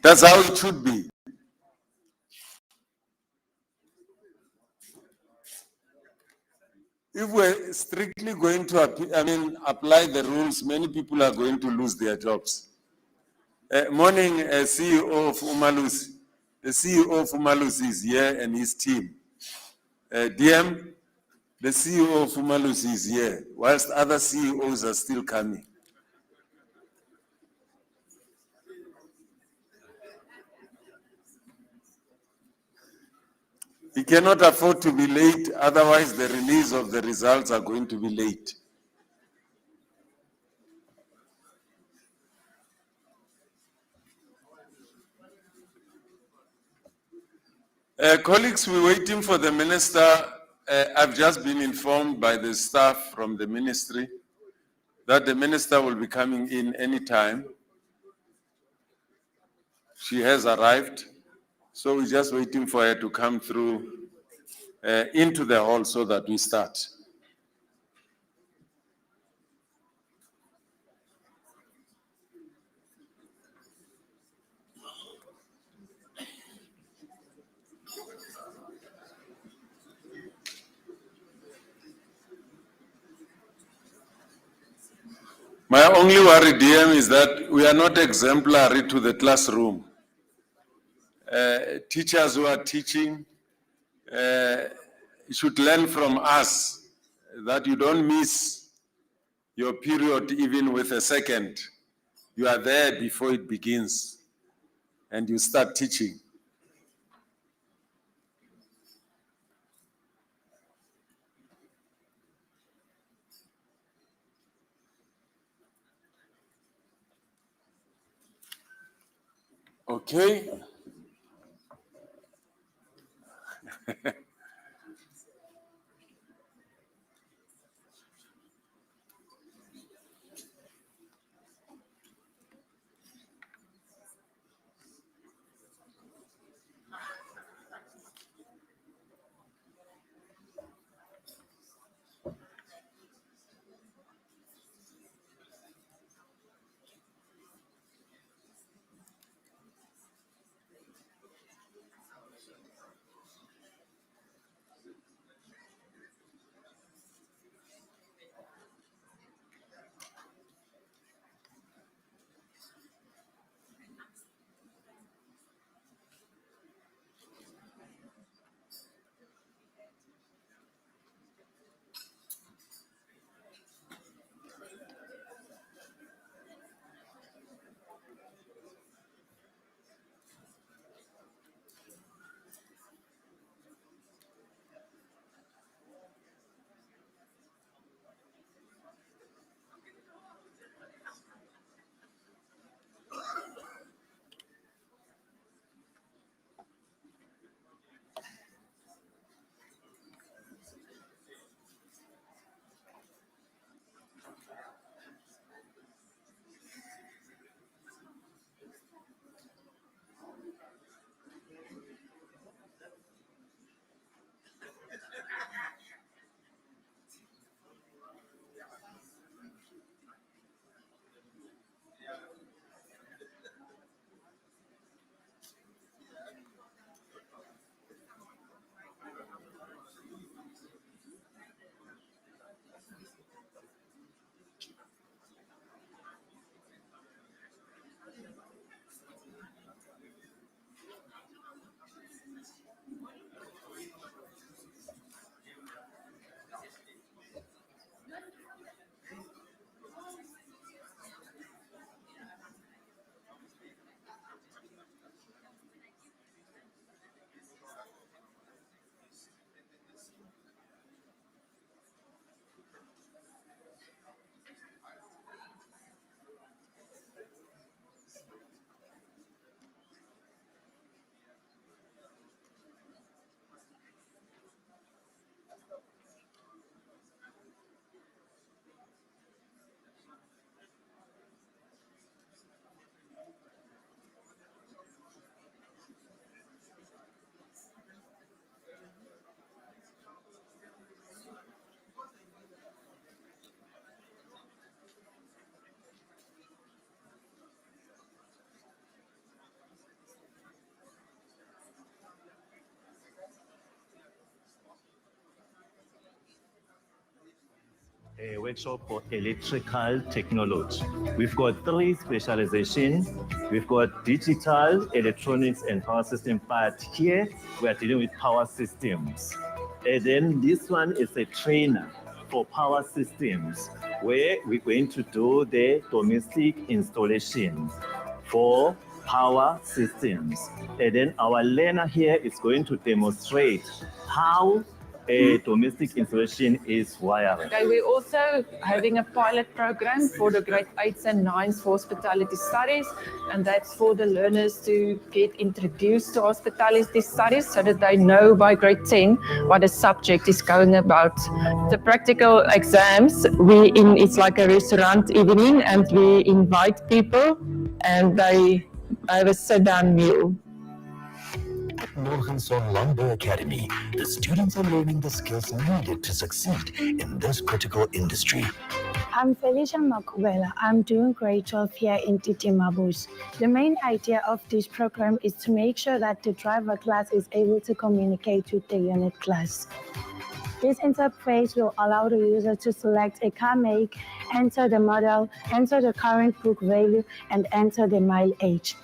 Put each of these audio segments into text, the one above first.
That's how it should be. If we're strictly going to apply the rules, many people are going to lose their jobs. Morning, CEO of Umalus. The CEO of Umalus is here and his team. DM, the CEO of Umalus is here, whilst other CEOs are still coming. He cannot afford to be late, otherwise the release of the results are going to be late. Colleagues, we're waiting for the minister. I've just been informed by the staff from the ministry that the minister will be coming in anytime. She has arrived, so we're just waiting for her to come through into the hall so that we start. My only worry, DM, is that we are not exemplary to the classroom. Teachers who are teaching should learn from us that you don't miss your period even with a second. You are there before it begins and you start teaching. Okay. workshop for electrical technology. We've got 3 specializations. We've got digital, electronics, and power system part. Here, we are dealing with power systems. And then this one is a trainer for power systems, where we're going to do the domestic installation for power systems. And then our learner here is going to demonstrate how a domestic installation is wired. Okay, we're also having a pilot program for the grade 8s and 9s for hospitality studies, and that's for the learners to get introduced to hospitality studies so that they know by grade 10 what the subject is going about. The practical exams, it's like a restaurant evening, and we invite people and they have a sit-down meal. At Morgenson Landbou Academy, the students are learning the skills needed to succeed in this critical industry. I'm Felicia Makubela. I'm doing grade 12 here in Titi Mabus. The main idea of this program is to make sure that the driver class is able to communicate with the unit class. This interface will allow the user to select a car make, enter the model, enter the current book value, and enter the mileage.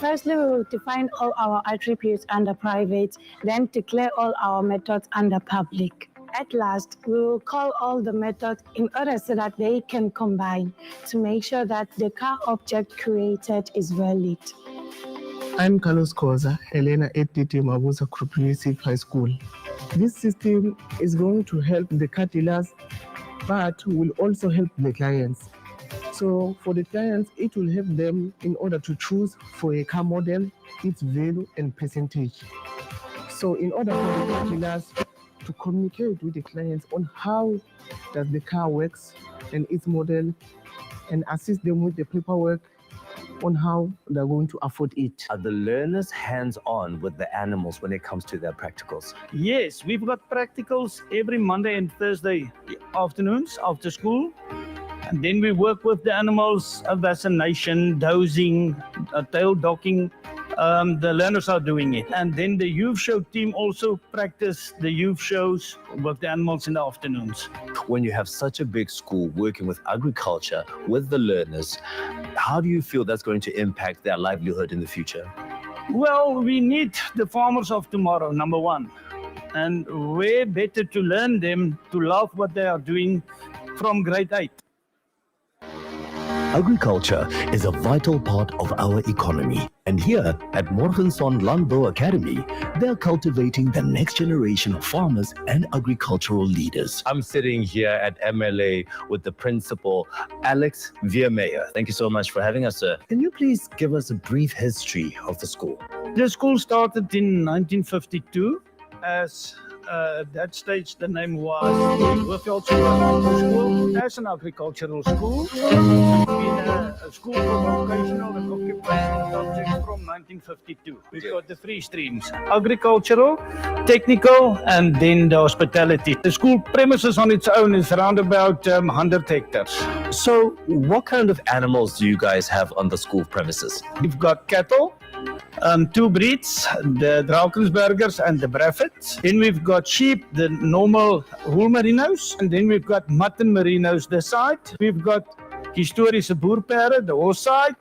Firstly, we will define all our attributes under private, then declare all our methods under public. At last, we will call all the methods in order so that they can combine to make sure that the car object created is valid. I'm Carlos Koza, Helena at Titi Mabuza Comprehensive High School. This system is going to help the car dealers, but will also help the clients. So for the clients, it will help them in order to choose for a car model, its value and percentage. So in order for the car dealers to communicate with the clients on how does the car works and its model, and assist them with the paperwork on how they're going to afford it. Are the learners hands-on with the animals when it comes to their practicals? Yes, we've got practicals every Monday and Thursday afternoons after school. And then we work with the animals, vaccination, dosing, tail docking. The learners are doing it. And then the youth show team also practice the youth shows with the animals in the afternoons. When you have such a big school working with agriculture, with the learners, how do you feel that's going to impact their livelihood in the future? Well, we need the farmers of tomorrow, number one. And way better to learn them to love what they are doing from grade 8. Agriculture is a vital part of our economy. And here at Morgenson Landbou Academy, they're cultivating the next generation of farmers and agricultural leaders. I'm sitting here at MLA with the principal, Alex Viermeyer. Thank you so much for having us, sir. Can you please give us a brief history of the school? The school started in 1952 as at that stage the name was Hoofveld School as an agricultural school. It's been a school for vocational and occupational subjects from 1952. We've got the 3 streams: agricultural, technical, and then the hospitality. The school premises on its own is around about 100 hectares. So what kind of animals do you guys have on the school premises? We've got cattle, 2 breeds, the Drakensbergers and the Braffits. Then we've got sheep, the normal wool merinos, and then we've got mutton merinos this side. We've got historische boerperde, the horse side,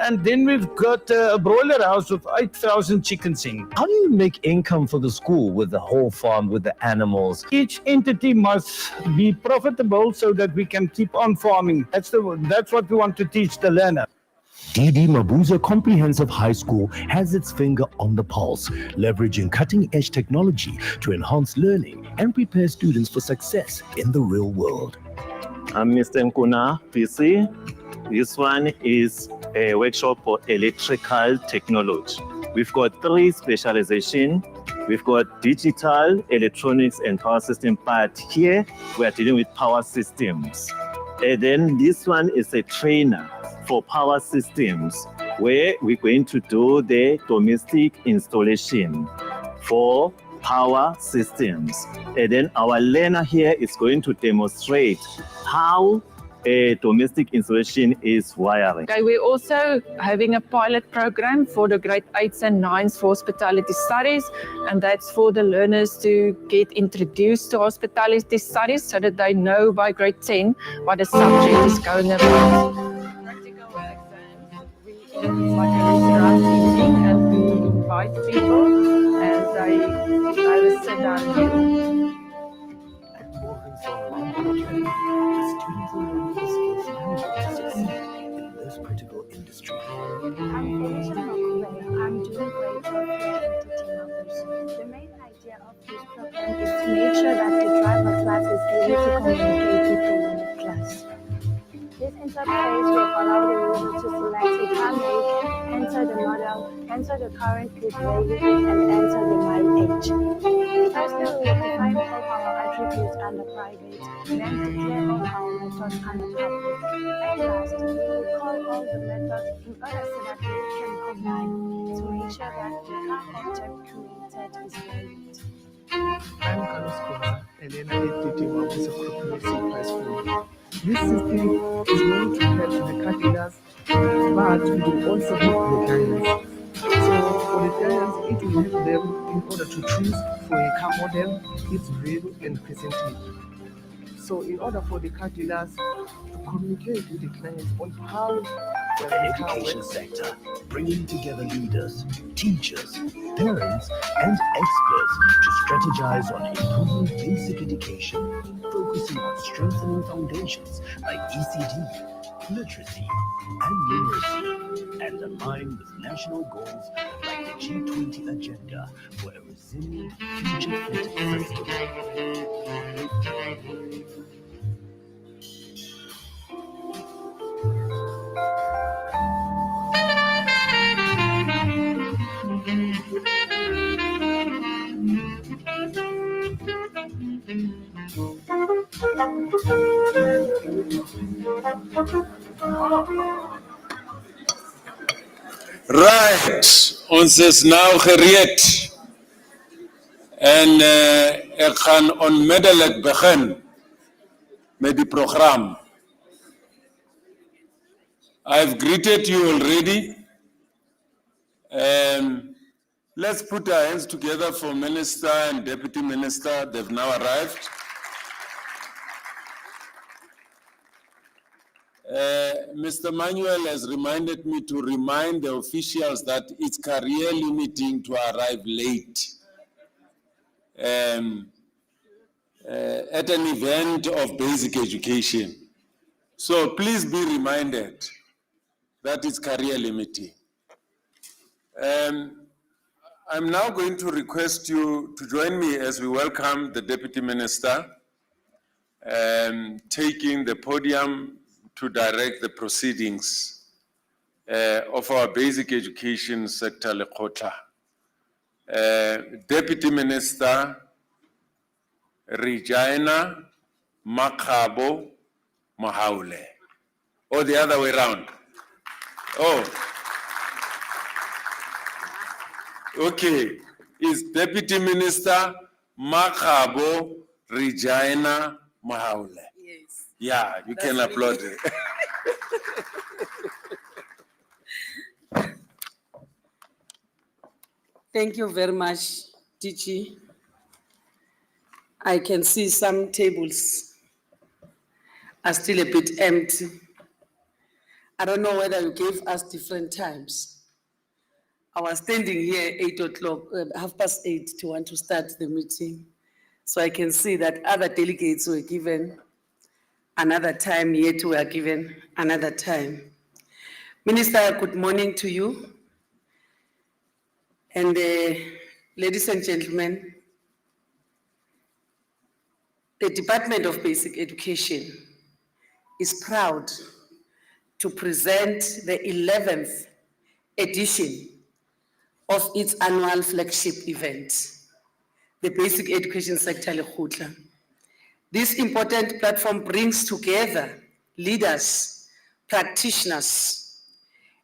and then we've got a broiler house with 8,000 chickens in. How do you make income for the school with the whole farm, with the animals? Each entity must be profitable so that we can keep on farming. That's what we want to teach the learner. Titi Mabuza Comprehensive High School has its finger on the pulse, leveraging cutting-edge technology to enhance learning and prepare students for success in the real world. I'm Mr. Nkuna, PC. This one is a workshop for electrical technology. We've got 3 specializations. We've got digital, electronics, and power system part. Here, we are dealing with power systems. And then this one is a trainer for power systems, where we're going to do the domestic installation for power systems. And then our learner here is going to demonstrate how a domestic installation is wiring. Okay, we're also having a pilot program for the grade 8s and 9s for hospitality studies, and that's for the learners to get introduced to hospitality studies so that they know by grade 10 what the subject is going about. Practical exams, it's like a restaurant evening, and we invite people and they have a sit-down meal. At Morgan's Online Portland, the students will learn the skills needed to succeed in this critical industry. I'm Felicia Makubela. I'm doing great job here in Titimabus. The main idea of this program is to make sure that the driver class is able to communicate with the unit class. This interface will allow the user to select a car make, enter the model, enter the current grid value, and enter the mileage. Firstly, we will define all our attributes under private, then declare all our methods under public. And last, we will call all the methods in order so that we can combine to make sure that the car object created is valid. I'm Carlos Koza, Elena Mabuza Corporation High School. This system is going to help the car dealers, but it will also help the clients. So for the clients, it will help them in order to choose for a car model, its value and percentage. So in order for the car dealers to communicate with the clients on how For the education sector, bringing together leaders, teachers, parents, and experts to strategize on improving basic education, focusing on strengthening foundations like ECD, literacy, and numeracy, and align with national goals like the G20 agenda for a resilient, future-fit system. Right, ons is nou gereed. En ek gaan onmiddellik begin met die program. I've greeted you already. Let's put our hands together for Minister and Deputy Minister. They've now arrived. Mr. Manuel has reminded me to remind the officials that it's career limiting to arrive late at an event of basic education. So please be reminded that it's career limiting. I'm now going to request you to join me as we welcome the Deputy Minister, taking the podium to direct the proceedings of our basic education sector, Lekgotla. Deputy Minister Regina Makabo Mahaule. Or the other way around. Oh. Okay. Is Deputy Minister Makabo Regina Mahaule? Yes. Yeah, you can applaud her. Thank you very much, Tichi. I can see some tables are still a bit empty. I don't know whether you gave us different times. I was standing here 8 o'clock, 8:30 to want to start the meeting. So I can see that other delegates were given another time, yet we are given another time. Minister, good morning to you. And ladies and gentlemen, the Department of Basic Education is proud to present the 11th edition of its annual flagship event, the Basic Education Sector Lekgotla. This important platform brings together leaders, practitioners,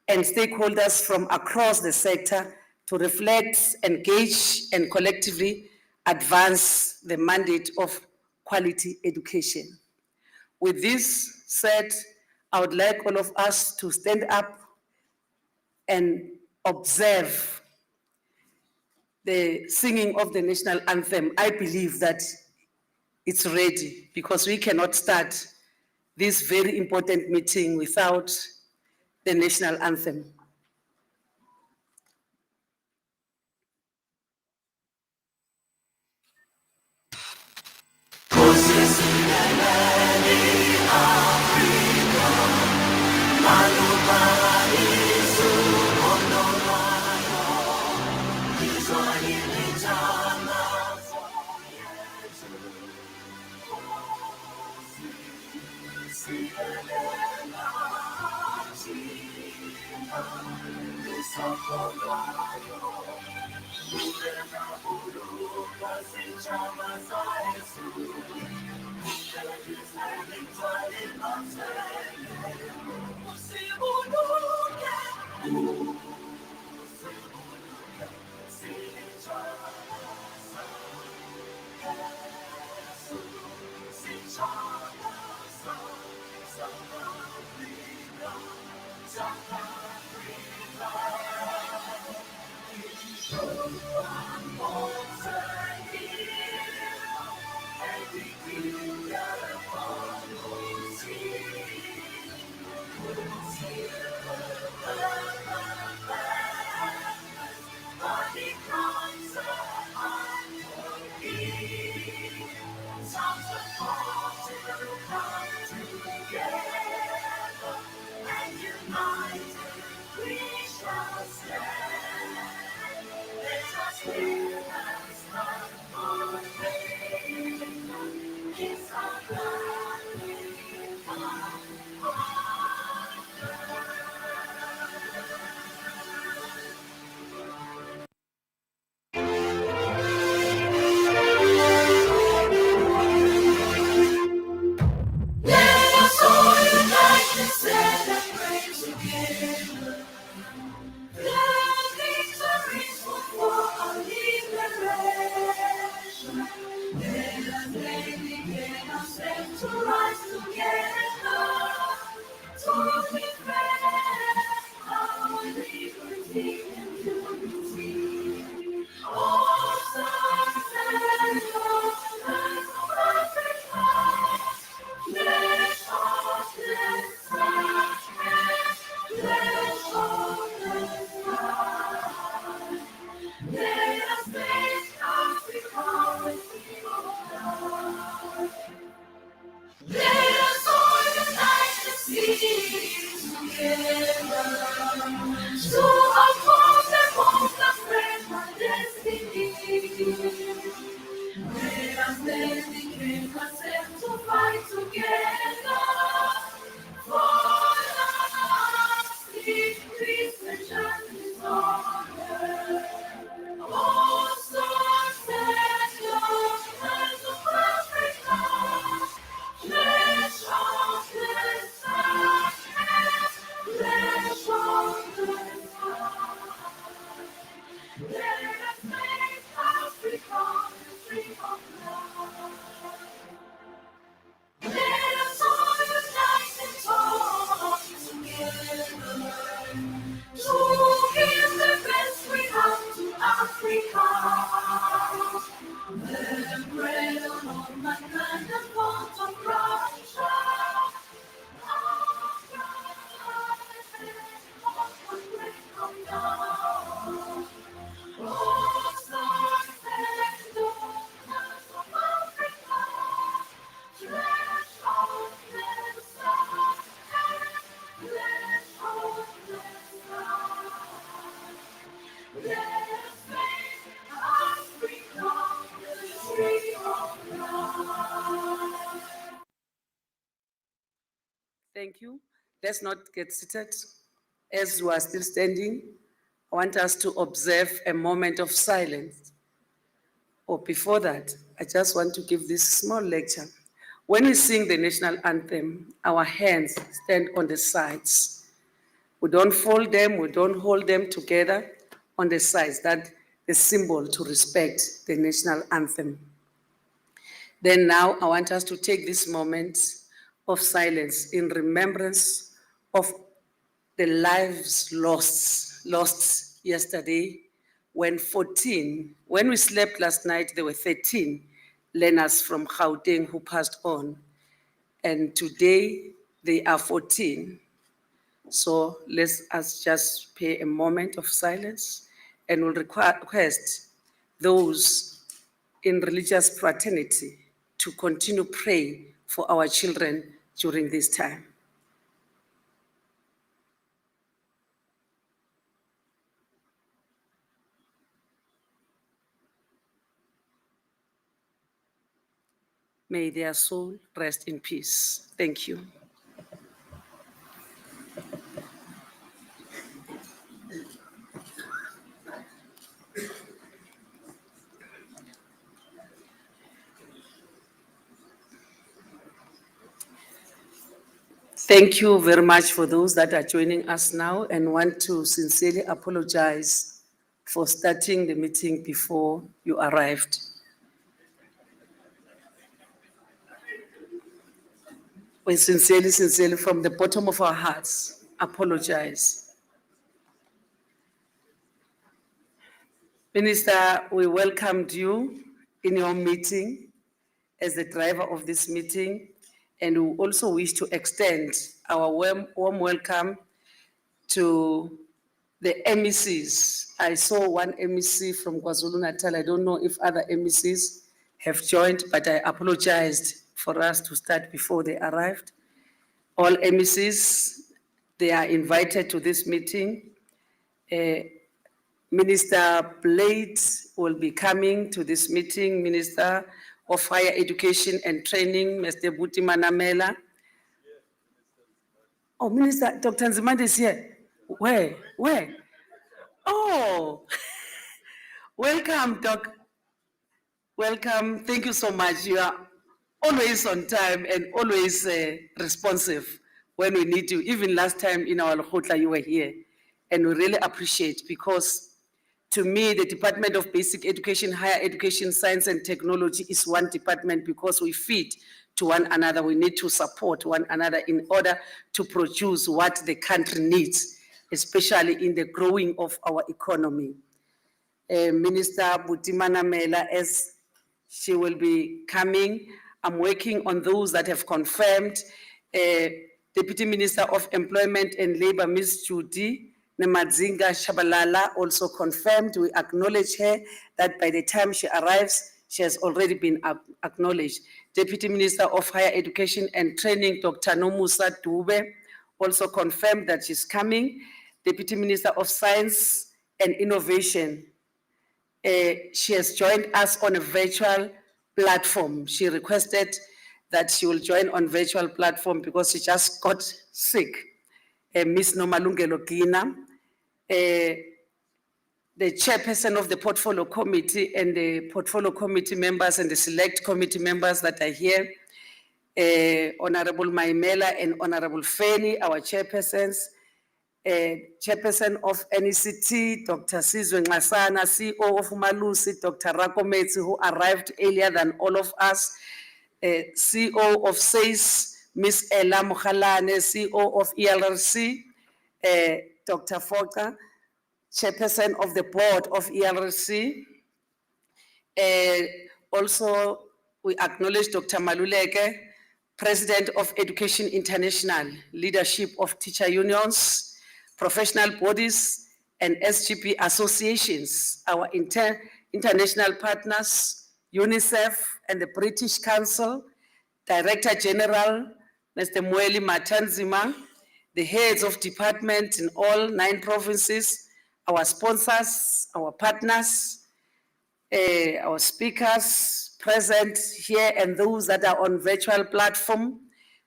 and stakeholders from across the sector to reflect, engage, and collectively advance the mandate of quality education. With this, said, I would like all of us to stand up and observe the singing of the national anthem. I believe that it's ready because we cannot start this very important meeting without the national anthem. Thank you. Let's not get seated. As we are still standing, I want us to observe a moment of silence. Or before that, I just want to give this small lecture. When we sing the national anthem, our hands stand on the sides. We don't fold them, we don't hold them together on the sides. That's the symbol to respect the national anthem. Then now I want us to take this moment of silence in remembrance of the lives lost yesterday when when we slept last night, there were 13 learners from Gauteng who passed on. And today they are 14. So let's us just pay a moment of silence and we'll request those in religious fraternity to continue praying for our children during this time. May their soul rest in peace. Thank you. Thank you very much for those that are joining us now and want to sincerely apologize for starting the meeting before you arrived. We sincerely, from the bottom of our hearts, apologize. Minister, we welcomed you in your meeting as the driver of this meeting, and we also wish to extend our warm welcome to the MECs. I saw one MEC from KwaZulu-Natal. I don't know if other MECs have joined, but I apologized for us to start before they arrived. All MECs, they are invited to this meeting. Minister Blade will be coming to this meeting, Minister of Higher Education and Training, Mr. Buti Manamela. Oh, Minister, Dr. Nzimande is here. Where? Oh, welcome, Doc. Welcome, thank you so much. You are always on time and always responsive when we need you. Even last time in our Lekgotla, you were here. And we really appreciate, because to me, the Department of Basic Education, Higher Education, Science and Technology is one department because we feed to one another. We need to support one another in order to produce what the country needs, especially in the growing of our economy. Minister Buti Manamela, as she will be coming, I'm working on those that have confirmed. Deputy Minister of Employment and Labor, Ms. Judy Nemadzinga Shabalala, also confirmed. We acknowledge her that by the time she arrives, she has already been acknowledged. Deputy Minister of Higher Education and Training, Dr. Nomusa Dube, also confirmed that she's coming. Deputy Minister of Science and Innovation, she has joined us on a virtual platform. She requested that she will join on virtual platform because she just got sick. Ms. Nomalungelo Gina, the chairperson of the portfolio committee and the portfolio committee members and the select committee members that are here, Honorable Maimela and Honorable Feni, our chairpersons, chairperson of NECT, Dr. Sizwe Ngasana, CEO of Umalusi, Dr. Rakometsi, who arrived earlier than all of us, CEO of SACE, Ms. Ella Mokhalane, CEO of ELRC, Dr. Foka, chairperson of the board of ELRC. Also, we acknowledge Dr. Maluleke, President of Education International, leadership of teacher unions, professional bodies, and SGP associations, our international partners, UNICEF and the British Council, Director General, Mr. Mweli Matanzima, the heads of department in all 9 provinces, our sponsors, our partners, our speakers present here and those that are on virtual platform,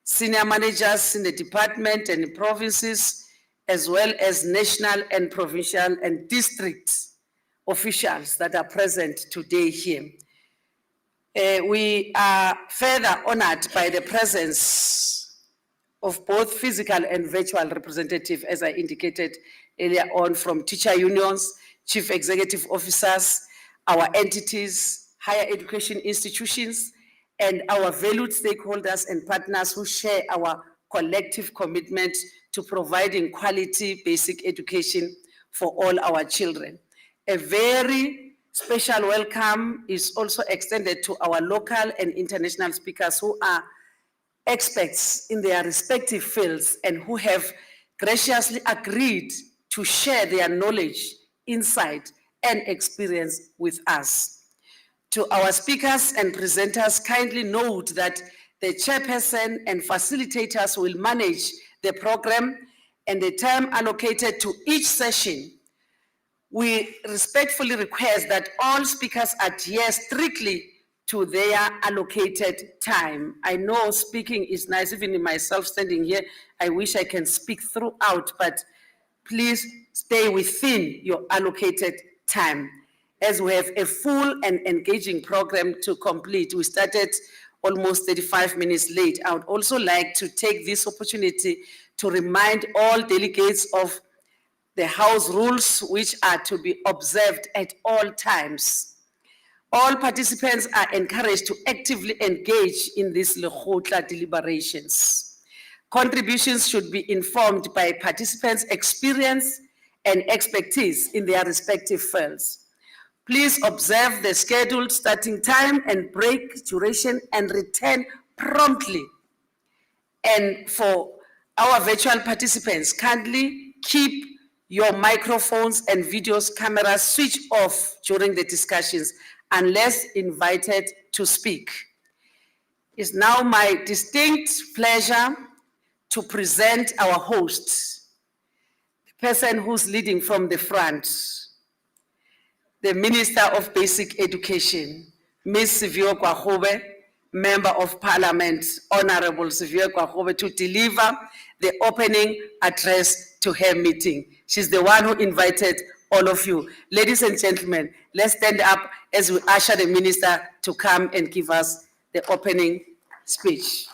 senior managers in the department and the provinces, as well as national and provincial and district officials that are present today here. We are further honored by the presence of both physical and virtual representatives, as I indicated earlier on, from teacher unions, chief executive officers, our entities, higher education institutions, and our valued stakeholders and partners who share our collective commitment to providing quality basic education for all our children. A very special welcome is also extended to our local and international speakers who are experts in their respective fields and who have graciously agreed to share their knowledge, insight, and experience with us. To our speakers and presenters, kindly note that the chairperson and facilitators will manage the program and the time allocated to each session. We respectfully request that all speakers adhere strictly to their allocated time. I know speaking is nice, even in myself standing here, I wish I can speak throughout, but please stay within your allocated time. As we have a full and engaging program to complete, we started almost 35 minutes late. I would also like to take this opportunity to remind all delegates of the House rules which are to be observed at all times. All participants are encouraged to actively engage in these Lekgotla deliberations. Contributions should be informed by participants' experience and expertise in their respective fields. Please observe the scheduled starting time and break duration and return promptly. And for our virtual participants, kindly keep your microphones and videos cameras switched off during the discussions unless invited to speak. It's now my distinct pleasure to present our host, the person who's leading from the front, the Minister of Basic Education, Ms. Sivyo Kwahobe, Member of Parliament, Honorable Sivyo Kwahobe, to deliver the opening address to her meeting. She's the one who invited all of you. Ladies and gentlemen, let's stand up as we usher the minister to come and give us the opening speech.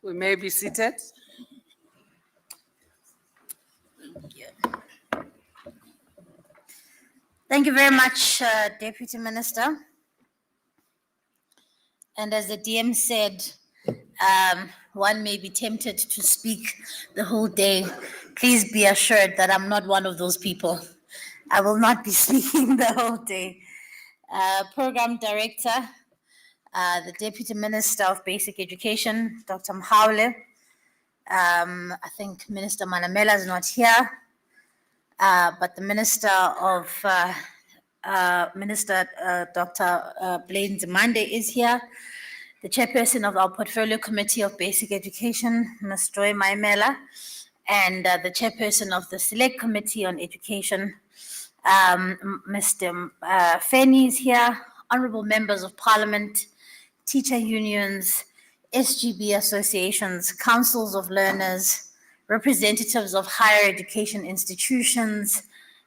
We may be seated. Thank you very much, Deputy Minister. And as the DM said, one may be tempted to speak the whole day. Please be assured that I'm not one of those people. I will not be speaking the whole day. Program Director, the Deputy Minister of Basic Education, Dr. Mhaule. I think Minister Manamela is not here. But the Minister of Dr. Blaine Zemande is here. The Chairperson of our Portfolio Committee of Basic Education, Ms. Joy Maimela, and the Chairperson of the Select Committee on Education, Mr. Feni is here. Honorable Members of Parliament, teacher unions, SGB associations, councils of learners, representatives of higher education institutions,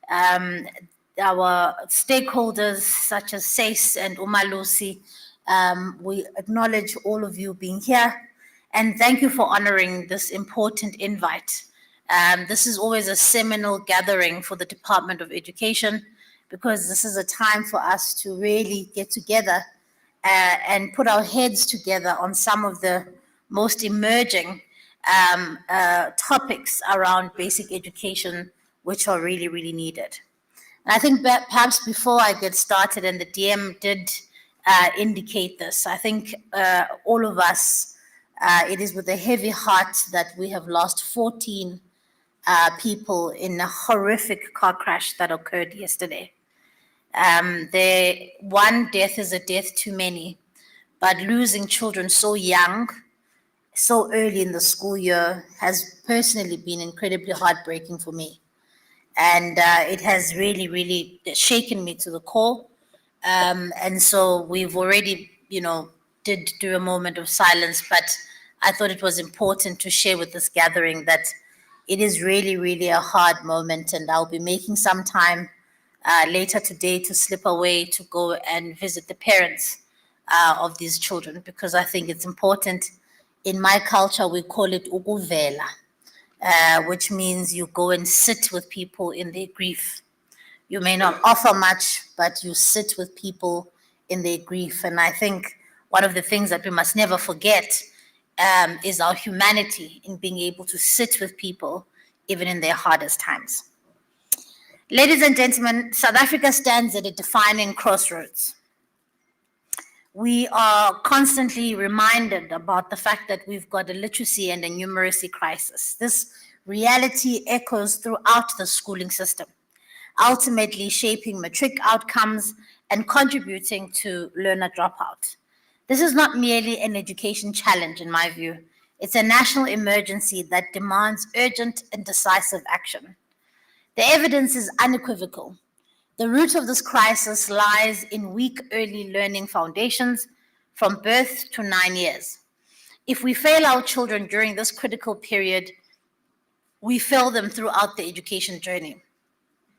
our stakeholders such as SACE and Umalusi. We acknowledge all of you being here and thank you for honoring this important invite. This is always a seminal gathering for the Department of Education because this is a time for us to really get together and put our heads together on some of the most emerging topics around basic education, which are really, really needed. And I think that perhaps before I get started, and the DM did indicate this, I think all of us, it is with a heavy heart that we have lost 14 people in a horrific car crash that occurred yesterday. One death is a death too many, but losing children so young, so early in the school year has personally been incredibly heartbreaking for me. And it has really, really shaken me to the core. And so we've already, did do a moment of silence, but I thought it was important to share with this gathering that it is really, really a hard moment. And I'll be making some time later today to slip away to go and visit the parents of these children, because I think it's important. In my culture, we call it ukuvela, which means you go and sit with people in their grief. You may not offer much, but you sit with people in their grief. And I think one of the things that we must never forget is our humanity in being able to sit with people even in their hardest times. Ladies and gentlemen, South Africa stands at a defining crossroads. We are constantly reminded about the fact that we've got a literacy and a numeracy crisis. This reality echoes throughout the schooling system, ultimately shaping matric outcomes and contributing to learner dropout. This is not merely an education challenge, in my view. It's a national emergency that demands urgent and decisive action. The evidence is unequivocal. The root of this crisis lies in weak early learning foundations from birth to 9 years. If we fail our children during this critical period, we fail them throughout the education journey.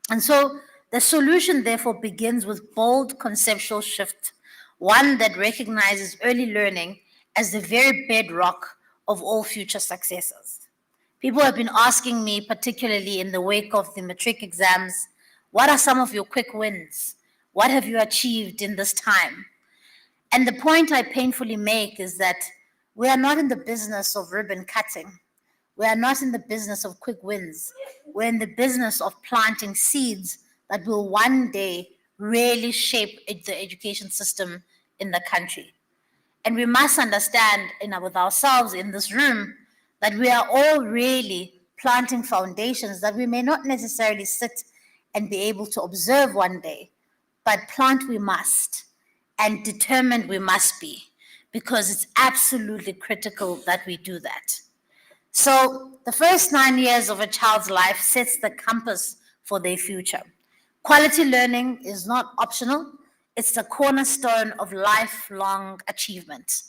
And so the solution therefore begins with bold conceptual shift, one that recognizes early learning as the very bedrock of all future successes. People have been asking me, particularly in the wake of the matric exams, what are some of your quick wins? What have you achieved in this time? And the point I painfully make is that we are not in the business of ribbon cutting. We are not in the business of quick wins. We're in the business of planting seeds that will one day really shape the education system in the country. And we must understand with ourselves in this room that we are all really planting foundations that we may not necessarily sit and be able to observe one day, but plant we must, and determined we must be, because it's absolutely critical that we do that. So the first 9 years of a child's life sets the compass for their future. Quality learning is not optional. It's the cornerstone of lifelong achievement.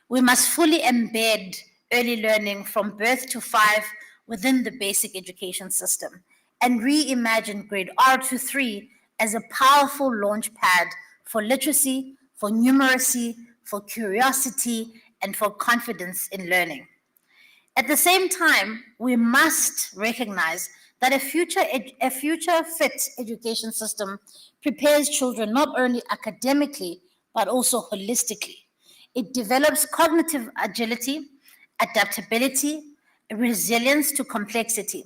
We must fully embed early learning from birth to 5 within the basic education system and reimagine grade R to 3 as a powerful launch pad for literacy, for numeracy, for curiosity, and for confidence in learning. At the same time, we must recognize that a future fit education system prepares children not only academically, but also holistically. It develops cognitive agility, adaptability, resilience to complexity.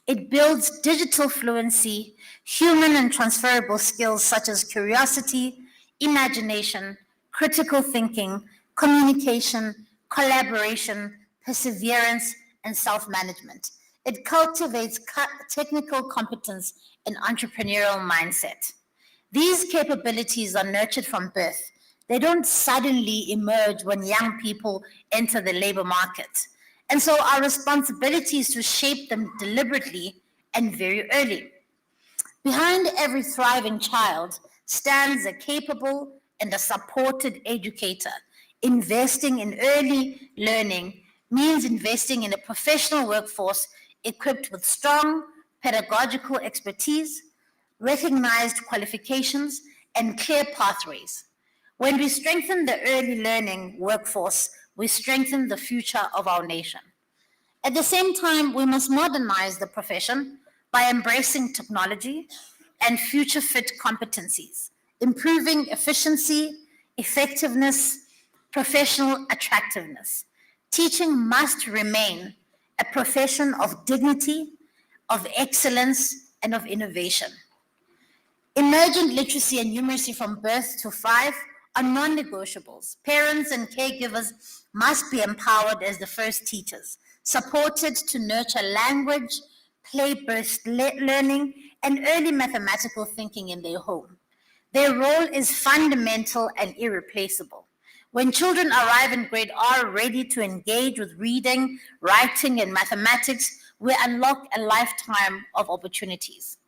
It builds digital fluency, human and transferable skills such as curiosity, imagination, critical thinking, communication, collaboration, perseverance, and self-management. It cultivates technical competence and entrepreneurial mindset. These capabilities are nurtured from birth. They don't suddenly emerge when young people enter the labor market. And so our responsibility is to shape them deliberately and very early. Behind every thriving child stands a capable and a supported educator. Investing in early learning means investing in a professional workforce equipped with strong pedagogical expertise, recognized qualifications, and clear pathways. When we strengthen the early learning workforce, we strengthen the future of our nation. At the same time, we must modernize the profession by embracing technology and future fit competencies, improving efficiency, effectiveness, professional attractiveness. Teaching must remain a profession of dignity, of excellence, and of innovation. Emergent literacy and numeracy from birth to 5 are non-negotiables. Parents and caregivers must be empowered as the first teachers, supported to nurture language, play-based learning, and early mathematical thinking in their home. Their role is fundamental and irreplaceable. When children arrive in grade R ready to engage with reading, writing, and mathematics, we unlock a lifetime of opportunities.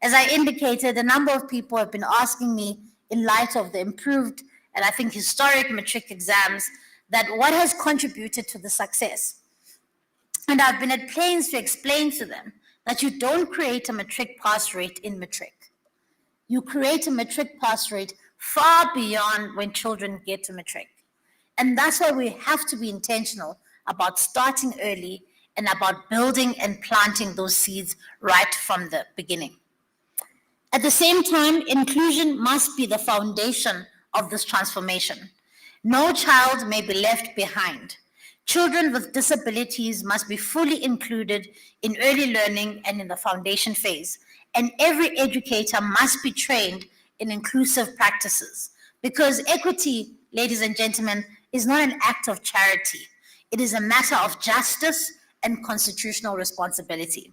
As I indicated, a number of people have been asking me, in light of the improved and I think historic matric exams, that what has contributed to the success. And I've been at pains to explain to them that you don't create a matric pass rate in matric. You create a matric pass rate far beyond when children get to matric. And that's why we have to be intentional about starting early and about building and planting those seeds right from the beginning. At the same time, inclusion must be the foundation of this transformation. No child may be left behind. Children with disabilities must be fully included in early learning and in the foundation phase. And every educator must be trained in inclusive practices, because equity, ladies and gentlemen, is not an act of charity. It is a matter of justice and constitutional responsibility.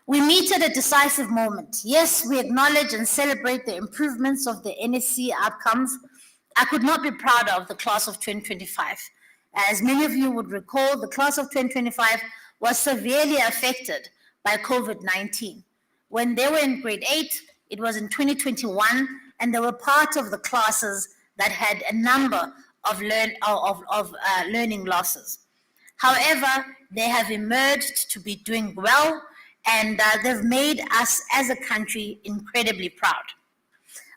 We meet at a decisive moment. Yes, we acknowledge and celebrate the improvements of the NSC outcomes. I could not be prouder of the class of 2025. As many of you would recall, the class of 2025 was severely affected by COVID-19. When they were in grade 8, it was in 2021, and they were part of the classes that had a number of learning losses. However, they have emerged to be doing well, and they've made us as a country incredibly proud.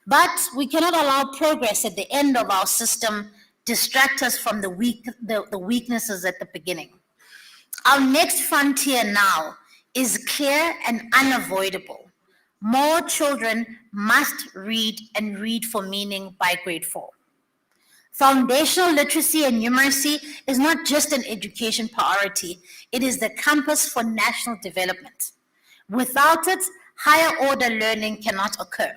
But we cannot allow progress at the end of our system distract us from the weaknesses at the beginning. Our next frontier now is clear and unavoidable. More children must read and read for meaning by grade 4. Foundational literacy and numeracy is not just an education priority, it is the compass for national development. Without it, higher order learning cannot occur.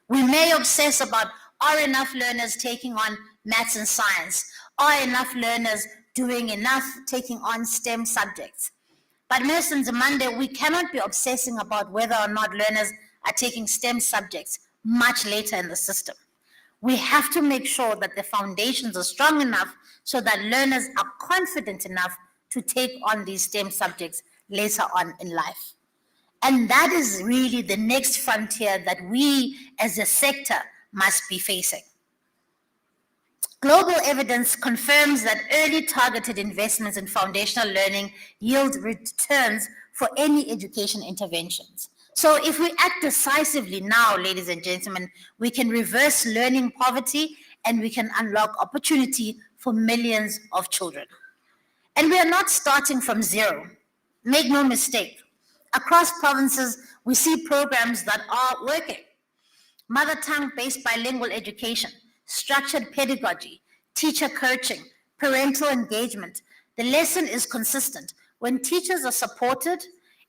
We may obsess about, are enough learners taking on maths and science? Are enough learners doing enough taking on STEM subjects? But Ms. Nzimande, we cannot be obsessing about whether or not learners are taking STEM subjects much later in the system. We have to make sure that the foundations are strong enough so that learners are confident enough to take on these STEM subjects later on in life. And that is really the next frontier that we as a sector must be facing. Global evidence confirms that early targeted investments in foundational learning yield returns for any education interventions. So if we act decisively now, ladies and gentlemen, we can reverse learning poverty and we can unlock opportunity for millions of children. And we are not starting from zero. Make no mistake. Across provinces, we see programs that are working. Mother tongue-based bilingual education, structured pedagogy, teacher coaching, parental engagement. The lesson is consistent. When teachers are supported,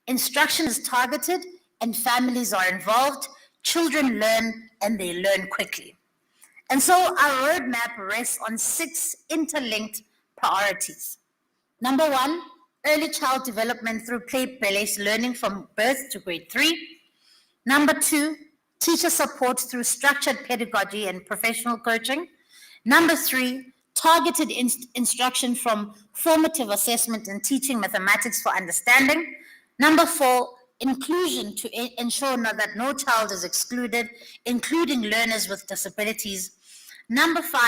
instruction is targeted, and families are involved, children learn and they learn quickly. And so our roadmap rests on 6 interlinked priorities. Number 1, early child development through play-based learning from birth to grade 3. Number 2, teacher support through structured pedagogy and professional coaching. Number 3, targeted instruction from formative assessment and teaching mathematics for understanding. Number 4, inclusion to ensure that no child is excluded, including learners with disabilities. Number 5,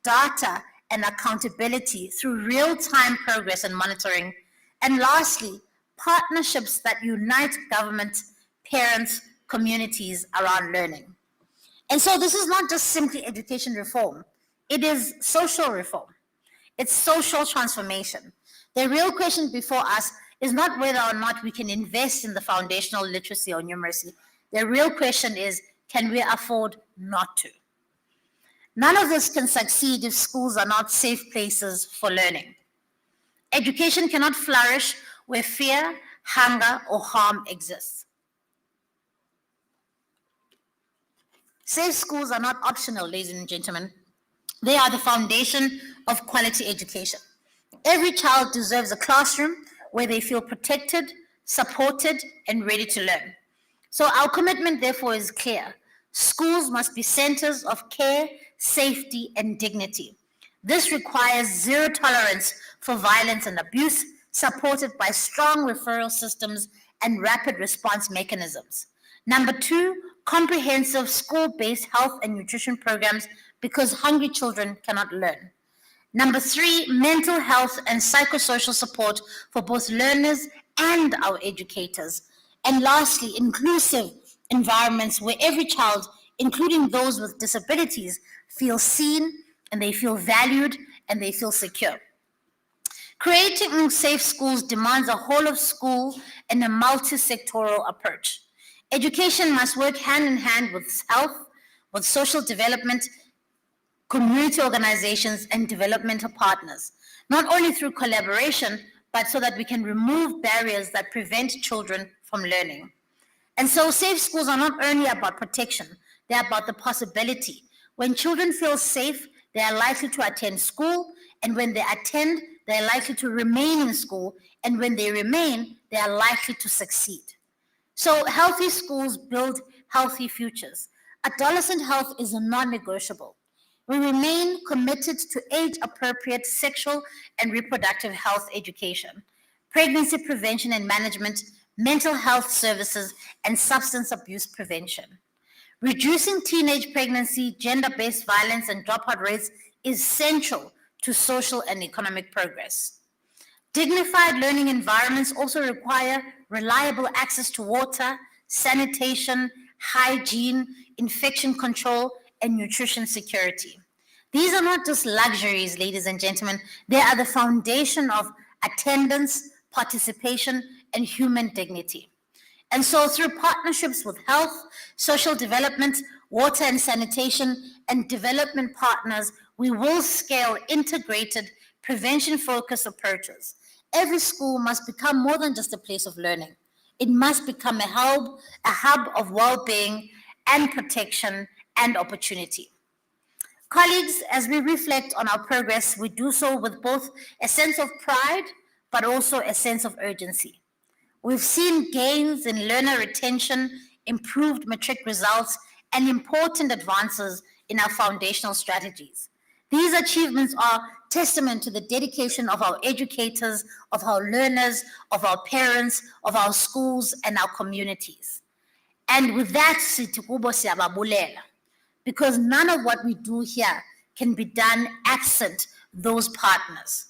data and accountability through real-time progress and monitoring. And lastly, partnerships that unite government, parents, communities around learning. And so this is not just simply education reform, it is social reform. It's social transformation. The real question before us is not whether or not we can invest in the foundational literacy or numeracy. The real question is, can we afford not to? None of this can succeed if schools are not safe places for learning. Education cannot flourish where fear, hunger, or harm exists. Safe schools are not optional, ladies and gentlemen. They are the foundation of quality education. Every child deserves a classroom where they feel protected, supported, and ready to learn. So our commitment, therefore, is clear. Schools must be centers of care, safety, and dignity. This requires zero tolerance for violence and abuse, supported by strong referral systems and rapid response mechanisms. Number 2, comprehensive school-based health and nutrition programs, because hungry children cannot learn. Number 3, mental health and psychosocial support for both learners and our educators. And lastly, inclusive environments where every child including those with disabilities, feel seen and they feel valued and they feel secure. Creating safe schools demands a whole of school and a multi-sectoral approach. Education must work hand in hand with health, with social development, community organizations, and developmental partners, not only through collaboration, but so that we can remove barriers that prevent children from learning. And so safe schools are not only about protection, they're about the possibility. When children feel safe, they are likely to attend school, and when they attend, they are likely to remain in school, and when they remain, they are likely to succeed. So healthy schools build healthy futures. Adolescent health is a non-negotiable. We remain committed to age-appropriate sexual and reproductive health education, pregnancy prevention and management, mental health services, and substance abuse prevention. Reducing teenage pregnancy, gender-based violence, and dropout rates is central to social and economic progress. Dignified learning environments also require reliable access to water, sanitation, hygiene, infection control, and nutrition security. These are not just luxuries, ladies and gentlemen. They are the foundation of attendance, participation, and human dignity. And so through partnerships with health, social development, water and sanitation, and development partners, we will scale integrated, prevention-focused approaches. Every school must become more than just a place of learning. It must become a hub of well-being and protection and opportunity. Colleagues, as we reflect on our progress, we do so with both a sense of pride, but also a sense of urgency. We've seen gains in learner retention, improved matric results, and important advances in our foundational strategies. These achievements are testament to the dedication of our educators, of our learners, of our parents, of our schools, and our communities. And with that, because none of what we do here can be done absent those partners.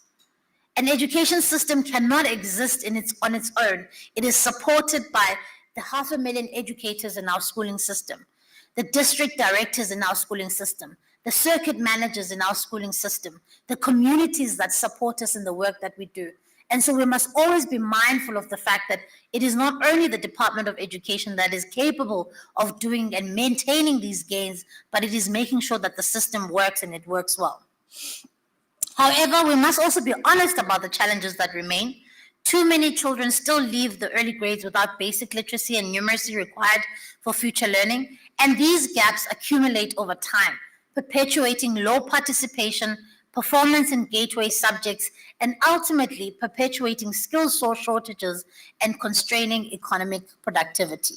An education system cannot exist on its own. It is supported by the 500,000 educators in our schooling system, the district directors in our schooling system, the circuit managers in our schooling system, the communities that support us in the work that we do. And so we must always be mindful of the fact that it is not only the Department of Education that is capable of doing and maintaining these gains, but it is making sure that the system works and it works well. However, we must also be honest about the challenges that remain. Too many children still leave the early grades without basic literacy and numeracy required for future learning, and these gaps accumulate over time, perpetuating low participation, performance in gateway subjects, and ultimately perpetuating skills shortages and constraining economic productivity.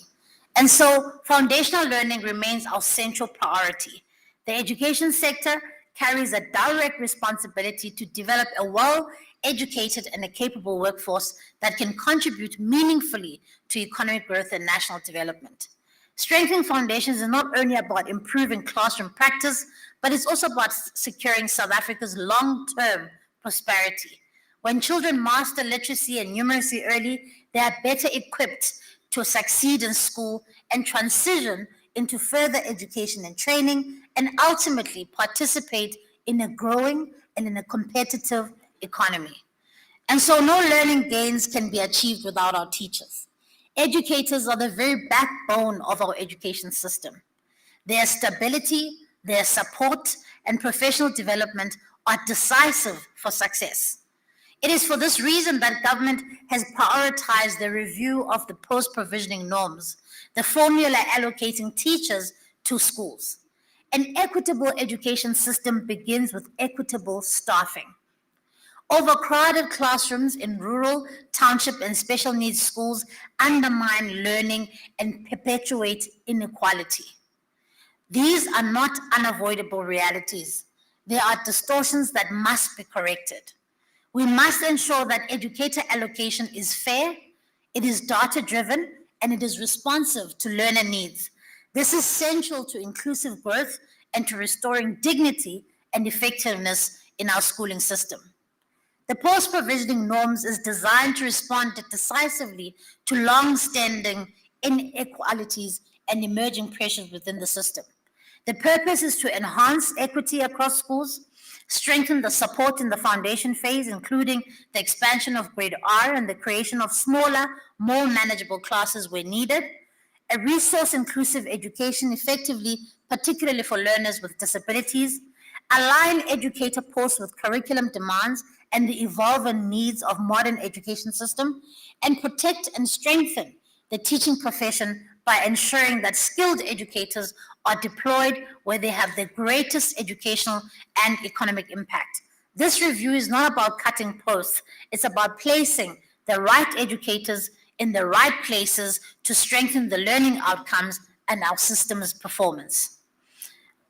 And so foundational learning remains our central priority. The education sector carries a direct responsibility to develop a well-educated and a capable workforce that can contribute meaningfully to economic growth and national development. Strengthening foundations is not only about improving classroom practice, but it's also about securing South Africa's long-term prosperity. When children master literacy and numeracy early, they are better equipped to succeed in school and transition into further education and training, and ultimately participate in a growing and in a competitive economy. And so no learning gains can be achieved without our teachers. Educators are the very backbone of our education system. Their stability, their support, and professional development are decisive for success. It is for this reason that government has prioritized the review of the post-provisioning norms, the formula allocating teachers to schools. An equitable education system begins with equitable staffing. Overcrowded classrooms in rural, township, and special needs schools undermine learning and perpetuate inequality. These are not unavoidable realities. They are distortions that must be corrected. We must ensure that educator allocation is fair, it is data-driven, and it is responsive to learner needs. This is central to inclusive growth and to restoring dignity and effectiveness in our schooling system. The post-provisioning norms is designed to respond decisively to long-standing inequalities and emerging pressures within the system. The purpose is to enhance equity across schools, strengthen the support in the foundation phase, including the expansion of grade R and the creation of smaller, more manageable classes where needed, a resource-inclusive education effectively, particularly for learners with disabilities, align educator posts with curriculum demands and the evolving needs of modern education system, and protect and strengthen the teaching profession by ensuring that skilled educators are deployed where they have the greatest educational and economic impact. This review is not about cutting posts, it's about placing the right educators in the right places to strengthen the learning outcomes and our system's performance.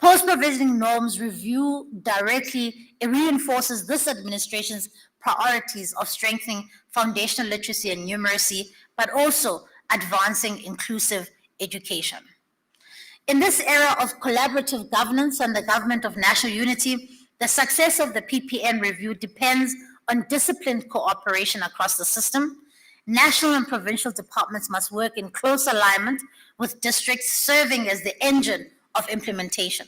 Post-provisioning norms review directly reinforces this administration's priorities of strengthening foundational literacy and numeracy, but also advancing inclusive education. In this era of collaborative governance and the government of national unity, the success of the PPN review depends on disciplined cooperation across the system. National and provincial departments must work in close alignment with districts serving as the engine of implementation.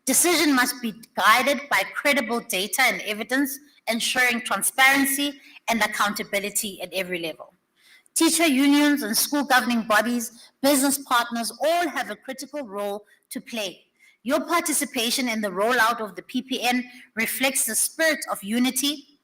Decision must be guided by credible data and evidence, ensuring transparency and accountability at every level. Teacher unions and school governing bodies, business partners, all have a critical role to play. Your participation in the rollout of the PPN reflects the spirit of unity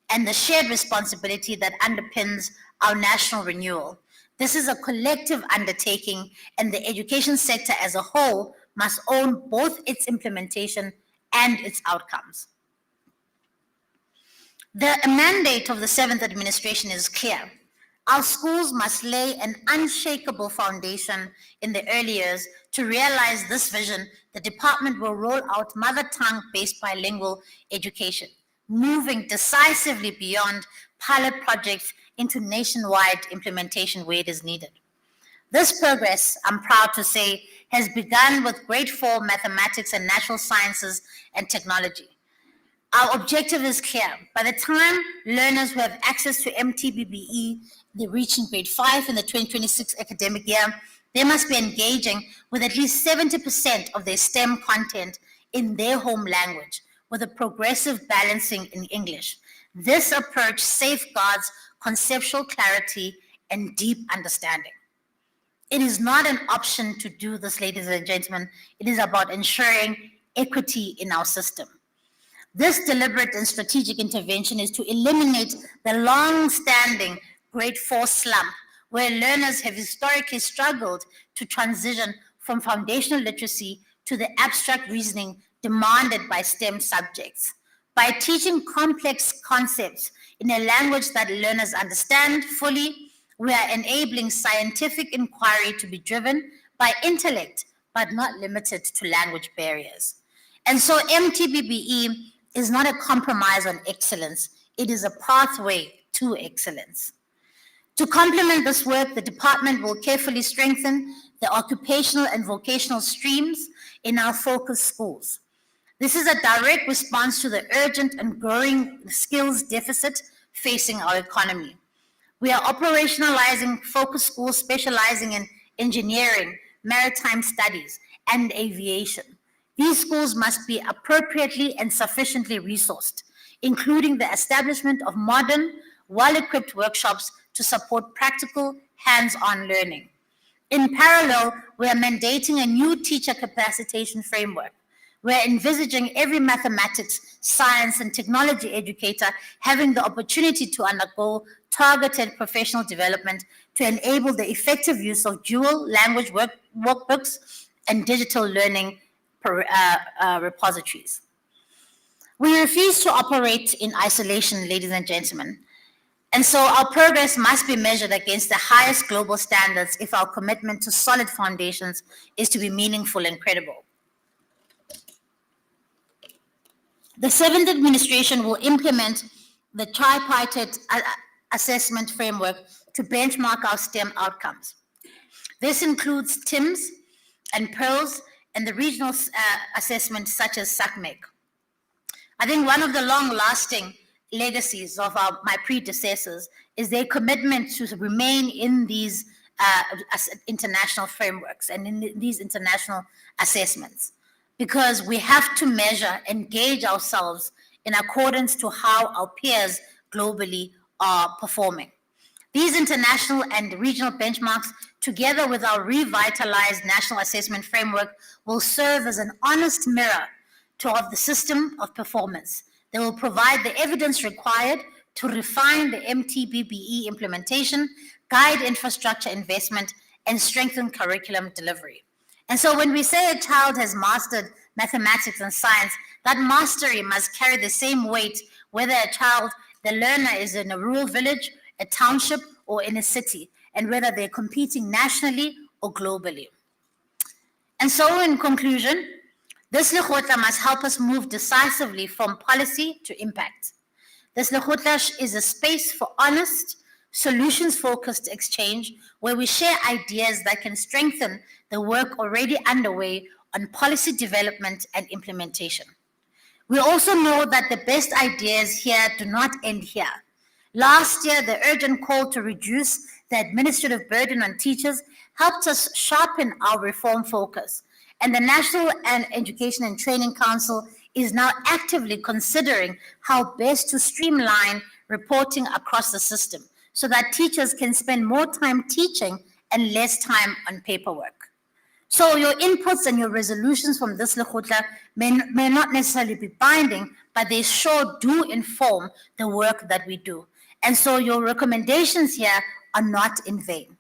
and the shared responsibility that underpins our national renewal. This is a collective undertaking, and the education sector as a whole must own both its implementation and its outcomes. The mandate of the 7th administration is clear. Our schools must lay an unshakable foundation in the early years. To realize this vision, the department will roll out mother tongue-based bilingual education, moving decisively beyond pilot projects into nationwide implementation where it is needed. This progress, I'm proud to say, has begun with grade 4 mathematics and natural sciences and technology. Our objective is clear. By the time learners who have access to MTBBE, they reach in grade 5 in the 2026 academic year, they must be engaging with at least 70% of their STEM content in their home language, with a progressive balancing in English. This approach safeguards conceptual clarity and deep understanding. It is not an option to do this, ladies and gentlemen. It is about ensuring equity in our system. This deliberate and strategic intervention is to eliminate the long-standing grade 4 slump, where learners have historically struggled to transition from foundational literacy to the abstract reasoning demanded by STEM subjects. By teaching complex concepts in a language that learners understand fully, we are enabling scientific inquiry to be driven by intellect, but not limited to language barriers. And so MTBBE is not a compromise on excellence, it is a pathway to excellence. To complement this work, the department will carefully strengthen the occupational and vocational streams in our focus schools. This is a direct response to the urgent and growing skills deficit facing our economy. We are operationalizing focus schools specializing in engineering, maritime studies, and aviation. These schools must be appropriately and sufficiently resourced, including the establishment of modern, well-equipped workshops to support practical, hands-on learning. In parallel, we are mandating a new teacher capacitation framework. We're envisaging every mathematics, science, and technology educator having the opportunity to undergo targeted professional development to enable the effective use of dual language workbooks and digital learning repositories. We refuse to operate in isolation, ladies and gentlemen. And so our progress must be measured against the highest global standards if our commitment to solid foundations is to be meaningful and credible. The 7th administration will implement the tripartite assessment framework to benchmark our STEM outcomes. This includes TIMS and PEARLS and the regional assessments such as SACMEC. I think one of the long-lasting legacies of my predecessors is their commitment to remain in these international frameworks and in these international assessments. because we have to measure and gauge ourselves in accordance to how our peers globally are performing. These international and regional benchmarks, together with our revitalized national assessment framework, will serve as an honest mirror of the system of performance. They will provide the evidence required to refine the MTBBE implementation, guide infrastructure investment, and strengthen curriculum delivery. And so when we say a child has mastered mathematics and science, that mastery must carry the same weight whether the learner is in a rural village, a township, or in a city, and whether they're competing nationally or globally. And so in conclusion, this Lekgotla must help us move decisively from policy to impact. This Lekgotla is a space for honest, solutions-focused exchange where we share ideas that can strengthen the work already underway on policy development and implementation. We also know that the best ideas here do not end here. Last year, the urgent call to reduce the administrative burden on teachers helped us sharpen our reform focus. And the National Education and Training Council is now actively considering how best to streamline reporting across the system so that teachers can spend more time teaching and less time on paperwork. So your inputs and your resolutions from this Lekgotla may not necessarily be binding, but they sure do inform the work that we do. And so your recommendations here are not in vain.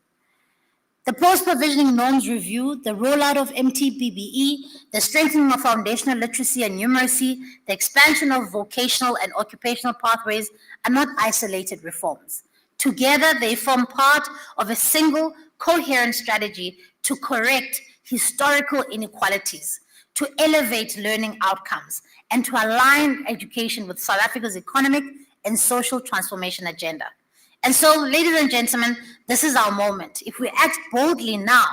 The post-provisioning norms review, the rollout of MTBBE, the strengthening of foundational literacy and numeracy, the expansion of vocational and occupational pathways are not isolated reforms. Together, they form part of a single, coherent strategy to correct historical inequalities, to elevate learning outcomes, and to align education with South Africa's economic and social transformation agenda. And so, ladies and gentlemen, this is our moment. If we act boldly now,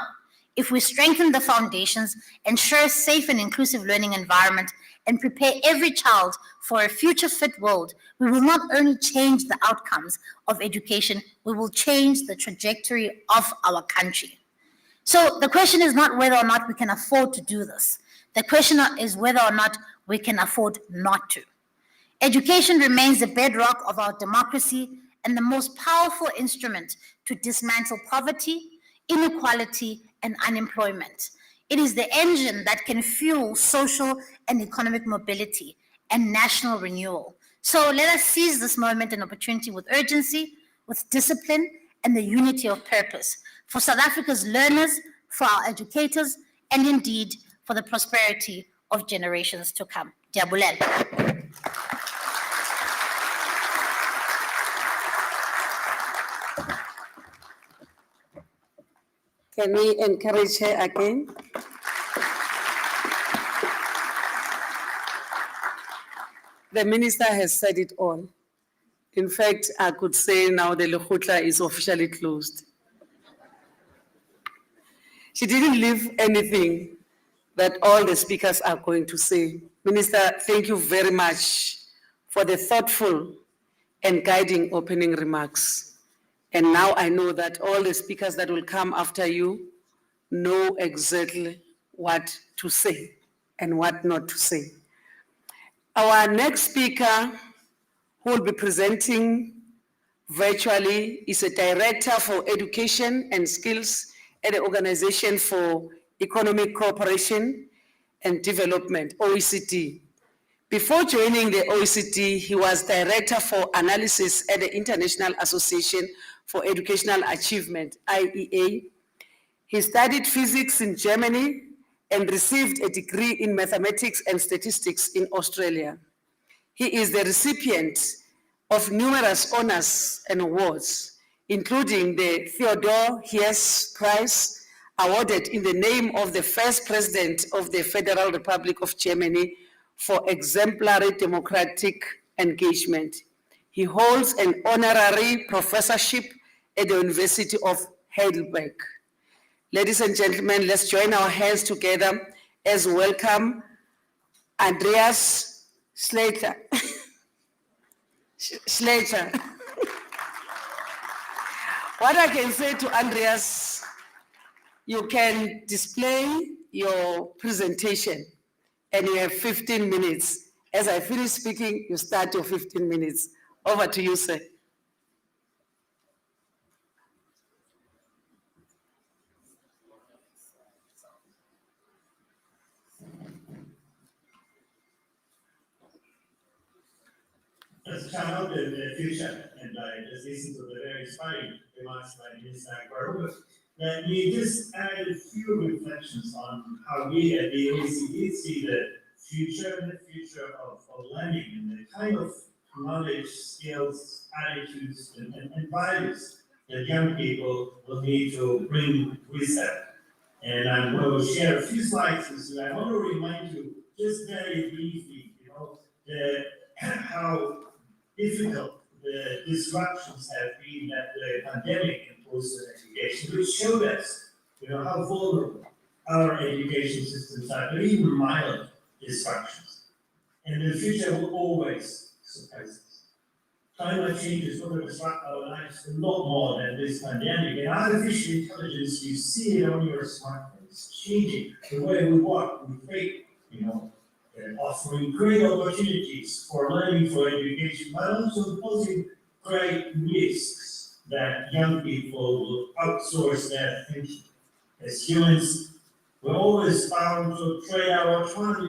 if we strengthen the foundations, ensure a safe and inclusive learning environment, and prepare every child for a future-fit world, we will not only change the outcomes of education, we will change the trajectory of our country. So the question is not whether or not we can afford to do this. The question is whether or not we can afford not to. Education remains the bedrock of our democracy and the most powerful instrument to dismantle poverty, inequality, and unemployment. It is the engine that can fuel social and economic mobility and national renewal. So let us seize this moment and opportunity with urgency, with discipline, and the unity of purpose for South Africa's learners, for our educators, and indeed for the prosperity of generations to come. Diabulela. Can we encourage her again? The minister has said it all. In fact, I could say now the Lekgotla is officially closed. She didn't leave anything that all the speakers are going to say. Minister, thank you very much for the thoughtful and guiding opening remarks. And now I know that all the speakers that will come after you know exactly what to say and what not to say. Our next speaker who will be presenting virtually is a director for education and skills at the Organization for Economic Cooperation and Development, OECD. Before joining the OECD, he was director for analysis at the International Association for Educational Achievement, IEA. He studied physics in Germany and received a degree in mathematics and statistics in Australia. He is the recipient of numerous honors and awards, including the Theodor Heuss Prize, awarded in the name of the first president of the Federal Republic of Germany for exemplary democratic engagement. He holds an honorary professorship at the University of Heidelberg. Ladies and gentlemen, let's join our hands together as we welcome Andreas Slater. Slater. What I can say to Andreas, you can display your presentation and you have 15 minutes. As I finish speaking, you start your 15 minutes. Over to you, sir. As a child in the future, and I just listened to the very inspiring remarks by Minister Akbar. Let me just add a few reflections on how we at the OECD see the future and the future of learning and the kind of knowledge, skills, attitudes, and values that young people will need to bring with them. And I'm going to share a few slides with you. I want to remind you just very briefly, how difficult the disruptions have been that the pandemic imposed on education, which showed us, how vulnerable our education systems are to even mild disruptions. And the future will always surprise us. Climate change is going to disrupt our lives a lot more than this pandemic. And artificial intelligence, you see it on your smartphones, changing the way we work, we think, offering great opportunities for learning, for education, but also posing great risks that young people will outsource their thinking. As humans, we're always bound to trade our autonomy.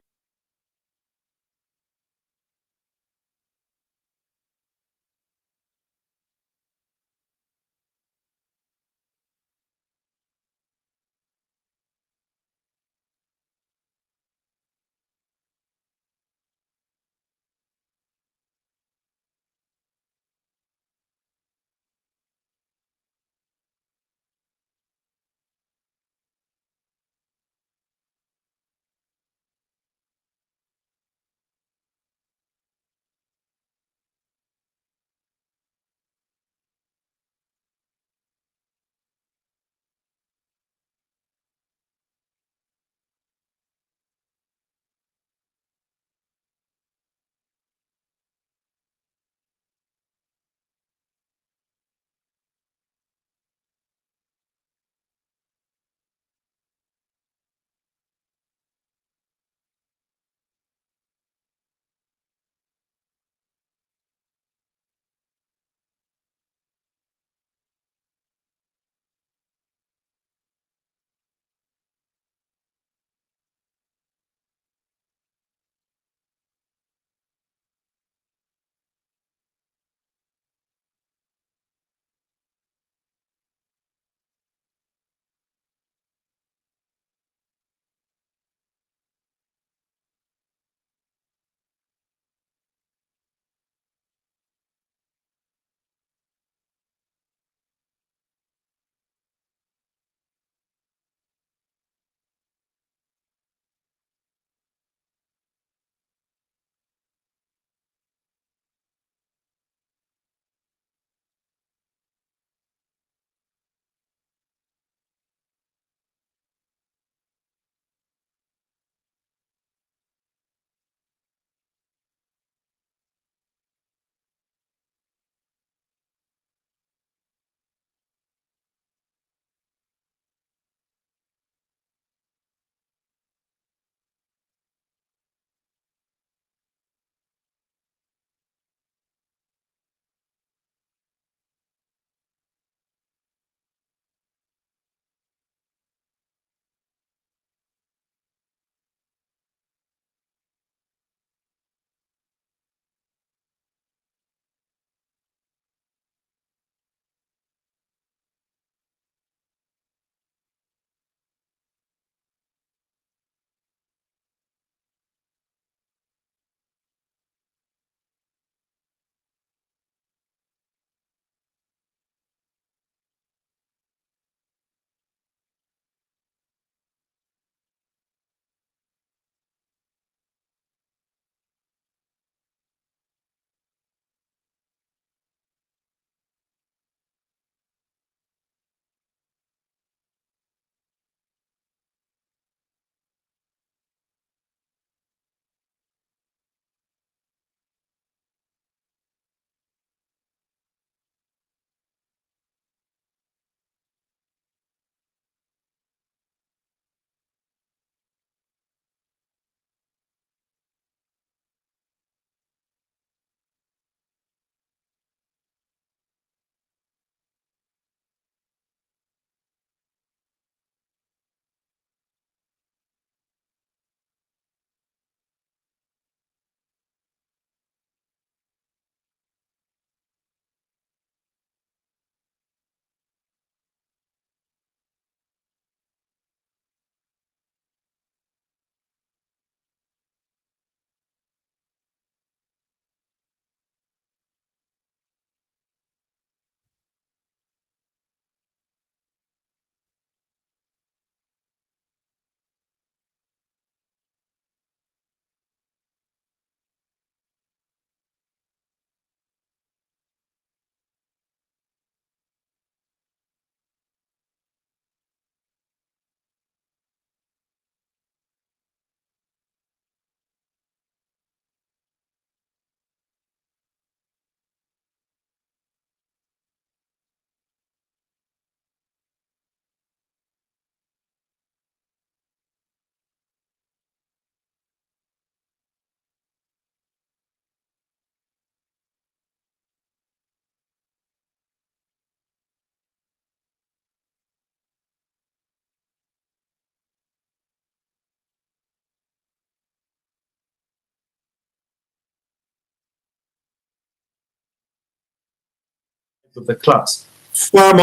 of the class. Far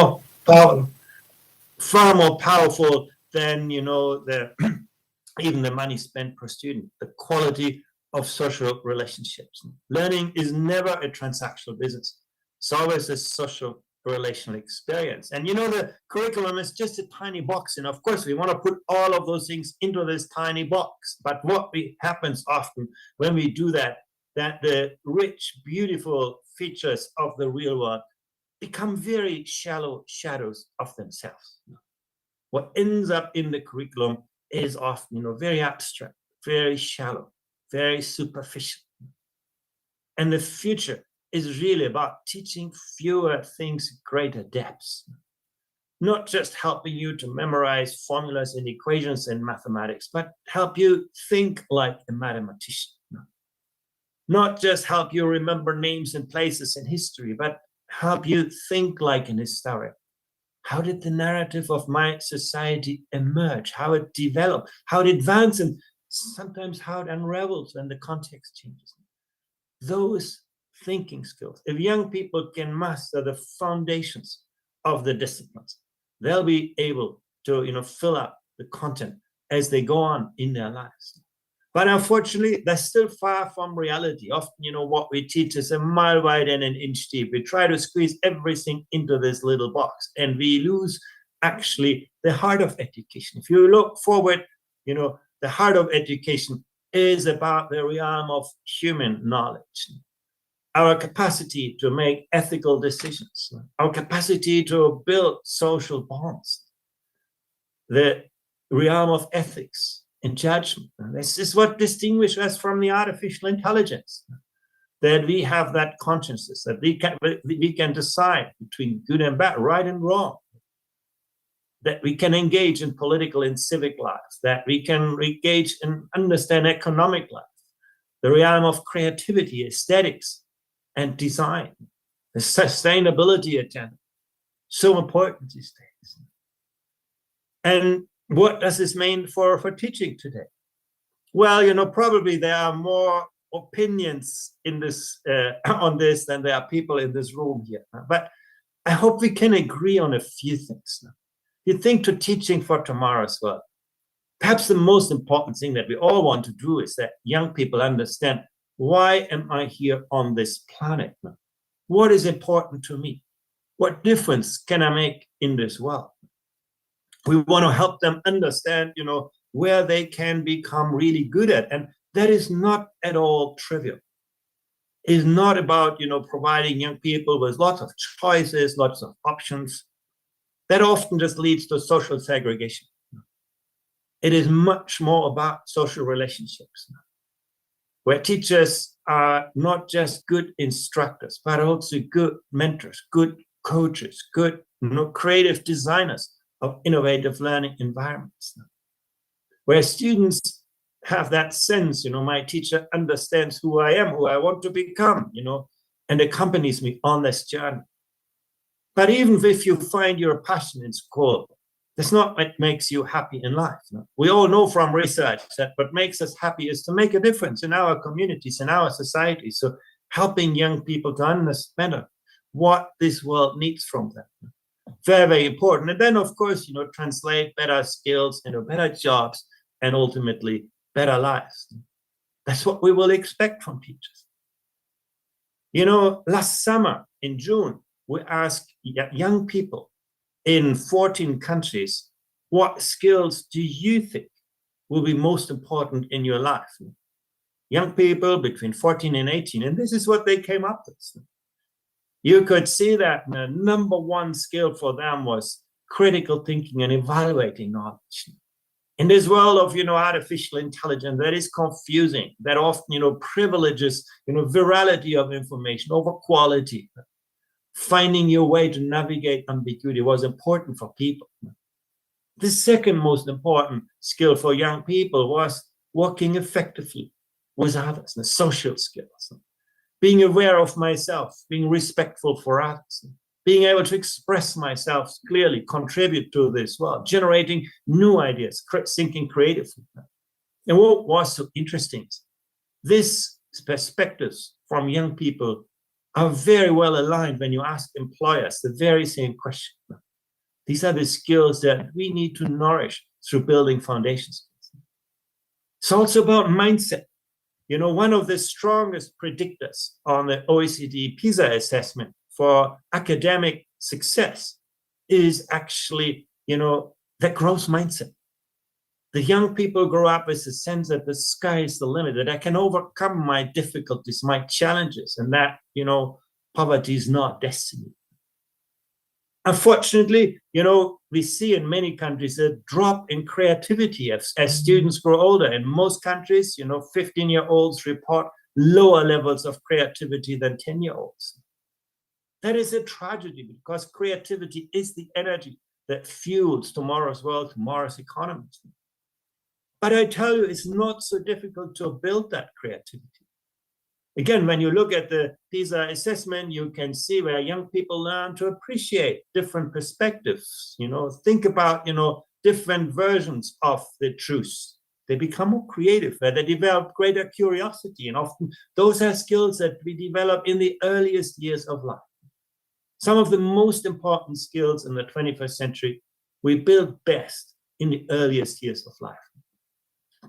more powerful than, you know, even the money spent per student, the quality of social relationships. Learning is never a transactional business. It's always a social relational experience. And you know, the curriculum is just a tiny box. And of course, we want to put all of those things into this tiny box. But what happens often when we do that the rich, beautiful features of the real world become very shallow shadows of themselves. What ends up in the curriculum is often, you know, very abstract, very shallow, very superficial. And the future is really about teaching fewer things, greater depths. Not just helping you to memorize formulas and equations in mathematics, but help you think like a mathematician. Not just help you remember names and places in history, but help you think like an historian. How did the narrative of my society emerge? How it developed, how it advanced, and sometimes how it unravels when the context changes. Those thinking skills, if young people can master the foundations of the disciplines, they'll be able to, you know, fill up the content as they go on in their lives. But unfortunately, they're still far from reality. Often, you know, what we teach is a mile wide and an inch deep. We try to squeeze everything into this little box, and we lose actually the heart of education. If you look forward, you know, the heart of education is about the realm of human knowledge, our capacity to make ethical decisions, our capacity to build social bonds, the realm of ethics and judgment. And this is what distinguishes us from the artificial intelligence, that we have that consciousness, that we can decide between good and bad, right and wrong, that we can engage in political and civic lives, that we can engage and understand economic life, the realm of creativity, aesthetics, and design, the sustainability agenda, so important these days. And what does this mean for teaching today? Well, you know, probably there are more opinions in this on this than there are people in this room here. But I hope we can agree on a few things. You think to teaching for tomorrow's world. Perhaps the most important thing that we all want to do is that young people understand, why am I here on this planet? What is important to me? What difference can I make in this world? We want to help them understand, you know, where they can become really good at. And that is not at all trivial. It's not about, you know, providing young people with lots of choices, lots of options. That often just leads to social segregation. It is much more about social relationships, where teachers are not just good instructors, but also good mentors, good coaches, good, you know, creative designers of innovative learning environments, where students have that sense, you know, my teacher understands who I am, who I want to become, you know, and accompanies me on this journey. But even if you find your passion in school, that's not what makes you happy in life. No? We all know from research that what makes us happy is to make a difference in our communities, in our society. So helping young people to understand better what this world needs from them. Very, very important. And then, of course, you know, translate better skills into better jobs and ultimately better lives. That's what we will expect from teachers. You know, last summer in June, we asked young people in 14 countries, what skills do you think will be most important in your life? Young people between 14 and 18, and this is what they came up with. You could see that the number one skill for them was critical thinking and evaluating knowledge. In this world of, you know, artificial intelligence that is confusing, that often, you know, privileges, you know, virality of information over quality, finding your way to navigate ambiguity was important for people. The second most important skill for young people was working effectively with others, the social skills, being aware of myself, being respectful for others, being able to express myself clearly, contribute to this world, generating new ideas, thinking creatively. And what was so interesting, this perspectives from young people are very well aligned when you ask employers the very same question. These are the skills that we need to nourish through building foundations. It's also about mindset. You know, one of the strongest predictors on the OECD PISA assessment for academic success is actually, you know, the growth mindset. The young people grow up with a sense that the sky is the limit, that I can overcome my difficulties, my challenges, and that, you know, poverty is not destiny. Unfortunately, you know, we see in many countries a drop in creativity as students grow older. In most countries, you know, 15-year-olds report lower levels of creativity than 10-year-olds. That is a tragedy because creativity is the energy that fuels tomorrow's world, tomorrow's economy. But I tell you, it's not so difficult to build that creativity. Again, when you look at the PISA assessment, you can see where young people learn to appreciate different perspectives, you know, think about, you know, different versions of the truth. They become more creative, where they develop greater curiosity. And often those are skills that we develop in the earliest years of life. Some of the most important skills in the 21st century, we build best in the earliest years of life.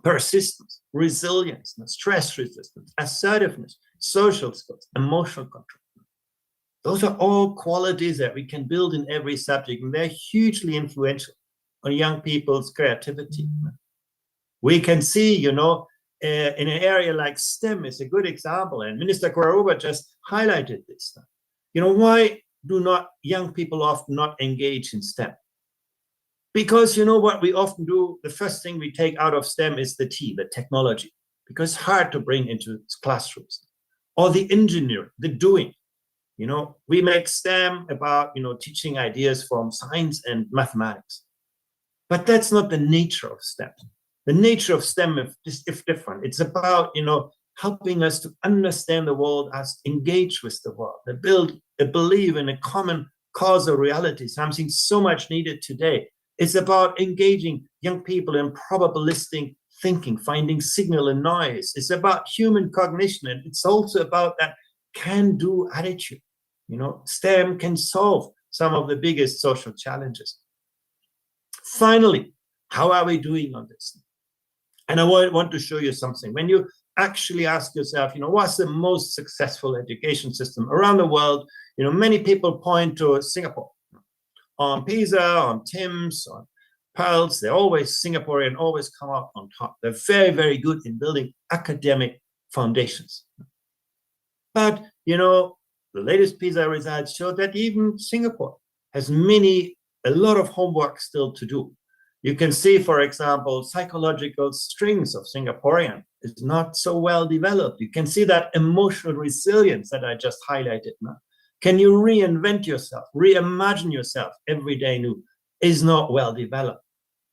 Persistence, resilience, stress resistance, assertiveness, social skills, emotional control. Those are all qualities that we can build in every subject, and they're hugely influential on young people's creativity. We can see, you know, in an area like STEM is a good example, and Minister Kwaruba just highlighted this. You know, why do not young people often not engage in STEM? Because, you know, what we often do, the first thing we take out of STEM is the T, the technology, because it's hard to bring into classrooms. Or the engineering, the doing. You know, we make STEM about, you know, teaching ideas from science and mathematics. But that's not the nature of STEM. The nature of STEM is different. It's about, you know, helping us to understand the world, as engage with the world, and build a belief in a common causal reality, something so much needed today. It's about engaging young people in probabilistic thinking, finding signal and noise. It's about human cognition, and it's also about that can-do attitude. You know, STEM can solve some of the biggest social challenges. Finally, how are we doing on this? And I want to show you something. When you actually ask yourself, you know, what's the most successful education system around the world? You know, many people point to Singapore. On PISA, on TIMSS, on PEARLS, they're always Singaporean, always come out on top. They're very, very good in building academic foundations. But, you know, the latest PISA results show that even Singapore has a lot of homework still to do. You can see, for example, psychological strengths of Singaporean is not so well developed. You can see that emotional resilience that I just highlighted now. Can you reinvent yourself, reimagine yourself every day new, is not well developed.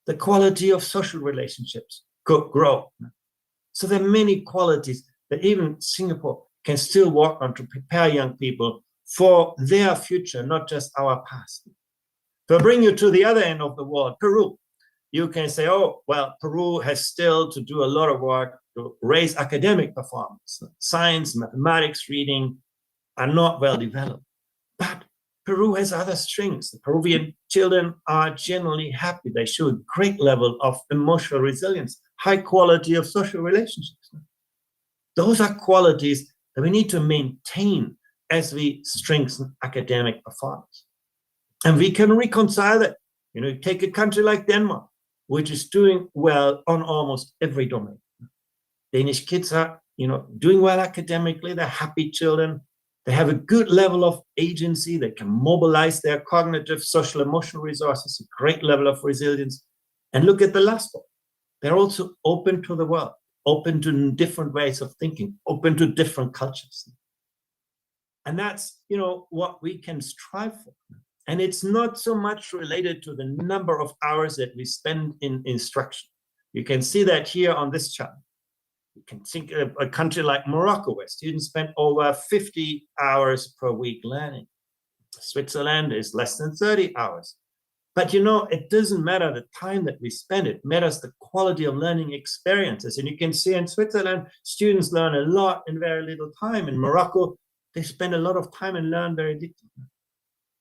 The quality of social relationships could grow. So there are many qualities that even Singapore can still work on to prepare young people for their future, not just our past. To bring you to the other end of the world, Peru, you can say, oh, well, Peru has still to do a lot of work to raise academic performance. Science, mathematics, reading are not well developed. But Peru has other strengths. The Peruvian children are generally happy. They show a great level of emotional resilience, high quality of social relationships. Those are qualities that we need to maintain as we strengthen academic performance. And we can reconcile that. You know, take a country like Denmark, which is doing well on almost every domain. Danish kids are, you know, doing well academically. They're happy children. They have a good level of agency. They can mobilize their cognitive, social, emotional resources, a great level of resilience. And look at the last one. They're also open to the world, open to different ways of thinking, open to different cultures. And that's, you know, what we can strive for. And it's not so much related to the number of hours that we spend in instruction. You can see that here on this chart. You can think of a country like Morocco, where students spend over 50 hours per week learning. Switzerland is less than 30 hours. But, you know, it doesn't matter the time that we spend. It matters the quality of learning experiences. And you can see in Switzerland, students learn a lot in very little time. In Morocco, they spend a lot of time and learn very little.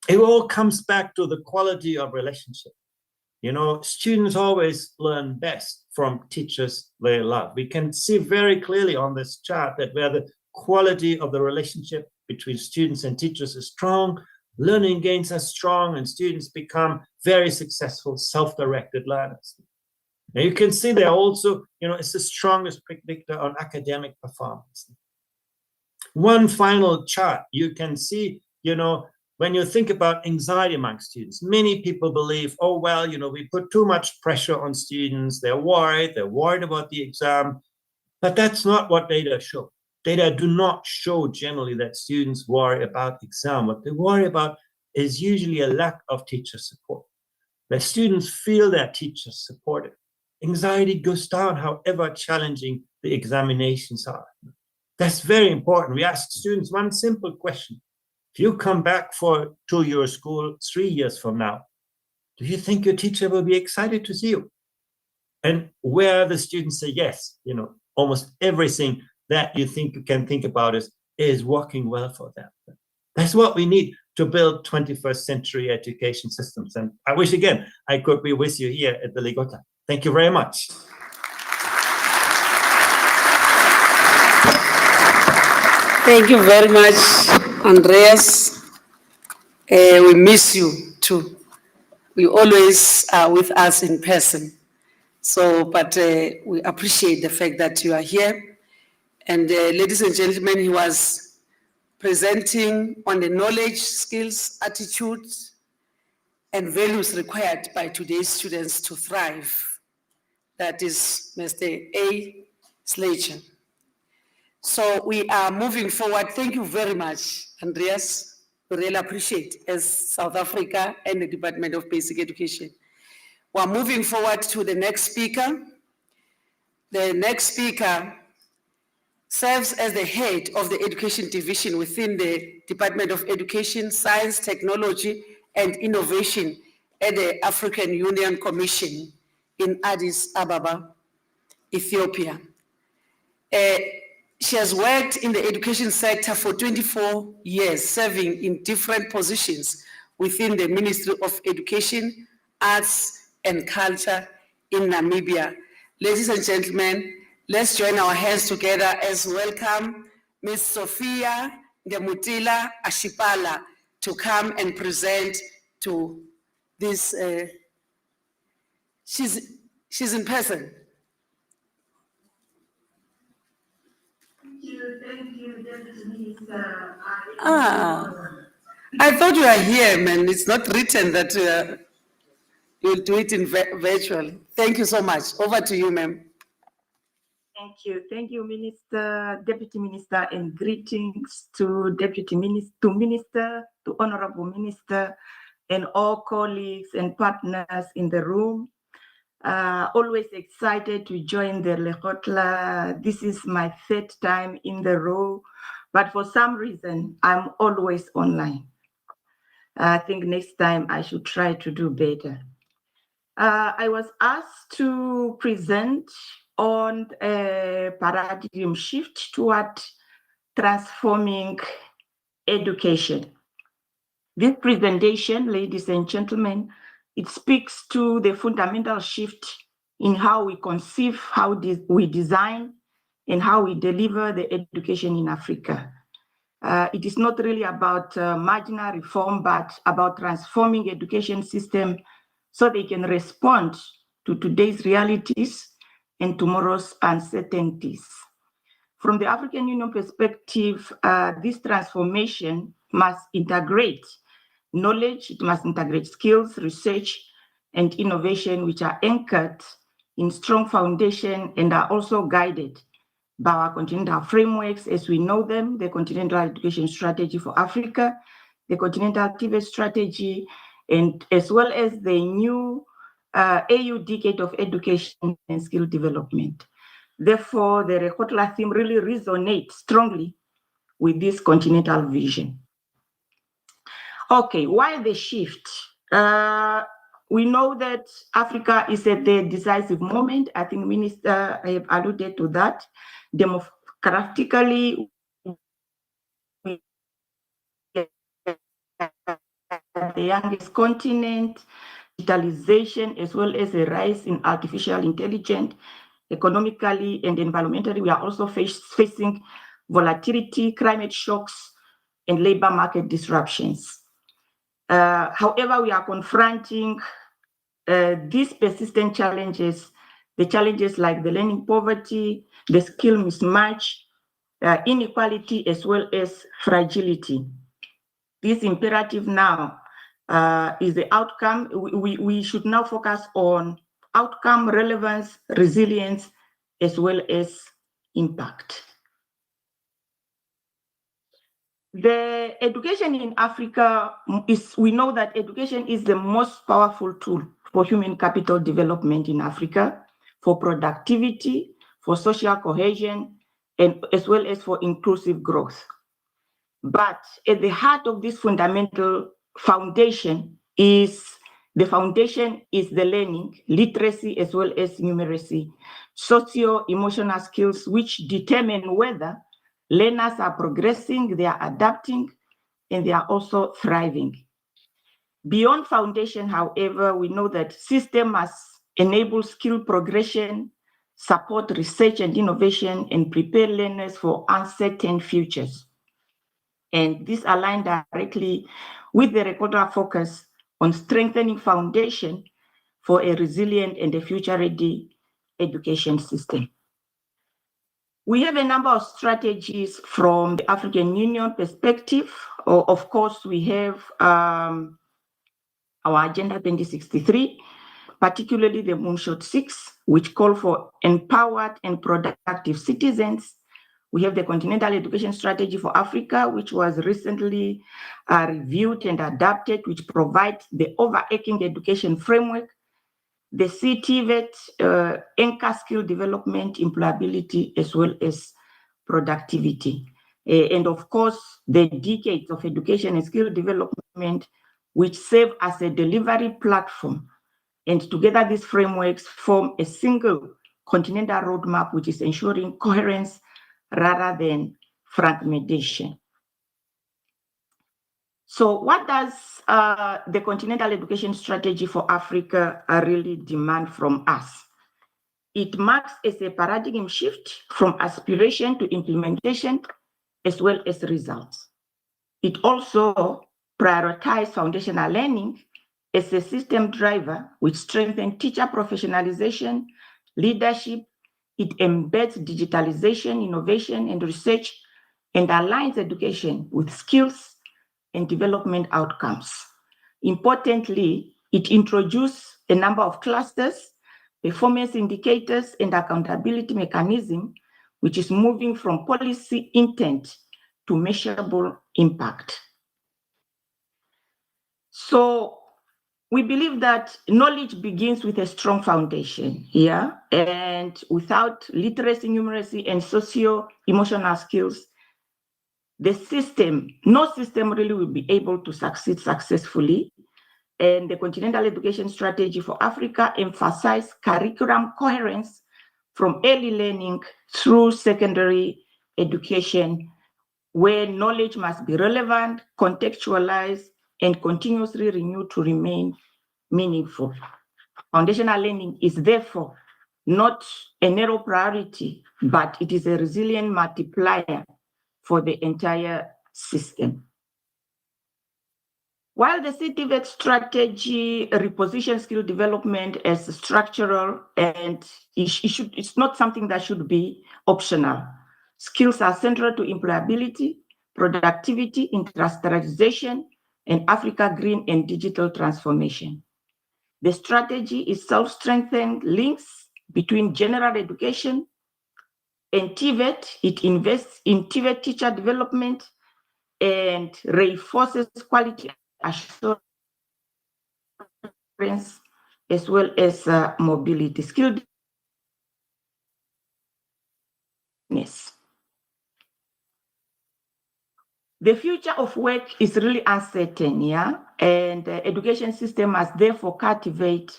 It all comes back to the quality of relationship. You know, students always learn best from teachers they love. We can see very clearly on this chart that where the quality of the relationship between students and teachers is strong, learning gains are strong, and students become very successful, self-directed learners. Now you can see there also, you know, it's the strongest predictor on academic performance. One final chart, you can see, you know, when you think about anxiety among students, many people believe, oh, well, you know, we put too much pressure on students. They're worried about the exam. But that's not what data show. Data do not show generally that students worry about exam. What they worry about is usually a lack of teacher support. That students feel their teachers supported. Anxiety goes down, however challenging the examinations are. That's very important. We ask students one simple question. If you come back to your school 3 years from now, do you think your teacher will be excited to see you? And where the students say yes, you know, almost everything that you can think about is working well for them. That's what we need to build 21st century education systems. And I wish, again, I could be with you here at the Lekgotla. Thank you very much. Thank you very much, Andreas. We miss you too. We always are with us in person. So, but we appreciate the fact that you are here. And ladies and gentlemen, he was presenting on the knowledge, skills, attitudes, and values required by today's students to thrive. That is Mr. A. Slager. So we are moving forward. Thank you very much, Andreas. We really appreciate as South Africa and the Department of Basic Education. We're moving forward to the next speaker. The next speaker serves as the head of the education division within the Department of Education, Science, Technology, and Innovation at the African Union Commission in Addis Ababa, Ethiopia. She has worked in the education sector for 24 years, serving in different positions within the Ministry of Education, Arts, and Culture in Namibia. Ladies and gentlemen, let's join our hands together as welcome Ms. Sophia Ngemutila Ashipala to come and present to this. She's in person. Thank you, Deputy Minister. I thought you were here, man. It's not written that you'll do it in virtual. Thank you so much. Over to you, ma'am. Thank you, Minister, Deputy Minister, and greetings to Deputy Minister, to Honorable Minister, and all colleagues and partners in the room. Always excited to join the Lekgotla. This is my third time in the row, but for some reason, I'm always online. I think next time I should try to do better. I was asked to present on a paradigm shift toward transforming education. This presentation, ladies and gentlemen, it speaks to the fundamental shift in how we conceive, how we design, and how we deliver the education in Africa. It is not really about marginal reform, but about transforming education system so they can respond to today's realities and tomorrow's uncertainties. From the African Union perspective, this transformation must integrate knowledge, it must integrate skills, research, and innovation, which are anchored in strong foundation and are also guided by our continental frameworks as we know them, the Continental Education Strategy for Africa, the Continental TVET Strategy, and as well as the new AU Decade of Education and Skill Development. Therefore, the Lekgotla theme really resonates strongly with this continental vision. Okay, why the shift? We know that Africa is at the decisive moment. I think Minister have alluded to that. Demographically, we the youngest continent, digitalization, as well as a rise in artificial intelligence. Economically and environmentally, we are also facing volatility, climate shocks, and labor market disruptions. However, we are confronting these persistent challenges, the challenges like the learning poverty, the skill mismatch, inequality, as well as fragility. This imperative now is the outcome. We should now focus on outcome, relevance, resilience, as well as impact. The education in Africa we know that education is the most powerful tool for human capital development in Africa, for productivity, for social cohesion, and as well as for inclusive growth. But at the heart of this fundamental foundation is the learning, literacy, as well as numeracy, socio-emotional skills, which determine whether learners are progressing, they are adapting, and they are also thriving. Beyond foundation, however, we know that system must enable skill progression, support research and innovation, and prepare learners for uncertain futures. And this aligns directly with the Lekgotla focus on strengthening foundation for a resilient and a future-ready education system. We have a number of strategies from the African Union perspective. Of course, we have our Agenda 2063, particularly the Moonshot 6, which call for empowered and productive citizens. We have the Continental Education Strategy for Africa, which was recently reviewed and adapted, which provides the overarching education framework. The CTVET, anchor skill development, employability, as well as productivity. And of course, the decades of education and skill development, which serve as a delivery platform. And together, these frameworks form a single continental roadmap, which is ensuring coherence rather than fragmentation. So what does the Continental Education Strategy for Africa really demand from us? It marks as a paradigm shift from aspiration to implementation, as well as results. It also prioritizes foundational learning as a system driver, which strengthens teacher professionalization, leadership. It embeds digitalization, innovation, and research, and aligns education with skills and development outcomes. Importantly, it introduces a number of clusters, performance indicators, and accountability mechanism, which is moving from policy intent to measurable impact. So we believe that knowledge begins with a strong foundation here, and without literacy, numeracy, and socio-emotional skills, the system, no system really will be able to succeed successfully. And the Continental Education Strategy for Africa emphasizes curriculum coherence from early learning through secondary education, where knowledge must be relevant, contextualized, and continuously renewed to remain meaningful. Foundational learning is therefore not a narrow priority, but it is a resilient multiplier for the entire system. While the CTVET strategy repositions skill development as structural, and it's not something that should be optional. Skills are central to employability, productivity, industrialization, and Africa green and digital transformation. The strategy is self-strengthened links between general education and TVET. It invests in TVET teacher development and reinforces quality assurance as well as mobility. Skill. The future of work is really uncertain, yeah? And the education system must therefore cultivate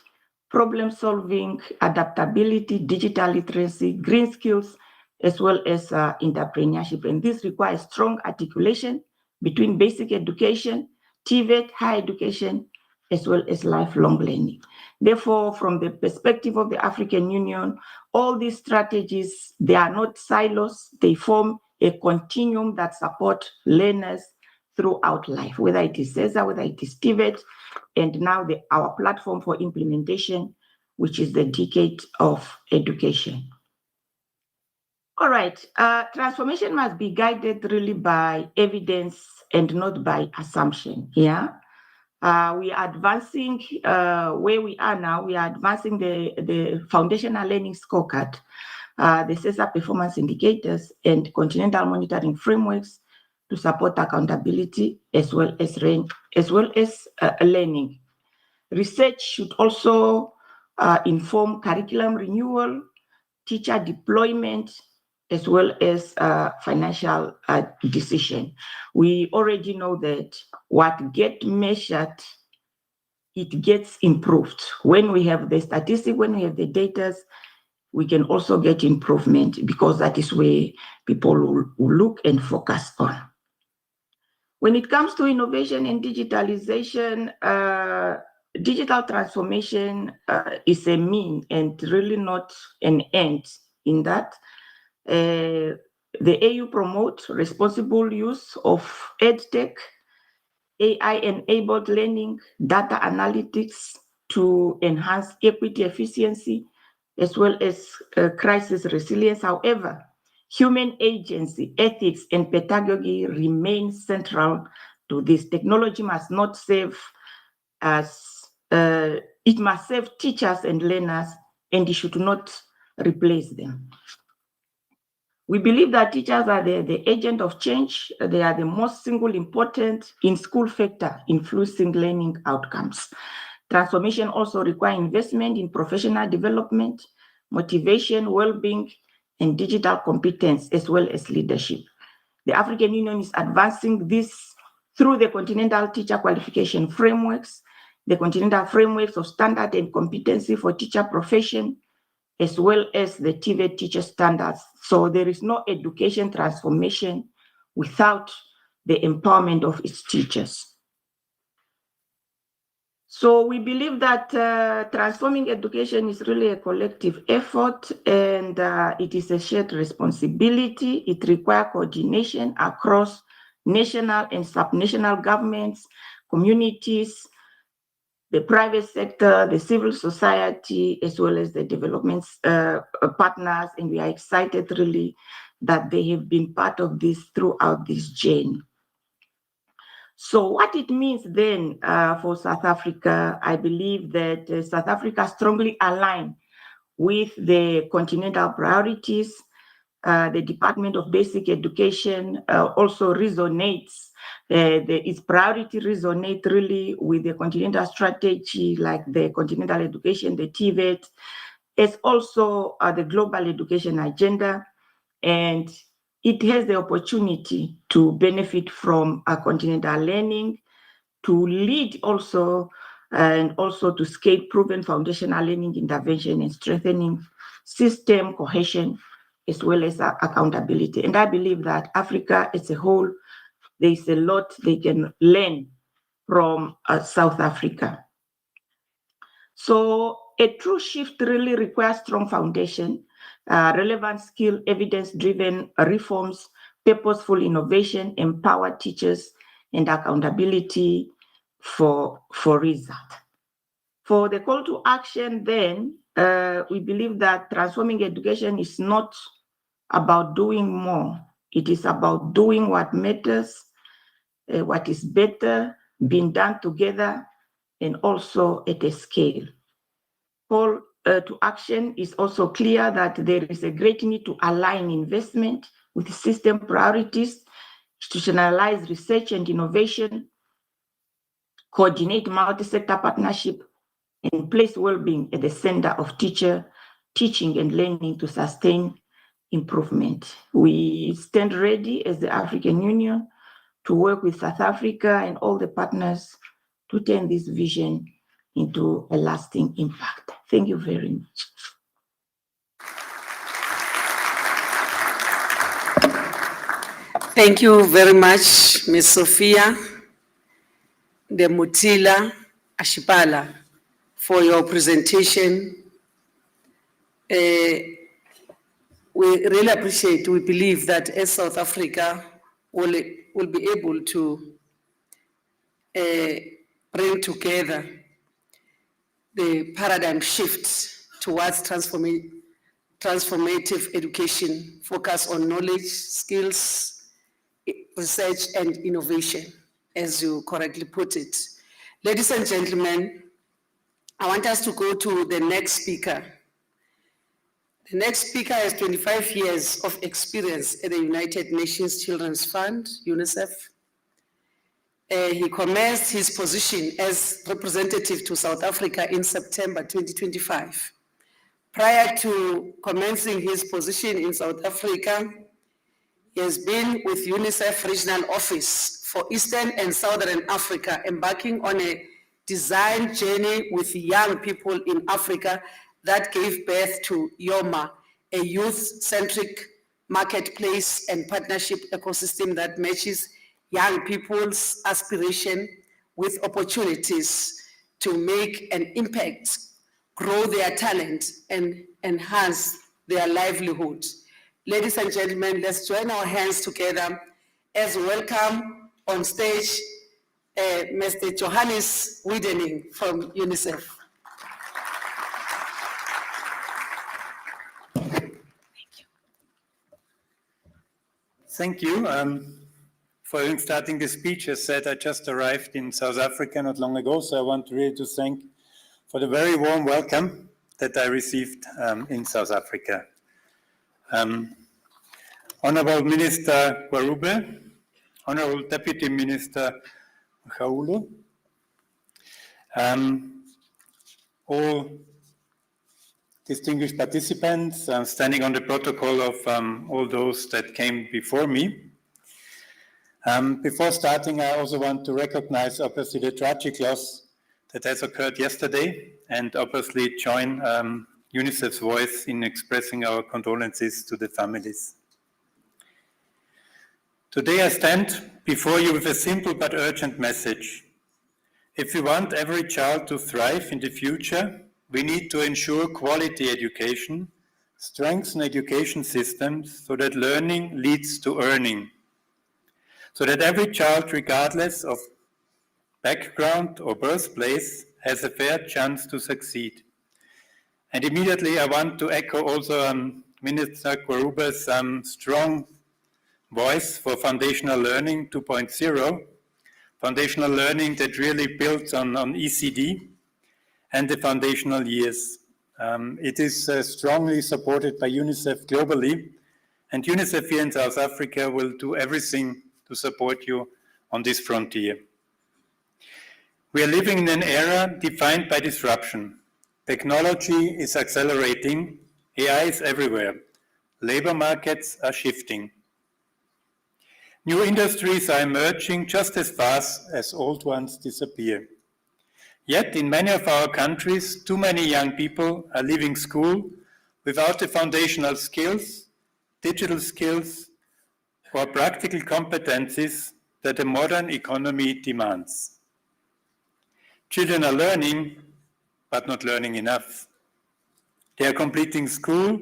problem solving, adaptability, digital literacy, green skills, as well as entrepreneurship. And this requires strong articulation between basic education, TVET, higher education, as well as lifelong learning. Therefore, from the perspective of the African Union, all these strategies, they are not silos, they form a continuum that support learners throughout life, whether it is CESA, whether it is TVET, and now our platform for implementation, which is the decade of education. All right, transformation must be guided really by evidence and not by assumption, yeah? We are advancing where we are now, we are advancing the foundational learning scorecard, the CESA performance indicators and continental monitoring frameworks to support accountability as well as learning. Research should also inform curriculum renewal, teacher deployment, as well as financial decision. We already know that what gets measured, it gets improved. When we have the statistics, when we have the data, we can also get improvement because that is where people will look and focus on. When it comes to innovation and digitalization, digital transformation is a mean and really not an end in that. The AU promotes responsible use of EdTech, AI-enabled learning, data analytics to enhance equity efficiency, as well as crisis resilience. However, human agency, ethics, and pedagogy remain central to this. Technology must not serve as, it must serve teachers and learners, and it should not replace them. We believe that teachers are the agent of change. They are the most single important in school factor influencing learning outcomes. Transformation also requires investment in professional development, motivation, well-being, and digital competence, as well as leadership. The African Union is advancing this through the continental teacher qualification frameworks, the continental frameworks of standard and competency for teacher profession, as well as the TVET teacher standards. So there is no education transformation without the empowerment of its teachers. So we believe that transforming education is really a collective effort, and it is a shared responsibility. It requires coordination across national and subnational governments, communities, the private sector, the civil society, as well as the development partners. And we are excited really that they have been part of this throughout this journey. So what it means then for South Africa, I believe that South Africa strongly aligns with the continental priorities. The Department of Basic Education also resonates, its priority resonate really with the continental strategy, like the continental education, the TVET, as also the global education agenda. And it has the opportunity to benefit from continental learning, to lead also, and also to scale proven foundational learning intervention and strengthening system cohesion, as well as accountability. And I believe that Africa as a whole, there is a lot they can learn from South Africa. So a true shift really requires strong foundation, relevant skill, evidence-driven reforms, purposeful innovation, empower teachers, and accountability for result. For the call to action then, we believe that transforming education is not about doing more. It is about doing what matters, what is better, being done together, and also at a scale. Call to action is also clear that there is a great need to align investment with system priorities, institutionalize research and innovation, coordinate multi-sector partnership, and place well-being at the center of teaching and learning to sustain improvement. We stand ready as the African Union to work with South Africa and all the partners to turn this vision into a lasting impact. Thank you very much. Thank you very much, Ms. Sophia. the Mutila Ashipala for your presentation. We really appreciate, we believe that as South Africa will be able to bring together the paradigm shift towards transformative education, focus on knowledge, skills, research, and innovation, as you correctly put it. Ladies and gentlemen, I want us to go to the next speaker. The next speaker has 25 years of experience at the United Nations Children's Fund, UNICEF. He commenced his position as representative to South Africa in September 2025. Prior to commencing his position in South Africa, he has been with UNICEF Regional Office for Eastern and Southern Africa, embarking on a design journey with young people in Africa that gave birth to YOMA, a youth-centric marketplace and partnership ecosystem that matches young people's aspiration with opportunities to make an impact, grow their talent, and enhance their livelihood. Ladies and gentlemen, let's join our hands together as we welcome on stage Mr. Johannes Wiedening from UNICEF. Thank you. For starting the speech, as said, I just arrived in South Africa not long ago, so I want really to thank for the very warm welcome that I received in South Africa. Honorable Minister Gwarube, Honorable Deputy Minister Gaulu, all distinguished participants, standing on the protocol of all those that came before me. Before starting, I also want to recognize obviously the tragic loss that has occurred yesterday and obviously join UNICEF's voice in expressing our condolences to the families. Today I stand before you with a simple but urgent message. If we want every child to thrive in the future, we need to ensure quality education, strengthen education systems so that learning leads to earning, so that every child, regardless of background or birthplace, has a fair chance to succeed. And immediately I want to echo also Minister Gwarube's strong voice for foundational learning 2.0, foundational learning that really builds on ECD and the foundational years. It is strongly supported by UNICEF globally, and UNICEF here in South Africa will do everything to support you on this frontier. We are living in an era defined by disruption. Technology is accelerating, AI is everywhere, labor markets are shifting. New industries are emerging just as fast as old ones disappear. Yet in many of our countries, too many young people are leaving school without the foundational skills, digital skills, or practical competencies that a modern economy demands. Children are learning, but not learning enough. They are completing school,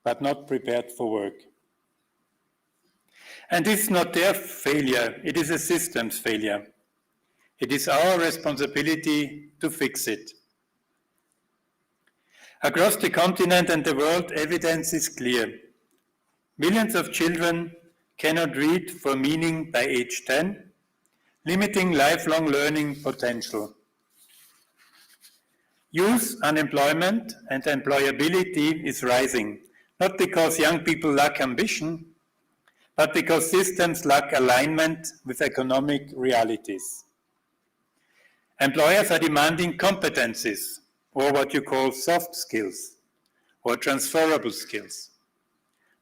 but not prepared for work. And this is not their failure, it is a system's failure. It is our responsibility to fix it. Across the continent and the world, evidence is clear. Millions of children cannot read for meaning by age 10, limiting lifelong learning potential. Youth unemployment and employability is rising, not because young people lack ambition, but because systems lack alignment with economic realities. Employers are demanding competencies, or what you call soft skills, or transferable skills.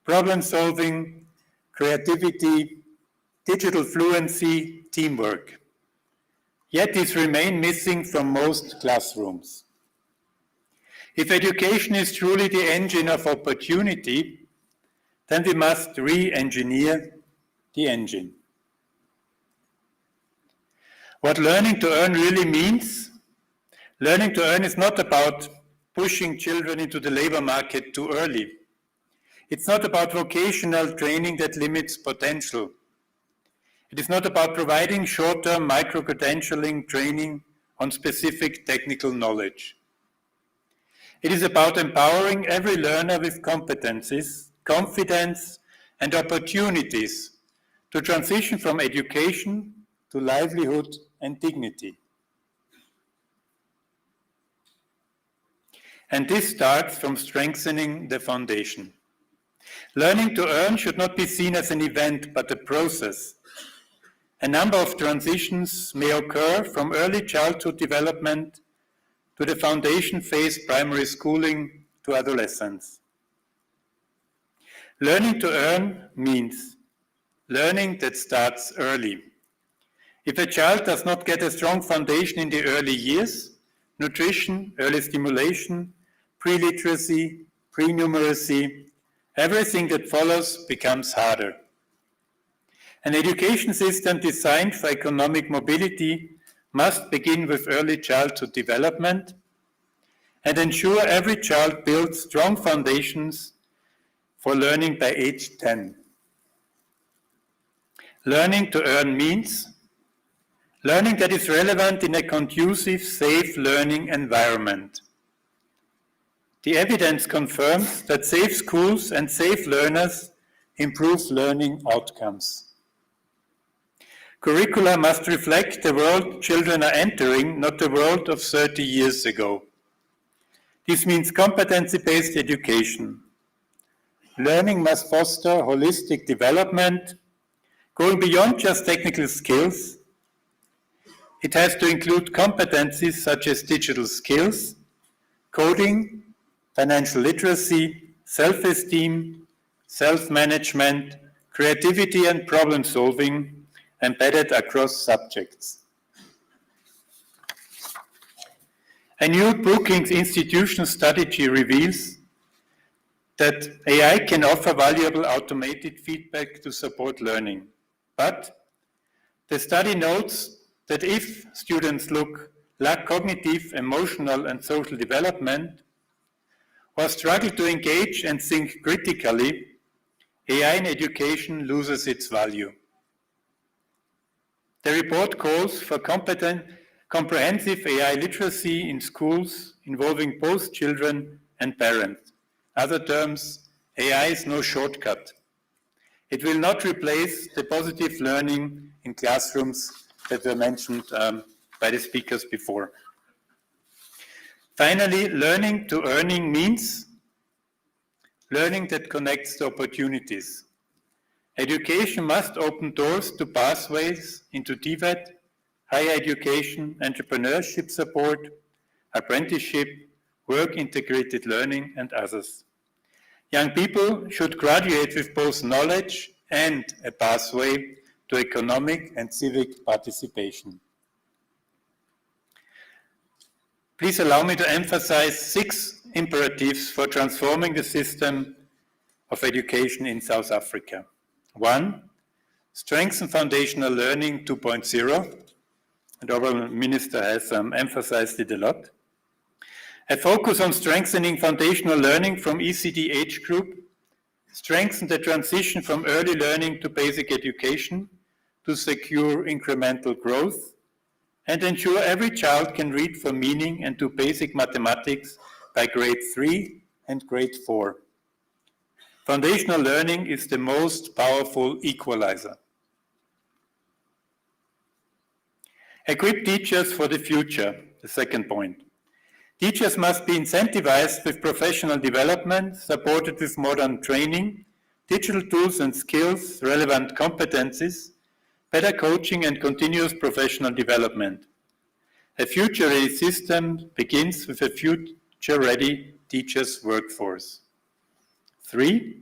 Problem solving, creativity, digital fluency, teamwork. Yet these remain missing from most classrooms. If education is truly the engine of opportunity, then we must re-engineer the engine. What learning to earn really means? Learning to earn is not about pushing children into the labor market too early. It's not about vocational training that limits potential. It is not about providing short-term micro-credentialing training on specific technical knowledge. It is about empowering every learner with competencies, confidence, and opportunities to transition from education to livelihood and dignity. And this starts from strengthening the foundation. Learning to earn should not be seen as an event, but a process. A number of transitions may occur from early childhood development to the foundation phase primary schooling to adolescence. Learning to earn means learning that starts early. If a child does not get a strong foundation in the early years, nutrition, early stimulation, pre-literacy, pre-numeracy, everything that follows becomes harder. An education system designed for economic mobility must begin with early childhood development and ensure every child builds strong foundations for learning by age 10. Learning to earn means learning that is relevant in a conducive, safe learning environment. The evidence confirms that safe schools and safe learners improve learning outcomes. Curricula must reflect the world children are entering, not the world of 30 years ago. This means competency-based education. Learning must foster holistic development, going beyond just technical skills. It has to include competencies such as digital skills, coding, financial literacy, self-esteem, self-management, creativity and problem-solving, embedded across subjects. A new Brookings Institution strategy reveals that AI can offer valuable automated feedback to support learning. But the study notes that if students lack cognitive, emotional, and social development, or struggle to engage and think critically, AI in education loses its value. The report calls for comprehensive AI literacy in schools involving both children and parents. Other terms, AI is no shortcut. It will not replace the positive learning in classrooms that were mentioned by the speakers before. Finally, learning to earning means learning that connects to opportunities. Education must open doors to pathways into DVET, higher education, entrepreneurship support, apprenticeship, work-integrated learning, and others. Young people should graduate with both knowledge and a pathway to economic and civic participation. Please allow me to emphasize 6 imperatives for transforming the system of education in South Africa. 1, strengthen foundational learning 2.0, and our minister has emphasized it a lot. A focus on strengthening foundational learning from ECD age group, strengthen the transition from early learning to basic education to secure incremental growth, and ensure every child can read for meaning and do basic mathematics by grade 3 and grade 4. Foundational learning is the most powerful equalizer. Equip teachers for the future, the second point. Teachers must be incentivized with professional development, supported with modern training, digital tools and skills, relevant competencies, better coaching and continuous professional development. A future-ready system begins with a future-ready teachers' workforce. 3,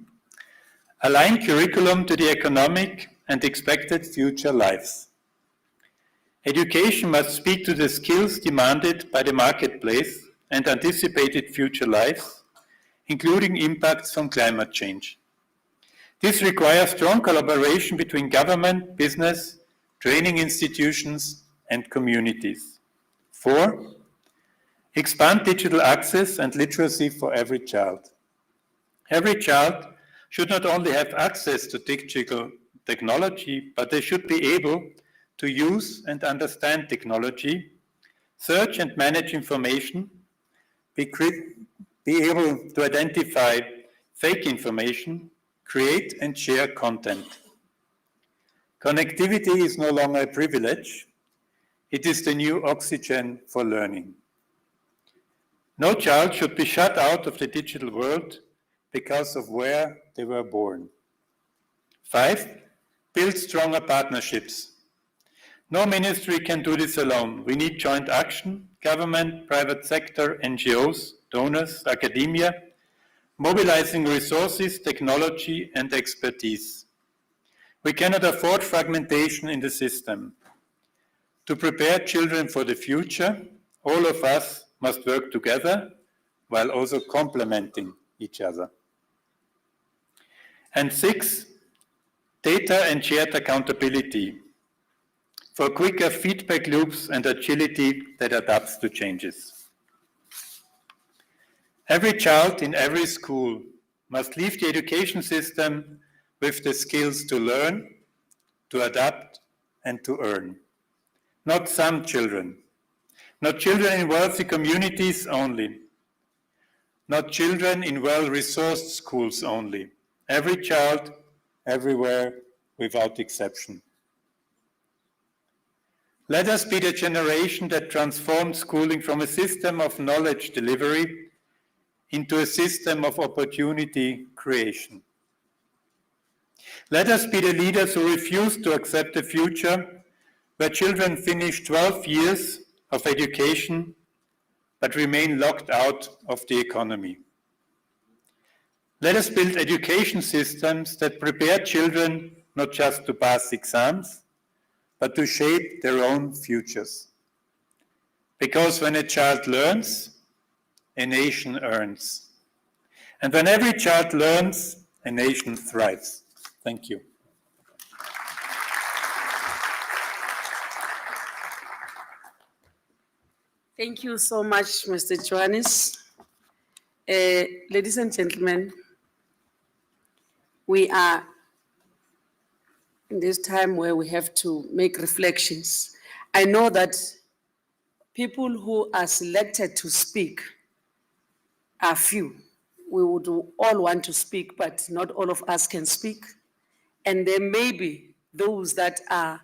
align curriculum to the economic and expected future lives. Education must speak to the skills demanded by the marketplace and anticipated future lives, including impacts from climate change. This requires strong collaboration between government, business, training institutions, and communities. 4, expand digital access and literacy for every child. Every child should not only have access to digital technology, but they should be able to use and understand technology, search and manage information, be able to identify fake information, create and share content. Connectivity is no longer a privilege. It is the new oxygen for learning. No child should be shut out of the digital world because of where they were born. 5, build stronger partnerships. No ministry can do this alone. We need joint action, government, private sector, NGOs, donors, academia, mobilizing resources, technology, and expertise. We cannot afford fragmentation in the system. To prepare children for the future, all of us must work together while also complementing each other. And 6, data and shared accountability for quicker feedback loops and agility that adapts to changes. Every child in every school must leave the education system with the skills to learn, to adapt, and to earn. Not some children. Not children in wealthy communities only. Not children in well-resourced schools only. Every child, everywhere, without exception. Let us be the generation that transforms schooling from a system of knowledge delivery into a system of opportunity creation. Let us be the leaders who refuse to accept a future where children finish 12 years of education but remain locked out of the economy. Let us build education systems that prepare children not just to pass exams, but to shape their own futures. Because when a child learns, a nation earns. And when every child learns, a nation thrives. Thank you. Thank you so much, Mr. Johannes. Ladies and gentlemen, we are in this time where we have to make reflections. I know that people who are selected to speak are few. We would all want to speak, but not all of us can speak. And there may be those that are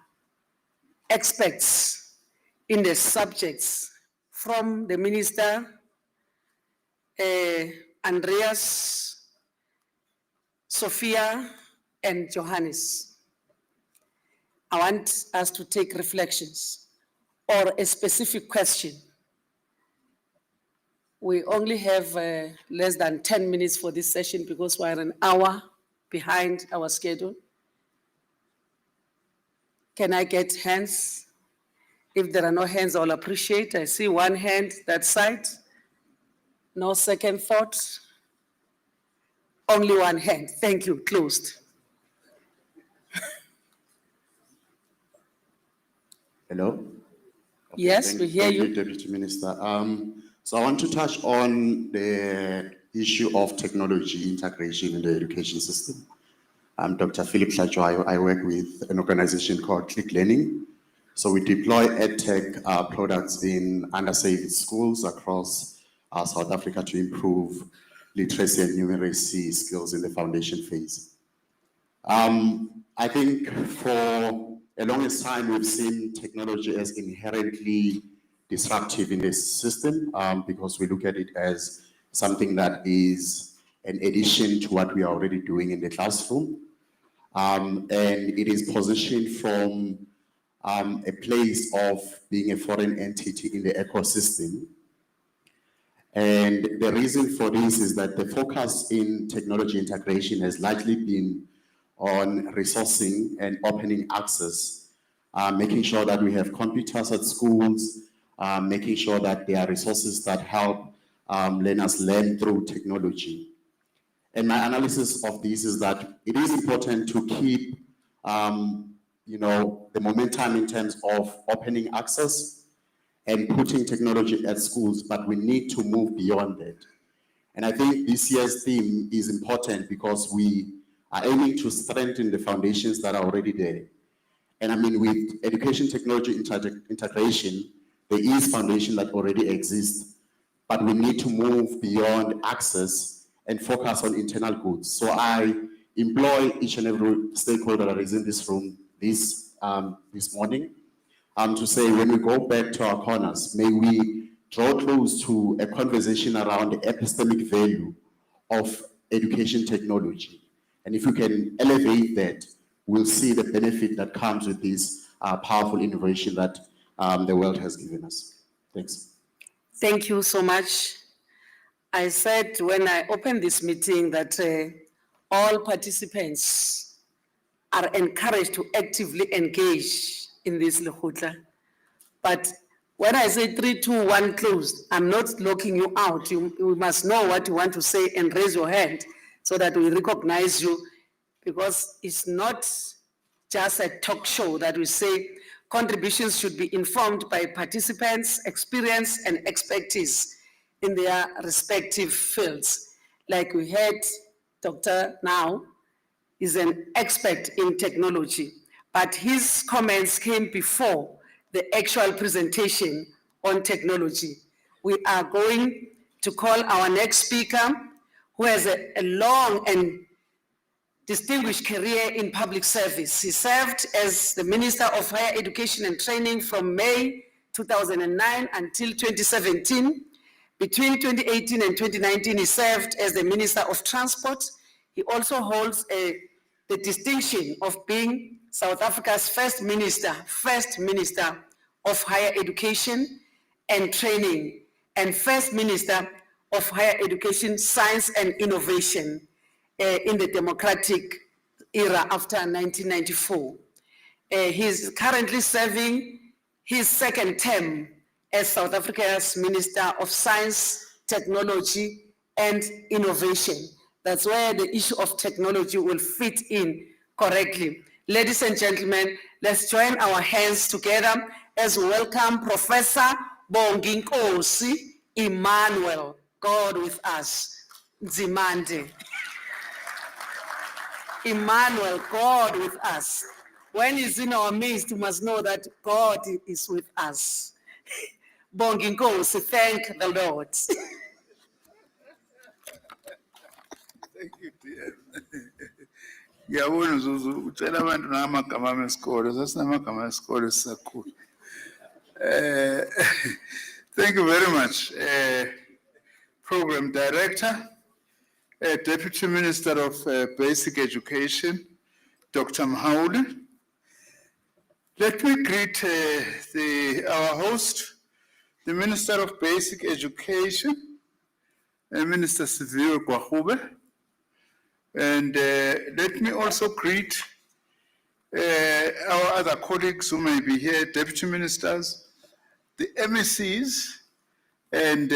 experts in the subjects, from the minister, Andreas, Sophia, and Johannes. I want us to take reflections or a specific question. We only have less than 10 minutes for this session because we're an hour behind our schedule. Can I get hands? If there are no hands, I'll appreciate. I see one hand that side. No second thought. Only one hand. Thank you. Closed. Hello? Okay, Yes, we hear you. Deputy Minister. So I want to touch on the issue of technology integration in the education system. I'm Dr. Philip Shacho. I work with an organization called Click Learning. So we deploy EdTech products in underserved schools across South Africa to improve literacy and numeracy skills in the foundation phase. I think for the longest time, we've seen technology as inherently disruptive in this system because we look at it as something that is an addition to what we are already doing in the classroom. And it is positioned from a place of being a foreign entity in the ecosystem. And the reason for this is that the focus in technology integration has largely been on resourcing and opening access, making sure that we have computers at schools, making sure that there are resources that help learners learn through technology. And my analysis of this is that it is important to keep the momentum in terms of opening access and putting technology at schools, but we need to move beyond that. And I think this year's theme is important because we are aiming to strengthen the foundations that are already there. And I mean, with education technology integration, there is foundation that already exists, but we need to move beyond access and focus on internal goods. So I employ each and every stakeholder that is in this room this morning to say, when we go back to our corners, may we draw close to a conversation around the epistemic value of education technology. And if we can elevate that, we'll see the benefit that comes with this powerful innovation that the world has given us. Thanks. Thank you so much. I said when I opened this meeting that all participants are encouraged to actively engage in this Lekgotla. But when I say 3, 2, 1 closed, I'm not locking you out. You must know what you want to say and raise your hand so that we recognize you, because it's not just a talk show that we say contributions should be informed by participants' experience and expertise in their respective fields. Like we heard, Dr. Now is an expert in technology, but his comments came before the actual presentation on technology. We are going to call our next speaker, who has a long and distinguished career in public service. He served as the Minister of Higher Education and Training from May 2009 until 2017. Between 2018 and 2019, he served as the Minister of Transport. He also holds the distinction of being South Africa's first Minister of Higher Education and Training, and first Minister of Higher Education, Science and Innovation in the democratic era after 1994. He's currently serving his second term as South Africa's Minister of Science, Technology and Innovation. That's where the issue of technology will fit in correctly. Ladies and gentlemen, let's join our hands together as we welcome Professor Bonginkosi Emmanuel, God with us, Nzimande. Emmanuel, God with us. When he's in our midst, we must know that God is with us. Bonginkosi, thank the Lord. Thank you, dear. Ngiyabona Zuzu utshela abantu ngamagama esikole sasinamagama esikole sisakhula. Thank you very much, Program Director, Deputy Minister of Basic Education, Dr. Mhaule. Let me greet our host, the Minister of Basic Education, Minister Siviwe Gwahube. And let me also greet our other colleagues who may be here, Deputy Ministers, the MECs, and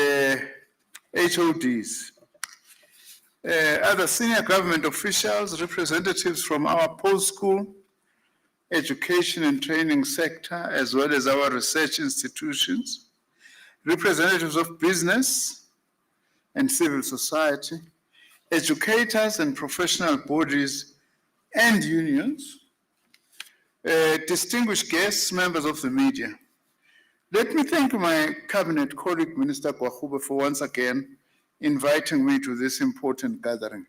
HODs. Other senior government officials, representatives from our post-school education and training sector, as well as our research institutions, representatives of business and civil society, educators and professional bodies and unions, distinguished guests, members of the media. Let me thank my cabinet colleague, Minister Gwahube, for once again inviting me to this important gathering,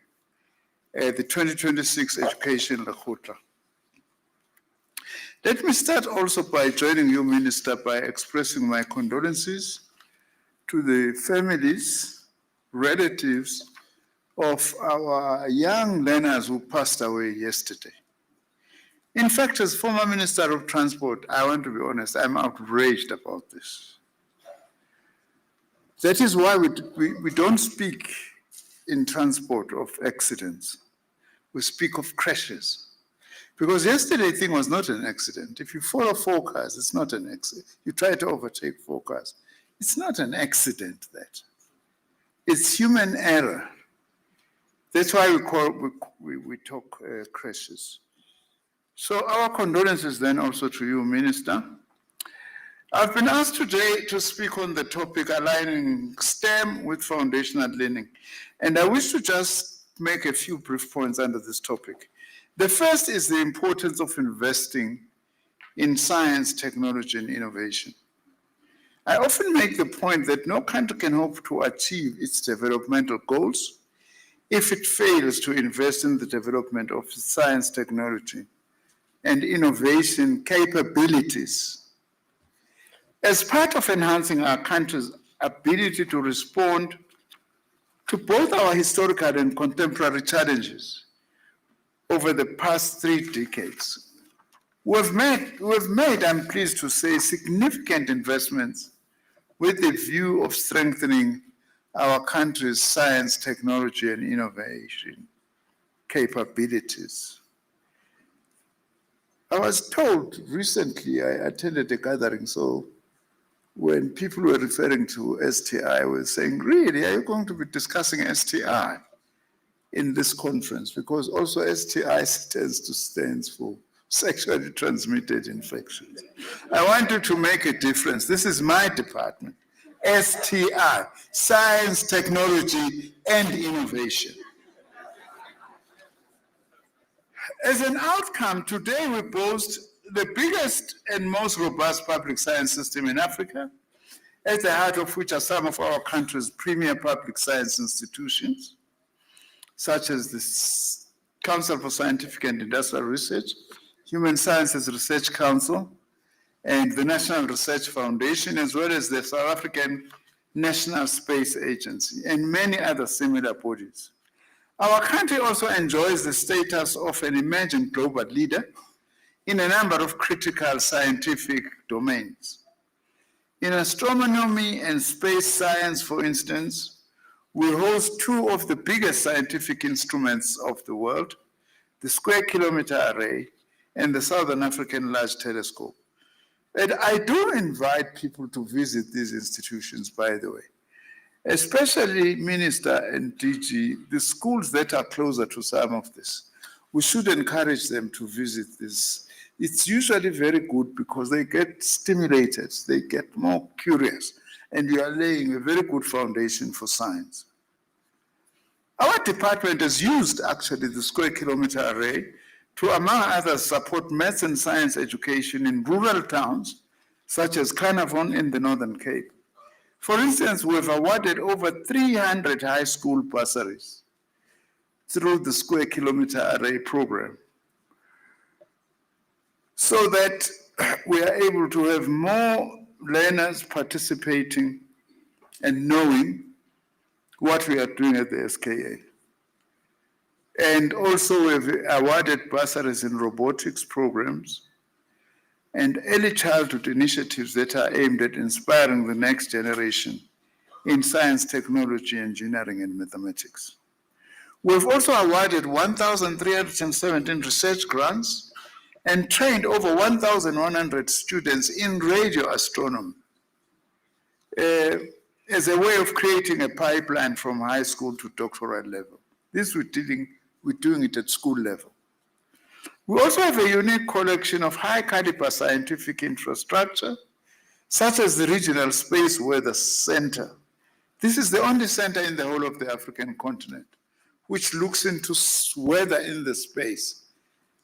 the 2026 Education Lekgotla. Let me start also by joining you, Minister, by expressing my condolences to the families, relatives of our young learners who passed away yesterday. In fact, as former Minister of Transport, I want to be honest, I'm outraged about this. That is why we don't speak in transport of accidents. We speak of crashes. Because yesterday's thing was not an accident. If you follow 4 cars, it's not an accident. You try to overtake 4 cars. It's not an accident, that. It's human error. That's why we talk crashes. So our condolences then also to you, Minister. I've been asked today to speak on the topic aligning STEM with foundational learning. And I wish to just make a few brief points under this topic. The first is the importance of investing in science, technology, and innovation. I often make the point that no country can hope to achieve its developmental goals if it fails to invest in the development of science, technology, and innovation capabilities. As part of enhancing our country's ability to respond to both our historical and contemporary challenges over the past 3 decades, we've made, I'm pleased to say, significant investments with the view of strengthening our country's science, technology, and innovation capabilities. I was told recently, I attended a gathering, so when people were referring to STI, I was saying, really, are you going to be discussing STI in this conference? Because also STI stands for sexually transmitted infections. I want you to make a difference. This is my department. STI, Science, Technology, and Innovation. As an outcome, today we boast the biggest and most robust public science system in Africa, at the heart of which are some of our country's premier public science institutions, such as the Council for Scientific and Industrial Research, Human Sciences Research Council, and the National Research Foundation, as well as the South African National Space Agency, and many other similar bodies. Our country also enjoys the status of an emerging global leader in a number of critical scientific domains. In astronomy and space science, for instance, we host 2 of the biggest scientific instruments of the world, the Square Kilometre Array and the Southern African Large Telescope. And I do invite people to visit these institutions, by the way, especially Minister and DG, the schools that are closer to some of this. We should encourage them to visit this. It's usually very good because they get stimulated, they get more curious, and you are laying a very good foundation for science. Our department has used actually the Square Kilometre Array to, among others, support maths and science education in rural towns, such as Carnarvon in the Northern Cape. For instance, we've awarded over 300 high school bursaries through the Square Kilometre Array program, so that we are able to have more learners participating and knowing what we are doing at the SKA. And also we've awarded bursaries in robotics programs and early childhood initiatives that are aimed at inspiring the next generation in science, technology, engineering, and mathematics. We've also awarded 1,317 research grants and trained over 1,100 students in radio astronomy as a way of creating a pipeline from high school to doctoral level. This we're doing it at school level. We also have a unique collection of high caliber scientific infrastructure, such as the Regional Space Weather Center. This is the only center in the whole of the African continent which looks into weather in the space.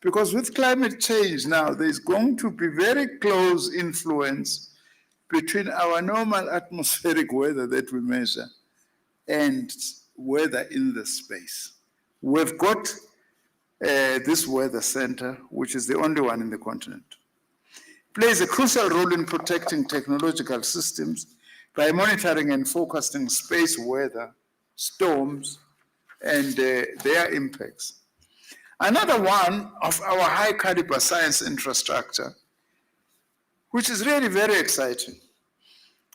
Because with climate change now, there's going to be very close influence between our normal atmospheric weather that we measure and weather in the space. We've got this weather center, which is the only one in the continent. Plays a crucial role in protecting technological systems by monitoring and forecasting space weather, storms, and their impacts. Another one of our high caliber science infrastructure, which is really very exciting,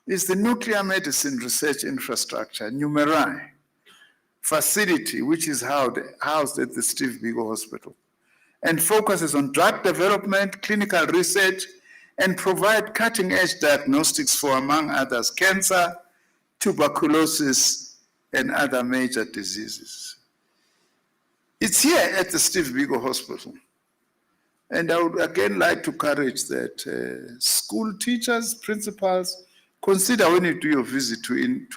is the nuclear medicine research infrastructure, NUMERI facility, which is housed at the Steve Biko Hospital, and focuses on drug development, clinical research, and provide cutting-edge diagnostics for, among others, cancer, tuberculosis, and other major diseases. It's here at the Steve Biko Hospital And I would again like to encourage that school teachers, principals, consider when you do your visit to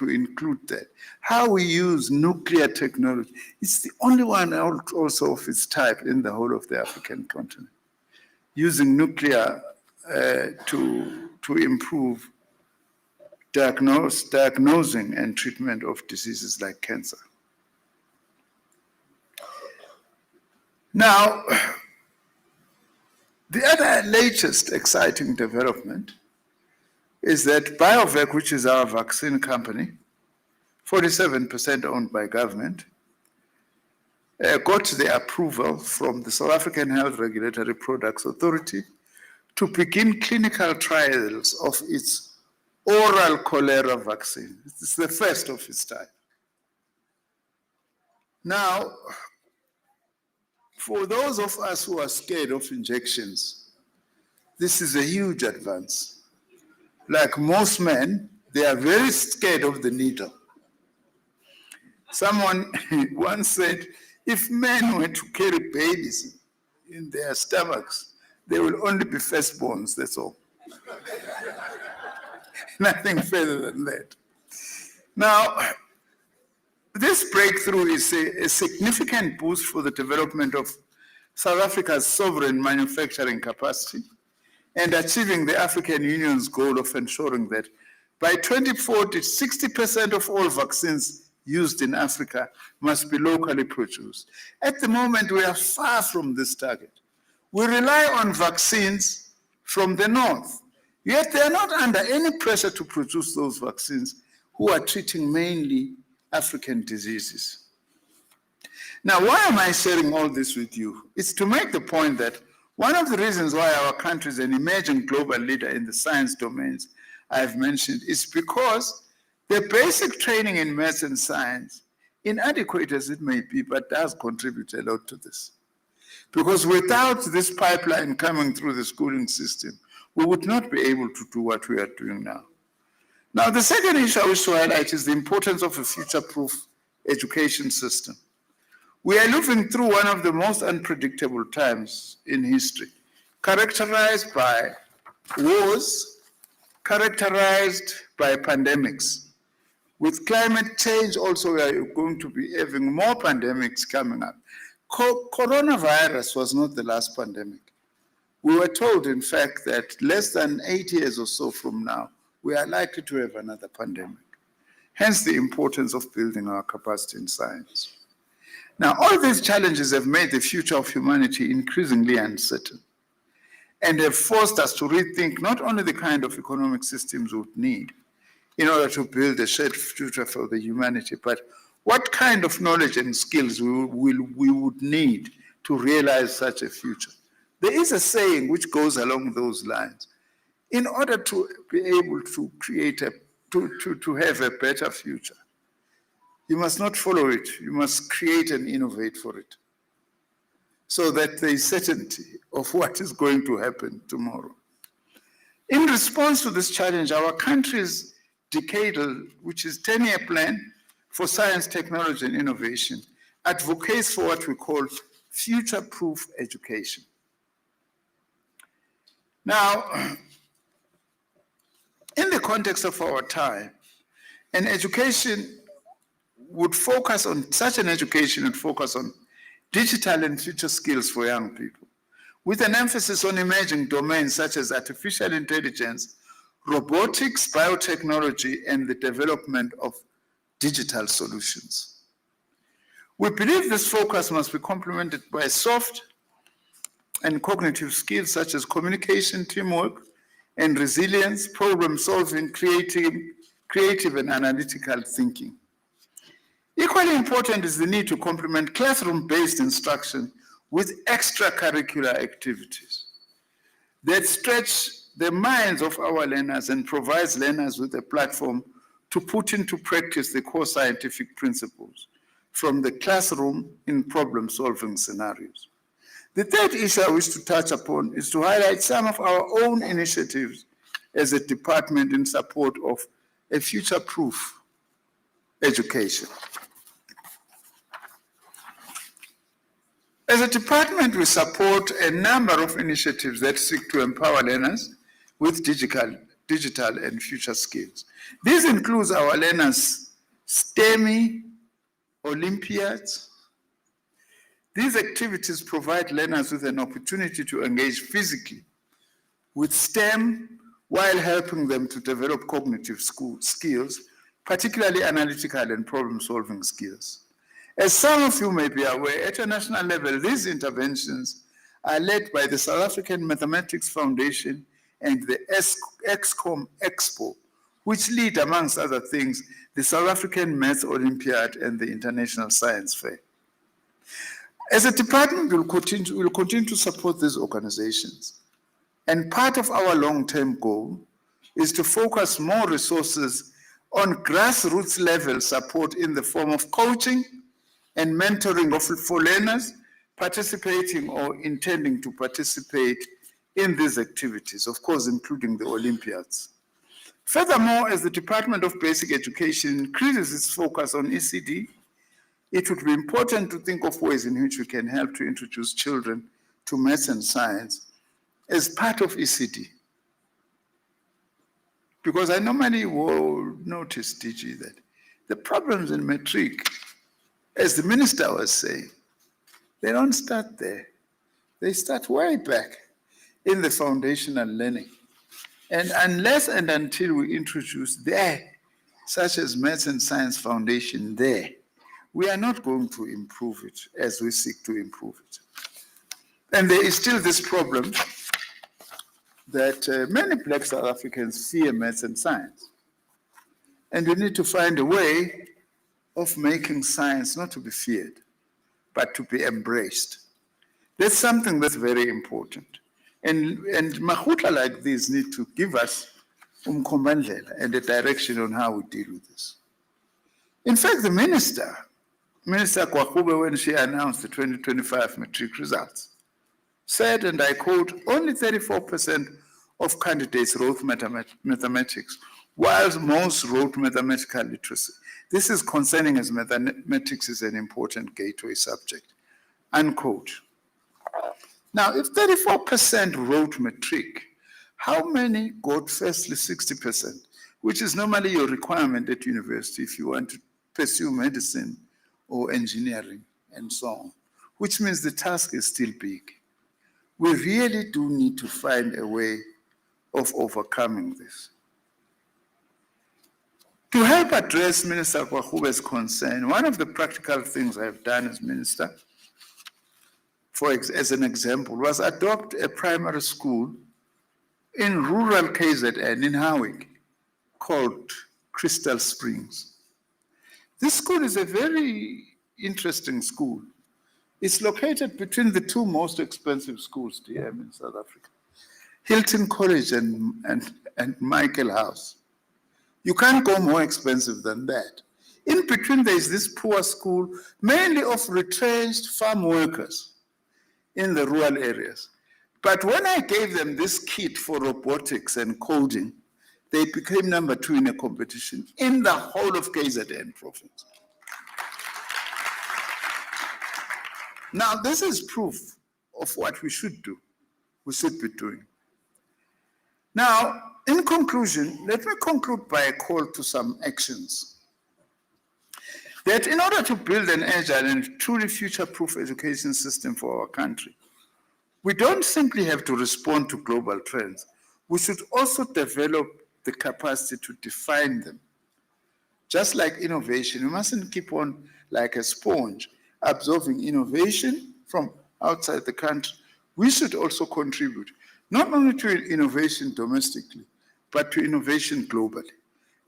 include that. How we use nuclear technology. It's the only one also of its type in the whole of the African continent. Using nuclear to improve diagnosing and treatment of diseases like cancer. Now, the other latest exciting development is that BioVac, which is our vaccine company, 47% owned by government, got the approval from the South African Health Regulatory Products Authority to begin clinical trials of its oral cholera vaccine. It's the first of its type. Now, for those of us who are scared of injections, this is a huge advance. Like most men, they are very scared of the needle. Someone once said, if men were to carry babies in their stomachs, they will only be firstborns, that's all. Nothing further than that. Now, this breakthrough is a significant boost for the development of South Africa's sovereign manufacturing capacity and achieving the African Union's goal of ensuring that by 2040, 60% of all vaccines used in Africa must be locally produced. At the moment, we are far from this target. We rely on vaccines from the north, yet they are not under any pressure to produce those vaccines who are treating mainly African diseases. Now, why am I sharing all this with you? It's to make the point that one of the reasons why our country is an emerging global leader in the science domains I've mentioned is because the basic training in maths and science, inadequate as it may be, but does contribute a lot to this. Because without this pipeline coming through the schooling system, we would not be able to do what we are doing now. Now, the second issue I wish to highlight is the importance of a future-proof education system. We are living through one of the most unpredictable times in history, characterized by wars, characterized by pandemics. With climate change also, we are going to be having more pandemics coming up. Coronavirus was not the last pandemic. We were told, in fact, that less than 8 years or so from now, we are likely to have another pandemic. Hence the importance of building our capacity in science. Now, all these challenges have made the future of humanity increasingly uncertain and have forced us to rethink not only the kind of economic systems we would need in order to build a shared future for the humanity, but what kind of knowledge and skills we would need to realize such a future. There is a saying which goes along those lines. In order to be able to create to have a better future, you must not follow it. You must create and innovate for it so that there is certainty of what is going to happen tomorrow. In response to this challenge, our country's decadal, which is 10-year plan for science, technology, and innovation, advocates for what we call future-proof education. Now, in the context of our time, such an education would focus on digital and future skills for young people, with an emphasis on emerging domains such as artificial intelligence, robotics, biotechnology, and the development of digital solutions. We believe this focus must be complemented by soft and cognitive skills such as communication, teamwork, and resilience, problem solving, creative and analytical thinking. Equally important is the need to complement classroom-based instruction with extracurricular activities that stretch the minds of our learners and provides learners with a platform to put into practice the core scientific principles from the classroom in problem-solving scenarios. The third issue I wish to touch upon is to highlight some of our own initiatives as a department in support of a future-proof education. As a department, we support a number of initiatives that seek to empower learners with digital and future skills. This includes our learners' STEMI Olympiads. These activities provide learners with an opportunity to engage physically with STEM while helping them to develop cognitive skills, particularly analytical and problem-solving skills. As some of you may be aware, at a national level, these interventions are led by the South African Mathematics Foundation and the ExCom Expo, which lead, amongst other things, the South African Maths Olympiad and the International Science Fair. As a department, we'll continue to support these organizations. And part of our long-term goal is to focus more resources on grassroots level support in the form of coaching and mentoring for learners participating or intending to participate in these activities, of course, including the Olympiads. Furthermore, as the Department of Basic Education increases its focus on ECD, it would be important to think of ways in which we can help to introduce children to maths and science as part of ECD. Because I normally will notice, DG, that the problems in matric, as the minister was saying, they don't start there. They start way back in the foundational learning. And unless and until we introduce there, such as Maths and Science Foundation there, we are not going to improve it as we seek to improve it. And there is still this problem that many Black South Africans fear maths and science. And we need to find a way of making science not to be feared, but to be embraced. That's something that's very important. And Lekgotla like this need to give us umkhombandlela and a direction on how we deal with this. In fact, the Minister Kwakube, when she announced the 2025 matric results, said, and I quote, only 34% of candidates wrote mathematics, while most wrote mathematical literacy. This is concerning as mathematics is an important gateway subject, unquote. Now, if 34% wrote matric, how many got firstly 60%, which is normally your requirement at university if you want to pursue medicine or engineering and so on, which means the task is still big. We really do need to find a way of overcoming this. To help address Minister Kwakube's concern, one of the practical things I've done as minister, as an example, was adopt a primary school in rural KZN in Howick called Crystal Springs. This school is a very interesting school. It's located between the two most expensive schools in South Africa, Hilton College and Michael House. You can't go more expensive than that. In between, there is this poor school, mainly of retrenched farm workers in the rural areas. But when I gave them this kit for robotics and coding, they became number 2 in a competition in the whole of KZN province. Now, this is proof of what we should do, we should be doing. Now, in conclusion, let me conclude by a call to some actions. That in order to build an agile and truly future-proof education system for our country, we don't simply have to respond to global trends. We should also develop the capacity to define them. Just like innovation, we mustn't keep on like a sponge, absorbing innovation from outside the country. We should also contribute, not only to innovation domestically, but to innovation globally.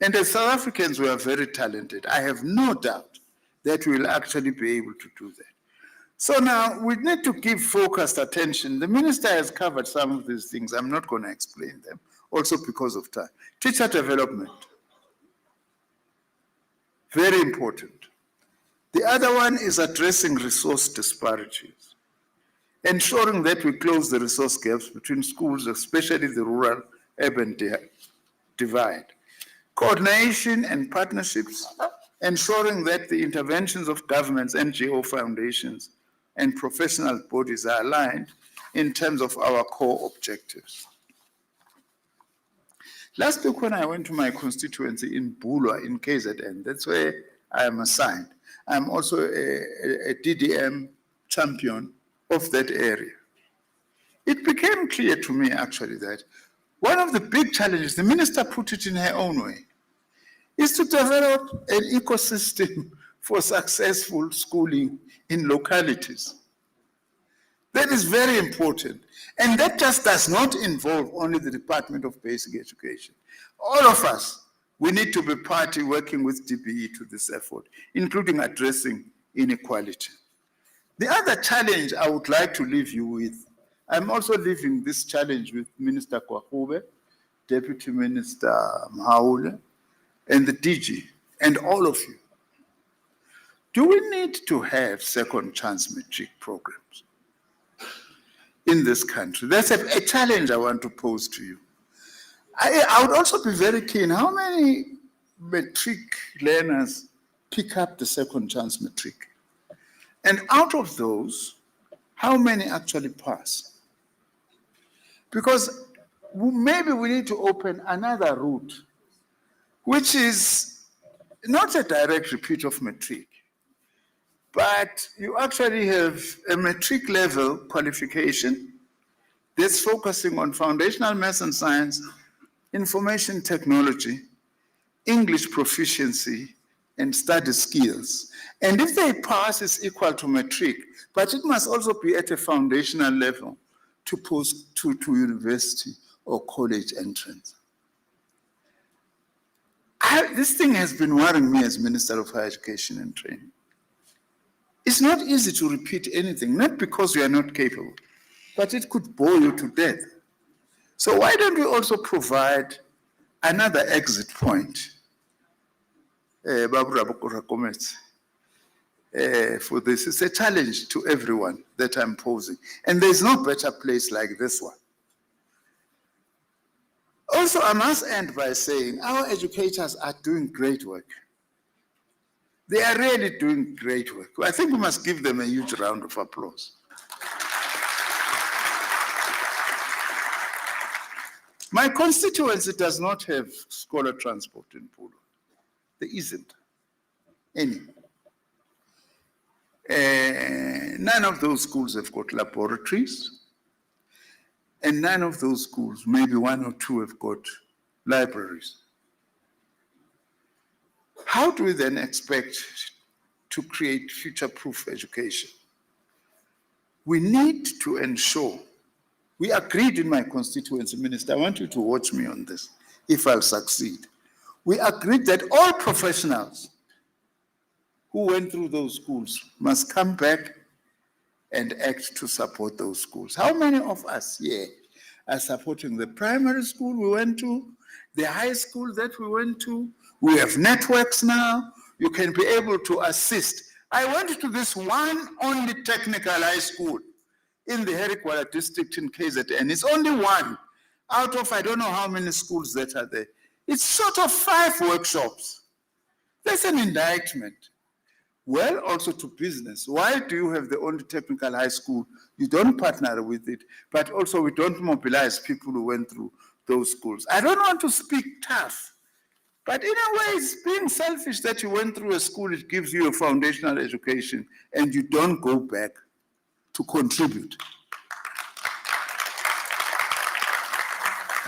And as South Africans, we are very talented. I have no doubt that we will actually be able to do that. So now we need to give focused attention. The minister has covered some of these things. I'm not going to explain them, also because of time. Teacher development, very important. The other one is addressing resource disparities, ensuring that we close the resource gaps between schools, especially the rural-urban divide. Coordination and partnerships, ensuring that the interventions of governments, NGO foundations, and professional bodies are aligned in terms of our core objectives. Last week when I went to my constituency in Bulwa in KZN, that's where I am assigned. I'm also a DDM champion of that area. It became clear to me actually that one of the big challenges, the minister put it in her own way, is to develop an ecosystem for successful schooling in localities. That is very important. And that just does not involve only the Department of Basic Education. All of us, we need to be party working with DBE to this effort, including addressing inequality. The other challenge I would like to leave you with, I'm also leaving this challenge with Minister Kwahube, Deputy Minister Mhaule, and the DG, and all of you. Do we need to have second chance matric programs in this country? That's a challenge I want to pose to you. I would also be very keen, how many matric learners pick up the second chance matric? And out of those, how many actually pass? Because maybe we need to open another route, which is not a direct repeat of matric, but you actually have a matric level qualification that's focusing on foundational maths and science, information technology, English proficiency, and study skills. And if they pass, it's equal to matric, but it must also be at a foundational level to post to university or college entrance. This thing has been worrying me as Minister of Higher Education and Training. It's not easy to repeat anything, not because you are not capable, but it could bore you to death. So why don't we also provide another exit point for this? It's a challenge to everyone that I'm posing. And there's no better place like this one. Also, I must end by saying our educators are doing great work. They are really doing great work. I think we must give them a huge round of applause. My constituency does not have scholar transport in Pulu. There isn't any. None of those schools have got laboratories, and none of those schools, maybe one or two, have got libraries. How do we then expect to create future-proof education? We need to ensure, we agreed in my constituency, Minister, I want you to watch me on this, if I'll succeed. We agreed that all professionals who went through those schools must come back and act to support those schools. How many of us here are supporting the primary school we went to, the high school that we went to? We have networks now. You can be able to assist. I went to this one only technical high school in the Herikwala district in KZN. It's only one out of I don't know how many schools that are there. It's sort of 5 workshops. That's an indictment. Well, also to business. Why do you have the only technical high school? You don't partner with it, but also we don't mobilize people who went through those schools. I don't want to speak tough, but in a way it's being selfish that you went through a school, it gives you a foundational education, and you don't go back to contribute.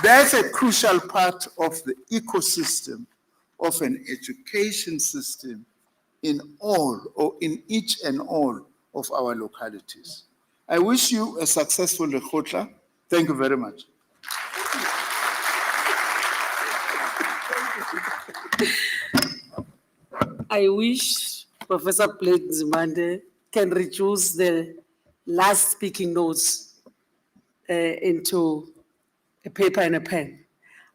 That's a crucial part of the ecosystem of an education system in all or in each and all of our localities. I wish you a successful Lekgotla. Thank you very much. I wish Professor Blake Zimande can reduce the last speaking notes into a paper and a pen.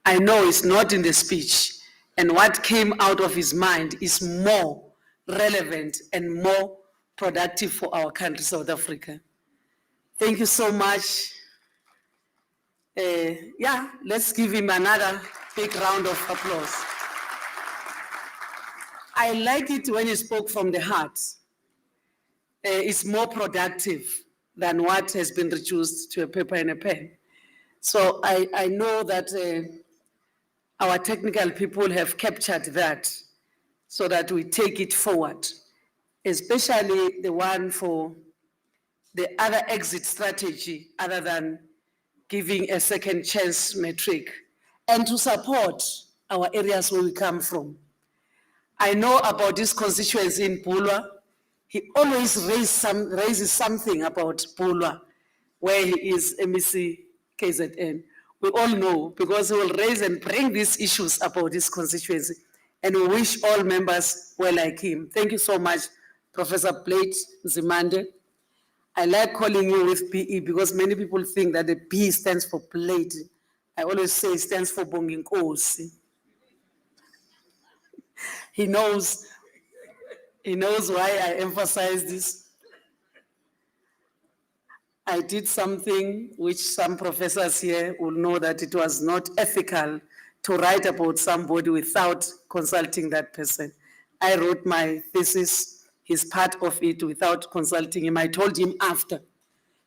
I know it's not in the speech, and what came out of his mind is more relevant and more productive for our country, South Africa. Thank you so much. Yeah, let's give him another big round of applause. I liked it when he spoke from the heart. is more productive than what has been reduced to a paper and a pen. So I know that our technical people have captured that so that we take it forward, especially the one for the other exit strategy other than giving a second chance metric, and to support our areas where we come from. I know about this constituency in Pulwa. He always raises something about Pulwa, where he is MEC KZN. We all know, because he will raise and bring these issues about this constituency. And we wish all members were like him. Thank you so much, Professor Plate Zimande. I like calling you with PE because many people think that the P stands for plate. I always say it stands for Bonginkosi. He knows why I emphasize this. I did something which some professors here will know that it was not ethical to write about somebody without consulting that person. I wrote my thesis, his part of it, without consulting him. I told him after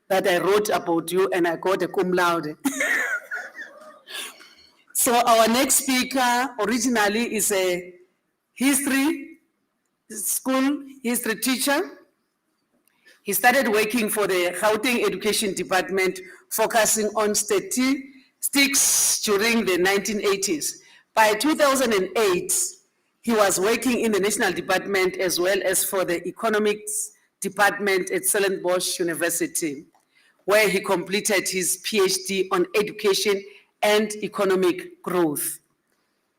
that I wrote about you and I got a cum laude. So our next speaker originally is a history teacher. He started working for the Gauteng Education Department, focusing on statistics during the 1980s. By 2008, he was working in the National Department as well as for the Economics Department at Stellenbosch University, where he completed his PhD on education and economic growth.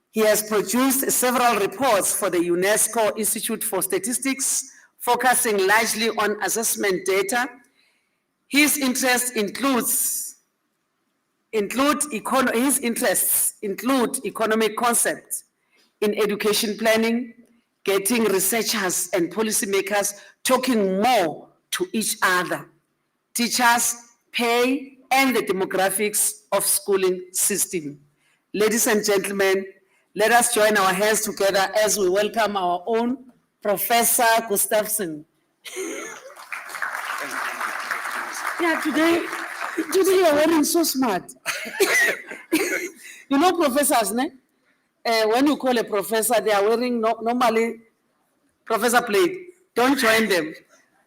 He has produced several reports for the UNESCO Institute for Statistics, focusing largely on assessment data. His interests include economic concepts in education planning, getting researchers and policymakers talking more to each other, teachers, pay, and the demographics of schooling system. Ladies and gentlemen, let us join our hands together as we welcome our own Professor Gustafsson. Yeah, today you're wearing so smart. You know professors, ne? When you call a professor, they are wearing normally Professor Plate. Don't join them.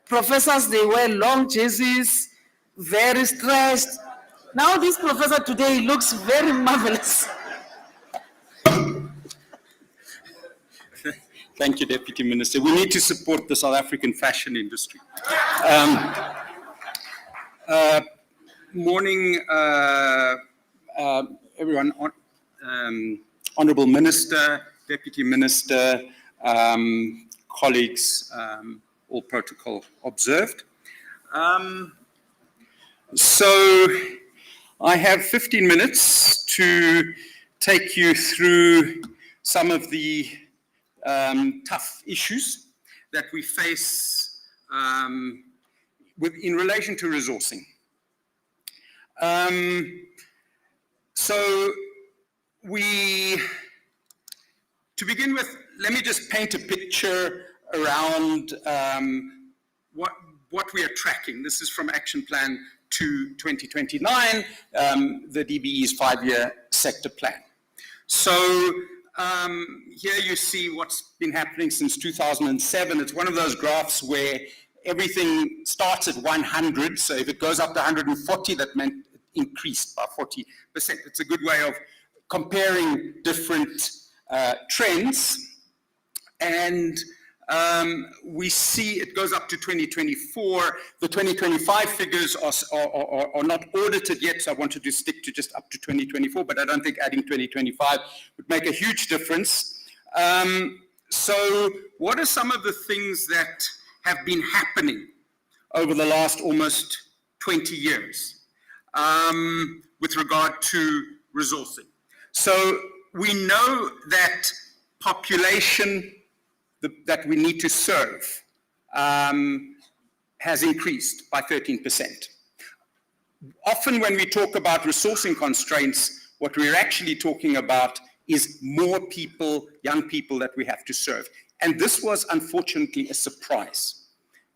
Professors, they wear long jerseys, very stressed. Now this professor today looks very marvelous. Thank you, Deputy Minister. We need to support the South African fashion industry. Morning, everyone. Honourable Minister, Deputy Minister, colleagues, all protocol observed. So I have 15 minutes to take you through some of the tough issues that we face in relation to resourcing. To begin with, let me just paint a picture around what we are tracking. This is from Action Plan to 2029, the DBE's 5-year sector plan. So here you see what's been happening since 2007. It's one of those graphs where everything starts at 100. So if it goes up to 140, that meant it increased by 40%. It's a good way of comparing different trends. And we see it goes up to 2024. The 2025 figures are not audited yet, so I wanted to stick to just up to 2024, but I don't think adding 2025 would make a huge difference. So what are some of the things that have been happening over the last almost 20 years with regard to resourcing? So we know that population that we need to serve has increased by 13%. Often when we talk about resourcing constraints, what we're actually talking about is more people, young people that we have to serve. And this was unfortunately a surprise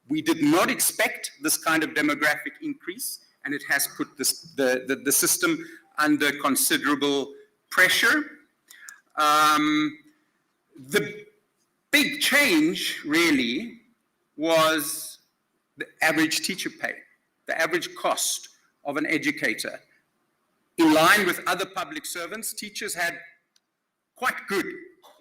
We did not expect this kind of demographic increase, and it has put the system under considerable pressure. The big change really was the average teacher pay, the average cost of an educator. In line with other public servants, teachers had quite good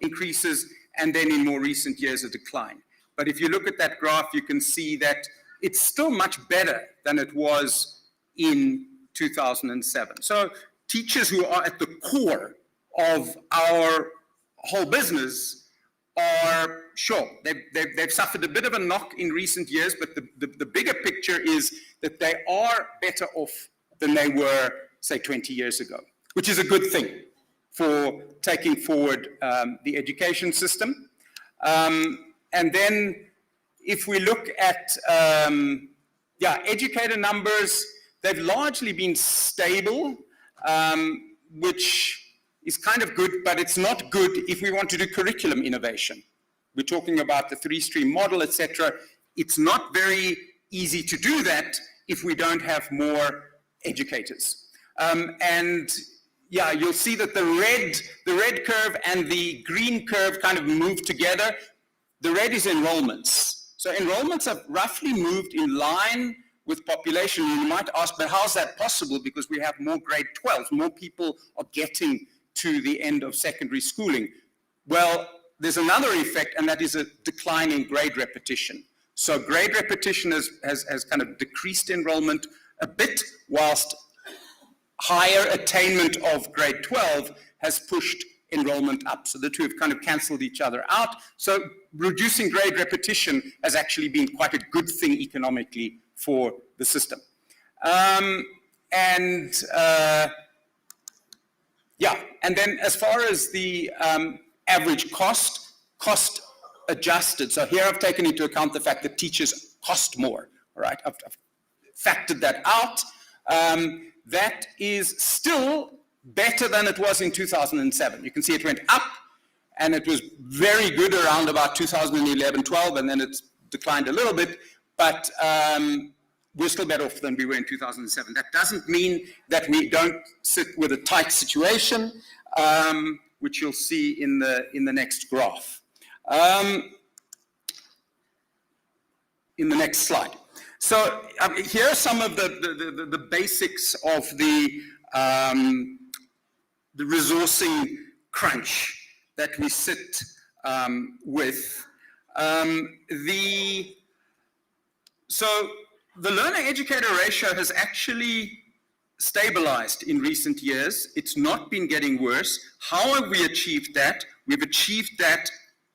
increases, and then in more recent years a decline. But if you look at that graph, you can see that it's still much better than it was in 2007. So teachers who are at the core of our whole business are, sure, they've suffered a bit of a knock in recent years, but the bigger picture is that they are better off than they were, say, 20 years ago, which is a good thing for taking forward the education system. And then if we look at, educator numbers, they've largely been stable, which is kind of good, but it's not good if we want to do curriculum innovation. We're talking about the 3-stream model, etc. It's not very easy to do that if we don't have more educators. You'll see that the red curve and the green curve kind of move together. The red is enrollments. So enrollments have roughly moved in line with population. You might ask, but how is that possible? Because we have more grade 12, more people are getting to the end of secondary schooling. Well, there's another effect, and that is a decline in grade repetition. So grade repetition has kind of decreased enrollment a bit, whilst higher attainment of grade 12 has pushed enrollment up. So the two have kind of cancelled each other out. So reducing grade repetition has actually been quite a good thing economically for the system. And then as far as the average cost adjusted. So here I've taken into account the fact that teachers cost more, all right? I've factored that out. That is still better than it was in 2007. You can see it went up, and it was very good around about 2011-12, and then it's declined a little bit, but we're still better off than we were in 2007. That doesn't mean that we don't sit with a tight situation, which you'll see in the next graph. In the next slide. So here are some of the basics of the resourcing crunch that we sit with. So the learner-educator ratio has actually stabilized in recent years. It's not been getting worse. How have we achieved that? We've achieved that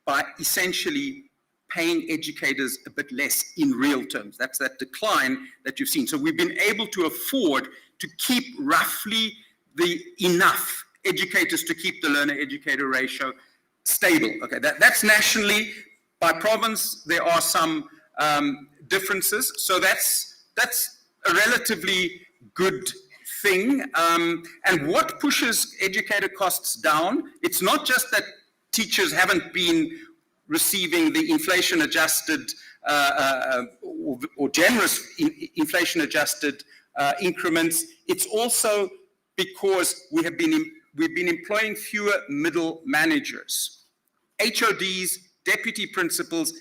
by essentially paying educators a bit less in real terms. That's that decline that you've seen. So we've been able to afford to keep roughly enough educators to keep the learner-educator ratio stable. Okay, that's nationally. By province, there are some differences. So that's a relatively good thing. And what pushes educator costs down? It's not just that teachers haven't been receiving the inflation-adjusted or generous inflation-adjusted increments. It's also because we've been employing fewer middle managers. HODs, deputy principals,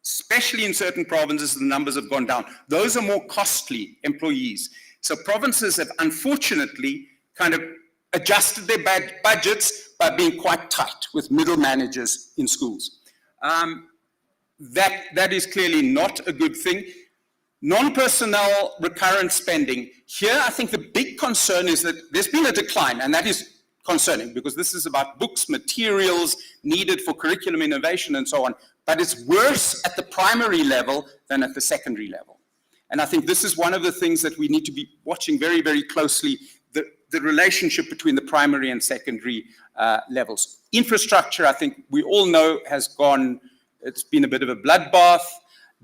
especially in certain provinces, the numbers have gone down. Those are more costly employees. So provinces have unfortunately kind of adjusted their budgets by being quite tight with middle managers in schools. That is clearly not a good thing. Non-personnel recurrent spending. Here, I think the big concern is that there's been a decline, and that is concerning because this is about books, materials needed for curriculum innovation and so on. But it's worse at the primary level than at the secondary level. And I think this is one of the things that we need to be watching very, very closely, the relationship between the primary and secondary levels. Infrastructure, I think we all know, it's been a bit of a bloodbath.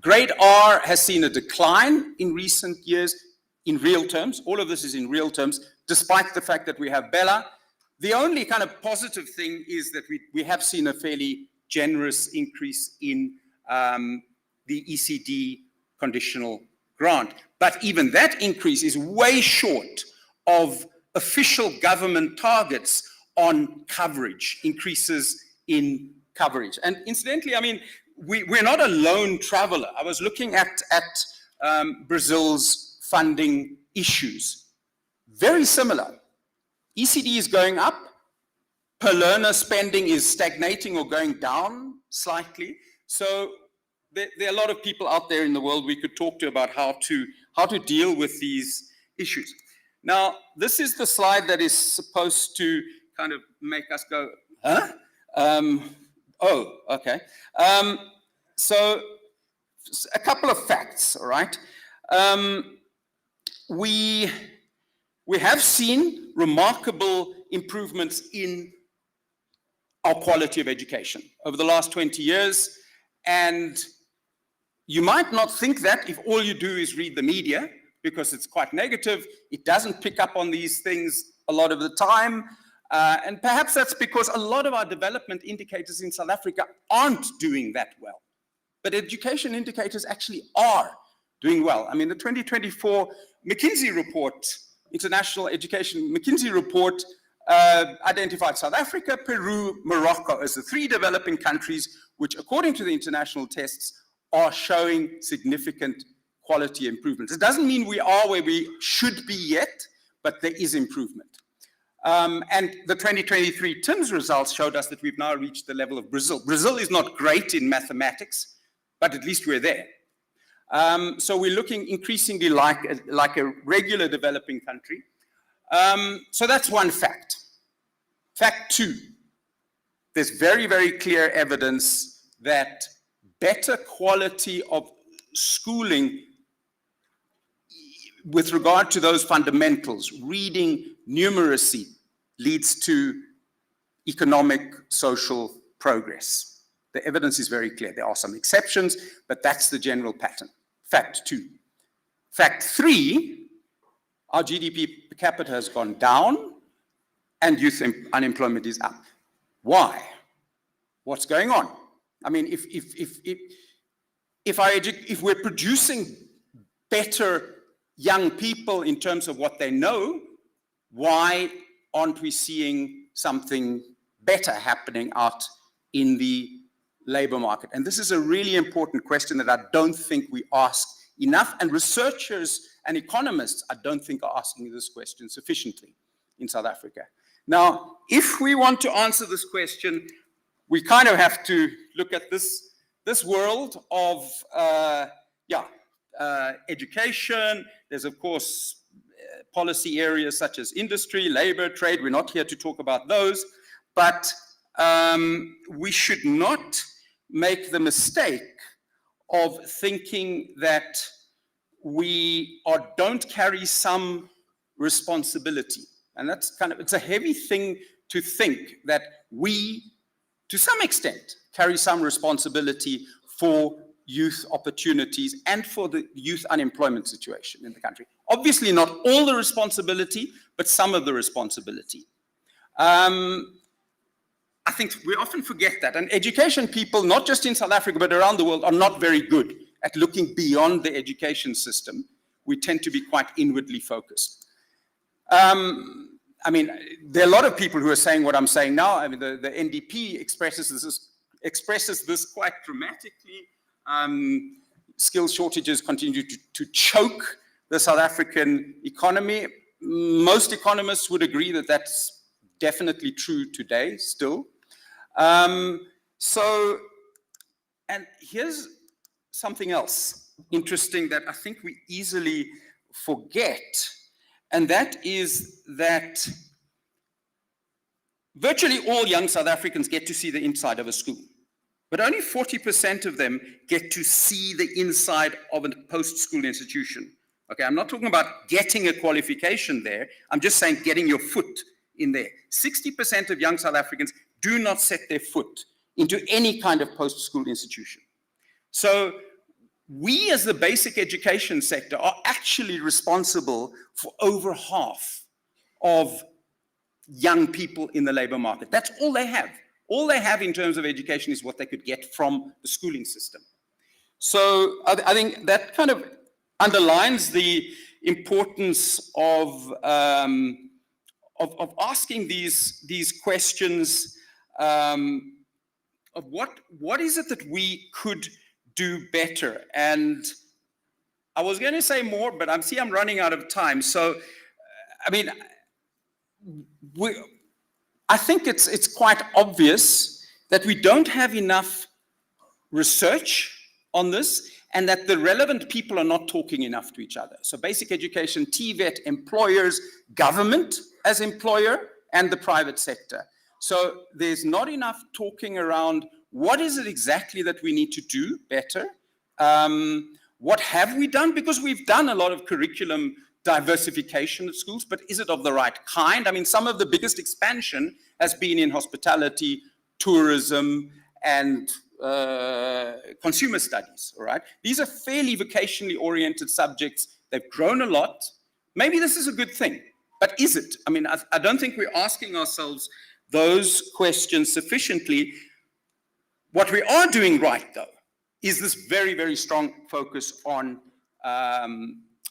Grade R has seen a decline in recent years in real terms. All of this is in real terms, despite the fact that we have Bella. The only kind of positive thing is that we have seen a fairly generous increase in the the ECD conditional grant. But even that increase is way short of official government targets on coverage, increases in coverage. And incidentally, I mean, we're not a lone traveler. I was looking at Brazil's funding issues. Very similar. ECD is going up. Per learner spending is stagnating or going down slightly. So there are a lot of people out there in the world we could talk to about how to deal with these issues. Now, this is the slide that is supposed to kind of make us go, huh? Oh, okay. So a couple of facts, all right? We have seen remarkable improvements in our quality of education over the last 20 years. And you might not think that if all you do is read the media, because it's quite negative. It doesn't pick up on these things a lot of the time. And perhaps that's because a lot of our development indicators in South Africa aren't doing that well. But education indicators actually are doing well. I mean, the 2024 McKinsey report, International Education McKinsey report, identified South Africa, Peru, Morocco as the 3 developing countries which, according to the international tests, are showing significant quality improvements. It doesn't mean we are where we should be yet, but there is improvement. And the 2023 TIMSS results showed us that we've now reached the level of Brazil. Brazil is not great in mathematics, but at least we're there. So we're looking increasingly like a regular developing country. So that's one fact. Fact 2, there's very, very clear evidence that better quality of schooling with regard to those fundamentals, reading, numeracy, leads to economic, social progress. The evidence is very clear. There are some exceptions, but that's the general pattern. Fact 2. Fact 3, our GDP per capita has gone down and youth unemployment is up. Why? What's going on? I mean, if we're producing better young people in terms of what they know, why aren't we seeing something better happening out in the labor market? And this is a really important question that I don't think we ask enough, and researchers and economists, I don't think, are asking this question sufficiently in South Africa. Now, if we want to answer this question, we kind of have to look at this world of education. There's, of course, policy areas such as industry, labor, trade. We're not here to talk about those, but we should not make the mistake of thinking that we don't carry some responsibility. And that's it's a heavy thing to think that we, to some extent, carry some responsibility for youth opportunities and for the youth unemployment situation in the country. Obviously not all the responsibility, but some of the responsibility. I think we often forget that. And education people, not just in South Africa, but around the world, are not very good at looking beyond the education system. We tend to be quite inwardly focused. I mean, there are a lot of people who are saying what I'm saying now. I mean, the NDP expresses this quite dramatically. Skills shortages continue to choke the South African economy. Most economists would agree that that's definitely true today still. And here's something else interesting that I think we easily forget, and that is that virtually all young South Africans get to see the inside of a school, but only 40% of them get to see the inside of a post-school institution. Okay, I'm not talking about getting a qualification there. I'm just saying getting your foot in there. 60% of young South Africans do not set their foot into any kind of post-school institution. So we as the basic education sector are actually responsible for over half of young people in the labor market. That's all they have. All they have in terms of education is what they could get from the schooling system. So I think that kind of underlines the importance of asking these questions of what is it that we could do better. And I was going to say more, but I'm running out of time. So, I mean, I think it's quite obvious that we don't have enough research on this, and that the relevant people are not talking enough to each other. So basic education, TVET, employers, government as employer, and the private sector. So there's not enough talking around what is it exactly that we need to do better. What have we done? Because we've done a lot of curriculum diversification at schools, but is it of the right kind? I mean, some of the biggest expansion has been in hospitality, tourism, and consumer studies, all right? These are fairly vocationally oriented subjects. They've grown a lot. Maybe this is a good thing, but is it? I mean, I don't think we're asking ourselves those questions sufficiently. What we are doing right, though, is this very, very strong focus on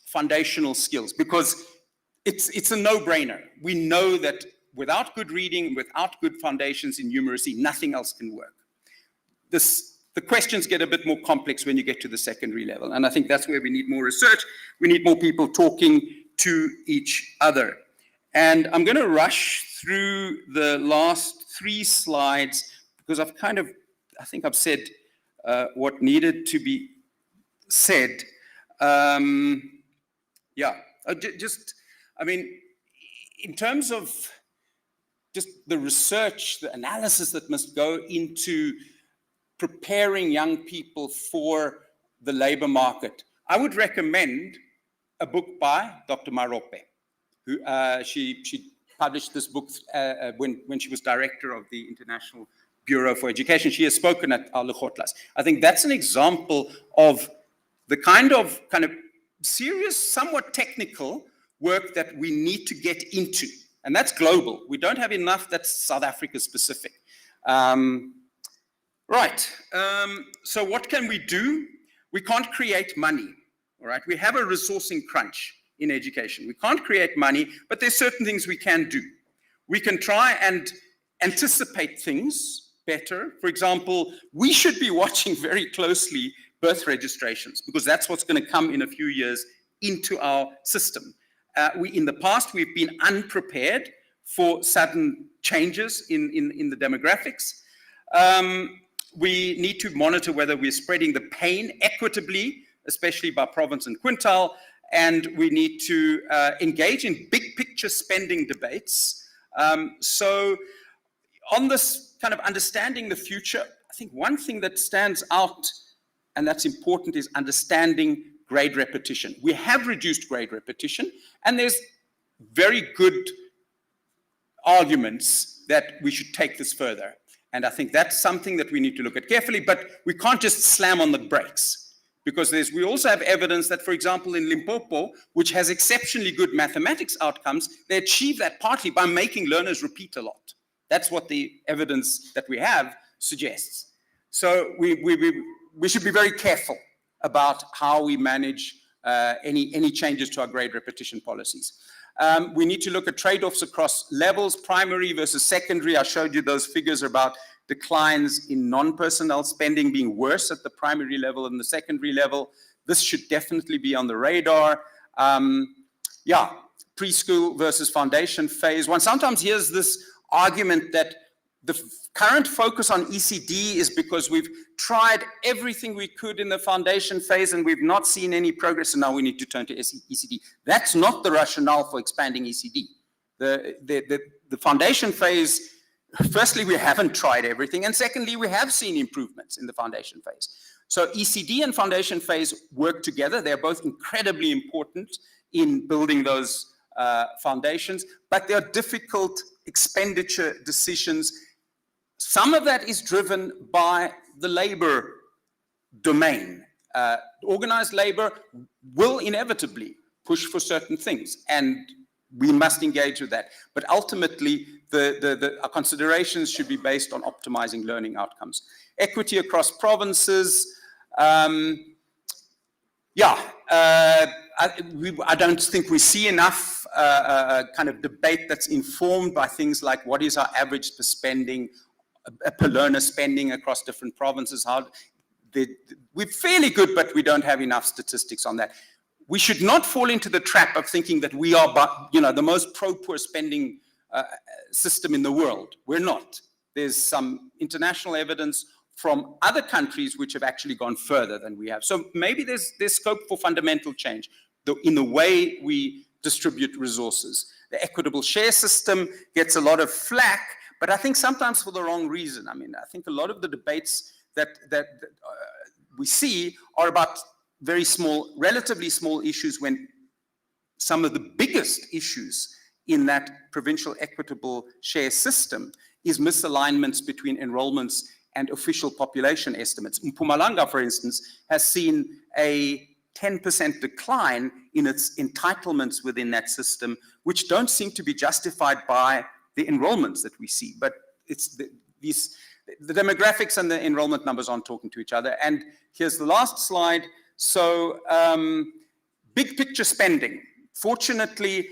foundational skills, because it's a no-brainer. We know that without good reading, without good foundations in numeracy, nothing else can work. The questions get a bit more complex when you get to the secondary level. And I think that's where we need more research. We need more people talking to each other. And I'm going to rush through the last 3 slides because I think I've said what needed to be said. I mean, in terms of just the research, the analysis that must go into preparing young people for the labor market, I would recommend a book by Dr. Marope, who she published this book when she was director of the International Bureau for Education. She has spoken at our Lekgotlas. I think that's an example of the kind of serious, somewhat technical work that we need to get into. And that's global. We don't have enough that's South Africa specific. So what can we do? We can't create money, all right? We have a resourcing crunch in education. We can't create money, but there's certain things we can do. We can try and anticipate things better. For example, we should be watching very closely birth registrations, because that's what's going to come in a few years into our system. In the past, we've been unprepared for sudden changes in the demographics. We need to monitor whether we're spreading the pain equitably, especially by province and quintile, and we need to engage in big picture spending debates. So on this kind of understanding the future, I think one thing that stands out and that's important is understanding grade repetition. We have reduced grade repetition, and there's very good arguments that we should take this further. And I think that's something that we need to look at carefully, but we can't just slam on the brakes, because we also have evidence that, for example, in Limpopo, which has exceptionally good mathematics outcomes, they achieve that partly by making learners repeat a lot. That's what the evidence that we have suggests. So we should be very careful about how we manage any changes to our grade repetition policies. We need to look at trade-offs across levels, primary versus secondary. I showed you those figures about declines in non-personnel spending being worse at the primary level than the secondary level. This should definitely be on the radar. Preschool versus foundation phase. One sometimes hears this argument that the current focus on ECD is because we've tried everything we could in the foundation phase and we've not seen any progress, and now we need to turn to ECD. That's not the rationale for expanding ECD. The foundation phase, firstly, we haven't tried everything, and secondly, we have seen improvements in the foundation phase. So ECD and foundation phase work together. They're both incredibly important in building those foundations, but they are difficult expenditure decisions. Some of that is driven by the labor domain. Organized labor will inevitably push for certain things, and we must engage with that. But ultimately, our considerations should be based on optimizing learning outcomes. Equity across provinces. I don't think we see enough kind of debate that's informed by things like what is our average per spending, per learner spending across different provinces. We're fairly good, but we don't have enough statistics on that. We should not fall into the trap of thinking that we are, the most pro-poor spending system in the world. We're not. There's some international evidence from other countries which have actually gone further than we have. So maybe there's scope for fundamental change in the way we distribute resources. The equitable share system gets a lot of flack, but I think sometimes for the wrong reason. I mean, I think a lot of the debates that we see are about very small, relatively small issues, when some of the biggest issues in that provincial equitable share system is misalignments between enrollments and official population estimates. Mpumalanga, for instance, has seen a 10% decline in its entitlements within that system, which don't seem to be justified by the enrollments that we see. But it's the demographics and the enrollment numbers aren't talking to each other. And here's the last slide. So big picture spending. Fortunately,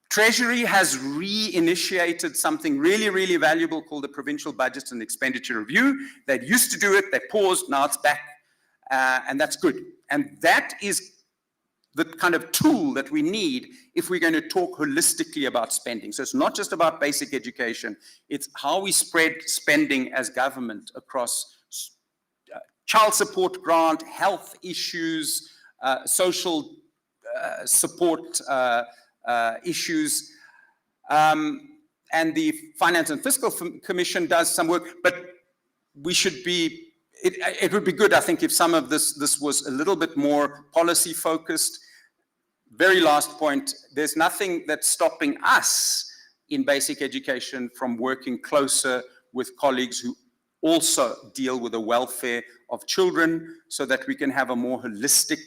Treasury has reinitiated something really, really valuable called the Provincial Budget and Expenditure Review. They used to do it, they paused, now it's back, and that's good. And that is the kind of tool that we need if we're going to talk holistically about spending. So it's not just about basic education, it's how we spread spending as government across child support grant, health issues, social support issues, and the Finance and Fiscal Commission does some work, but we should be, it would be good, I think, if some of this was a little bit more policy focused. Very last point, there's nothing that's stopping us in basic education from working closer with colleagues who also deal with the welfare of children, so that we can have a more holistic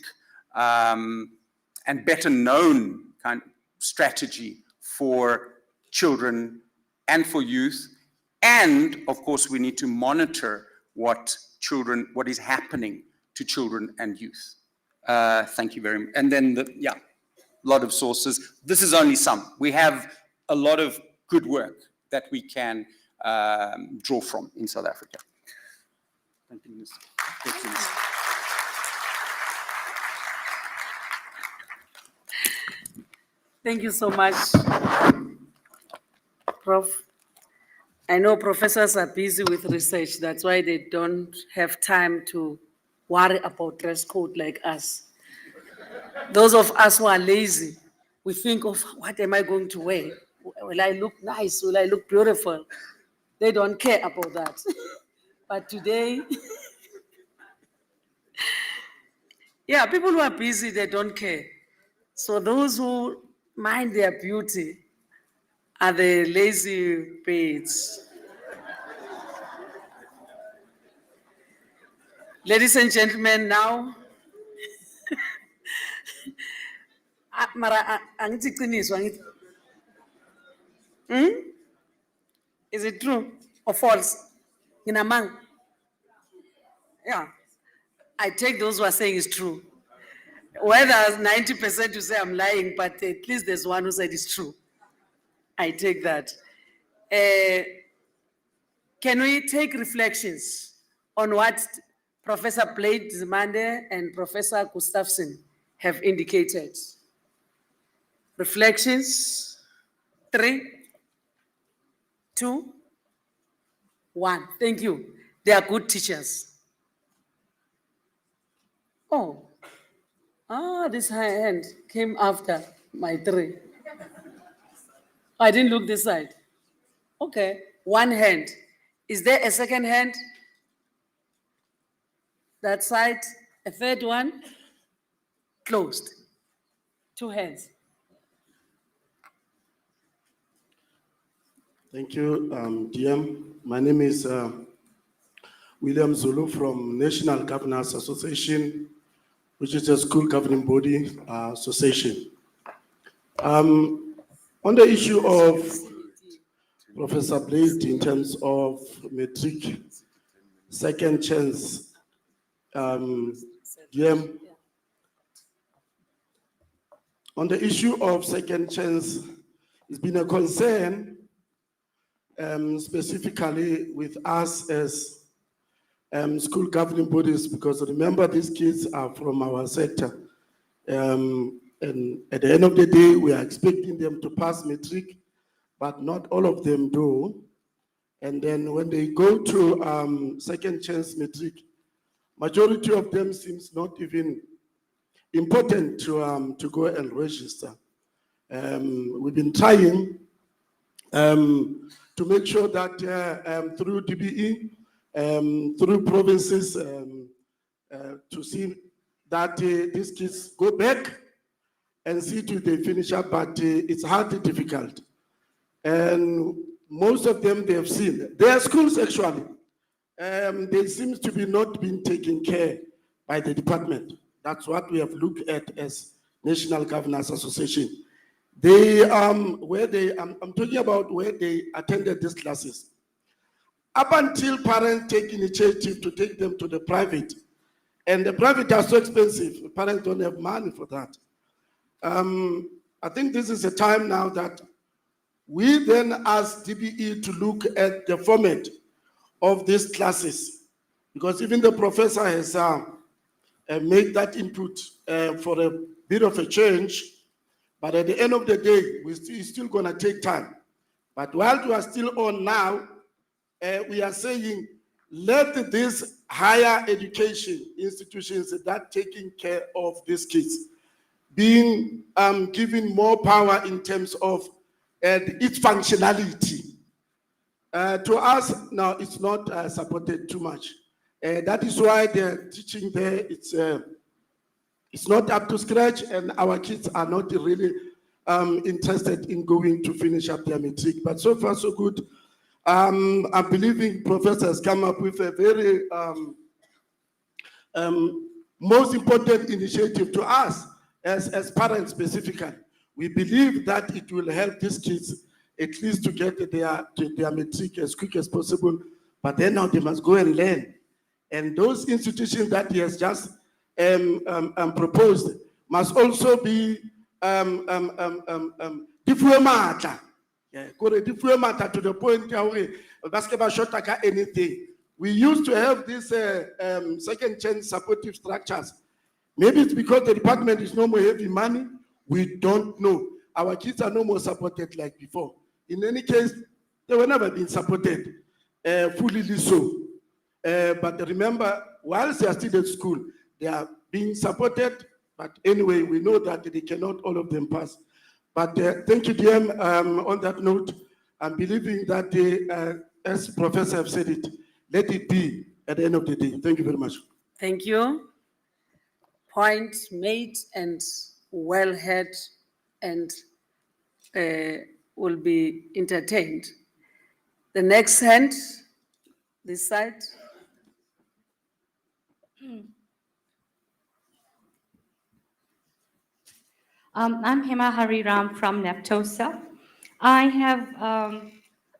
and better known kind of strategy for children and for youth. And of course, we need to monitor what is happening to children and youth. Thank you very much. And then, a lot of sources. This is only some. We have a lot of good work that we can draw from in South Africa. Thank you, Minister. Thank you, Minister. Thank you so much, Prof. I know professors are busy with research. That's why they don't have time to worry about dress code like us. Those of us who are lazy, we think of, what am I going to wear? Will I look nice? Will I look beautiful? They don't care about that. But today, people who are busy, they don't care. So those who mind their beauty are the lazy paids. Ladies and gentlemen, now, is it true or false? Yeah, I take those who are saying it's true. Whether 90% you say I'm lying, but at least there's one who said it's true. I take that. Can we take reflections on what Professor Blade Zimande and Professor Gustafsson have indicated? Reflections, 3, 2, 1. Thank you. They are good teachers. This hand came after my 3. I didn't look this side. Okay, 1 hand. Is there a second hand? That side, a third one? Closed. 2 hands. Thank you, DM. My name is William Zulu from National Governors Association, which is a school governing body association. On the issue of Professor Blade in terms of matric second chance, DM, on the issue of second chance, it's been a concern, specifically with us as school governing bodies, because remember, these kids are from our sector. And at the end of the day, we are expecting them to pass matric, but not all of them do. And then when they go to second chance matric, majority of them seems not even important to go and register. We've been trying to make sure that through DBE, through provinces, to see that these kids go back and see till they finish up, but it's hardly difficult. And most of them they have seen. Their schools actually, they seem to be not being taken care by the department. That's what we have looked at as National Governors Association. They, where they, I'm talking about where they attended these classes. Up until parents take initiative to take them to the private, and the private are so expensive, parents don't have money for that. I think this is a time now that we then ask DBE to look at the format of these classes, because even the professor has made that input for a bit of a change, but at the end of the day, it's still gonna take time. But while we are still on now, we are saying, let these higher education institutions that taking care of these kids being given more power in terms of its functionality. To us, now it's not supported too much. That is why the teaching there, it's not up to scratch, and our kids are not really interested in going to finish up their matric. But so far, so good. I'm believing Professor has come up with a very most important initiative to us as parents specifically. We believe that it will help these kids at least to get their matric as quick as possible, but then now they must go and learn. And those institutions that he has just proposed must also be to the point where anything. We used to have these second chance supportive structures. Maybe it's because the department is no more having money. We don't know. Our kids are no more supported like before. In any case, they were never been supported fully so. But remember, whilst they are still at school, they are being supported. But anyway, we know that they cannot all of them pass. But thank you, DM. On that note, I'm believing that as Professor have said it, let it be at the end of the day. Thank you very much. Thank you. Point made and well heard, and will be entertained. The next hand, this side. I'm Hema Hariram from Naptosa. I have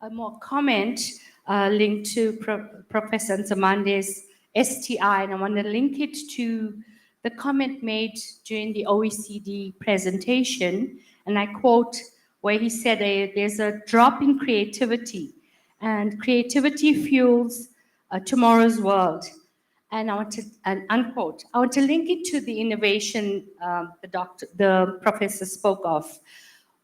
a more comment linked to Professor Nzamande's STI, and I want to link it to the comment made during the OECD presentation, and I quote where he said there's a drop in creativity, and creativity fuels tomorrow's world. And I want to, and unquote, I want to link it to the innovation the professor spoke of.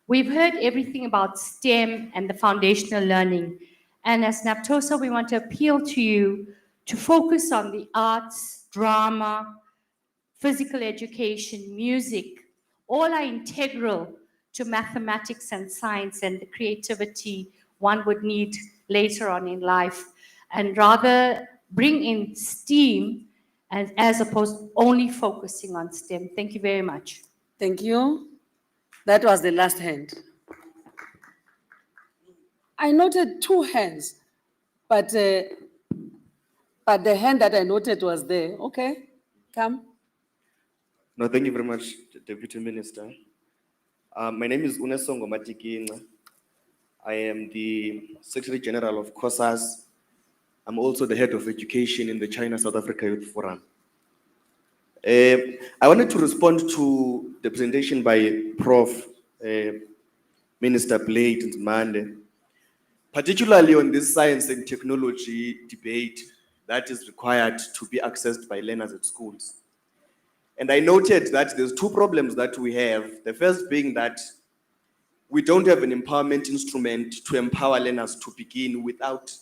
We've heard everything about STEM and the foundational learning. And as Naptosa, we want to appeal to you to focus on the arts, drama, physical education, music. All are integral to mathematics and science and the creativity one would need later on in life. And rather bring in STEAM as opposed to only focusing on STEM. Thank you very much. Thank you. That was the last hand. I noted two hands, but the hand that I noted was there. Okay, come. No, thank you very much, Deputy Minister. My name is Unesongo Matikinga. I am the Secretary General of COSAS. I'm also the head of education in the China-South Africa Youth Forum. I wanted to respond to the presentation by Prof. Minister Blade Nzimande, particularly on this science and technology debate that is required to be accessed by learners at schools. And I noted that there's two problems that we have. The first being that we don't have an empowerment instrument to empower learners to begin without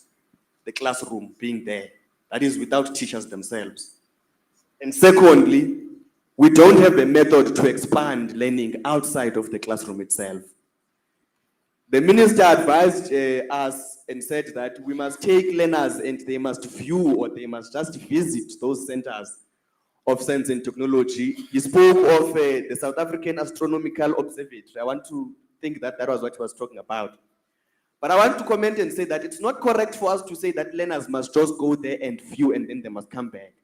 the classroom being there. That is, without teachers themselves. And secondly, we don't have a method to expand learning outside of the classroom itself. The minister advised us and said that we must take learners and they must view or they must just visit those centers of science and technology. He spoke of the South African Astronomical Observatory. I want to think that that was what he was talking about. But I want to comment and say that it's not correct for us to say that learners must just go there and view and then they must come back.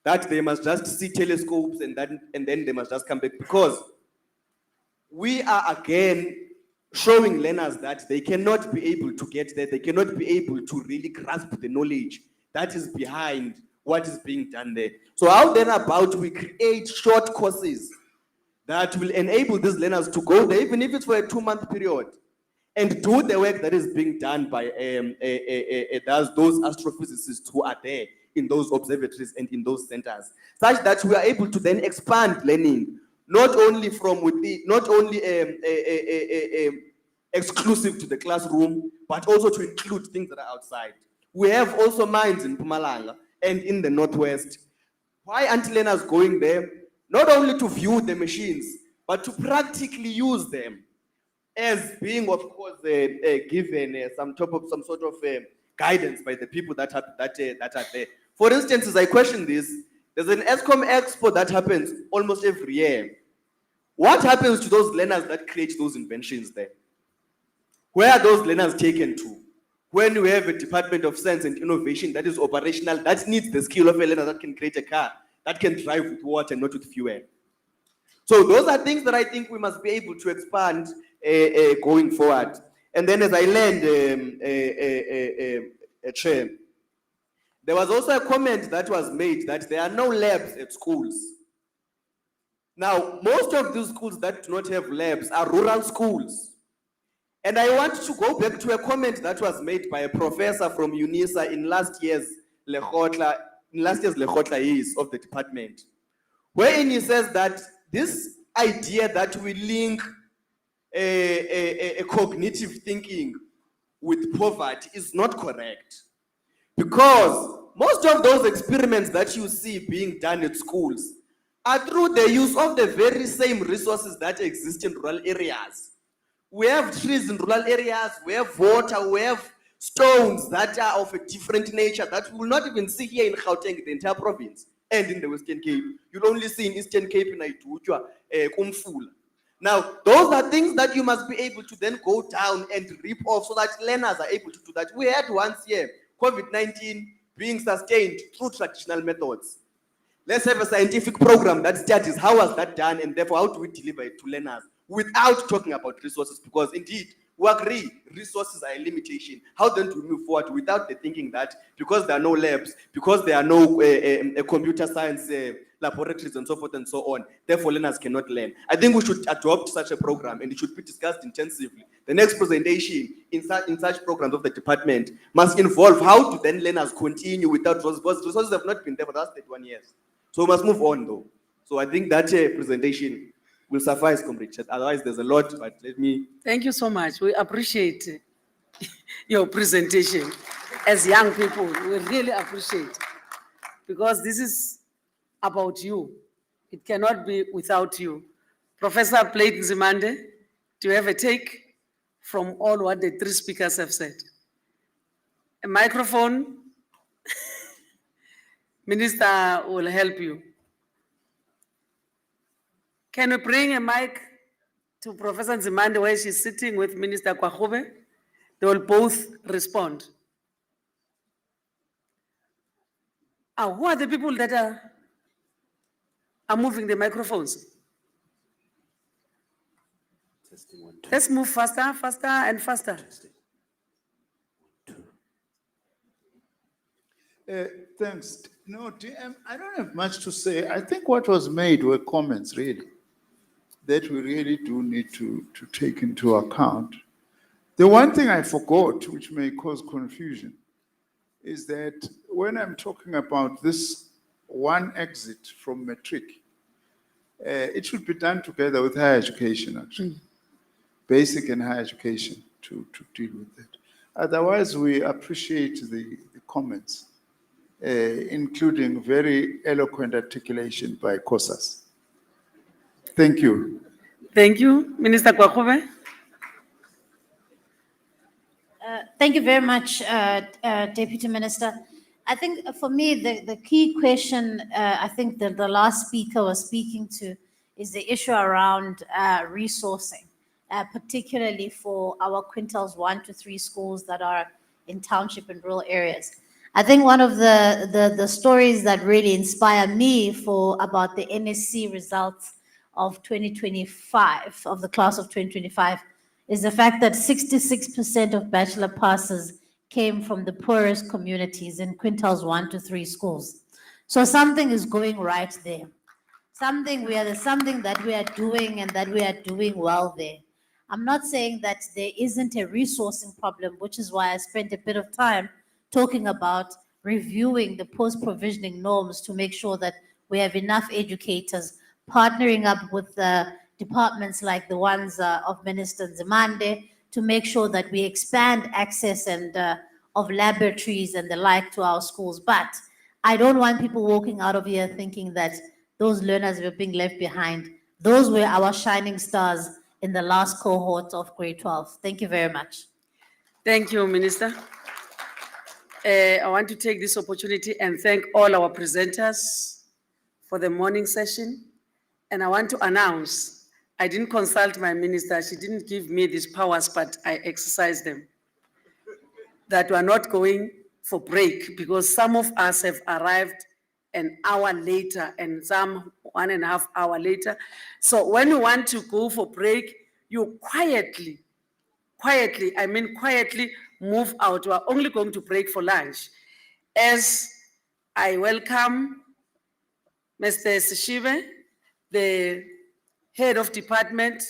That they must just see telescopes and then they must just come back, because we are again showing learners that they cannot be able to get there, they cannot be able to really grasp the knowledge that is behind what is being done there. So how then about we create short courses that will enable these learners to go there, even if it's for a 2-month period, and do the work that is being done by those astrophysicists who are there in those observatories and in those centers, such that we are able to then expand learning, not only from within, not only exclusive to the classroom, but also to include things that are outside. We have also mines in Mpumalanga and in the Northwest. Why aren't learners going there? Not only to view the machines, but to practically use them, as being, of course, given some sort of guidance by the people that are there. For instance, as I question this, there's an ESCOM Expo that happens almost every year. What happens to those learners that create those inventions there? Where are those learners taken to? When we have a Department of Science and Innovation that is operational, that needs the skill of a learner that can create a car, that can drive with water and not with fuel. So those are things that I think we must be able to expand going forward. And then as I learned, Chair, there was also a comment that was made that there are no labs at schools. Now, most of these schools that do not have labs are rural schools. And I want to go back to a comment that was made by a professor from UNISA in last year's Lekgotla years of the department, wherein he says that this idea that we link a cognitive thinking with poverty is not correct. Because most of those experiments that you see being done at schools are through the use of the very same resources that exist in rural areas. We have trees in rural areas, we have water, we have stones that are of a different nature that we will not even see here in Gauteng, the entire province, and in the Western Cape. You'll only see in Eastern Cape, in Aitutua, Kumfula. Now, those are things that you must be able to then go down and rip off so that learners are able to do that. We had once here, COVID-19 being sustained through traditional methods. Let's have a scientific program that studies how was that done and therefore how do we deliver it to learners without talking about resources, because indeed, we agree, resources are a limitation. How then do we move forward without the thinking that because there are no labs, because there are no computer science laboratories and so forth and so on, therefore learners cannot learn. I think we should adopt such a program and it should be discussed intensively. The next presentation in such programs of the department must involve how to then learners continue without resources, because resources have not been there for the last 31 years. So we must move on though. So I think that presentation will suffice, comrade. Otherwise, there's a lot, but let me. Thank you so much. We appreciate your presentation. As young people, we really appreciate, because this is about you. It cannot be without you. Professor Blade Nzimande, do you have a take from all what the three speakers have said? A microphone. Minister will help you. Can we bring a mic to Professor Nzimande where she's sitting with Minister Kwagube? They will both respond. Who are the people that are moving the microphones? Let's move faster and faster. Thanks. No, DM, I don't have much to say. I think what was made were comments, really, that we really do need to take into account. The one thing I forgot, which may cause confusion, is that when I'm talking about this one exit from matric, it should be done together with higher education, actually. Basic and higher education to deal with that. Otherwise, we appreciate the comments, including very eloquent articulation by COSAS. Thank you. Thank you, Minister Kwakube. Thank you very much, Deputy Minister. I think for me, the key question I think that the last speaker was speaking to is the issue around resourcing, particularly for our quintiles 1 to 3 schools that are in township and rural areas. I think one of the stories that really inspire me about the NSC results of 2025, of the class of 2025, is the fact that 66% of bachelor passes came from the poorest communities in quintiles 1 to 3 schools. So something is going right there. Something that we are doing and that we are doing well there. I'm not saying that there isn't a resourcing problem, which is why I spent a bit of time talking about reviewing the post-provisioning norms to make sure that we have enough educators, partnering up with the departments like the ones of Minister Nzimande to make sure that we expand access and of laboratories and the like to our schools. But I don't want people walking out of here thinking that those learners were being left behind. Those were our shining stars in the last cohort of grade 12. Thank you very much. Thank you, Minister. I want to take this opportunity and thank all our presenters for the morning session. And I want to announce, I didn't consult my minister. She didn't give me these powers, but I exercised them. That we are not going for break because some of us have arrived an hour later and some 1.5 hours later. So when you want to go for break, you quietly move out. We are only going to break for lunch. As I welcome Mr. Sishibe, the head of department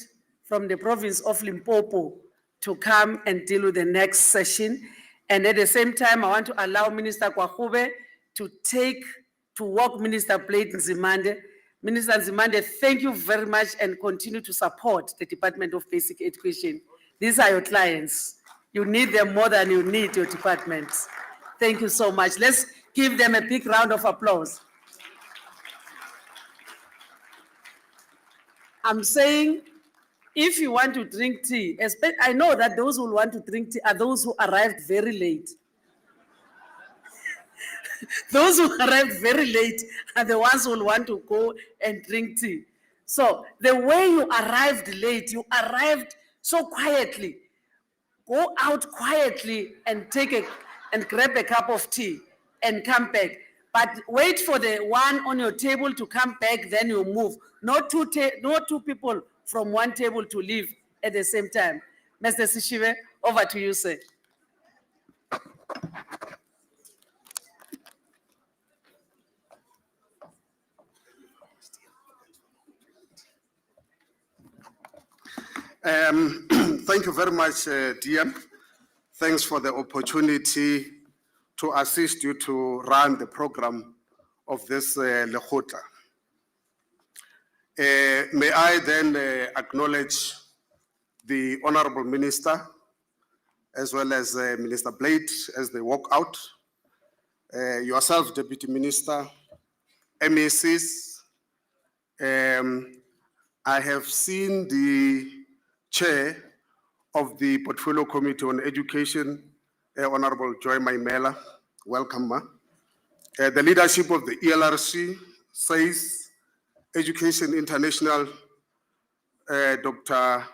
from the province of Limpopo, to come and deal with the next session. And at the same time, I want to allow Minister Kwakube to walk Minister Blade Nzimande. Minister Nzimande, thank you very much and continue to support the Department of Basic Education. These are your clients. You need them more than you need your department. Thank you so much. Let's give them a big round of applause. I'm saying, if you want to drink tea, I know that those who want to drink tea are those who arrived very late. Those who arrived very late are the ones who want to go and drink tea. So the way you arrived late, you arrived so quietly. Go out quietly and grab a cup of tea and come back. But wait for the one on your table to come back, then you move. Not two people from one table to leave at the same time. Mr. Sishibe, over to you, sir. Thank you very much, DM. Thanks for the opportunity to assist you to run the program of this Lekgotla. May I then acknowledge the Honorable Minister, as well as Minister Blade, as they walk out. Yourself, Deputy Minister, MACs. I have seen the Chair of the Portfolio Committee on Education, Honorable Joy Maimela. Welcome, ma. The leadership of the ELRC, says Education International, Dr.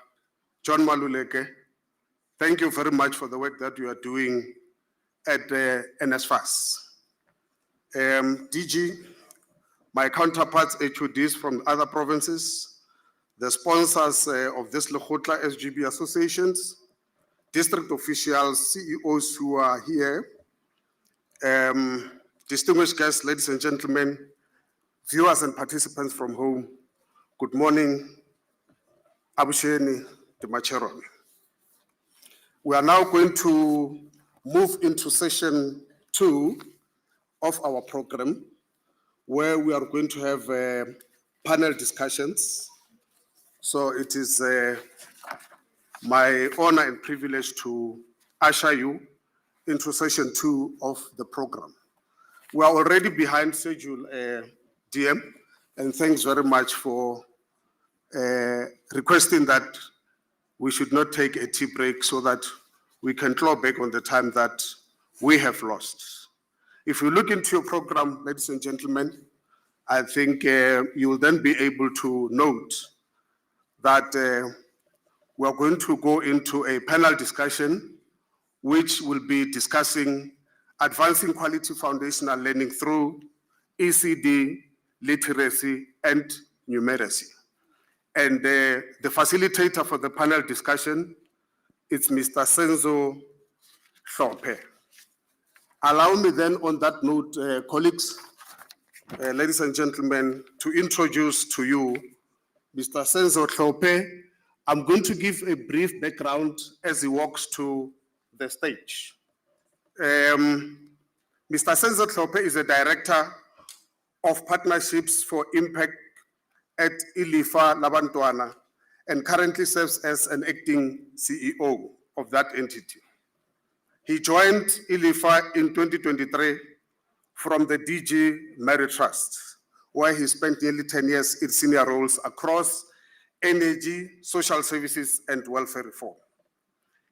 John Maluleke. Thank you very much for the work that you are doing at NSFAS. DG, my counterparts, HODs from other provinces, the sponsors of this Lekgotla SGB associations, district officials, CEOs who are here, distinguished guests, ladies and gentlemen, viewers and participants from home, good morning, Abusheni Dimacheron. We are now going to move into session 2 of our program, where we are going to have panel discussions. So it is my honor and privilege to usher you into session 2 of the program. We are already behind schedule, DM, and thanks very much for requesting that we should not take a tea break so that we can claw back on the time that we have lost. If you look into your program, ladies and gentlemen, I think you will then be able to note that we are going to go into a panel discussion which will be discussing advancing quality foundational learning through ECD, literacy, and numeracy. And the facilitator for the panel discussion is Mr. Senzo Hlophe. Allow me then on that note, colleagues, ladies and gentlemen, to introduce to you Mr. Senzo Hlophe. I'm going to give a brief background as he walks to the stage. Mr. Senzo Hlophe is a director of partnerships for impact at Ilifa Labantwana and currently serves as an acting CEO of that entity. He joined Ilifa in 2023 from the DG Mary Trust, where he spent nearly 10 years in senior roles across energy, social services, and welfare reform.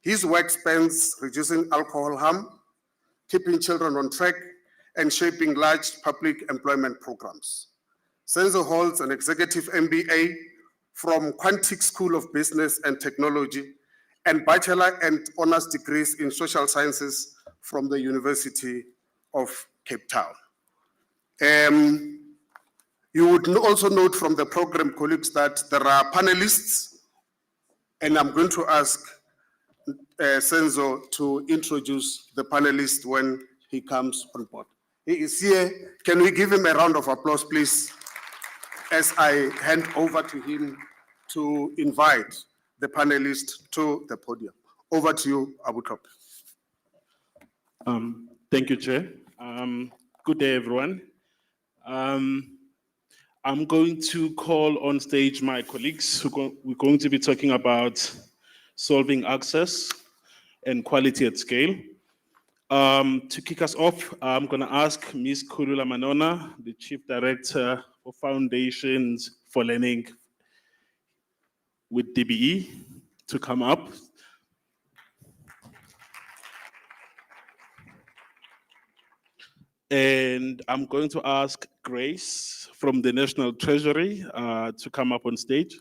His work spans reducing alcohol harm, keeping children on track, and shaping large public employment programs. Senzo holds an executive MBA from Quantic School of Business and Technology and bachelor and honors degrees in social sciences from the University of Cape Town. You would also note from the program, colleagues, that there are panelists, and I'm going to ask Senzo to introduce the panelist when he comes on board. He is here. Can we give him a round of applause, please, as I hand over to him to invite the panelists to the podium. Over to you, Abu Top. Thank you, Chair. Good day, everyone. I'm going to call on stage my colleagues. We're going to be talking about solving access and quality at scale. To kick us off, I'm going to ask Ms. Khulula Manona, the Chief Director for Foundations for Learning with DBE, to come up. And I'm going to ask Grace from the National Treasury to come up on stage.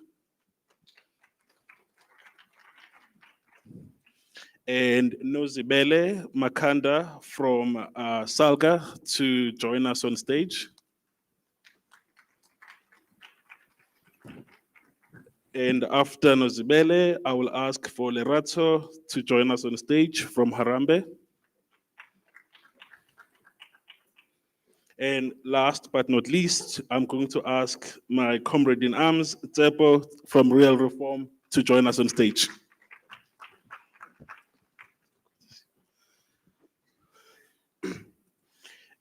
And Nozibele Makanda from Salga to join us on stage. And after Nozibele, I will ask for Lerato to join us on stage from Harambee. And last but not least, I'm going to ask my comrade in arms, Tsepo from Real Reform, to join us on stage.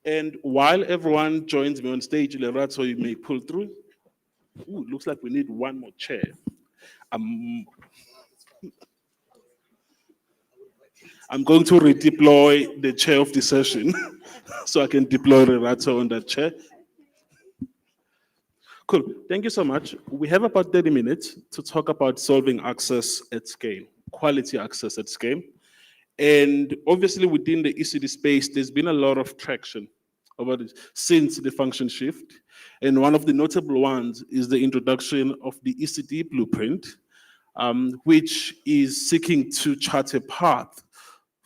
And while everyone joins me on stage, Lerato, you may pull through. Ooh, looks like we need one more chair. I'm going to redeploy the chair of the session so I can deploy Lerato on that chair. Cool, thank you so much. We have about 30 minutes to talk about solving access at scale, quality access at scale. And obviously within the ECD space, there's been a lot of traction about it since the function shift. And one of the notable ones is the introduction of the ECD blueprint, which is seeking to chart a path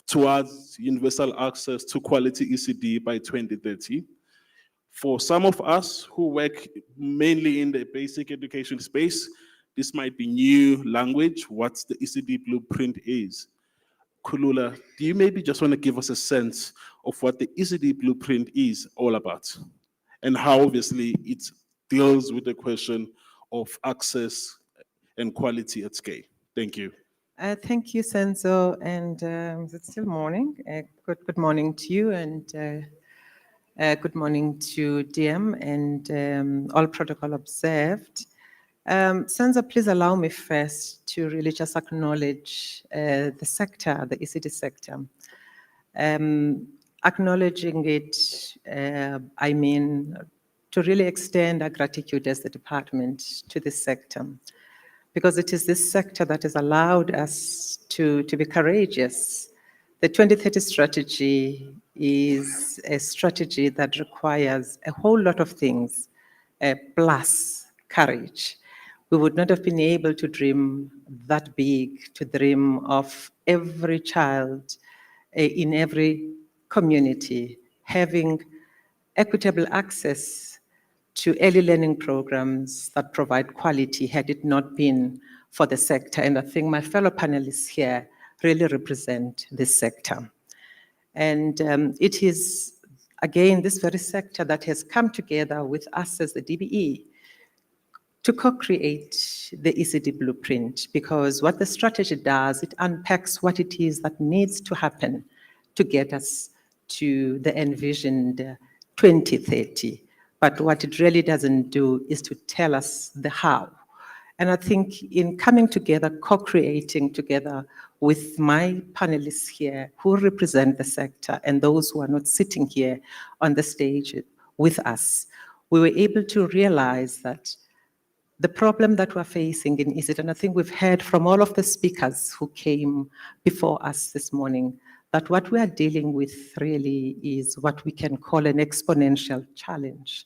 towards universal access to quality ECD by 2030. For some of us who work mainly in the basic education space, this might be new language, what the ECD blueprint is. Kulula, do you maybe just want to give us a sense of what the ECD blueprint is all about and how obviously it deals with the question of access and quality at scale? Thank you. Thank you, Senzo, and it's still morning. Good morning to you, and good morning to DM and all protocol observed. Senzo, please allow me first to really just acknowledge the sector, the ECD sector. Acknowledging it, I mean, to really extend our gratitude as the department to this sector, because it is this sector that has allowed us to be courageous. The 2030 strategy is a strategy that requires a whole lot of things, plus courage. We would not have been able to dream that big, to dream of every child in every community having equitable access to early learning programs that provide quality had it not been for the sector. And I think my fellow panelists here really represent this sector. And it is, again, this very sector that has come together with us as the DBE to co-create the ECD blueprint, because what the strategy does, it unpacks what it is that needs to happen to get us to the envisioned 2030. But what it really doesn't do is to tell us the how. And I think in coming together, co-creating together with my panelists here who represent the sector and those who are not sitting here on the stage with us, we were able to realize that the problem that we're facing in ECD, and I think we've heard from all of the speakers who came before us this morning, that what we are dealing with really is what we can call an exponential challenge.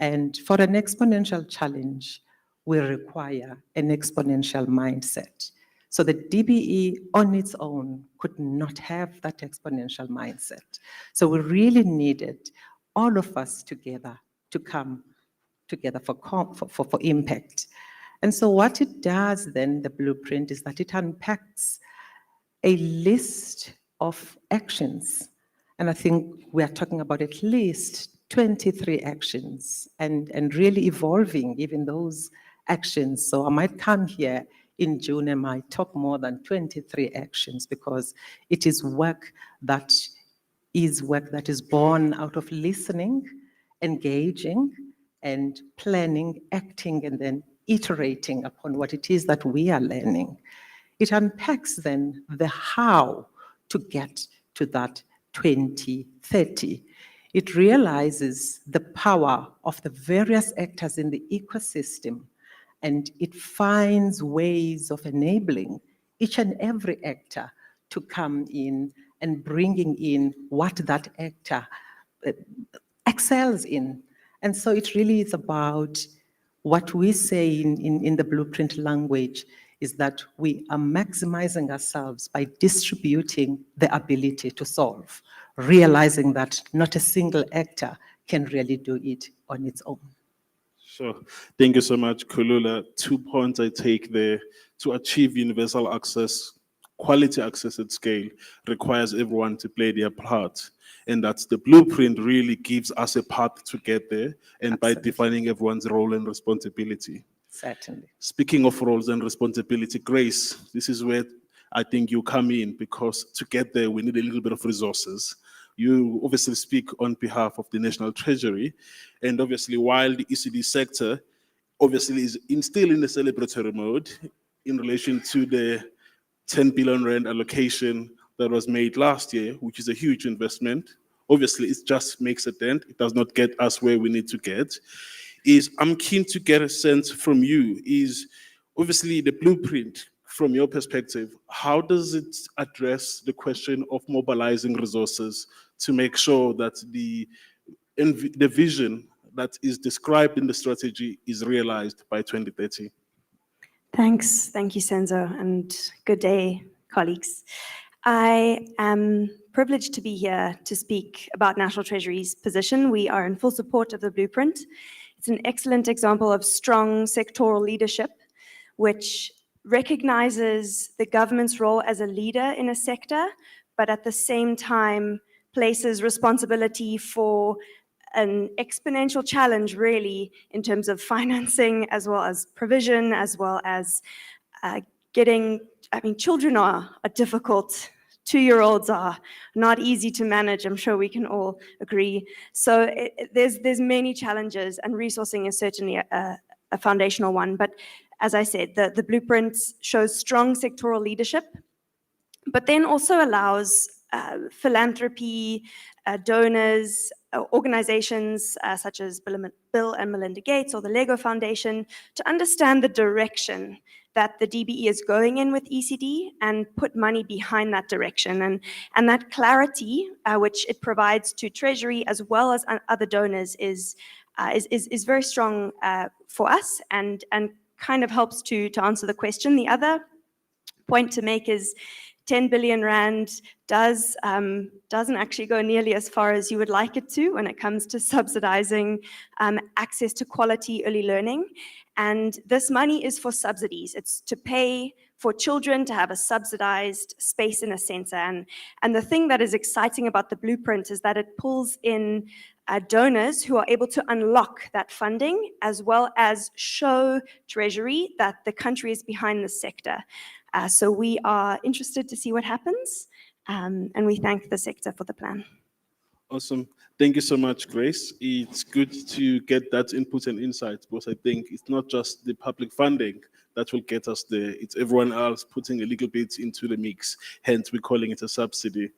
And for an exponential challenge, we require an exponential mindset. So the DBE on its own could not have that exponential mindset. So we really needed all of us together to come together for impact. And so what it does then, the blueprint, is that it unpacks a list of actions. And I think we are talking about at least 23 actions and really evolving even those actions. So I might come here in June and might talk more than 23 actions, because it is work that is born out of listening, engaging, and planning, acting, and then iterating upon what it is that we are learning. It unpacks then the how to get to that 2030. It realizes the power of the various actors in the ecosystem, and it finds ways of enabling each and every actor to come in and bringing in what that actor excels in. And so it really is about what we say in the blueprint language, is that we are maximizing ourselves by distributing the ability to solve, realizing that not a single actor can really do it on its own. Sure. Thank you so much, Kulula. 2 points I take there. To achieve universal access, quality access at scale requires everyone to play their part. And that's the blueprint really gives us a path to get there, and by defining everyone's role and responsibility. Certainly. Speaking of roles and responsibility, Grace, this is where I think you come in, because to get there, we need a little bit of resources. You obviously speak on behalf of the National Treasury, and obviously while the ECD sector obviously is still in the celebratory mode in relation to the 10 billion rand allocation that was made last year, which is a huge investment. Obviously, it just makes a dent. It does not get us where we need to get. I'm keen to get a sense from you, is obviously the blueprint from your perspective, how does it address the question of mobilizing resources to make sure that the vision that is described in the strategy is realized by 2030? Thanks. Thank you, Senzo, and good day, colleagues. I am privileged to be here to speak about National Treasury's position. We are in full support of the blueprint. It's an excellent example of strong sectoral leadership, which recognizes the government's role as a leader in a sector, but at the same time places responsibility for an exponential challenge, really, in terms of financing, as well as provision, as well as children are difficult. 2-year-olds are not easy to manage. I'm sure we can all agree. So there's many challenges, and resourcing is certainly a foundational one. But as I said, the blueprint shows strong sectoral leadership, but then also allows philanthropy, donors, organizations such as Bill and Melinda Gates or the Lego Foundation to understand the direction that the DBE is going in with ECD and put money behind that direction. And that clarity, which it provides to Treasury as well as other donors, is very strong for us and kind of helps to answer the question. The other point to make is 10 billion rand doesn't actually go nearly as far as you would like it to when it comes to subsidizing access to quality early learning. And this money is for subsidies. It's to pay for children to have a subsidized space in a center. And the thing that is exciting about the blueprint is that it pulls in donors who are able to unlock that funding, as well as show Treasury that the country is behind the sector. So we are interested to see what happens, and we thank the sector for the plan. Awesome. Thank you so much, Grace. It's good to get that input and insight, because I think it's not just the public funding that will get us there. It's everyone else putting a little bit into the mix, hence we're calling it a subsidy.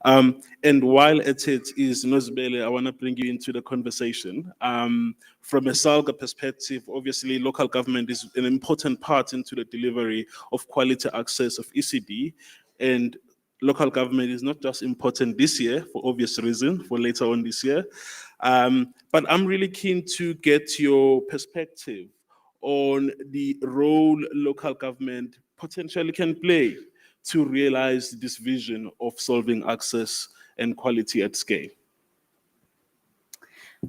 And while it is Nozibele, I want to bring you into the conversation. From a SALGA perspective, obviously local government is an important part into the delivery of quality access of ECD, and local government is not just important this year for obvious reason, for later on this year, but I'm really keen to get your perspective on the role local government potentially can play to realize this vision of solving access and quality at scale.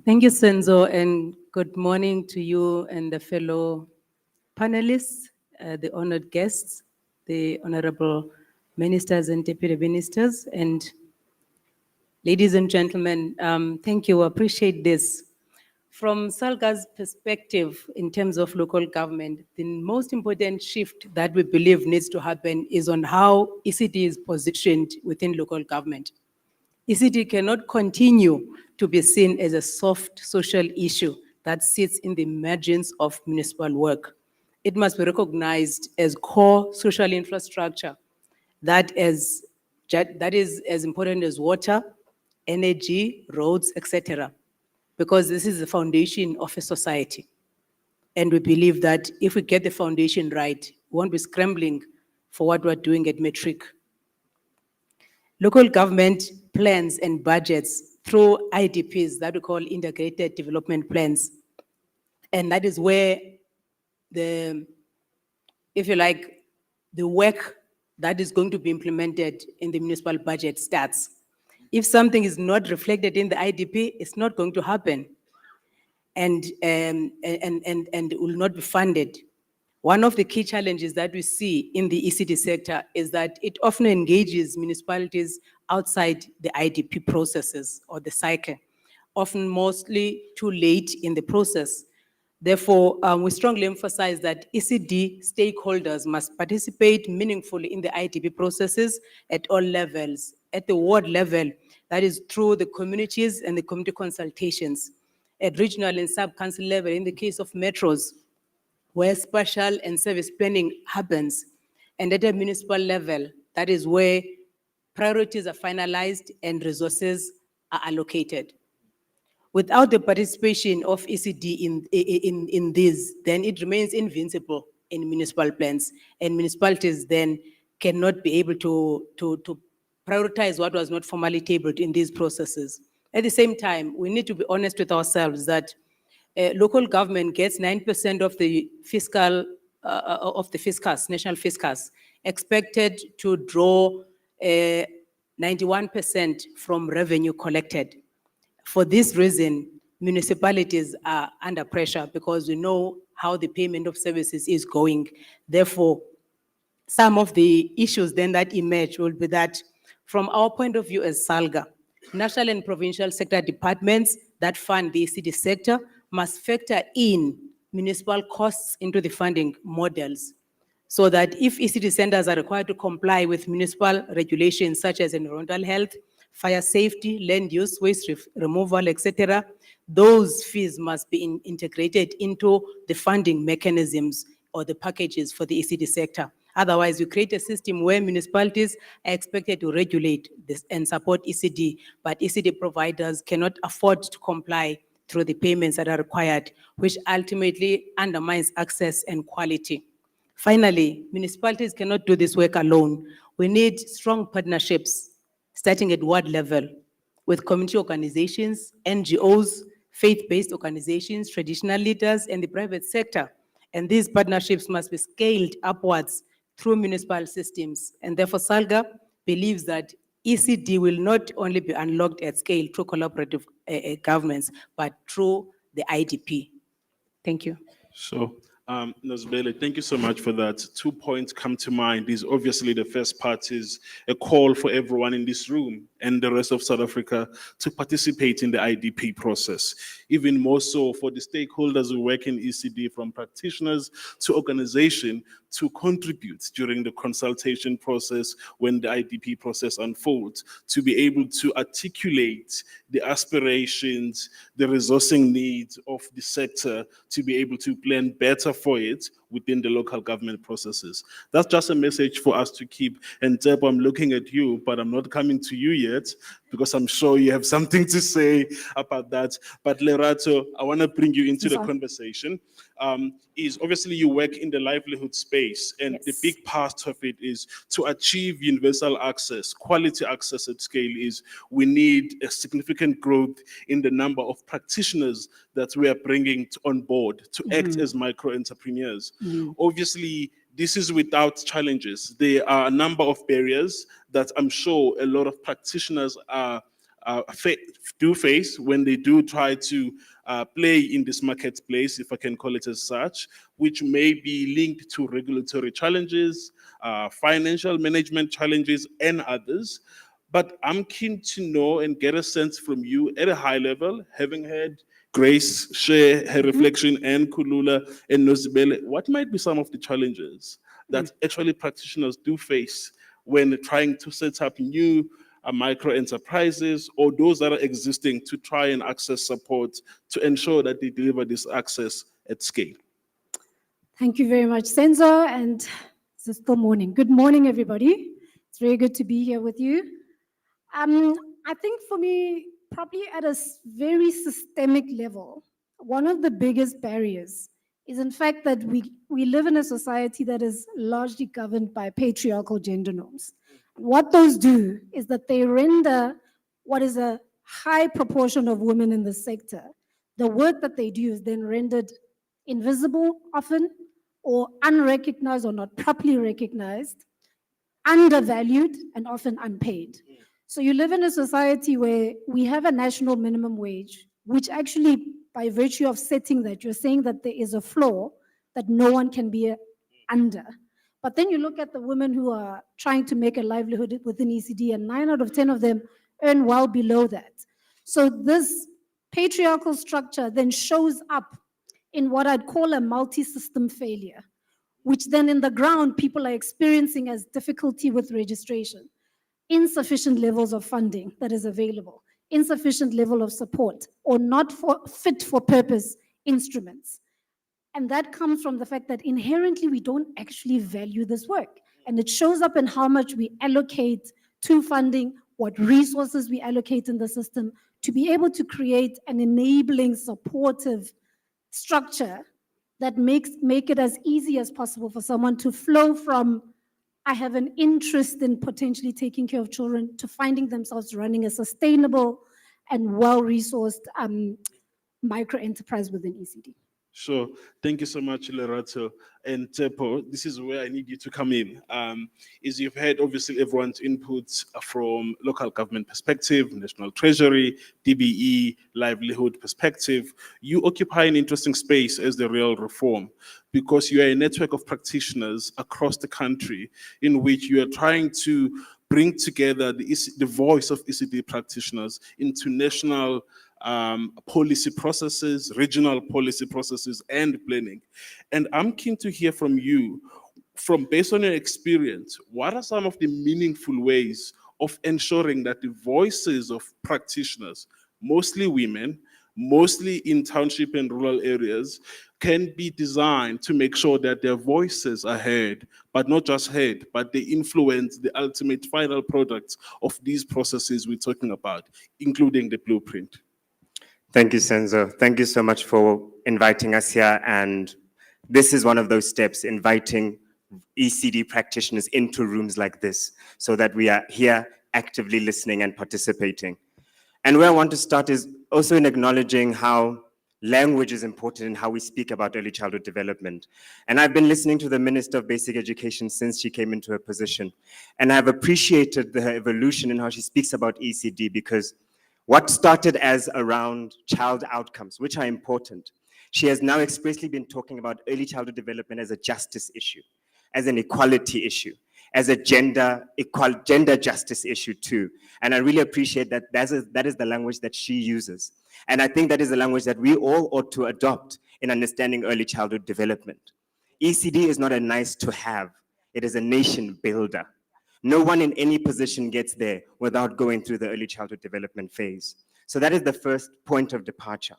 Thank you, Senzo, and good morning to you and the fellow panelists, the honored guests, the honorable ministers and deputy ministers, and ladies and gentlemen, thank you, appreciate this. From SALGA's perspective, in terms of local government, the most important shift that we believe needs to happen is on how ECD is positioned within local government. ECD cannot continue to be seen as a soft social issue that sits in the margins of municipal work. It must be recognized as core social infrastructure that is as important as water, energy, roads, etc., because this is the foundation of a society. And we believe that if we get the foundation right, we won't be scrambling for what we're doing at Metric. Local government plans and budgets through IDPs that we call integrated development plans. And that is where the, if you like, the work that is going to be implemented in the municipal budget starts. If something is not reflected in the IDP, it's not going to happen, and will not be funded. One of the key challenges that we see in the ECD sector is that it often engages municipalities outside the IDP processes or the cycle, often mostly too late in the process. Therefore, we strongly emphasize that ECD stakeholders must participate meaningfully in the IDP processes at all levels. At the ward level, that is through the communities and the community consultations. At regional and sub-council level, in the case of metros, where spatial and service planning happens. And at a municipal level, that is where priorities are finalized and resources are allocated. Without the participation of ECD in this, then it remains invincible in municipal plans, and municipalities then cannot be able to prioritize what was not formally tabled in these processes. At the same time, we need to be honest with ourselves that local government gets 9% of the fiscal, national fiscus, expected to draw 91% from revenue collected. For this reason, municipalities are under pressure because we know how the payment of services is going. Therefore, some of the issues then that emerge will be that from our point of view as SALGA, national and provincial sector departments that fund the ECD sector must factor in municipal costs into the funding models, so that if ECD centers are required to comply with municipal regulations such as environmental health, fire safety, land use, waste removal, etc., those fees must be integrated into the funding mechanisms or the packages for the ECD sector. Otherwise, we create a system where municipalities are expected to regulate this and support ECD, but ECD providers cannot afford to comply through the payments that are required, which ultimately undermines access and quality. Finally, municipalities cannot do this work alone. We need strong partnerships, starting at ward level, with community organizations, NGOs, faith-based organizations, traditional leaders, and the private sector. And these partnerships must be scaled upwards through municipal systems. And therefore, SALGA believes that ECD will not only be unlocked at scale through collaborative governments, but through the IDP. Thank you. Sure. Nozibele, thank you so much for that. 2 points come to mind. Is obviously the first part is a call for everyone in this room and the rest of South Africa to participate in the IDP process. Even more so for the stakeholders who work in ECD, from practitioners to organization, to contribute during the consultation process when the IDP process unfolds, to be able to articulate the aspirations, the resourcing needs of the sector, to be able to plan better for it within the local government processes. That's just a message for us to keep. And Deb, I'm looking at you, but I'm not coming to you yet, because I'm sure you have something to say about that. But Lerato, I want to bring you into the conversation. Is obviously you work in the livelihood space, and the big part of it is to achieve universal access, quality access at scale. Is we need a significant growth in the number of practitioners that we are bringing on board to act as micro entrepreneurs. Obviously, this is without challenges. There are a number of barriers that I'm sure a lot of practitioners do face when they do try to play in this marketplace, if I can call it as such, which may be linked to regulatory challenges, financial management challenges, and others. But I'm keen to know and get a sense from you at a high level, having heard Grace share her reflection, and Kulula and Nozibele, what might be some of the challenges that actually practitioners do face when trying to set up new micro enterprises, or those that are existing, to try and access support to ensure that they deliver this access at scale? Thank you very much, Senzo, and it's still morning. Good morning, everybody. It's very good to be here with you. I think for me, probably at a very systemic level, one of the biggest barriers is in fact that we live in a society that is largely governed by patriarchal gender norms. What those do is that they render what is a high proportion of women in the sector, the work that they do is then rendered invisible often, or unrecognized or not properly recognized, undervalued, and often unpaid. So you live in a society where we have a national minimum wage, which actually, by virtue of setting that, you're saying that there is a floor that no one can be under. But then you look at the women who are trying to make a livelihood within ECD, and 9 out of 10 of them earn well below that. So this patriarchal structure then shows up in what I'd call a multi-system failure, which then in the ground people are experiencing as difficulty with registration, insufficient levels of funding that is available, insufficient level of support, or not fit for purpose instruments. And that comes from the fact that inherently we don't actually value this work. And it shows up in how much we allocate to funding, what resources we allocate in the system to be able to create an enabling, supportive structure that make it as easy as possible for someone to flow from, I have an interest in potentially taking care of children, to finding themselves running a sustainable and well-resourced micro enterprise within ECD. Sure. Thank you so much, Lerato. And Tepo, this is where I need you to come in. Is you've heard obviously everyone's inputs from local government perspective, national treasury, DBE, livelihood perspective. You occupy an interesting space as the real reform because you are a network of practitioners across the country in which you are trying to bring together the voice of ECD practitioners into national policy processes, regional policy processes, and planning. And I'm keen to hear from you, based on your experience, what are some of the meaningful ways of ensuring that the voices of practitioners, mostly women, mostly in township and rural areas, can be designed to make sure that their voices are heard, but not just heard, but they influence the ultimate final product of these processes we're talking about, including the blueprint? Thank you, Senzo. Thank you so much for inviting us here. And this is one of those steps, inviting ECD practitioners into rooms like this so that we are here actively listening and participating. And where I want to start is also in acknowledging how language is important in how we speak about early childhood development. And I've been listening to the Minister of Basic Education since she came into her position. And I've appreciated her evolution in how she speaks about ECD, because what started as around child outcomes, which are important, she has now expressly been talking about early childhood development as a justice issue, as an equality issue, as a gender justice issue too. And I really appreciate that that is the language that she uses. And I think that is the language that we all ought to adopt in understanding early childhood development. ECD is not a nice to have, it is a nation builder. No one in any position gets there without going through the early childhood development phase. So that is the first point of departure.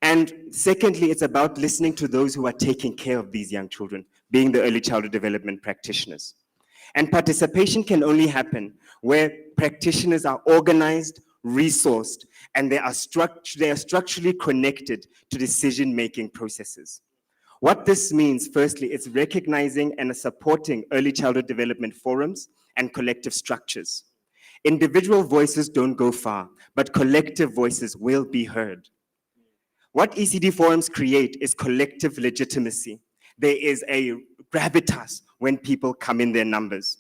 And secondly, it's about listening to those who are taking care of these young children, being the early childhood development practitioners. And participation can only happen where practitioners are organized, resourced, and they are structurally connected to decision-making processes. What this means, firstly, is recognizing and supporting early childhood development forums and collective structures. Individual voices don't go far, but collective voices will be heard. What ECD forums create is collective legitimacy. There is a gravitas when people come in their numbers.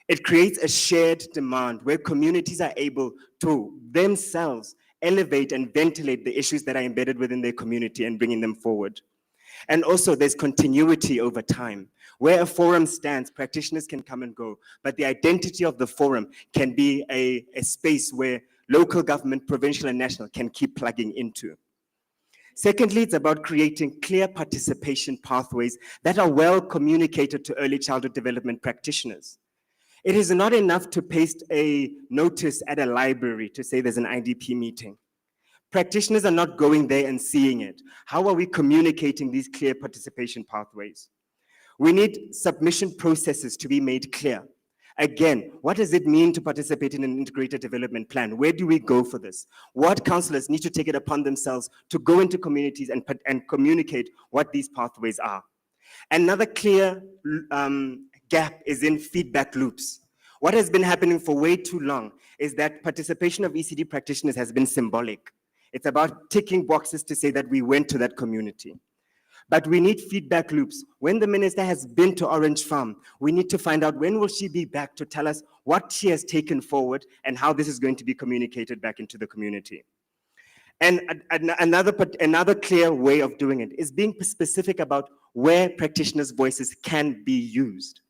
It creates a shared demand where communities are able to themselves elevate and ventilate the issues that are embedded within their community and bringing them forward. And also there's continuity over time. Where a forum stands, practitioners can come and go, but the identity of the forum can be a space where local government, provincial and national can keep plugging into. Secondly, it's about creating clear participation pathways that are well communicated to early childhood development practitioners. It is not enough to paste a notice at a library to say there's an IDP meeting. Practitioners are not going there and seeing it. How are we communicating these clear participation pathways? We need submission processes to be made clear. Again, what does it mean to participate in an integrated development plan? Where do we go for this? What councillors need to take it upon themselves to go into communities and communicate what these pathways are? Another clear gap is in feedback loops. What has been happening for way too long is that participation of ECD practitioners has been symbolic. It's about ticking boxes to say that we went to that community. But we need feedback loops. When the minister has been to Orange Farm, we need to find out when will she be back to tell us what she has taken forward and how this is going to be communicated back into the community. And another clear way of doing it is being specific about where practitioners' voices can be used.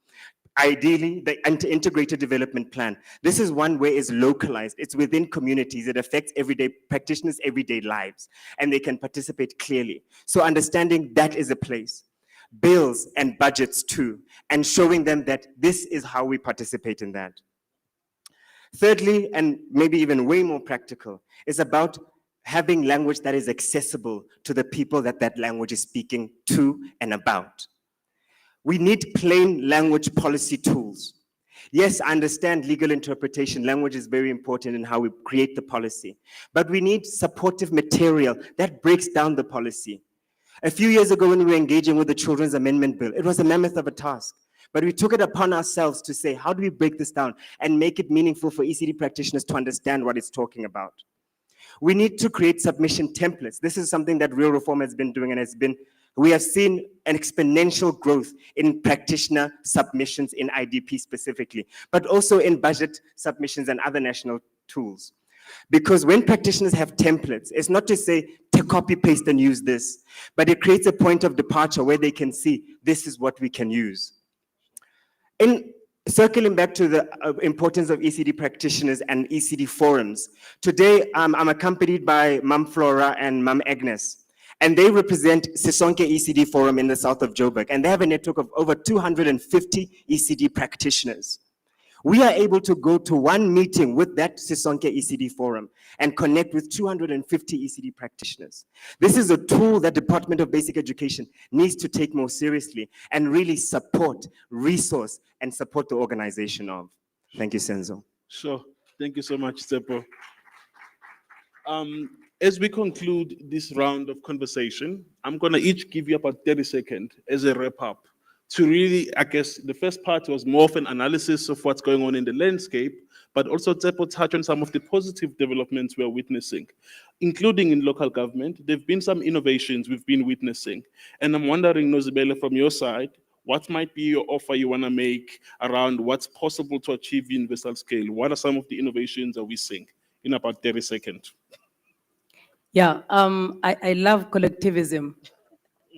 Ideally, the integrated development plan. This is one way it's localized. It's within communities. It affects everyday practitioners' everyday lives, and they can participate clearly. So understanding that is a place. Bills and budgets too, and showing them that this is how we participate in that. Thirdly, and maybe even way more practical, is about having language that is accessible to the people that that language is speaking to and about. We need plain language policy tools. Yes, I understand legal interpretation. Language is very important in how we create the policy. But we need supportive material that breaks down the policy. A few years ago when we were engaging with the Children's Amendment Bill, it was a mammoth of a task. But we took it upon ourselves to say, how do we break this down and make it meaningful for ECD practitioners to understand what it's talking about? We need to create submission templates. This is something that Real Reform has been doing, and we have seen an exponential growth in practitioner submissions in IDP specifically, but also in budget submissions and other national tools. Because when practitioners have templates, it's not to say to copy, paste, and use this, but it creates a point of departure where they can see this is what we can use. In circling back to the importance of ECD practitioners and ECD forums, today I'm accompanied by Mum Flora and Mum Agnes, and they represent Sisonke ECD Forum in the south of Joburg, and they have a network of over 250 ECD practitioners. We are able to go to one meeting with that Sisonke ECD Forum and connect with 250 ECD practitioners. This is a tool that Department of Basic Education needs to take more seriously and really support, resource, and support the organization of. Thank you, Senzo. Sure. Thank you so much, Tsepo. As we conclude this round of conversation, I'm going to each give you about 30 seconds as a wrap up to really, I guess, the first part was more of an analysis of what's going on in the landscape, but also Tsepo touch on some of the positive developments we're witnessing, including in local government. There've been some innovations we've been witnessing. And I'm wondering, Nozibele, from your side, what might be your offer you want to make around what's possible to achieve universal scale? What are some of the innovations that we seeing in about 30 seconds? Yeah, I love collectivism.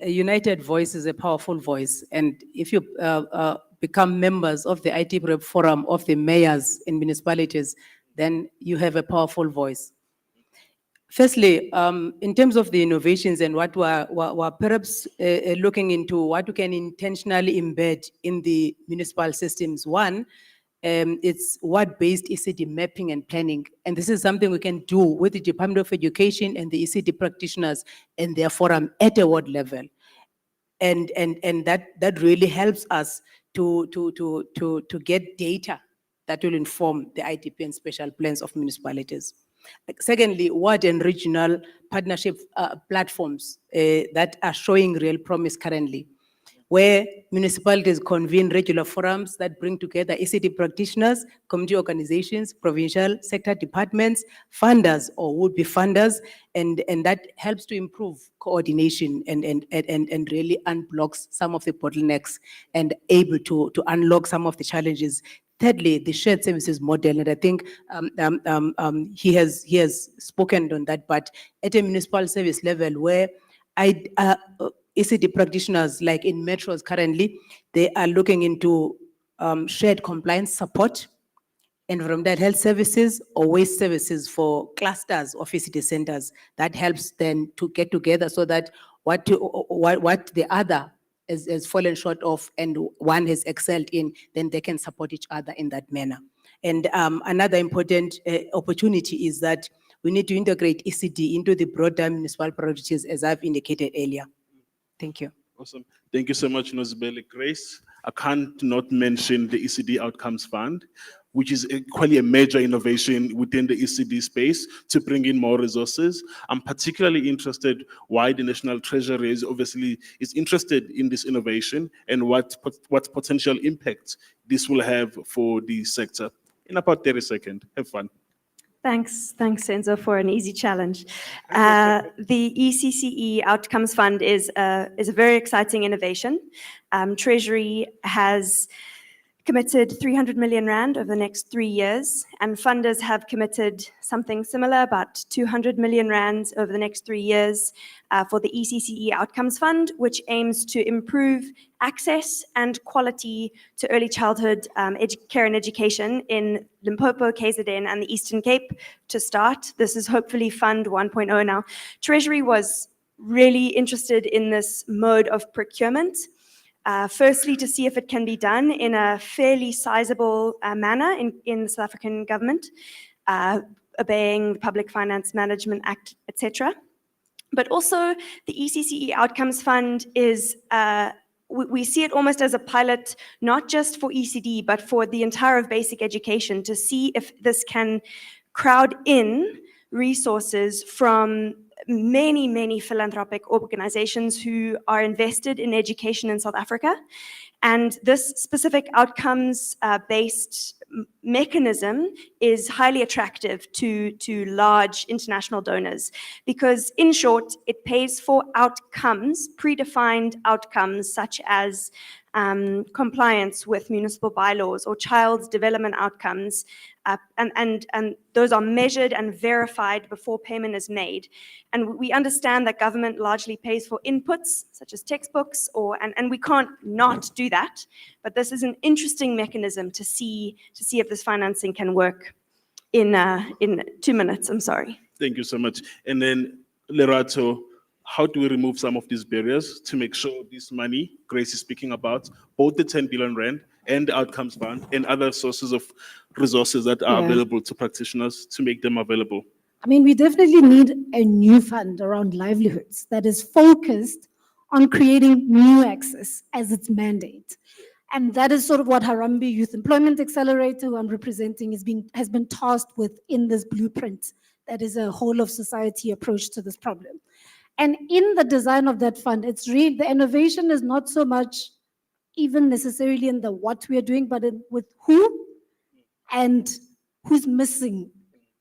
A united voice is a powerful voice. And if you become members of the ITBBE Forum of the mayors in municipalities, then you have a powerful voice. Firstly, in terms of the innovations and what we're perhaps looking into, what we can intentionally embed in the municipal systems. One, it's ward-based ECD mapping and planning. And this is something we can do with the Department of Education and the ECD practitioners and their forum at a ward level. And that really helps us to get data that will inform the IDP and special plans of municipalities. Secondly, ward and regional partnership platforms that are showing real promise currently, where municipalities convene regular forums that bring together ECD practitioners, community organizations, provincial sector departments, funders or would-be funders, and that helps to improve coordination and really unblocks some of the bottlenecks and able to unlock some of the challenges. Thirdly, the shared services model, and I think he has spoken on that, but at a municipal service level where ECD practitioners, like in metros currently, they are looking into shared compliance support, environmental health services or waste services for clusters of ECD centers. That helps them to get together so that what the other has fallen short of and one has excelled in, then they can support each other in that manner. And another important opportunity is that we need to integrate ECD into the broader municipal priorities, as I've indicated earlier. Thank you. Awesome. Thank you so much, Nozibele. Grace, I can't not mention the ECD Outcomes Fund, which is equally a major innovation within the ECD space to bring in more resources. I'm particularly interested why the National Treasury is interested in this innovation and what potential impact this will have for the sector. In about 30 seconds, have fun. Thanks, Senzo, for an easy challenge. The ECCE Outcomes Fund is a very exciting innovation. Treasury has committed 300 million rand over the next 3 years, and funders have committed something similar, about 200 million rand over the next 3 years for the ECCE Outcomes Fund, which aims to improve access and quality to early childhood care and education in Limpopo, KZN, and the Eastern Cape to start. This is hopefully Fund 1.0 now. Treasury was really interested in this mode of procurement. Firstly, to see if it can be done in a fairly sizable manner in the South African government, obeying the Public Finance Management Act, etc. But also the ECCE Outcomes Fund is, we see it almost as a pilot, not just for ECD, but for the entire of basic education, to see if this can crowd in resources from many philanthropic organizations who are invested in education in South Africa. And this specific outcomes-based mechanism is highly attractive to large international donors because, in short, it pays for outcomes, predefined outcomes such as compliance with municipal bylaws or child's development outcomes, and those are measured and verified before payment is made. And we understand that government largely pays for inputs such as textbooks, and we can't not do that. But this is an interesting mechanism to see if this financing can work in 2 minutes. I'm sorry. Thank you so much. And then, Lerato, how do we remove some of these barriers to make sure this money Grace is speaking about, both the 10 billion rand and the outcomes fund and other sources of resources that are available to practitioners, to make them available? I mean, we definitely need a new fund around livelihoods that is focused on creating new access as its mandate. And that is sort of what Harambee Youth Employment Accelerator, who I'm representing, has been tasked with in this blueprint. That is a whole of society approach to this problem. And in the design of that fund, it's really, the innovation is not so much even necessarily in the what we are doing, but with who and who's missing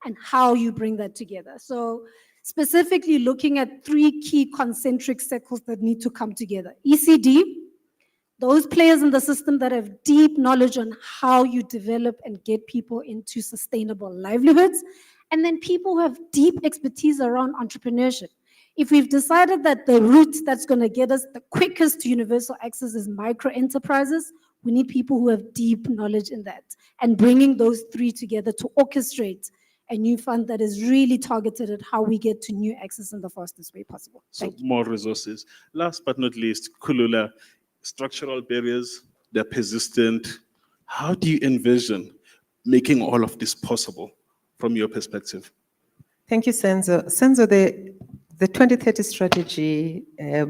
and how you bring that together. So specifically looking at 3 key concentric circles that need to come together. ECD, those players in the system that have deep knowledge on how you develop and get people into sustainable livelihoods, and then people who have deep expertise around entrepreneurship. If we've decided that the route that's going to get us the quickest to universal access is micro enterprises, we need people who have deep knowledge in that, and bringing those 3 together to orchestrate a new fund that is really targeted at how we get to new access in the fastest way possible. So more resources. Last but not least, Kulula, structural barriers, they're persistent. How do you envision making all of this possible from your perspective? Thank you, Senzo. Senzo, the 2030 strategy,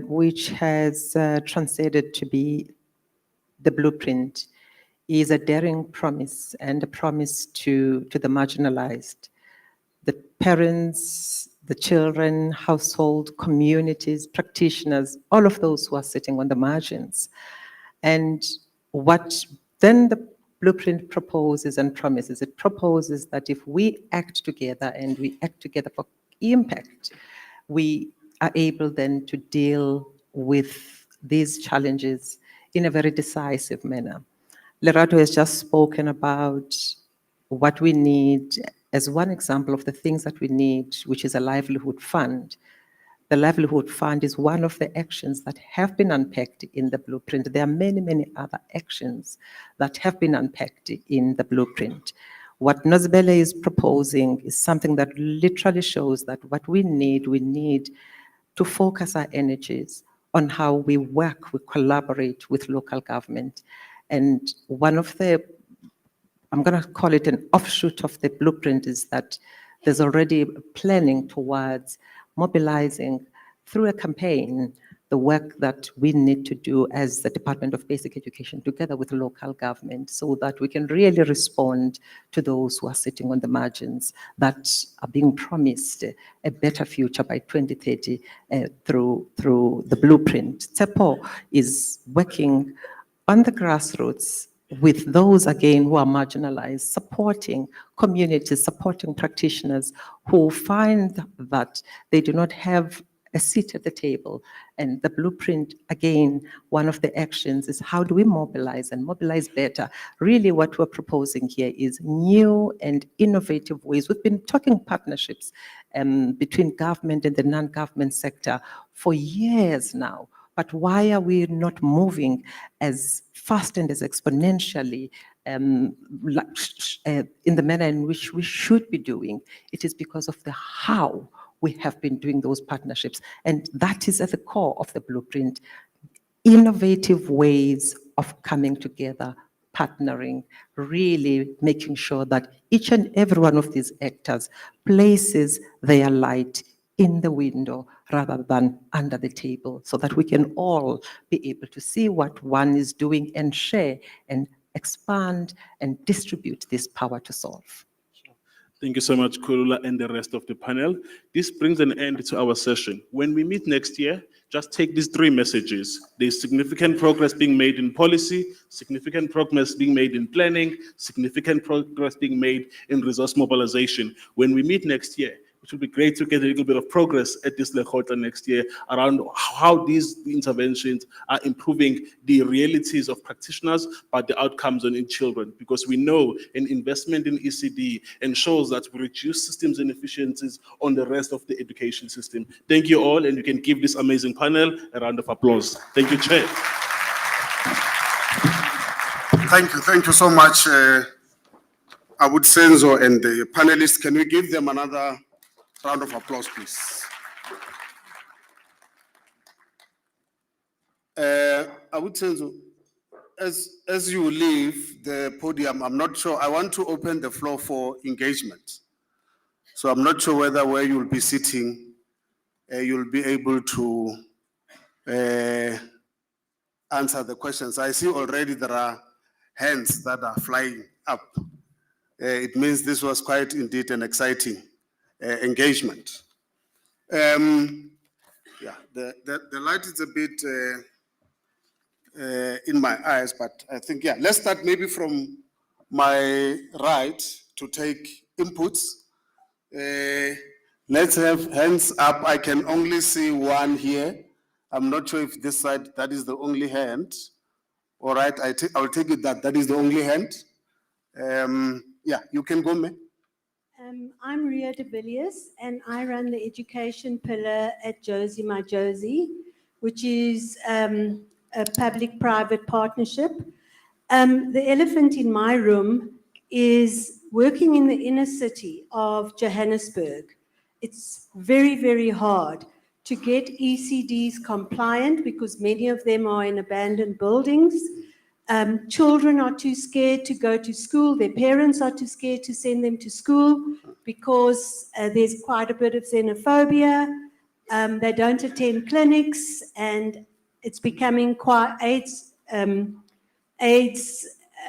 which has translated to be the blueprint, is a daring promise and a promise to the marginalized, the parents, the children, household, communities, practitioners, all of those who are sitting on the margins. And what then the blueprint proposes and promises, it proposes that if we act together and we act together for impact, we are able then to deal with these challenges in a very decisive manner. Lerato has just spoken about what we need as one example of the things that we need, which is a livelihood fund. The livelihood fund is one of the actions that have been unpacked in the blueprint. There are many, many other actions that have been unpacked in the blueprint. What Nozibele is proposing is something that literally shows that what we need to focus our energies on how we work, we collaborate with local government. And one of the, I'm going to call it an offshoot of the blueprint, is that there's already planning towards mobilizing through a campaign the work that we need to do as the Department of Basic Education together with local government, so that we can really respond to those who are sitting on the margins that are being promised a better future by 2030 through the blueprint. TEPO is working on the grassroots with those, again, who are marginalized, supporting communities, supporting practitioners who find that they do not have a seat at the table. And the blueprint, again, one of the actions is how do we mobilize and mobilize better? Really what we're proposing here is new and innovative ways. We've been talking partnerships between government and the non-government sector for years now. But why are we not moving as fast and as exponentially in the manner in which we should be doing? It is because of the how we have been doing those partnerships. And that is at the core of the blueprint. Innovative ways of coming together, partnering, really making sure that each and every one of these actors places their light in the window rather than under the table, so that we can all be able to see what one is doing and share and expand and distribute this power to solve. Thank you so much, Kulula, and the rest of the panel. This brings an end to our session. When we meet next year, just take these three messages. There's significant progress being made in policy, significant progress being made in planning, significant progress being made in resource mobilization. When we meet next year, it would be great to get a little bit of progress at this Lekgotla next year around how these interventions are improving the realities of practitioners, but the outcomes in children. Because we know an investment in ECD ensures that we reduce systems inefficiencies on the rest of the education system. Thank you all, and you can give this amazing panel a round of applause. Thank you, Chair. Thank you so much, Abu Senzo and the panelists. Can we give them another round of applause, please? Abu Senzo, as you leave the podium, I'm not sure, I want to open the floor for engagement. So I'm not sure whether where you'll be sitting, you'll be able to answer the questions. I see already there are hands that are flying up. It means this was quite indeed an exciting engagement. Yeah, the light is a bit in my eyes, but I think, yeah, let's start maybe from my right to take inputs. Let's have hands up. I can only see one here. I'm not sure if this side, that is the only hand. All right, I'll take it that is the only hand. Yeah, you can go, ma'am. I'm Ria de Villiers, and I run the education pillar at Josie My Josie, which is a public-private partnership. The elephant in my room is working in the inner city of Johannesburg. It's very, very hard to get ECDs compliant because many of them are in abandoned buildings. Children are too scared to go to school. Their parents are too scared to send them to school because there's quite a bit of xenophobia. They don't attend clinics, and it's becoming quite AIDS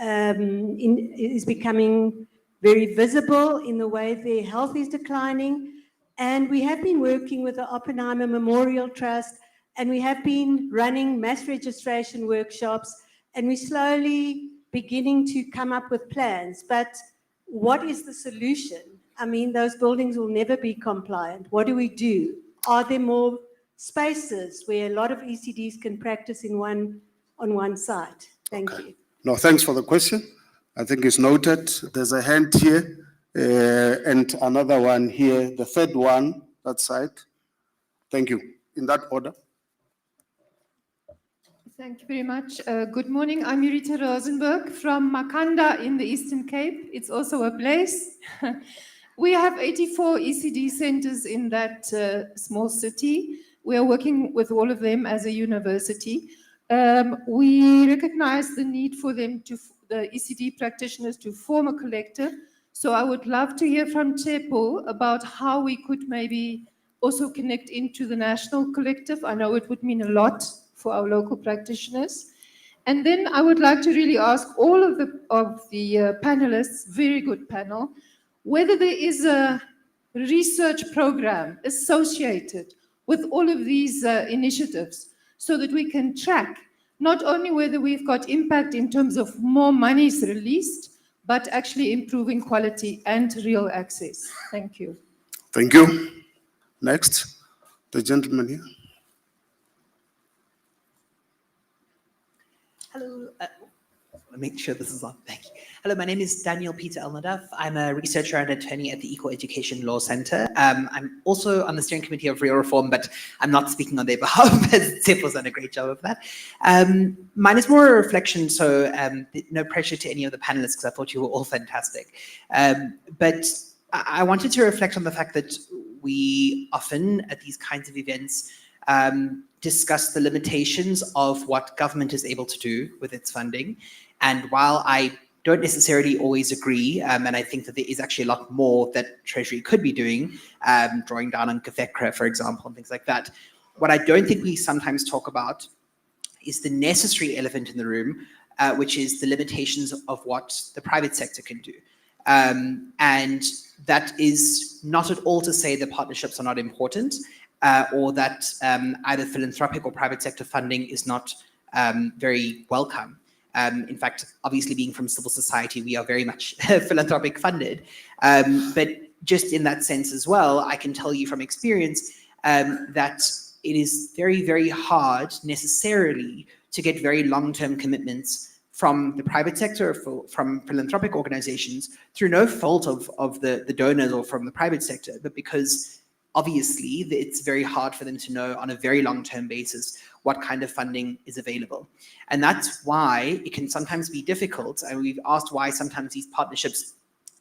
is becoming very visible in the way their health is declining. And we have been working with the Oppenheimer Memorial Trust, and we have been running mass registration workshops, and we're slowly beginning to come up with plans. But what is the solution? I mean, those buildings will never be compliant. What do we do? Are there more spaces where a lot of ECDs can practice on one site? Thank you. No, thanks for the question. I think it's noted. There's a hand here and another one here. The third one, that side. Thank you. In that order. Thank you very much. Good morning. I'm Yurita Rosenberg from Makanda in the Eastern Cape. It's also a place. We have 84 ECD centers in that small city. We are working with all of them as a university. We recognize the need for them the ECD practitioners to form a collective. So I would love to hear from Tepo about how we could maybe also connect into the national collective. I know it would mean a lot for our local practitioners. And then I would like to really ask all of the panelists, very good panel, whether there is a research program associated with all of these initiatives so that we can track not only whether we've got impact in terms of more monies released, but actually improving quality and real access. Thank you. Thank you. Next, the gentleman here. Hello, make sure this is on. Thank you. Hello, my name is Daniel Peter Elnadaf. I'm a researcher and attorney at the Equal Education Law Center. I'm also on the steering committee of Real Reform, but I'm not speaking on their behalf, as Tepo's done a great job of that. Mine is more a reflection, so no pressure to any of the panelists, because I thought you were all fantastic. But I wanted to reflect on the fact that we often, at these kinds of events, discuss the limitations of what government is able to do with its funding. And while I don't necessarily always agree, and I think that there is actually a lot more that Treasury could be doing, drawing down on Kefekra, for example, and things like that, what I don't think we sometimes talk about is the necessary elephant in the room, which is the limitations of what the private sector can do. And that is not at all to say that partnerships are not important. or that either philanthropic or private sector funding is not very welcome. In fact, obviously being from civil society, we are very much philanthropic funded. But just in that sense as well, I can tell you from experience that it is very, very hard necessarily to get very long-term commitments from the private sector, from philanthropic organizations, through no fault of the donors or from the private sector, but because obviously it's very hard for them to know on a very long-term basis what kind of funding is available. And that's why it can sometimes be difficult, and we've asked why sometimes these partnerships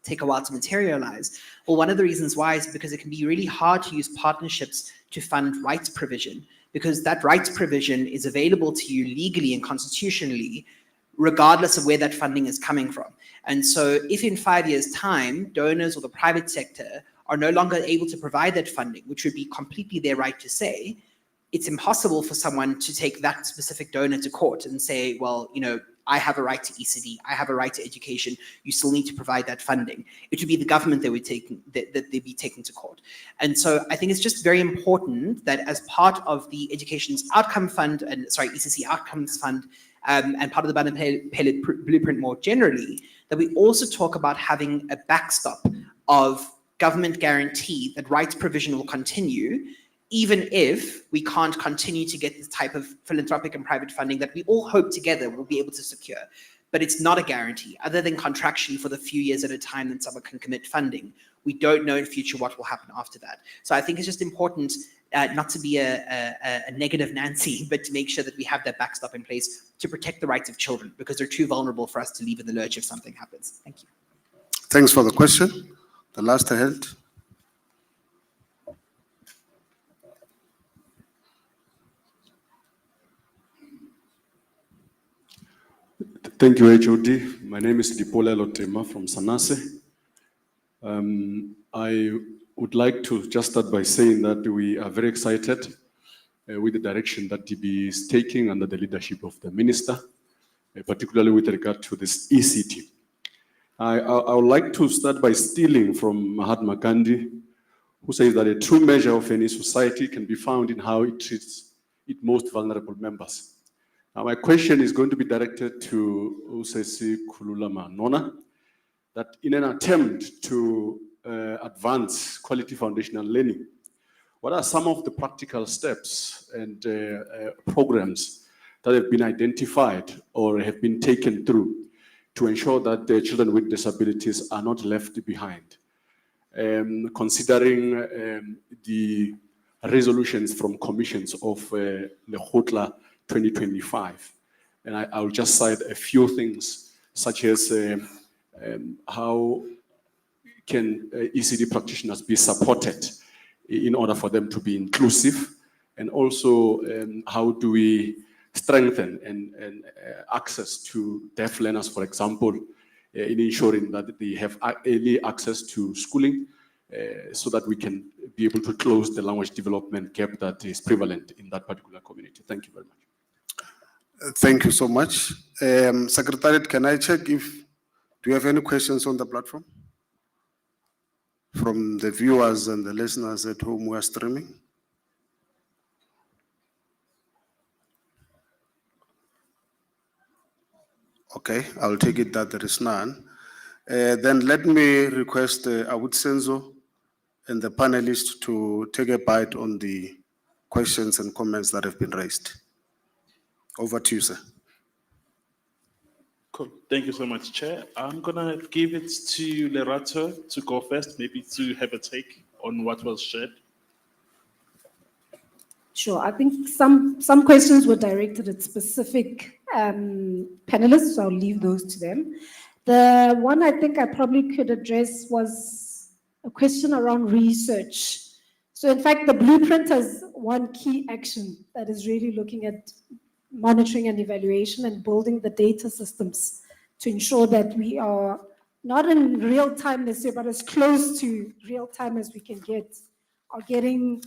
take a while to materialize. Well, one of the reasons why is because it can be really hard to use partnerships to fund rights provision, because that rights provision is available to you legally and constitutionally, regardless of where that funding is coming from. And so if in 5 years' time, donors or the private sector are no longer able to provide that funding, which would be completely their right to say, it's impossible for someone to take that specific donor to court and say, well, you know, I have a right to ECD, I have a right to education, you still need to provide that funding. It would be the government that they'd be taking to court. And so I think it's just very important that as part of the Education's Outcome Fund, ECC Outcomes Fund, and part of the Banner Pellet Blueprint more generally, that we also talk about having a backstop of government guarantee that rights provision will continue, even if we can't continue to get this type of philanthropic and private funding that we all hope together we'll be able to secure. But it's not a guarantee, other than contractually for the few years at a time that someone can commit funding. We don't know in future what will happen after that. So I think it's just important not to be a negative Nancy, but to make sure that we have that backstop in place to protect the rights of children, because they're too vulnerable for us to leave in the lurch if something happens. Thank you. Thanks for the question. The last ahead. Thank you, HOD. My name is Dipola Lotema from Sanase. I would like to just start by saying that we are very excited with the direction that DB is taking under the leadership of the minister, particularly with regard to this ECT. I would like to start by stealing from Mahatma Gandhi, who says that a true measure of any society can be found in how it treats its most vulnerable members. Now, my question is going to be directed to Usesi Khululama Nona, that in an attempt to advance quality foundational learning, what are some of the practical steps and programs that have been identified or have been taken through to ensure that the children with disabilities are not left behind? Considering the resolutions from commissions of Lekgotla 2025. And I'll just cite a few things, such as how can ECD practitioners be supported in order for them to be inclusive, and also how do we strengthen and access to deaf learners, for example, in ensuring that they have early access to schooling, so that we can be able to close the language development gap that is prevalent in that particular community. Thank you very much. Thank you so much. Secretariat, can I check do you have any questions on the platform? From the viewers and the listeners at home who are streaming? Okay, I'll take it that there is none. Then let me request Awud Senzo and the panelists to take a bite on the questions and comments that have been raised. Over to you, sir. Cool. Thank you so much, Chair. I'm going to give it to Lerato to go first, maybe to have a take on what was shared. Sure. I think some questions were directed at specific panelists, so I'll leave those to them. The one I think I probably could address was a question around research. So in fact, the blueprint has one key action that is really looking at monitoring and evaluation and building the data systems to ensure that we are not in real time necessarily, but as close to real time as we can get, are getting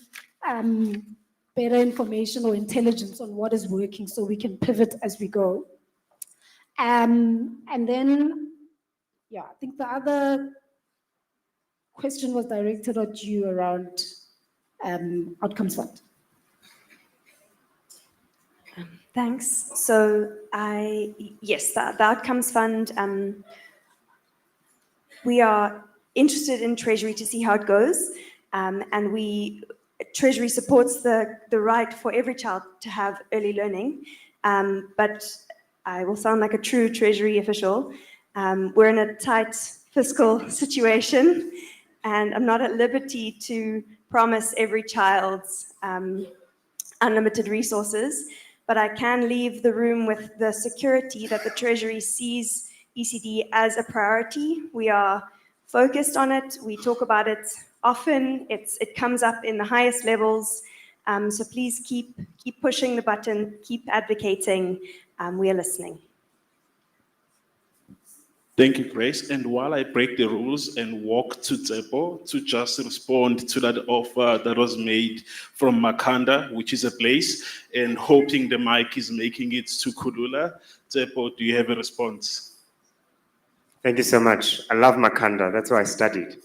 better information or intelligence on what is working so we can pivot as we go. And then, yeah, I think the other question was directed at you around Outcomes Fund? Thanks. So yes, the Outcomes Fund, we are interested in Treasury to see how it goes. And Treasury supports the right for every child to have early learning. But I will sound like a true Treasury official. We're in a tight fiscal situation, and I'm not at liberty to promise every child's unlimited resources, but I can leave the room with the security that the Treasury sees ECD as a priority. We are focused on it. We talk about it often. It comes up in the highest levels. So please keep pushing the button, keep advocating. We are listening. Thank you, Grace. And while I break the rules and walk to Tsepo to just respond to that offer that was made from Makanda, which is a place, and hoping the mic is making it to Kulula. Tsepo, do you have a response? Thank you so much. I love Makanda. That's where I studied.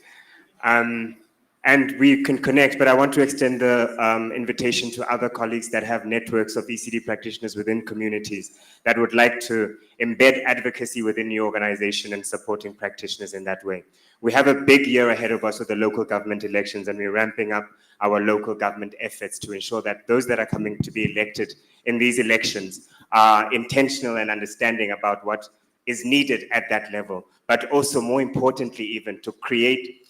And we can connect, but I want to extend the invitation to other colleagues that have networks of ECD practitioners within communities that would like to embed advocacy within your organization and supporting practitioners in that way. We have a big year ahead of us with the local government elections, and we're ramping up our local government efforts to ensure that those that are coming to be elected in these elections are intentional and understanding about what is needed at that level, but also more importantly even to create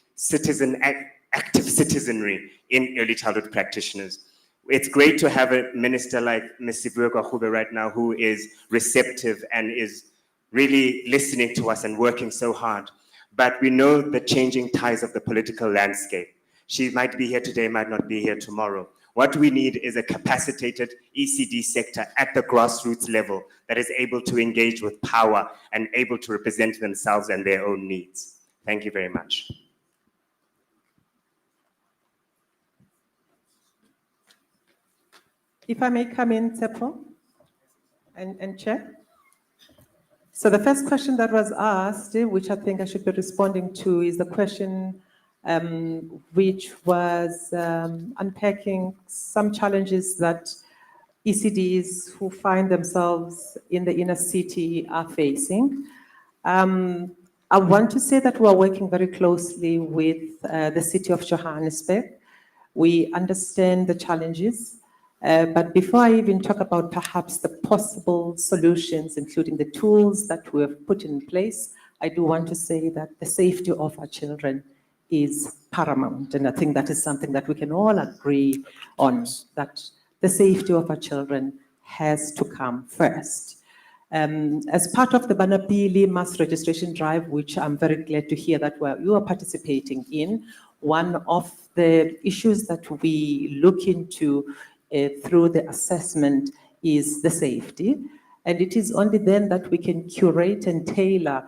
active citizenry in early childhood practitioners. It's great to have a minister like Ms. Sibuwe Kwagube right now who is receptive and is really listening to us and working so hard. But we know the changing tides of the political landscape. She might be here today, might not be here tomorrow. What we need is a capacitated ECD sector at the grassroots level that is able to engage with power and able to represent themselves and their own needs. Thank you very much. If I may come in, Tsepo, and Chair. So the first question that was asked, which I think I should be responding to, is the question which was unpacking some challenges that ECDs who find themselves in the inner city are facing. I want to say that we are working very closely with the city of Johannesburg. We understand the challenges. But before I even talk about perhaps the possible solutions, including the tools that we have put in place, I do want to say that the safety of our children is paramount. And I think that is something that we can all agree on, that the safety of our children has to come first. As part of the Banapili mass registration drive, which I'm very glad to hear that you are participating in, one of the issues that we look into through the assessment is the safety. And it is only then that we can curate and tailor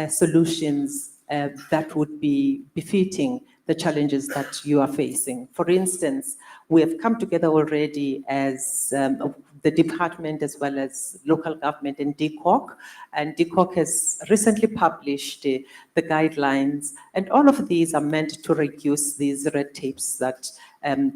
solutions that would be befitting the challenges that you are facing. For instance, we have come together already as the department as well as local government and DCOC. And DCOC has recently published the guidelines. And all of these are meant to reduce these red tapes that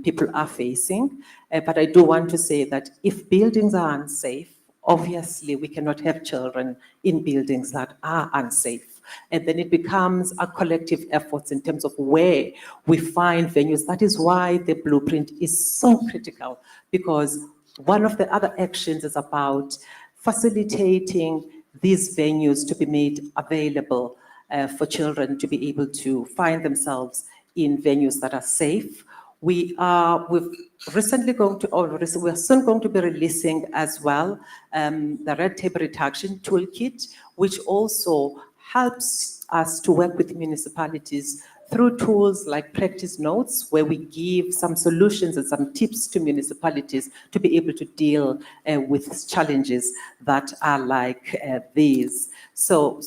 people are facing. But I do want to say that if buildings are unsafe, obviously we cannot have children in buildings that are unsafe. And then it becomes a collective effort in terms of where we find venues. That is why the blueprint is so critical, because one of the other actions is about facilitating these venues to be made available for children to be able to find themselves in venues that are safe. We are soon going to be releasing as well the red tape reduction toolkit, which also helps us to work with municipalities through tools like practice notes, where we give some solutions and some tips to municipalities to be able to deal with challenges that are like these. So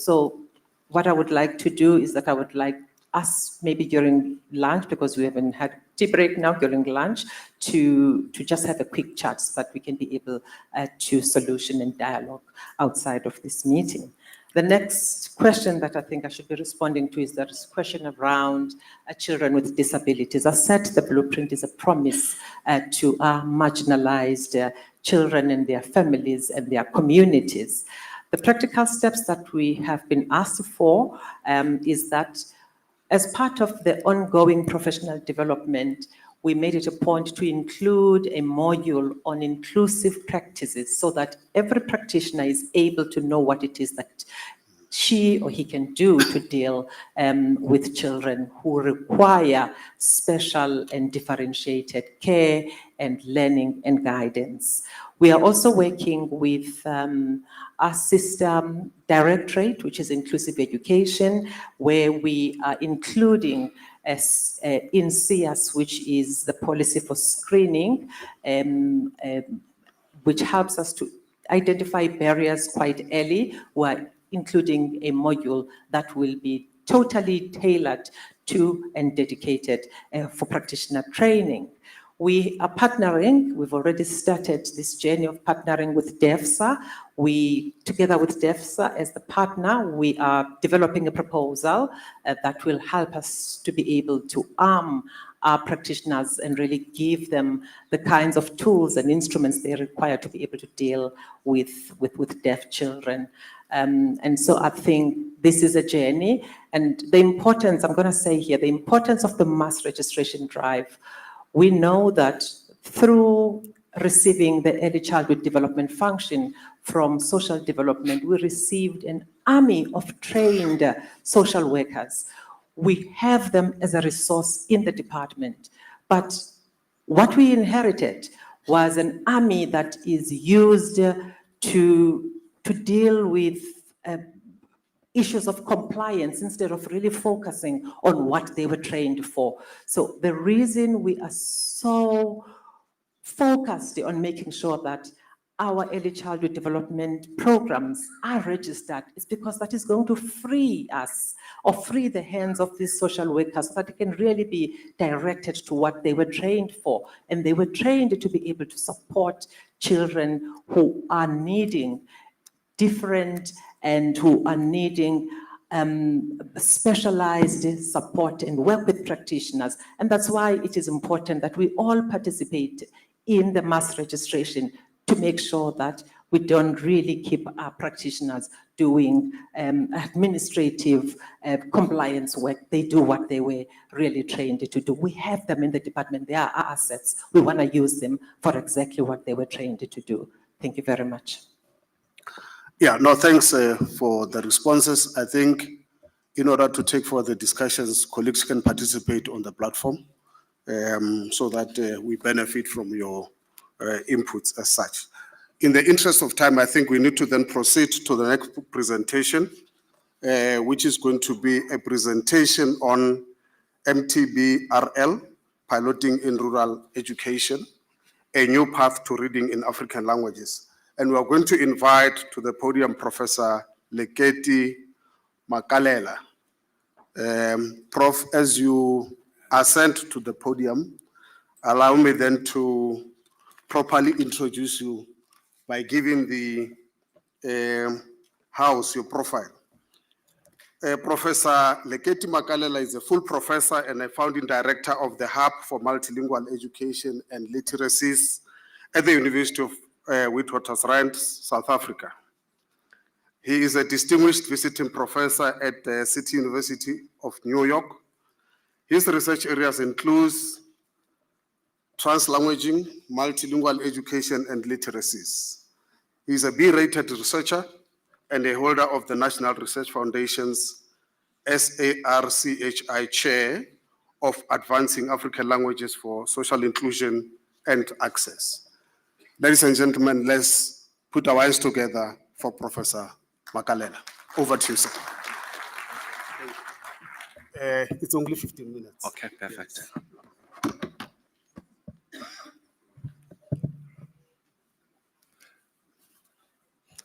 what I would like to do is that I would like us maybe during lunch, because we haven't had tea break now during lunch, to just have a quick chat so that we can be able to solution and dialogue outside of this meeting. The next question that I think I should be responding to is this question around children with disabilities. As said, the blueprint is a promise to marginalized children and their families and their communities. The practical steps that we have been asked for is that as part of the ongoing professional development, we made it a point to include a module on inclusive practices so that every practitioner is able to know what it is that she or he can do to deal with children who require special and differentiated care and learning and guidance. We are also working with our system directorate, which is inclusive education, where we are including in CS, which is the policy for screening, which helps us to identify barriers quite early. We're including a module that will be totally tailored to and dedicated for practitioner training. We are partnering, we've already started this journey of partnering with DEFSA. We, together with DEFSA as the partner, we are developing a proposal that will help us to be able to arm our practitioners and really give them the kinds of tools and instruments they require to be able to deal with deaf children. And so I think this is a journey, and the importance, I'm gonna say here, the importance of the mass registration drive. We know that through receiving the early childhood development function from social development, we received an army of trained social workers. We have them as a resource in the department, but what we inherited was an army that is used to deal with issues of compliance instead of really focusing on what they were trained for. So the reason we are so focused on making sure that our early childhood development programs are registered is because that is going to free us or free the hands of these social workers so that they can really be directed to what they were trained for. And they were trained to be able to support children who are needing different and who are needing specialized support and work with practitioners. And that's why it is important that we all participate in the mass registration to make sure that we don't really keep our practitioners doing administrative compliance work. They do what they were really trained to do. We have them in the department. They are our assets. We want to use them for exactly what they were trained to do. Thank you very much. Yeah, no, thanks for the responses. I think in order to take further discussions, colleagues can participate on the platform so that we benefit from your inputs as such. In the interest of time, I think we need to then proceed to the next presentation, which is going to be a presentation on MTBRL, piloting in rural education, a new path to reading in African languages. And we are going to invite to the podium Professor Lekgotla Makalela. Prof, as you are sent to the podium, allow me then to properly introduce you by giving the house your profile. Professor Lekgotla Makalela is a full professor and a founding director of the Hub for Multilingual Education and Literacies at the University of Witwatersrand, South Africa. He is a distinguished visiting professor at the City University of New York. His research areas include translanguaging, multilingual education, and literacies. He is a B-rated researcher and a holder of the National Research Foundation's SARCHI Chair of Advancing African Languages for Social Inclusion and Access. Ladies and gentlemen, let's put our hands together for Professor Makalela. Over to you, sir. It's only 15 minutes. Okay, perfect.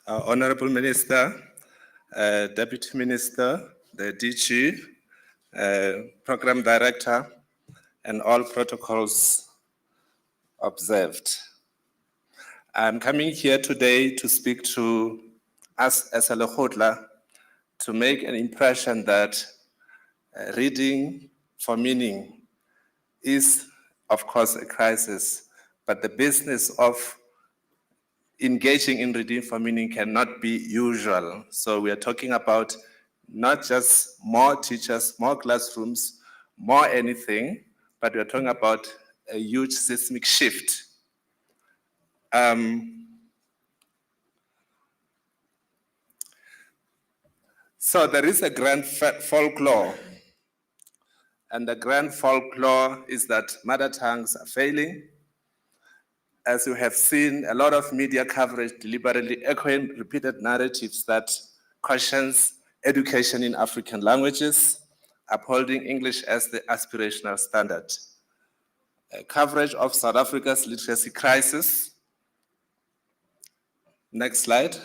Honorable Minister, Deputy Minister, the DG, Program Director, and all protocols observed. I'm coming here today to speak to us as a Lekgotla to make an impression that reading for meaning is, of course, a crisis, but the business of engaging in reading for meaning cannot be usual. So we are talking about not just more teachers, more classrooms, more anything, but we are talking about a huge seismic shift. So there is a grand folklore, and the grand folklore is that mother tongues are failing. As you have seen, a lot of media coverage deliberately echoing repeated narratives that questions education in African languages, upholding English as the aspirational standard. Coverage of South Africa's literacy crisis. Next slide.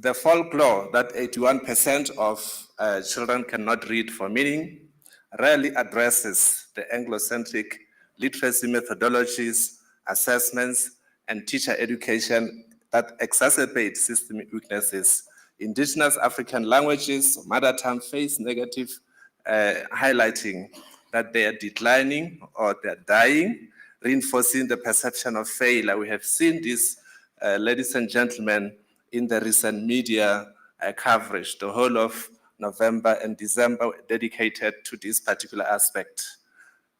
The folklore that 81% of children cannot read for meaning rarely addresses the Anglocentric literacy methodologies, assessments, and teacher education that exacerbate systemic weaknesses. Indigenous African languages, mother tongue face negative highlighting that they are declining or they're dying, reinforcing the perception of failure. We have seen this, ladies and gentlemen, in the recent media coverage. The whole of November and December were dedicated to this particular aspect.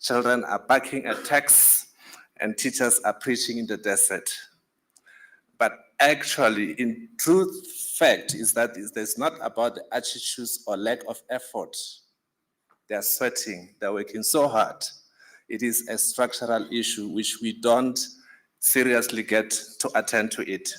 Children are backing attacks and teachers are preaching in the desert. But actually, in truth, fact is that it's not about the attitudes or lack of effort. They are sweating, they're working so hard. It is a structural issue which we don't seriously get to attend to it.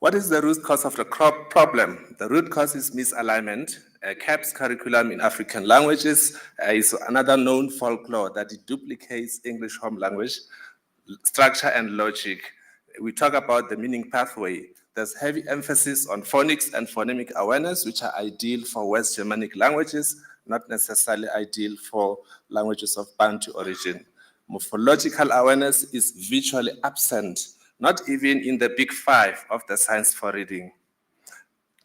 What is the root cause of the problem? The root cause is misalignment. CAPS curriculum in African languages is another known folklore that it duplicates English home language structure and logic. We talk about the meaning pathway. There's heavy emphasis on phonics and phonemic awareness, which are ideal for West Germanic languages, not necessarily ideal for languages of Bantu origin. Morphological awareness is virtually absent, not even in the big five of the science for reading.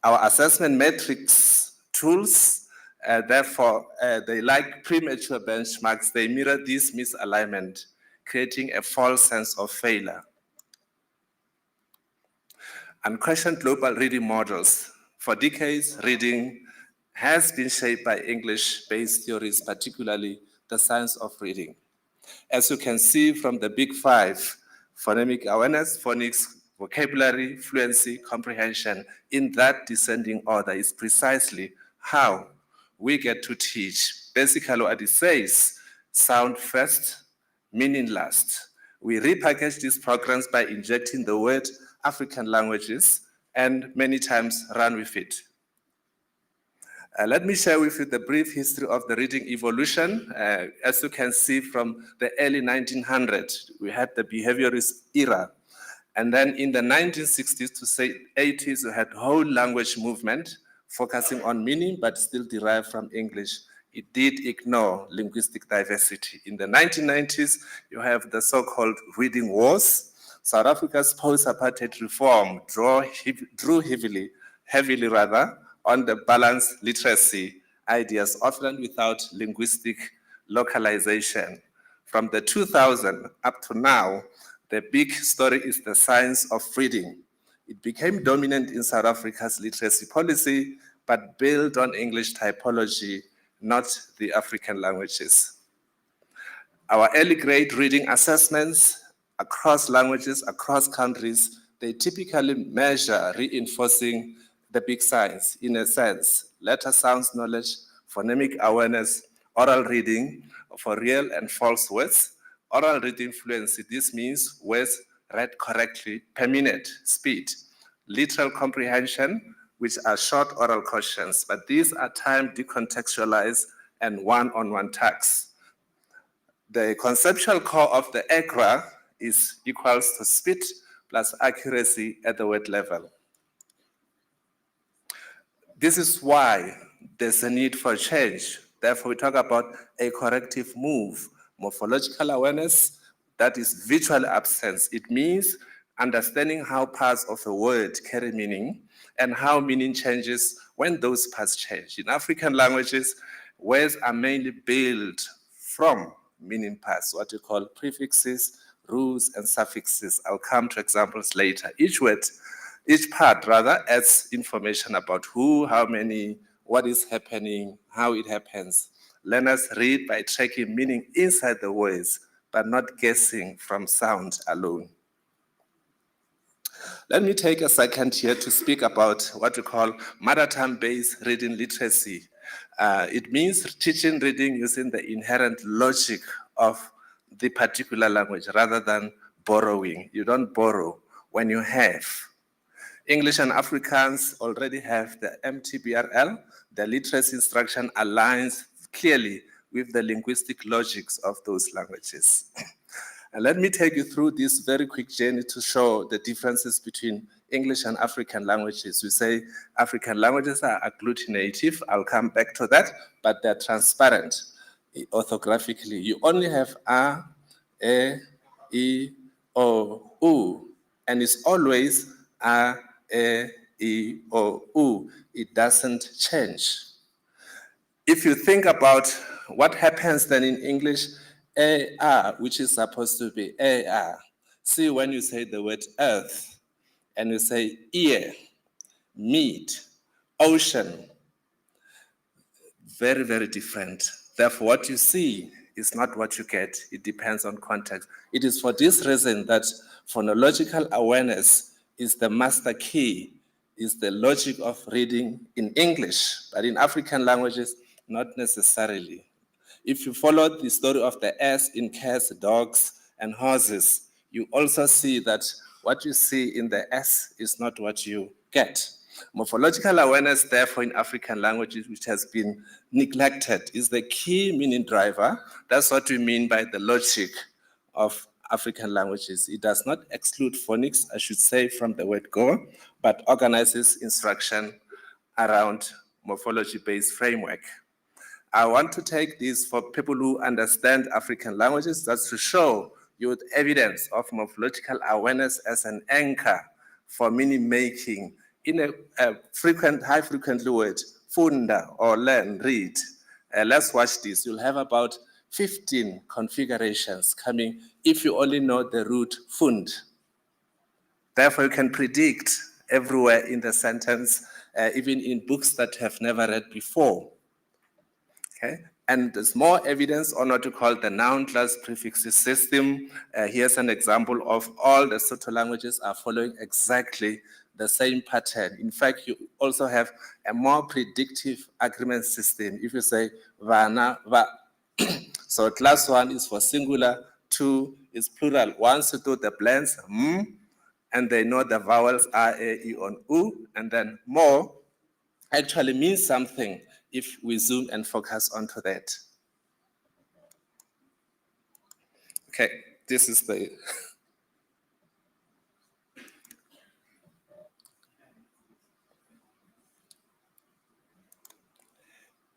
Our assessment metrics tools, therefore, they like premature benchmarks. They mirror this misalignment, creating a false sense of failure. Unquestioned global reading models. For decades, reading has been shaped by English-based theories, particularly the science of reading. As you can see from the big five, phonemic awareness, phonics, vocabulary, fluency, comprehension, in that descending order is precisely how we get to teach. Basically what it says, sound first, meaning last. We repackage these programs by injecting the word African languages and many times run with it. Let me share with you the brief history of the reading evolution. As you can see from the early 1900s, we had the behaviorist era. And then in the 1960s to say 80s, we had whole language movement focusing on meaning, but still derived from English. It did ignore linguistic diversity. In the 1990s, you have the so-called reading wars. South Africa's post-apartheid reform drew heavily on the balanced literacy ideas, often without linguistic localization. From the 2000s up to now, the big story is the science of reading. It became dominant in South Africa's literacy policy, but built on English typology, not the African languages. Our early grade reading assessments across languages, across countries, they typically measure reinforcing the big science, in a sense, letter sounds knowledge, phonemic awareness, oral reading for real and false words, oral reading fluency, this means words read correctly per minute, speed, literal comprehension, which are short oral questions, but these are time decontextualized and one-on-one tasks. The conceptual core of the ECRA is equals to speed plus accuracy at the word level. This is why there's a need for change. Therefore, we talk about a corrective move. Morphological awareness, that is visual absence. It means understanding how parts of a word carry meaning and how meaning changes when those parts change. In African languages, words are mainly built from meaning parts, what we call prefixes, roots, and suffixes. I'll come to examples later. Each part adds information about who, how many, what is happening, how it happens. Learners read by tracking meaning inside the words, but not guessing from sound alone. Let me take a second here to speak about what we call mother tongue-based reading literacy. It means teaching reading using the inherent logic of the particular language rather than borrowing. You don't borrow when you have. English and Afrikaans already have the MTBRL. The literacy instruction aligns clearly with the linguistic logics of those languages. And let me take you through this very quick journey to show the differences between English and African languages. We say African languages are agglutinative. I'll come back to that, but they're transparent orthographically. You only have A, E, O, U, and it's always A, E, O, U. It doesn't change. If you think about what happens then in English, AR, which is supposed to be AR. See, when you say the word earth, and you say ear, meat, ocean, very, very different. Therefore, what you see is not what you get. It depends on context. It is for this reason that phonological awareness is the master key, is the logic of reading in English, but in African languages, not necessarily. If you follow the story of the S in cats, dogs, and horses, you also see that what you see in the S is not what you get. Morphological awareness, therefore, in African languages, which has been neglected, is the key meaning driver. That's what we mean by the logic of African languages. It does not exclude phonics, I should say, from the word go, but organizes instruction around morphology-based framework. I want to take this for people who understand African languages, that's to show you evidence of morphological awareness as an anchor for meaning making in a high frequently word, funda or learn, read. Let's watch this. You'll have about 15 configurations coming if you only know the root fund. Therefore, you can predict everywhere in the sentence, even in books that have never read before. Okay. And there's more evidence on what we call the noun class prefixes system. Here's an example of all the Sotho languages are following exactly the same pattern. In fact, you also have a more predictive agreement system. If you say vana, va, so class 1 is for singular, 2 is plural. Once you do the blends, and they know the vowels are a, e, on, u, and then more actually means something if we zoom and focus onto that. Okay, this is the...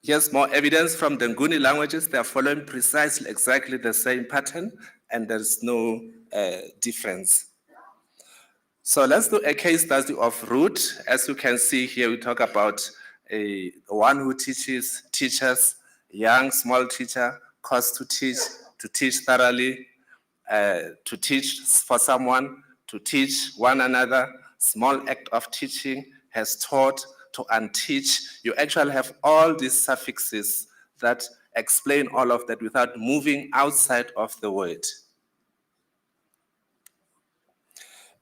Here's more evidence from the Nguni languages. They are following precisely exactly the same pattern, and there's no difference. So let's do a case study of root. As you can see here, we talk about one who teaches, teachers, young, small teacher, cost to teach thoroughly, to teach for someone, to teach one another, small act of teaching, has taught, to unteach. You actually have all these suffixes that explain all of that without moving outside of the word.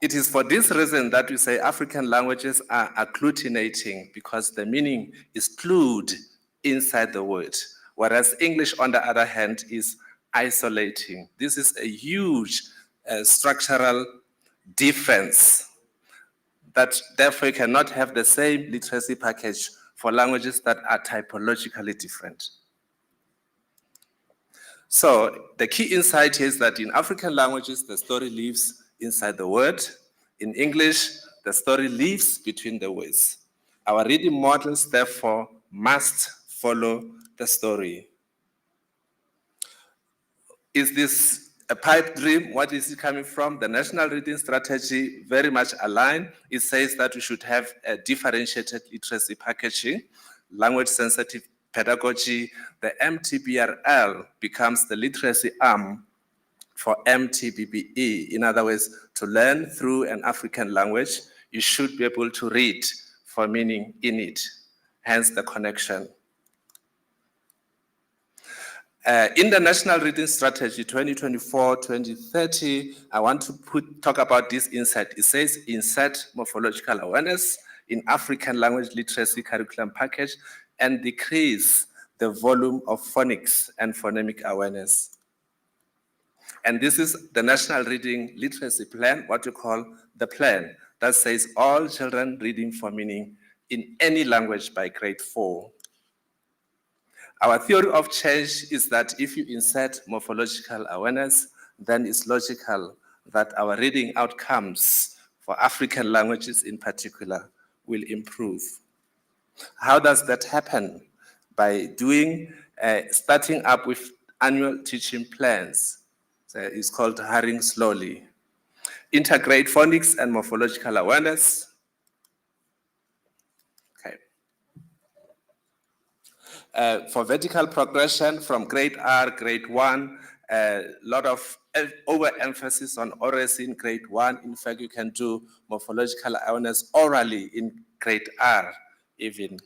It is for this reason that we say African languages are agglutinating, because the meaning is glued inside the word, whereas English, on the other hand, is isolating. This is a huge structural difference that therefore you cannot have the same literacy package for languages that are typologically different. So the key insight is that in African languages, the story lives inside the word. In English, the story lives between the words. Our reading models, therefore, must follow the story. Is this a pipe dream? What is it coming from? The National Reading Strategy very much aligned. It says that we should have a differentiated literacy packaging, language-sensitive pedagogy. The MTBRL becomes the literacy arm for MTBBE. In other words, to learn through an African language, you should be able to read for meaning in it, hence the connection. In the National Reading Strategy 2024-2030, I want to talk about this insight. It says, insert morphological awareness in African language literacy curriculum package and decrease the volume of phonics and phonemic awareness. And this is the National Reading Literacy Plan, what you call the plan, that says all children reading for meaning in any language by grade 4. Our theory of change is that if you insert morphological awareness, then it's logical that our reading outcomes for African languages in particular will improve. How does that happen? By starting up with annual teaching plans. So it's called Hiring Slowly. Integrate phonics and morphological awareness. For vertical progression from grade R, grade 1, a lot of overemphasis on oracy in grade 1. In fact, you can do morphological awareness orally in grade R even.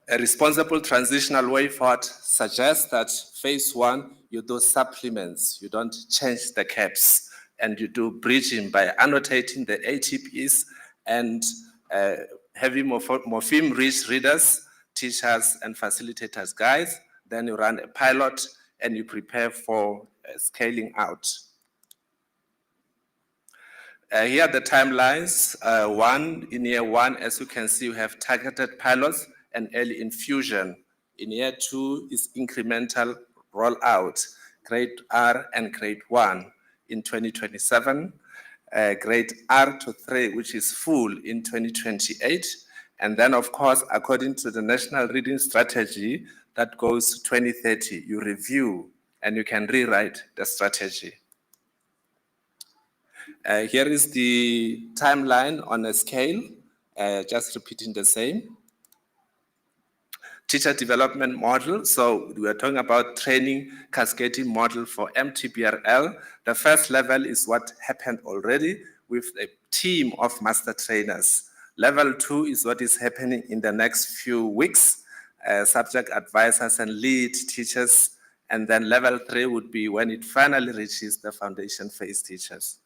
A responsible transitional way forward suggests that phase 1, you do supplements, you don't change the caps, and you do bridging by annotating the ATPs and having morpheme-rich readers, teachers, and facilitators guides. Then you run a pilot and you prepare for scaling out. Here are the timelines. In year 1, as you can see, we have targeted pilots and early infusion. In year 2 is incremental rollout, grade R and grade 1 in 2027. Grade R to 3, which is full in 2028. And then, of course, according to the National Reading Strategy, that goes to 2030. You review and you can rewrite the strategy. Here is the timeline on a scale, just repeating the same. Teacher development model. So we are talking about training cascading model for MTBRL. The first level is what happened already with a team of master trainers. Level 2 is what is happening in the next few weeks, subject advisors and lead teachers. And then level 3 would be when it finally reaches the foundation phase teachers.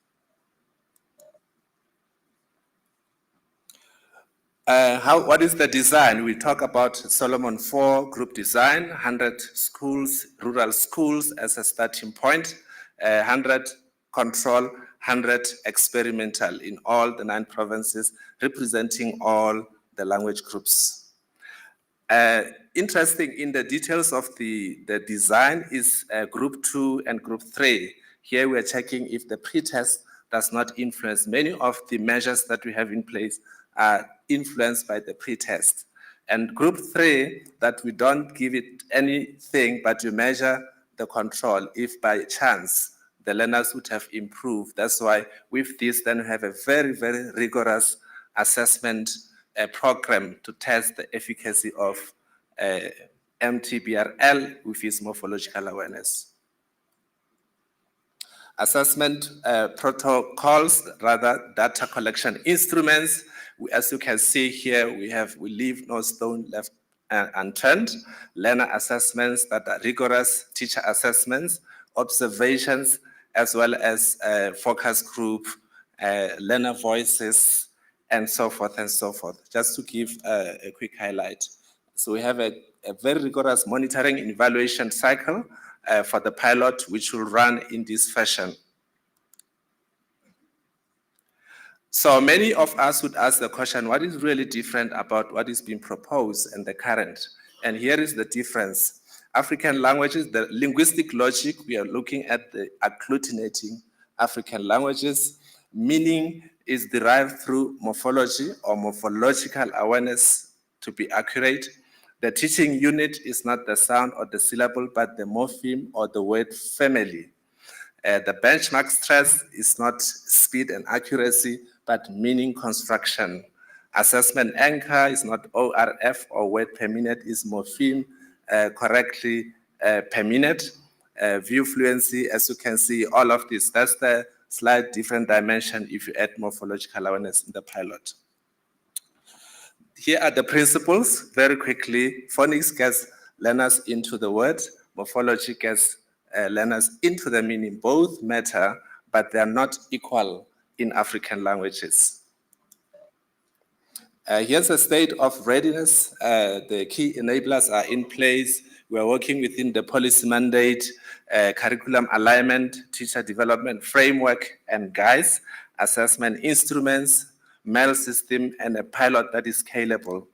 What is the design? We talk about Solomon 4 group design, 100 schools, rural schools as a starting point, 100 control, 100 experimental in all the 9 provinces, representing all the language groups. Interesting in the details of the design is group 2 and group 3. Here we are checking if the pretest does not influence. Many of the measures that we have in place are influenced by the pretest. And group 3, that we don't give it anything, but you measure the control if by chance the learners would have improved. That's why with this, then we have a very, very rigorous assessment program to test the efficacy of MTBRL with its morphological awareness. Assessment protocols, rather data collection instruments. As you can see here, we leave no stone left unturned. Learner assessments that are rigorous, teacher assessments, observations, as well as focus group, learner voices, and so forth and so forth. Just to give a quick highlight. So we have a very rigorous monitoring and evaluation cycle for the pilot, which will run in this fashion. So many of us would ask the question, what is really different about what is being proposed and the current? And here is the difference. African languages, the linguistic logic, we are looking at the agglutinating African languages, meaning is derived through morphology or morphological awareness to be accurate. The teaching unit is not the sound or the syllable, but the morpheme or the word family. The benchmark stress is not speed and accuracy, but meaning construction. Assessment anchor is not ORF or word per minute, is morpheme correctly per minute. View fluency, as you can see, all of this, that's the slight different dimension if you add morphological awareness in the pilot. Here are the principles, very quickly. Phonics gets learners into the word, morphology gets learners into the meaning. Both matter, but they are not equal in African languages. Here's a state of readiness. The key enablers are in place. We are working within the policy mandate, curriculum alignment, teacher development framework and guides, assessment instruments, mail system, and a pilot that is scalable.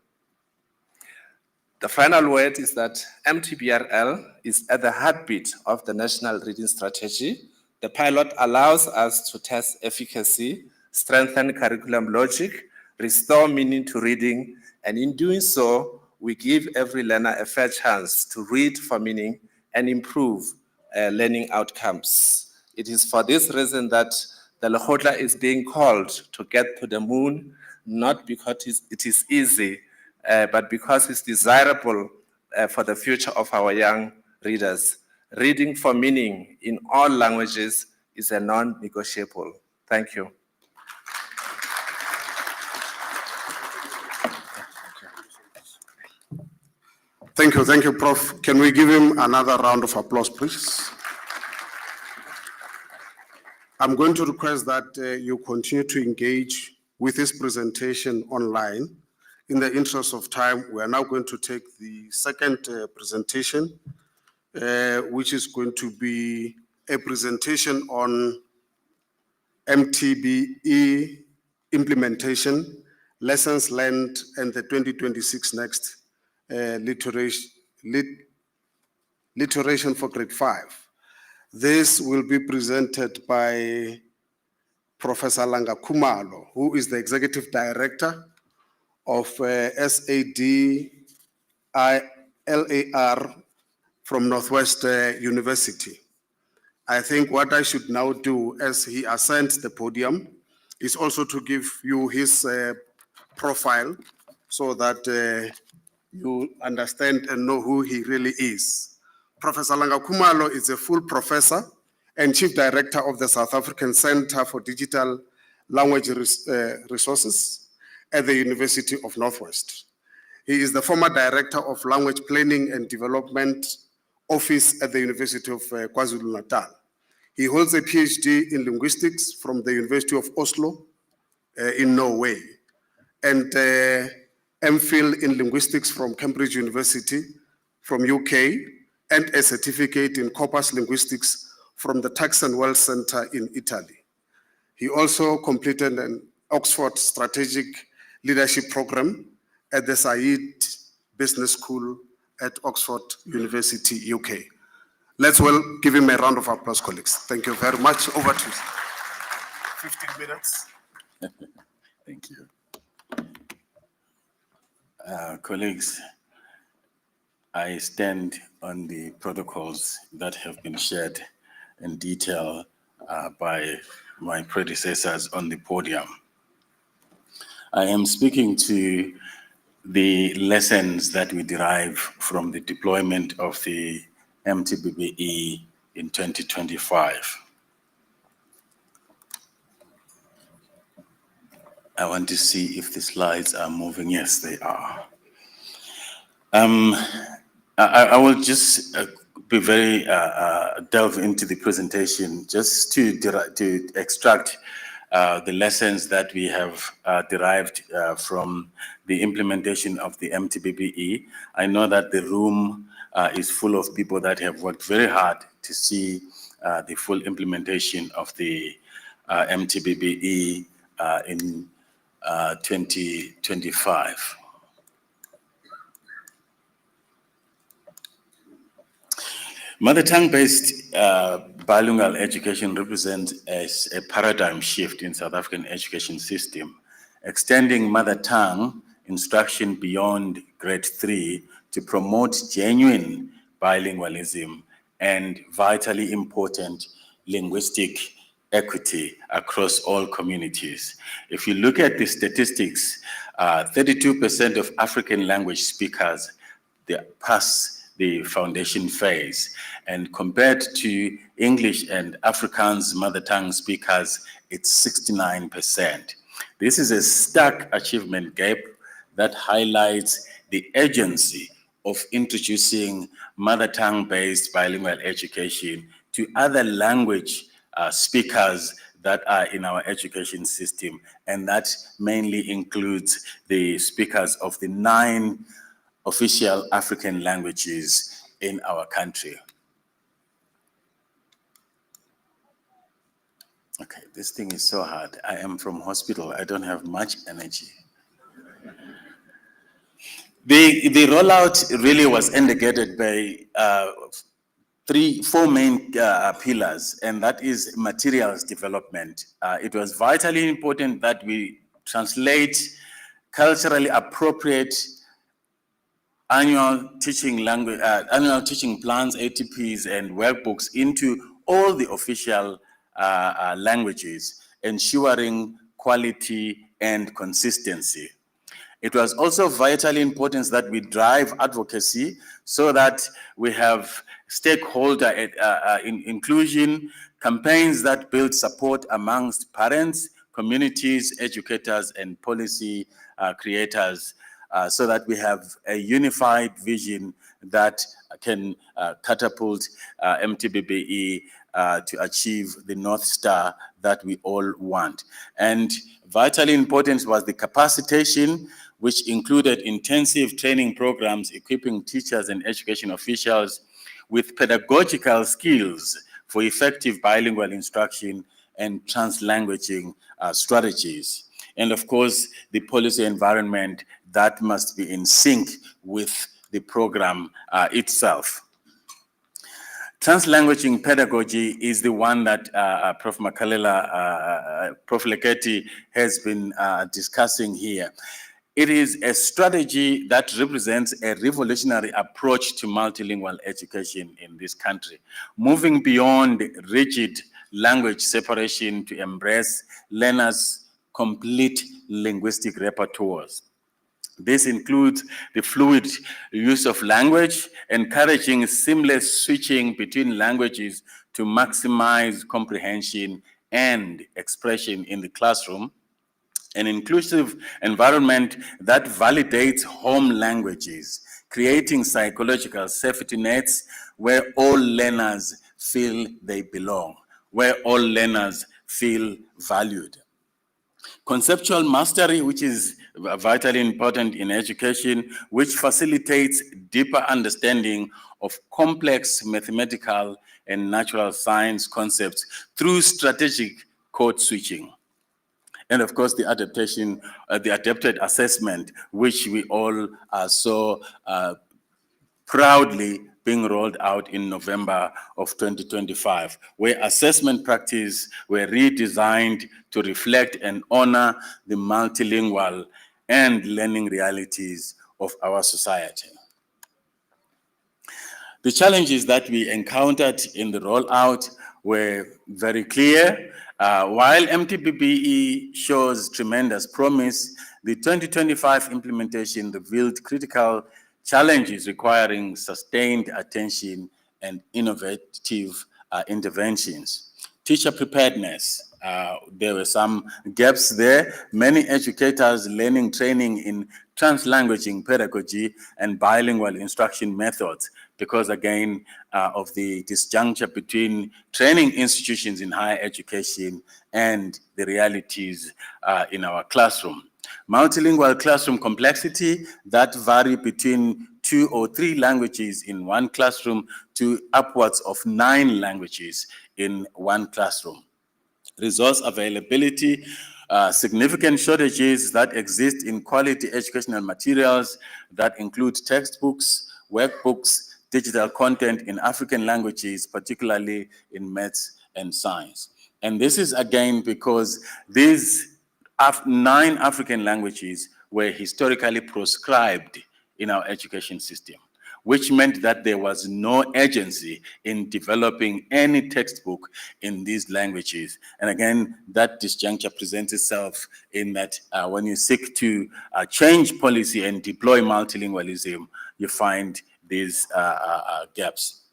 The final word is that MTBRL is at the heartbeat of the National Reading Strategy. The pilot allows us to test efficacy, strengthen curriculum logic, restore meaning to reading, and in doing so, we give every learner a fair chance to read for meaning and improve learning outcomes. It is for this reason that the Lekgotla is being called to get to the moon, not because it is easy, but because it's desirable for the future of our young readers. Reading for meaning in all languages is a non-negotiable. Thank you. Thank you, Prof. Can we give him another round of applause, please? I'm going to request that you continue to engage with this presentation online. In the interest of time, we are now going to take the second presentation, which is going to be a presentation on MTBE implementation, lessons learned, and the 2026 next literation for grade 5. This will be presented by Professor Langa Kumalo, who is the Executive Director of SADILAR from Northwest University. I think what I should now do as he ascends the podium is also to give you his profile so that you understand and know who he really is. Professor Langa Kumalo is a full professor and Chief Director of the South African Center for Digital Language Resources at the University of Northwest. He is the former Director of Language Planning and Development Office at the University of KwaZulu-Natal. He holds a PhD in linguistics from the University of Oslo in Norway, and MPhil in linguistics from Cambridge University from UK, and a certificate in corpus linguistics from the Tax and Wealth Center in Italy. He also completed an Oxford Strategic Leadership Program at the Said Business School at Oxford University, UK. Let's give him a round of applause, colleagues. Thank you very much. Over to you. 15 minutes. Thank you. Colleagues, I stand on the protocols that have been shared in detail by my predecessors on the podium. I am speaking to the lessons that we derive from the deployment of the MTBBE in 2025. I want to see if the slides are moving. Yes, they are. I will just be very delve into the presentation just to extract the lessons that we have derived from the implementation of the MTBBE. I know that the room is full of people that have worked very hard to see the full implementation of the MTBBE in 2025. Mother tongue-based bilingual education represents as a paradigm shift in South African education system, extending mother tongue instruction beyond grade 3 to promote genuine bilingualism and vitally important linguistic equity across all communities. If you look at the statistics, 32% of African language speakers, they pass the foundation phase. And compared to English and Afrikaans mother tongue speakers, it's 69%. This is a stark achievement gap that highlights the urgency of introducing mother tongue-based bilingual education to other language speakers that are in our education system, and that mainly includes the speakers of the 9 official African languages in our country. Okay, this thing is so hard. I am from hospital. I don't have much energy. The rollout really was indicated by 4 main pillars, and that is materials development. It was vitally important that we translate culturally appropriate annual teaching plans, ATPs, and workbooks into all the official languages, ensuring quality and consistency. It was also vitally important that we drive advocacy so that we have stakeholder inclusion, campaigns that build support amongst parents, communities, educators, and policy creators, so that we have a unified vision that can catapult MTBBE to achieve the North Star that we all want. And vitally important was the capacitation, which included intensive training programs equipping teachers and education officials with pedagogical skills for effective bilingual instruction and translanguaging strategies. And of course, the policy environment that must be in sync with the program itself. Translanguaging pedagogy is the one that Prof. Makalela, Prof. Lekgotla has been discussing here. It is a strategy that represents a revolutionary approach to multilingual education in this country, moving beyond rigid language separation to embrace learners' complete linguistic repertoires. This includes the fluid use of language, encouraging seamless switching between languages to maximize comprehension and expression in the classroom, an inclusive environment that validates home languages, creating psychological safety nets where all learners feel they belong, where all learners feel valued. Conceptual mastery, which is vitally important in education, which facilitates deeper understanding of complex mathematical and natural science concepts through strategic code switching. And of course, the adaptation, the adapted assessment, which we all are so proudly being rolled out in November of 2025, where assessment practice were redesigned to reflect and honor the multilingual and learning realities of our society. The challenges that we encountered in the rollout were very clear. While MTBBE shows tremendous promise, the 2025 implementation revealed critical challenges requiring sustained attention and innovative interventions. Teacher preparedness, there were some gaps there. Many educators learning training in translanguaging pedagogy and bilingual instruction methods because, again, of the disjuncture between training institutions in higher education and the realities in our classroom. Multilingual classroom complexity that vary between 2 or 3 languages in one classroom to upwards of 9 languages in one classroom. Resource availability, significant shortages that exist in quality educational materials that include textbooks, workbooks, digital content in African languages, particularly in maths and science. And this is again because these 9 African languages were historically proscribed in our education system, which meant that there was no agency in developing any textbook in these languages. And again, that disjuncture presents itself in that when you seek to change policy and deploy multilingualism, you find these gaps.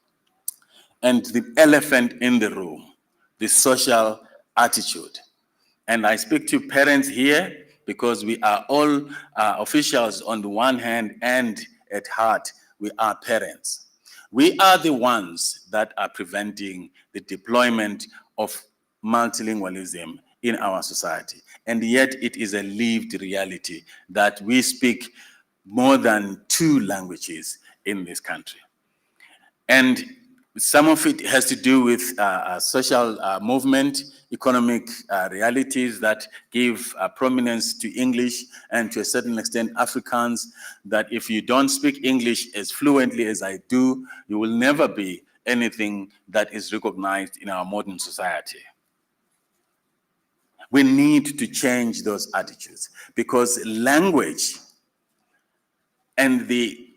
And the elephant in the room, the social attitude. And I speak to parents here because we are all officials on the one hand, and at heart, we are parents. We are the ones that are preventing the deployment of multilingualism in our society. And yet it is a lived reality that we speak more than 2 languages in this country. And some of it has to do with social movement, economic realities that give prominence to English and to a certain extent Afrikaans, that if you don't speak English as fluently as I do, you will never be anything that is recognized in our modern society. We need to change those attitudes because language and the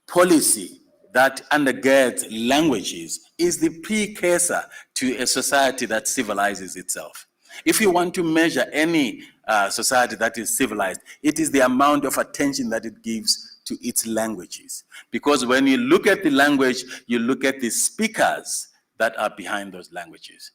policy that undergirds languages is the precursor to a society that civilizes itself. If you want to measure any society that is civilized, it is the amount of attention that it gives to its languages. Because when you look at the language, you look at the speakers that are behind those languages.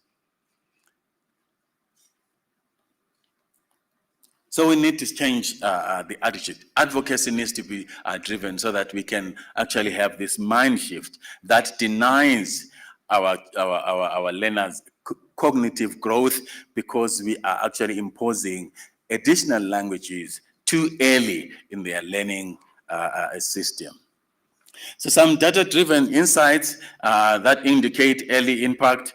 So we need to change the attitude. Advocacy needs to be driven so that we can actually have this mind shift that denies our learners cognitive growth, because we are actually imposing additional languages too early in their learning system. So some data-driven insights that indicate early impact.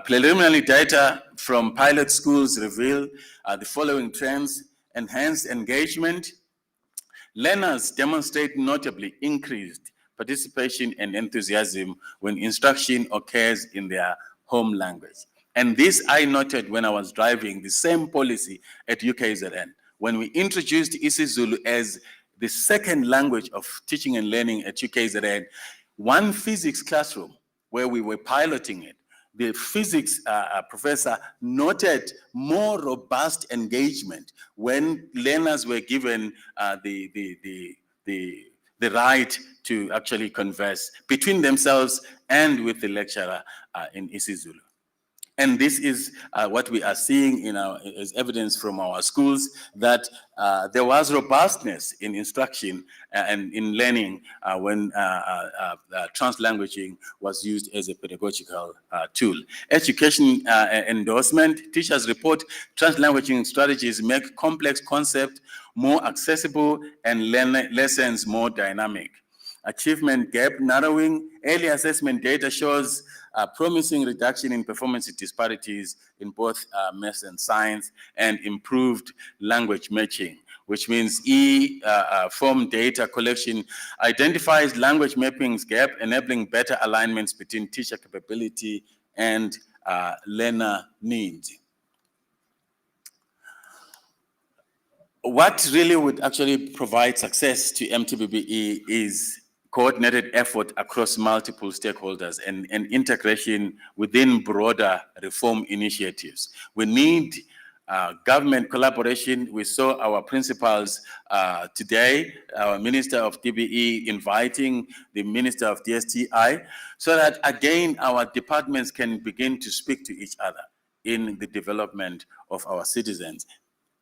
Preliminary data from pilot schools reveal the following trends: enhanced engagement. Learners demonstrate notably increased participation and enthusiasm when instruction occurs in their home language. And this I noted when I was driving the same policy at UKZN. When we introduced isiZulu as the second language of teaching and learning at UKZN, one physics classroom where we were piloting it, the physics professor noted more robust engagement when learners were given the right to actually converse between themselves and with the lecturer in isiZulu. And this is what we are seeing as evidence from our schools, that there was robustness in instruction and in learning when translanguaging was used as a pedagogical tool. Education endorsement. Teachers report translanguaging strategies make complex concepts more accessible and lessons more dynamic. Achievement gap narrowing. Early assessment data shows promising reduction in performance disparities in both maths and science, and improved language matching, which means form data collection identifies language mappings gap, enabling better alignments between teacher capability and learner needs. What really would actually provide success to MTBBE is coordinated effort across multiple stakeholders and integration within broader reform initiatives. We need government collaboration. We saw our principals today, our Minister of DBE inviting the Minister of DSTI, so that again our departments can begin to speak to each other in the development of our citizens.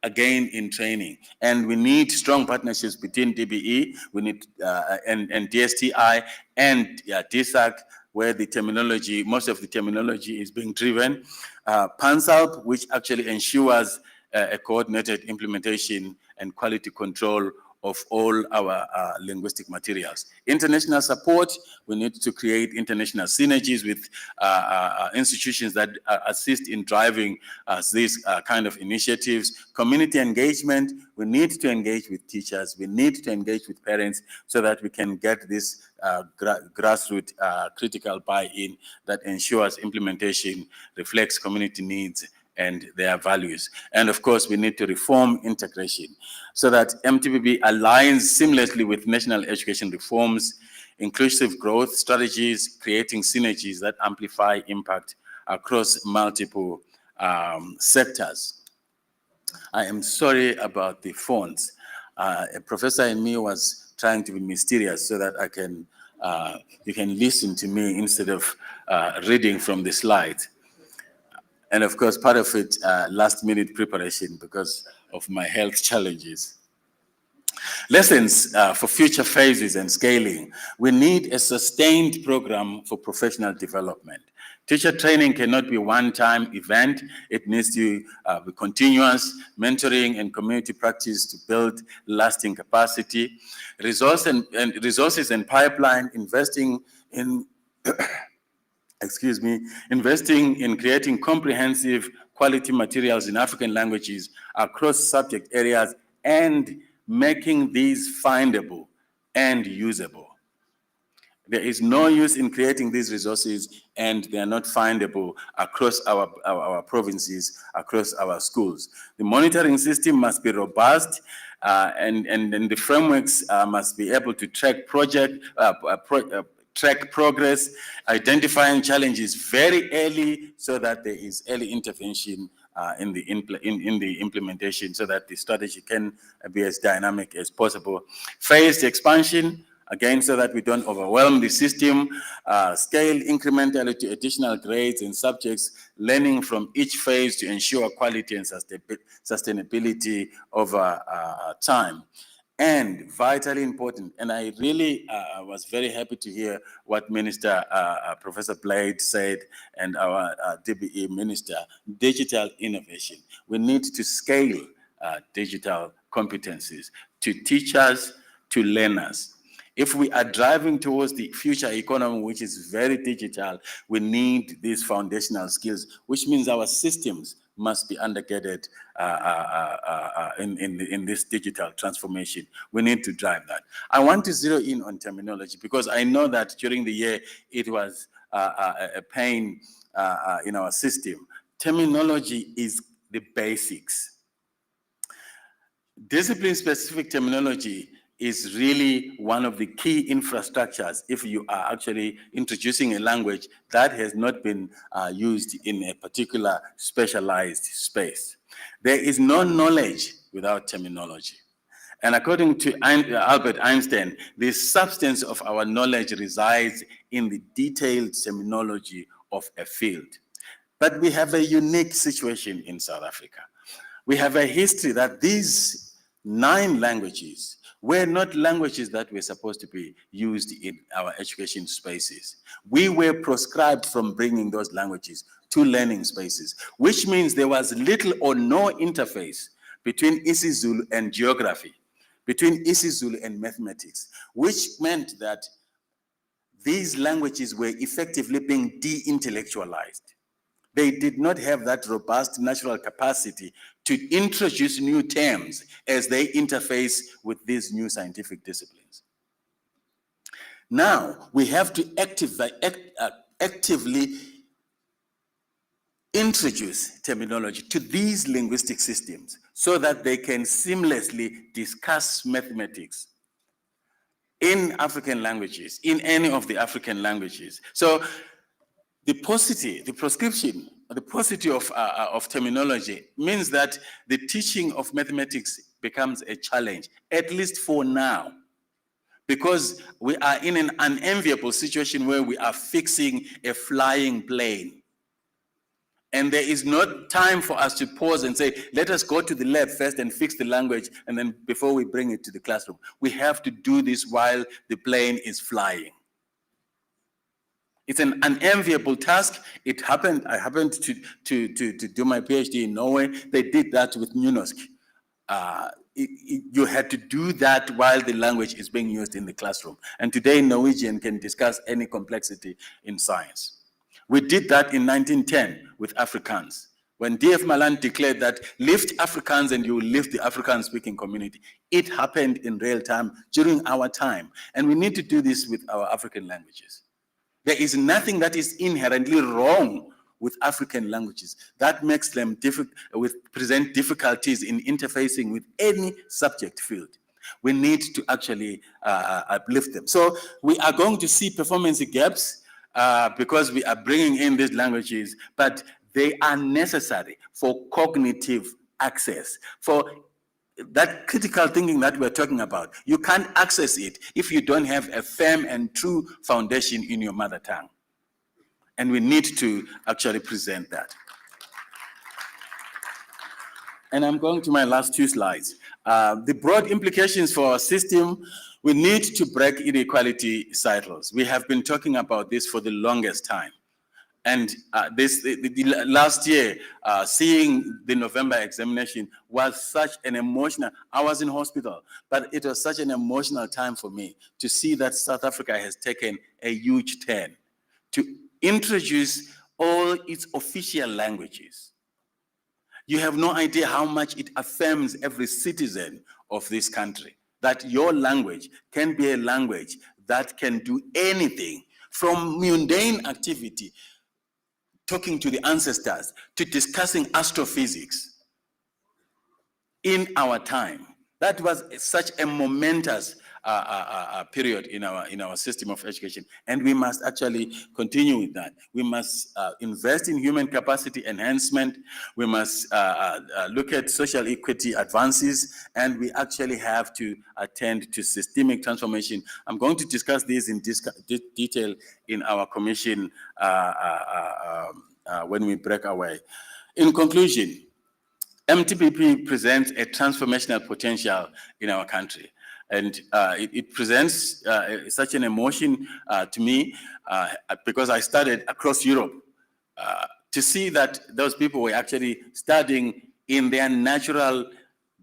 Again, in training. And we need strong partnerships between DBE, we need and DSTI and DSAC, where the terminology, most of the terminology is being driven. PANSALP, which actually ensures a coordinated implementation and quality control of all our linguistic materials. International support, we need to create international synergies with institutions that assist in driving these kind of initiatives. Community engagement, we need to engage with teachers, we need to engage with parents so that we can get this grassroots critical buy-in that ensures implementation reflects community needs and their values. And of course, we need to reform integration so that MTBBE aligns seamlessly with national education reforms, inclusive growth strategies, creating synergies that amplify impact across multiple sectors. I am sorry about the fonts. A professor in me was trying to be mysterious so that I can, you can listen to me instead of reading from the slide. And of course, part of it, last minute preparation because of my health challenges. Lessons for future phases and scaling. We need a sustained program for professional development. Teacher training cannot be a one-time event. It needs to be continuous, mentoring and community practice to build lasting capacity. Resources and pipeline, investing in investing in creating comprehensive quality materials in African languages across subject areas and making these findable and usable. There is no use in creating these resources and they are not findable across our provinces, across our schools. The monitoring system must be robust and the frameworks must be able to track track progress, identifying challenges very early so that there is early intervention in the implementation so that the strategy can be as dynamic as possible. Phased expansion, again, so that we don't overwhelm the system, scale incrementally to additional grades and subjects, learning from each phase to ensure quality and sustainability over time. And vitally important, and I really was very happy to hear what Minister Professor Blade said and our DBE Minister, digital innovation. We need to scale digital competencies to teachers, to learners. If we are driving towards the future economy, which is very digital, we need these foundational skills, which means our systems must be undergirded in this digital transformation. We need to drive that. I want to zero in on terminology because I know that during the year it was a pain in our system. Terminology is the basics. Discipline-specific terminology is really one of the key infrastructures if you are actually introducing a language that has not been used in a particular specialized space. There is no knowledge without terminology. And according to Albert Einstein, the substance of our knowledge resides in the detailed terminology of a field. But we have a unique situation in South Africa. We have a history that these 9 languages were not languages that were supposed to be used in our education spaces. We were proscribed from bringing those languages to learning spaces, which means there was little or no interface between isiZulu and geography, between isiZulu and mathematics, which meant that these languages were effectively being de-intellectualized. They did not have that robust natural capacity to introduce new terms as they interface with these new scientific disciplines. Now, we have to actively introduce terminology to these linguistic systems so that they can seamlessly discuss mathematics in African languages, in any of the African languages. So the paucity of terminology means that the teaching of mathematics becomes a challenge, at least for now, because we are in an unenviable situation where we are fixing a flying plane. And there is no time for us to pause and say, let us go to the lab first and fix the language, and then before we bring it to the classroom. We have to do this while the plane is flying. It's an unenviable task. It happened. I happened to do my PhD in Norway. They did that with Nynorsk. You had to do that while the language is being used in the classroom. And today, Norwegian can discuss any complexity in science. We did that in 1910 with Afrikaans. When D.F. Malan declared that lift Afrikaans and you will lift the Afrikaans-speaking community, it happened in real time during our time. And we need to do this with our African languages. There is nothing that is inherently wrong with African languages that makes them present difficulties in interfacing with any subject field. We need to actually uplift them. So we are going to see performance gaps because we are bringing in these languages, but they are necessary for cognitive access, for that critical thinking that we're talking about. You can't access it if you don't have a firm and true foundation in your mother tongue. And we need to actually present that. And I'm going to my last two slides. The broad implications for our system, we need to break inequality cycles. We have been talking about this for the longest time. And the last year, seeing the November examination was such an emotional, I was in hospital, but it was such an emotional time for me to see that South Africa has taken a huge turn to introduce all its official languages. You have no idea how much it affirms every citizen of this country, that your language can be a language that can do anything from mundane activity, talking to the ancestors, to discussing astrophysics in our time. That was such a momentous period in our system of education, and we must actually continue with that. We must invest in human capacity enhancement. We must look at social equity advances, and we actually have to attend to systemic transformation. I'm going to discuss this in detail in our commission when we break away. In conclusion, MTBBE presents a transformational potential in our country. And it presents such an emotion to me because I studied across Europe to see that those people were actually studying in their natural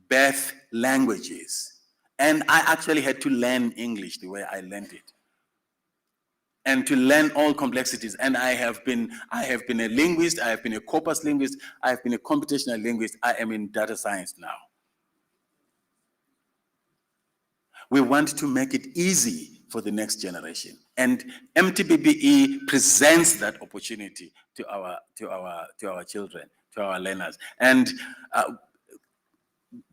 birth languages. And I actually had to learn English the way I learned it, and to learn all complexities. And I have been a linguist, I have been a corpus linguist, I have been a computational linguist, I am in data science now. We want to make it easy for the next generation. And MTBBE presents that opportunity to our children, to our learners. And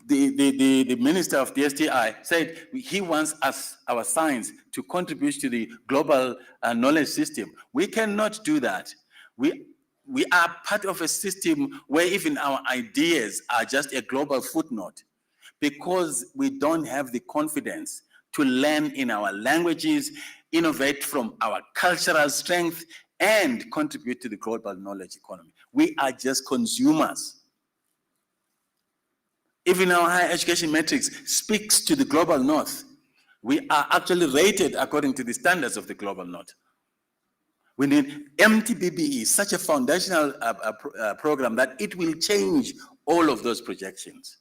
the minister of the STI said he wants us, our science, to contribute to the global knowledge system. We cannot do that. We are part of a system where even our ideas are just a global footnote, because we don't have the confidence to learn in our languages, innovate from our cultural strength, and contribute to the global knowledge economy. We are just consumers. Even our higher education metrics speaks to the global north. We are actually rated according to the standards of the global north. We need MTBBE, such a foundational program that it will change all of those projections.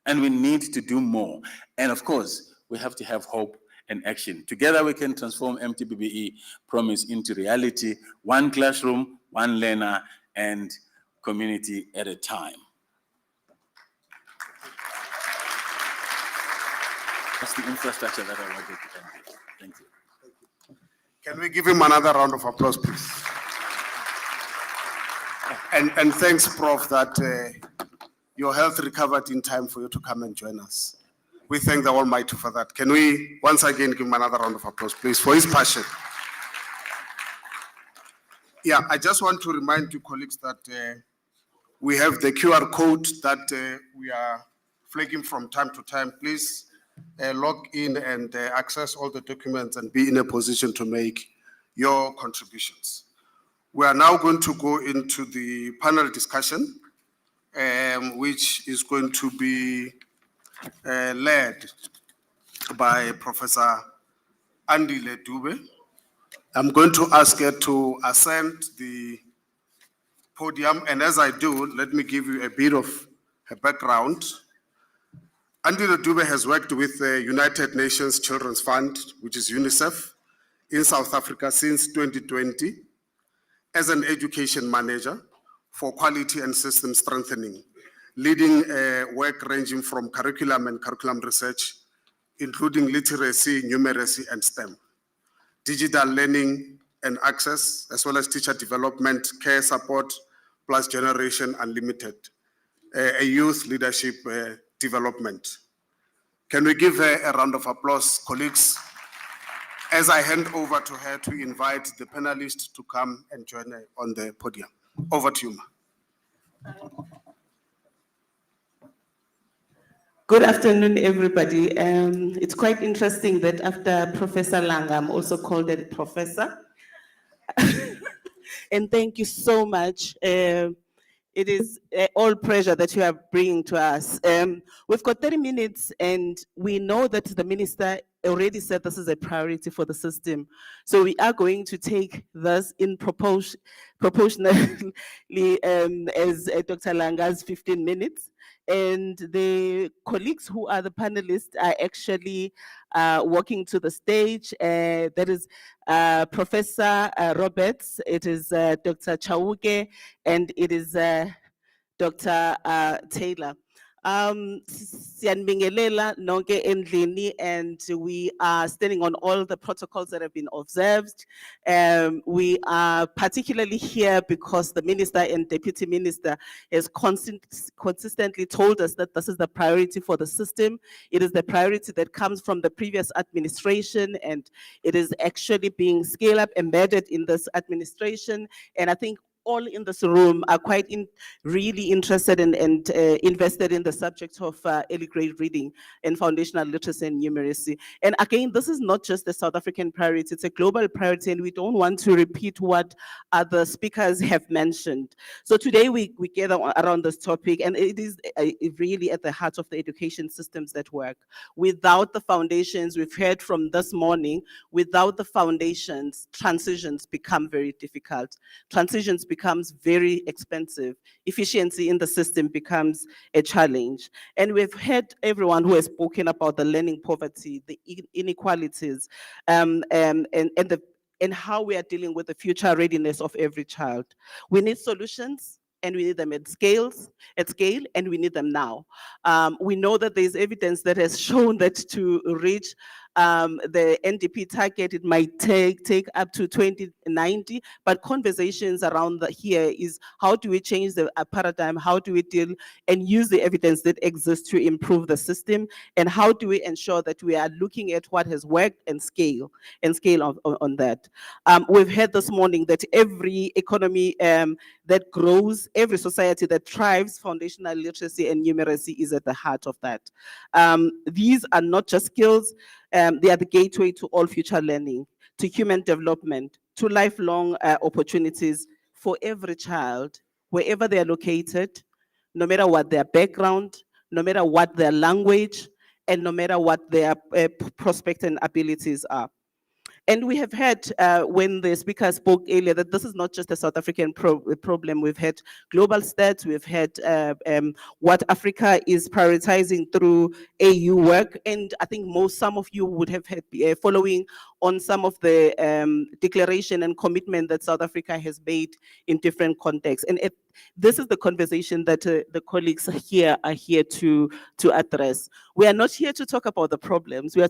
And we need to do more. And of course, we have to have hope and action. Together we can transform MTBBE promise into reality, one classroom, one learner, and community at a time. That's the infrastructure that I wanted to end with. Thank you. Can we give him another round of applause, please? And thanks, Prof, that your health recovered in time for you to come and join us. We thank the Almighty for that. Can we once again give him another round of applause, please, for his passion? Yeah, I just want to remind you, colleagues, that we have the QR code that we are flagging from time to time. Please log in and access all the documents and be in a position to make your contributions. We are now going to go into the panel discussion, which is going to be led by Professor Andile Dube. I'm going to ask her to ascend the podium, and as I do, let me give you a bit of her background. Andile Dube has worked with the United Nations Children's Fund, which is UNICEF, in South Africa since 2020 as an education manager for quality and system strengthening, leading work ranging from curriculum and curriculum research, including literacy, numeracy, and STEM, digital learning and access, as well as teacher development, care support, plus Generation Unlimited, a youth leadership development. Can we give her a round of applause, colleagues, as I hand over to her to invite the panelists to come and join her on the podium. Over to you, Ma. Good afternoon, everybody. It's quite interesting that after Professor Lang, I'm also called a professor. And thank you so much. It is all pleasure that you are bringing to us. We've got 30 minutes and we know that the minister already said this is a priority for the system. So we are going to take this in proportionally as Dr. Langa's 15 minutes. And the colleagues who are the panelists are actually walking to the stage. That is Professor Roberts, it is Dr. Chauke, and it is Dr. Taylor. Siyanibingelela nonke endlini, and we are standing on all the protocols that have been observed. We are particularly here because the minister and deputy minister has consistently told us that this is the priority for the system. It is the priority that comes from the previous administration, and it is actually being scaled up, embedded in this administration. And I think all in this room are quite really interested and invested in the subject of early grade reading and foundational literacy and numeracy. And again, this is not just a South African priority, it's a global priority, and we don't want to repeat what other speakers have mentioned. So today we gather around this topic, and it is really at the heart of the education systems that work. Without the foundations, we've heard from this morning, without the foundations, transitions become very difficult. Transitions becomes very expensive. Efficiency in the system becomes a challenge. And we've heard everyone who has spoken about the learning poverty, the inequalities, and how we are dealing with the future readiness of every child. We need solutions, and we need them at scale, and we need them now. We know that there's evidence that has shown that to reach the NDP target, it might take up to 2090, but conversations around here is how do we change the paradigm, how do we deal and use the evidence that exists to improve the system, and how do we ensure that we are looking at what has worked and scale on that. We've heard this morning that every economy that grows, every society that thrives, foundational literacy and numeracy is at the heart of that. These are not just skills, they are the gateway to all future learning, to human development, to lifelong opportunities for every child, wherever they are located, no matter what their background, no matter what their language, and no matter what their prospects and abilities are. And we have heard when the speaker spoke earlier that this is not just a South African problem. We've had global stats, we've had what Africa is prioritizing through AU work. And I think some of you would have had following on some of the declaration and commitment that South Africa has made in different contexts. And this is the conversation that the colleagues here are here to address. We are not here to talk about the problems. We're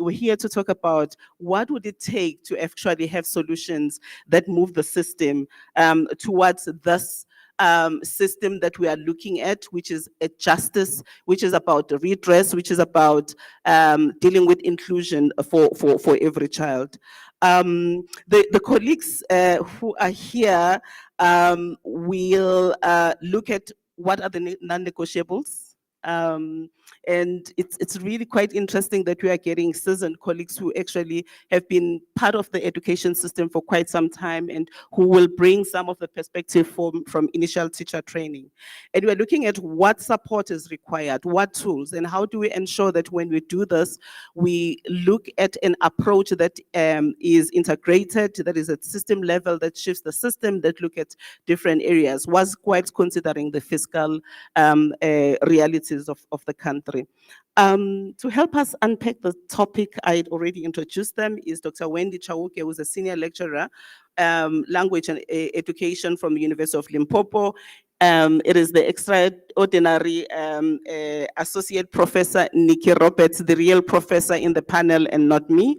here to talk about what would it take to actually have solutions that move the system towards this system that we are looking at, which is a justice, which is about redress, which is about dealing with inclusion for every child. The colleagues who are here will look at what are the non-negotiables. And it's really quite interesting that we are getting seasoned colleagues who actually have been part of the education system for quite some time and who will bring some of the perspective from initial teacher training. And we're looking at what support is required, what tools, and how do we ensure that when we do this, we look at an approach that is integrated, that is at system level, that shifts the system, that look at different areas, was quite considering the fiscal reality communities of the country. To help us unpack the topic, I'd already introduced them, is Dr. Wendy Chauke, who's a senior lecturer, language and education from the University of Limpopo. It is the extraordinary associate professor, Nikki Roberts, the real professor in the panel and not me.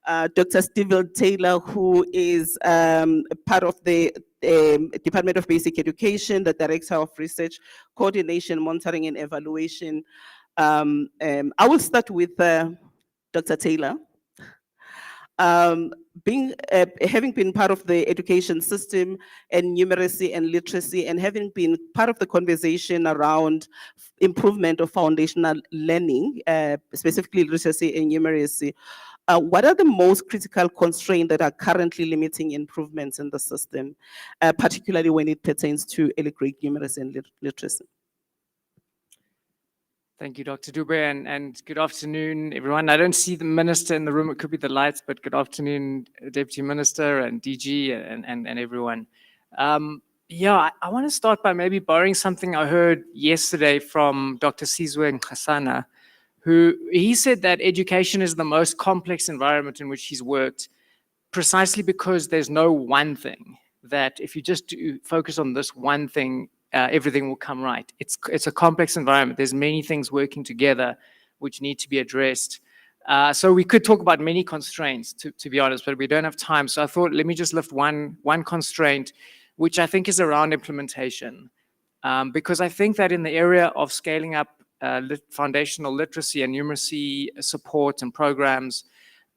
Dr. Steven Taylor, who is part of the Department of Basic Education, the Director of Research, Coordination, Monitoring and Evaluation. I will start with Dr. Taylor. Having been part of the education system and numeracy and literacy, and having been part of the conversation around improvement of foundational learning, specifically literacy and numeracy, what are the most critical constraints that are currently limiting improvements in the system, particularly when it pertains to early grade numeracy and literacy? Thank you, Dr. Dube, and good afternoon, everyone. I don't see the minister in the room. It could be the lights, but good afternoon, Deputy Minister and DG and everyone. Yeah, I want to start by maybe borrowing something I heard yesterday from Dr. Sizwe Nkasana, he said that education is the most complex environment in which he's worked, precisely because there's no one thing, that if you just focus on this one thing, everything will come right. It's a complex environment. There's many things working together which need to be addressed. So we could talk about many constraints, to be honest, but we don't have time. So I thought, let me just lift one constraint, which I think is around implementation. Because I think that in the area of scaling up foundational literacy and numeracy support and programs,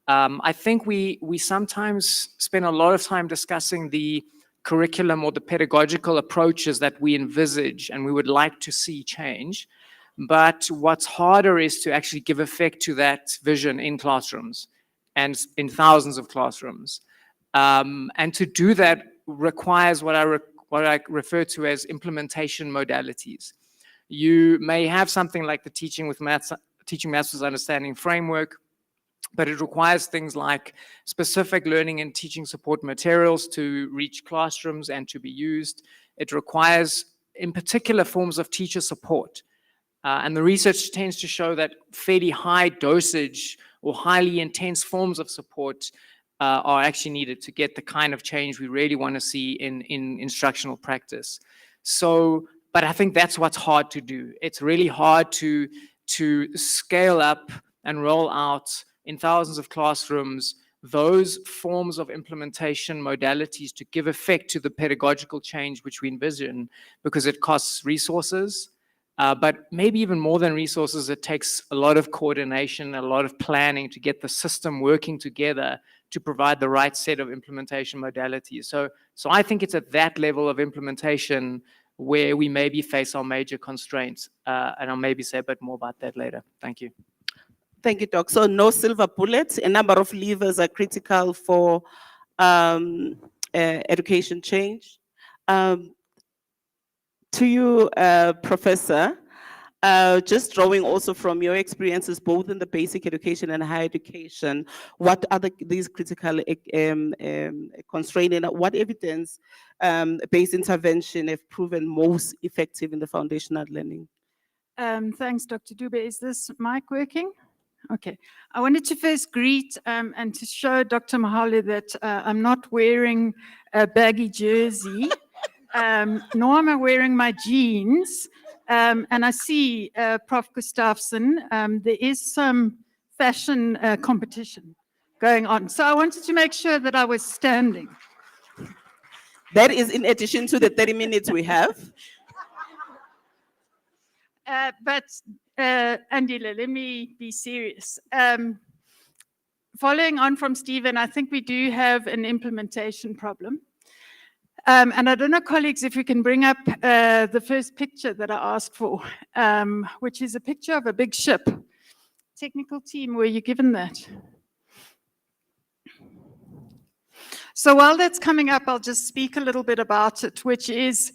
I think we sometimes spend a lot of time discussing the curriculum or the pedagogical approaches that we envisage and we would like to see change. But what's harder is to actually give effect to that vision in classrooms and in thousands of classrooms. And to do that requires what I refer to as implementation modalities. You may have something like the Teaching Maths with Understanding framework, but it requires things like specific learning and teaching support materials to reach classrooms and to be used. It requires, in particular, forms of teacher support. And the research tends to show that fairly high dosage or highly intense forms of support are actually needed to get the kind of change we really want to see in instructional practice. So, but I think that's what's hard to do. It's really hard to scale up and roll out in thousands of classrooms those forms of implementation modalities to give effect to the pedagogical change which we envision, because it costs resources, but maybe even more than resources, it takes a lot of coordination, a lot of planning to get the system working together to provide the right set of implementation modalities. So I think it's at that level of implementation where we maybe face our major constraints, and I'll maybe say a bit more about that later. Thank you. Thank you, Doc. So no silver bullets. A number of levers are critical for education change. To you, Professor, just drawing also from your experiences both in the basic education and higher education, what are these critical constraints and what evidence-based intervention have proven most effective in the foundational learning? Thanks, Dr. Dube. Is this mic working? Okay. I wanted to first greet and to show Dr. Mahali that I'm not wearing a baggy jersey, nor am I wearing my jeans. And I see Prof. Gustafsson, there is some fashion competition going on. So I wanted to make sure that I was standing. That is in addition to the 30 minutes we have. But Andile, let me be serious. Following on from Stephen, I think we do have an implementation problem. And I don't know, colleagues, if we can bring up the first picture that I asked for, which is a picture of a big ship. Technical team, were you given that? So while that's coming up, I'll just speak a little bit about it, which is,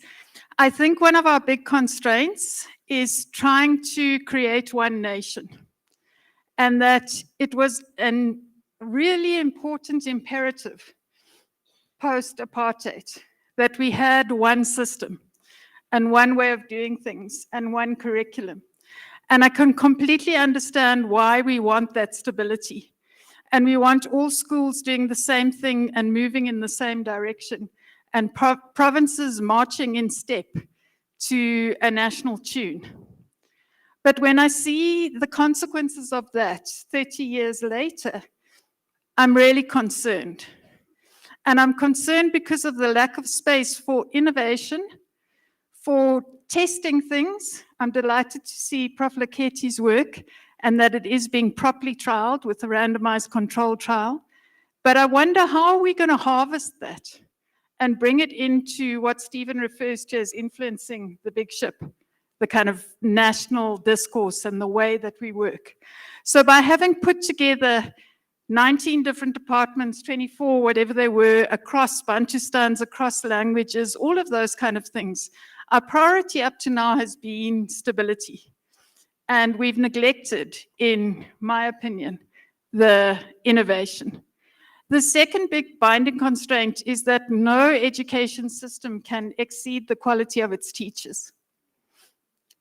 I think one of our big constraints is trying to create one nation. And that it was a really important imperative post-apartheid that we had one system and one way of doing things and one curriculum. And I can completely understand why we want that stability. And we want all schools doing the same thing and moving in the same direction, and provinces marching in step to a national tune. But when I see the consequences of that 30 years later, I'm really concerned. And I'm concerned because of the lack of space for innovation, for testing things. I'm delighted to see Prof. Lekgotla's work and that it is being properly trialed with a randomized control trial. But I wonder, how are we going to harvest that and bring it into what Stephen refers to as influencing the big ship, the kind of national discourse and the way that we work. So by having put together 19 different departments, 24, whatever they were, across Bantustans, across languages, all of those kind of things, our priority up to now has been stability. And we've neglected, in my opinion, the innovation. The second big binding constraint is that no education system can exceed the quality of its teachers.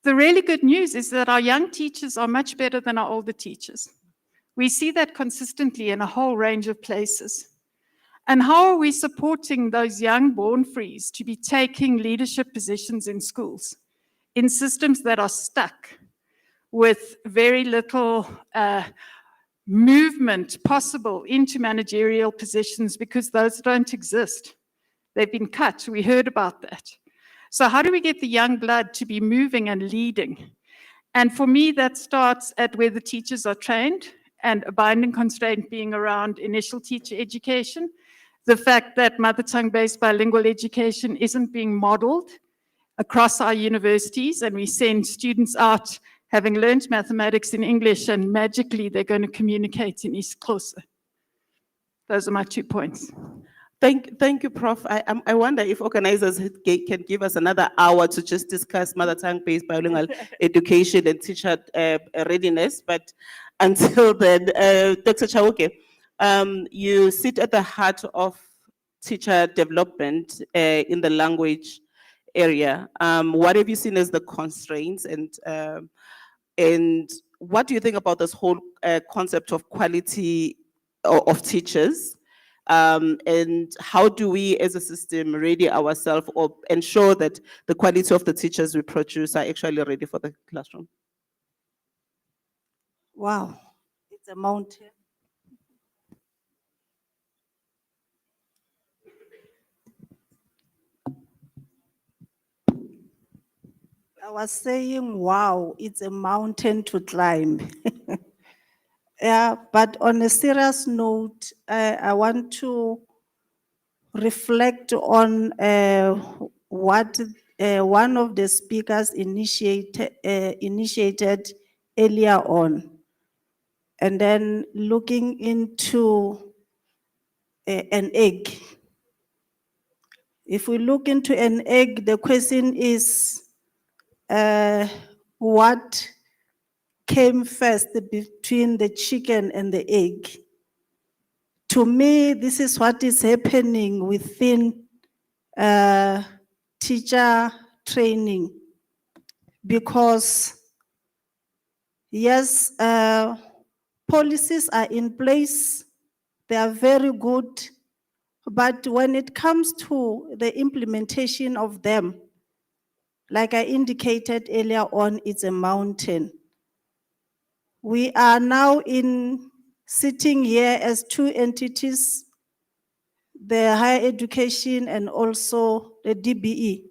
The really good news is that our young teachers are much better than our older teachers. We see that consistently in a whole range of places. And how are we supporting those young born-frees to be taking leadership positions in schools, in systems that are stuck with very little movement possible into managerial positions because those don't exist? They've been cut. We heard about that. So how do we get the young blood to be moving and leading? And for me, that starts at where the teachers are trained, and a binding constraint being around initial teacher education. The fact that mother tongue-based bilingual education isn't being modeled across our universities, and we send students out having learned mathematics in English, and magically they're going to communicate in isiXhosa. Those are my 2 points. Thank you, Prof. I wonder if organizers can give us another hour to just discuss mother tongue-based bilingual education and teacher readiness. But until then, Dr. Chauke, you sit at the heart of teacher development in the language area. What have you seen as the constraints, and what do you think about this whole concept of quality of teachers? And how do we as a system ready ourselves or ensure that the quality of the teachers we produce are actually ready for the classroom? Wow, it's a mountain. I was saying, wow, it's a mountain to climb. Yeah, but on a serious note, I want to reflect on what one of the speakers initiated earlier on, and then looking into an egg. If we look into an egg, the question is, what came first between the chicken and the egg? To me, this is what is happening within teacher training, because yes, policies are in place, they are very good, but when it comes to the implementation of them, like I indicated earlier on, it's a mountain. We are now sitting here as two entities, the higher education and also the DBE.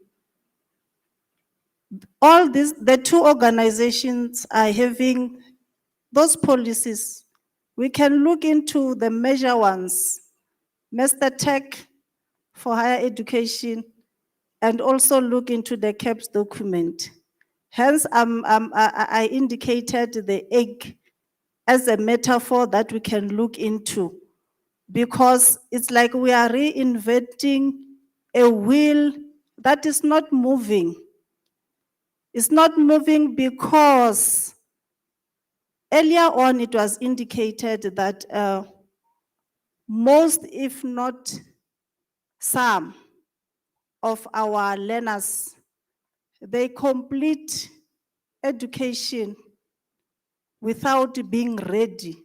All this, the two organizations are having those policies. We can look into the major ones, Master Tech for higher education, and also look into the CAPS document. Hence, I indicated the egg as a metaphor that we can look into, because it's like we are reinventing a wheel that is not moving. It's not moving because earlier on it was indicated that most, if not some, of our learners, they complete education without being ready.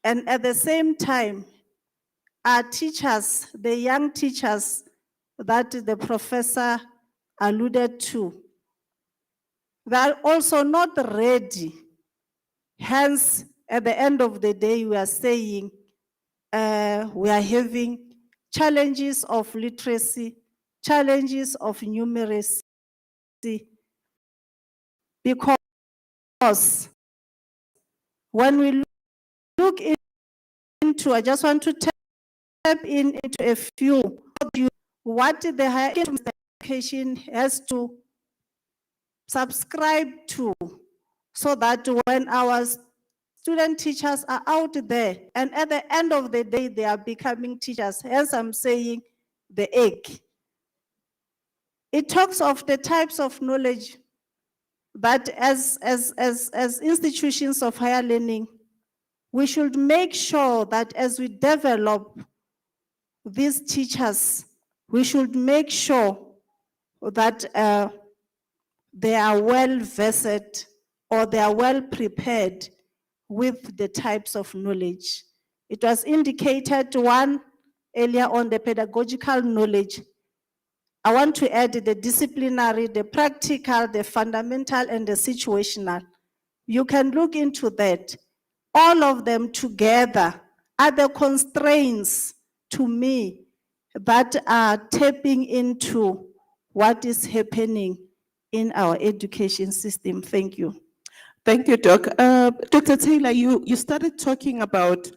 And at the same time, our teachers, the young teachers that the professor alluded to, they are also not ready. Hence, at the end of the day, we are saying we are having challenges of literacy, challenges of numeracy, because when we look into, I just want to tap into a few, what the higher education has to subscribe to, so that when our student teachers are out there, and at the end of the day, they are becoming teachers. Hence, I'm saying the egg. It talks of the types of knowledge that as institutions of higher learning, we should make sure that as we develop these teachers, we should make sure that they are well versed or they are well prepared with the types of knowledge. It was indicated one earlier on, the pedagogical knowledge. I want to add the disciplinary, the practical, the fundamental, and the situational. You can look into that. All of them together are the constraints to me that are tapping into what is happening in our education system. Thank you. Thank you, Doc. Dr. Taylor, you started talking about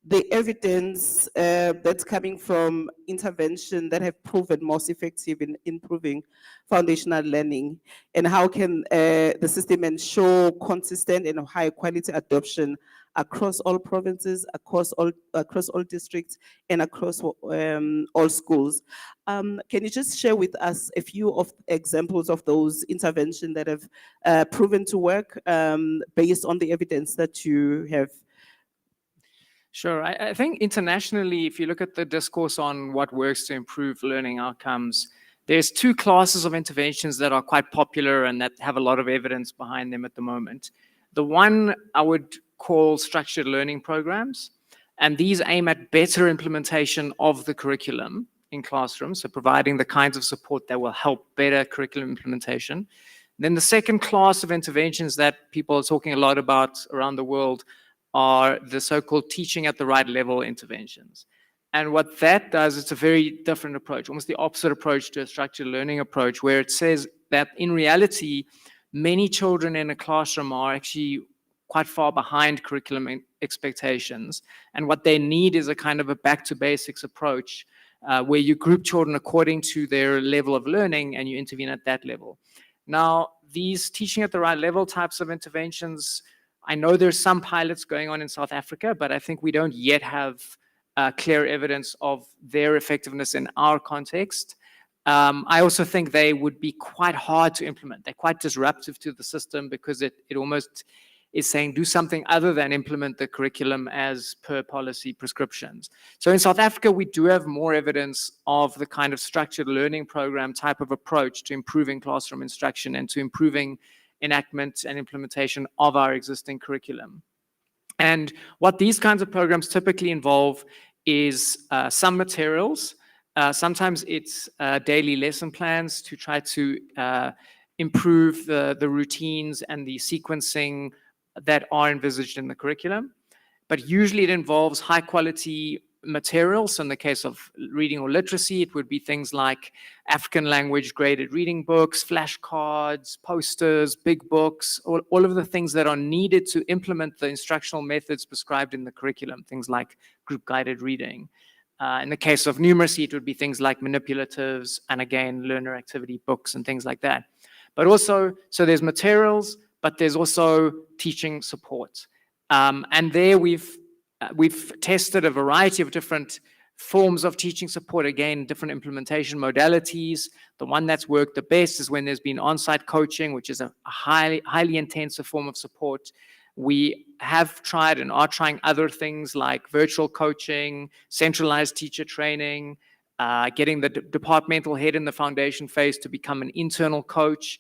the evidence that's coming from intervention that have proven most effective in improving foundational learning, and how can the system ensure consistent and high quality adoption across all provinces, across all districts, and across all schools. Can you just share with us a few of examples of those interventions that have proven to work based on the evidence that you have? Sure. I think internationally, if you look at the discourse on what works to improve learning outcomes, there's two classes of interventions that are quite popular and that have a lot of evidence behind them at the moment. The one I would call structured learning programs, and these aim at better implementation of the curriculum in classrooms, so providing the kinds of support that will help better curriculum implementation. Then the second class of interventions that people are talking a lot about around the world are the so-called teaching at the right level interventions. And what that does, it's a very different approach, almost the opposite approach to a structured learning approach, where it says that in reality, many children in a classroom are actually quite far behind curriculum expectations. And what they need is a kind of a back to basics approach where you group children according to their level of learning and you intervene at that level. Now, these teaching at the right level types of interventions, I know there's some pilots going on in South Africa, but I think we don't yet have clear evidence of their effectiveness in our context. I also think they would be quite hard to implement. They're quite disruptive to the system because it almost is saying do something other than implement the curriculum as per policy prescriptions. So in South Africa, we do have more evidence of the kind of structured learning program type of approach to improving classroom instruction and to improving enactment and implementation of our existing curriculum. And what these kinds of programs typically involve is some materials. Sometimes it's daily lesson plans to try to improve the routines and the sequencing that are envisaged in the curriculum. But usually it involves high quality materials. So in the case of reading or literacy, it would be things like African language graded reading books, flashcards, posters, big books, all of the things that are needed to implement the instructional methods prescribed in the curriculum, things like group guided reading. In the case of numeracy, it would be things like manipulatives and again, learner activity books and things like that. But also, so there's materials, but there's also teaching support. And there we've tested a variety of different forms of teaching support, again, different implementation modalities. The one that's worked the best is when there's been on-site coaching, which is a highly intensive form of support. We have tried and are trying other things like virtual coaching, centralized teacher training, getting the departmental head in the foundation phase to become an internal coach.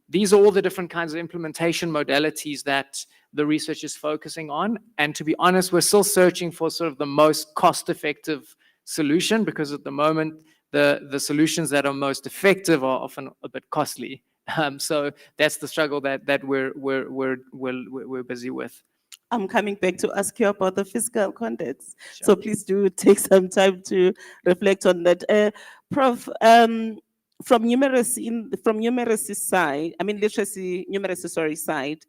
These are all the different kinds of implementation modalities that the research is focusing on. And to be honest, we're still searching for sort of the most cost-effective solution, because at the moment, the solutions that are most effective are often a bit costly. So that's the struggle that we're busy with. I'm coming back to ask you about the fiscal context. So please do take some time to reflect on that. Prof, from numeracy side, I mean literacy, numeracy, sorry, side,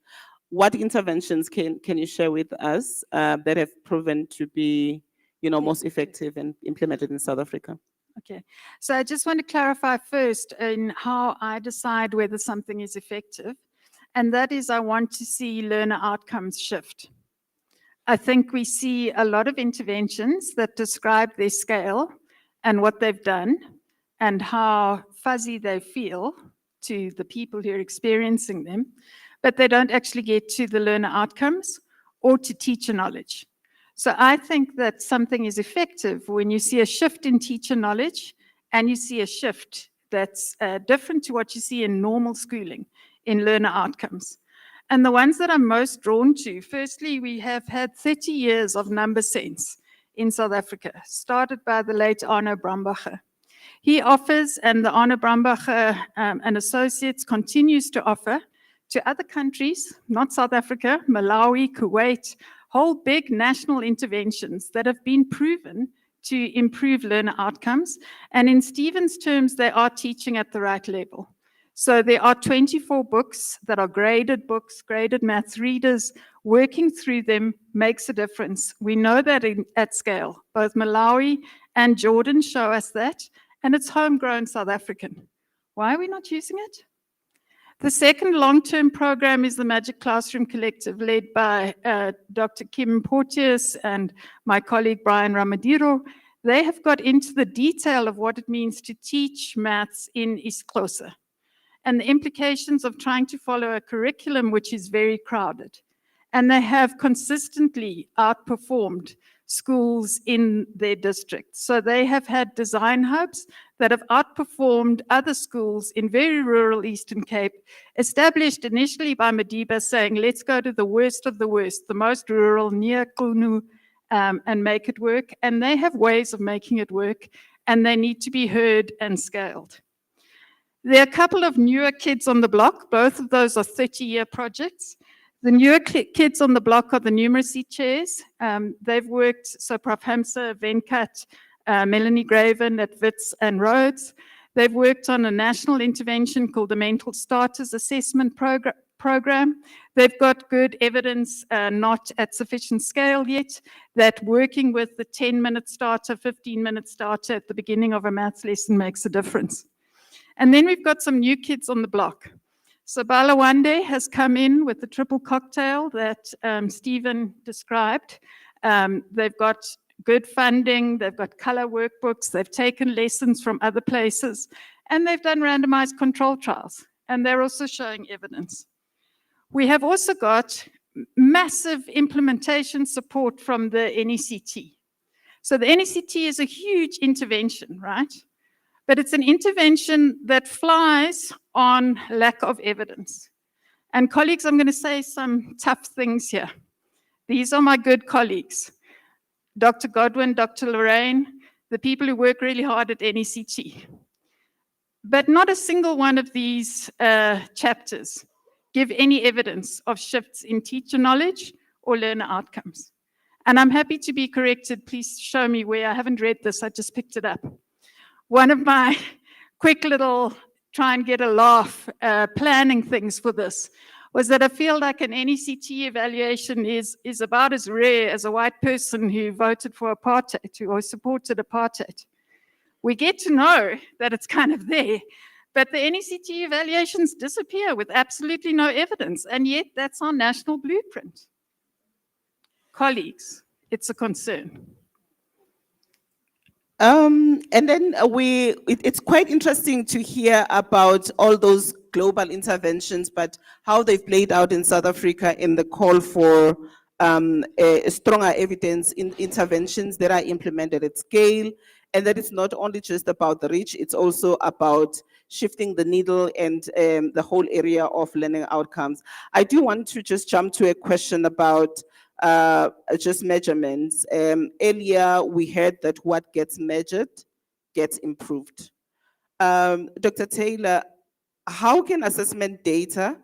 what interventions can you share with us that have proven to be, most effective and implemented in South Africa? Okay, so I just want to clarify first in how I decide whether something is effective, and that is I want to see learner outcomes shift. I think we see a lot of interventions that describe their scale and what they've done and how fuzzy they feel to the people who are experiencing them, but they don't actually get to the learner outcomes or to teacher knowledge. So I think that something is effective when you see a shift in teacher knowledge and you see a shift that's different to what you see in normal schooling in learner outcomes. And the ones that I'm most drawn to, firstly, we have had 30 years of number sense in South Africa, started by the late Arno Brambacher. He offers, and the Arno Brambacher and Associates continues to offer to other countries, not South Africa, Malawi, Kuwait, whole big national interventions that have been proven to improve learner outcomes. And in Stephen's terms, they are teaching at the right level. So there are 24 books that are graded books, graded maths readers. Working through them makes a difference. We know that at scale. Both Malawi and Jordan show us that, and it's homegrown South African. Why are we not using it? The second long-term program is the Magic Classroom Collective, led by Dr. Kim Porteous and my colleague Brian Ramadiro. They have got into the detail of what it means to teach maths in isiXhosa, and the implications of trying to follow a curriculum which is very crowded. And they have consistently outperformed schools in their district. So they have had design hubs that have outperformed other schools in very rural Eastern Cape, established initially by Madiba saying, let's go to the worst of the worst, the most rural, near Kunu, and make it work. And they have ways of making it work, and they need to be heard and scaled. There are a couple of newer kids on the block. Both of those are 30-year projects. The newer kids on the block are the numeracy chairs. They've worked, so Prof. Hamza, Venkat, Melanie Graven at Wits and Rhodes. They've worked on a national intervention called the Mental Starters Assessment Program. They've got good evidence, not at sufficient scale yet, that working with the 10-minute starter, 15-minute starter at the beginning of a maths lesson makes a difference. And then we've got some new kids on the block. So Balawande has come in with the triple cocktail that Stephen described. They've got good funding, they've got color workbooks, they've taken lessons from other places, and they've done randomized control trials, and they're also showing evidence. We have also got massive implementation support from the NECT. So the NECT is a huge intervention, right? But it's an intervention that flies on lack of evidence. And colleagues, I'm going to say some tough things here. These are my good colleagues. Dr. Godwin, Dr. Lorraine, the people who work really hard at NECT. But not a single one of these chapters give any evidence of shifts in teacher knowledge or learner outcomes. And I'm happy to be corrected. Please show me where. I haven't read this, I just picked it up. One of my quick little try and get a laugh planning things for this was that I feel like an NECT evaluation is about as rare as a white person who voted for apartheid or supported apartheid. We get to know that it's kind of there, but the NECT evaluations disappear with absolutely no evidence, and yet that's our national blueprint. Colleagues, it's a concern. And then it's quite interesting to hear about all those global interventions, but how they've played out in South Africa in the call for a stronger evidence in interventions that are implemented at scale and that it's not only just about the reach, it's also about shifting the needle and the whole area of learning outcomes. I do want to just jump to a question about just measurements. Earlier, we heard that what gets measured gets improved. Dr. Taylor, how can assessment data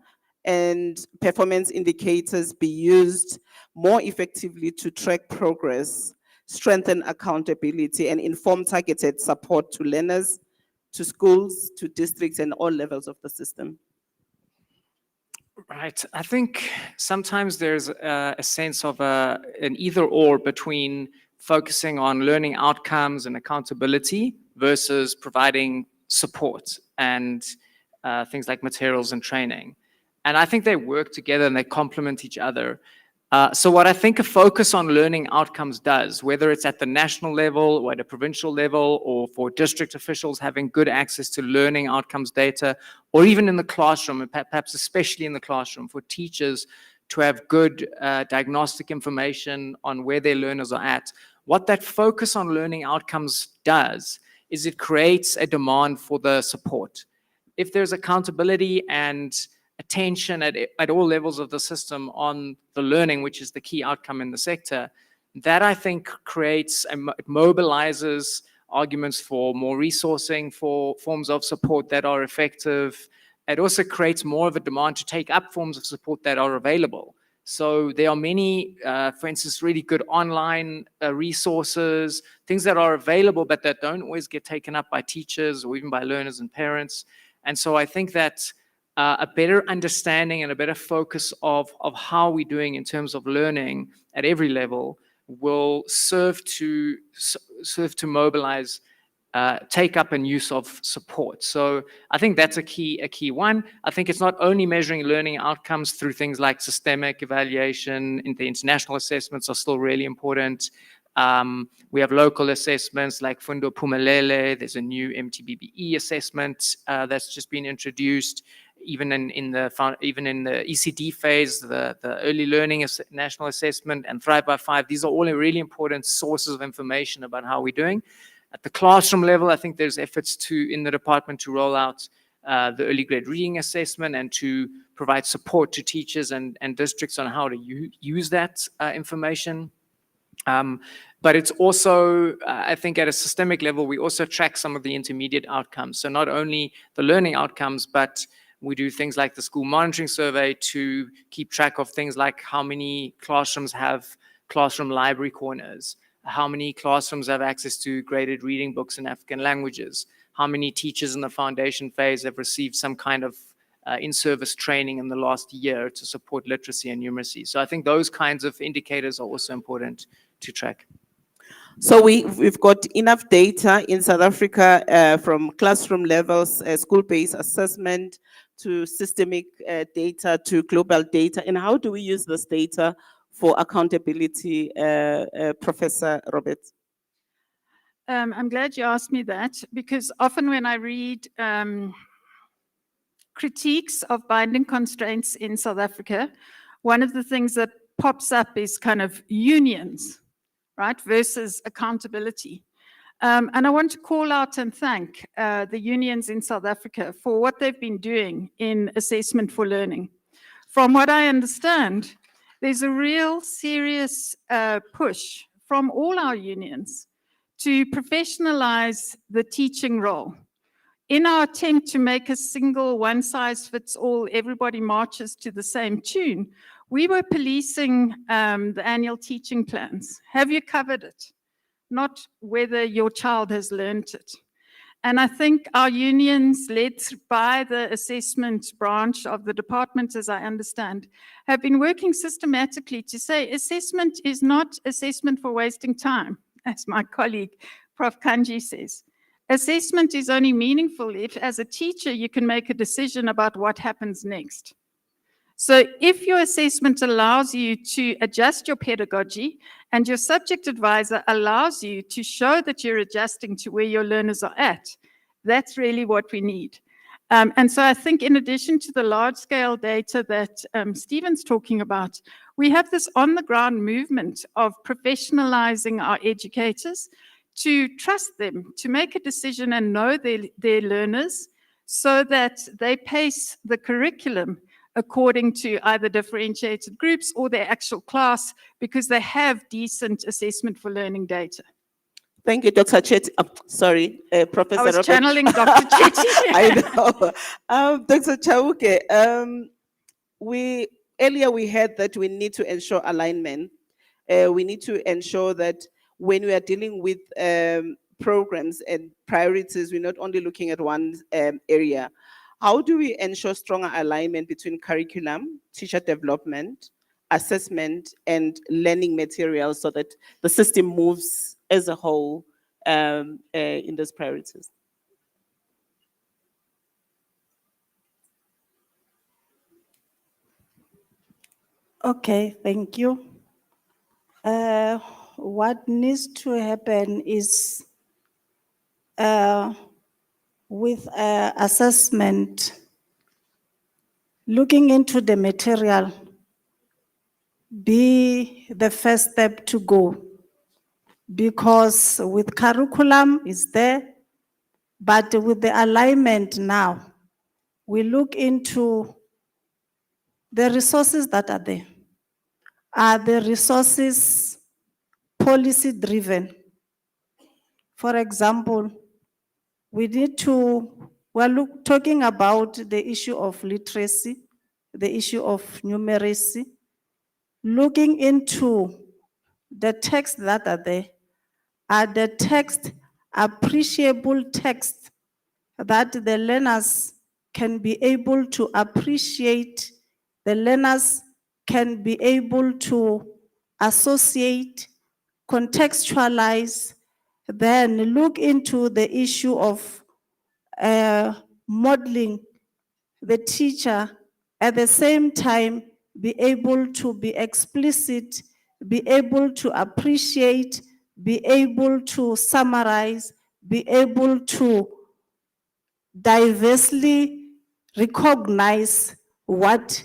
and performance indicators be used more effectively to track progress, strengthen accountability, and inform targeted support to learners, to schools, to districts, and all levels of the system? Right. I think sometimes there's a sense of an either or between focusing on learning outcomes and accountability versus providing support and things like materials and training. And I think they work together and they complement each other. So what I think a focus on learning outcomes does, whether it's at the national level or at a provincial level, or for district officials having good access to learning outcomes data, or even in the classroom, and perhaps especially in the classroom, for teachers to have good diagnostic information on where their learners are at, what that focus on learning outcomes does is it creates a demand for the support. If there's accountability and attention at all levels of the system on the learning, which is the key outcome in the sector, that I think creates and mobilizes arguments for more resourcing, for forms of support that are effective. It also creates more of a demand to take up forms of support that are available. So there are many, for instance, really good online resources, things that are available, but that don't always get taken up by teachers or even by learners and parents. And so I think that a better understanding and a better focus of how we're doing in terms of learning at every level will serve to mobilize take up and use of support. So I think that's a key one. I think it's not only measuring learning outcomes through things like systemic evaluation, the international assessments are still really important. We have local assessments like Fundo Phumelele. There's a new MTBBE assessment that's just been introduced. Even in the ECD phase, the early learning national assessment and Thrive by 5, these are all really important sources of information about how we're doing. At the classroom level, I think there's efforts in the department to roll out the early grade reading assessment and to provide support to teachers and districts on how to use that information. But it's also, I think at a systemic level, we also track some of the intermediate outcomes. So not only the learning outcomes, but we do things like the school monitoring survey to keep track of things like how many classrooms have classroom library corners, how many classrooms have access to graded reading books in African languages, how many teachers in the foundation phase have received some kind of in-service training in the last year to support literacy and numeracy. So I think those kinds of indicators are also important to track. So we've got enough data in South Africa from classroom levels, school-based assessment, to systemic data, to global data. And how do we use this data for accountability, Professor Roberts? I'm glad you asked me that, because often when I read critiques of binding constraints in South Africa, one of the things that pops up is kind of unions, right, versus accountability. And I want to call out and thank the unions in South Africa for what they've been doing in assessment for learning. From what I understand, there's a real serious push from all our unions to professionalize the teaching role. In our attempt to make a single one-size-fits-all, everybody marches to the same tune, we were policing the annual teaching plans. Have you covered it? Not whether your child has learned it. And I think our unions, led by the assessment branch of the department, as I understand, have been working systematically to say assessment is not assessment for wasting time, as my colleague, Prof. Kanji says. Assessment is only meaningful if, as a teacher, you can make a decision about what happens next. So if your assessment allows you to adjust your pedagogy and your subject advisor allows you to show that you're adjusting to where your learners are at, that's really what we need. And so I think in addition to the large-scale data that Stephen's talking about, we have this on-the-ground movement of professionalizing our educators to trust them, to make a decision and know their learners so that they pace the curriculum according to either differentiated groups or their actual class because they have decent assessment for learning data. Thank you, Dr. Chetty. Sorry, Professor I was Robert. channeling Dr. Chetty. I know. Dr. Chauke, earlier we heard that we need to ensure alignment. We need to ensure that when we are dealing with programs and priorities, we're not only looking at one area. How do we ensure stronger alignment between curriculum, teacher development, assessment, and learning materials so that the system moves as a whole in those priorities? Okay, thank you. What needs to happen is with assessment, looking into the material, be the first step to go. Because with curriculum is there, but with the alignment now, we look into the resources that are there. Are the resources policy driven? For example, we're talking about the issue of literacy, the issue of numeracy, looking into the texts that are there. Are the text appreciable text that the learners can be able to appreciate, the learners can be able to associate, contextualize, then look into the issue of modeling the teacher, at the same time be able to be explicit, be able to appreciate, be able to summarize, be able to diversely recognize what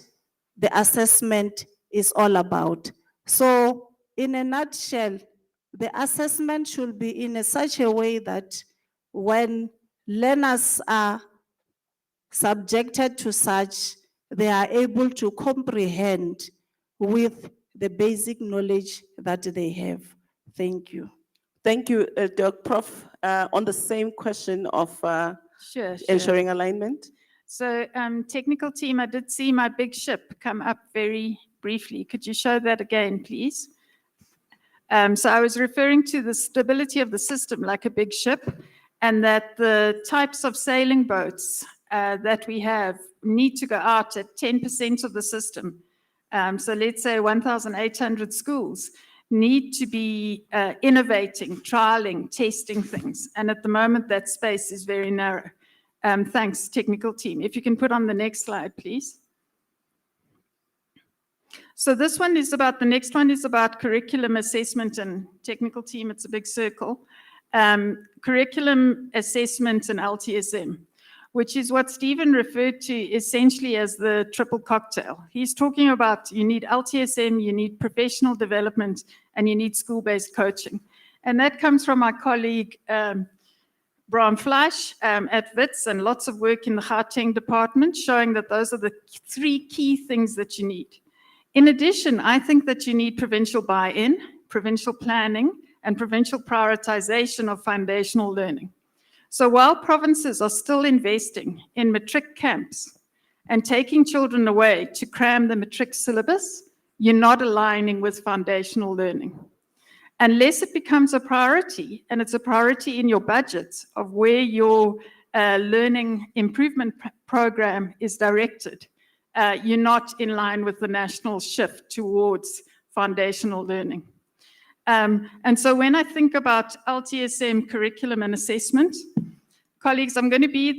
the assessment is all about. So in a nutshell, the assessment should be in such a way that when learners are subjected to such, they are able to comprehend with the basic knowledge that they have. Thank you. Thank you, Doc. Prof, on the same question of Sure. ensuring alignment. So technical team, I did see my big ship come up very briefly. Could you show that again, please? So I was referring to the stability of the system like a big ship, and that the types of sailing boats that we have need to go out at 10% of the system. So let's say 1,800 schools need to be innovating, trialing, testing things. And at the moment, that space is very narrow. Thanks, technical team. If you can put on the next slide, please. So this one is about, the next one is about curriculum assessment and technical team. It's a big circle. Curriculum assessment and LTSM, which is what Stephen referred to essentially as the triple cocktail. He's talking about you need LTSM, you need professional development, and you need school-based coaching. And that comes from my colleague, Bram Fleisch at WITS, and lots of work in the Gauteng department showing that those are the three key things that you need. In addition, I think that you need provincial buy-in, provincial planning, and provincial prioritization of foundational learning. So while provinces are still investing in matric camps and taking children away to cram the matric syllabus, you're not aligning with foundational learning. Unless it becomes a priority, and it's a priority in your budget of where your learning improvement program is directed, you're not in line with the national shift towards foundational learning. And so when I think about LTSM curriculum and assessment, colleagues, I'm going to be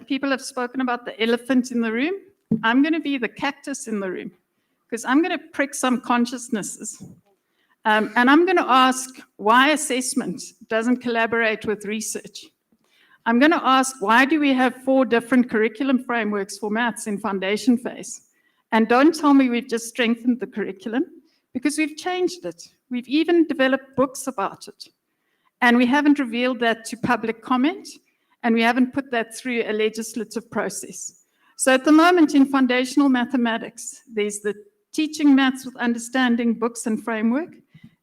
people have spoken about the elephant in the room. I'm going to be the cactus in the room, because I'm going to prick some consciousnesses. And I'm going to ask why assessment doesn't collaborate with research. I'm going to ask, why do we have 4 different curriculum frameworks for maths in foundation phase? And don't tell me we've just strengthened the curriculum, because we've changed it. We've even developed books about it. And we haven't revealed that to public comment, and we haven't put that through a legislative process. So at the moment in foundational mathematics, there's the teaching maths with understanding books and framework.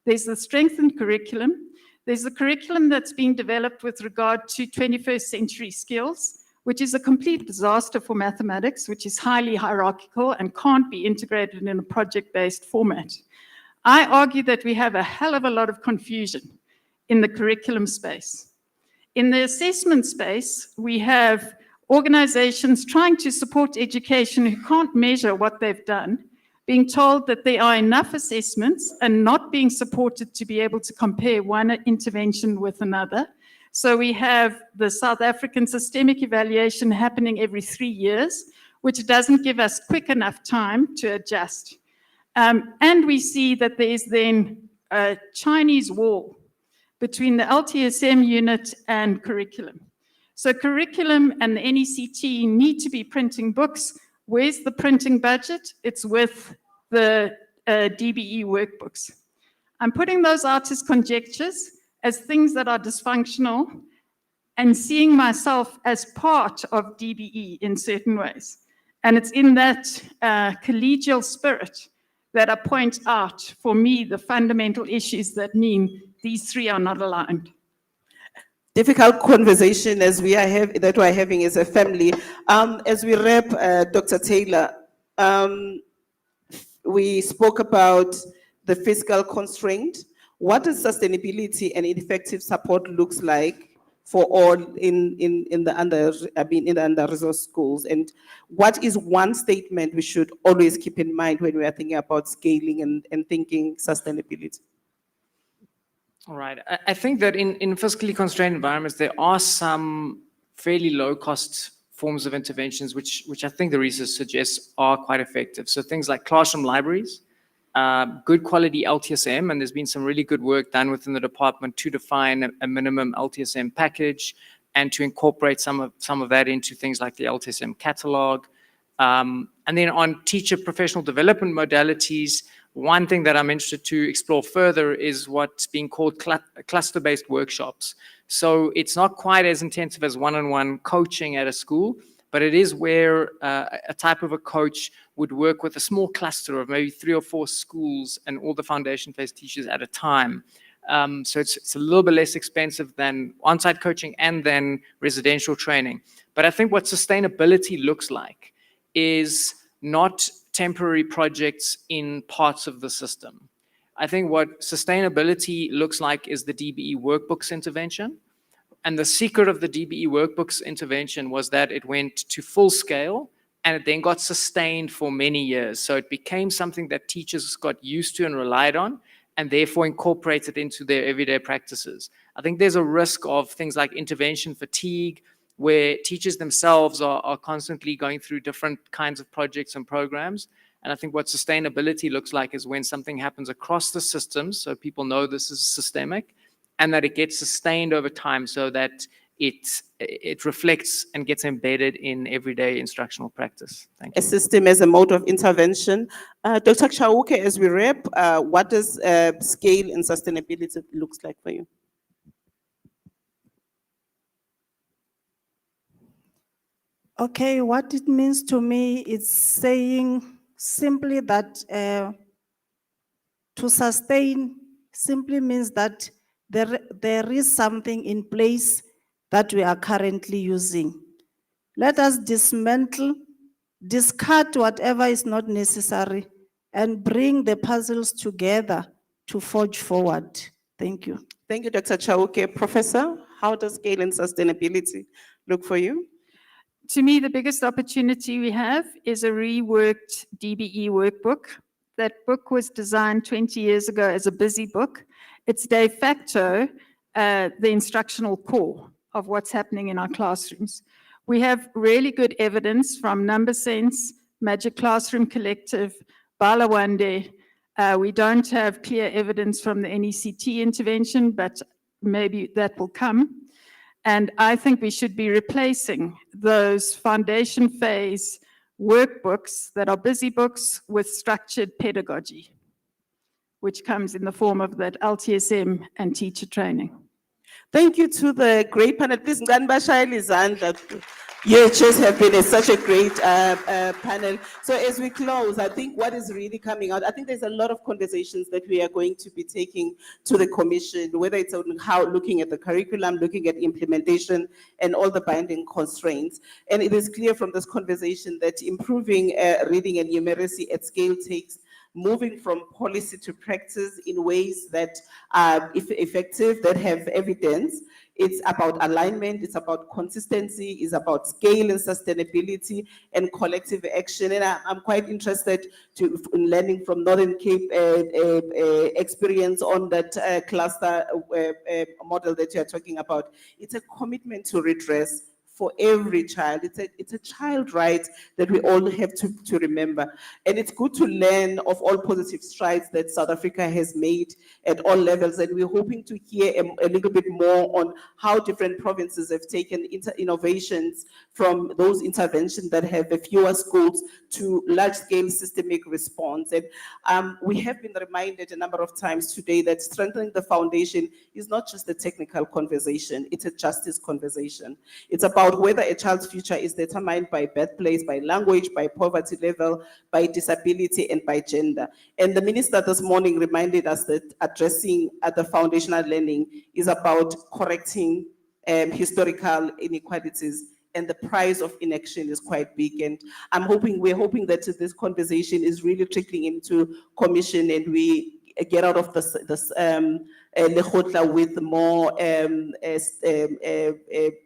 There's the strengthened curriculum. There's the curriculum that's being developed with regard to 21st century skills, which is a complete disaster for mathematics, which is highly hierarchical and can't be integrated in a project-based format. I argue that we have a hell of a lot of confusion in the curriculum space. In the assessment space, we have organizations trying to support education who can't measure what they've done, being told that there are enough assessments and not being supported to be able to compare one intervention with another. So we have the South African systemic evaluation happening every 3 years, which doesn't give us quick enough time to adjust. And we see that there is then a Chinese wall between the LTSM unit and curriculum. So curriculum and the NECT need to be printing books. Where's the printing budget? It's with the DBE workbooks. I'm putting those out as conjectures, as things that are dysfunctional, and seeing myself as part of DBE in certain ways. And it's in that collegial spirit that I point out, for me, the fundamental issues that mean these three are not aligned. Difficult conversation as we are that we're having as a family. As we wrap, Dr. Taylor, we spoke about the fiscal constraint. What does sustainability and effective support looks like for all in the under-resourced schools? And what is one statement we should always keep in mind when we are thinking about scaling and thinking sustainability? All right. I think that in fiscally constrained environments, there are some fairly low-cost forms of interventions, which I think the research suggests are quite effective. So things like classroom libraries, good quality LTSM, and there's been some really good work done within the department to define a minimum LTSM package and to incorporate some of that into things like the LTSM catalog. And then on teacher professional development modalities, one thing that I'm interested to explore further is what's being called cluster-based workshops. So it's not quite as intensive as one-on-one coaching at a school, but it is where a type of a coach would work with a small cluster of maybe 3 or 4 schools and all the foundation phase teachers at a time. So it's a little bit less expensive than on-site coaching and then residential training. But I think what sustainability looks like is not temporary projects in parts of the system. I think what sustainability looks like is the DBE workbooks intervention. And the secret of the DBE workbooks intervention was that it went to full scale and it then got sustained for many years. So it became something that teachers got used to and relied on, and therefore incorporated into their everyday practices. I think there's a risk of things like intervention fatigue, where teachers themselves are constantly going through different kinds of projects and programs. And I think what sustainability looks like is when something happens across the systems, so people know this is systemic, and that it gets sustained over time so that it reflects and gets embedded in everyday instructional practice. Thank you. A system as a mode of intervention. Dr. Chauke, as we wrap, what does scale and sustainability looks like for you? Okay, what it means to me is saying simply that to sustain simply means that there is something in place that we are currently using. Let us dismantle, discard whatever is not necessary, and bring the puzzles together to forge forward. Thank you. Thank you, Dr. Chauke. Professor, how does scale and sustainability look for you? To me, the biggest opportunity we have is a reworked DBE workbook. That book was designed 20 years ago as a busy book. It's de facto the instructional core of what's happening in our classrooms. We have really good evidence from Number Sense, Magic Classroom Collective, Balawande. We don't have clear evidence from the NECT intervention, but maybe that will come. And I think we should be replacing those foundation phase workbooks that are busy books with structured pedagogy, which comes in the form of that LTSM and teacher training. Thank you to the great panel. Please, Ngani bashayele izandla. You just have been such a great panel. So as we close, I think what is really coming out, I think there's a lot of conversations that we are going to be taking to the commission, whether it's on how looking at the curriculum, looking at implementation, and all the binding constraints. And it is clear from this conversation that improving reading and numeracy at scale takes moving from policy to practice in ways that are effective, that have evidence. It's about alignment, it's about consistency, it's about scale and sustainability and collective action. And I'm quite interested in learning from Northern Cape experience on that cluster model that you're talking about. It's a commitment to redress for every child. It's a child right that we all have to remember. And it's good to learn of all positive strides that South Africa has made at all levels. And we're hoping to hear a little bit more on how different provinces have taken innovations from those interventions that have fewer schools to large-scale systemic response. And we have been reminded a number of times today that strengthening the foundation is not just a technical conversation, it's a justice conversation. It's about whether a child's future is determined by birthplace, by language, by poverty level, by disability, and by gender. And the minister this morning reminded us that addressing the foundational learning is about correcting historical inequalities, and the price of inaction is quite big. And we're hoping that this conversation is really trickling into commission and we get out of this Lekgotla with more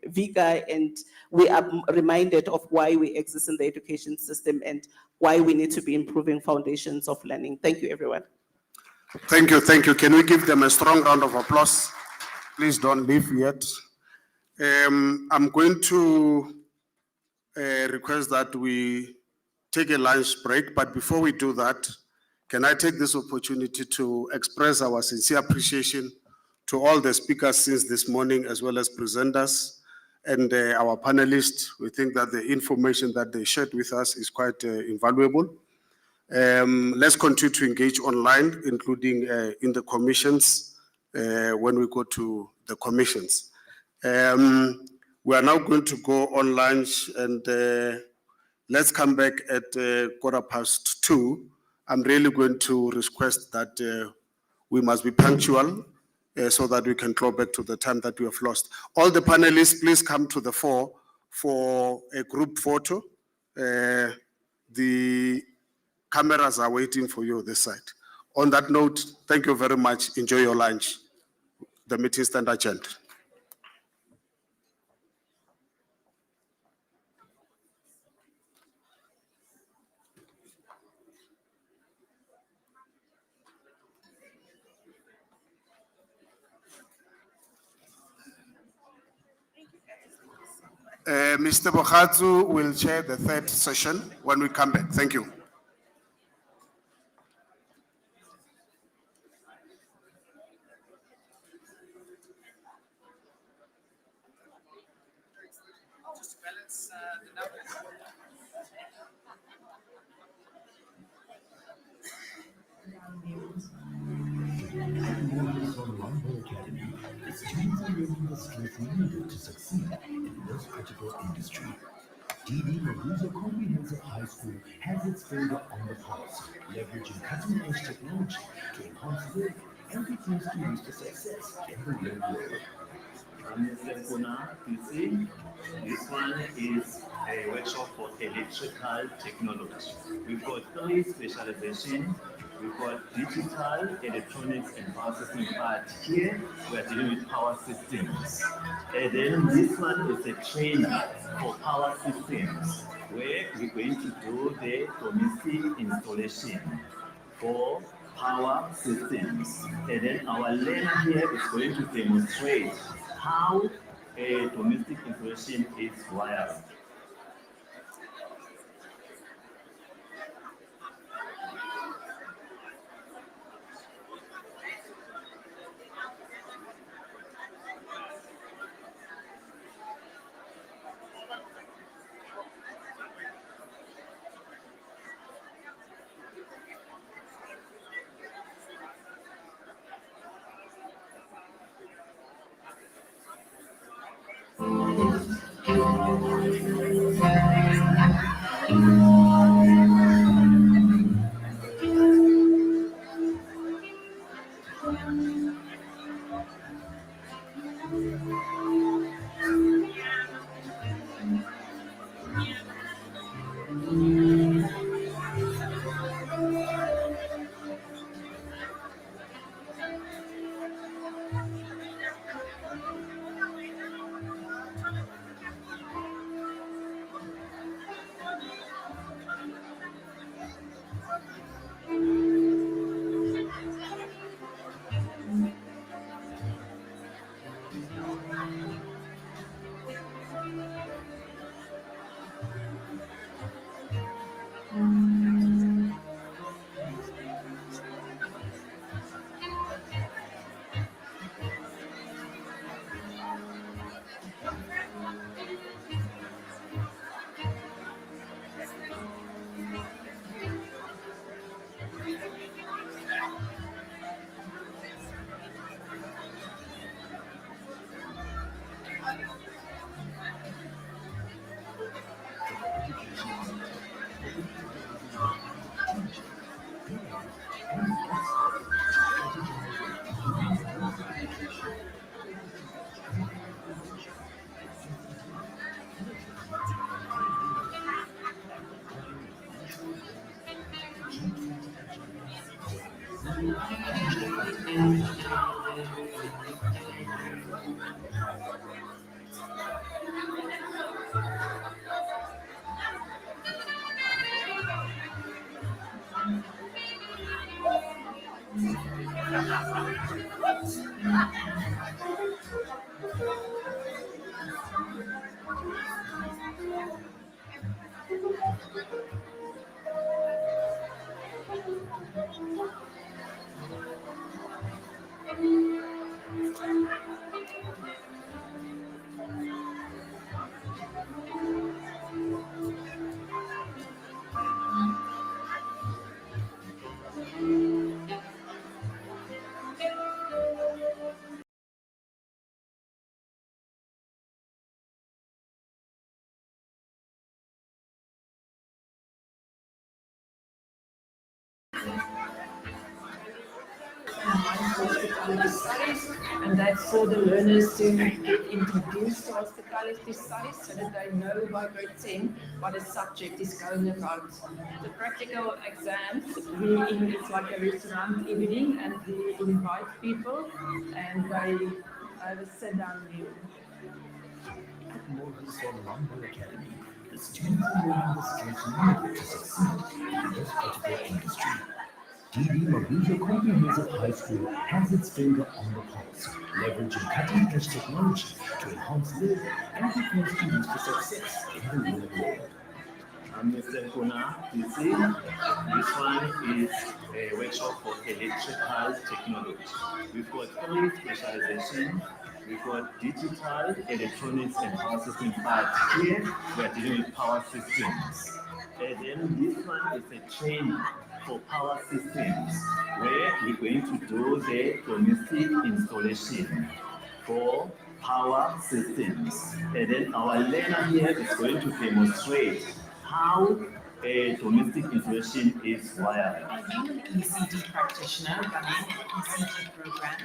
vigor, and we are reminded of why we exist in the education system and why we need to be improving foundations of learning. Thank you, everyone. Thank you, thank you. Can we give them a strong round of applause? Please don't leave yet. I'm going to request that we take a lunch break, but before we do that, can I take this opportunity to express our sincere appreciation to all the speakers since this morning, as well as presenters and our panelists. We think that the information that they shared with us is quite invaluable. Let's continue to engage online, including in the commissions, when we go to the commissions. We are now going to go on lunch, and let's come back at 2:15. I'm really going to request that we must be punctual so that we can claw back to the time that we have lost. All the panelists, please come to the fore for a group photo. The cameras are waiting for you this side. On that note, thank you very much. Enjoy your lunch. The meeting stand adjourned. Mr. Bokhatsu will chair the third session when we come back. Thank you. Academy is changing the skills needed to succeed in this critical industry. DD Mabuza Comprehensive High School has its finger on the pulse, leveraging cutting-edge technology to enhance learning and prepare students for success in the real world. This one is a workshop for electrical technology. We've got 3 specializations. We've got digital, electronics, and power system part here. We're dealing with power systems. And then this one is a trainer for power systems, where we're going to do the domestic installation for power systems. And then our learner here is going to demonstrate how a domestic installation is wired. hospitality studies, and that's for the learners to get introduced to hospitality studies so that they know by grade 10 what the subject is going about. The practical exams, it's like a restaurant evening, and we invite people and they have a sit down meal. At Morrisville Lumber Academy, the students are learning the skills needed to succeed in this particular industry. DB Mabuza Comprehensive High School has its finger on the pulse, leveraging cutting-edge technology to enhance learning and prepare students for success in the real world. I'm Mr. Kuna PC. This one is a workshop for electrical technology. We've got 3 specializations. We've got digital, electronics, and power system part. Here, we are dealing with power systems. And then this one is a training for power systems, where we're going to do the domestic installation for power systems. And then our learner here is going to demonstrate how a domestic installation is wired. Are you an ECD practitioner running an ECD program?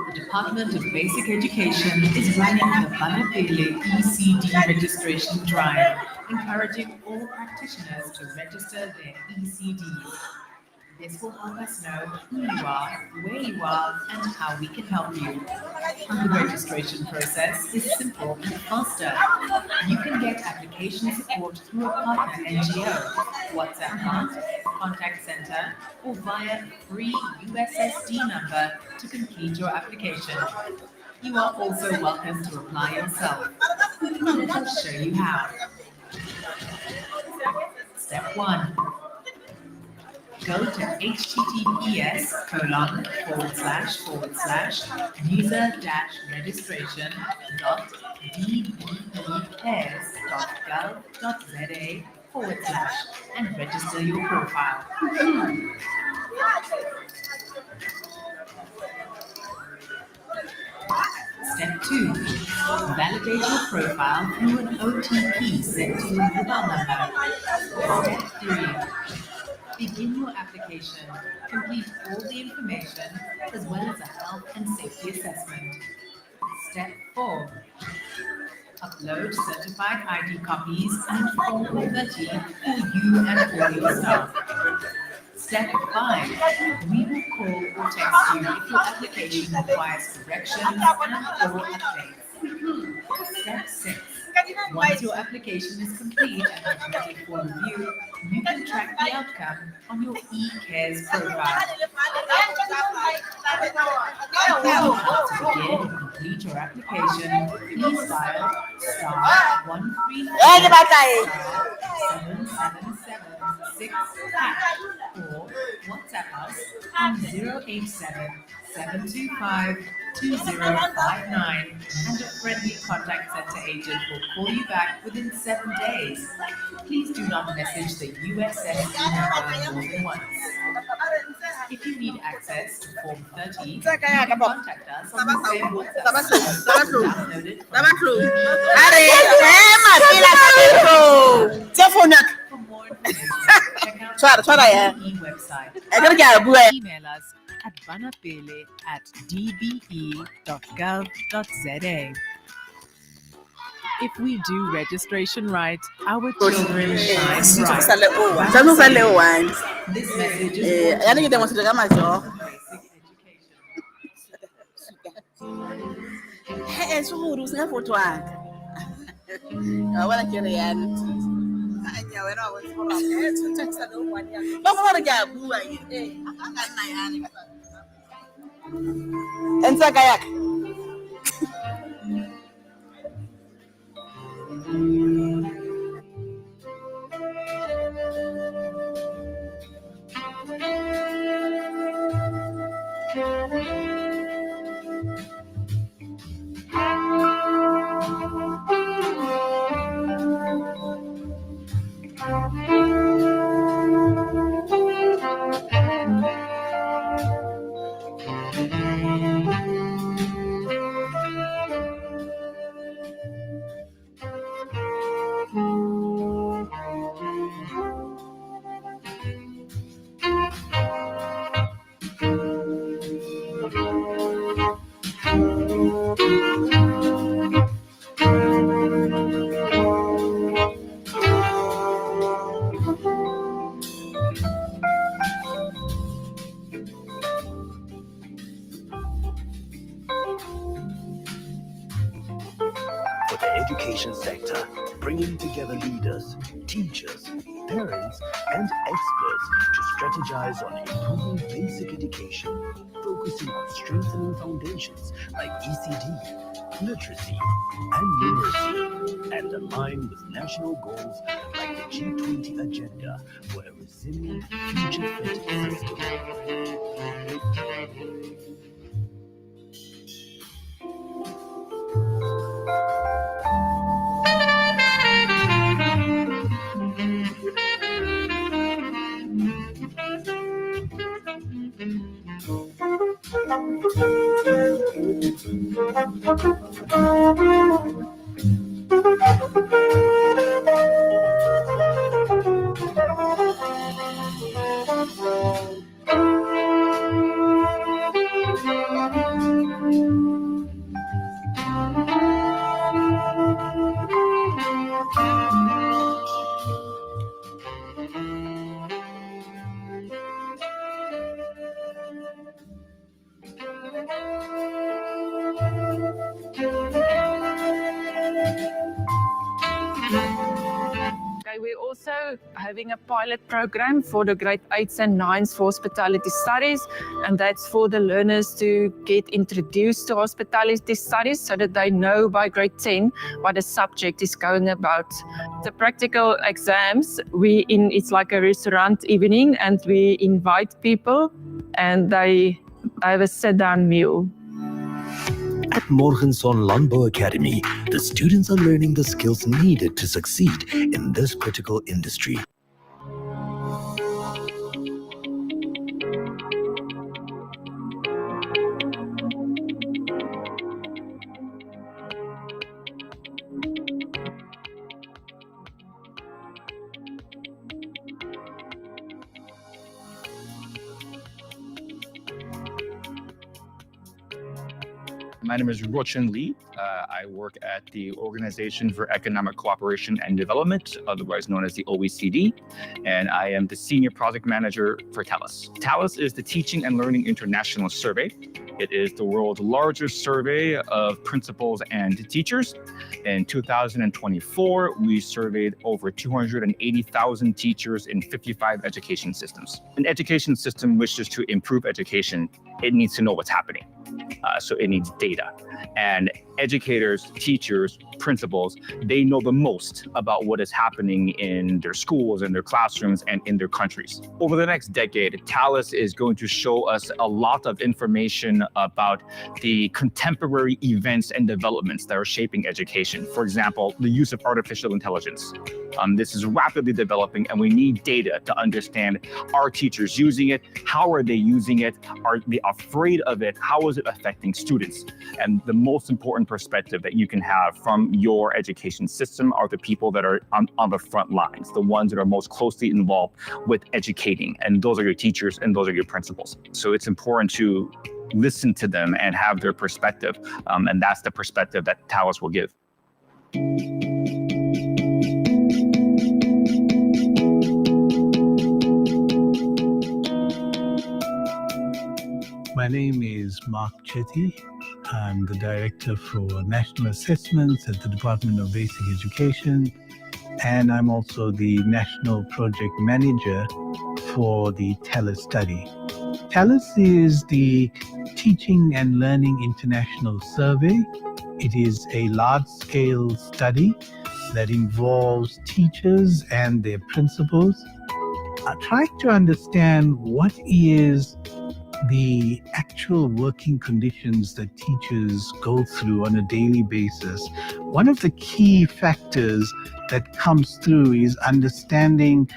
The Department of Basic Education is running the Banapele ECD registration drive, encouraging all practitioners to register their ECDs. This will help us know who you are, where you are, and how we can help you. The registration process is simple and faster. You can get application support through a partner NGO, WhatsApp bot, contact center, or via a free USSD number to complete your application. You are also welcome to apply yourself. Let us show you how. Step 1. Go to https://user-registration.dbepairs.gov.za/ and register your profile. Step 2. Validate your profile through an OTP sent to your mobile number. Step 3. Begin your application. Complete all the information as well as a health and safety assessment. Step 4. Upload certified ID copies and Form 30 for you and all your staff. Step 5. We will call or text you if your application requires corrections and/or updates. Step 6. Once your application is complete and ready for review, you can track the outcome on your eCares profile. To begin and complete your application, please dial *133 *7776# or WhatsApp us on 087-725-2059, and a friendly contact center agent will call you back within 7 days. Please do not message the USSD number more than once. If you need access to Form 30, you can contact us on the same WhatsApp number. Download it from For more information, check out the DBE website. Email us at banapele@dbe.gov.za. If we do registration right, our children shine bright. This message is for the education sector, bringing together leaders, teachers, parents, and experts to strategize on improving basic education, focusing on strengthening foundations like ECD, literacy, and numeracy, and align with national goals like the G20 agenda for a resilient, future-fit system. Okay, we're also having a pilot program for the grade 8s and 9s for hospitality studies, and that's for the learners to get introduced to hospitality studies so that they know by grade 10 what the subject is going about. The practical exams, it's like a restaurant evening, and we invite people and they have a sit-down meal. At Morgenson Landbou Academy, the students are learning the skills needed to succeed in this critical industry. My name is Rochin Lee. I work at the Organization for Economic Cooperation and Development, otherwise known as the OECD, and I am the Senior Project Manager for TALIS. TALIS is the Teaching and Learning International Survey. It is the world's largest survey of principals and teachers. In 2024, we surveyed over 280,000 teachers in 55 education systems. An education system wishes to improve education. It needs to know what's happening. So it needs data. And educators, teachers, principals, they know the most about what is happening in their schools, in their classrooms, and in their countries. Over the next decade, TALIS is going to show us a lot of information about the contemporary events and developments that are shaping education. For example, the use of artificial intelligence. This is rapidly developing, and we need data to understand, are teachers using it? How are they using it? Are they afraid of it? How is it affecting students? And the most important perspective that you can have from your education system are the people that are on the front lines, the ones that are most closely involved with educating. And those are your teachers and those are your principals. So it's important to listen to them and have their perspective. And that's the perspective that TALIS will give. My name is Mark Chetty. I'm the Director for National Assessments at the Department of Basic Education, and I'm also the National Project Manager for the TALIS study. TALIS is the Teaching and Learning International Survey. It is a large-scale study that involves teachers and their principals trying to understand what is the actual working conditions that teachers go through on a daily basis. One of the key factors that comes through is understanding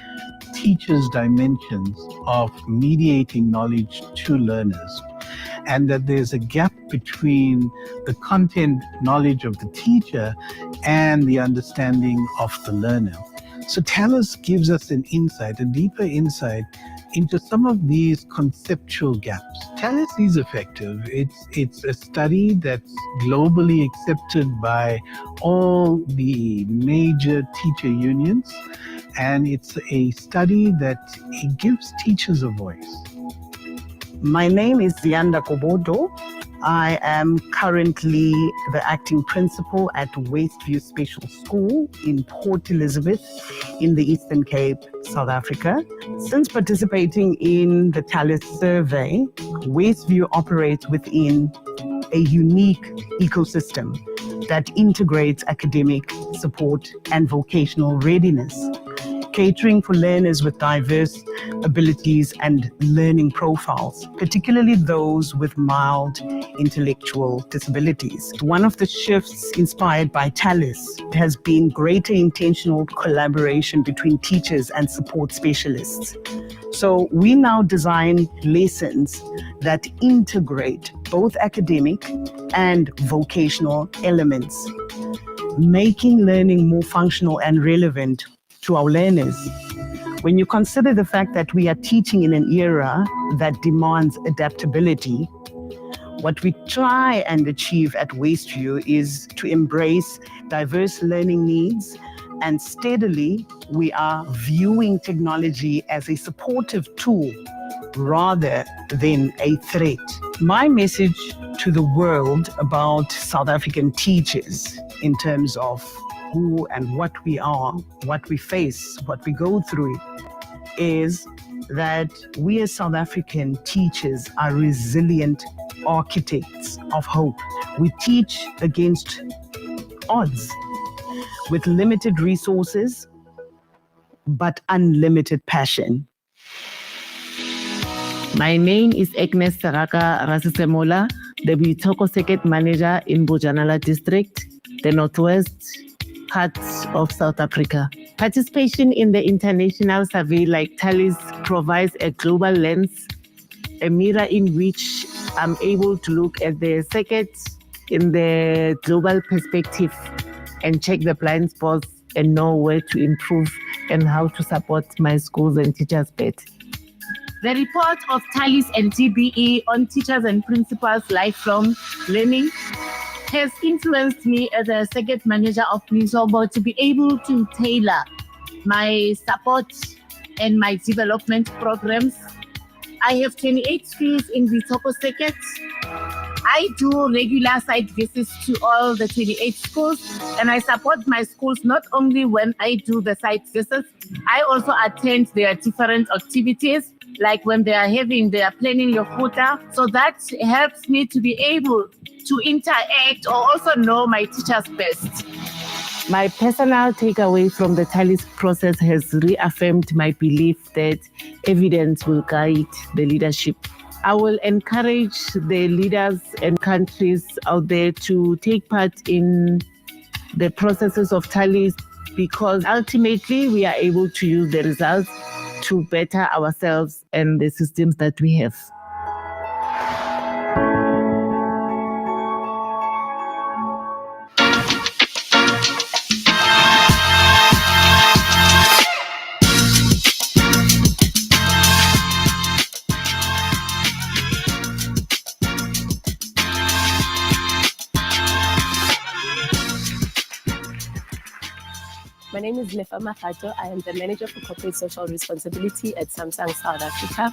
teachers' dimensions of mediating knowledge to learners, and that there's a gap between the content knowledge of the teacher and the understanding of the learner. So TALIS gives us an insight, a deeper insight into some of these conceptual gaps. TALIS is effective. It's a study that's globally accepted by all the major teacher unions, and it's a study that it gives teachers a voice. My name is Zianda Kobodo. I am currently the acting principal at Westview Special School in Port Elizabeth in the Eastern Cape, South Africa. Since participating in the TALIS survey, Westview operates within a unique ecosystem that integrates academic support and vocational readiness, catering for learners with diverse abilities and learning profiles, particularly those with mild intellectual disabilities. One of the shifts inspired by TALIS has been greater intentional collaboration between teachers and support specialists. So we now design lessons that integrate both academic and vocational elements, making learning more functional and relevant to our learners. When you consider the fact that we are teaching in an era that demands adaptability, what we try and achieve at Westview is to embrace diverse learning needs, and steadily we are viewing technology as a supportive tool rather than a threat. My message to the world about South African teachers in terms of who and what we are, what we face, what we go through, is that we as South African teachers are resilient architects of hope. We teach against odds with limited resources, but unlimited passion. My name is Agnes Saraka Rasisemola, the Bitoko Circuit Manager in Bojanala District, the Northwest part of South Africa. Participation in the international survey like TALIS provides a global lens, a mirror in which I'm able to look at the circuit in the global perspective and check the blind spots and know where to improve and how to support my schools and teachers better. The report of TALIS and MTBBE on teachers and principals' lifelong learning has influenced me as a circuit manager of Nisobo to be able to tailor my support and my development programs. I have 28 schools in the Bitoko circuit. I do regular site visits to all the 28 schools, and I support my schools not only when I do the site visits, I also attend their different activities, like when they are planning Lekgotla. So that helps me to be able to interact or also know my teachers best. My personal takeaway from the TALIS process has reaffirmed my belief that evidence will guide the leadership. I will encourage the leaders and countries out there to take part in the processes of TALIS, because ultimately we are able to use the results to better ourselves and the systems that we have. My name is Lefa Mafato. I am the Manager for Corporate Social Responsibility at Samsung South Africa.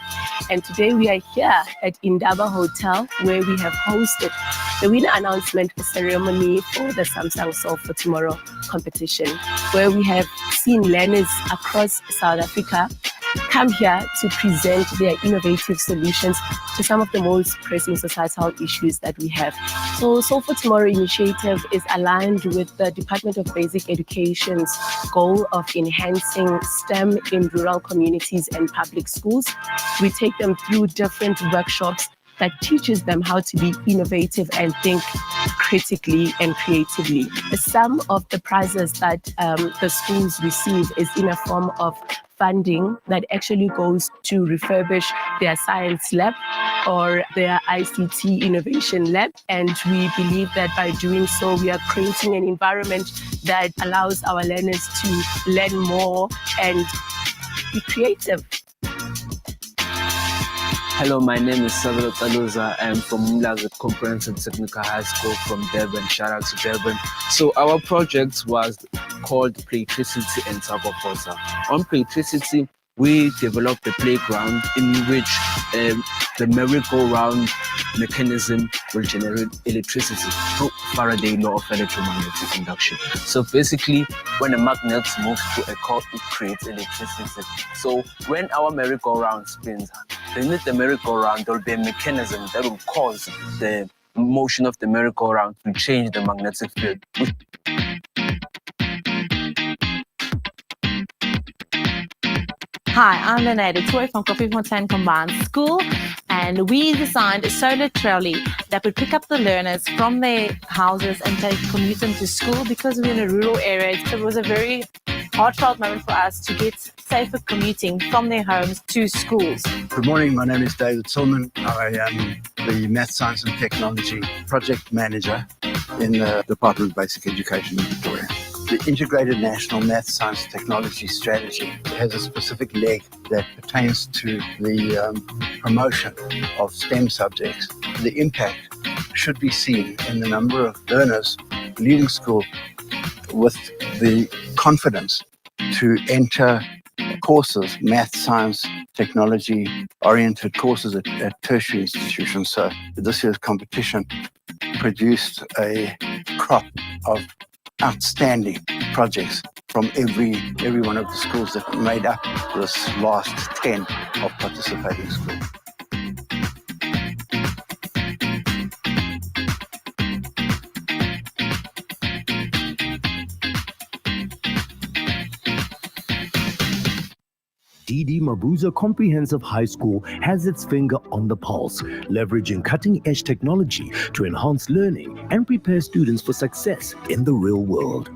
And today we are here at Indaba Hotel, where we have hosted the winner announcement ceremony for the Samsung Solve for Tomorrow competition, where we have seen learners across South Africa come here to present their innovative solutions to some of the most pressing societal issues that we have. So Solve for Tomorrow initiative is aligned with the Department of Basic Education's goal of enhancing STEM in rural communities and public schools. We take them through different workshops that teaches them how to be innovative and think critically and creatively. Some of the prizes that the schools receive is in a form of funding that actually goes to refurbish their science lab or their ICT innovation lab. And we believe that by doing so, we are creating an environment that allows our learners to learn more and be creative. Hello, my name is Savile Taluza. I'm from Umlaza Comprehensive Technical High School from Durban. Shout out to Durban. So our project was called Playtricity and Sabaposa. On Playtricity, we developed a playground in which the merry-go-round mechanism will generate electricity through Faraday law of electromagnetic induction. So basically, when a magnet moves to a core, it creates electricity. So when our merry-go-round spins, beneath the merry-go-round, there will be a mechanism that will cause the motion of the merry-go-round to change the magnetic field. Hi, I'm Lene Toy from Koffiefontein Combined School, and we designed a solar trolley that would pick up the learners from their houses and commute them to school because we're in a rural area. So it was a very heartfelt moment for us to get safer commuting from their homes to schools. Good morning, my name is David Tillman. I am the Math, Science and Technology Project Manager in the Department of Basic Education in Victoria. The Integrated National Math, Science and Technology Strategy has a specific leg that pertains to the promotion of STEM subjects. The impact should be seen in the number of learners leaving school with the confidence to enter courses, math, science, technology-oriented courses at tertiary institutions. So this year's competition produced a crop of outstanding projects from every one of the schools that made up this last 10 of participating schools. DD Mabuza Comprehensive High School has its finger on the pulse, leveraging cutting-edge technology to enhance learning and prepare students for success in the real world.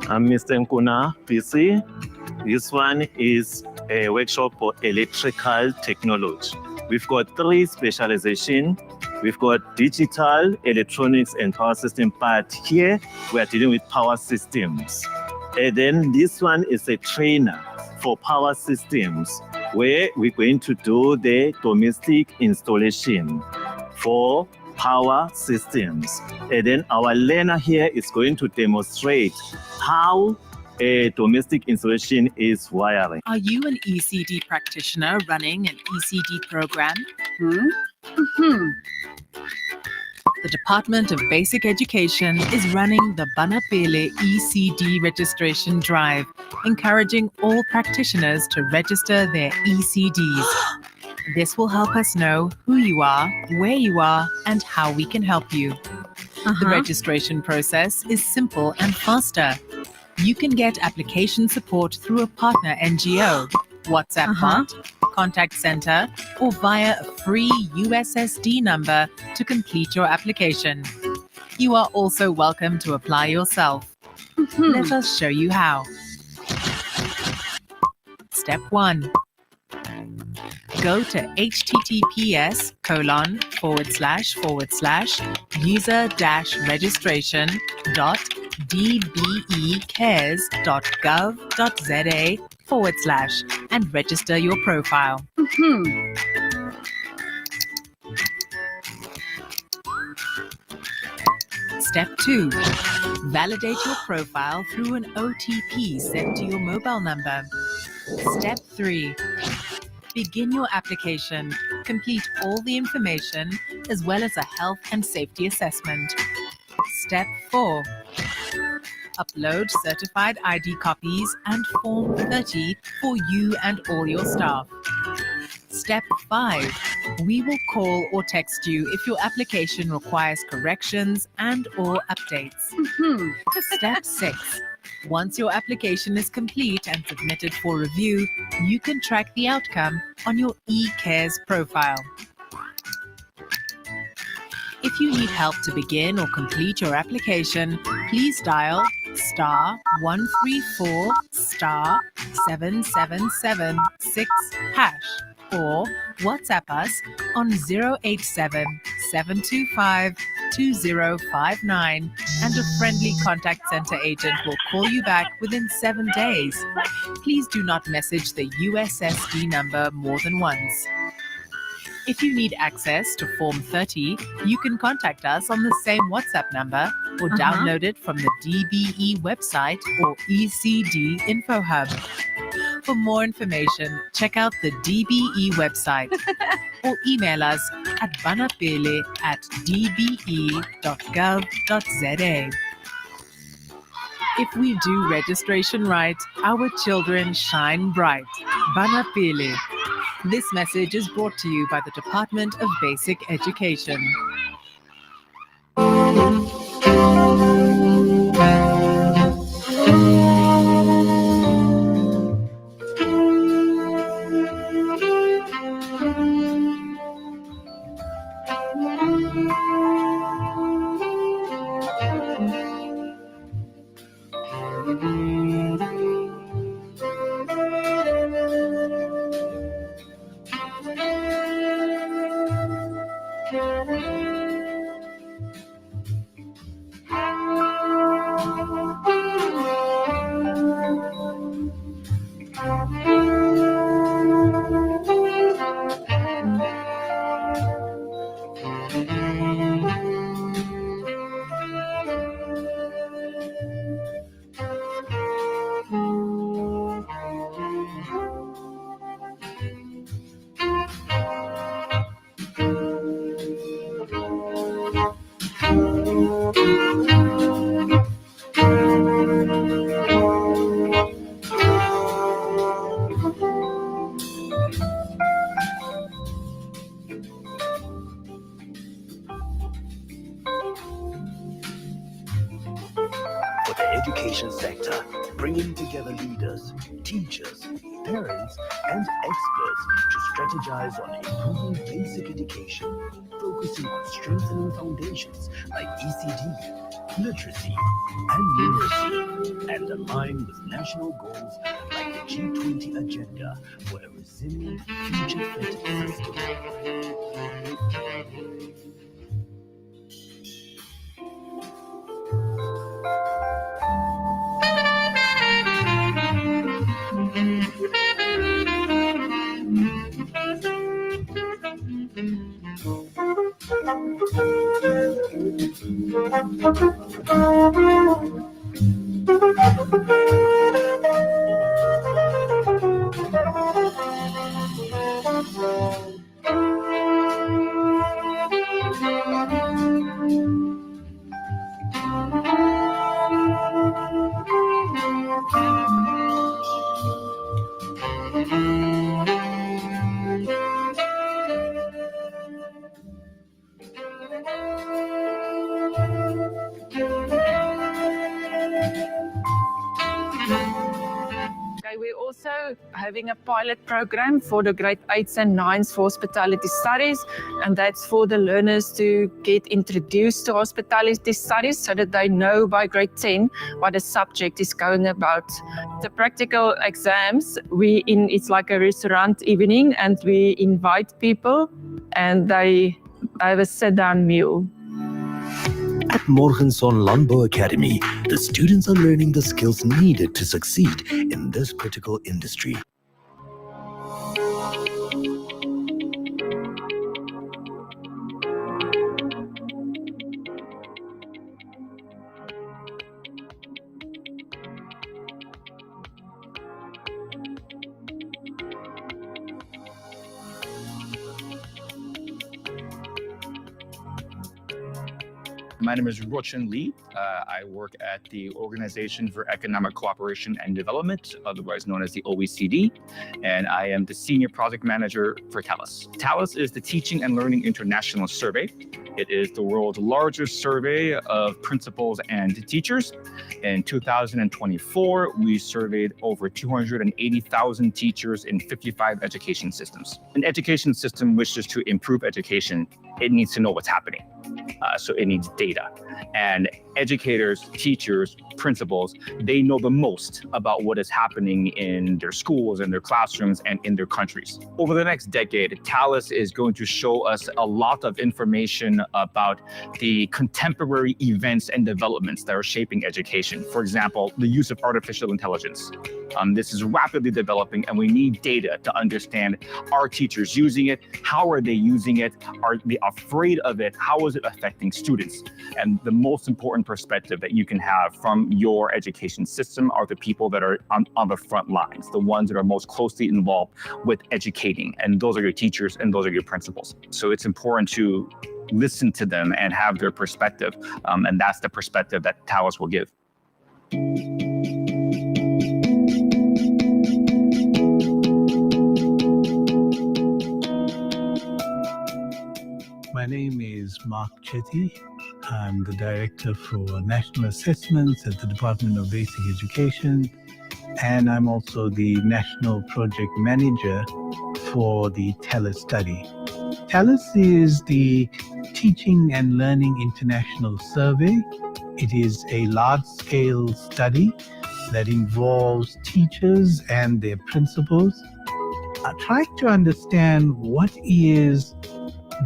I'm Mr. Nkuna PC. This one is a workshop for electrical technology. We've got 3 specializations. We've got digital, electronics, and power system part here. We are dealing with power systems. And then this one is a trainer for power systems, where we're going to do the domestic installation for power systems. And then our learner here is going to demonstrate how a domestic installation is wiring. Are you an ECD practitioner running an ECD program? The Department of Basic Education is running the Banapele ECD registration drive, encouraging all practitioners to register their ECDs. This will help us know who you are, where you are, and how we can help you. The registration process is simple and faster. You can get application support through a partner NGO, WhatsApp bot, contact center, or via a free USSD number to complete your application. You are also welcome to apply yourself. Let us show you how. Step 1. Go to https://user-registration.dbecares.gov.za/ and register your profile. Step 2. Validate your profile through an OTP sent to your mobile number. Step 3. Begin your application. Complete all the information as well as a health and safety assessment. Step 4. Upload certified ID copies and Form 30 for you and all your staff. Step 5. We will call or text you if your application requires corrections and/or updates. Step 6. Once your application is complete and submitted for review, you can track the outcome on your eCares profile. If you need help to begin or complete your application, please dial *134 *7776# or WhatsApp us on 087 725 2059 and a friendly contact center agent will call you back within 7 days. Please do not message the USSD number more than once. If you need access to Form 30, you can contact us on the same WhatsApp number or download it from the DBE website or ECD Info Hub. For more information, check out the DBE website or email us at banapele@dbe.gov.za. If we do registration right, our children shine bright. Banapele. This message is brought to you by the Department of Basic Education. For the education sector, bringing together leaders, teachers, parents, and experts to strategize on improving basic education, focusing on strengthening foundations like ECD, literacy, and numeracy, and align with national goals like the G20 agenda for a resilient, future-fit system. Okay, we're also having a pilot program for the grade 8s and 9s for hospitality studies, and that's for the learners to get introduced to hospitality studies so that they know by grade 10 what the subject is going about. The practical exams, it's like a restaurant evening, and we invite people and they have a sit-down meal. At Morgenson Landbou Academy, the students are learning the skills needed to succeed in this critical industry. My name is Ruochin Lee. I work at the Organization for Economic Cooperation and Development, otherwise known as the OECD, and I am the Senior Project Manager for TALIS. TALIS is the Teaching and Learning International Survey. It is the world's largest survey of principals and teachers. In 2024, we surveyed over 280,000 teachers in 55 education systems. An education system wishes to improve education. It needs to know what's happening. So it needs data. And educators, teachers, principals, they know the most about what is happening in their schools, in their classrooms, and in their countries. Over the next decade, TALIS is going to show us a lot of information about the contemporary events and developments that are shaping education. For example, the use of artificial intelligence. This is rapidly developing, and we need data to understand, are teachers using it? How are they using it? Are they afraid of it? How is it affecting students? And the most important perspective that you can have from your education system are the people that are on the front lines, the ones that are most closely involved with educating. And those are your teachers and those are your principals. So it's important to listen to them and have their perspective. And that's the perspective that TALIS will give. My name is Mark Chetty. I'm the Director for National Assessments at the Department of Basic Education, and I'm also the National Project Manager for the TALIS study. TALIS is the Teaching and Learning International Survey. It is a large-scale study that involves teachers and their principals, trying to understand what is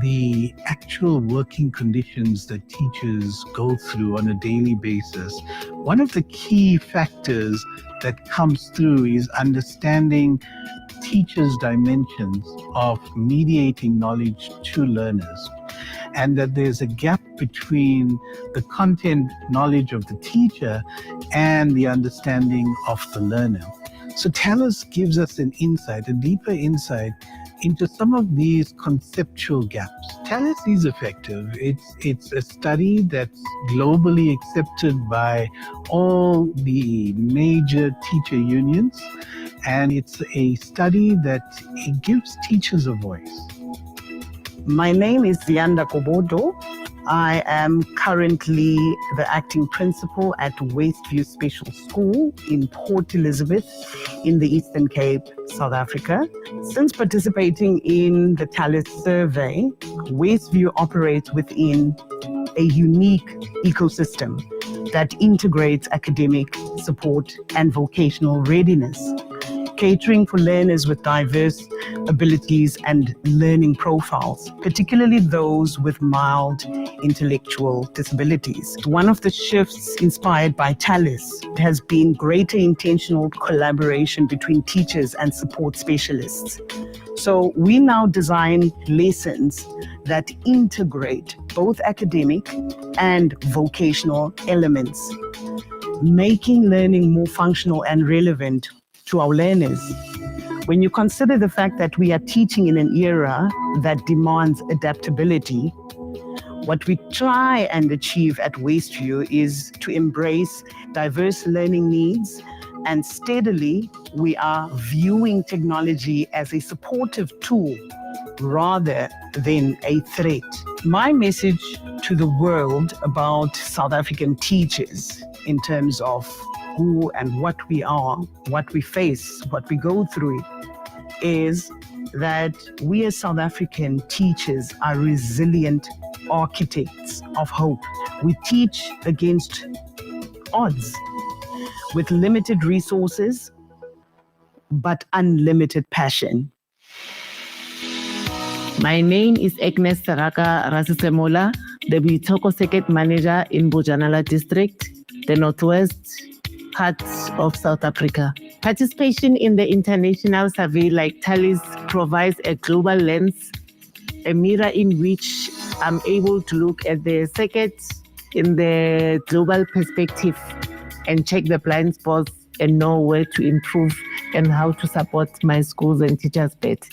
the actual working conditions that teachers go through on a daily basis. One of the key factors that comes through is understanding teachers' dimensions of mediating knowledge to learners, and that there's a gap between the content knowledge of the teacher and the understanding of the learner. So TALIS gives us an insight, a deeper insight into some of these conceptual gaps. TALIS is effective. It's a study that's globally accepted by all the major teacher unions, and it's a study that it gives teachers a voice. My name is Zianda Kobodo. I am currently the acting principal at Westview Special School in Port Elizabeth in the Eastern Cape, South Africa. Since participating in the TALIS survey, Westview operates within a unique ecosystem that integrates academic support and vocational readiness, catering for learners with diverse abilities and learning profiles, particularly those with mild intellectual disabilities. One of the shifts inspired by TALIS has been greater intentional collaboration between teachers and support specialists. So we now design lessons that integrate both academic and vocational elements, making learning more functional and relevant to our learners. When you consider the fact that we are teaching in an era that demands adaptability, what we try and achieve at Westview is to embrace diverse learning needs, and steadily we are viewing technology as a supportive tool rather than a threat. My message to the world about South African teachers in terms of who and what we are, what we face, what we go through, is that we as South African teachers are resilient architects of hope. We teach against odds with limited resources, but unlimited passion. My name is Agnes Saraka Rasisemola, the Boitoko Circuit Manager in Bojanala District, the Northwest part of South Africa. Participation in the international survey like TALIS provides a global lens, a mirror in which I'm able to look at the circuit in the global perspective and check the blind spots and know where to improve and how to support my schools and teachers better.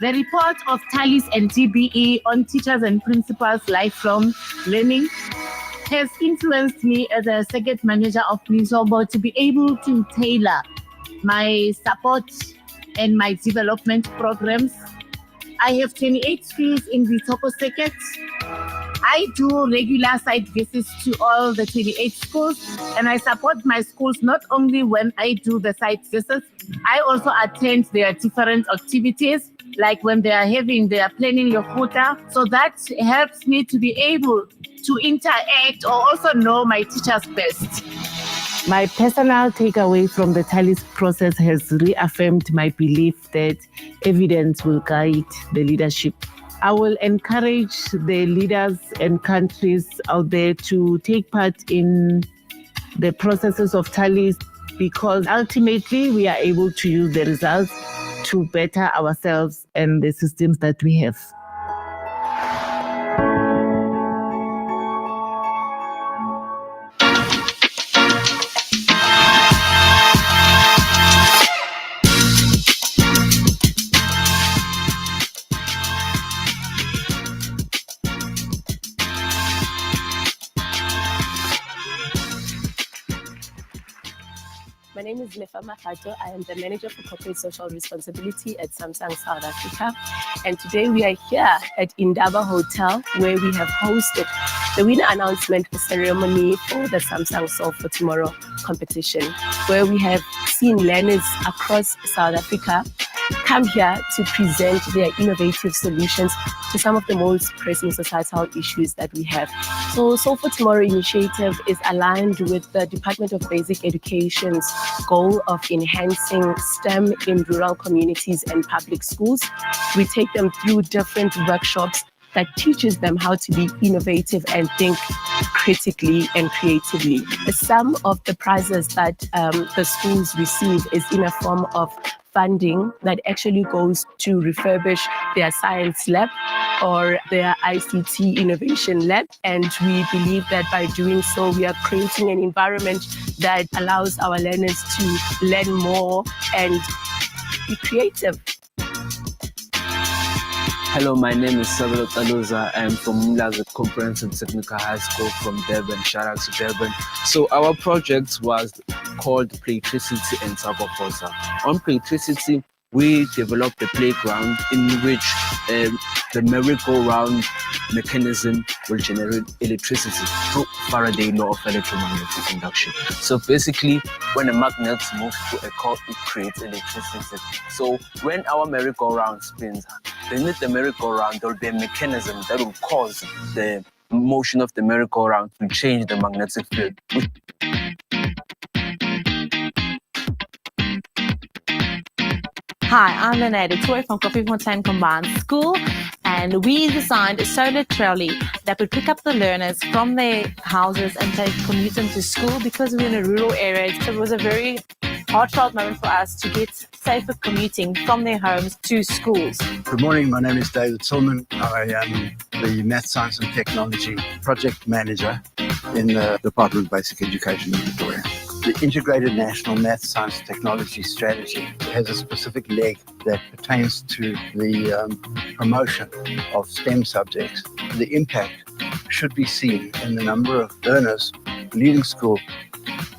The report of TALIS and TBE on teachers and principals' lifelong learning has influenced me as a second manager of Lisobo to be able to tailor my support and my development programs. I have 28 schools in the Toko Circuit. I do regular site visits to all the 28 schools, and I support my schools not only when I do the site visits, I also attend their different activities, like when they are planning Lekgotla. So that helps me to be able to interact or also know my teachers best. My personal takeaway from the TALIS process has reaffirmed my belief that evidence will guide the leadership. I will encourage the leaders and countries out there to take part in the processes of TALIS, because ultimately we are able to use the results to better ourselves and the systems that we have. My name is Lefa Mahato. I am the Manager for Corporate Social Responsibility at Samsung South Africa. And today we are here at Indaba Hotel, where we have hosted the winner announcement ceremony for the Samsung Solve for Tomorrow competition, where we have seen learners across South Africa come here to present their innovative solutions to some of the most pressing societal issues that we have. So Solve for Tomorrow initiative is aligned with the Department of Basic Education's goal of enhancing STEM in rural communities and public schools. We take them through different workshops that teaches them how to be innovative and think critically and creatively. Some of the prizes that the schools receive is in a form of funding that actually goes to refurbish their science lab or their ICT innovation lab. And we believe that by doing so, we are creating an environment that allows our learners to learn more and be creative. Hello, my name is Sabelo Taluza. I'm from Mlaza Comprehensive Technical High School from Durban. Shout out to Durban. So our project was called Playtricity and Sakophosa. On Playtricity, we developed a playground in which the merry-go-round mechanism will generate electricity through Faraday's law of electromagnetic induction. So basically, when a magnet moves to a core, it creates electricity. So when our merry-go-round spins, beneath the merry-go-round, there will be a mechanism that will cause the motion of the merry-go-round to change the magnetic field. Hi, I'm Lynette Toy from Koffiefontein Combined School, and we designed a solar trolley that would pick up the learners from their houses and commute them to school because we're in a rural area. So it was a very heartfelt moment for us to get safer commuting from their homes to schools. Good morning, my name is David Tillman. I am the Math, Science and Technology Project Manager in the Department of Basic Education in Victoria. The Integrated National Math, Science and Technology Strategy has a specific leg that pertains to the promotion of STEM subjects. The impact should be seen in the number of learners leaving school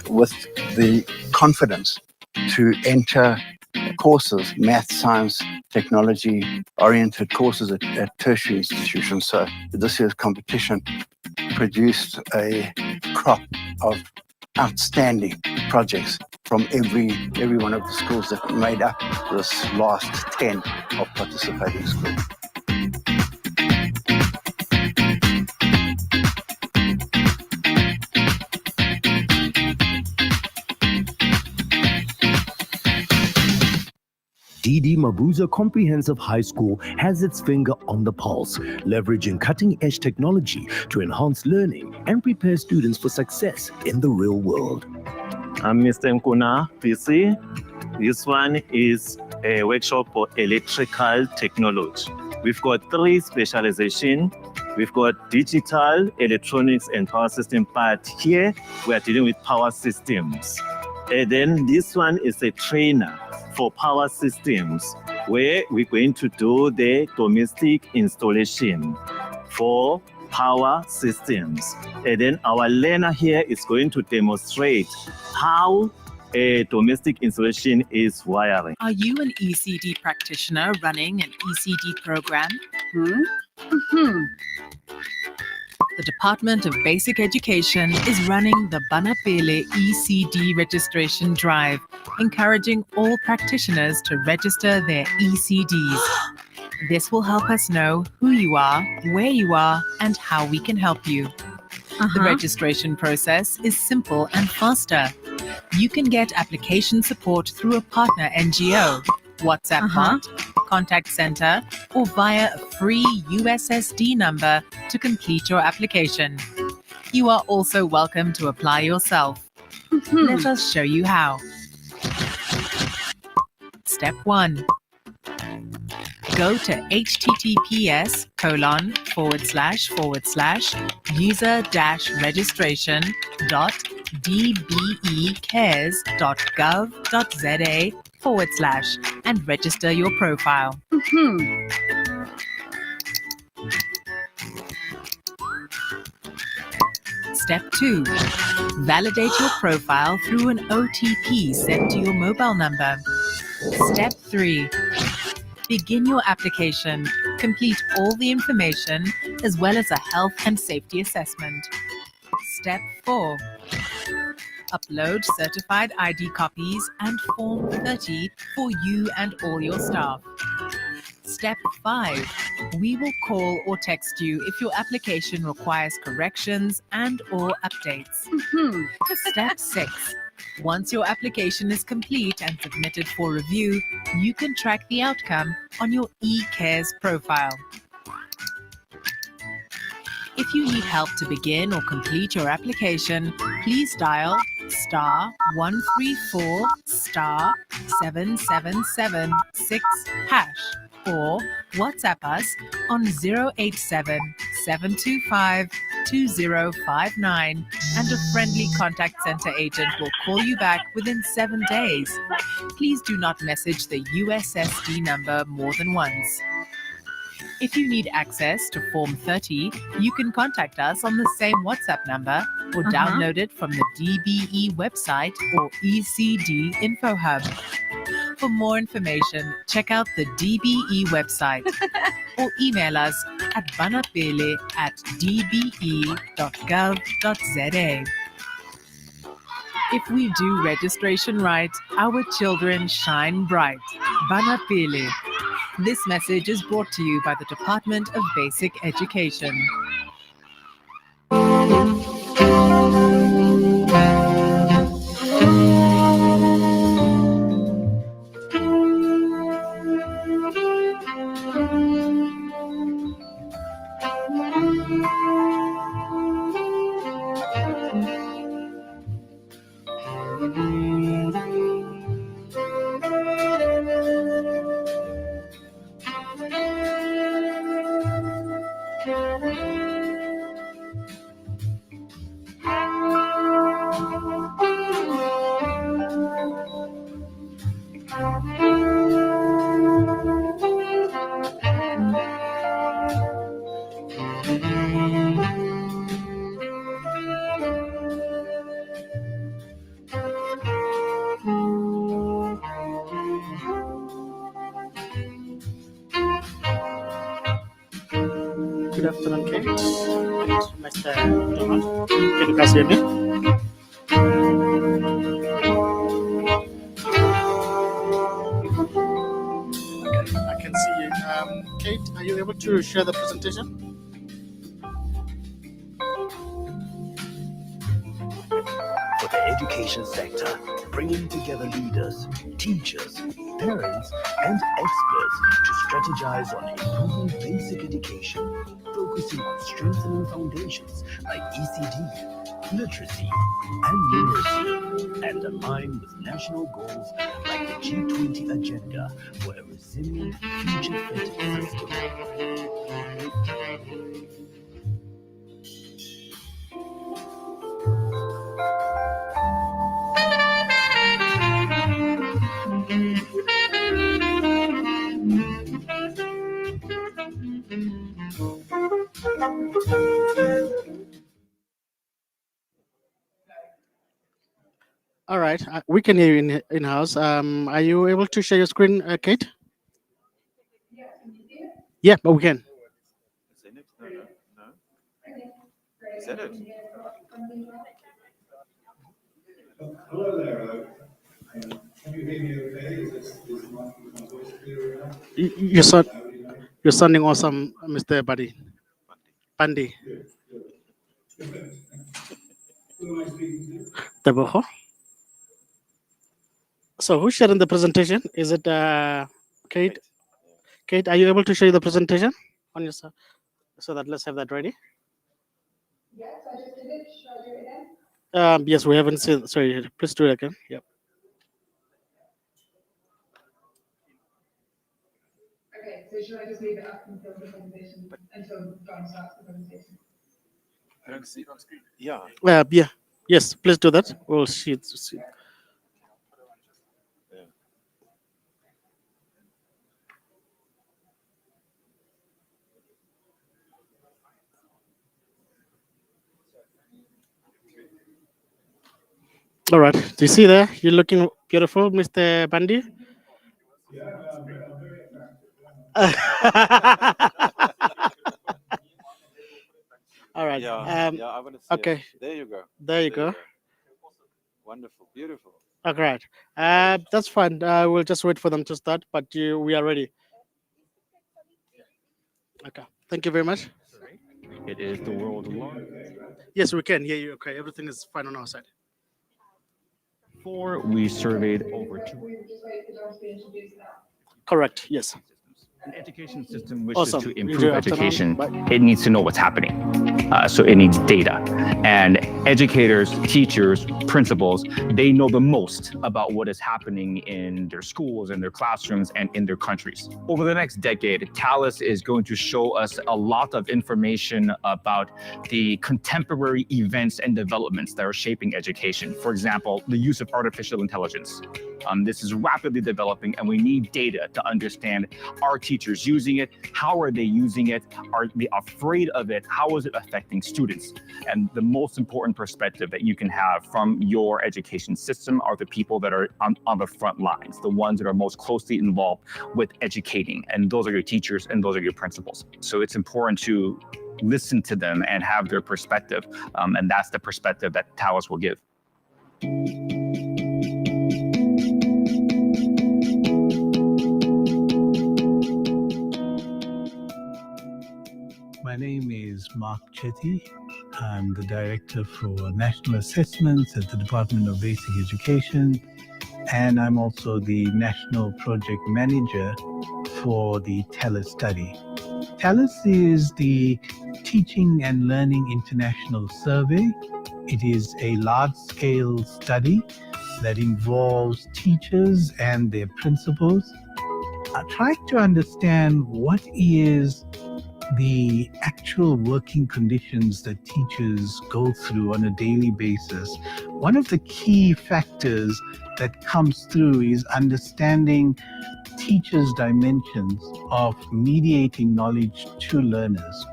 with the confidence to enter courses, math, science, technology-oriented courses at tertiary institutions. So this year's competition produced a crop of outstanding projects from every one of the schools that made up this last 10 of participating schools. DD Mabuza Comprehensive High School has its finger on the pulse, leveraging cutting-edge technology to enhance learning and prepare students for success in the real world. I'm Mr. Nkuna PC. This one is a workshop for electrical technology. We've got 3 specializations. We've got digital, electronics, and power system part here. We are dealing with power systems. And then this one is a trainer for power systems, where we're going to do the domestic installation for power systems. And then our learner here is going to demonstrate how a domestic installation is wiring. Are you an ECD practitioner running an ECD program? The Department of Basic Education is running the Banapele ECD registration drive, encouraging all practitioners to register their ECDs. This will help us know who you are, where you are, and how we can help you. The registration process is simple and faster. You can get application support through a partner NGO, WhatsApp bot, contact center, or via a free USSD number to complete your application. You are also welcome to apply yourself. Let us show you how. Step 1. Go to https://user-registration.dbecares.gov.za/ and register your profile. Step 2. Validate your profile through an OTP sent to your mobile number. Step 3. Begin your application. Complete all the information as well as a health and safety assessment. Step 4. Upload certified ID copies and Form 30 for you and all your staff. Step 5. We will call or text you if your application requires corrections and/or updates. Step 6. Once your application is complete and submitted for review, you can track the outcome on your eCares profile. If you need help to begin or complete your application, please dial *134 *7776# or WhatsApp us on 087 725 2059 and a friendly contact center agent will call you back within 7 days. Please do not message the USSD number more than once. If you need access to Form 30, you can contact us on the same WhatsApp number or download it from the DBE website or ECD Info Hub. For more information, check out the DBE website or email us at banapele@dbe.gov.za. If we do registration right, our children shine bright. Banapele. This message is brought to you by the Department of Basic Education. Good afternoon, Kate. Mr. Donald. Can you guys hear me? Okay, I can see you. Kate, are you able to share the presentation? For the education sector, bringing together leaders, teachers, parents, and experts to strategize on improving basic education, focusing on strengthening foundations like ECD, literacy, and numeracy, and align with national goals like the G20 agenda for a resilient, future-fit system. All right, we can hear you in house. Are you able to share your screen, Kate? Yeah, but we can. Is that it? You're sounding awesome, Mr. Buddy. Pandi. Taboho. So who's sharing the presentation? Is it Kate? Kate, are you able to show the presentation on your side? So that let's have that ready. Yes, I just did it. Should I do it again? Yes, we haven't seen. Sorry, please do it again. Yep. Okay, so should I just leave it up until the presentation, until John starts the presentation? I don't see it on screen. Yeah. Yeah. Yes, please do that. We'll see it. All right. Do you see there? You're looking beautiful, Mr. Pandi. All right. I want to see okay. it. There you go. There you go. Wonderful. Beautiful. Okay, right. That's fine. We'll just wait for them to start, but we are ready. Okay. Thank you very much. It is the world's largest. Yes, we can hear you. Okay. Everything is fine on our side. We surveyed over two. Correct. Yes. An education system wishes Awesome. to You do improve afternoon. education, Bye. it needs to know what's happening. So it needs data. And educators, teachers, principals, they know the most about what is happening in their schools, in their classrooms, and in their countries. Over the next decade, Talus is going to show us a lot of information about the contemporary events and developments that are shaping education. For example, the use of artificial intelligence. This is rapidly developing, and we need data to understand, are teachers using it? How are they using it? Are they afraid of it? How is it affecting students? And the most important perspective that you can have from your education system are the people that are on the front lines, the ones that are most closely involved with educating. And those are your teachers and those are your principals. So it's important to listen to them and have their perspective. And that's the perspective that Talus will give. My name is Mark Chetty. I'm the Director for National Assessments at the Department of Basic Education, and I'm also the National Project Manager for the TELUS study. TELUS is the Teaching and Learning International Survey. It is a large-scale study that involves teachers and their principals, trying to understand what is the actual working conditions that teachers go through on a daily basis. One of the key factors that comes through is understanding teachers' dimensions of mediating knowledge to learners,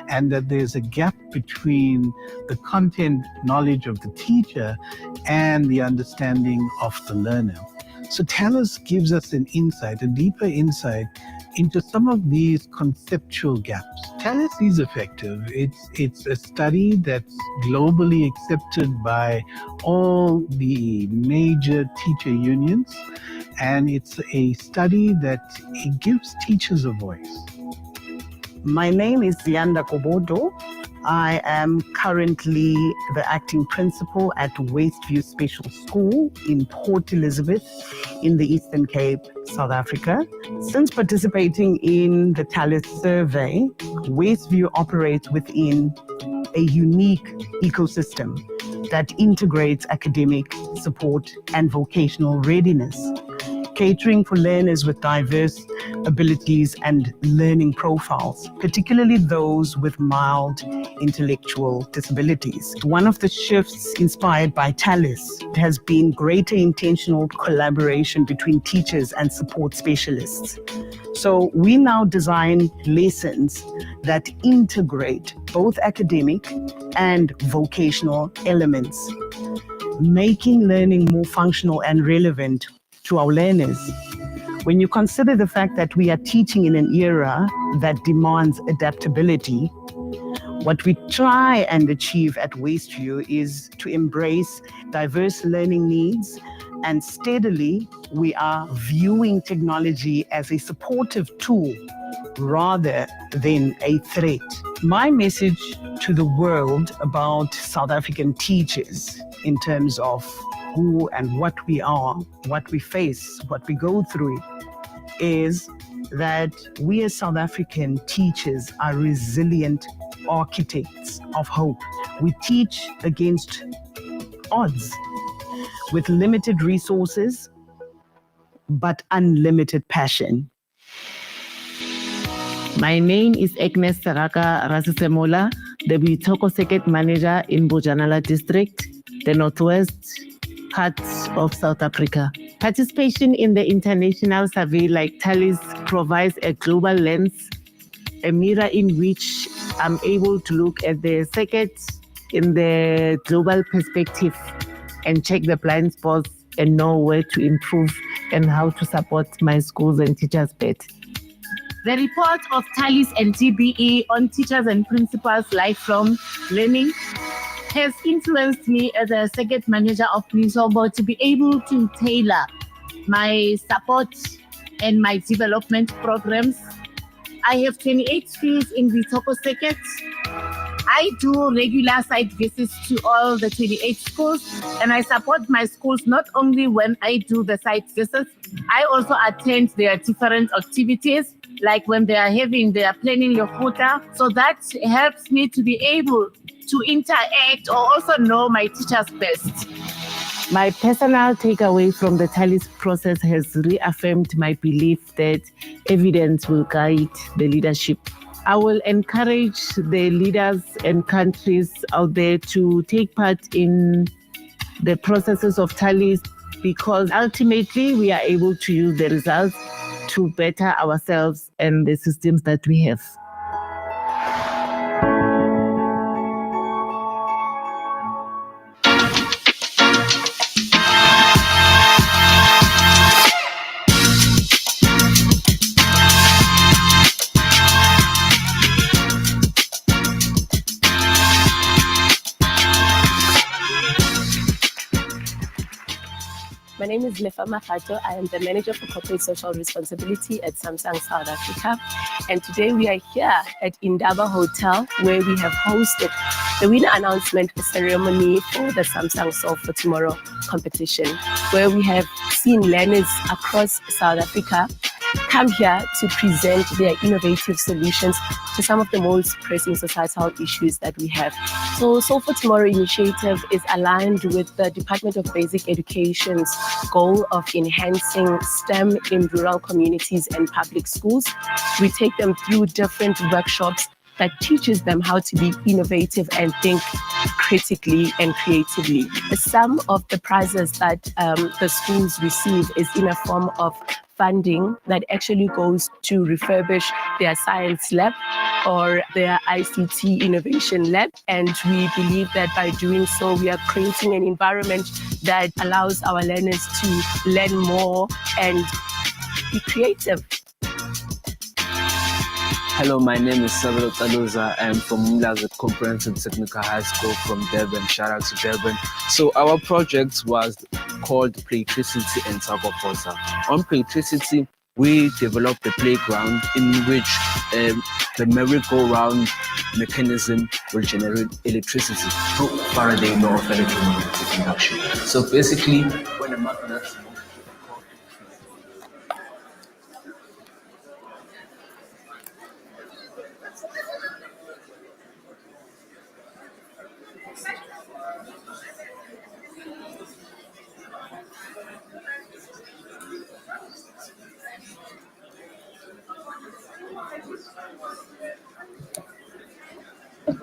and that there's a gap between the content knowledge of the teacher and the understanding of the learner. So TELUS gives us an insight, a deeper insight into some of these conceptual gaps. TELUS is effective. It's a study that's globally accepted by all the major teacher unions, and it's a study that it gives teachers a voice. My name is Zianda Kobodo. I am currently the acting principal at Westview Special School in Port Elizabeth in the Eastern Cape, South Africa. Since participating in the TALIS survey, Westview operates within a unique ecosystem that integrates academic support and vocational readiness, catering for learners with diverse abilities and learning profiles, particularly those with mild intellectual disabilities. One of the shifts inspired by TALIS has been greater intentional collaboration between teachers and support specialists. So we now design lessons that integrate both academic and vocational elements. making learning more functional and relevant to our learners. When you consider the fact that we are teaching in an era that demands adaptability, what we try and achieve at Wastview is to embrace diverse learning needs, and steadily we are viewing technology as a supportive tool rather than a threat. My message to the world about South African teachers in terms of who and what we are, what we face, what we go through, is that we as South African teachers are resilient architects of hope. We teach against odds with limited resources, but unlimited passion. My name is Agnes Saraka Rasisemola, the Boitoko Circuit Manager in Bojanala District, the Northwest part of South Africa. Participation in the international survey like TALIS provides a global lens, a mirror in which I'm able to look at the circuit in the global perspective and check the blind spots and know where to improve and how to support my schools and teachers better. The report of TALIS and MTBBE on teachers and principals' lifelong learning has influenced me as a circuit manager of Nisobo to be able to tailor my support and my development programs. I have 28 schools in the Boitoko circuit. I do regular site visits to all the 28 schools, and I support my schools not only when I do the site visits, I also attend their different activities, like when they are planning Lekgotla. So that helps me to be able to interact or also know my teachers best. My personal takeaway from the TALIS process has reaffirmed my belief that evidence will guide the leadership. I will encourage the leaders and countries out there to take part in the processes of TALIS, because ultimately we are able to use the results to better ourselves and the systems that we have. My name is Lefa Mafato. I am the Manager for Corporate Social Responsibility at Samsung South Africa. And today we are here at Indaba Hotel, where we have hosted the winner announcement ceremony for the Samsung Solve for Tomorrow competition, where we have seen learners across South Africa come here to present their innovative solutions to some of the most pressing societal issues that we have. So Solve for Tomorrow initiative is aligned with the Department of Basic Education's goal of enhancing STEM in rural communities and public schools. We take them through different workshops that teaches them how to be innovative and think critically and creatively. Some of the prizes that the schools receive is in a form of funding that actually goes to refurbish their science lab or their ICT innovation lab. And we believe that by doing so, we are creating an environment that allows our learners to learn more and be creative. Hello, my name is Sabelo Taloza. I'm from Umlaza Comprehensive Technical High School from Durban. Shout out to Durban. So our project was called Playtricity and Sakopota. On Playtricity, we developed a playground in which the merry-go-round mechanism will generate electricity through Faraday law of electromagnetic induction. So basically, when a magnet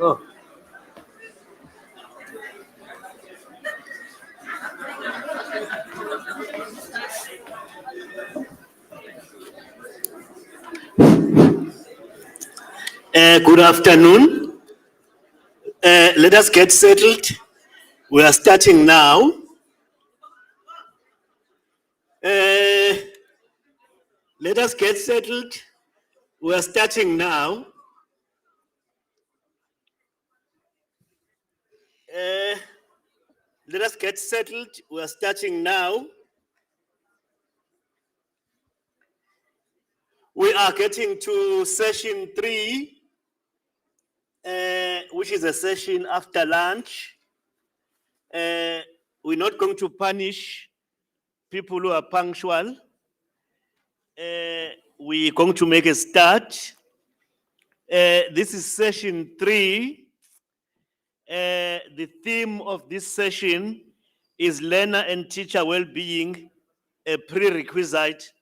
oh. Good afternoon. Let us get settled. We are starting now. Let us get settled. We are starting now. Let us get settled. We are starting now. We are getting to session 3, which is a session after lunch. We're not going to punish people who are punctual. We're going to make a start. This is session 3. The theme of this session is learner and teacher well-being, a prerequisite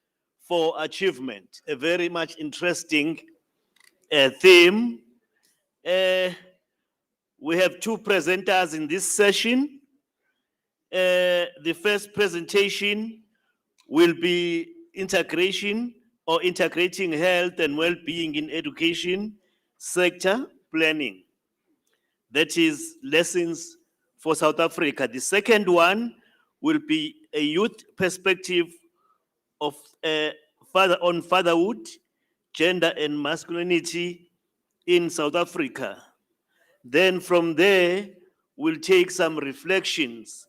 for achievement. A very much interesting theme. We have 2 presenters in this session. The first presentation will be integration or integrating health and well-being in education sector planning. That is lessons for South Africa. The second one will be a youth perspective of on fatherhood, gender and masculinity in South Africa. Then from there, we'll take some reflections.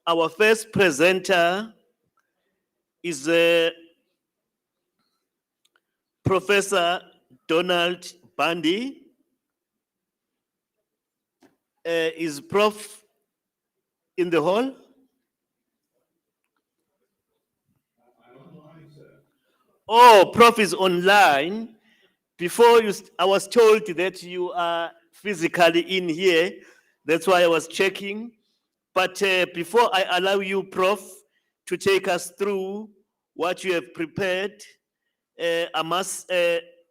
Our first presenter is Professor Donald Bundy. Is Prof in the hall? Oh, Prof is online. Before I was told that you are physically in here. That's why I was checking. But before I allow you, Prof, to take us through what you have prepared, I must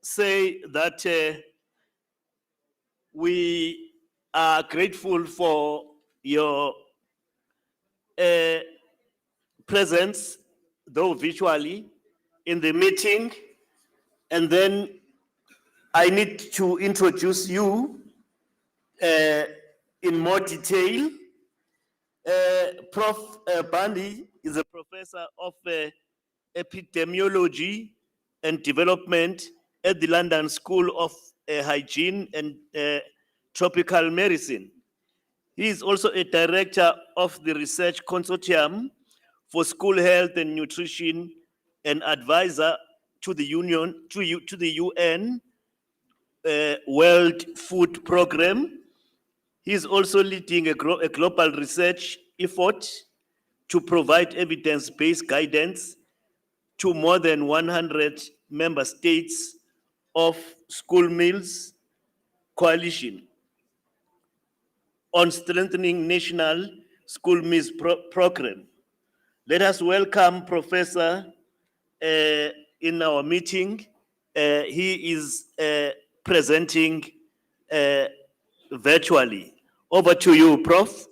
say that we are grateful for your presence, though virtually, in the meeting. And then I need to introduce you in more detail. Prof. Bundy is a professor of epidemiology and development at the London School of Hygiene and Tropical Medicine. He is also a director of the Research Consortium for School Health and Nutrition and advisor to the UN World Food Program. He is also leading a global research effort to provide evidence-based guidance to more than 100 member states of School Meals Coalition on strengthening national school meals program. Let us welcome Professor in our meeting. He is presenting virtually. Over to you, Prof.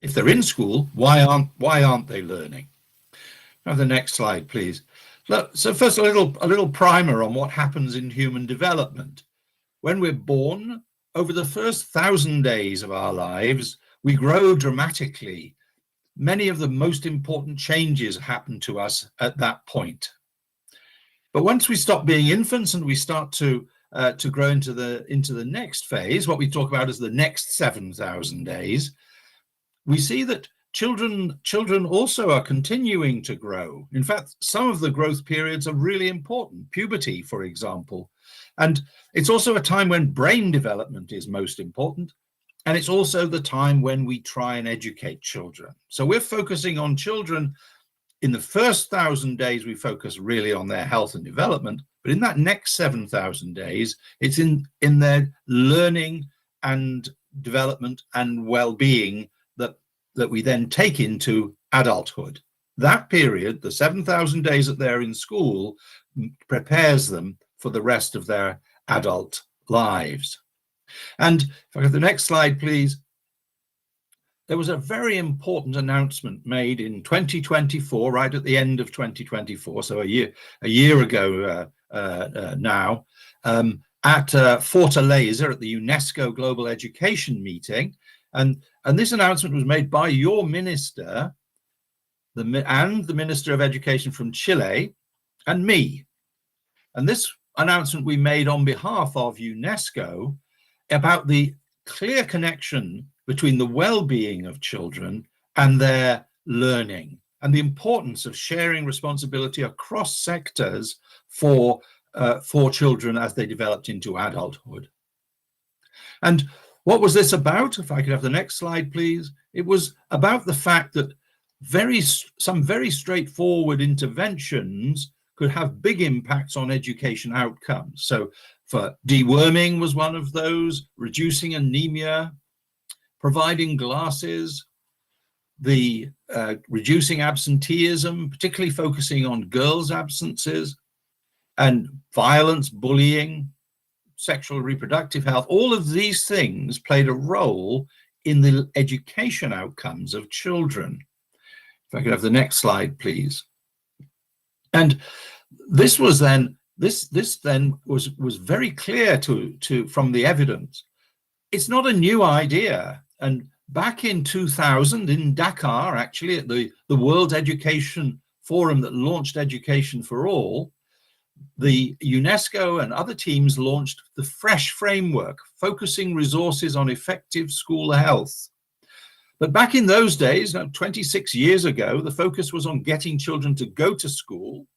if they're in school, why aren't they learning? Have the next slide, please. Look, so first a little primer on what happens in human development. When we're born, over the first 1,000 days of our lives, we grow dramatically. Many of the most important changes happen to us at that point. But once we stop being infants and we start to grow into the next phase, what we talk about as the next 7,000 days, we see that children also are continuing to grow. In fact, some of the growth periods are really important, puberty, for example. And it's also a time when brain development is most important. And it's also the time when we try and educate children. So we're focusing on children. In the first 1,000 days, we focus really on their health and development. But in that next 7,000 days, it's in their learning and development and well-being that we then take into adulthood. That period, the 7,000 days that they're in school, prepares them for the rest of their adult lives. And if I have the next slide, please. There was a very important announcement made in 2024, right at the end of 2024, so a year ago now, at Fortaleza at the UNESCO Global Education Meeting. And this announcement was made by your minister and the Minister of Education from Chile and me. And this announcement we made on behalf of UNESCO about the clear connection between the well-being of children and their learning, and the importance of sharing responsibility across sectors for children as they developed into adulthood. And what was this about? If I could have the next slide, please. It was about the fact that some very straightforward interventions could have big impacts on education outcomes. So for deworming was one of those, reducing anemia, providing glasses, the reducing absenteeism, particularly focusing on girls' absences, and violence, bullying, sexual reproductive health. All of these things played a role in the education outcomes of children. If I could have the next slide, please. And this was then was very clear from the evidence. It's not a new idea. And back in 2000 in Dakar, actually at the World Education Forum that launched Education for All, the UNESCO and other teams launched the FRESH framework, focusing resources on effective school health. But back in those days, 26 years ago, the focus was on getting children to go to school.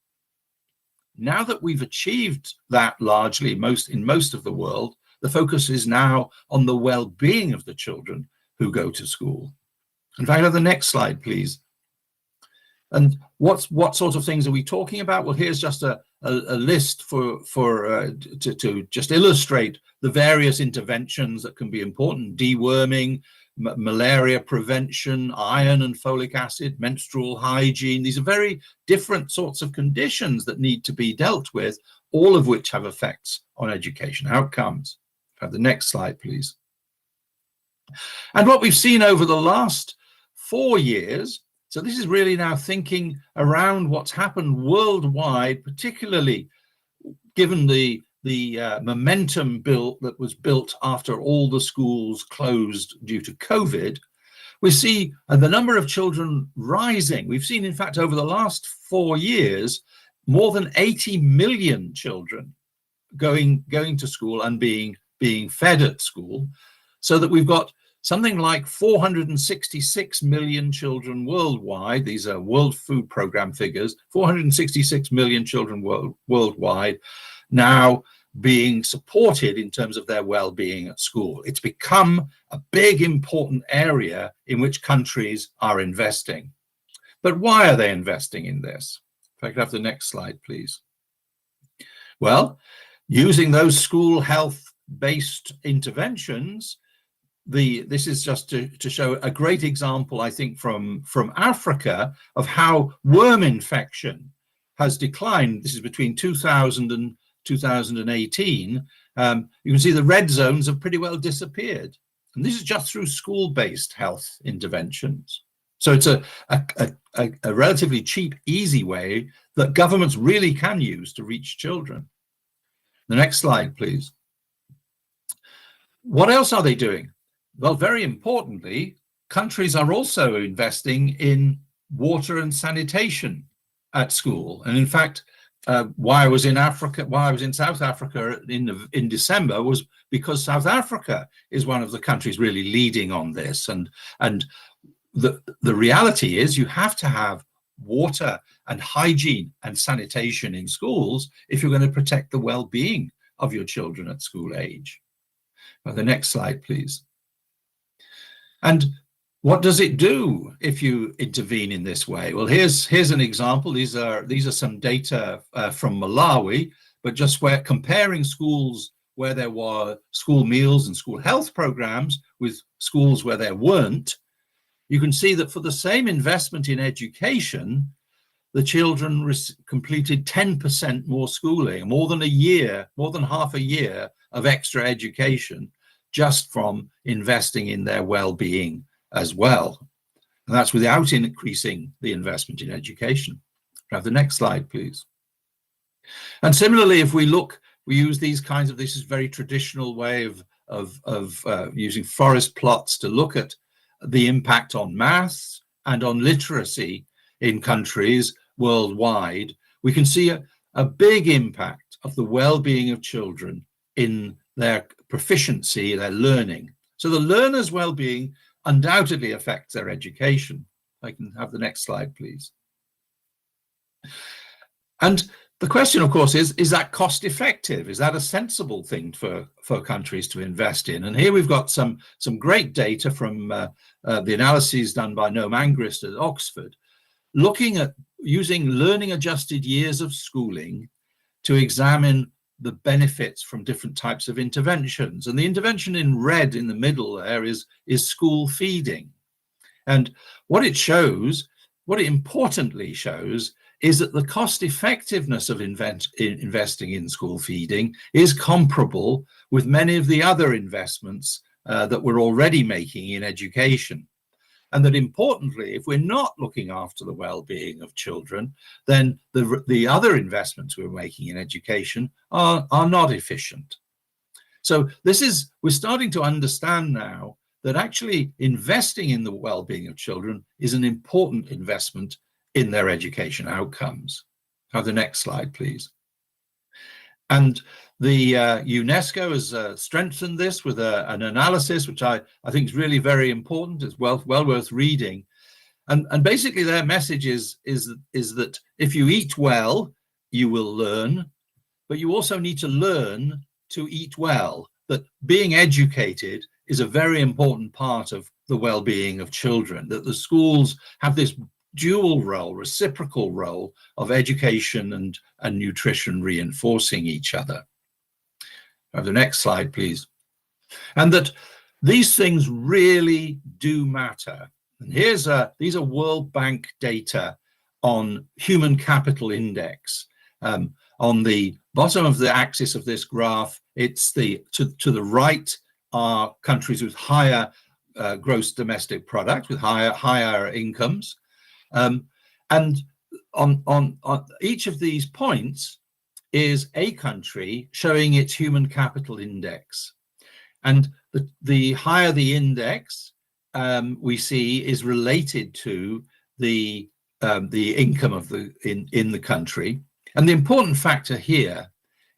Now that we've achieved that largely in most of the world, the focus is now on the well-being of the children who go to school. In fact, have the next slide, please. And what sort of things are we talking about? Well, here's just a list to just illustrate the various interventions that can be important: deworming, malaria prevention, iron and folic acid, menstrual hygiene. These are very different sorts of conditions that need to be dealt with, all of which have effects on education outcomes. Have the next slide, please. And what we've seen over the last 4 years, so this is really now thinking around what's happened worldwide, particularly given the momentum that was built after all the schools closed due to COVID. We see the number of children rising. We've seen, in fact, over the last 4 years, more than 80 million children going to school and being fed at school, so that we've got something like 466 million children worldwide. These are World Food Programme figures. 466 million children worldwide now being supported in terms of their well-being at school. It's become a big, important area in which countries are investing. But why are they investing in this? If I could have the next slide, please. Well, using those school health-based interventions, this is just to show a great example, I think, from Africa of how worm infection has declined. This is between 2000 and 2018. You can see the red zones have pretty well disappeared. And this is just through school-based health interventions. So it's a relatively cheap, easy way that governments really can use to reach children. The next slide, please. What else are they doing? Well, very importantly, countries are also investing in water and sanitation at school. And in fact, why I was in South Africa in December was because South Africa is one of the countries really leading on this. And the reality is you have to have water and hygiene and sanitation in schools if you're going to protect the well-being of your children at school age. The next slide, please. And what does it do if you intervene in this way? Well, here's an example. These are some data from Malawi, but just where comparing schools where there were school meals and school health programs with schools where there weren't, you can see that for the same investment in education, the children completed 10% more schooling, more than half a year of extra education just from investing in their well-being as well. And that's without increasing the investment in education. Have the next slide, please. And similarly, if we use these kinds of, this is a very traditional way of using forest plots to look at the impact on maths and on literacy in countries worldwide. We can see a big impact of the well-being of children in their proficiency, their learning. So the learner's well-being undoubtedly affects their education. I can have the next slide, please. And the question, of course, is that cost effective? Is that a sensible thing for countries to invest in? And here we've got some great data from the analyses done by Noam Angrist at Oxford, looking at using learning adjusted years of schooling to examine the benefits from different types of interventions. And the intervention in red in the middle there is school feeding. And what it importantly shows is that the cost effectiveness of investing in school feeding is comparable with many of the other investments that we're already making in education. And that importantly, if we're not looking after the well-being of children, then the other investments we're making in education are not efficient. So we're starting to understand now that actually investing in the well-being of children is an important investment in their education outcomes. Have the next slide, please. And the UNESCO has strengthened this with an analysis, which I think is really very important. It's well worth reading. And basically their message is that if you eat well, you will learn, but you also need to learn to eat well, that being educated is a very important part of the well-being of children, that the schools have this dual role, reciprocal role of education and nutrition reinforcing each other. Have the next slide, please. And that these things really do matter. And these are World Bank data on human capital index. On the bottom of the axis of this graph, it's to the right are countries with higher gross domestic product, with higher incomes. And on each of these points is a country showing its human capital index. And the higher the index, we see is related to the income in the country. And the important factor here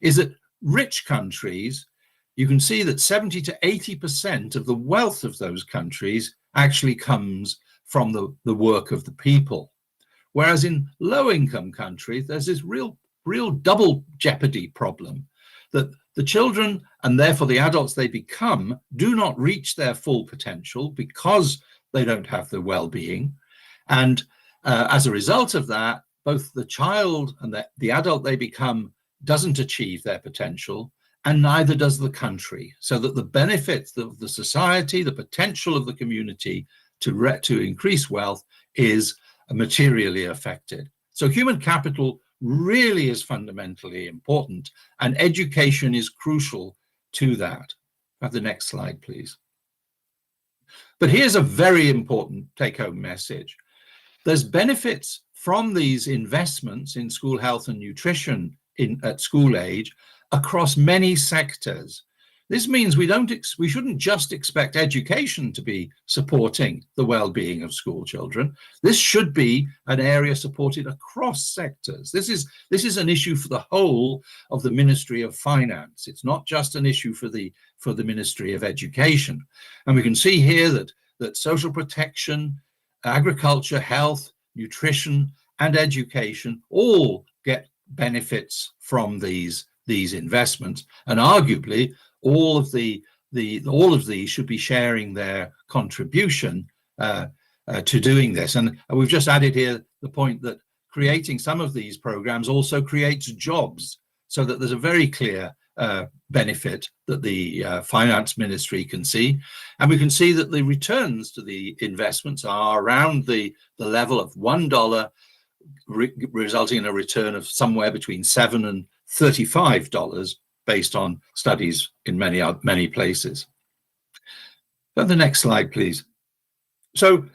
is that rich countries, you can see that 70 to 80% of the wealth of those countries actually comes from the work of the people. Whereas in low-income countries, there's this real double jeopardy problem, that the children and therefore the adults they become do not reach their full potential because they don't have the well-being. And as a result of that, both the child and the adult they become doesn't achieve their potential, and neither does the country. So that the benefits of the society, the potential of the community to increase wealth is materially affected. So human capital really is fundamentally important, and education is crucial to that. Have the next slide, please. But here's a very important take-home message. There's benefits from these investments in school health and nutrition at school age across many sectors. This means we shouldn't just expect education to be supporting the well-being of school children. This should be an area supported across sectors. This is an issue for the whole of the Ministry of Finance. It's not just an issue for the Ministry of Education. And we can see here that social protection, agriculture, health, nutrition, and education all get benefits from these investments, and arguably all of these should be sharing their contribution to doing this. And we've just added here the point that creating some of these programs also creates jobs, so that there's a very clear benefit that the finance ministry can see. And we can see that the returns to the investments are around the level of $1, resulting in a return of somewhere between $7 and $35 based on studies in many places. Go to the next slide, please. So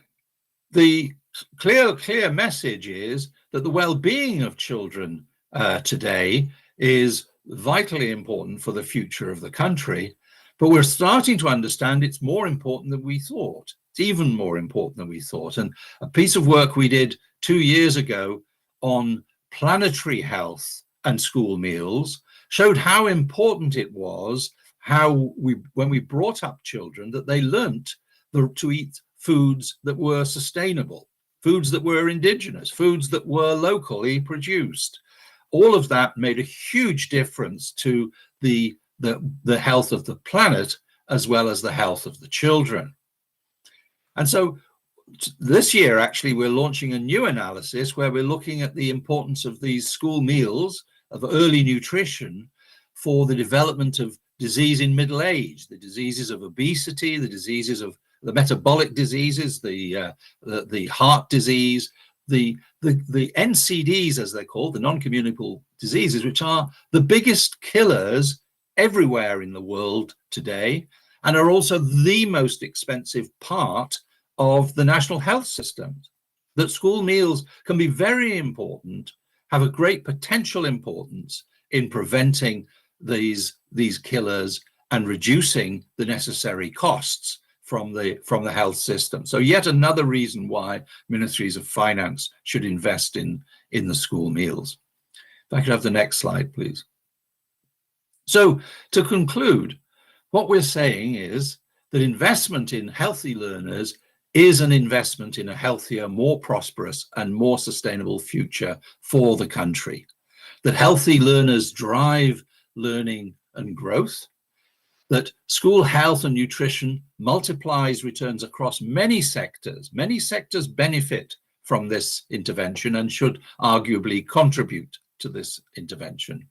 the clear message is that the well-being of children today is vitally important for the future of the country, but we're starting to understand it's more important than we thought. It's even more important than we thought. And a piece of work we did 2 years ago on planetary health and school meals showed how important it was when we brought up children, that they learnt to eat foods that were sustainable, foods that were indigenous, foods that were locally produced. All of that made a huge difference to the health of the planet as well as the health of the children. And so this year, actually, we're launching a new analysis where we're looking at the importance of these school meals, of early nutrition, for the development of disease in middle age, the diseases of obesity, the diseases of the metabolic diseases, the heart disease, the NCDs, as they're called, the non-communicable diseases, which are the biggest killers everywhere in the world today, and are also the most expensive part of the national health system. That school meals can be very important, have a great potential importance in preventing these killers and reducing the necessary costs from the health system. So yet another reason why ministries of finance should invest in the school meals. If I could have the next slide, please. So to conclude, what we're saying is that investment in healthy learners is an investment in a healthier, more prosperous, and more sustainable future for the country. That healthy learners drive learning and growth, that school health and nutrition multiplies returns across many sectors. Many sectors benefit from this intervention and should arguably contribute to this intervention.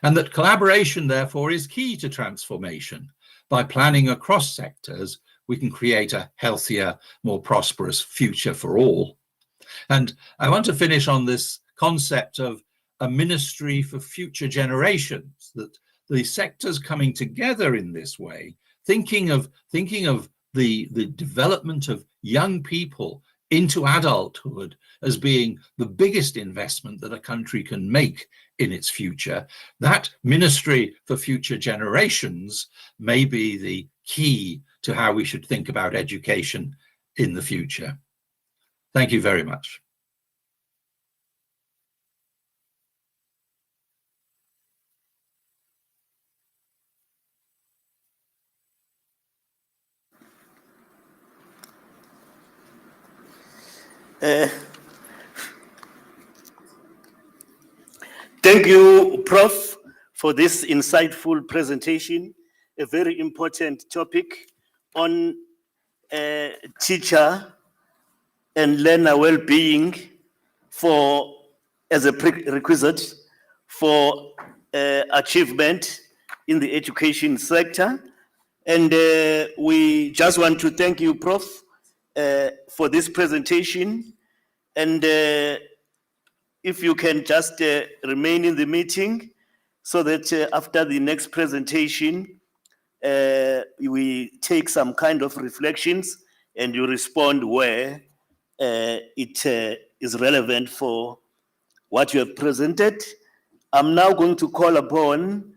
And that collaboration, therefore, is key to transformation. By planning across sectors, we can create a healthier, more prosperous future for all. And I want to finish on this concept of a ministry for future generations, that the sectors coming together in this way, thinking of the development of young people into adulthood as being the biggest investment that a country can make in its future. That ministry for future generations may be the key to how we should think about education in the future. Thank you very much. Thank you, Prof, for this insightful presentation, a very important topic on teacher and learner well-being as a prerequisite for achievement in the education sector. And we just want to thank you, Prof, for this presentation. And if you can just remain in the meeting so that after the next presentation, we take some kind of reflections and you respond where it is relevant for what you have presented. I'm now going to call upon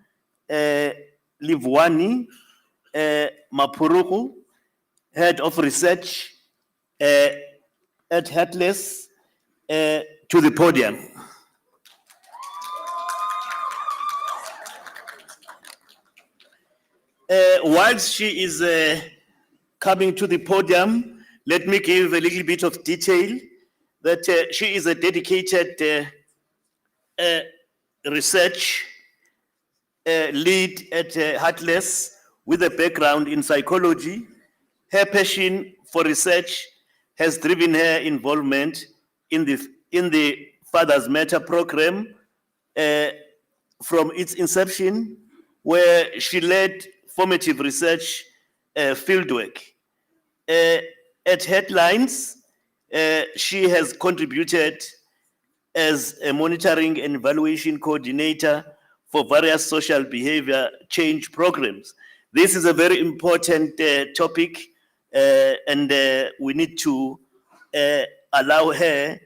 Livwani Mapuruku, Head of Research at Heartless, to the podium. Whilst she is coming to the podium, let me give a little bit of detail that she is a dedicated research lead at Heartless with a background in psychology. Her passion for research has driven her involvement in the Fathers Matter program from its inception, where she led formative research fieldwork. At Headlines, she has contributed as a monitoring and evaluation coordinator for various social behavior change programs. This is a very important topic, and we need to allow her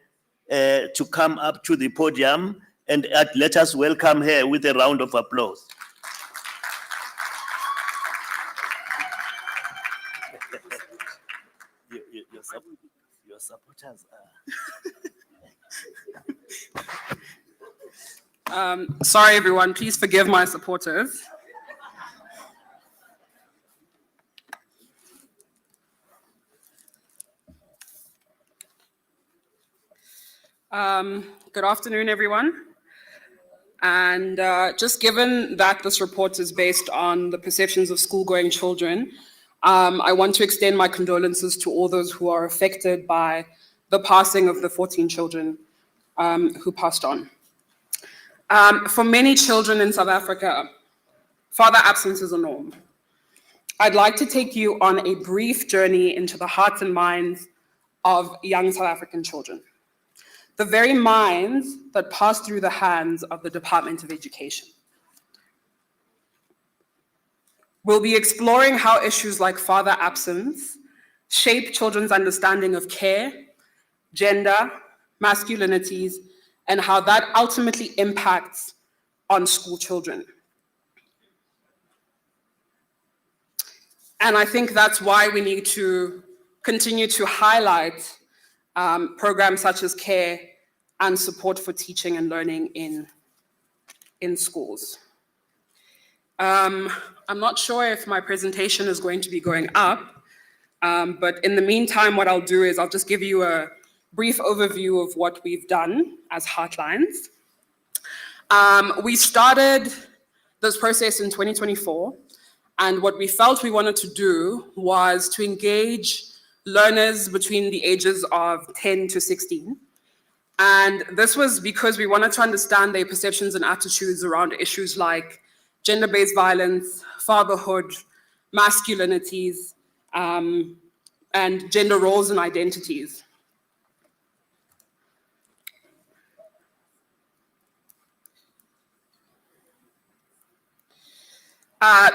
to come up to the podium, and let us welcome her with a round of applause. Your supporters are... Sorry, everyone. Please forgive my supporters. Good afternoon, everyone. And just given that this report is based on the perceptions of school-going children, I want to extend my condolences to all those who are affected by the passing of the 14 children who passed on. For many children in South Africa, father absence is a norm. I'd like to take you on a brief journey into the hearts and minds of young South African children, the very minds that pass through the hands of the Department of Education. We'll be exploring how issues like father absence shape children's understanding of care, gender, masculinities, and how that ultimately impacts on school children. And I think that's why we need to continue to highlight programs such as care and support for teaching and learning in schools. I'm not sure if my presentation is going to be going up, but in the meantime, what I'll do is I'll just give you a brief overview of what we've done as Heartlines. We started this process in 2024, and what we felt we wanted to do was to engage learners between the ages of 10 to 16. And this was because we wanted to understand their perceptions and attitudes around issues like gender-based violence, fatherhood, masculinities, and gender roles and identities.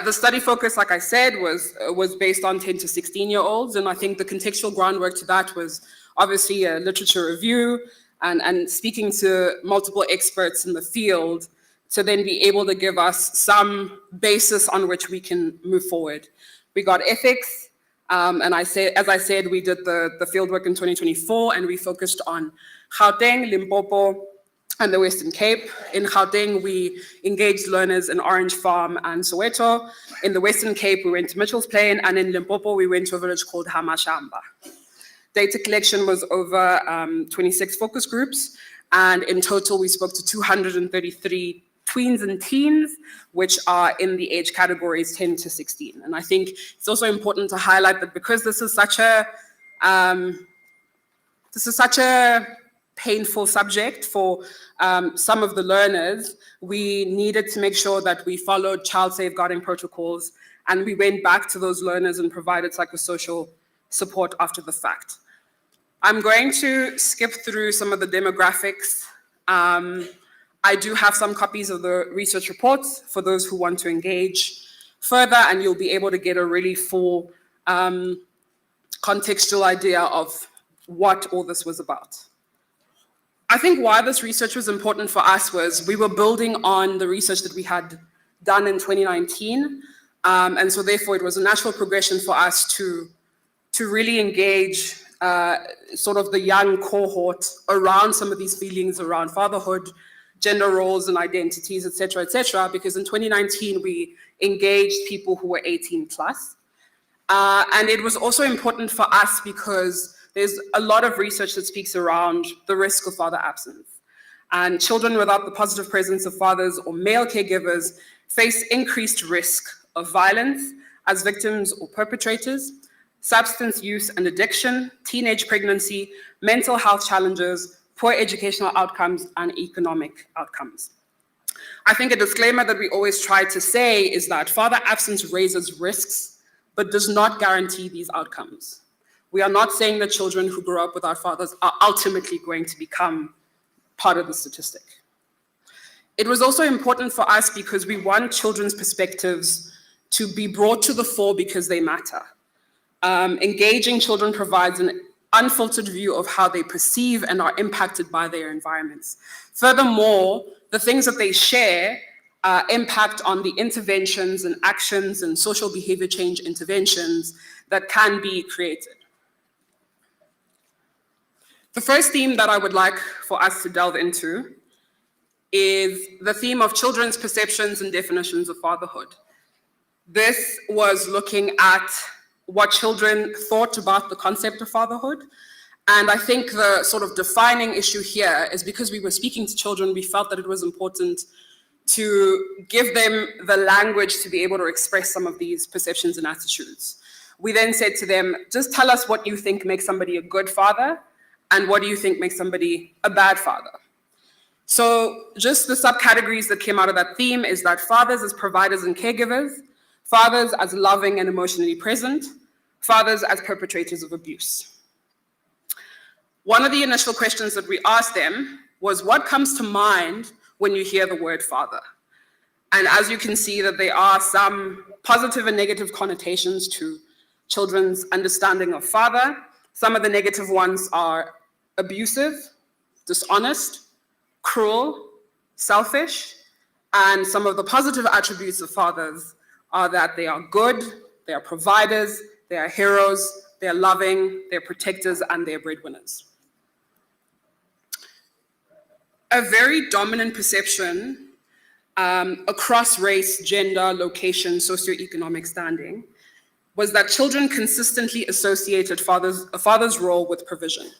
The study focus, like I said, was based on 10 to 16-year-olds, and I think the contextual groundwork to that was obviously a literature review and speaking to multiple experts in the field to then be able to give us some basis on which we can move forward. We got ethics, and as I said, we did the fieldwork in 2024, and we focused on Gauteng, Limpopo, and the Western Cape. In Gauteng, we engaged learners in Orange Farm and Soweto. In the Western Cape, we went to Mitchell's Plain, and in Limpopo, we went to a village called Hamashamba. Data collection was over 26 focus groups, and in total, we spoke to 233 tweens and teens, which are in the age categories 10 to 16. And I think it's also important to highlight that because this is such a painful subject for some of the learners, we needed to make sure that we followed child safeguarding protocols, and we went back to those learners and provided psychosocial support after the fact. I'm going to skip through some of the demographics. I do have some copies of the research reports for those who want to engage further, and you'll be able to get a really full contextual idea of what all this was about. I think why this research was important for us was we were building on the research that we had done in 2019, and so therefore it was a natural progression for us to really engage sort of the young cohort around some of these feelings around fatherhood, gender roles and identities, et cetera, because in 2019 we engaged people who were 18 plus. And it was also important for us because there's a lot of research that speaks around the risk of father absence. And children without the positive presence of fathers or male caregivers face increased risk of violence as victims or perpetrators, substance use and addiction, teenage pregnancy, mental health challenges, poor educational outcomes, and economic outcomes. I think a disclaimer that we always try to say is that father absence raises risks, but does not guarantee these outcomes. We are not saying that children who grow up without fathers are ultimately going to become part of the statistic. It was also important for us because we want children's perspectives to be brought to the fore because they matter. Engaging children provides an unfiltered view of how they perceive and are impacted by their environments. Furthermore, the things that they share impact on the interventions and actions and social behavior change interventions that can be created. The first theme that I would like for us to delve into is the theme of children's perceptions and definitions of fatherhood. This was looking at what children thought about the concept of fatherhood. And I think the sort of defining issue here is because we were speaking to children, we felt that it was important to give them the language to be able to express some of these perceptions and attitudes. We then said to them, just tell us what you think makes somebody a good father and what do you think makes somebody a bad father. So just the subcategories that came out of that theme is that fathers as providers and caregivers, fathers as loving and emotionally present, fathers as perpetrators of abuse. One of the initial questions that we asked them was, what comes to mind when you hear the word father? And as you can see that there are some positive and negative connotations to children's understanding of father. Some of the negative ones are abusive, dishonest, cruel, selfish, and some of the positive attributes of fathers are that they are good, they are providers, they are heroes, they are loving, they're protectors, and they're breadwinners. A very dominant perception across race, gender, location, socioeconomic standing was that children consistently associated a father's role with provision.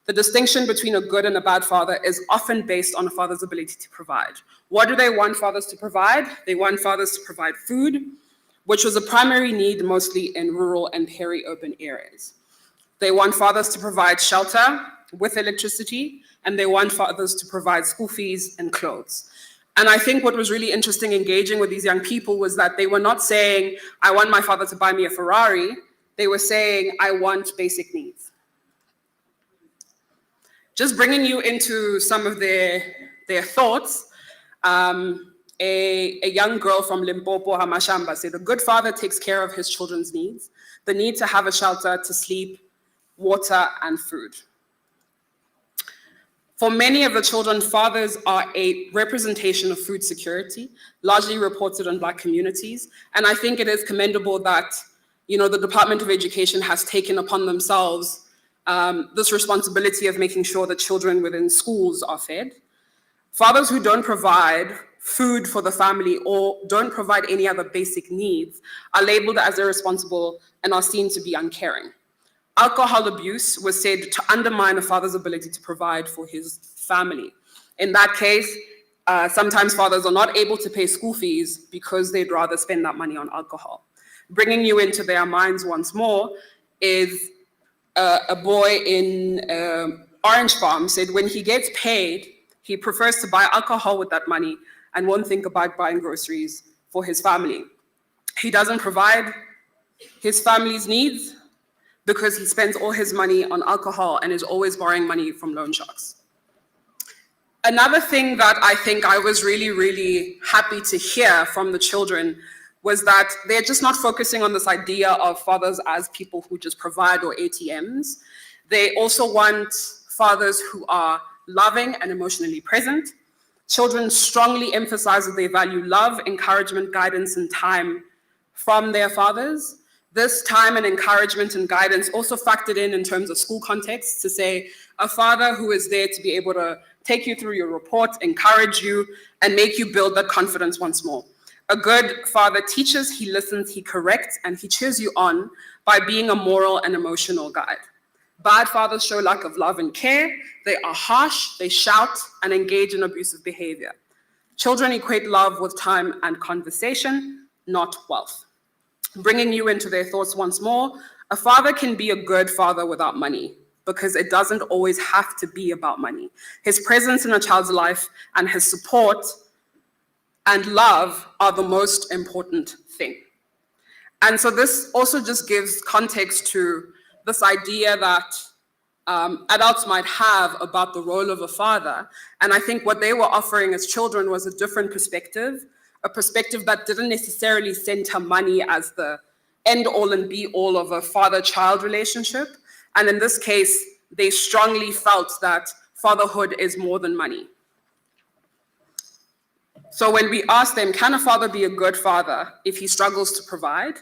The distinction between a good and a bad father is often based on a father's ability to provide. What do they want fathers to provide? They want fathers to provide food, which was a primary need mostly in rural and peri-urban areas. They want fathers to provide shelter with electricity, and they want fathers to provide school fees and clothes. And I think what was really interesting engaging with these young people was that they were not saying, I want my father to buy me a Ferrari. They were saying, I want basic needs. Just bringing you into some of their thoughts, a young girl from Limpopo, Hamashamba, said, a good father takes care of his children's needs, the need to have a shelter, to sleep, water, and food. For many of the children, fathers are a representation of food security, largely reported in Black communities. And I think it is commendable that, the Department of Education has taken upon themselves this responsibility of making sure that children within schools are fed. Fathers who don't provide food for the family or don't provide any other basic needs are labeled as irresponsible and are seen to be uncaring. Alcohol abuse was said to undermine a father's ability to provide for his family. In that case, sometimes fathers are not able to pay school fees because they'd rather spend that money on alcohol. Bringing you into their minds once more is a boy in Orange Farm said when he gets paid, he prefers to buy alcohol with that money and won't think about buying groceries for his family. He doesn't provide his family's needs because he spends all his money on alcohol and is always borrowing money from loan sharks. Another thing that I think I was really, really happy to hear from the children was that they're just not focusing on this idea of fathers as people who just provide or ATMs. They also want fathers who are loving and emotionally present. Children strongly emphasize that they value love, encouragement, guidance, and time from their fathers. This time and encouragement and guidance also factored in terms of school context, to say a father who is there to be able to take you through your report, encourage you, and make you build that confidence once more. A good father teaches, he listens, he corrects, and he cheers you on by being a moral and emotional guide. Bad fathers show lack of love and care. They are harsh, they shout, and engage in abusive behavior. Children equate love with time and conversation, not wealth. Bringing you into their thoughts once more, a father can be a good father without money, because it doesn't always have to be about money. His presence in a child's life and his support and love are the most important thing. And so this also just gives context to this idea that adults might have about the role of a father. And I think what they were offering as children was a different perspective, a perspective that didn't necessarily center money as the end all and be all of a father-child relationship. And in this case, they strongly felt that fatherhood is more than money. So when we asked them, can a father be a good father if he struggles to provide?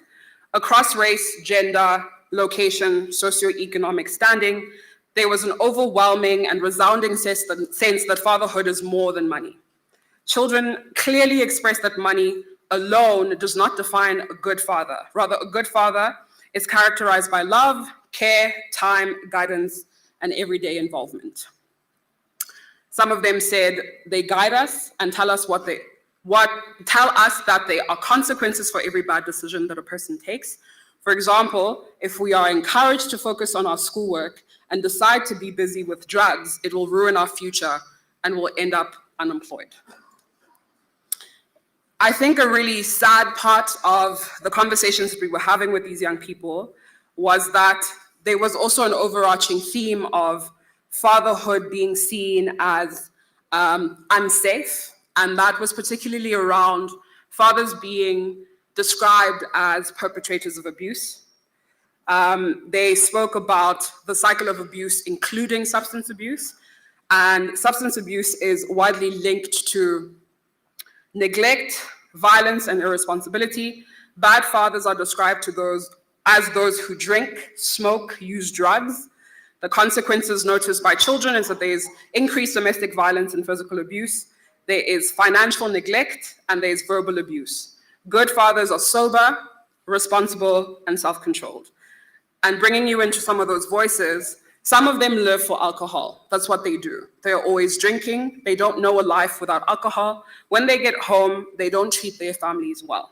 Across race, gender, location, socioeconomic standing, there was an overwhelming and resounding sense that fatherhood is more than money. Children clearly express that money alone does not define a good father. Rather, a good father is characterized by love, care, time, guidance, and everyday involvement. Some of them said they guide us and tell us that there are consequences for every bad decision that a person takes. For example, if we are encouraged to focus on our schoolwork and decide to be busy with drugs, it will ruin our future and we'll end up unemployed. I think a really sad part of the conversations that we were having with these young people was that there was also an overarching theme of fatherhood being seen as unsafe, and that was particularly around fathers being described as perpetrators of abuse. They spoke about the cycle of abuse, including substance abuse, and substance abuse is widely linked to neglect, violence, and irresponsibility. Bad fathers are described as those who drink, smoke, use drugs. The consequences noticed by children is that there is increased domestic violence and physical abuse. There is financial neglect, and there is verbal abuse. Good fathers are sober, responsible, and self-controlled. And bringing you into some of those voices, some of them live for alcohol. That's what they do. They're always drinking. They don't know a life without alcohol. When they get home, they don't treat their families well.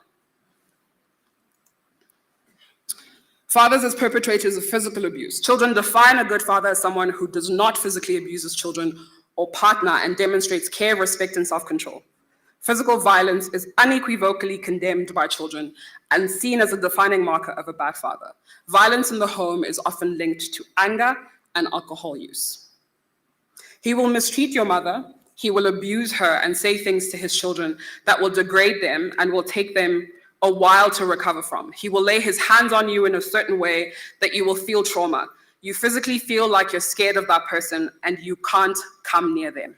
Fathers as perpetrators of physical abuse. Children define a good father as someone who does not physically abuse his children or partner and demonstrates care, respect, and self-control. Physical violence is unequivocally condemned by children and seen as a defining marker of a bad father. Violence in the home is often linked to anger and alcohol use. He will mistreat your mother. He will abuse her and say things to his children that will degrade them and will take them a while to recover from. He will lay his hands on you in a certain way that you will feel trauma. You physically feel like you're scared of that person and you can't come near them.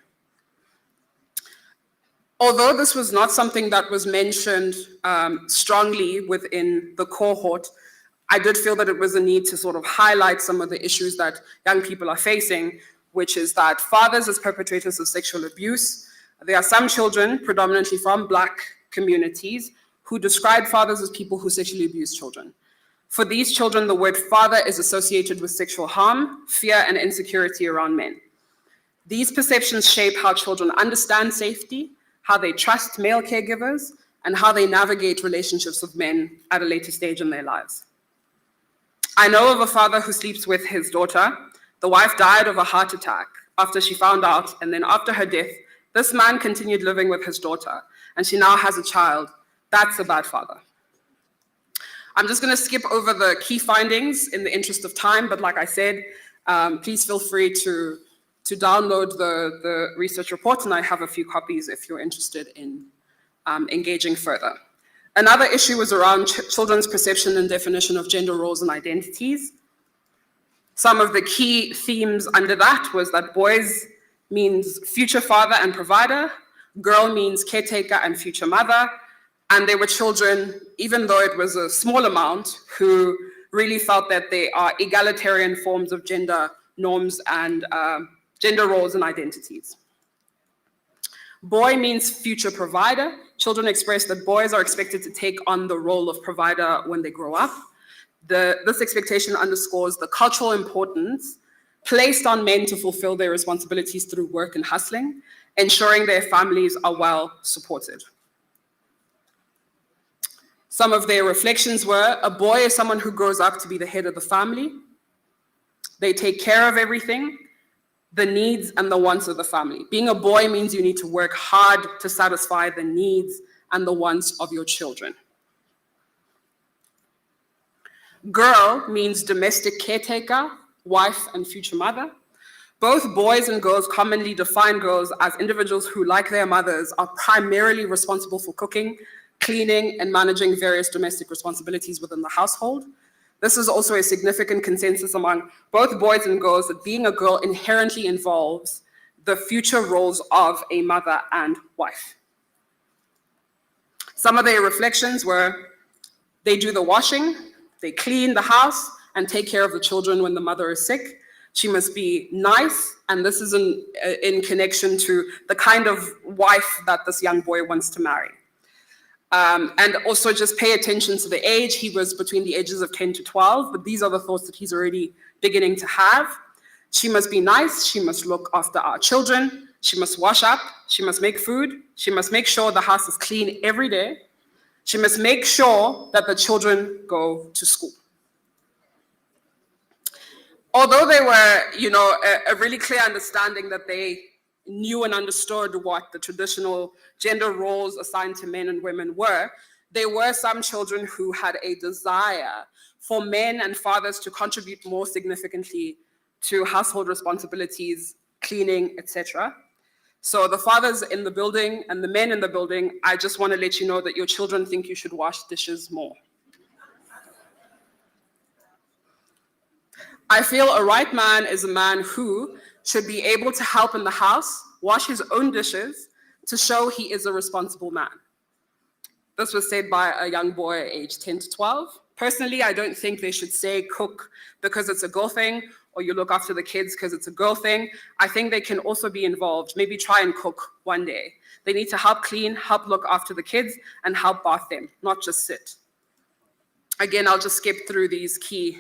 Although this was not something that was mentioned strongly within the cohort, I did feel that it was a need to sort of highlight some of the issues that young people are facing, which is that fathers as perpetrators of sexual abuse. There are some children, predominantly from Black communities, who describe fathers as people who sexually abuse children. For these children, the word father is associated with sexual harm, fear, and insecurity around men. These perceptions shape how children understand safety, how they trust male caregivers, and how they navigate relationships with men at a later stage in their lives. I know of a father who sleeps with his daughter. The wife died of a heart attack after she found out, and then after her death, this man continued living with his daughter, and she now has a child. That's a bad father. I'm just going to skip over the key findings in the interest of time, but like I said, please feel free to download the research report, and I have a few copies if you're interested in engaging further. Another issue was around children's perception and definition of gender roles and identities. Some of the key themes under that was that boys means future father and provider, girl means caretaker and future mother, and there were children, even though it was a small amount, who really felt that they are egalitarian forms of gender norms and gender roles and identities. Boy means future provider. Children express that boys are expected to take on the role of provider when they grow up. This expectation underscores the cultural importance placed on men to fulfill their responsibilities through work and hustling, ensuring their families are well supported. Some of their reflections were, a boy is someone who grows up to be the head of the family. They take care of everything, the needs and the wants of the family. Being a boy means you need to work hard to satisfy the needs and the wants of your children. Girl means domestic caretaker, wife, and future mother. Both boys and girls commonly define girls as individuals who, like their mothers, are primarily responsible for cooking, cleaning, and managing various domestic responsibilities within the household. This is also a significant consensus among both boys and girls that being a girl inherently involves the future roles of a mother and wife. Some of their reflections were, they do the washing, they clean the house, and take care of the children when the mother is sick. She must be nice, and this is in connection to the kind of wife that this young boy wants to marry. And also just pay attention to the age. He was between the ages of 10 to 12, but these are the thoughts that he's already beginning to have. She must be nice. She must look after our children. She must wash up. She must make food. She must make sure the house is clean every day. She must make sure that the children go to school. Although they were, a really clear understanding that they knew and understood what the traditional gender roles assigned to men and women were, there were some children who had a desire for men and fathers to contribute more significantly to household responsibilities, cleaning, etc. So the fathers in the building and the men in the building, I just want to let you know that your children think you should wash dishes more. I feel a right man is a man who should be able to help in the house, wash his own dishes, to show he is a responsible man. This was said by a young boy aged 10 to 12. Personally, I don't think they should say cook because it's a girl thing, or you look after the kids because it's a girl thing. I think they can also be involved, maybe try and cook one day. They need to help clean, help look after the kids, and help bath them, not just sit. Again, I'll just skip through these key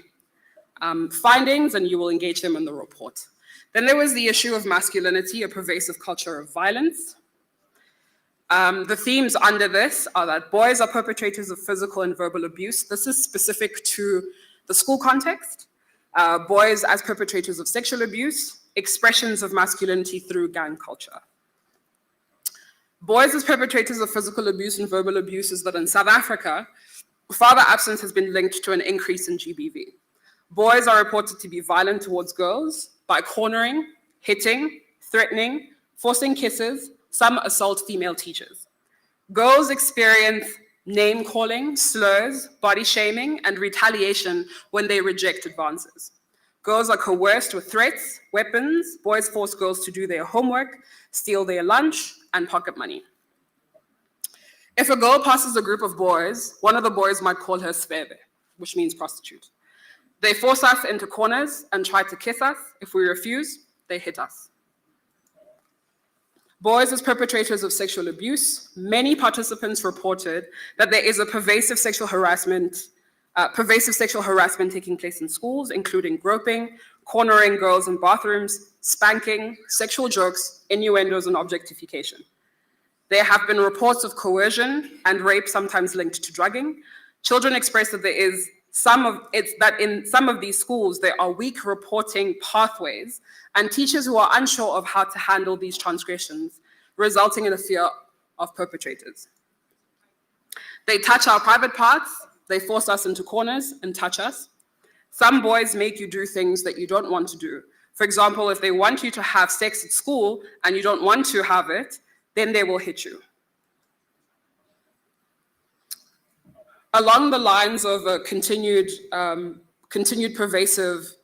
findings and you will engage them in the report. Then there was the issue of masculinity, a pervasive culture of violence. The themes under this are that boys are perpetrators of physical and verbal abuse. This is specific to the school context. Boys as perpetrators of sexual abuse, expressions of masculinity through gang culture. Boys as perpetrators of physical abuse and verbal abuse is that in South Africa, father absence has been linked to an increase in GBV. Boys are reported to be violent towards girls by cornering, hitting, threatening, forcing kisses. Some assault female teachers. Girls experience name calling, slurs, body shaming, and retaliation when they reject advances. Girls are coerced with threats, weapons. Boys force girls to do their homework, steal their lunch, and pocket money. If a girl passes a group of boys, one of the boys might call her svebe, which means prostitute. They force us into corners and try to kiss us. If we refuse, they hit us. Boys as perpetrators of sexual abuse, many participants reported that there is a pervasive sexual harassment taking place in schools, including groping, cornering girls in bathrooms, spanking, sexual jokes, innuendos, and objectification. There have been reports of coercion and rape, sometimes linked to drugging. Children express that in some of these schools, there are weak reporting pathways and teachers who are unsure of how to handle these transgressions, resulting in a fear of perpetrators. They touch our private parts, they force us into corners and touch us. Some boys make you do things that you don't want to do. For example, if they want you to have sex at school and you don't want to have it, then they will hit you. along the lines of a continued pervasive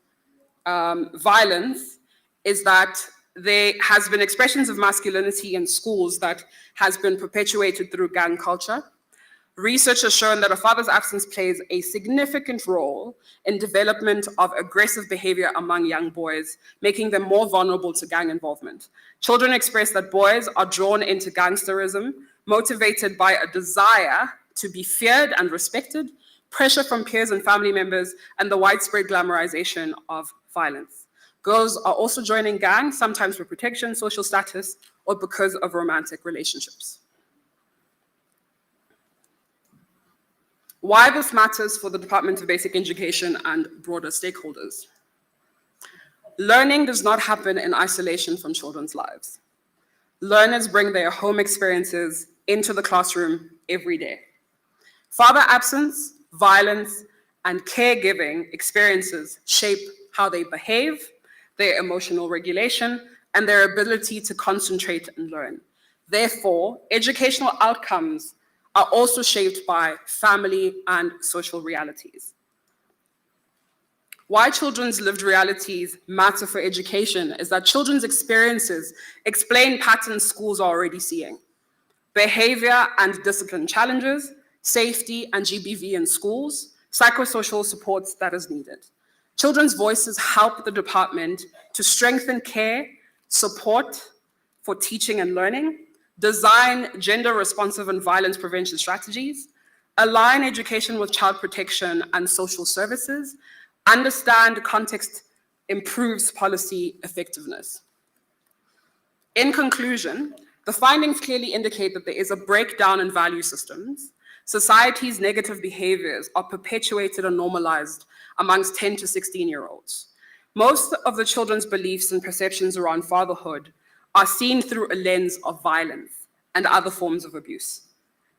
violence, is that there has been expressions of masculinity in schools that has been perpetuated through gang culture. Research has shown that a father's absence plays a significant role in development of aggressive behavior among young boys, making them more vulnerable to gang involvement. Children express that boys are drawn into gangsterism, motivated by a desire to be feared and respected, pressure from peers and family members, and the widespread glamorization of violence. Girls are also joining gangs, sometimes for protection, social status, or because of romantic relationships. Why this matters for the Department of Basic Education and broader stakeholders. Learning does not happen in isolation from children's lives. Learners bring their home experiences into the classroom every day. Father absence, violence, and caregiving experiences shape how they behave, their emotional regulation, and their ability to concentrate and learn. Therefore, educational outcomes are also shaped by family and social realities. Why children's lived realities matter for education is that children's experiences explain patterns schools are already seeing. Behavior and discipline challenges, safety and GBV in schools, psychosocial supports that is needed. Children's voices help the department to strengthen care, support for teaching and learning, design gender-responsive and violence prevention strategies, align education with child protection and social services, understand context improves policy effectiveness. In conclusion, the findings clearly indicate that there is a breakdown in value systems. Society's negative behaviors are perpetuated and normalized amongst 10 to 16-year-olds. Most of the children's beliefs and perceptions around fatherhood are seen through a lens of violence and other forms of abuse.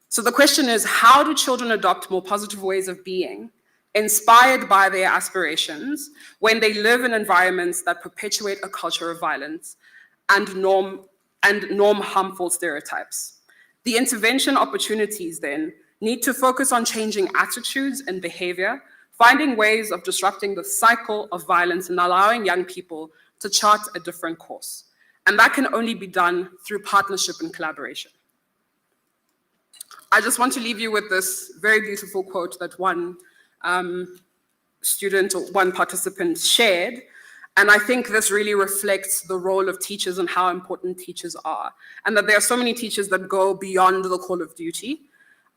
So the question is, how do children adopt more positive ways of being, inspired by their aspirations, when they live in environments that perpetuate a culture of violence and norm harmful stereotypes? The intervention opportunities then need to focus on changing attitudes and behavior, finding ways of disrupting the cycle of violence and allowing young people to chart a different course. And that can only be done through partnership and collaboration. I just want to leave you with this very beautiful quote that one student or one participant shared. And I think this really reflects the role of teachers and how important teachers are. And that there are so many teachers that go beyond the call of duty.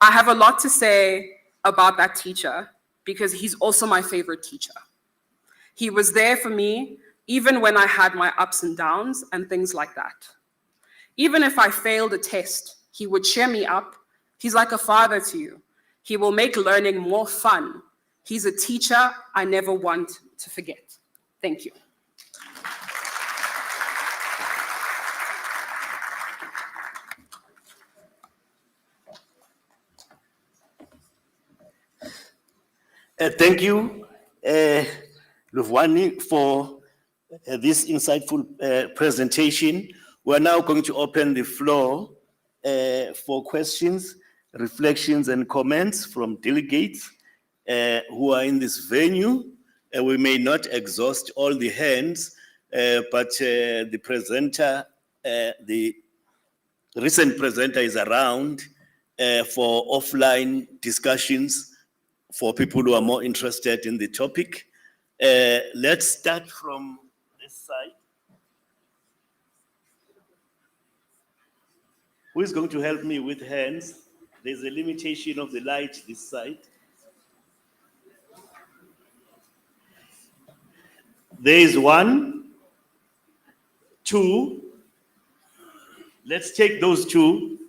I have a lot to say about that teacher because he's also my favorite teacher. He was there for me even when I had my ups and downs and things like that. Even if I failed a test, he would cheer me up. He's like a father to you. He will make learning more fun. He's a teacher I never want to forget. Thank you. Thank you, Luvwani, for this insightful presentation. We're now going to open the floor for questions, reflections, and comments from delegates who are in this venue. We may not exhaust all the hands, but the presenter, the recent presenter is around for offline discussions for people who are more interested in the topic. Let's start from this side. Who is going to help me with hands? There's a limitation of the light this side. There is 1, 2. Let's take those 2.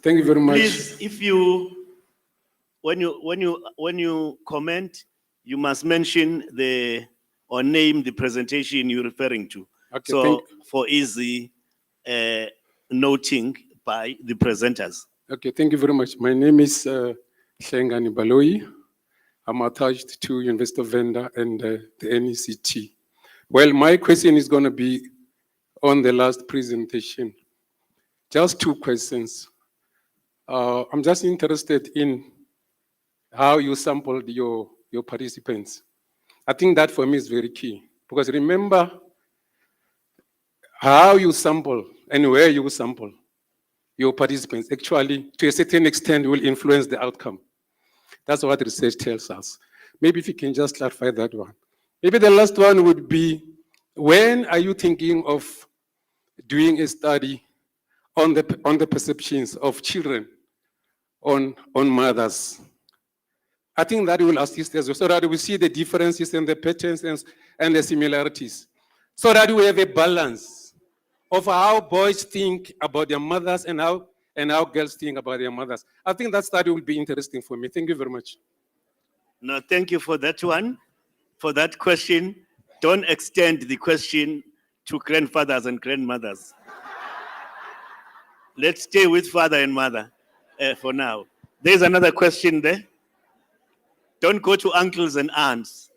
Thank you very much. Please, if you, when you comment, you must mention or name the presentation you're referring to. Okay, so for easy noting by the presenters. Okay, thank you very much. My name is Hlengani Baloyi. I'm attached to University of Venda and the NECT. Well, my question is going to be on the last presentation. Just 2 questions. I'm just interested in how you sampled your participants. I think that for me is very key, because remember, how you sample and where you sample your participants actually, to a certain extent, will influence the outcome. That's what research tells us. Maybe if you can just clarify that one. Maybe the last one would be, when are you thinking of doing a study on the perceptions of children on mothers? I think that will assist us so that we see the differences and the patterns and the similarities, so that we have a balance of how boys think about their mothers and how girls think about their mothers. I think that study will be interesting for me. Thank you very much. No, thank you for that one, for that question. Don't extend the question to grandfathers and grandmothers. Let's stay with father and mother for now. There's another question there. Don't go to uncles and aunts.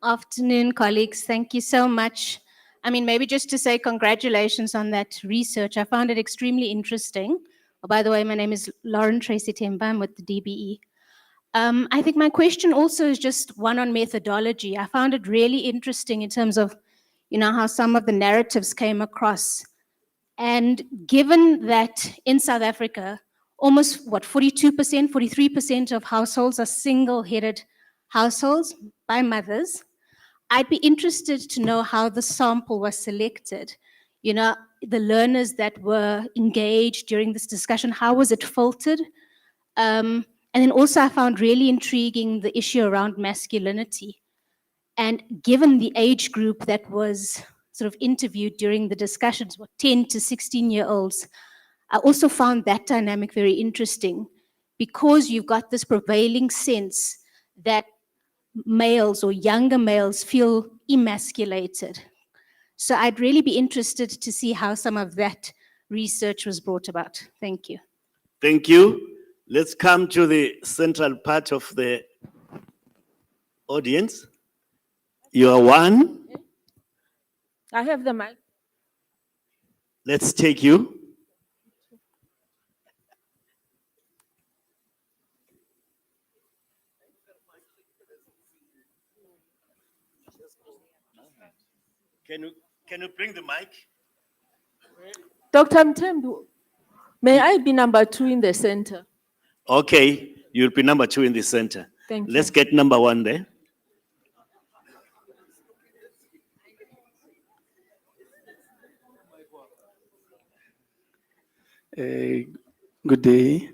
Afternoon, colleagues. Thank you so much. I mean, maybe just to say congratulations on that research. I found it extremely interesting. Oh, by the way, my name is Lauren Tracy Temba. I'm with the DBE. I think my question also is just one on methodology. I found it really interesting in terms of, how some of the narratives came across. And given that in South Africa, almost 42%, 43% of households are single-headed households by mothers, I'd be interested to know how the sample was selected. The learners that were engaged during this discussion, how was it filtered? And then also I found really intriguing the issue around masculinity. And given the age group that was sort of interviewed during the discussions, 10 to 16-year-olds, I also found that dynamic very interesting, because you've got this prevailing sense that males or younger males feel emasculated. So I'd really be interested to see how some of that research was brought about. Thank you. Thank you. Let's come to the central part of the audience. You are one. I have the mic. Let's take you. Can you bring the mic? Dr. Mthembu, may I be number 2 in the center? Okay, you'll be number 2 in the center. Thank you. Let's get number 1 there. Good day.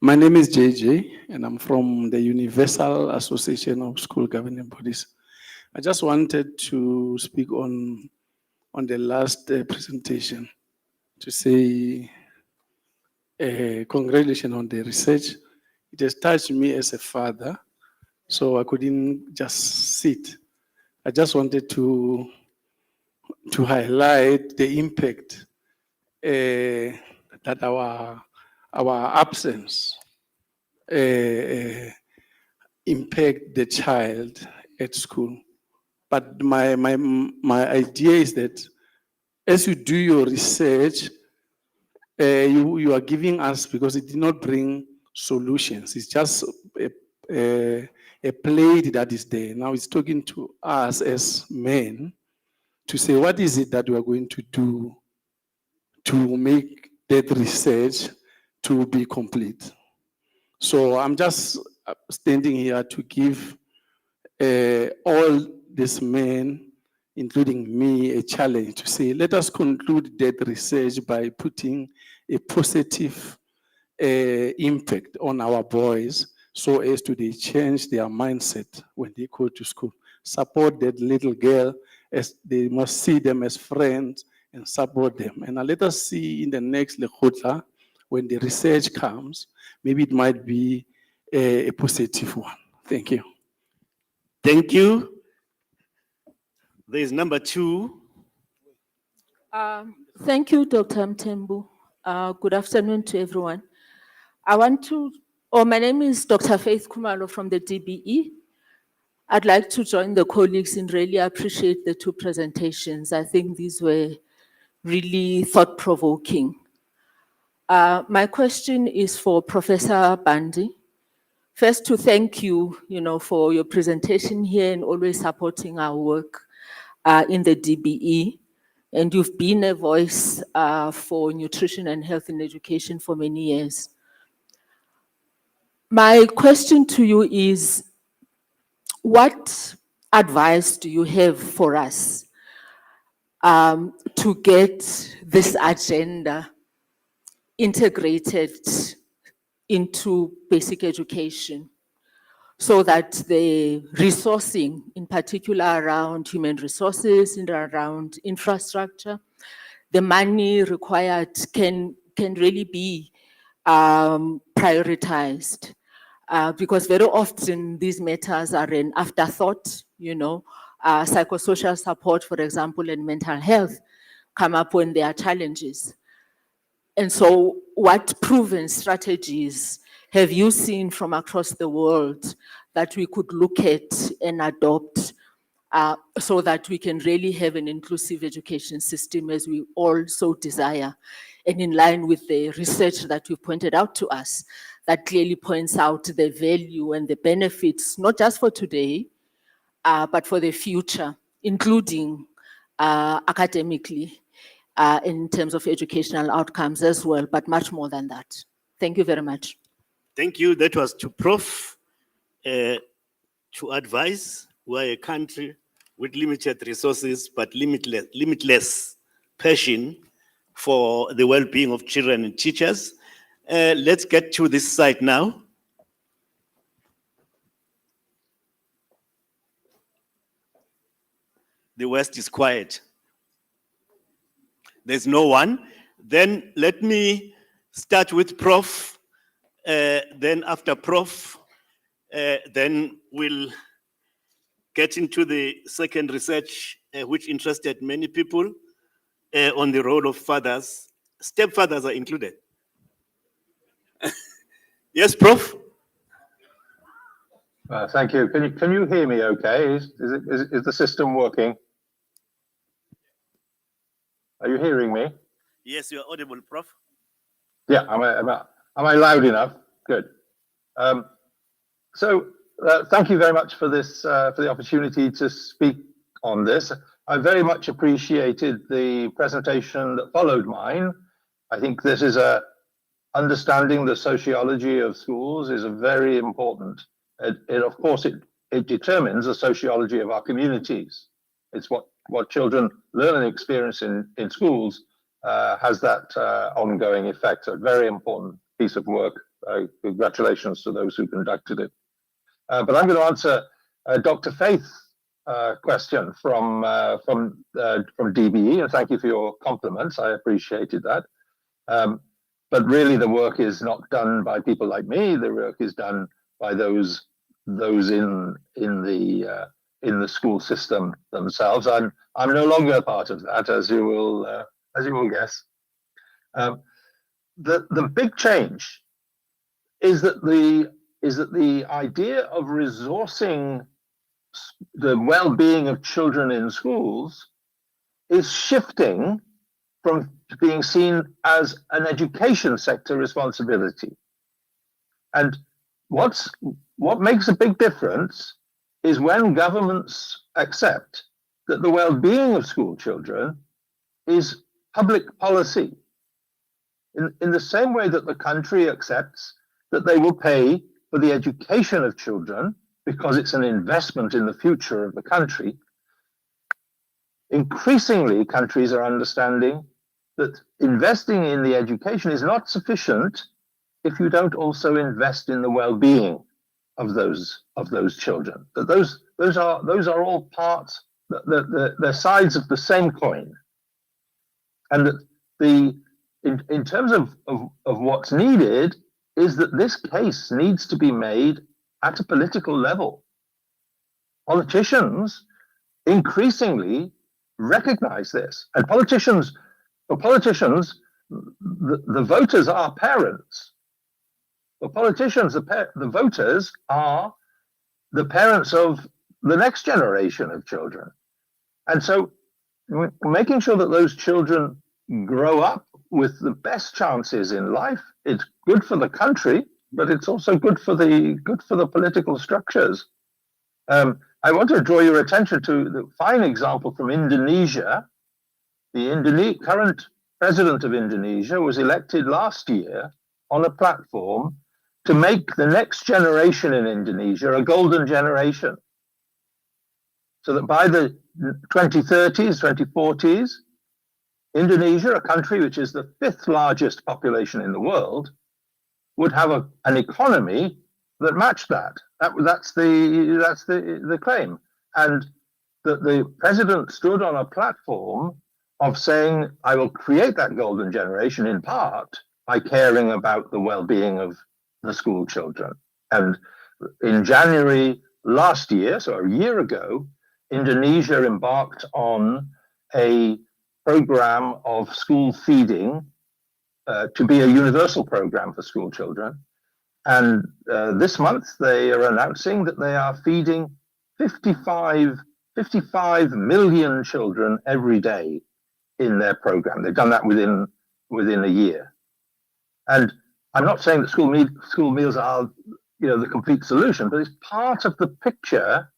My name is JJ, and I'm from the Universal Association of School Governing Bodies. I just wanted to speak on the last presentation to say congratulations on the research. It has touched me as a father, so I couldn't just sit. I just wanted to highlight the impact that our absence impact the child at school. But my idea is that as you do your research, you are giving us, because it did not bring solutions. It's just a plate that is there. Now it's talking to us as men to say, what is it that we are going to do to make that research to be complete? So I'm just standing here to give all these men, including me, a challenge to say, let us conclude that research by putting a positive impact on our boys, so as to they change their mindset when they go to school. Support that little girl, as they must see them as friends and support them. And let us see in the next Lekgotla, when the research comes, maybe it might be a positive one. Thank you. Thank you. There is number 2. Thank you, Dr. Mthembu. Good afternoon to everyone. My name is Dr. Faith Kumalo from the DBE. I'd like to join the colleagues and really appreciate the 2 presentations. I think these were really thought-provoking. My question is for Professor Bandi. First, to thank you, for your presentation here and always supporting our work in the DBE. And you've been a voice for nutrition and health in education for many years. My question to you is, what advice do you have for us to get this agenda integrated into basic education, so that the resourcing, in particular around human resources and around infrastructure, the money required can really be prioritized? Because very often these matters are an afterthought, psychosocial support, for example, and mental health come up when there are challenges. And so what proven strategies have you seen from across the world that we could look at and adopt so that we can really have an inclusive education system as we all so desire, and in line with the research that you pointed out to us that clearly points out the value and the benefits, not just for today, but for the future, including academically, in terms of educational outcomes as well, but much more than that. Thank you very much. Thank you. That was to Prof. To advise. We're a country with limited resources, but limitless passion for the well-being of children and teachers. Let's get to this side now. The West is quiet. There's no one. Then let me start with Prof. Then after Prof, then we'll get into the second research, which interested many people on the role of fathers. Stepfathers are included. Yes, Prof. Thank you. Can you hear me okay? Is the system working? Are you hearing me? Yes, you are audible, Prof. Yeah, am I loud enough? Good. Thank you very much for this, for the opportunity to speak on this. I very much appreciated the presentation that followed mine. I think this is understanding the sociology of schools is a very important. Of course, it determines the sociology of our communities. It's what children learn and experience in schools has that ongoing effect. So a very important piece of work. Congratulations to those who conducted it. But I'm going to answer Dr. Faith's question from DBE, and thank you for your compliments. I appreciated that. But really, the work is not done by people like me. The work is done by those in the school system themselves. I'm no longer a part of that, as you will guess. The big change is that the idea of resourcing the well-being of children in schools is shifting from being seen as an education sector responsibility. And what makes a big difference is when governments accept that the well-being of school children is public policy. In the same way that the country accepts that they will pay for the education of children because it's an investment in the future of the country, increasingly countries are understanding that investing in the education is not sufficient if you don't also invest in the well-being of those children. That those are all parts, they're sides of the same coin, and that in terms of what's needed is that this case needs to be made at a political level. Politicians increasingly recognize this, and for politicians, the voters are parents. For politicians, the voters are the parents of the next generation of children. And so making sure that those children grow up with the best chances in life. It's good for the country, but it's also good for the political structures. I want to draw your attention to the fine example from Indonesia. The current president of Indonesia was elected last year on a platform to make the next generation in Indonesia a golden generation. So that by the 2030s, 2040s, Indonesia, a country which is the 5th largest population in the world, would have an economy that matched that. That's the claim. And the president stood on a platform of saying, I will create that golden generation in part by caring about the well-being of the school children. And in January last year, so a year ago, Indonesia embarked on a program of school feeding to be a universal program for school children. And this month they are announcing that they are feeding 55 million children every day in their program. They've done that within a year. And I'm not saying that school meals are the complete solution, but it's part of the picture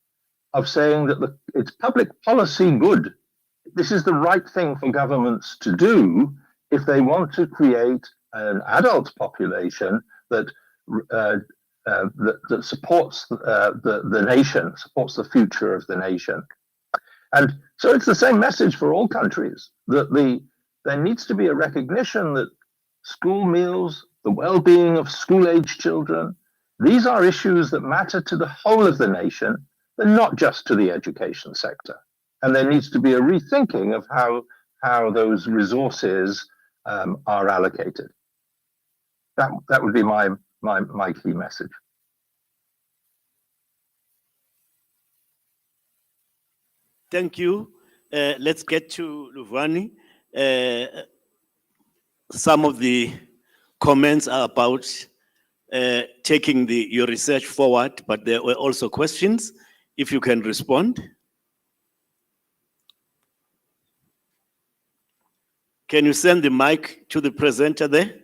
of saying that it's public policy good. This is the right thing for governments to do if they want to create an adult population that supports the nation, supports the future of the nation. And so it's the same message for all countries, that there needs to be a recognition that school meals, the well-being of school-age children, these are issues that matter to the whole of the nation, and not just to the education sector. And there needs to be a rethinking of how those resources are allocated. That would be my key message. Thank you. Let's get to Luvani. Some of the comments are about taking your research forward, but there were also questions. If you can respond. Can you send the mic to the presenter there?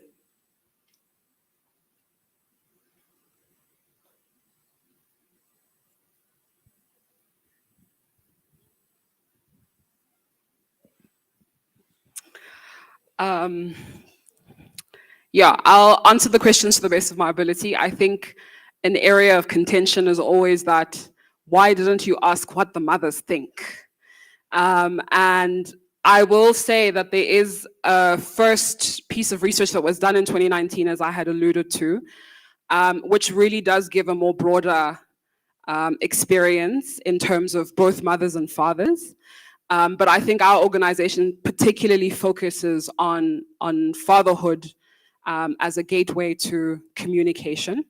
Yeah, I'll answer the questions to the best of my ability. I think an area of contention is always that, why didn't you ask what the mothers think? And I will say that there is a first piece of research that was done in 2019, as I had alluded to, which really does give a more broader experience in terms of both mothers and fathers. But I think our organization particularly focuses on fatherhood as a gateway to communication.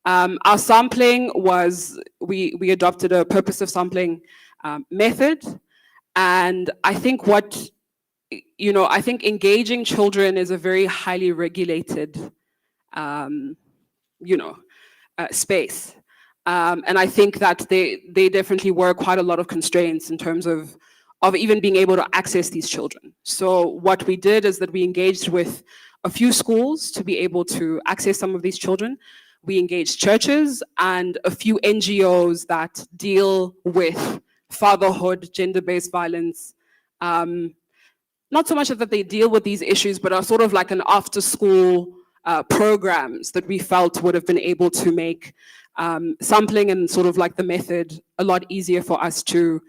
Our sampling was, we adopted a purpose of sampling method. And I think I think engaging children is a very highly regulated, space. And I think that they definitely were quite a lot of constraints in terms of even being able to access these children. So what we did is that we engaged with a few schools to be able to access some of these children. We engaged churches and a few NGOs that deal with fatherhood, gender-based violence. Not so much that they deal with these issues, but are sort of like an after-school programs that we felt would have been able to make sampling and sort of like the method a lot easier for us to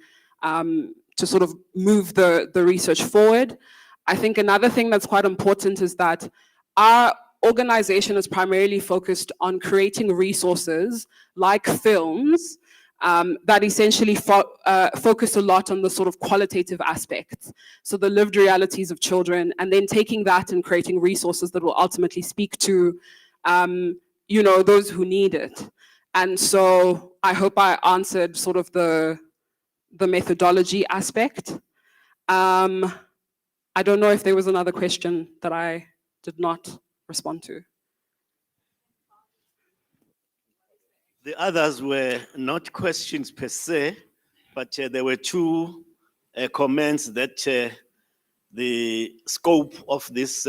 sort of move the research forward. I think another thing that's quite important is that our organization is primarily focused on creating resources like films that essentially focus a lot on the sort of qualitative aspects. So the lived realities of children, and then taking that and creating resources that will ultimately speak to, those who need it. And so I hope I answered sort of the methodology aspect. I don't know if there was another question that I did not respond to. The others were not questions per se, but there were two comments that the scope of this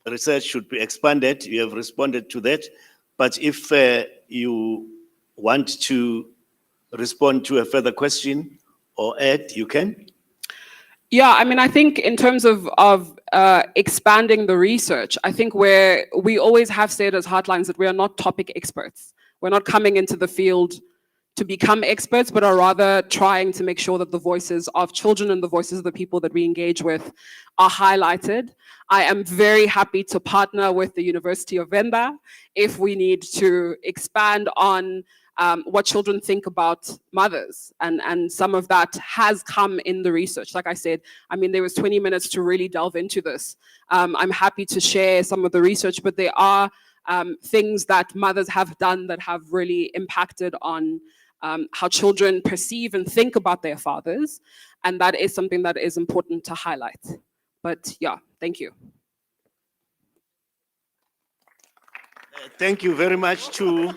research should be expanded. You have responded to that. But if you want to respond to a further question or add, you can. Yeah, I mean, I think in terms of expanding the research, I think we always have said as Heartlines that we are not topic experts. We're not coming into the field to become experts, but are rather trying to make sure that the voices of children and the voices of the people that we engage with are highlighted. I am very happy to partner with the University of Venda if we need to expand on what children think about mothers. And some of that has come in the research. Like I said, I mean, there was 20 minutes to really delve into this. I'm happy to share some of the research, but there are things that mothers have done that have really impacted on how children perceive and think about their fathers. And that is something that is important to highlight. But yeah, thank you. Thank you very much too.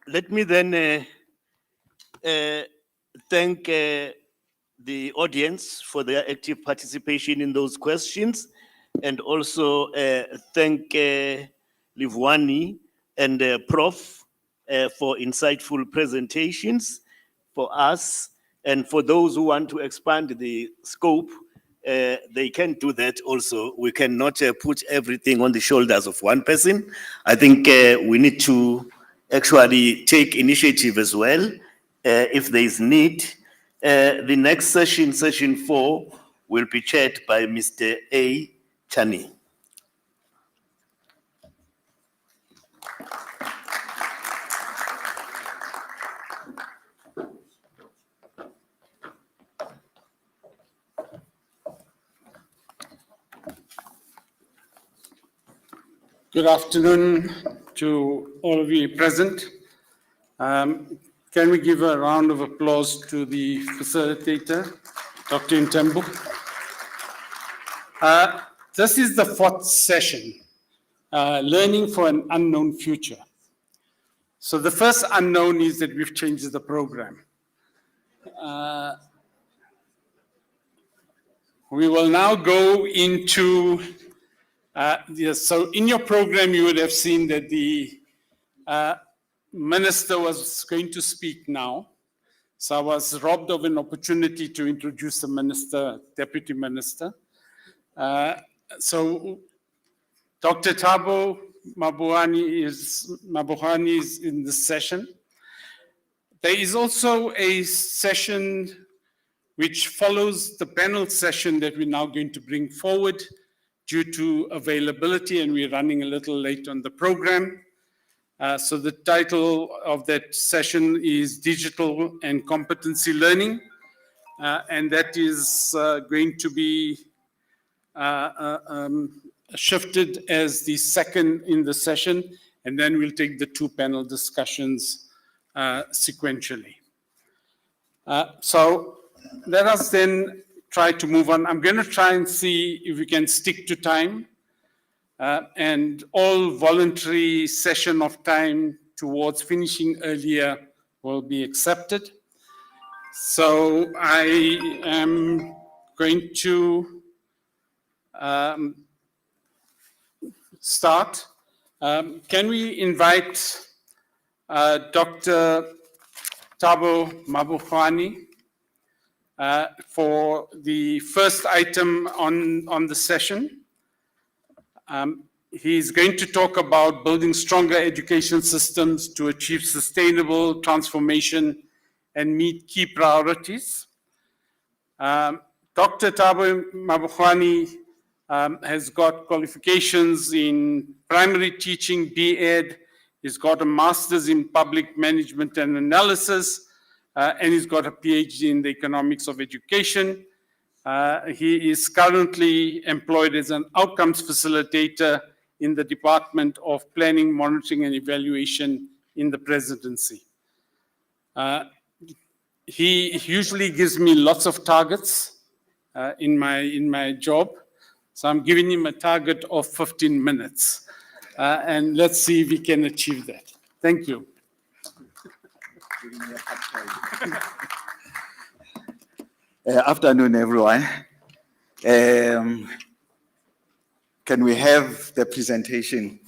Let me then thank the audience for their active participation in those questions, and also thank Livwani and Prof for insightful presentations for us. And for those who want to expand the scope, they can do that also. We cannot put everything on the shoulders of one person. I think we need to actually take initiative as well if there is need. The next session, session 4, will be chaired by Mr. A. Chani. Good afternoon to all of you present. Can we give a round of applause to the facilitator, Dr. Ntembu? This is the 4th session, Learning for an Unknown Future. So the first unknown is that we've changed the program. We will now go into yes, so in your program, you would have seen that the minister was going to speak now. So I was robbed of an opportunity to introduce the minister, deputy minister. So Dr. Thabo Mabuhani is in this session. There is also a session which follows the panel session that we're now going to bring forward due to availability, and we're running a little late on the program. So the title of that session is Digital and Competency Learning, and that is going to be shifted as the second in the session, and then we'll take the 2 panel discussions sequentially. So let us then try to move on. I'm going to try and see if we can stick to time, and all voluntary session of time towards finishing earlier will be accepted. So I am going to start. Can we invite Dr. Thabo Mabuhani for the first item on the session? He's going to talk about building stronger education systems to achieve sustainable transformation and meet key priorities. Dr. Thabo Mabuhani has got qualifications in primary teaching, B.Ed. He's got a master's in public management and analysis, and he's got a PhD in the economics of education. He is currently employed as an outcomes facilitator in the Department of Planning, Monitoring, and Evaluation in the Presidency. He usually gives me lots of targets in my job, so I'm giving him a target of 15 minutes, and let's see if we can achieve that. Thank you. Afternoon, everyone. Can we have the presentation?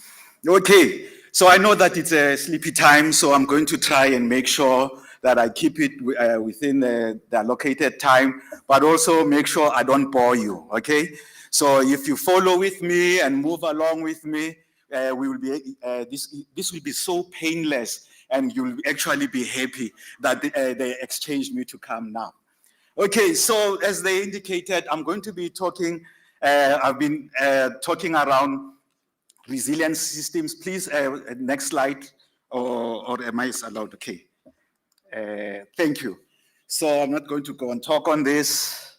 Okay, so I know that it's a sleepy time, so I'm going to try and make sure that I keep it within the allocated time, but also make sure I don't bore you, okay? So if you follow with me and move along with me, we will be, this will be so painless, and you'll actually be happy that they exchanged me to come now. Okay, so as they indicated, I'm going to be talking, I've been talking around resilient systems. Please, next slide, or am I allowed? Okay, thank you. So I'm not going to go and talk on this.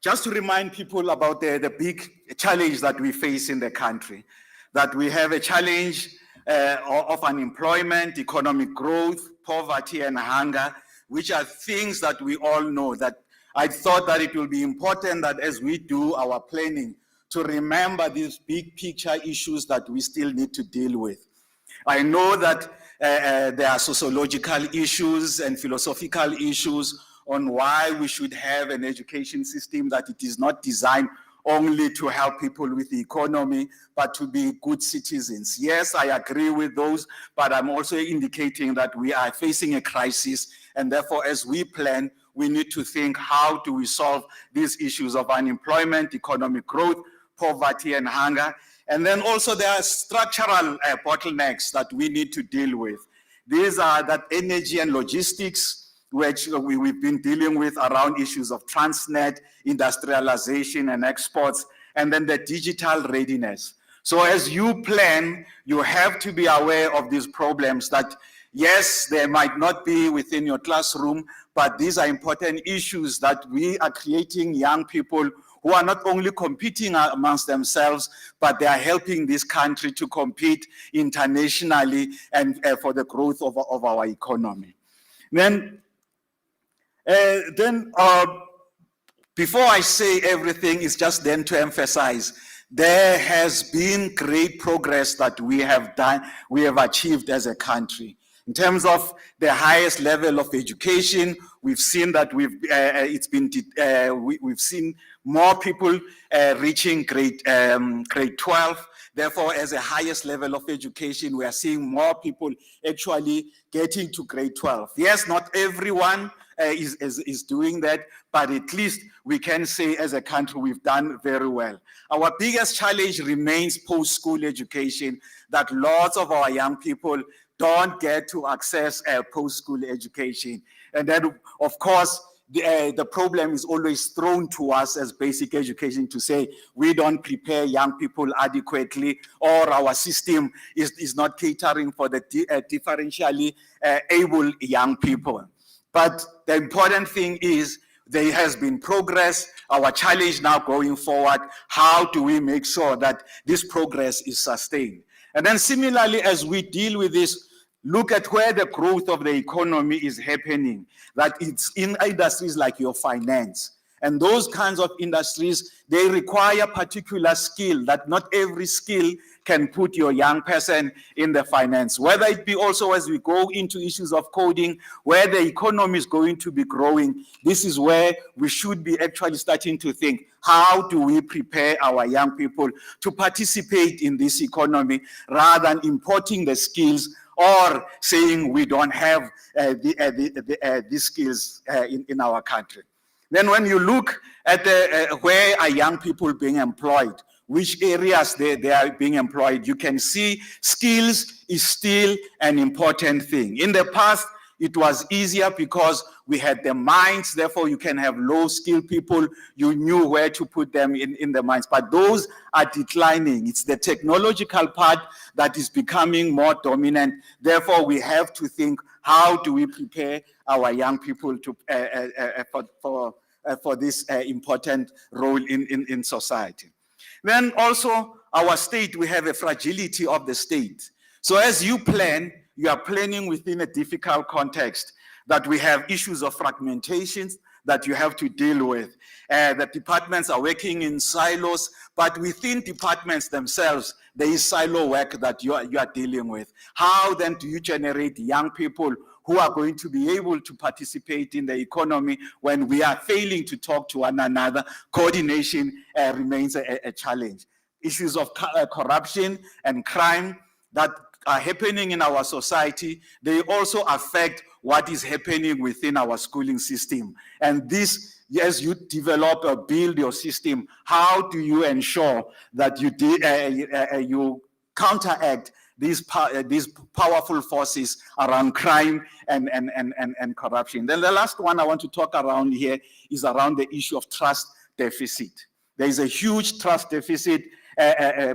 Just to remind people about the big challenge that we face in the country, that we have a challenge of unemployment, economic growth, poverty, and hunger, which are things that we all know. That I thought that it will be important that as we do our planning, to remember these big picture issues that we still need to deal with. I know that there are sociological issues and philosophical issues on why we should have an education system that it is not designed only to help people with the economy, but to be good citizens. Yes, I agree with those, but I'm also indicating that we are facing a crisis, and therefore, as we plan, we need to think, how do we solve these issues of unemployment, economic growth, poverty, and hunger? And then also there are structural bottlenecks that we need to deal with. These are that energy and logistics, which we've been dealing with around issues of transnet, industrialization and exports, and then the digital readiness. So as you plan, you have to be aware of these problems that, yes, they might not be within your classroom, but these are important issues that we are creating young people who are not only competing amongst themselves, but they are helping this country to compete internationally and for the growth of our economy. Before I say everything, it's just then to emphasize, there has been great progress that we have done, we have achieved as a country. In terms of the highest level of education, we've seen that we've seen more people reaching grade 12. Therefore, as a highest level of education, we are seeing more people actually getting to grade 12. Yes, not everyone is doing that, but at least we can say as a country we've done very well. Our biggest challenge remains post-school education, that lots of our young people don't get to access post-school education. And then, of course, the problem is always thrown to us as basic education to say we don't prepare young people adequately, or our system is not catering for the differentially able young people. But the important thing is there has been progress. Our challenge now going forward, how do we make sure that this progress is sustained? And then similarly, as we deal with this, look at where the growth of the economy is happening, that it's in industries like your finance. And those kinds of industries, they require particular skill, that not every skill can put your young person in the finance. Whether it be also as we go into issues of coding, where the economy is going to be growing, this is where we should be actually starting to think, how do we prepare our young people to participate in this economy rather than importing the skills or saying we don't have these skills in our country. Then when you look at where are young people being employed, which areas they are being employed, you can see skills is still an important thing. In the past, it was easier because we had the mines, therefore you can have low-skilled people, you knew where to put them in the mines, but those are declining. It's the technological part that is becoming more dominant. Therefore, we have to think, how do we prepare our young people to for this important role in society? Then also, our state, we have a fragility of the state. So as you plan, you are planning within a difficult context, that we have issues of fragmentation that you have to deal with. The departments are working in silos, but within departments themselves, there is silo work that you are dealing with. How then do you generate young people who are going to be able to participate in the economy when we are failing to talk to one another? Coordination remains a challenge. Issues of corruption and crime that are happening in our society, they also affect what is happening within our schooling system. And this, as you develop or build your system, how do you ensure that you counteract these powerful forces around crime and corruption? Then the last one I want to talk around here is around the issue of trust deficit. There is a huge trust deficit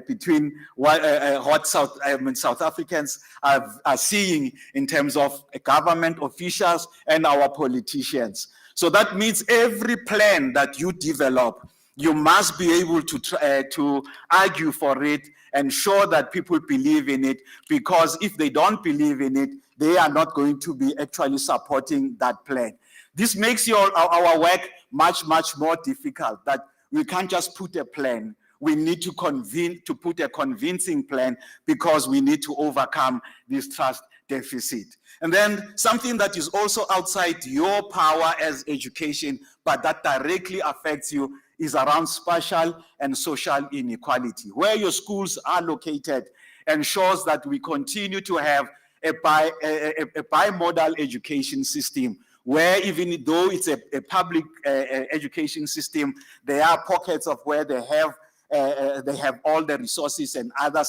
between what South Africans are seeing in terms of government officials and our politicians. So that means every plan that you develop, you must be able to argue for it and show that people believe in it, because if they don't believe in it, they are not going to be actually supporting that plan. This makes our work much, much more difficult, that we can't just put a plan. We need to put a convincing plan, because we need to overcome this trust deficit. And then something that is also outside your power as education, but that directly affects you, is around spatial and social inequality. Where your schools are located ensures that we continue to have a bimodal education system, where even though it's a public education system, there are pockets of where they have all the resources, and other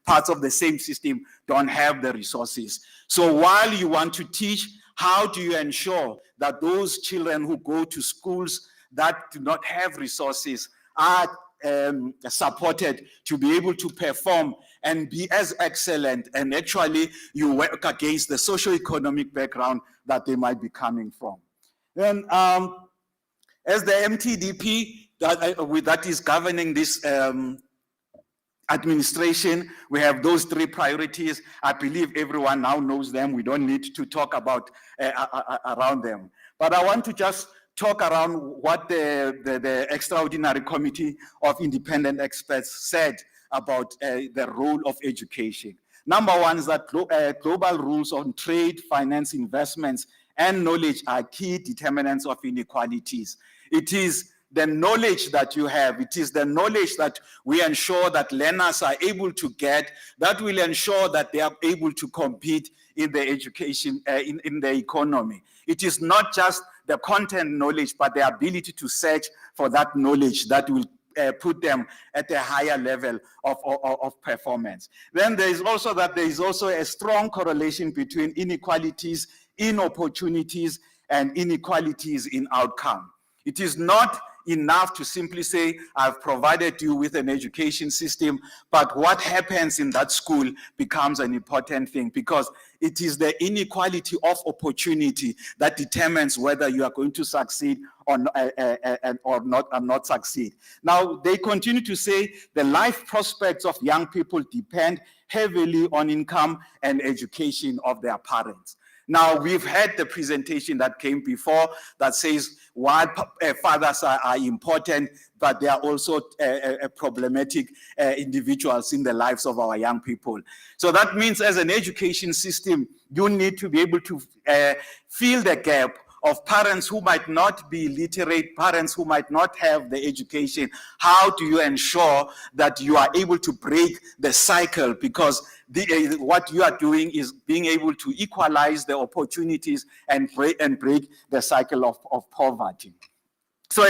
parts of the same system don't have the resources. So while you want to teach, how do you ensure that those children who go to schools that do not have resources are supported to be able to perform and be as excellent, and actually you work against the socio-economic background that they might be coming from? Then as the MTBBE that is governing this administration, we have those 3 priorities. I believe everyone now knows them. We don't need to talk about around them. But I want to just talk around what the Extraordinary Committee of Independent Experts said about the role of education. Number one is that global rules on trade, finance, investments, and knowledge are key determinants of inequalities. It is the knowledge that you have, it is the knowledge that we ensure that learners are able to get, that will ensure that they are able to compete in the education, in the economy. It is not just the content knowledge, but the ability to search for that knowledge that will put them at a higher level of performance. Then there is also a strong correlation between inequalities in opportunities and inequalities in outcome. It is not enough to simply say, I've provided you with an education system, but what happens in that school becomes an important thing, because it is the inequality of opportunity that determines whether you are going to succeed or not succeed. Now, they continue to say the life prospects of young people depend heavily on income and education of their parents. Now, we've had the presentation that came before that says while fathers are important, but they are also problematic individuals in the lives of our young people. So that means as an education system, you need to be able to fill the gap of parents who might not be literate, parents who might not have the education. How do you ensure that you are able to break the cycle? Because what you are doing is being able to equalize the opportunities and break the cycle of poverty. So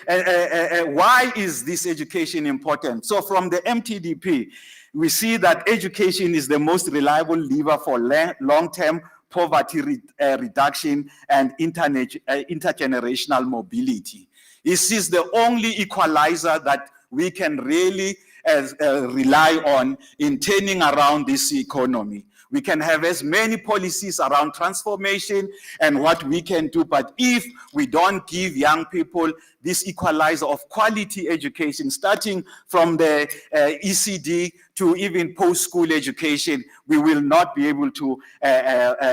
why is this education important? So from the MTBBE, we see that education is the most reliable lever for long-term poverty reduction and intergenerational mobility. This is the only equalizer that we can really rely on in turning around this economy. We can have as many policies around transformation and what we can do, but if we don't give young people this equalizer of quality education, starting from the ECD to even post-school education, we will not be able to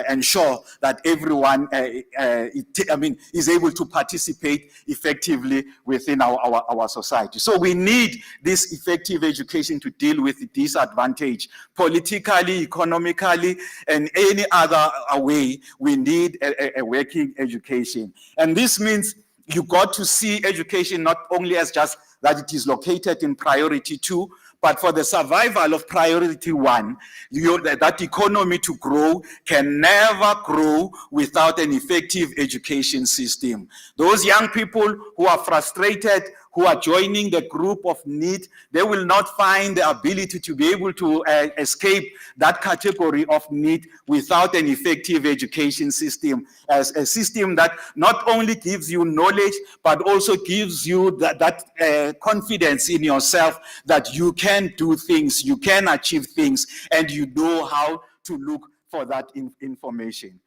ensure that everyone is able to participate effectively within our society. So we need this effective education to deal with the disadvantage politically, economically, and any other way. We need a working education. And this means you got to see education not only as just that it is located in priority 2, but for the survival of priority 1, that economy to grow can never grow without an effective education system. Those young people who are frustrated, who are joining the group of need, they will not find the ability to be able to escape that category of need without an effective education system, as a system that not only gives you knowledge, but also gives you that confidence in yourself that you can do things, you can achieve things, and you know how to look for that information.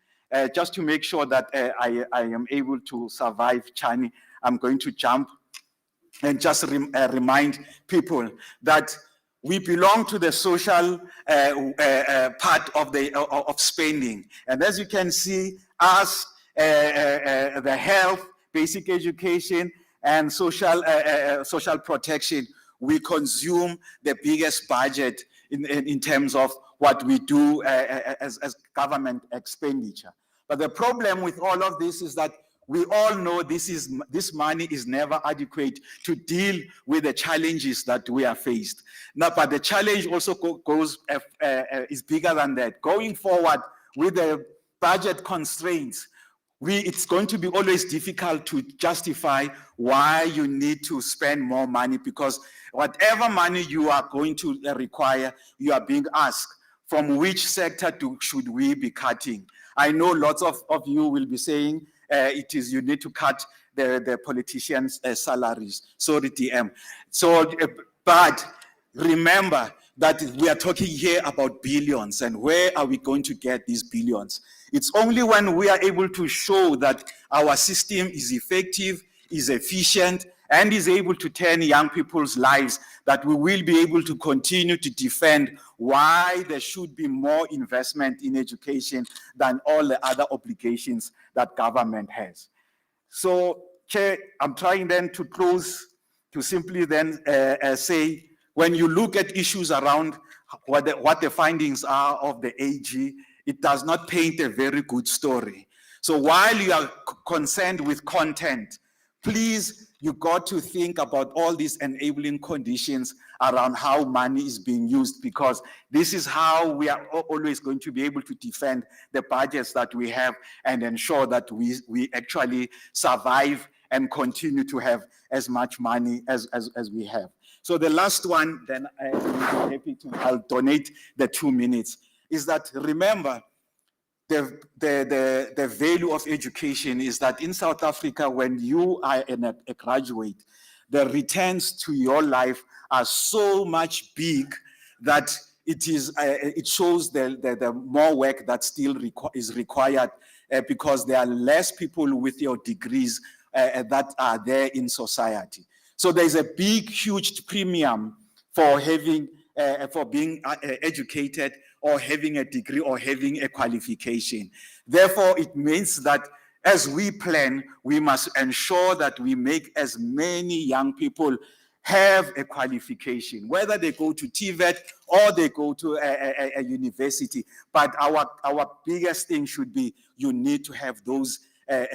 Just to make sure that I am able to survive Chani, I'm going to jump and just remind people that we belong to the social part of spending. And as you can see, us, the health, basic education, and social protection, we consume the biggest budget in terms of what we do as government expenditure. But the problem with all of this is that we all know this money is never adequate to deal with the challenges that we are faced. Now, but the challenge also is bigger than that. Going forward with the budget constraints, it's going to be always difficult to justify why you need to spend more money, because whatever money you are going to require, you are being asked, from which sector should we be cutting? I know lots of you will be saying, you need to cut the politicians' salaries. Sorry, TM. So, but remember that we are talking here about billions, and where are we going to get these billions? It's only when we are able to show that our system is effective, is efficient, and is able to turn young people's lives that we will be able to continue to defend why there should be more investment in education than all the other obligations that government has. So, Chair, I'm trying then to close to simply then say, when you look at issues around what the findings are of the AG, it does not paint a very good story. So while you are concerned with content, please, you got to think about all these enabling conditions around how money is being used, because this is how we are always going to be able to defend the budgets that we have and ensure that we actually survive and continue to have as much money as we have. So the last one, then I'll donate the 2 minutes, is that remember, the value of education is that in South Africa, when you are a graduate, the returns to your life are so much big that it shows the more work that still is required because there are less people with your degrees that are there in society. So there's a big, huge premium for having for being educated, or having a degree, or having a qualification. Therefore, it means that as we plan, we must ensure that we make as many young people have a qualification, whether they go to TVET or they go to a university. But our biggest thing should be, you need to have those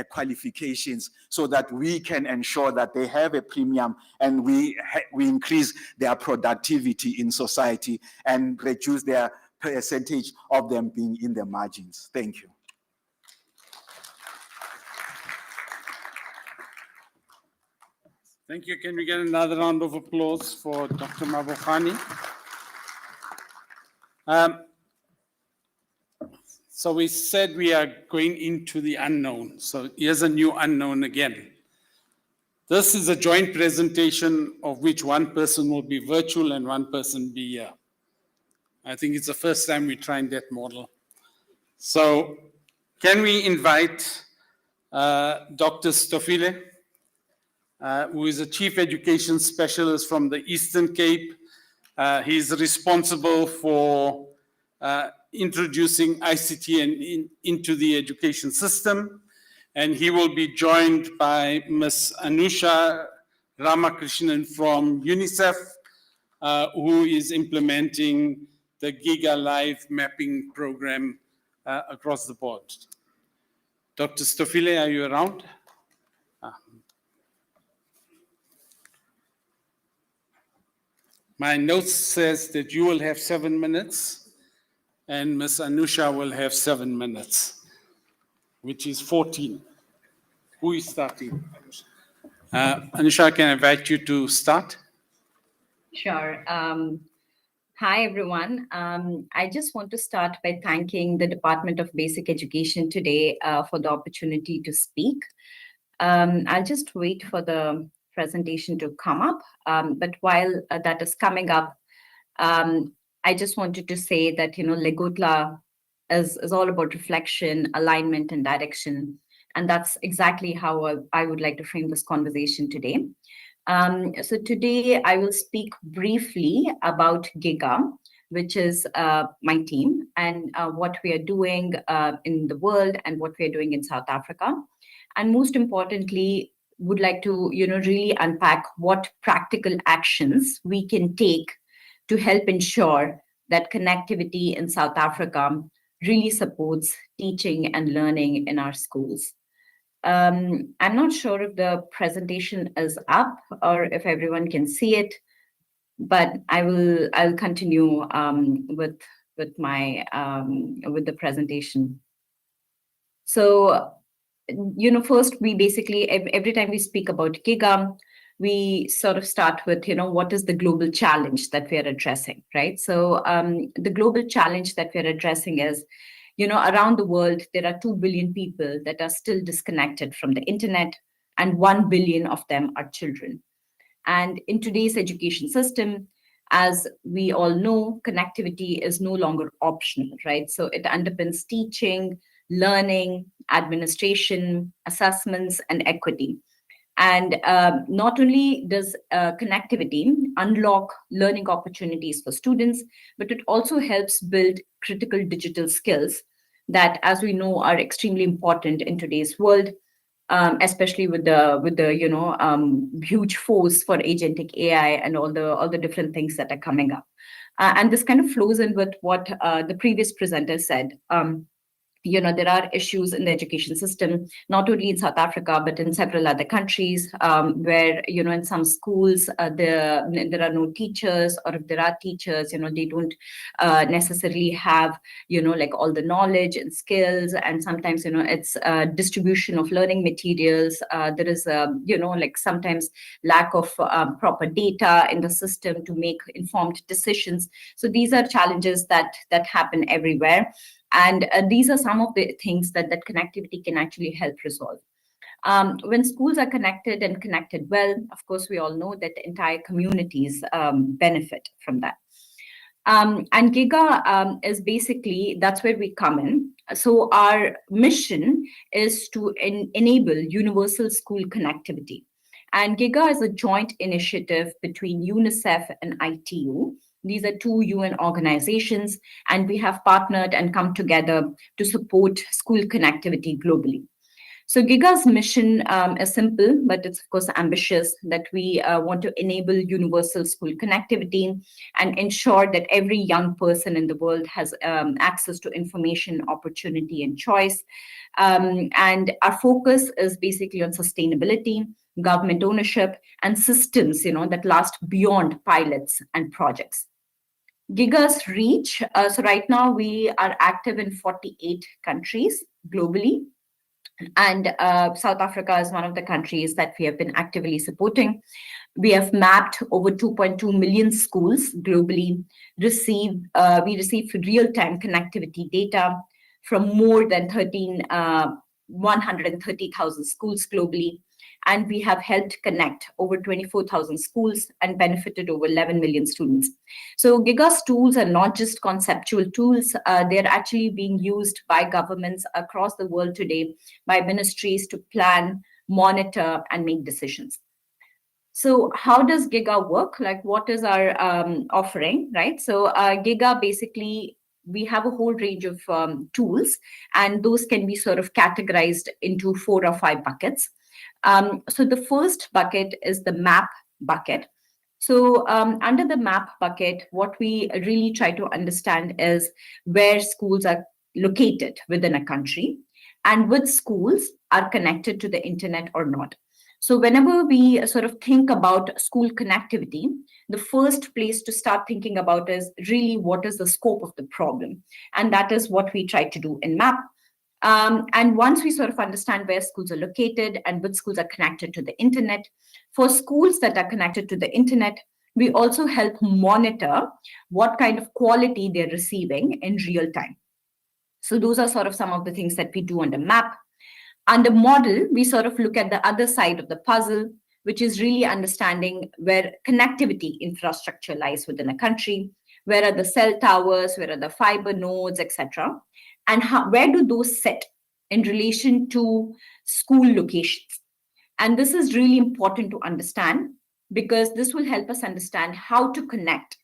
qualifications so that we can ensure that they have a premium, and we increase their productivity in society and reduce their percentage of them being in the margins. Thank you. Thank you. Can we get another round of applause for Dr. Mabokhani? So we said we are going into the unknown. So here's a new unknown again. This is a joint presentation of which one person will be virtual and one person be here. I think it's the first time we're trying that model. So can we invite Dr. Stofile, who is a Chief Education Specialist from the Eastern Cape. He's responsible for introducing ICT into the education system. And he will be joined by Ms. Anusha Ramakrishnan from UNICEF, who is implementing the Giga Live mapping program across the board. Dr. Stofile, are you around? My notes says that you will have 7 minutes and Ms. Anusha will have 7 minutes, which is 14. Who is starting? Anusha, can I invite you to start? Sure. Hi, everyone. I just want to start by thanking the Department of Basic Education today for the opportunity to speak. I'll just wait for the presentation to come up. But while that is coming up, I just wanted to say that, Lekgotla is all about reflection, alignment, and direction. And that's exactly how I would like to frame this conversation today. So today I will speak briefly about Giga, which is my team, and what we are doing in the world and what we are doing in South Africa. And most importantly, would like to really unpack what practical actions we can take to help ensure that connectivity in South Africa really supports teaching and learning in our schools. I'm not sure if the presentation is up or if everyone can see it, but I'll continue with the presentation. So, first we basically every time we speak about Giga, we sort of start with what is the global challenge that we are addressing, right? So the global challenge that we are addressing is, around the world, there are 2 billion people that are still disconnected from the internet, and 1 billion of them are children. And in today's education system, as we all know, connectivity is no longer optional, right? So it underpins teaching, learning, administration, assessments, and equity. And not only does connectivity unlock learning opportunities for students, but it also helps build critical digital skills that, as we know, are extremely important in today's world, especially with the huge force for agentic AI and all the different things that are coming up. And this kind of flows in with what the previous presenter said. There are issues in the education system, not only in South Africa, but in several other countries where, in some schools, there are no teachers, or if there are teachers, they don't necessarily have, like all the knowledge and skills. And sometimes, it's distribution of learning materials. There is, like sometimes lack of proper data in the system to make informed decisions. So these are challenges that happen everywhere. And these are some of the things that connectivity can actually help resolve. When schools are connected and connected well, of course, we all know that the entire communities benefit from that. And Giga is basically, that's where we come in. So our mission is to enable universal school connectivity. And Giga is a joint initiative between UNICEF and ITU. These are 2 UN organizations, and we have partnered and come together to support school connectivity globally. So Giga's mission is simple, but it's of course ambitious, that we want to enable universal school connectivity and ensure that every young person in the world has access to information, opportunity, and choice. And our focus is basically on sustainability, government ownership, and systems, that last beyond pilots and projects. Giga's reach, so right now we are active in 48 countries globally. And South Africa is one of the countries that we have been actively supporting. We have mapped over 2.2 million schools globally. We receive real-time connectivity data from more than 130,000 schools globally. And we have helped connect over 24,000 schools and benefited over 11 million students. So Giga's tools are not just conceptual tools, they're actually being used by governments across the world today, by ministries to plan, monitor, and make decisions. So how does Giga work? Like, what is our offering, right? So Giga basically we have a whole range of tools, and those can be sort of categorized into 4 or 5 buckets. So the first bucket is the map bucket. So under the map bucket, what we really try to understand is where schools are located within a country and which schools are connected to the internet or not. So whenever we sort of think about school connectivity, the first place to start thinking about is really what is the scope of the problem. And that is what we try to do in MAP. And once we sort of understand where schools are located and which schools are connected to the internet, for schools that are connected to the internet, we also help monitor what kind of quality they're receiving in real time. So those are sort of some of the things that we do under MAP. Under model, we sort of look at the other side of the puzzle, which is really understanding where connectivity infrastructure lies within a country, where are the cell towers, where are the fiber nodes, etc. And where do those sit in relation to school locations. And this is really important to understand because this will help us understand how to connect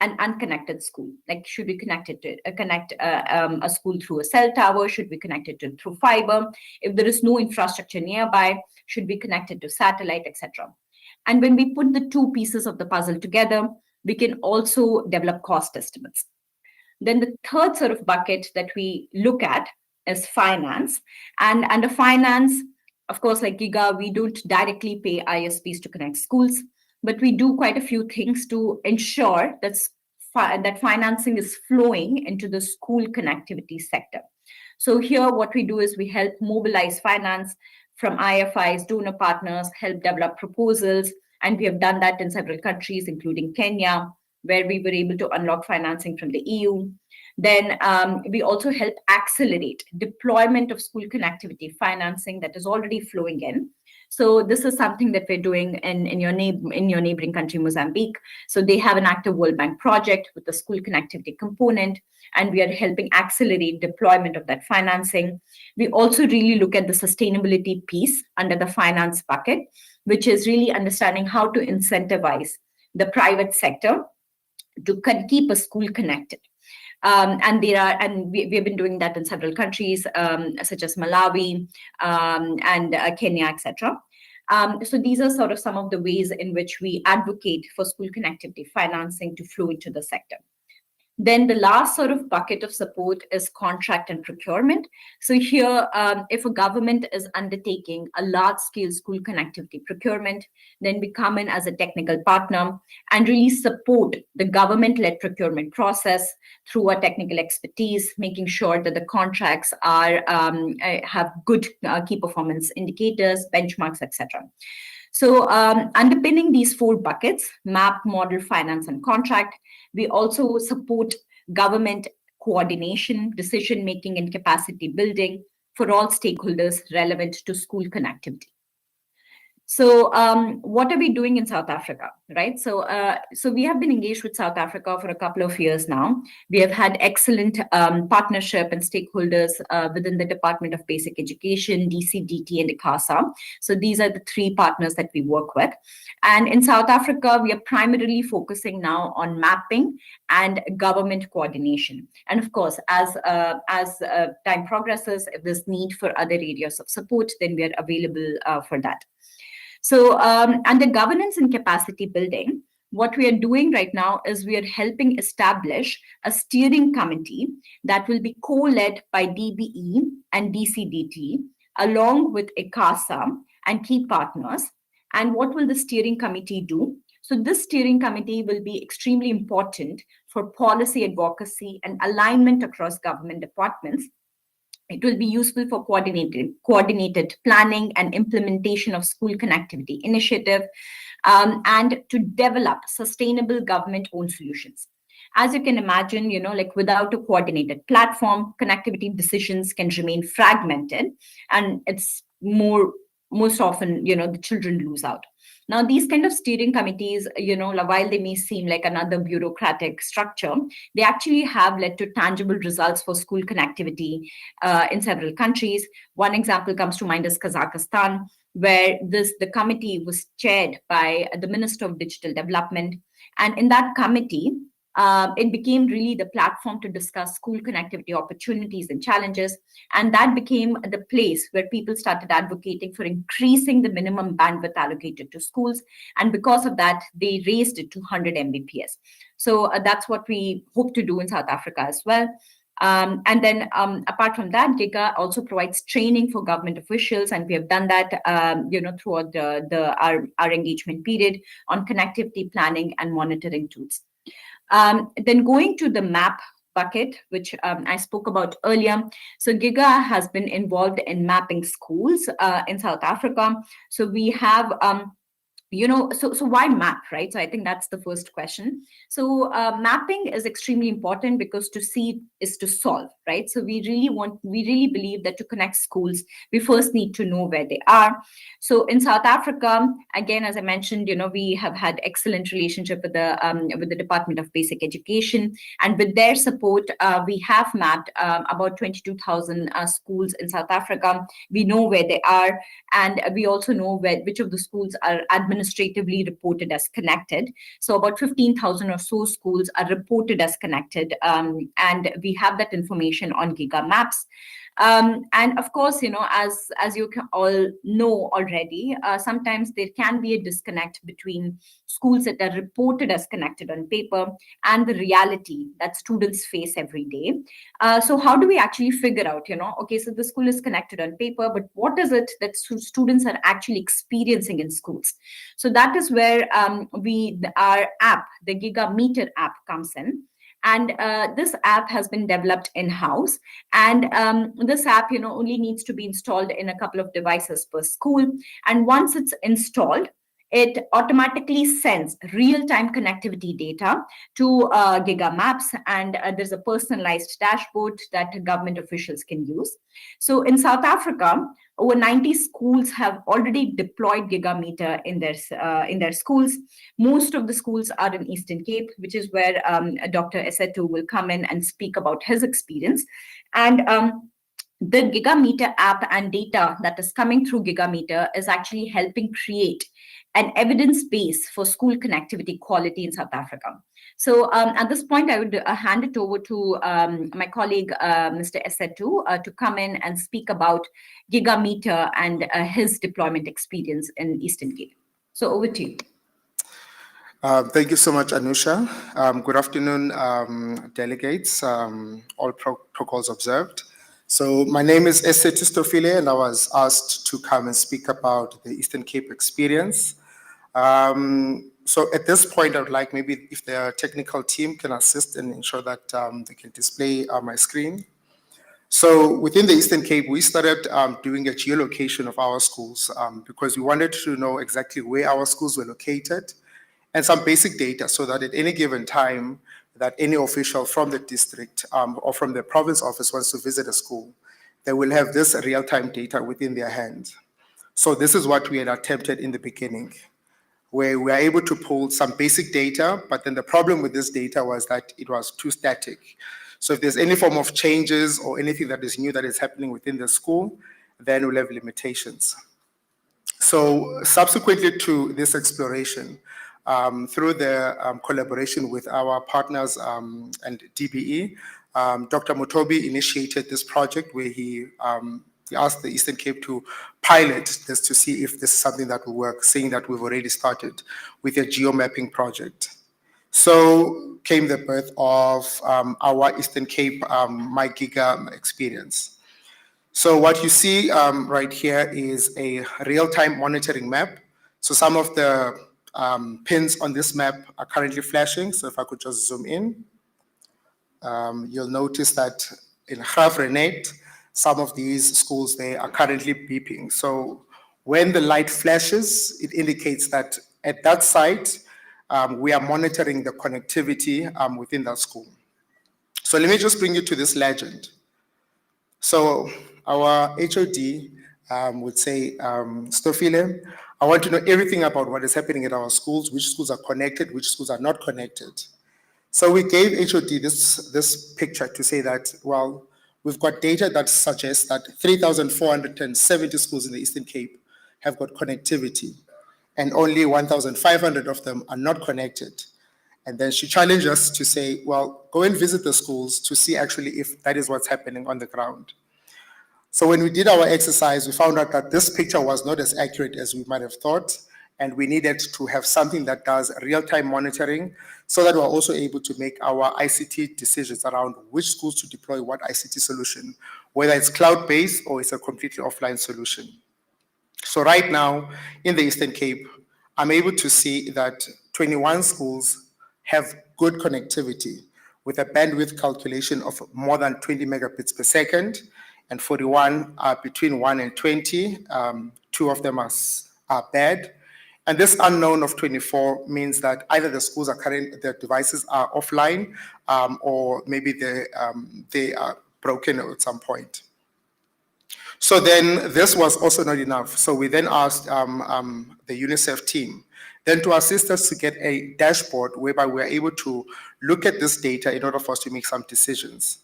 an unconnected school. Like, should we connect a school through a cell tower? Should we connect it through fiber? If there is no infrastructure nearby, should we connect it to satellite, etc.? And when we put the two pieces of the puzzle together, we can also develop cost estimates. Then the third sort of bucket that we look at is finance. And under finance, of course, like Giga, we don't directly pay ISPs to connect schools, but we do quite a few things to ensure that financing is flowing into the school connectivity sector. So here, what we do is we help mobilize finance from IFIs, donor partners, help develop proposals, and we have done that in several countries, including Kenya, where we were able to unlock financing from the EU. Then we also help accelerate deployment of school connectivity financing that is already flowing in. So this is something that we're doing in your neighboring country, Mozambique. So they have an active World Bank project with the school connectivity component, and we are helping accelerate deployment of that financing. We also really look at the sustainability piece under the finance bucket, which is really understanding how to incentivize the private sector to keep a school connected. And we've been doing that in several countries, such as Malawi and Kenya, etc. So these are sort of some of the ways in which we advocate for school connectivity financing to flow into the sector. Then the last sort of bucket of support is contract and procurement. So here, if a government is undertaking a large-scale school connectivity procurement, then we come in as a technical partner and really support the government-led procurement process through our technical expertise, making sure that the contracts are have good key performance indicators, benchmarks, etc. So underpinning these 4 buckets, MAP, model, finance, and contract, we also support government coordination, decision-making, and capacity building for all stakeholders relevant to school connectivity. So what are we doing in South Africa, right? So we have been engaged with South Africa for a couple of years now. We have had excellent partnership and stakeholders within the Department of Basic Education, DCDT, and ICASA. So these are the 3 partners that we work with. And in South Africa, we are primarily focusing now on mapping and government coordination. And of course, as time progresses, if there's need for other areas of support, then we are available for that. So under governance and capacity building, what we are doing right now is we are helping establish a steering committee that will be co-led by DBE and DCDT, along with ICASA and key partners. And what will the steering committee do? So this steering committee will be extremely important for policy advocacy and alignment across government departments. It will be useful for coordinated planning and implementation of school connectivity initiative, and to develop sustainable government-owned solutions. As you can imagine, like without a coordinated platform, connectivity decisions can remain fragmented, and it's most often, the children lose out. Now, these kind of steering committees, while they may seem like another bureaucratic structure, they actually have led to tangible results for school connectivity in several countries. One example comes to mind is Kazakhstan, where the committee was chaired by the Minister of Digital Development. And in that committee, It became really the platform to discuss school connectivity opportunities and challenges. And that became the place where people started advocating for increasing the minimum bandwidth allocated to schools. And because of that, they raised it to 100 Mbps. So that's what we hope to do in South Africa as well. And then apart from that, GIGA also provides training for government officials, and we have done that throughout our engagement period on connectivity planning and monitoring tools. Then going to the map bucket, which I spoke about earlier. So GIGA has been involved in mapping schools in South Africa. So we have so why map, right? So I think that's the first question. So mapping is extremely important because to see is to solve, right? So we really believe that to connect schools, we first need to know where they are. So in South Africa, again, as I mentioned, we have had excellent relationship with the Department of Basic Education, and with their support, we have mapped about 22,000 schools in South Africa. We know where they are, and we also know which of the schools are administratively reported as connected. So about 15,000 or so schools are reported as connected, and we have that information on GIGA Maps. And of course, as you can all know already, sometimes there can be a disconnect between schools that are reported as connected on paper and the reality that students face every day. So how do we actually figure out, okay, so the school is connected on paper, but what is it that students are actually experiencing in schools? So that is where our app, the GIGA Meter app, comes in. And this app has been developed in-house. And this app, only needs to be installed in a couple of devices per school. And once it's installed, it automatically sends real-time connectivity data to GIGA Maps, and there's a personalized dashboard that government officials can use. So in South Africa, over 90 schools have already deployed GIGA Meter in their schools. Most of the schools are in Eastern Cape, which is where Dr. Esetu will come in and speak about his experience. And the GIGA Meter app and data that is coming through GIGA Meter is actually helping create an evidence base for school connectivity quality in South Africa. So at this point, I would hand it over to my colleague, Mr. Esetu, to come in and speak about GIGA Meter and his deployment experience in Eastern Cape. So over to you. Thank you so much, Anusha. Good afternoon, delegates, all protocols observed. So my name is Esetu Stofile, and I was asked to come and speak about the Eastern Cape experience. So at this point, I would like maybe if the technical team can assist and ensure that they can display my screen. So within the Eastern Cape, we started doing a geolocation of our schools because we wanted to know exactly where our schools were located and some basic data so that at any given time that any official from the district or from the province office wants to visit a school, they will have this real-time data within their hands. So this is what we had attempted in the beginning, where we are able to pull some basic data, but then the problem with this data was that it was too static. So if there's any form of changes or anything that is new that is happening within the school, then we'll have limitations. So subsequently to this exploration, through the collaboration with our partners and DBE, Dr. Motobi initiated this project where he asked the Eastern Cape to pilot this to see if this is something that will work, seeing that we've already started with a geomapping project. So came the birth of our Eastern Cape MyGiga experience. So what you see right here is a real-time monitoring map. So some of the pins on this map are currently flashing. So if I could just zoom in, you'll notice that in Graaf-Reinet, some of these schools, they are currently beeping. So when the light flashes, it indicates that at that site, we are monitoring the connectivity within that school. So let me just bring you to this legend. So our HOD would say, Stofile, I want to know everything about what is happening at our schools, which schools are connected, which schools are not connected. So we gave HOD this picture to say that, well, we've got data that suggests that 3,470 schools in the Eastern Cape have got connectivity, and only 1,500 of them are not connected. And then she challenged us to say, well, go and visit the schools to see actually if that is what's happening on the ground. So when we did our exercise, we found out that this picture was not as accurate as we might have thought, and we needed to have something that does real-time monitoring so that we're also able to make our ICT decisions around which schools to deploy what ICT solution, whether it's cloud-based or it's a completely offline solution. So right now, in the Eastern Cape, I'm able to see that 21 schools have good connectivity with a bandwidth calculation of more than 20 megabits per second, and 41 are between 1 and 20. 2 of them are bad. And this unknown of 24 means that either the schools are their devices are offline, or maybe they are broken at some point. So then this was also not enough. So we then asked the UNICEF team then to assist us to get a dashboard whereby we're able to look at this data in order for us to make some decisions.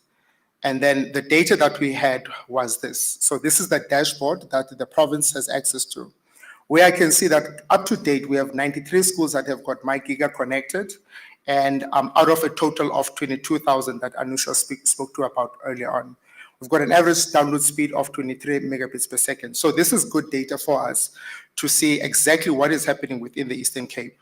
And then the data that we had was this. So this is the dashboard that the province has access to, where I can see that up to date, we have 93 schools that have got MyGiga connected, and out of a total of 22,000 that Anusha spoke to about earlier on. We've got an average download speed of 23 megabits per second. So this is good data for us to see exactly what is happening within the Eastern Cape.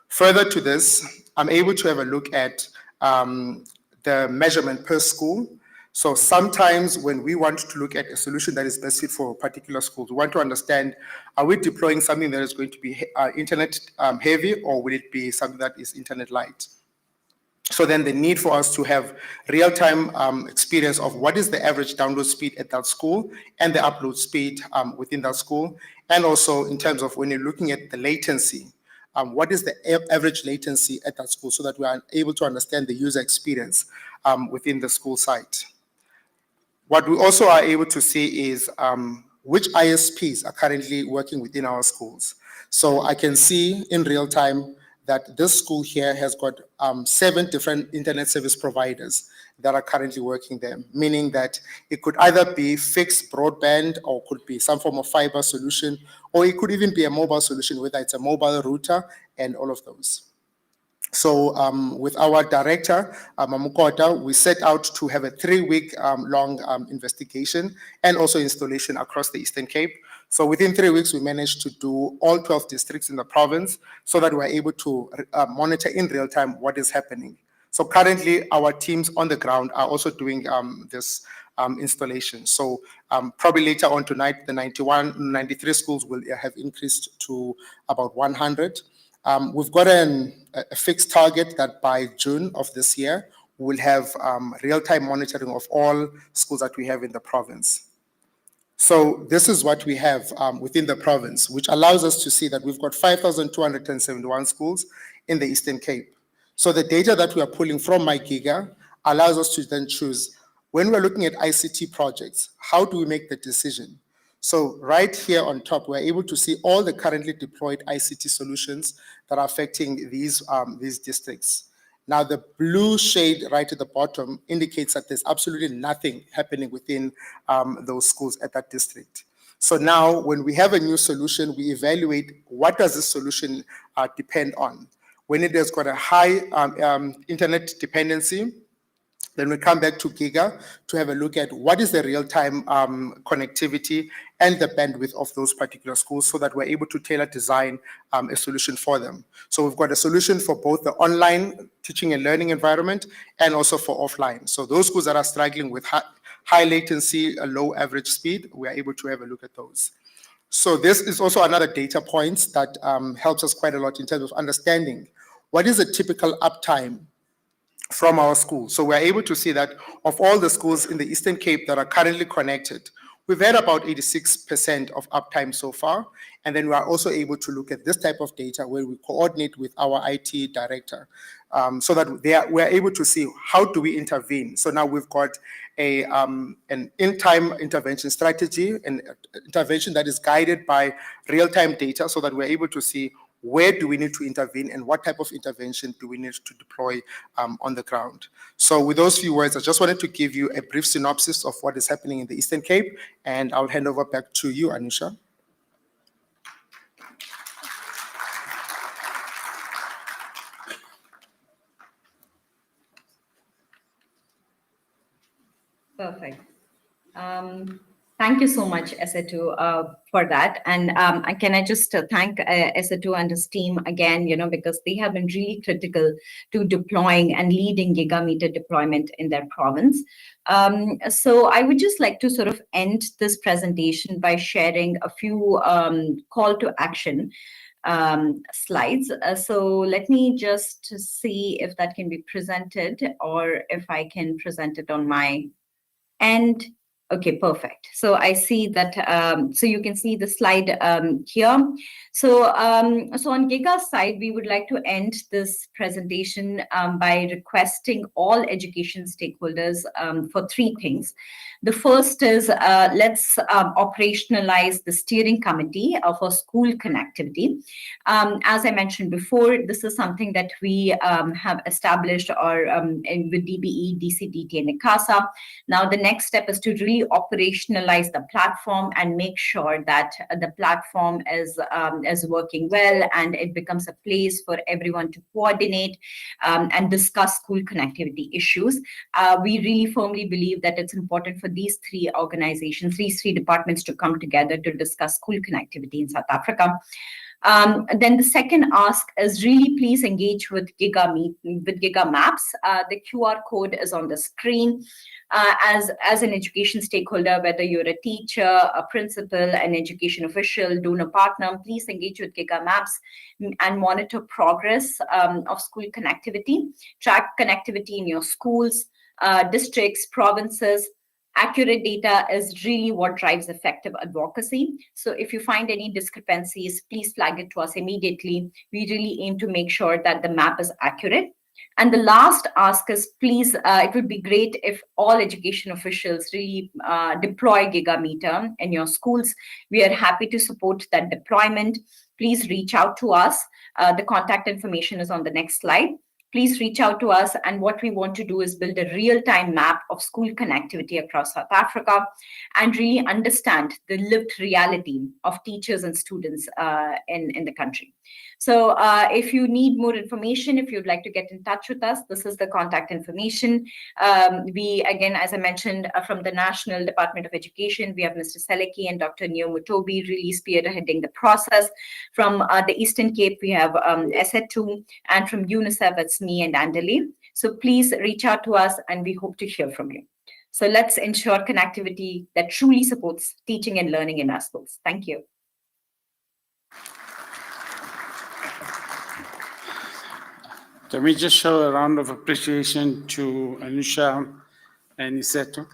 Further to this, I'm able to have a look at the measurement per school. So sometimes when we want to look at a solution that is best fit for particular schools, we want to understand, are we deploying something that is going to be internet heavy, or will it be something that is internet light? So then the need for us to have real-time experience of what is the average download speed at that school and the upload speed within that school. And also in terms of when you're looking at the latency, what is the average latency at that school, so that we are able to understand the user experience within the school site. What we also are able to see is which ISPs are currently working within our schools. So I can see in real time that this school here has got 7 different internet service providers that are currently working there, meaning that it could either be fixed broadband, or could be some form of fiber solution, or it could even be a mobile solution, whether it's a mobile router and all of those. So with our director, Mamukota, we set out to have a 3-week long investigation and also installation across the Eastern Cape. So within 3 weeks, we managed to do all 12 districts in the province so that we're able to monitor in real time what is happening. So currently, our teams on the ground are also doing this installation. So probably later on tonight, the 93 schools will have increased to about 100. We've got a fixed target that by June of this year, we'll have real-time monitoring of all schools that we have in the province. So this is what we have within the province, which allows us to see that we've got 5,271 schools in the Eastern Cape. So the data that we are pulling from MyGiga allows us to then choose, when we're looking at ICT projects, how do we make the decision? So right here on top, we're able to see all the currently deployed ICT solutions that are affecting these districts. Now, the blue shade right at the bottom indicates that there's absolutely nothing happening within those schools at that district. So now, when we have a new solution, we evaluate what does this solution depend on. When it has got a high internet dependency, then we come back to Giga to have a look at what is the real-time connectivity and the bandwidth of those particular schools, so that we're able to tailor design a solution for them. So we've got a solution for both the online teaching and learning environment and also for offline. So those schools that are struggling with high latency, a low average speed, we're able to have a look at those. So this is also another data point that helps us quite a lot in terms of understanding what is a typical uptime from our schools. So we're able to see that of all the schools in the Eastern Cape that are currently connected, we've had about 86% of uptime so far. And then we are also able to look at this type of data where we coordinate with our IT director so that we're able to see how do we intervene. So now we've got an in-time intervention strategy, an intervention that is guided by real-time data, so that we're able to see where do we need to intervene and what type of intervention do we need to deploy on the ground. So with those few words, I just wanted to give you a brief synopsis of what is happening in the Eastern Cape, and I'll hand over back to you, Anusha. Perfect. Thank you so much, Esetu, for that. And can I just thank Esetu and his team again, because they have been really critical to deploying and leading gigameter deployment in their province. So I would just like to sort of end this presentation by sharing a few call to action slides. So let me just see if that can be presented or if I can present it on my end. Okay, perfect. So I see that, so you can see the slide here. So on Giga's side, we would like to end this presentation by requesting all education stakeholders for three things. The first is let's operationalize the steering committee for school connectivity. As I mentioned before, this is something that we have established with DBE, DCDT, and ICASA. Now, the next step is to really operationalize the platform and make sure that the platform is working well and it becomes a place for everyone to coordinate and discuss school connectivity issues. We really firmly believe that it's important for these three organizations, these three departments to come together to discuss school connectivity in South Africa. Then the second ask is really please engage with Giga Maps. The QR code is on the screen. As an education stakeholder, whether you're a teacher, a principal, an education official, donor partner, please engage with Giga Maps and monitor progress of school connectivity. Track connectivity in your schools, districts, provinces. Accurate data is really what drives effective advocacy. So if you find any discrepancies, please flag it to us immediately. We really aim to make sure that the map is accurate. And the last ask is please, it would be great if all education officials really deploy Gigameter in your schools. We are happy to support that deployment. Please reach out to us. The contact information is on the next slide. Please reach out to us. And what we want to do is build a real-time map of school connectivity across South Africa and really understand the lived reality of teachers and students in the country. So if you need more information, if you'd like to get in touch with us, this is the contact information. We, again, as I mentioned, from the National Department of Education, we have Mr. Seleki and Dr. Neo Mutobi really spearheading the process. From the Eastern Cape, we have Esetu, and from UNICEF, it's me and Andali. So please reach out to us and we hope to hear from you. So let's ensure connectivity that truly supports teaching and learning in our schools. Thank you. Can we just show a round of appreciation to Anusha and Esetu?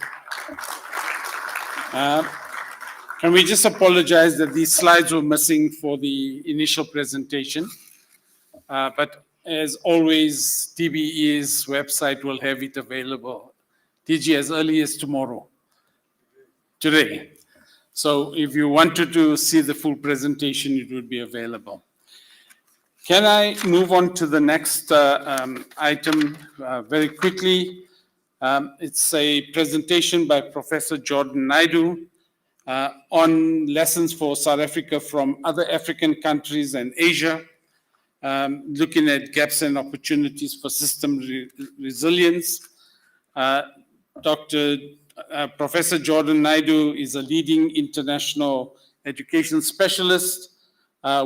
Can we just apologize that these slides were missing for the initial presentation? But as always, DBE's website will have it available, DG, as early as today. So if you wanted to see the full presentation, it would be available. Can I move on to the next item very quickly? It's a presentation by Professor Jordan Naidu on lessons for South Africa from other African countries and Asia, looking at gaps and opportunities for system resilience. Professor Jordan Naidu is a leading international education specialist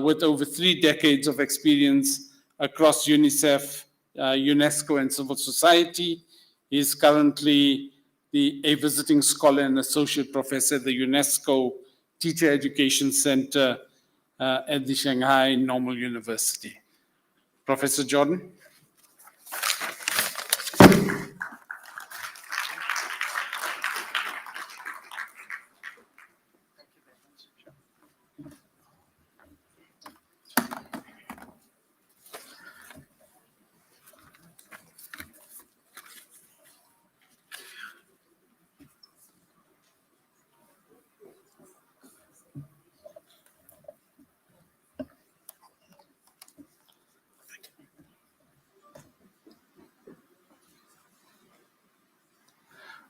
with over 3 decades of experience across UNICEF, UNESCO, and civil society. He is currently a visiting scholar and associate professor at the UNESCO Teacher Education Center at the Shanghai Normal University. Professor Jordan.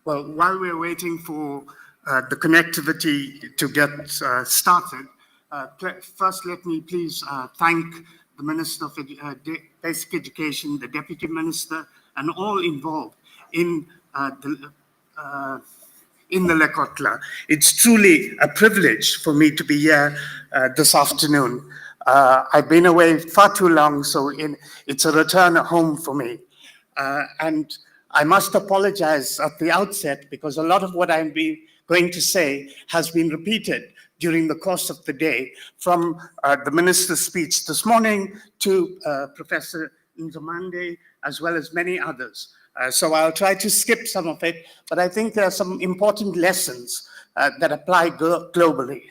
Well, while we're waiting for the connectivity to get started, first let me please thank the Minister of Basic Education, the Deputy Minister, and all involved in in the Lekgotla. It's truly a privilege for me to be here this afternoon. I've been away far too long, so it's a return home for me. And I must apologize at the outset because a lot of what I'm going to say has been repeated during the course of the day, from the minister's speech this morning to Professor Nzamande, as well as many others. So I'll try to skip some of it, but I think there are some important lessons that apply globally.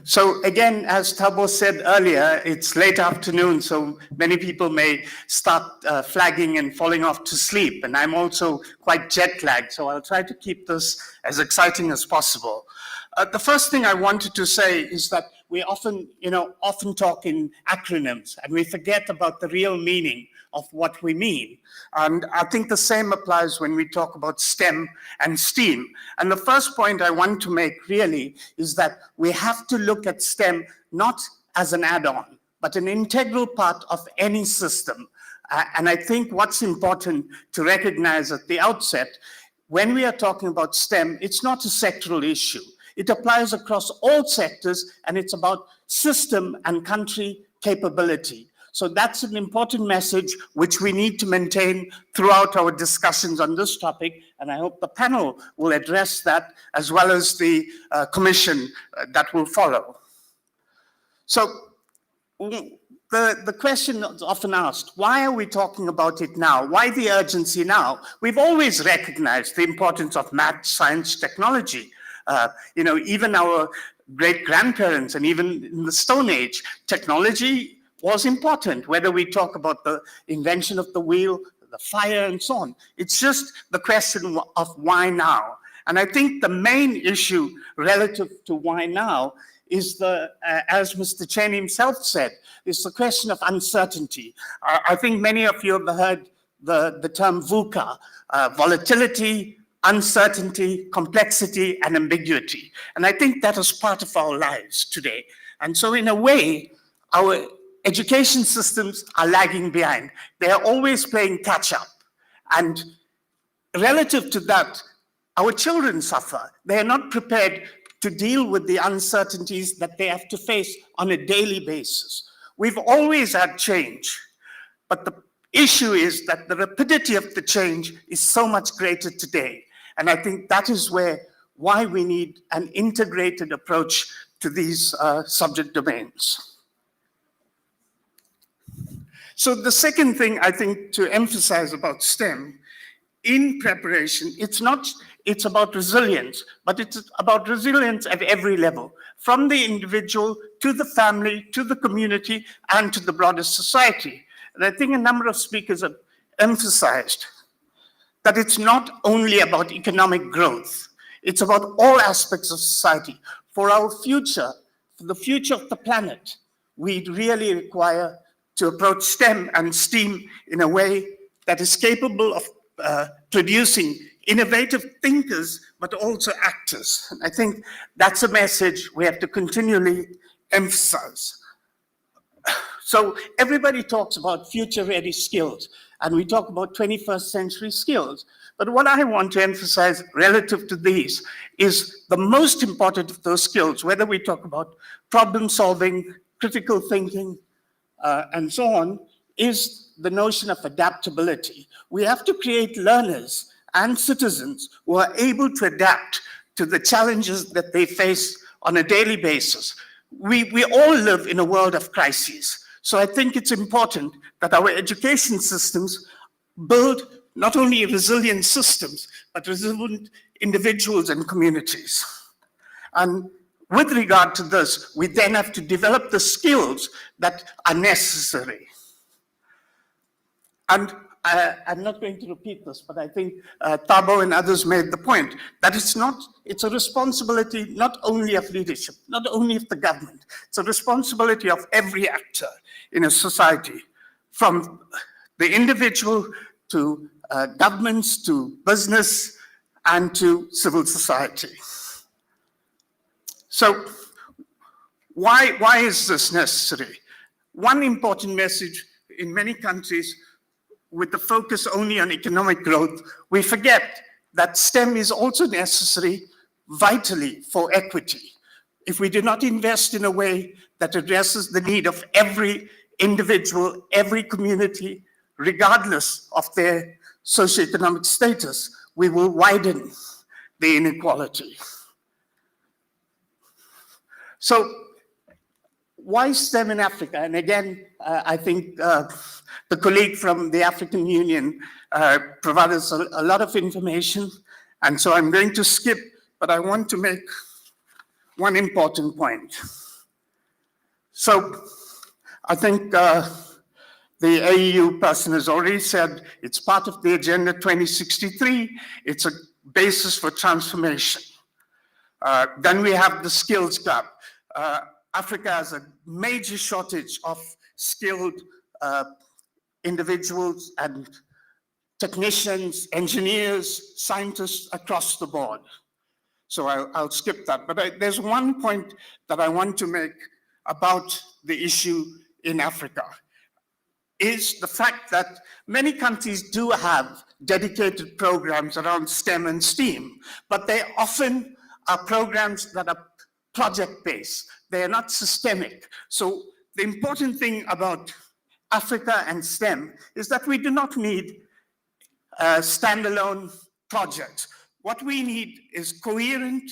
So again, as Thabo said earlier, it's late afternoon, so many people may start flagging and falling off to sleep. And I'm also quite jet lagged, so I'll try to keep this as exciting as possible. The first thing I wanted to say is that we often talk in acronyms, and we forget about the real meaning of what we mean. And I think the same applies when we talk about STEM and STEAM. And the first point I want to make really is that we have to look at STEM not as an add-on, but an integral part of any system. And I think what's important to recognize at the outset, when we are talking about STEM, it's not a sectoral issue. It applies across all sectors, and it's about system and country capability. So that's an important message which we need to maintain throughout our discussions on this topic, and I hope the panel will address that as well as the commission that will follow. So the question is often asked, why are we talking about it now? Why the urgency now? We've always recognized the importance of math, science, technology. Even our great-grandparents and even in the Stone Age, technology was important, whether we talk about the invention of the wheel, the fire, and so on. It's just the question of why now. And I think the main issue relative to why now is as Mr. Chen himself said, is the question of uncertainty. I think many of you have heard the term VUCA, volatility, uncertainty, complexity, and ambiguity. And I think that is part of our lives today. And so in a way, our education systems are lagging behind. They are always playing catch up. And relative to that, our children suffer. They are not prepared to deal with the uncertainties that they have to face on a daily basis. We've always had change, but the issue is that the rapidity of the change is so much greater today. And I think that is why we need an integrated approach to these subject domains. So the second thing I think to emphasize about STEM, in preparation, it's about resilience, but it's about resilience at every level, from the individual to the family, to the community, and to the broader society. And I think a number of speakers have emphasized that it's not only about economic growth, it's about all aspects of society. For our future, for the future of the planet, we really require to approach STEM and STEAM in a way that is capable of producing innovative thinkers, but also actors. And I think that's a message we have to continually emphasize. So everybody talks about future-ready skills, and we talk about 21st century skills. But what I want to emphasize relative to these is the most important of those skills, whether we talk about problem solving, critical thinking, and so on, is the notion of adaptability. We have to create learners and citizens who are able to adapt to the challenges that they face on a daily basis. We all live in a world of crises. So I think it's important that our education systems build not only resilient systems, but resilient individuals and communities. And with regard to this, we then have to develop the skills that are necessary. And I'm not going to repeat this, but I think Thabo and others made the point that it's a responsibility not only of leadership, not only of the government, it's a responsibility of every actor in a society, from the individual to governments, to business, and to civil society. So Why is this necessary? One important message in many countries, with the focus only on economic growth, we forget that STEM is also necessary vitally for equity. If we do not invest in a way that addresses the need of every individual, every community, regardless of their socioeconomic status, we will widen the inequality. So, why STEM in Africa? And again, I think the colleague from the African Union provided us a lot of information, and so I'm going to skip, but I want to make one important point. So I think the AEU person has already said it's part of the Agenda 2063. It's a basis for transformation. Then we have the skills gap. Africa has a major shortage of skilled individuals and technicians, engineers, scientists across the board. So I'll skip that. But there's one point that I want to make about the issue in Africa, is the fact that many countries do have dedicated programs around STEM and STEAM, but they often are programs that are project-based. They are not systemic. So the important thing about Africa and STEM is that we do not need standalone projects. What we need is coherent,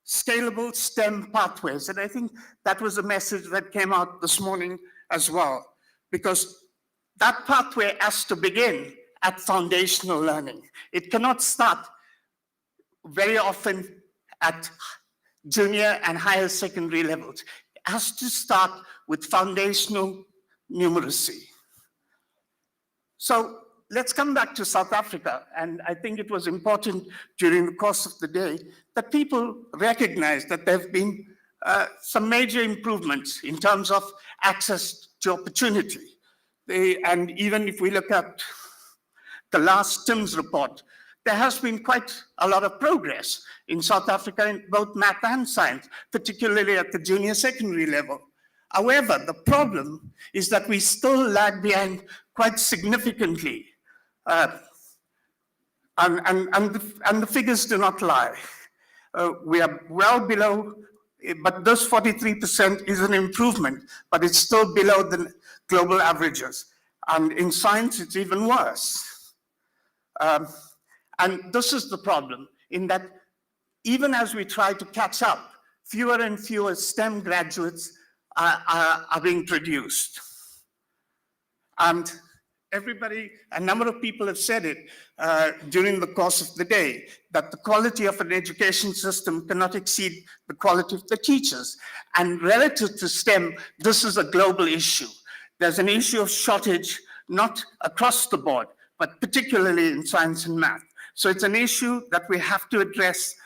scalable STEM pathways. And I think that was a message that came out this morning as well, because that pathway has to begin at foundational learning. It cannot start very often at junior and higher secondary levels. It has to start with foundational numeracy. So let's come back to South Africa. And I think it was important during the course of the day that people recognize that there have been some major improvements in terms of access to opportunity. And even if we look at the last TIMS report, there has been quite a lot of progress in South Africa in both math and science, particularly at the junior secondary level. However, the problem is that we still lag behind quite significantly. And the figures do not lie. We are well below, but this 43% is an improvement, but it's still below the global averages. And in science, it's even worse. And this is the problem, in that even as we try to catch up, fewer and fewer STEM graduates are being produced. And everybody, a number of people have said it during the course of the day, that the quality of an education system cannot exceed the quality of the teachers. And relative to STEM, this is a global issue. There's an issue of shortage, not across the board, but particularly in science and math. So it's an issue that we have to address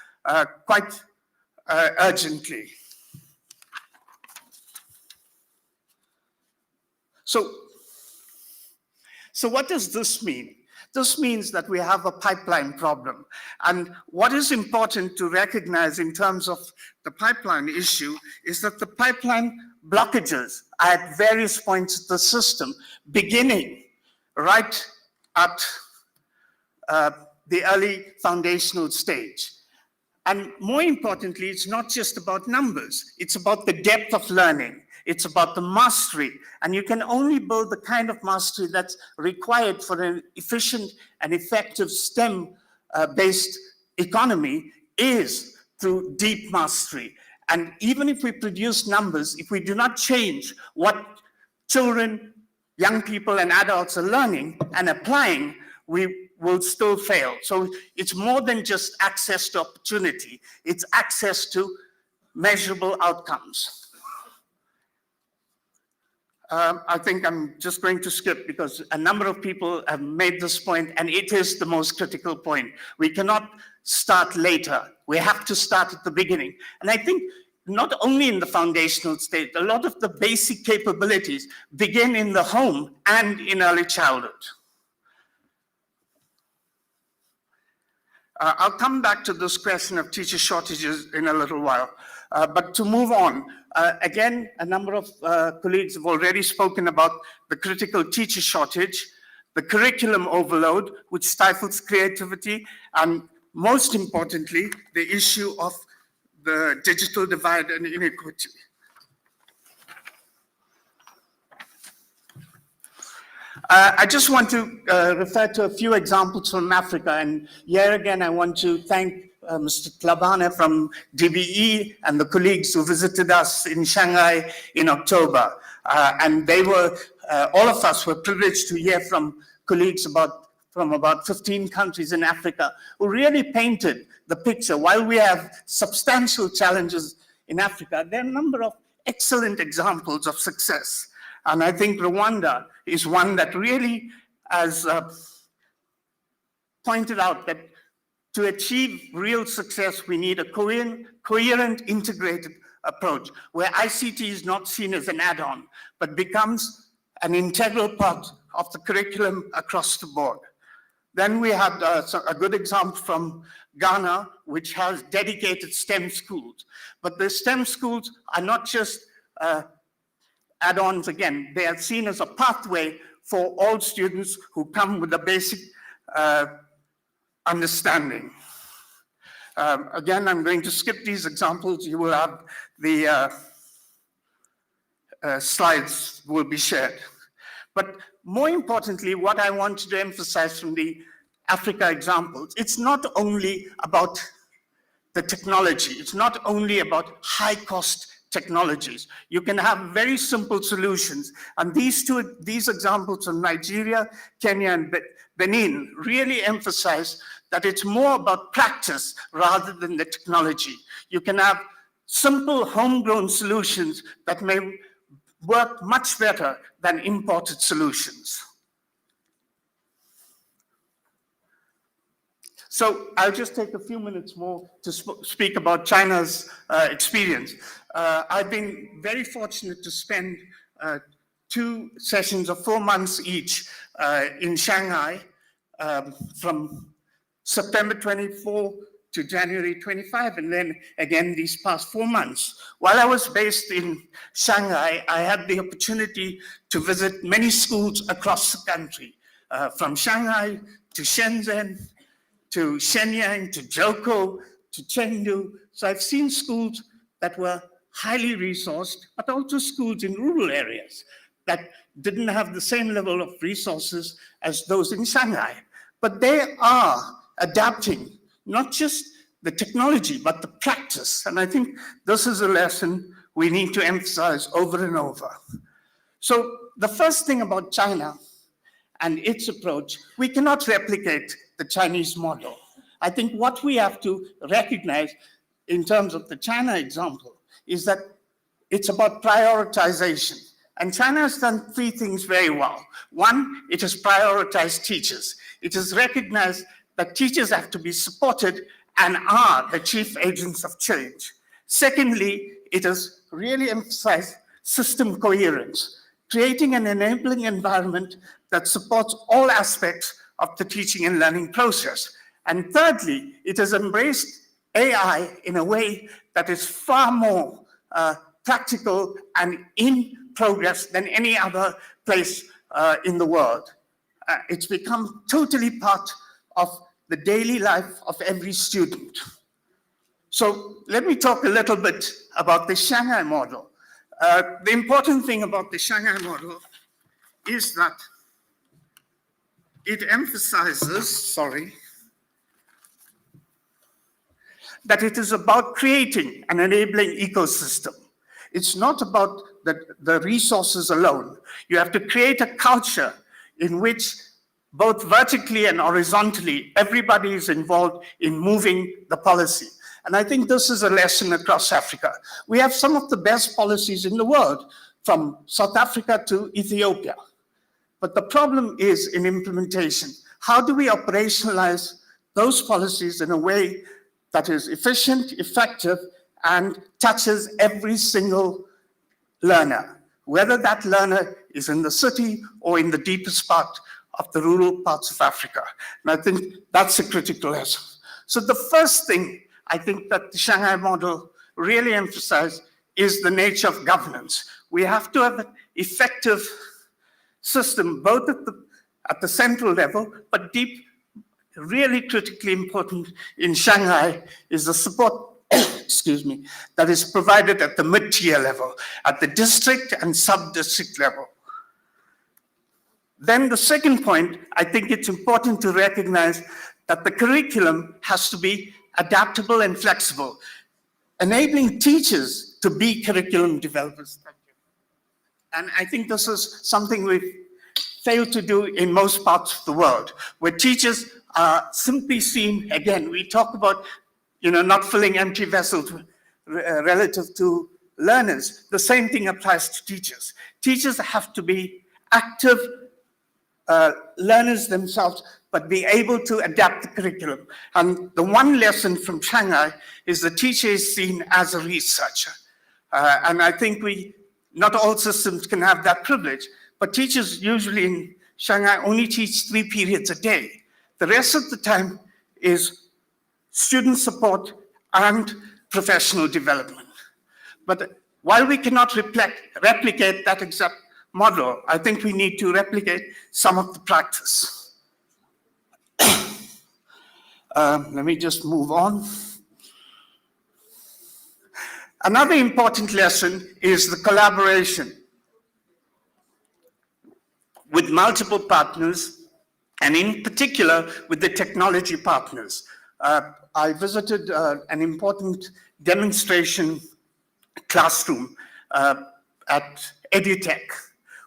quite urgently. So what does this mean? This means that we have a pipeline problem. And what is important to recognize in terms of the pipeline issue is that the pipeline blockages are at various points of the system, beginning right at the early foundational stage. And more importantly, it's not just about numbers. It's about the depth of learning. It's about the mastery. And you can only build the kind of mastery that's required for an efficient and effective STEM-based economy is through deep mastery. And even if we produce numbers, if we do not change what children, young people, and adults are learning and applying, we will still fail. So it's more than just access to opportunity. It's access to measurable outcomes. I think I'm just going to skip because a number of people have made this point, and it is the most critical point. We cannot start later. We have to start at the beginning. And I think not only in the foundational state, a lot of the basic capabilities begin in the home and in early childhood. I'll come back to this question of teacher shortages in a little while. But to move on, again, a number of colleagues have already spoken about the critical teacher shortage, the curriculum overload, which stifles creativity, and most importantly, the issue of the digital divide and inequity. I just want to refer to a few examples from Africa, and here again I want to thank Mr. Klabane from DBE and the colleagues who visited us in Shanghai in October. And they were, all of us were privileged to hear from colleagues from about 15 countries in Africa who really painted the picture. While we have substantial challenges in Africa, there are a number of excellent examples of success. And I think Rwanda is one that really has pointed out that to achieve real success, we need a coherent, integrated approach where ICT is not seen as an add-on, but becomes an integral part of the curriculum across the board. Then we had a good example from Ghana, which has dedicated STEM schools. But the STEM schools are not just add-ons again. They are seen as a pathway for all students who come with a basic understanding. Again, I'm going to skip these examples. You will have the slides will be shared. But more importantly, what I want to emphasize from the Africa examples, it's not only about the technology. It's not only about high-cost technologies. You can have very simple solutions. And these examples from Nigeria, Kenya, and Benin really emphasize that it's more about practice rather than the technology. You can have simple homegrown solutions that may work much better than imported solutions. So I'll just take a few minutes more to speak about China's experience. I've been very fortunate to spend 2 sessions of 4 months each in Shanghai from September 24 to January 25, and then again these past 4 months. While I was based in Shanghai, I had the opportunity to visit many schools across the country, from Shanghai to Shenzhen, to Shenyang, to Zhoukou, to Chengdu. So I've seen schools that were highly resourced, but also schools in rural areas that didn't have the same level of resources as those in Shanghai. But they are adapting not just the technology, but the practice. And I think this is a lesson we need to emphasize over and over. So the first thing about China and its approach, we cannot replicate the Chinese model. I think what we have to recognize in terms of the China example is that it's about prioritization. And China has done 3 things very well. One, it has prioritized teachers. It has recognized that teachers have to be supported and are the chief agents of change. Secondly, it has really emphasized system coherence, creating an enabling environment that supports all aspects of the teaching and learning process. And thirdly, it has embraced AI in a way that is far more practical and in progress than any other place in the world. It's become totally part of the daily life of every student. So let me talk a little bit about the Shanghai model. The important thing about the Shanghai model is that it emphasizes, that it is about creating an enabling ecosystem. It's not about the resources alone. You have to create a culture in which both vertically and horizontally, everybody is involved in moving the policy. And I think this is a lesson across Africa. We have some of the best policies in the world, from South Africa to Ethiopia. But the problem is in implementation. How do we operationalize those policies in a way that is efficient, effective, and touches every single learner, whether that learner is in the city or in the deepest part of the rural parts of Africa? And I think that's a critical lesson. So the first thing I think that the Shanghai model really emphasize is the nature of governance. We have to have an effective system, both at the central level, but really critically important in Shanghai is the support, excuse me, that is provided at the mid-tier level, at the district and sub-district level. Then the second point, I think it's important to recognize that the curriculum has to be adaptable and flexible, enabling teachers to be curriculum developers. And I think this is something we've failed to do in most parts of the world, where teachers are simply seen, again, we talk about, not filling empty vessels relative to learners. The same thing applies to teachers. Teachers have to be active learners themselves, but be able to adapt the curriculum. And the one lesson from Shanghai is the teacher is seen as a researcher. And I think not all systems can have that privilege, but teachers usually in Shanghai only teach 3 periods a day. The rest of the time is student support and professional development. But while we cannot replicate that exact model, I think we need to replicate some of the practice. Let me just move on. Another important lesson is the collaboration with multiple partners, and in particular with the technology partners. I visited an important demonstration classroom at EduTech,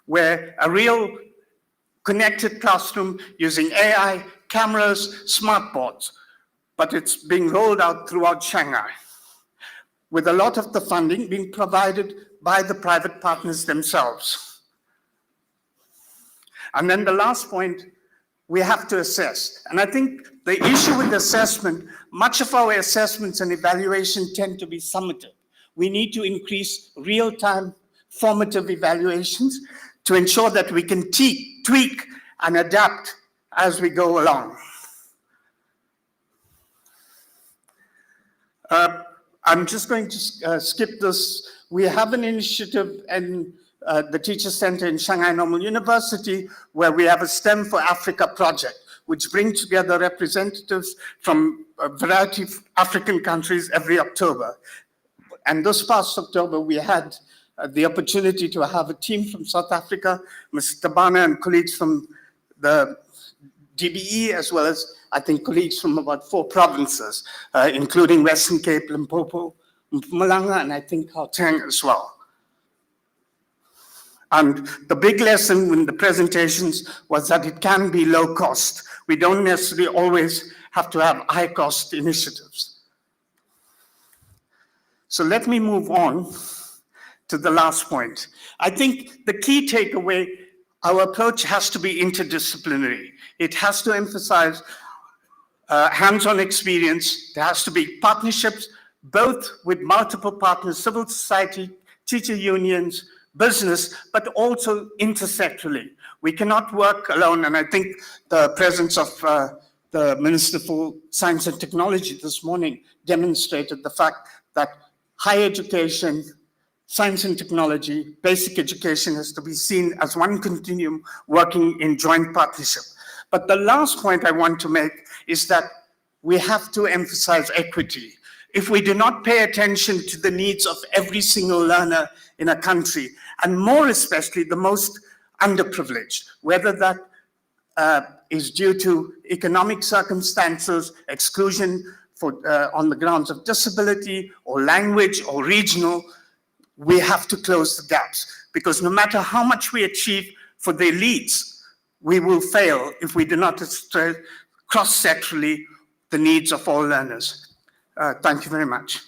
where a real connected classroom using AI, cameras, smart boards, but it's being rolled out throughout Shanghai, with a lot of the funding being provided by the private partners themselves. And then the last point, we have to assess. And I think the issue with assessment, much of our assessments and evaluation tend to be summative. We need to increase real-time formative evaluations to ensure that we can tweak and adapt as we go along. I'm just going to skip this. We have an initiative in the Teacher Center in Shanghai Normal University where we have a STEM for Africa project, which brings together representatives from a variety of African countries every October. And this past October, we had the opportunity to have a team from South Africa, Mr. Tabana and colleagues from the DBE, as well as, I think, colleagues from about 4 provinces, including Western Cape, Limpopo, Mpumalanga, and I think Gauteng as well. And the big lesson in the presentations was that it can be low cost. We don't necessarily always have to have high cost initiatives. So let me move on to the last point. I think the key takeaway, our approach has to be interdisciplinary. It has to emphasize hands-on experience. There has to be partnerships, both with multiple partners, civil society, teacher unions, business, but also intersectorally. We cannot work alone, and I think the presence of the Minister for Science and Technology this morning demonstrated the fact that higher education, science and technology, basic education has to be seen as one continuum working in joint partnership. But the last point I want to make is that we have to emphasize equity. If we do not pay attention to the needs of every single learner in a country, and more especially the most underprivileged, whether that is due to economic circumstances, exclusion on the grounds of disability or language or regional, we have to close the gaps. Because no matter how much we achieve for the elites, we will fail if we do not cross-sectorally the needs of all learners. Thank you very much.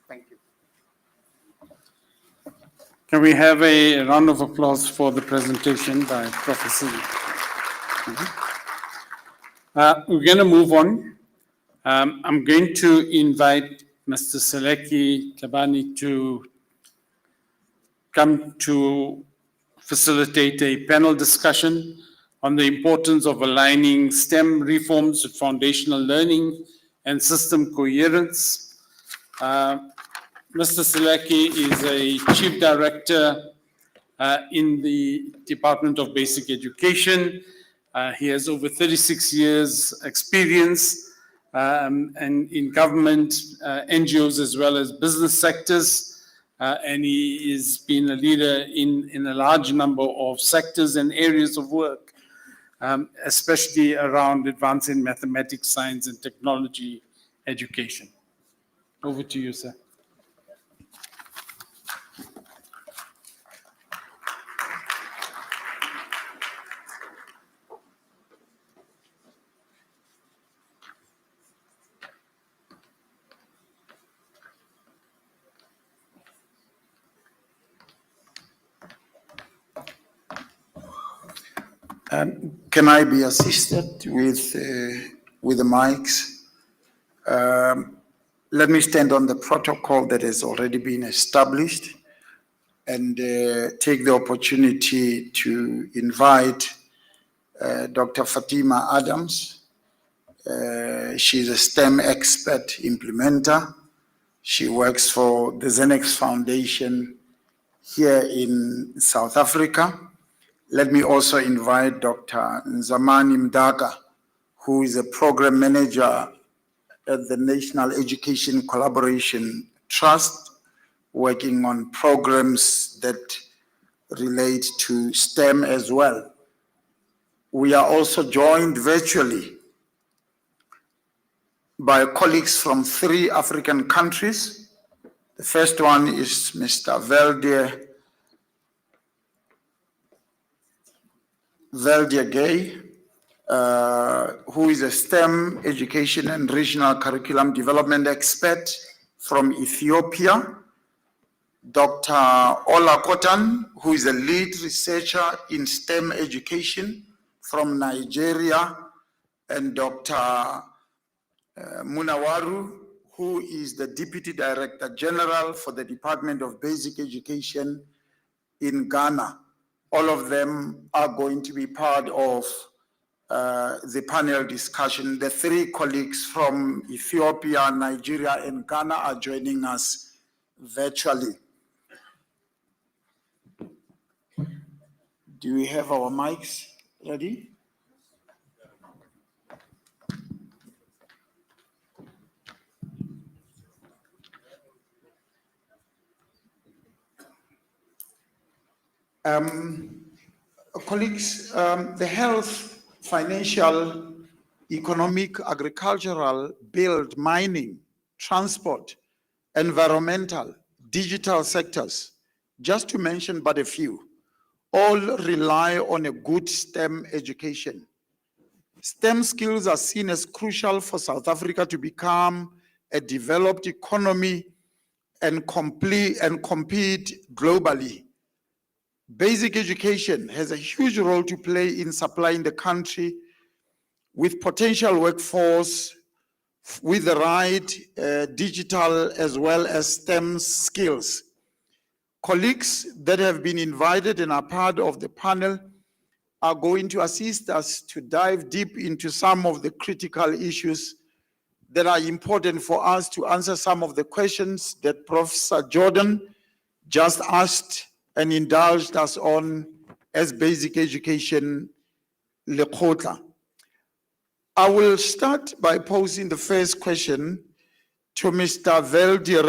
Thank you. Can we have a round of applause for the presentation by Professor? We're going to move on. I'm going to invite Mr. Seleki Tlhabane to come to facilitate a panel discussion on the importance of aligning STEM reforms with foundational learning and system coherence. Mr. Seleki is a Chief Director in the Department of Basic Education. He has over 36 years experience and in government, NGOs, as well as business sectors. And he has been a leader in a large number of sectors and areas of work, especially around advancing mathematics, science, and technology education. Over to you, sir. Can I be assisted with the mics? Let me stand on the protocol that has already been established and take the opportunity to invite Dr. Fatima Adams. She's a STEM expert implementer. She works for the Zenex Foundation here in South Africa. Let me also invite Dr. Nzamani Mdaka, who is a program manager at the National Education Collaboration Trust, working on programs that relate to STEM as well. We are also joined virtually by colleagues from 3 African countries. The first one is Mr. Veldia Gay, who is a STEM education and regional curriculum development expert from Ethiopia. Dr. Ola Kotan, who is a lead researcher in STEM education from Nigeria. And Dr. Munawaru, who is the Deputy Director General for the Department of Basic Education in Ghana. All of them are going to be part of the panel discussion. The 3 colleagues from Ethiopia, Nigeria, and Ghana are joining us virtually. Do we have our mics ready? Colleagues, the health, financial, economic, agricultural, build, mining, transport, environmental, digital sectors, just to mention but a few, all rely on a good STEM education. STEM skills are seen as crucial for South Africa to become a developed economy and compete globally. Basic education has a huge role to play in supplying the country with potential workforce, with the right digital as well as STEM skills. Colleagues that have been invited and are part of the panel are going to assist us to dive deep into some of the critical issues that are important for us to answer some of the questions that Professor Jordan just asked and indulged us on as basic education Lekgotla. I will start by posing the first question to Mr. Veldia,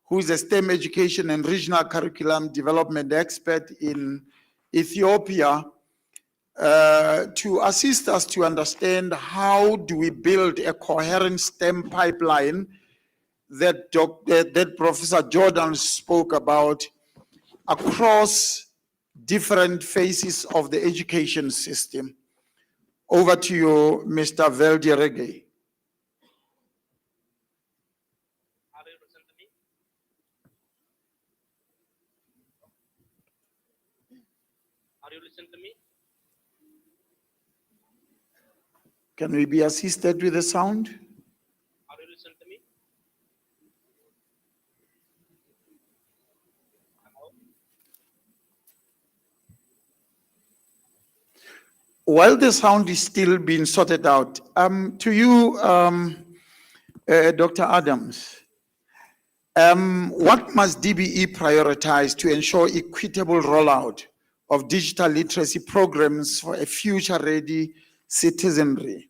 who is a STEM education and regional curriculum development expert in Ethiopia, to assist us to understand how do we build a coherent STEM pipeline that Professor Jordan spoke about across different phases of the education system. Over to you, Mr. Veldia. Are you listening to me? Can we be assisted with the sound? while the sound is still being sorted out, to you, Dr. Adams, what must DBE prioritize to ensure equitable rollout of digital literacy programs for a future-ready citizenry?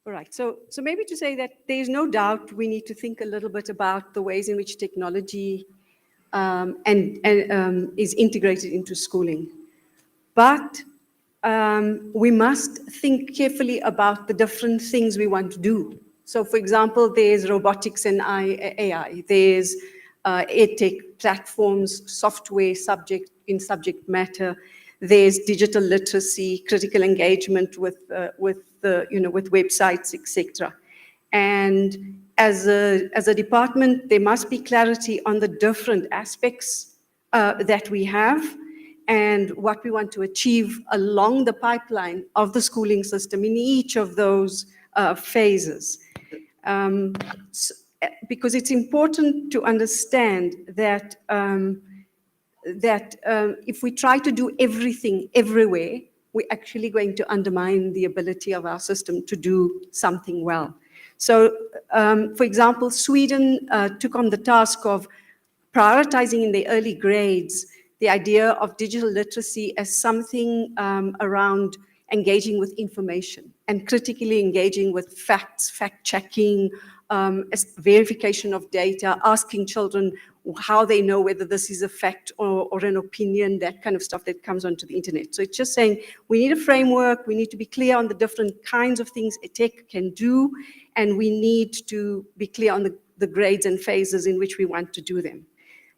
All right, so maybe to say that there's no doubt we need to think a little bit about the ways in which technology is integrated into schooling. But we must think carefully about the different things we want to do. So for example, there's robotics and AI, there's edtech platforms, software subject matter, there's digital literacy, critical engagement with websites, etc. And as a department, there must be clarity on the different aspects that we have and what we want to achieve along the pipeline of the schooling system in each of those phases. Because it's important to understand that if we try to do everything everywhere, we're actually going to undermine the ability of our system to do something well. So, for example, Sweden took on the task of prioritizing in the early grades the idea of digital literacy as something around engaging with information and critically engaging with facts, fact-checking, verification of data, asking children how they know whether this is a fact or an opinion, that kind of stuff that comes onto the internet. So it's just saying we need a framework, we need to be clear on the different kinds of things a tech can do, and we need to be clear on the grades and phases in which we want to do them.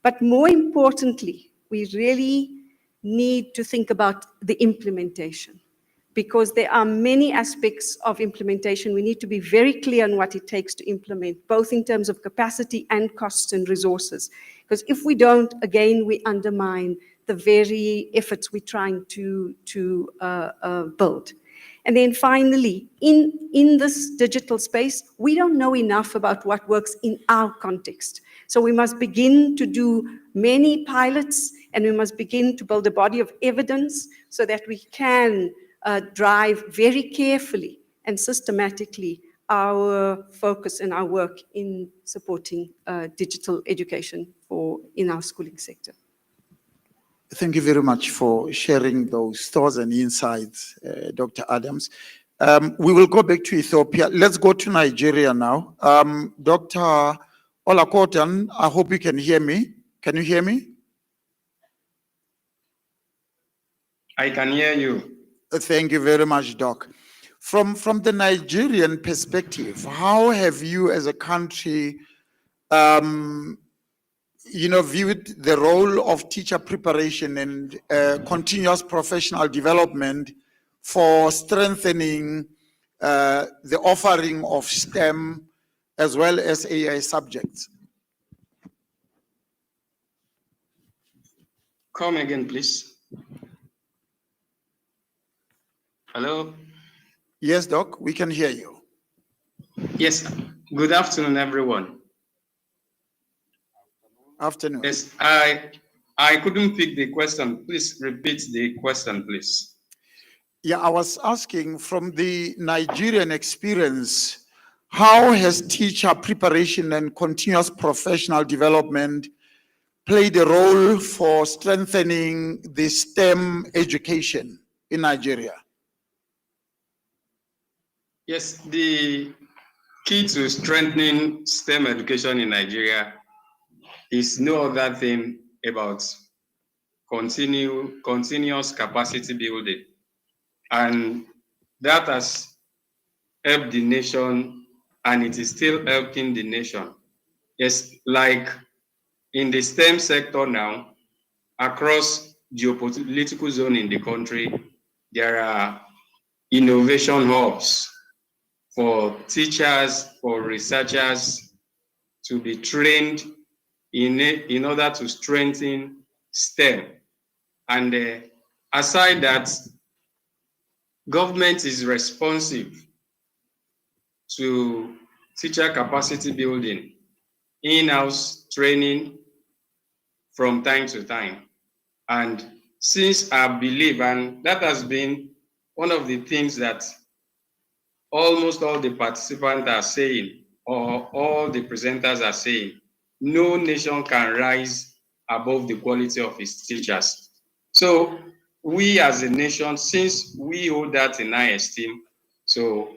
But more importantly, we really need to think about the implementation, because there are many aspects of implementation. We need to be very clear on what it takes to implement, both in terms of capacity and costs and resources. Because if we don't, again, we undermine the very efforts we're trying to build. And then finally, in this digital space, we don't know enough about what works in our context. So we must begin to do many pilots, and we must begin to build a body of evidence so that we can drive very carefully and systematically our focus and our work in supporting digital education in our schooling sector. Thank you very much for sharing those thoughts and insights, Dr. Adams. We will go back to Ethiopia. Let's go to Nigeria now. Dr. Olakotan, I hope you can hear me. Can you hear me? I can hear you. Thank you very much, Doc. From the Nigerian perspective, how have you as a country viewed the role of teacher preparation and continuous professional development for strengthening the offering of STEM as well as AI subjects? Come again, please. Hello? Yes, Doc, we can hear you. Yes, good afternoon, everyone. Afternoon. Yes, I couldn't pick the question. Please repeat the question, please. Yeah, I was asking, from the Nigerian experience, how has teacher preparation and continuous professional development played a role for strengthening the STEM education in Nigeria? Yes, the key to strengthening STEM education in Nigeria is no other thing about continuous capacity building. And that has helped the nation, and it is still helping the nation. Yes, like in the STEM sector now, across geopolitical zone in the country, there are innovation hubs for teachers, for researchers to be trained in order to strengthen STEM. And aside that, government is responsive to teacher capacity building, in-house training from time to time. And since I believe, and that has been one of the things that almost all the participants are saying, or all the presenters are saying, no nation can rise above the quality of its teachers. So we as a nation, since we hold that in high esteem, so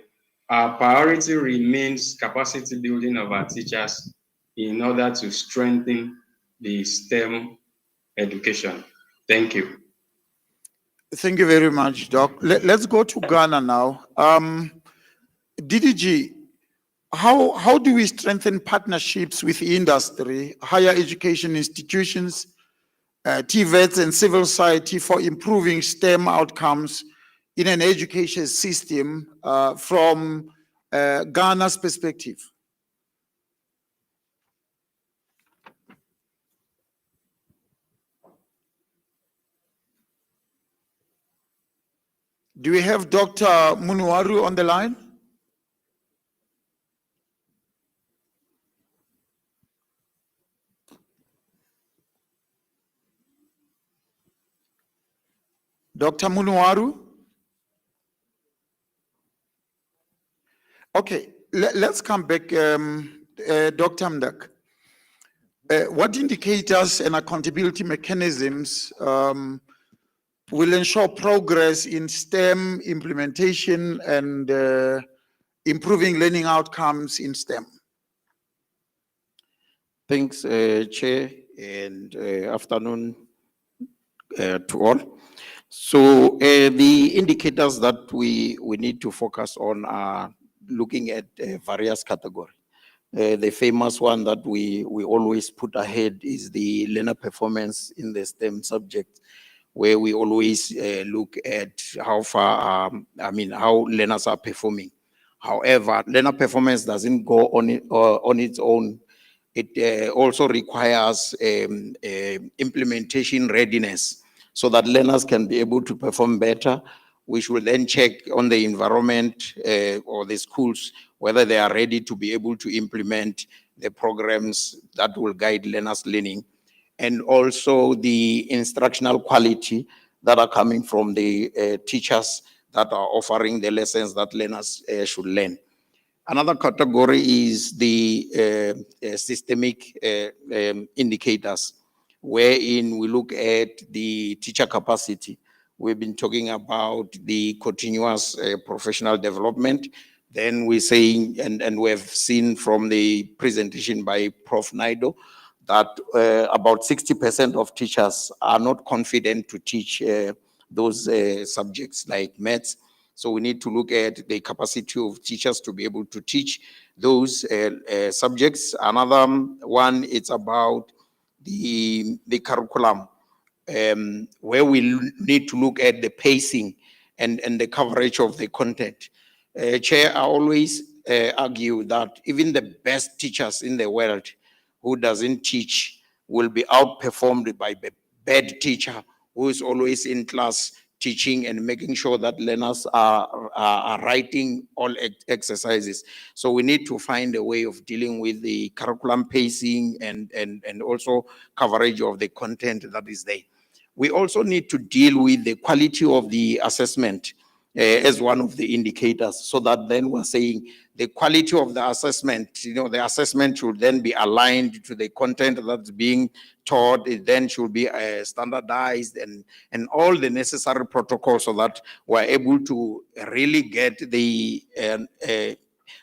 our priority remains capacity building of our teachers in order to strengthen the STEM education. Thank you. Thank you very much, Doc. Let's go to Ghana now. DDG, how do we strengthen partnerships with industry, higher education institutions, TVETs and civil society for improving STEM outcomes in an education system from Ghana's perspective? Do we have Dr. Munuwaru on the line? Dr. Munuwaru? Okay, let's come back, Dr. Mdak. What indicators and accountability mechanisms will ensure progress in STEM implementation and improving learning outcomes in STEM? Thanks, Chair, and afternoon to all. So the indicators that we need to focus on are looking at various categories. The famous one that we always put ahead is the learner performance in the STEM subject, where we always look at how far, how learners are performing. However, learner performance doesn't go on its own. It also requires implementation readiness so that learners can be able to perform better, which will then check on the environment or the schools whether they are ready to be able to implement the programs that will guide learners' learning, and also the instructional quality that are coming from the teachers that are offering the lessons that learners should learn. Another category is the systemic indicators, wherein we look at the teacher capacity. We've been talking about the continuous professional development. Then we're saying, and we have seen from the presentation by Prof. Naido, that about 60% of teachers are not confident to teach those subjects like maths. So we need to look at the capacity of teachers to be able to teach those subjects. Another one, it's about the curriculum, where we need to look at the pacing and the coverage of the content. Chair, I always argue that even the best teachers in the world who doesn't teach will be outperformed by the bad teacher who is always in class teaching and making sure that learners are writing all exercises. So we need to find a way of dealing with the curriculum pacing and also coverage of the content that is there. We also need to deal with the quality of the assessment as one of the indicators, so that then we're saying the quality of the assessment, the assessment should then be aligned to the content that's being taught. It then should be standardized and all the necessary protocols so that we're able to really get the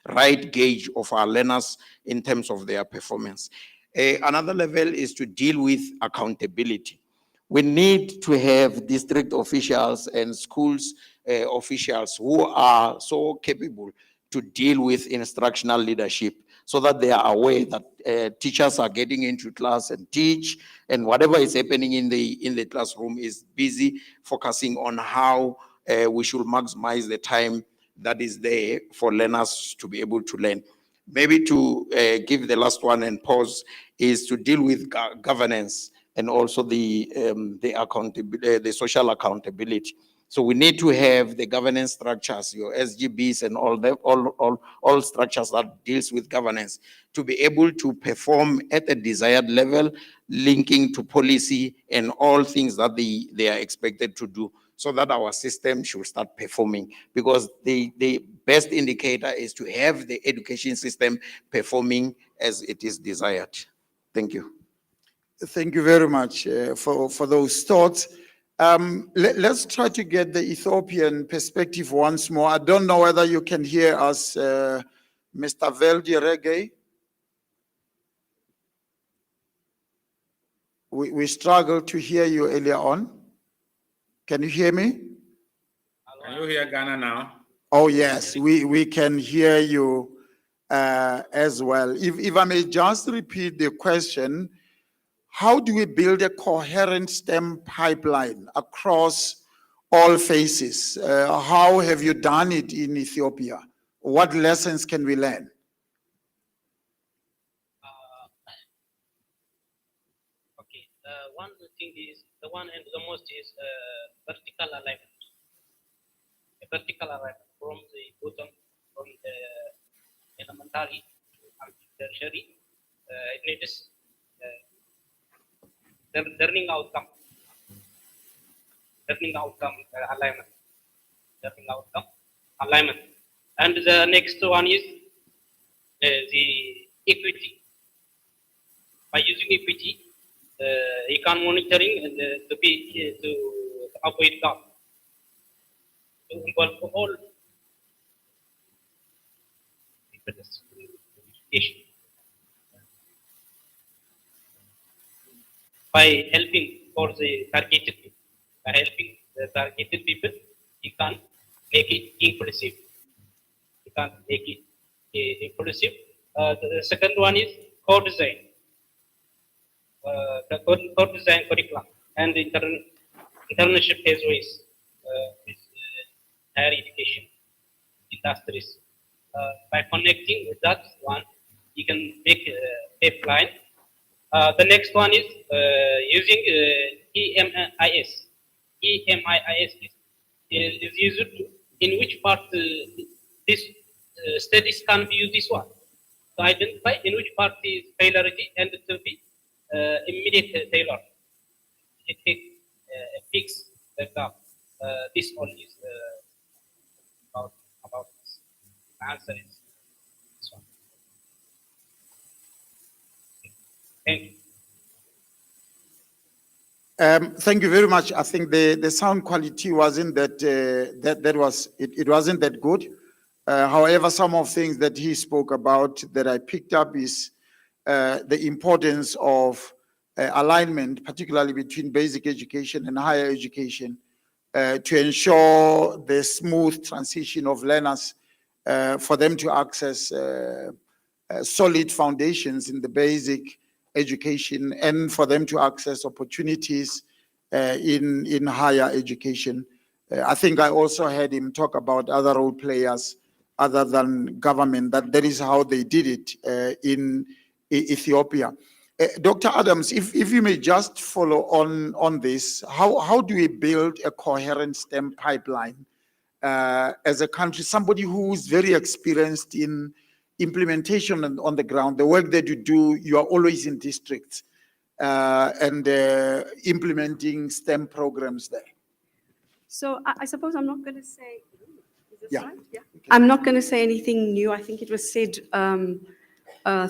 right gauge of our learners in terms of their performance. Another level is to deal with accountability. We need to have district officials and schools officials who are so capable to deal with instructional leadership, so that they are aware that teachers are getting into class and teach, and whatever is happening in the classroom is busy focusing on how we should maximize the time that is there for learners to be able to learn. Maybe to give the last one and pause is to deal with governance and also the accountability, the social accountability. So we need to have the governance structures, your SGBs and all structures that deals with governance to be able to perform at a desired level, linking to policy and all things that they are expected to do, so that our system should start performing. Because the best indicator is to have the education system performing as it is desired. Thank you. Thank you very much for those thoughts. Let's try to get the Ethiopian perspective once more. I don't know whether you can hear us, Mr. Veldi Reggae. We struggled to hear you earlier on. Can you hear me? Can you hear Ghana now? Oh, yes, we can hear you as well. If I may just repeat the question, how do we build a coherent STEM pipeline across all phases? How have you done it in Ethiopia? What lessons can we learn? One thing is, the one and the most is vertical alignment. A vertical alignment from the bottom, from the elementary to tertiary. It needs the learning outcome alignment. Learning outcome alignment. And the next one is the equity. By using equity, you can monitoring and to avoid gap, to involve all education. By helping for the targeted people, you can make it inclusive. You can make it inclusive. The second one is co-design. The co-design curriculum and the internship pathways with higher education industries. By connecting with that one, you can make a pipeline. The next one is using EMIS. EMIS is used to, in which part this studies can be used this one. To identify in which part is failurity and to be immediate failure. It fix the gap. This one is about this. The answer is this one. Thank you. Thank you very much. I think the sound quality wasn't that it wasn't that good. However, some of things that he spoke about that I picked up is the importance of alignment, particularly between basic education and higher education, to ensure the smooth transition of learners for them to access solid foundations in the basic education and for them to access opportunities in higher education. I think I also heard him talk about other role players other than government, that is how they did it in Ethiopia. Dr. Adams, if you may just follow on this, how do we build a coherent STEM pipeline as a country, somebody who's very experienced in implementation on the ground, the work that you do, you are always in districts and implementing STEM programs there. So I suppose I'm not going to say, is this Yeah. right? Yeah. I'm not going to say anything new. I think it was said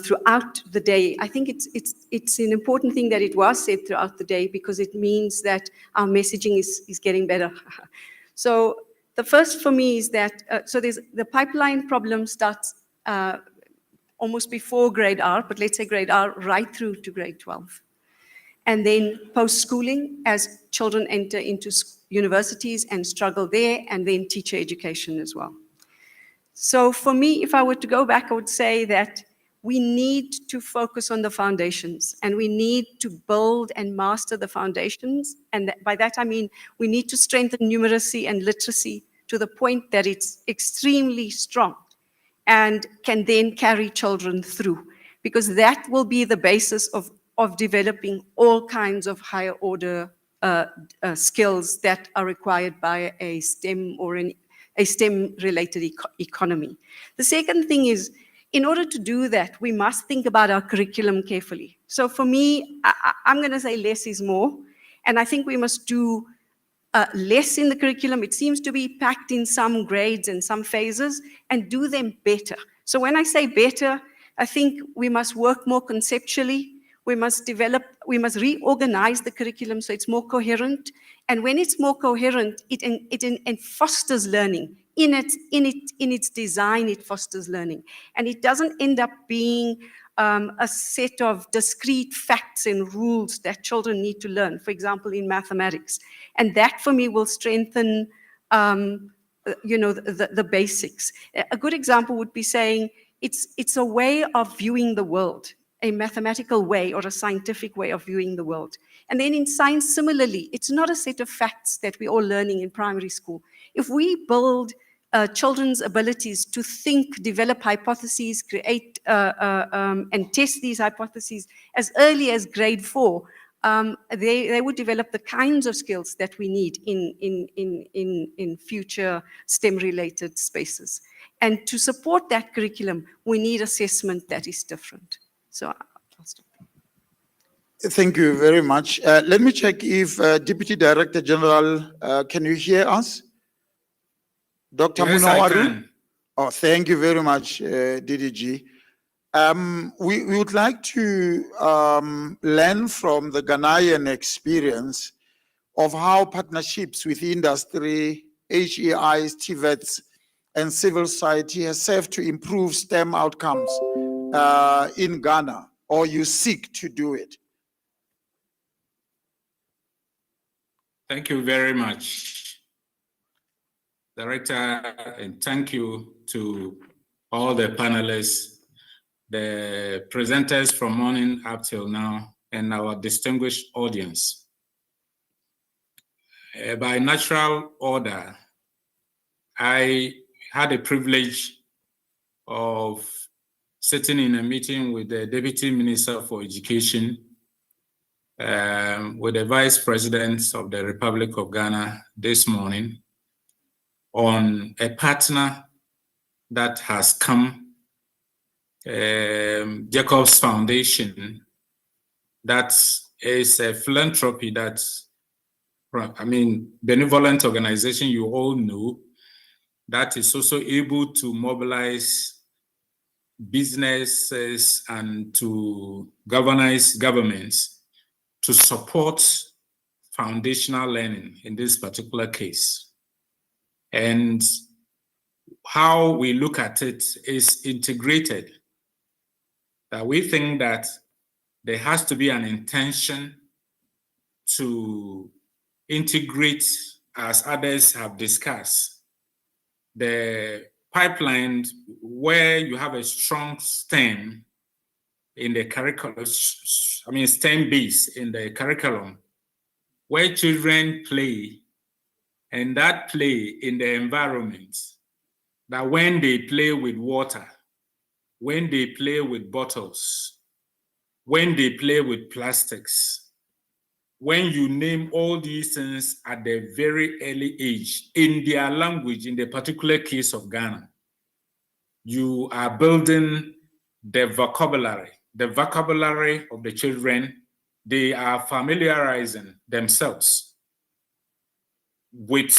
throughout the day. I think it's an important thing that it was said throughout the day, because it means that our messaging is getting better. So the first for me is that, so there's the pipeline problem starts almost before grade R, but let's say grade R right through to grade 12. And then post-schooling, as children enter into universities and struggle there, and then teacher education as well. So for me, if I were to go back, I would say that we need to focus on the foundations, and we need to build and master the foundations. And by that, I mean, we need to strengthen numeracy and literacy to the point that it's extremely strong and can then carry children through, because that will be the basis of developing all kinds of higher order skills that are required by a STEM or a STEM-related economy. The second thing is, in order to do that, we must think about our curriculum carefully. So for me, I'm going to say less is more, and I think we must do less in the curriculum. It seems to be packed in some grades and some phases, and do them better. So when I say better, I think we must work more conceptually. We must reorganize the curriculum so it's more coherent. And when it's more coherent, it fosters learning. In its design, it fosters learning. And it doesn't end up being a set of discrete facts and rules that children need to learn, for example, in mathematics. And that, for me, will strengthen the basics. A good example would be saying it's a way of viewing the world, a mathematical way or a scientific way of viewing the world. And then in science, similarly, it's not a set of facts that we're all learning in primary school. If we build children's abilities to think, develop hypotheses, create and test these hypotheses as early as grade 4, they would develop the kinds of skills that we need in future STEM-related spaces. And to support that curriculum, we need assessment that is different. So I'll stop. Thank you very much. Let me check if Deputy Director General, can you hear us? Dr. Yes, I Munawaru? can. Oh, thank you very much, DDG. We would like to learn from the Ghanaian experience of how partnerships with industry, HEIs, TVETs, and civil society has served to improve STEM outcomes in Ghana, or you seek to do it. Thank you very much, Director, and thank you to all the panelists, the presenters from morning up till now, and our distinguished audience. By natural order, I had a privilege of sitting in a meeting with the Deputy Minister for Education, with the Vice President of the Republic of Ghana this morning on a partner that has come, Jacob's Foundation, that is a philanthropy that, benevolent organization you all know, that is also able to mobilize businesses and to galvanize governments to support foundational learning in this particular case. And how we look at it is integrated. That we think that there has to be an intention to integrate, as others have discussed, the pipeline where you have a strong STEM in the curriculum, STEM base in the curriculum, where children play, and that play in the environment, that when they play with water, when they play with bottles, when they play with plastics, when you name all these things at the very early age, in their language, in the particular case of Ghana, you are building the vocabulary of the children. They are familiarizing themselves with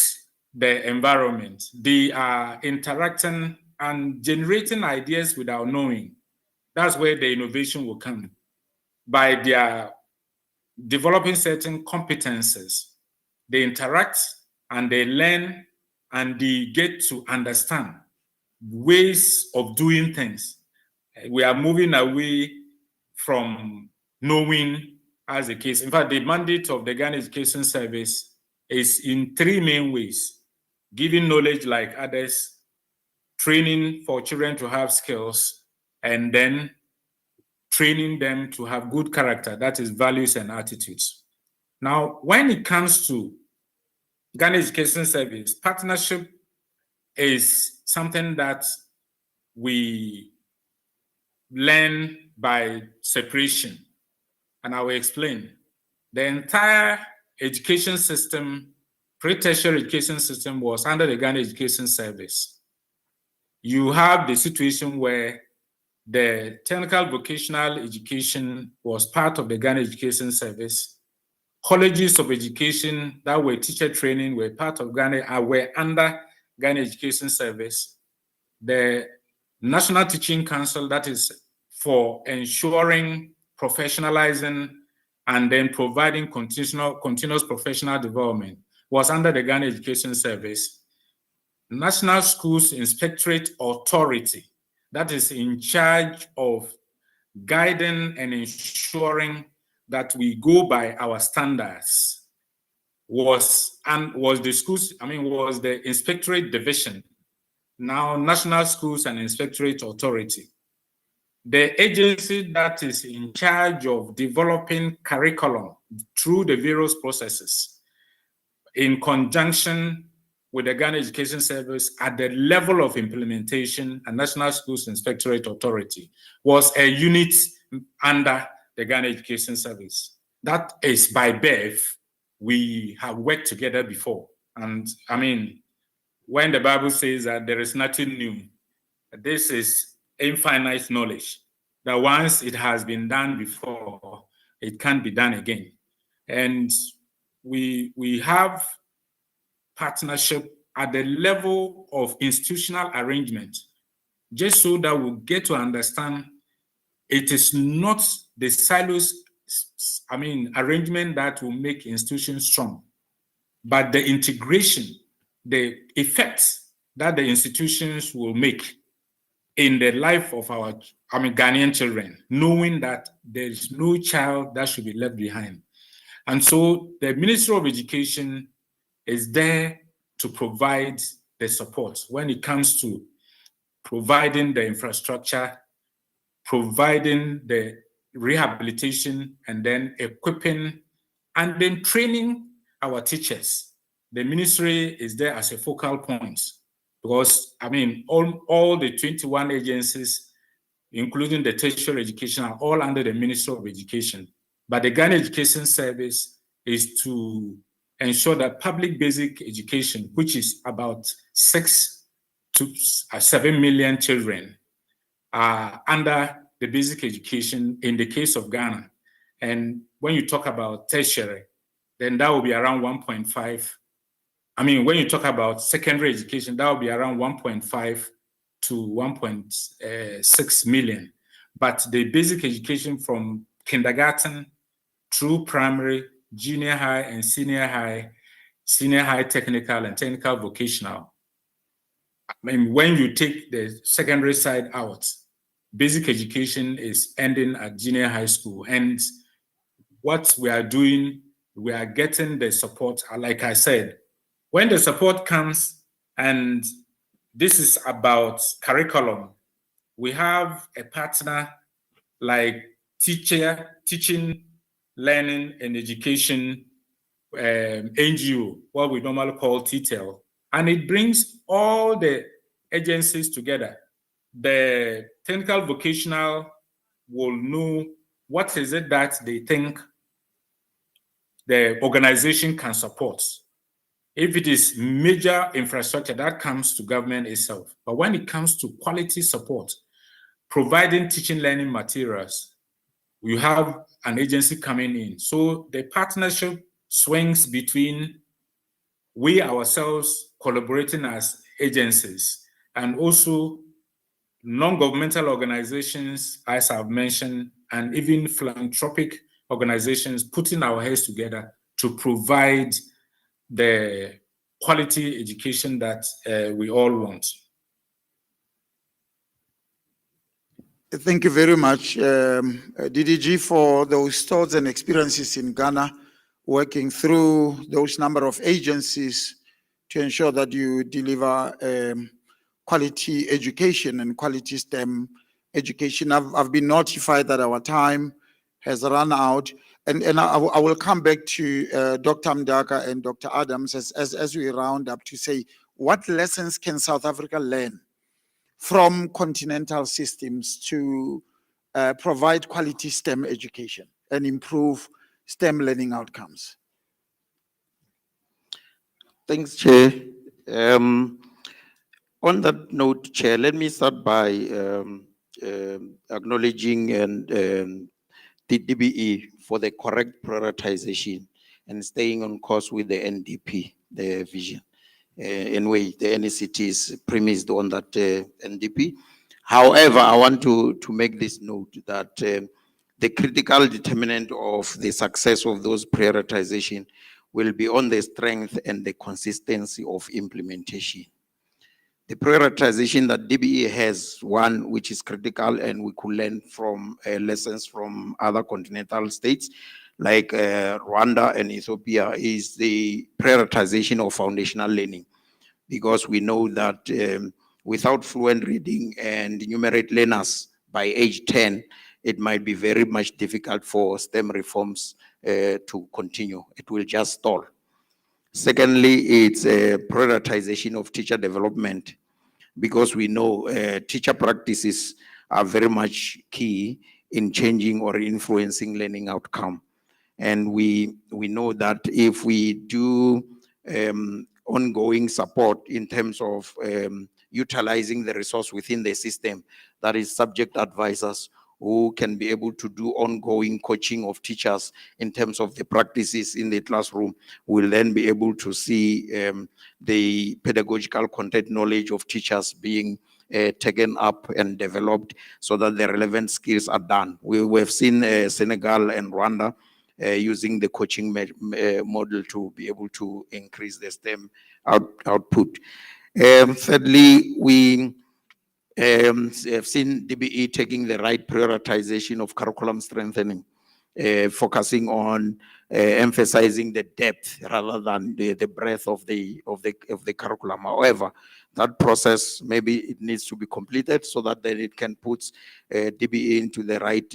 the environment. They are interacting and generating ideas without knowing. That's where the innovation will come, by their developing certain competences. They interact and they learn and they get to understand ways of doing things. We are moving away from knowing as a case. In fact, the mandate of the Ghana Education Service is in 3 main ways: giving knowledge like others, training for children to have skills, and then training them to have good character, that is values and attitudes. Now, when it comes to Ghana Education Service, partnership is something that we learn by separation, and I will explain. The entire education system, pre-tertiary education system was under the Ghana Education Service. You have the situation where the technical vocational education was part of the Ghana Education Service. Colleges of education that were teacher training were part of Ghana, were under Ghana Education Service. The National Teaching Council, that is for ensuring professionalizing and then providing continuous professional development, was under the Ghana Education Service. National Schools Inspectorate Authority, that is in charge of guiding and ensuring that we go by our standards, was the Inspectorate Division, now National Schools and Inspectorate Authority. The agency that is in charge of developing curriculum through the various processes in conjunction with the Ghana Education Service at the level of implementation and National Schools Inspectorate Authority was a unit under the Ghana Education Service. That is by birth. We have worked together before. And I mean, when the Bible says that there is nothing new, this is infinite knowledge, that once it has been done before, it can't be done again. And we have partnership at the level of institutional arrangement, just so that we'll get to understand it is not the silos, arrangement that will make institutions strong, but the integration, the effects that the institutions will make in the life of our Ghanaian children, knowing that there's no child that should be left behind. And so the Ministry of Education is there to provide the support when it comes to providing the infrastructure, providing the rehabilitation, and then equipping and then training our teachers. The ministry is there as a focal point because, all the 21 agencies, including the tertiary education, are all under the Ministry of Education. But the Ghana Education Service is to ensure that public basic education, which is about 6 to 7 million children, are under the basic education in the case of Ghana. And when you talk about tertiary, then that will be around 1.5. When you talk about secondary education, that will be around 1.5 to 1.6 million. But the basic education from kindergarten through primary, junior high, and senior high technical and technical vocational. When you take the secondary side out, basic education is ending at junior high school. And what we are doing, we are getting the support. Like I said, when the support comes, and this is about curriculum, we have a partner like teaching, learning, and education NGO, what we normally call TTEL. And it brings all the agencies together. The technical vocational will know what is it that they think the organization can support. If it is major infrastructure, that comes to government itself. But when it comes to quality support, providing teaching learning materials, we have an agency coming in. So the partnership swings between we ourselves collaborating as agencies and also non-governmental organizations, as I've mentioned, and even philanthropic organizations putting our heads together to provide the quality education that we all want. Thank you very much, DDG, for those thoughts and experiences in Ghana, working through those number of agencies to ensure that you deliver quality education and quality STEM education. I've been notified that our time has run out, and I will come back to Dr. Mdaka and Dr. Adams as we round up to say, what lessons can South Africa learn from continental systems to provide quality STEM education and improve STEM learning outcomes? Thanks, Chair. On that note, Chair, let me start by acknowledging the DBE for the correct prioritization and staying on course with the NDP, the vision. Anyway, the NECT is premised on that NDP. However, I want to make this note that the critical determinant of the success of those prioritization will be on the strength and the consistency of implementation. The prioritization that DBE has, one which is critical, and we could learn from lessons from other continental states like Rwanda and Ethiopia, is the prioritization of foundational learning, because we know that without fluent reading and numerate learners by age 10, it might be very much difficult for STEM reforms to continue. It will just stall. Secondly, it's a prioritization of teacher development, because we know teacher practices are very much key in changing or influencing learning outcome. And we know that if we do ongoing support in terms of utilizing the resource within the system, that is subject advisors who can be able to do ongoing coaching of teachers in terms of the practices in the classroom, will then be able to see the pedagogical content knowledge of teachers being taken up and developed so that the relevant skills are done. We have seen Senegal and Rwanda using the coaching model to be able to increase the STEM output. Thirdly, we have seen DBE taking the right prioritization of curriculum strengthening, focusing on emphasizing the depth rather than the breadth of the curriculum. However, that process, maybe it needs to be completed so that then it can put DBE into the right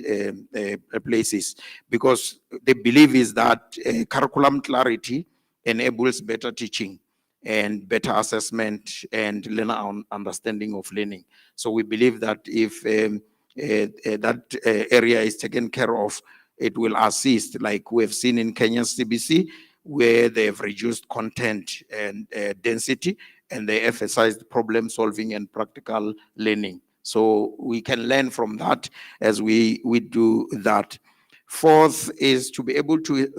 places, because the belief is that curriculum clarity enables better teaching and better assessment and learner understanding of learning. So we believe that if that area is taken care of, it will assist, like we have seen in Kenya's CBC, where they have reduced content and density, and they emphasized problem solving and practical learning. So we can learn from that as we do that. Fourth is to be able to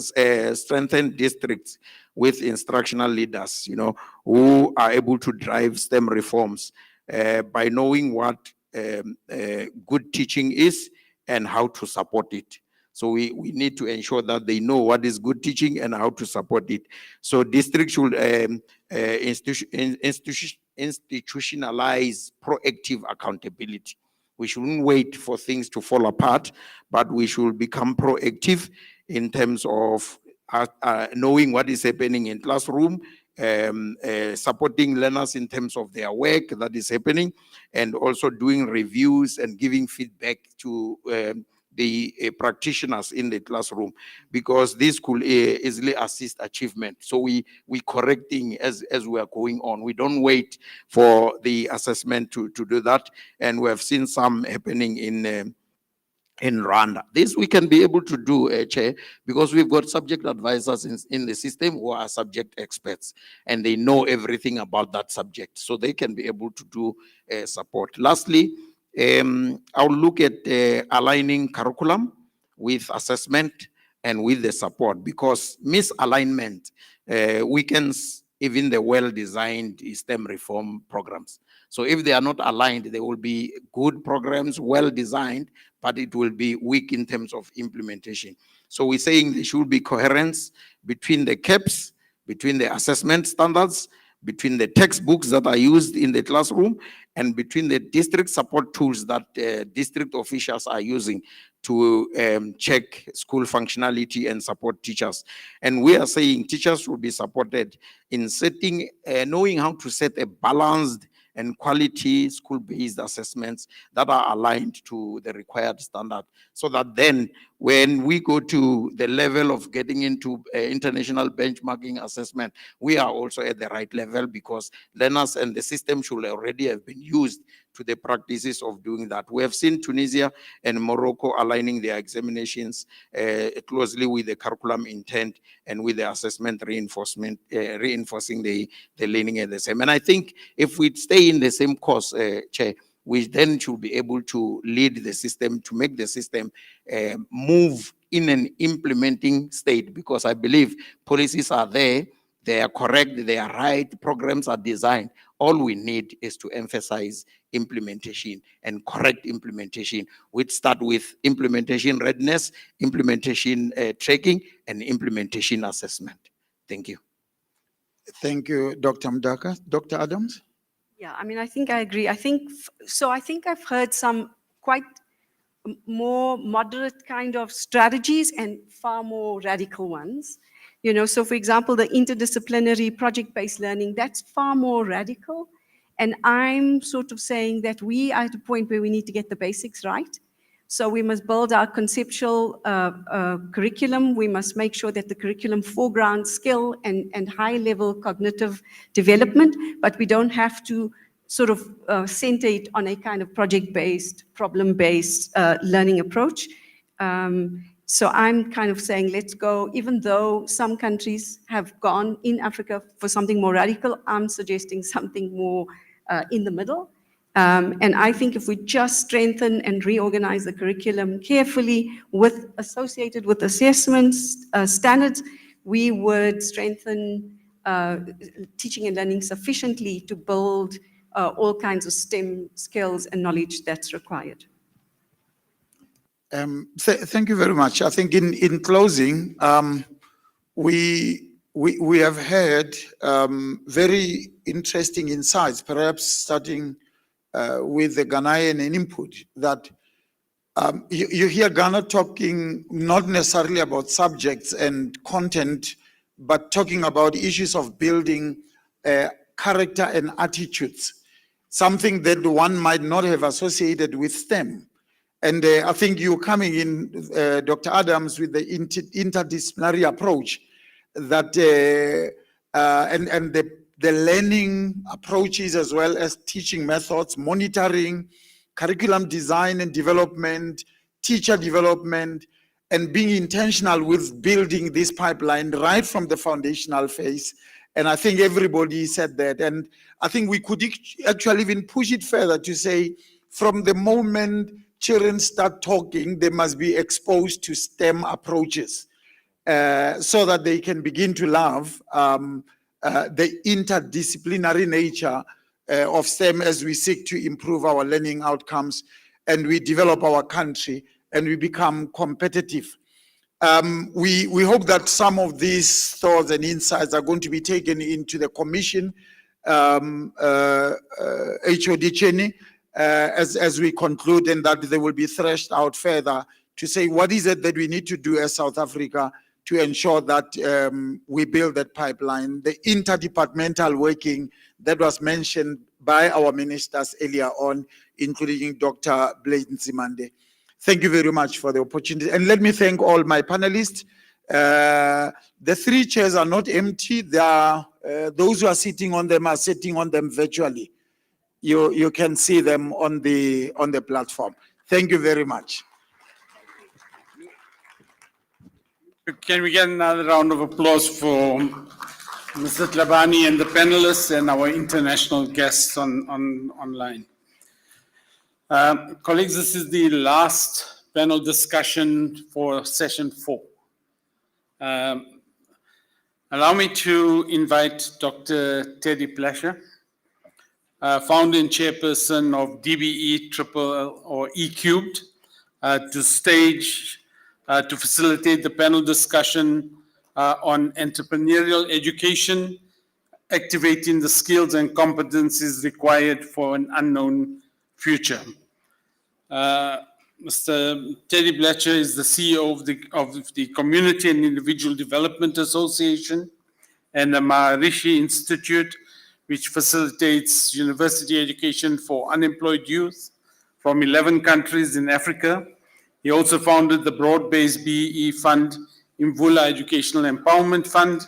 strengthen districts with instructional leaders, who are able to drive STEM reforms by knowing what good teaching is and how to support it. So we need to ensure that they know what is good teaching and how to support it. So districts should institutionalize proactive accountability. We shouldn't wait for things to fall apart, but we should become proactive in terms of knowing what is happening in classroom, supporting learners in terms of their work that is happening, and also doing reviews and giving feedback to the practitioners in the classroom, because this could easily assist achievement. So we correcting as we are going on. We don't wait for the assessment to do that, and we have seen some happening in Rwanda. This we can be able to do, Chair, because we've got subject advisors in the system who are subject experts, and they know everything about that subject, so they can be able to do support. Lastly, I'll look at aligning curriculum with assessment and with the support, because misalignment weakens even the well-designed STEM reform programs. So if they are not aligned, they will be good programs, well-designed, but it will be weak in terms of implementation. So we're saying there should be coherence between the CAPs, between the assessment standards, between the textbooks that are used in the classroom, and between the district support tools that district officials are using to check school functionality and support teachers. And we are saying teachers will be supported in setting, knowing how to set a balanced and quality school-based assessments that are aligned to the required standard, so that then when we go to the level of getting into international benchmarking assessment, we are also at the right level, because learners and the system should already have been used to the practices of doing that. We have seen Tunisia and Morocco aligning their examinations closely with the curriculum intent and with the assessment reinforcement, reinforcing the learning at the same. And I think if we stay in the same course, Chair, we then should be able to lead the system, to make the system move in an implementing state, because I believe policies are there, they are correct, they are right, programs are designed. All we need is to emphasize implementation and correct implementation, which start with implementation readiness, implementation tracking, and implementation assessment. Thank you. Thank you, Dr. Mdaka. Dr. Adams? Yeah, I mean, I think I agree. I think I've heard some quite more moderate kind of strategies and far more radical ones. You know, so for example, the interdisciplinary project-based learning, that's far more radical. And I'm sort of saying that we are at a point where we need to get the basics right. So we must build our conceptual curriculum. We must make sure that the curriculum foregrounds skill and high-level cognitive development, but we don't have to sort of center it on a kind of project-based, problem-based learning approach. So I'm kind of saying, let's go, even though some countries have gone in Africa for something more radical, I'm suggesting something more in the middle. And I think if we just strengthen and reorganize the curriculum carefully associated with assessments, standards, we would strengthen teaching and learning sufficiently to build all kinds of STEM skills and knowledge that's required. Thank you very much. I think in closing, we have heard very interesting insights, perhaps starting with the Ghanaian input, that you hear Ghana talking not necessarily about subjects and content, but talking about issues of building character and attitudes, something that one might not have associated with STEM. And I think you're coming in, Dr. Adams, with the interdisciplinary approach that, and the learning approaches, as well as teaching methods, monitoring, curriculum design and development, teacher development, and being intentional with building this pipeline right from the foundational phase. And I think everybody said that. And I think we could actually even push it further to say, from the moment children start talking, they must be exposed to STEM approaches so that they can begin to love the interdisciplinary nature of STEM as we seek to improve our learning outcomes and we develop our country and we become competitive. We hope that some of these thoughts and insights are going to be taken into the commission, HOD Cheney, as we conclude, and that they will be threshed out further to say what is it that we need to do as South Africa to ensure that we build that pipeline, the interdepartmental working that was mentioned by our ministers earlier on, including Dr. Blaine Zimande. Thank you very much for the opportunity. And let me thank all my panelists. The three chairs are not empty. They are, those who are sitting on them are sitting on them virtually. You can see them on the platform. Thank you very much. Can we get another round of applause for Mr. Tlhabane and the panelists and our international guests online? Colleagues, this is the last panel discussion for session 4. Allow me to invite Dr. Teddy Pleasure, founder and chairperson of DBE Triple or E Cubed, to stage to facilitate the panel discussion on entrepreneurial education, activating the skills and competencies required for an unknown future. Mr. Teddy Blecher is the CEO of the Community and Individual Development Association and the Maharishi Institute, which facilitates university education for unemployed youth from 11 countries in Africa. He also founded the Broad-Based BEE Fund, Imvula Educational Empowerment Fund.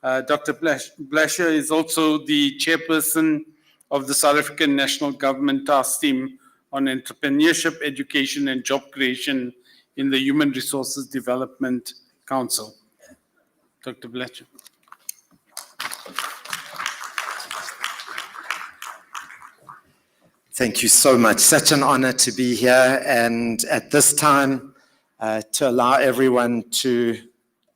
Dr. Blasher is also the chairperson of the South African National Government Task Team on Entrepreneurship, Education and Job Creation in the Human Resources Development Council. Dr. Blasher. Thank you so much. Such an honor to be here, and at this time to allow everyone to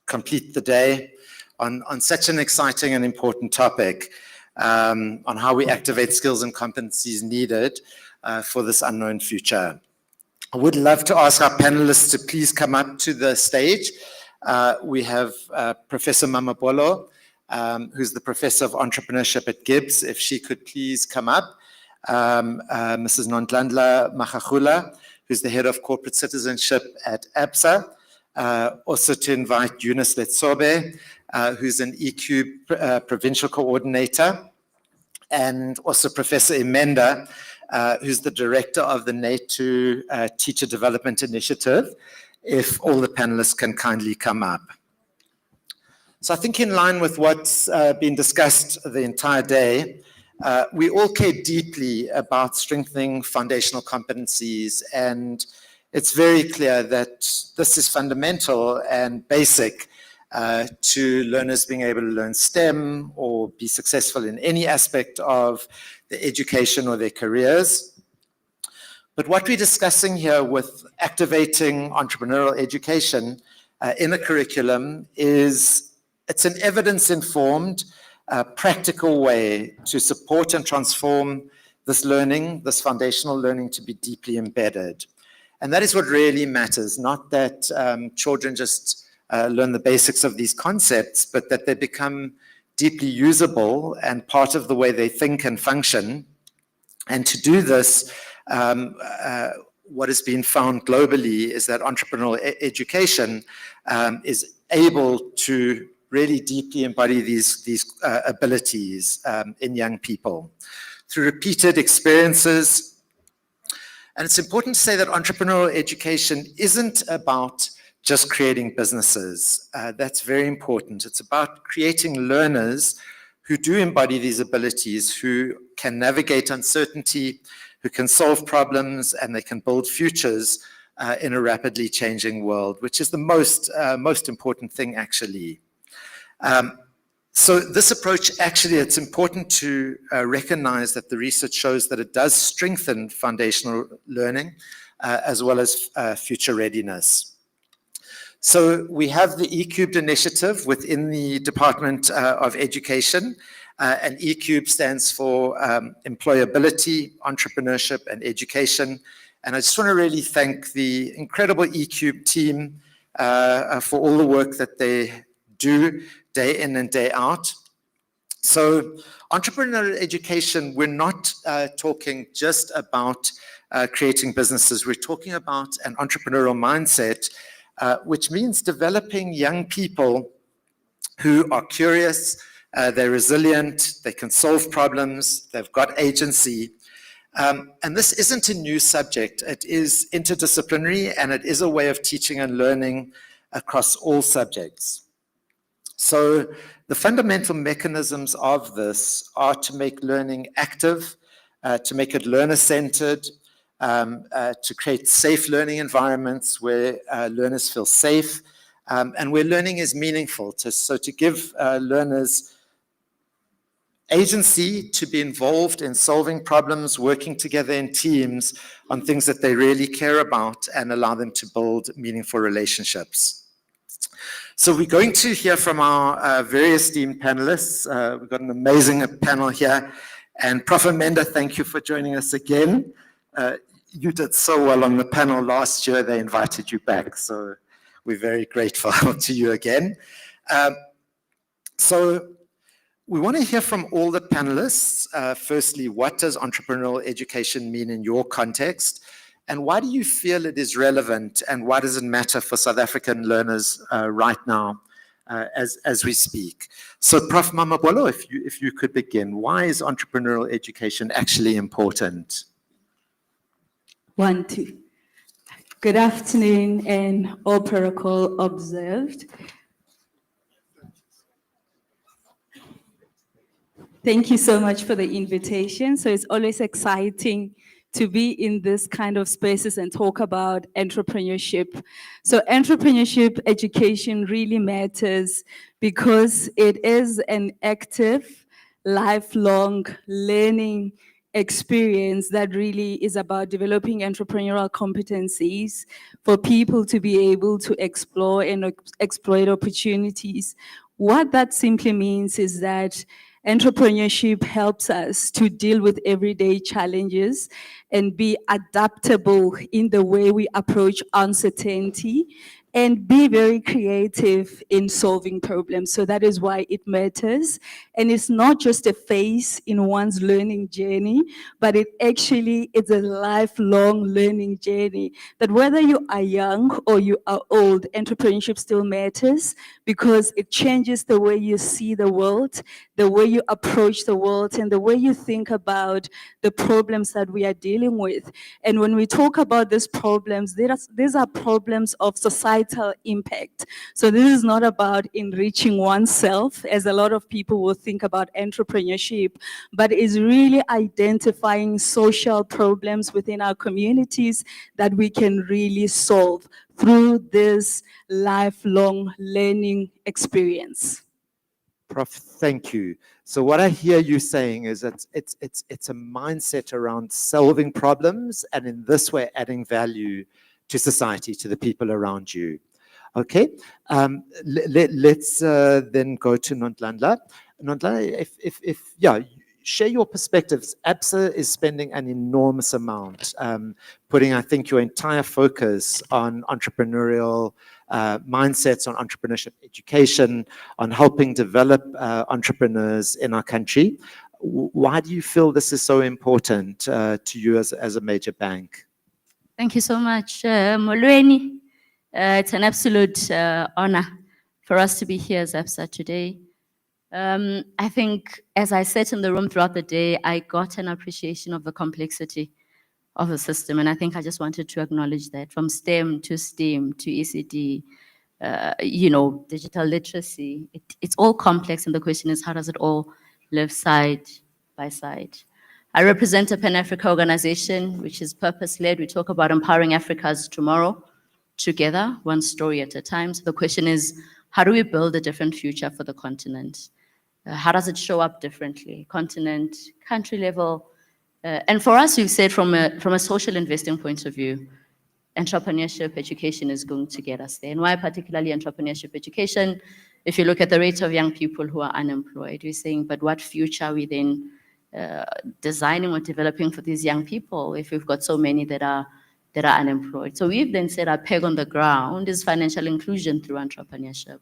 complete the day on such an exciting and important topic on how we activate skills and competencies needed for this unknown future. I would love to ask our panelists to please come up to the stage. We have Professor Mamabolo, who's the Professor of Entrepreneurship at Gibbs, if she could please come up. Mrs. Nondlandla Magagula, who's the Head of Corporate Citizenship at ABSA. Also to invite Eunice Letsobe, who's an EQ Provincial Coordinator. And also Professor Emenda, who's the Director of the NATO Teacher Development Initiative, if all the panelists can kindly come up. So I think in line with what's been discussed the entire day, we all care deeply about strengthening foundational competencies, and it's very clear that this is fundamental and basic to learners being able to learn STEM or be successful in any aspect of their education or their careers. But what we're discussing here with activating entrepreneurial education in a curriculum is it's an evidence-informed, practical way to support and transform this learning, this foundational learning, to be deeply embedded. And that is what really matters, not that children just learn the basics of these concepts, but that they become deeply usable and part of the way they think and function. And to do this, what has been found globally is that entrepreneurial education is able to really deeply embody these abilities in young people through repeated experiences. And it's important to say that entrepreneurial education isn't about just creating businesses. That's very important. It's about creating learners who do embody these abilities, who can navigate uncertainty, who can solve problems, and they can build futures in a rapidly changing world, which is the most important thing, actually. So this approach, actually, it's important to recognize that the research shows that it does strengthen foundational learning as well as future readiness. So we have the E-Cubed initiative within the Department of Education, and E-Cubed stands for employability, entrepreneurship, and education. And I just want to really thank the incredible E-Cubed team for all the work that they do day in and day out. So entrepreneurial education, we're not talking just about creating businesses. We're talking about an entrepreneurial mindset, which means developing young people who are curious, they're resilient, they can solve problems, they've got agency. And this isn't a new subject. It is interdisciplinary, and it is a way of teaching and learning across all subjects. So the fundamental mechanisms of this are to make learning active, to make it learner-centered, to create safe learning environments where learners feel safe, and where learning is meaningful. So to give learners agency to be involved in solving problems, working together in teams on things that they really care about, and allow them to build meaningful relationships. So we're going to hear from our very esteemed panelists. We've got an amazing panel here. And Prof. Emenda, thank you for joining us again. You did so well on the panel last year, they invited you back. So we're very grateful to you again. So we want to hear from all the panelists. Firstly, what does entrepreneurial education mean in your context? And why do you feel it is relevant, and why does it matter for South African learners right now as we speak? So Prof. Mamabolo, if you could begin, why is entrepreneurial education actually important? 1, 2. Good afternoon and all protocol observed. Thank you so much for the invitation. So it's always exciting to be in this kind of spaces and talk about entrepreneurship. So entrepreneurship education really matters because it is an active, lifelong learning experience that really is about developing entrepreneurial competencies for people to be able to explore and exploit opportunities. What that simply means is that entrepreneurship helps us to deal with everyday challenges and be adaptable in the way we approach uncertainty and be very creative in solving problems. So that is why it matters. And it's not just a phase in one's learning journey, but it actually is a lifelong learning journey. That whether you are young or you are old, entrepreneurship still matters because it changes the way you see the world, the way you approach the world, and the way you think about the problems that we are dealing with. And when we talk about these problems, these are problems of societal impact. So this is not about enriching oneself, as a lot of people will think about entrepreneurship, but is really identifying social problems within our communities that we can really solve through this lifelong learning experience. Prof, thank you. So what I hear you saying is that it's a mindset around solving problems and in this way adding value to society, to the people around you. Okay, let's then go to Nondlandla. Nondlandla, if share your perspectives. ABSA is spending an enormous amount, putting, I think, your entire focus on entrepreneurial mindsets, on entrepreneurship education, on helping develop entrepreneurs in our country. Why do you feel this is so important to you as a major bank? Thank you so much, Molweni. It's an absolute honor for us to be here as ABSA today. I think as I sat in the room throughout the day, I got an appreciation of the complexity of the system. And I think I just wanted to acknowledge that from STEM to STEAM to ECD, digital literacy, it's all complex. And the question is, how does it all live side by side? I represent a Pan-Africa organization, which is purpose-led. We talk about empowering Africa's tomorrow together, one story at a time. So the question is, how do we build a different future for the continent? How does it show up differently? Continent, country level. And for us, we've said from a social investing point of view, entrepreneurship education is going to get us there. And why particularly entrepreneurship education? If you look at the rate of young people who are unemployed, we're saying, but what future are we then designing or developing for these young people if we've got so many that are unemployed? So we've then said our peg on the ground is financial inclusion through entrepreneurship.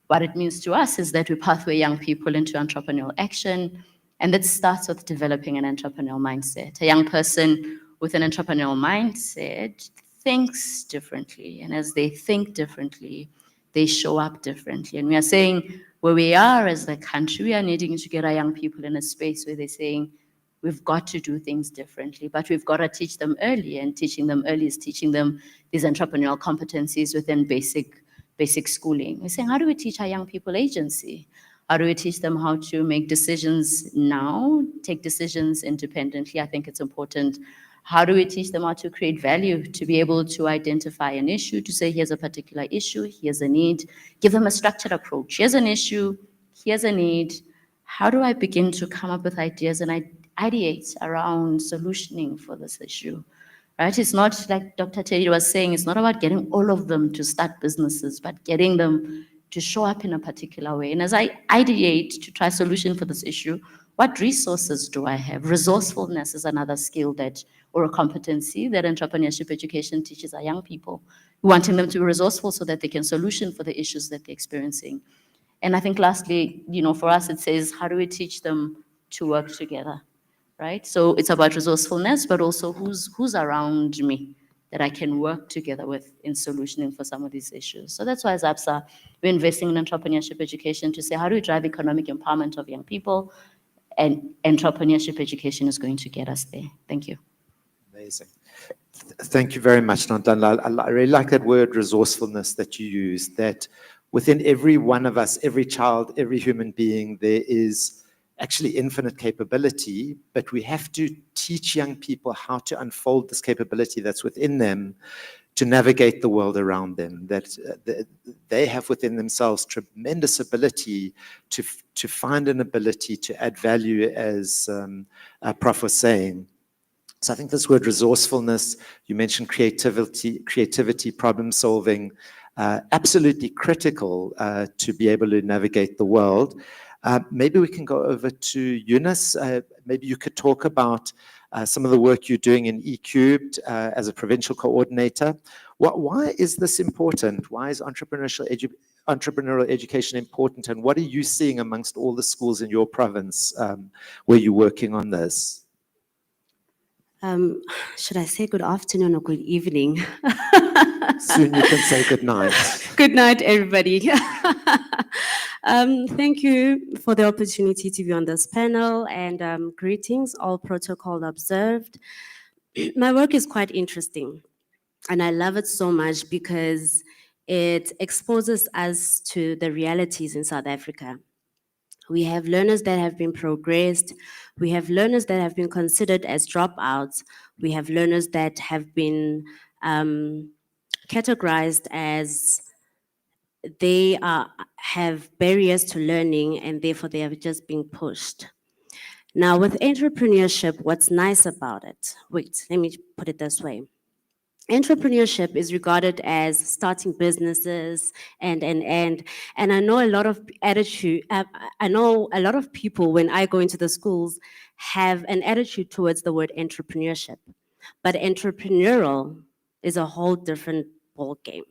What it means to us is that we pathway young people into entrepreneurial action, and that starts with developing an entrepreneurial mindset. A young person with an entrepreneurial mindset thinks differently, and as they think differently, they show up differently. And we are saying where we are as a country, we are needing to get our young people in a space where they're saying, we've got to do things differently, but we've got to teach them early, and teaching them early is teaching them these entrepreneurial competencies within basic schooling. We're saying, how do we teach our young people agency? How do we teach them how to make decisions now, take decisions independently? I think it's important. How do we teach them how to create value, to be able to identify an issue, to say, here's a particular issue, here's a need, give them a structured approach. Here's an issue, here's a need. How do I begin to come up with ideas and ideate around solutioning for this issue? Right? It's not like Dr. Teddy was saying, it's not about getting all of them to start businesses, but getting them to show up in a particular way. And as I ideate to try a solution for this issue, what resources do I have? Resourcefulness is another skill or a competency that entrepreneurship education teaches our young people, wanting them to be resourceful so that they can solution for the issues that they're experiencing. And I think lastly, for us, it says, how do we teach them to work together? Right? So it's about resourcefulness, but also who's around me that I can work together with in solutioning for some of these issues. So that's why as ABSA, we're investing in entrepreneurship education to say, how do we drive economic empowerment of young people? And entrepreneurship education is going to get us there. Thank you. Amazing. Thank you very much, Nantala. I really like that word resourcefulness that you use, that within every one of us, every child, every human being, there is actually infinite capability, but we have to teach young people how to unfold this capability that's within them to navigate the world around them, that they have within themselves tremendous ability to find an ability to add value, as Prof was saying. So I think this word resourcefulness, you mentioned creativity, problem solving, absolutely critical to be able to navigate the world. Maybe we can go over to Eunice. Maybe you could talk about some of the work you're doing in eCubed as a provincial coordinator. Why is this important? Why is entrepreneurial education important? And what are you seeing amongst all the schools in your province where you're working on this? Should I say good afternoon or good evening? Soon you can say good night. Good night, everybody. Thank you for the opportunity to be on this panel, and greetings, all protocol observed. My work is quite interesting, and I love it so much because it exposes us to the realities in South Africa. We have learners that have been progressed. We have learners that have been considered as dropouts. We have learners that have been categorized as they have barriers to learning, and therefore they have just been pushed. Now with entrepreneurship, what's nice about it, let me put it this way. Entrepreneurship is regarded as starting businesses and I know a lot of attitude, I know a lot of people when I go into the schools have an attitude towards the word entrepreneurship, but entrepreneurial is a whole different ballgame.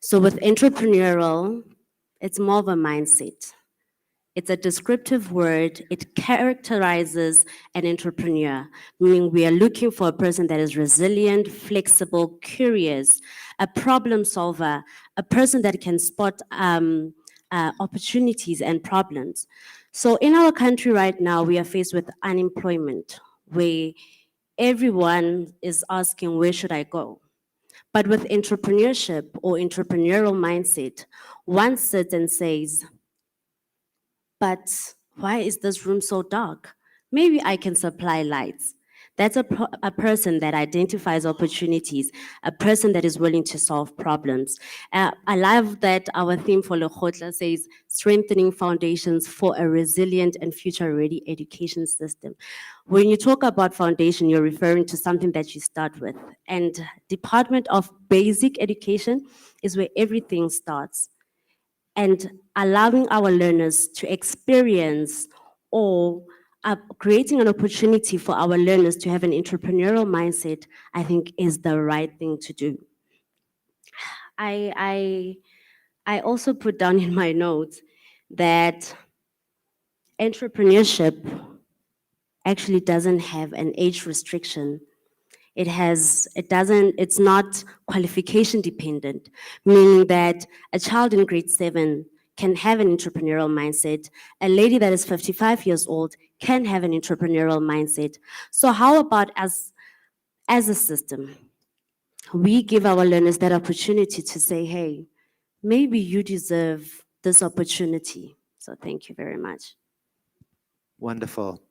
So with entrepreneurial, it's more of a mindset. It's a descriptive word. It characterizes an entrepreneur, meaning we are looking for a person that is resilient, flexible, curious, a problem solver, a person that can spot opportunities and problems. So in our country right now, we are faced with unemployment, where everyone is asking, where should I go? But with entrepreneurship or entrepreneurial mindset, one sits and says, but why is this room so dark? Maybe I can supply lights. That's a person that identifies opportunities, a person that is willing to solve problems. I love that our theme for Lekgotla says, strengthening foundations for a resilient and future-ready education system. When you talk about foundation, you're referring to something that you start with. And Department of Basic Education is where everything starts. And allowing our learners to experience or creating an opportunity for our learners to have an entrepreneurial mindset, I think is the right thing to do. I also put down in my notes that entrepreneurship actually doesn't have an age restriction. It's not qualification dependent, meaning that a child in grade 7 can have an entrepreneurial mindset. A lady that is 55 years old can have an entrepreneurial mindset. So how about as a system, we give our learners that opportunity to say, hey, maybe you deserve this opportunity. So thank you very much. Wonderful.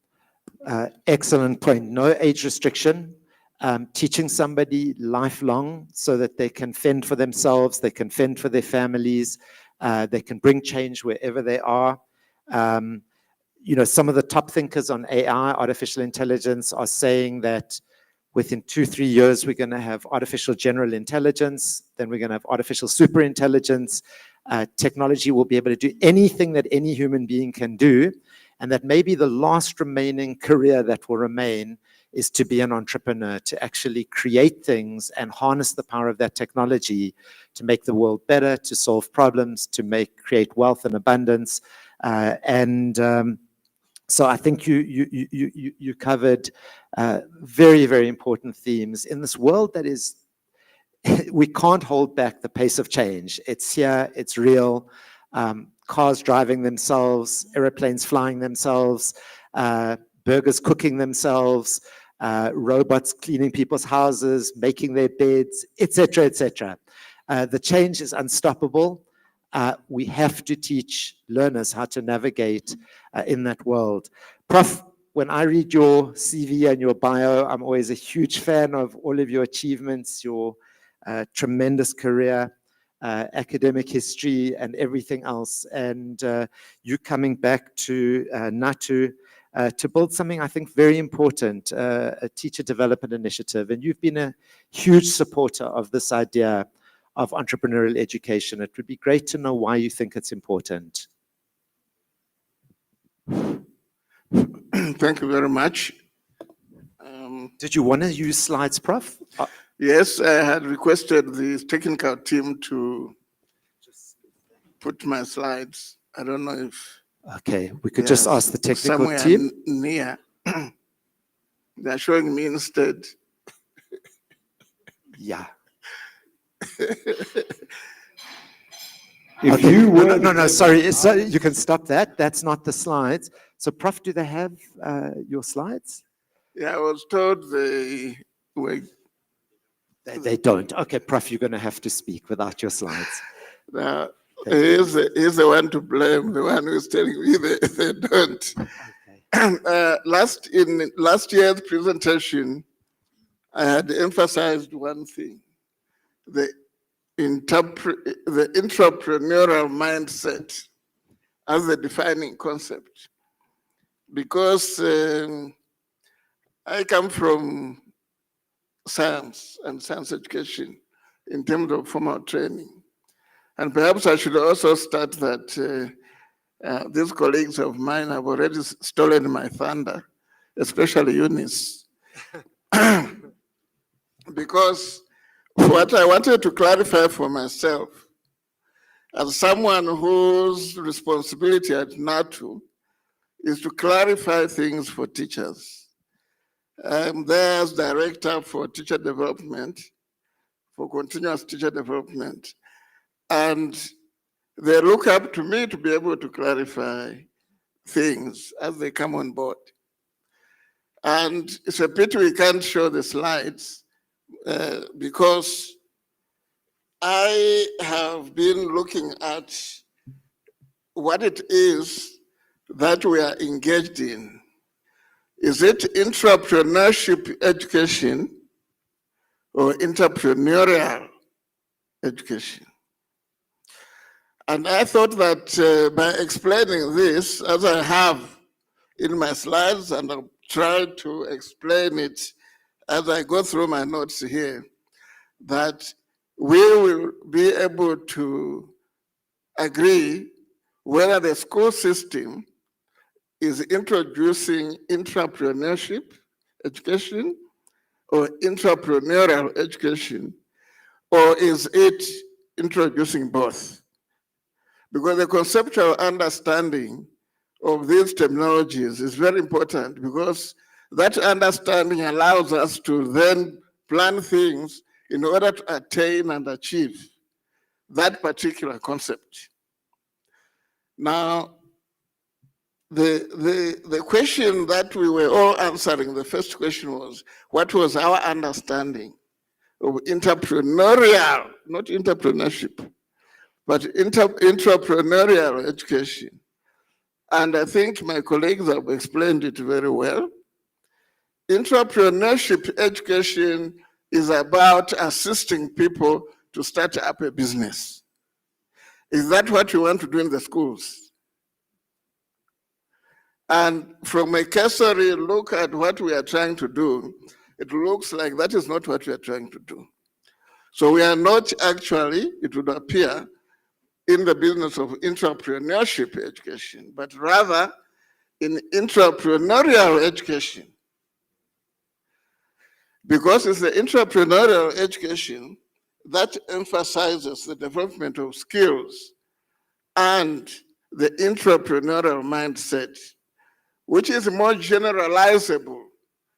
Excellent point. No age restriction. Teaching somebody lifelong so that they can fend for themselves, they can fend for their families, they can bring change wherever they are. You know, some of the top thinkers on AI, artificial intelligence, are saying that within 2-3 years, we're going to have artificial general intelligence, then we're going to have artificial super intelligence. Technology will be able to do anything that any human being can do, and that maybe the last remaining career that will remain is to be an entrepreneur, to actually create things and harness the power of that technology to make the world better, to solve problems, to create wealth and abundance. So I think you covered very, very important themes in this world that is, we can't hold back the pace of change. It's here, it's real. Cars driving themselves, airplanes flying themselves, burgers cooking themselves. robots cleaning people's houses, making their beds, etc., etc. The change is unstoppable. We have to teach learners how to navigate in that world. Prof, when I read your CV and your bio, I'm always a huge fan of all of your achievements, your tremendous career, academic history, and everything else. And you coming back to NATU to build something I think very important, a teacher development initiative. And you've been a huge supporter of this idea of entrepreneurial education. It would be great to know why you think it's important. Thank you very much. Did you want to use slides, Prof? Yes, I had requested the technical team to put my slides. I don't know if... Okay, we could just ask the technical somewhere team. Near. They're showing me instead. Yeah. If Okay. you were No, sorry. So you can stop that. That's not the slides. So, Prof, do they have your slides? Yeah, I was told they were... They don't. Okay, Prof, you're going to have to speak without your slides. Now, he's the one to blame, the one who's telling me they don't. Okay. Last year's presentation, I had emphasized one thing, the entrepreneurial mindset as the defining concept. Because I come from science and science education in terms of formal training. And perhaps I should also start that these colleagues of mine have already stolen my thunder, especially Eunice. Because what I wanted to clarify for myself, as someone whose responsibility at NATU is to clarify things for teachers. I'm there as director for teacher development, for continuous teacher development. And they look up to me to be able to clarify things as they come on board. And it's a pity we can't show the slides because I have been looking at what it is that we are engaged in. Is it entrepreneurship education or entrepreneurial education? And I thought that by explaining this, as I have in my slides, and I'll try to explain it as I go through my notes here, that we will be able to agree whether the school system is introducing entrepreneurship education or entrepreneurial education, or is it introducing both? Because the conceptual understanding of these technologies is very important, because that understanding allows us to then plan things in order to attain and achieve that particular concept. Now, the question that we were all answering, the first question was, what was our understanding of entrepreneurial, not entrepreneurship, but entrepreneurial education? And I think my colleagues have explained it very well. Entrepreneurship education is about assisting people to start up a business. Is that what you want to do in the schools? And from a cursory look at what we are trying to do, it looks like that is not what we are trying to do. So we are not actually, it would appear, in the business of entrepreneurship education, but rather in entrepreneurial education. Because it's the entrepreneurial education that emphasizes the development of skills and the entrepreneurial mindset, which is more generalizable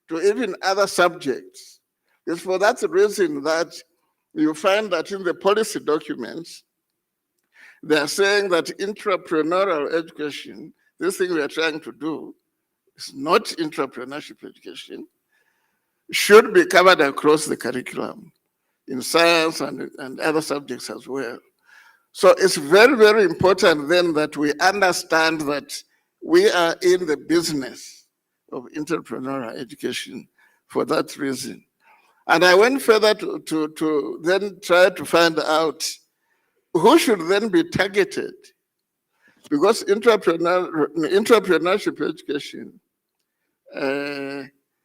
to even other subjects. It's for that reason that you find that in the policy documents, they're saying that entrepreneurial education, this thing we are trying to do, is not entrepreneurship education. should be covered across the curriculum in science and other subjects as well. So it's very, very important then that we understand that we are in the business of entrepreneurial education for that reason. And I went further to then try to find out who should then be targeted, because entrepreneurship education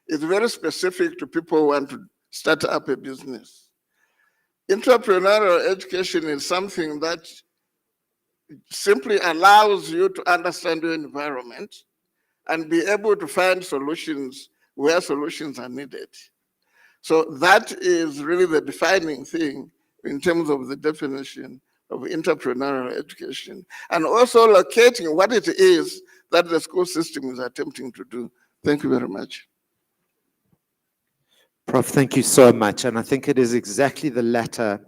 is very specific to people who want to start up a business. Entrepreneurial education is something that simply allows you to understand your environment and be able to find solutions where solutions are needed. So that is really the defining thing in terms of the definition of entrepreneurial education, and also locating what it is that the school system is attempting to do. Thank you very much. Prof, thank you so much. And I think it is exactly the latter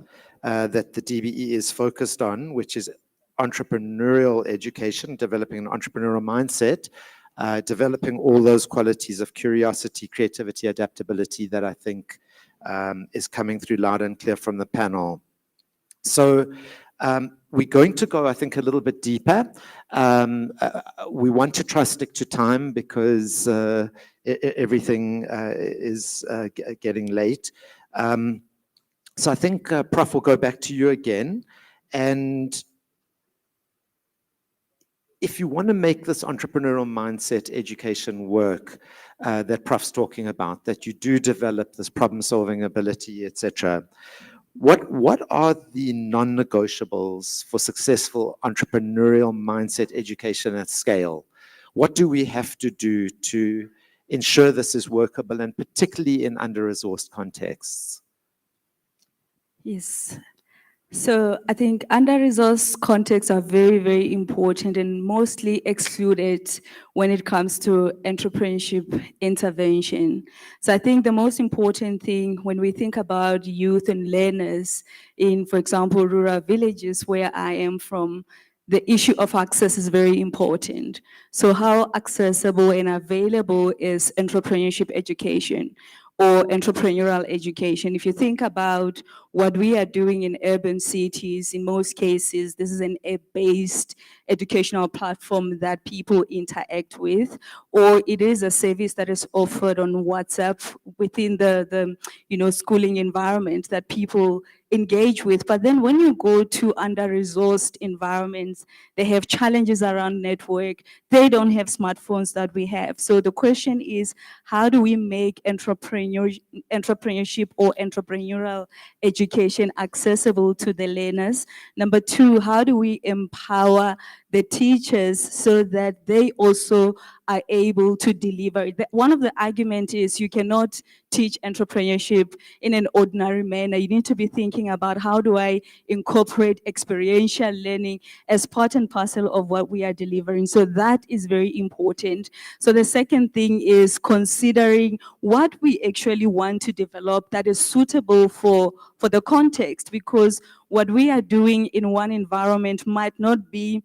that the DBE is focused on, which is entrepreneurial education, developing an entrepreneurial mindset, developing all those qualities of curiosity, creativity, adaptability that I think is coming through loud and clear from the panel. So we're going to go, I think, a little bit deeper. We want to try to stick to time because everything is getting late. So I think, Prof, we'll go back to you again. And if you want to make this entrepreneurial mindset education work that Prof's talking about, that you do develop this problem-solving ability, etc., what are the non-negotiables for successful entrepreneurial mindset education at scale? What do we have to do to ensure this is workable, and particularly in under-resourced contexts? Yes. So I think under-resourced contexts are very, very important and mostly excluded when it comes to entrepreneurship intervention. So I think the most important thing when we think about youth and learners in, for example, rural villages where I am from, the issue of access is very important. So how accessible and available is entrepreneurship education or entrepreneurial education? If you think about what we are doing in urban cities, in most cases, this is an app-based educational platform that people interact with, or it is a service that is offered on WhatsApp within the schooling environment that people engage with. But then when you go to under-resourced environments, they have challenges around network. They don't have smartphones that we have. So the question is, how do we make entrepreneurship or entrepreneurial education accessible to the learners? Number two, how do we empower the teachers so that they also are able to deliver? One of the arguments is you cannot teach entrepreneurship in an ordinary manner. You need to be thinking about how do I incorporate experiential learning as part and parcel of what we are delivering. So that is very important. So the second thing is considering what we actually want to develop that is suitable for the context, because what we are doing in one environment might not be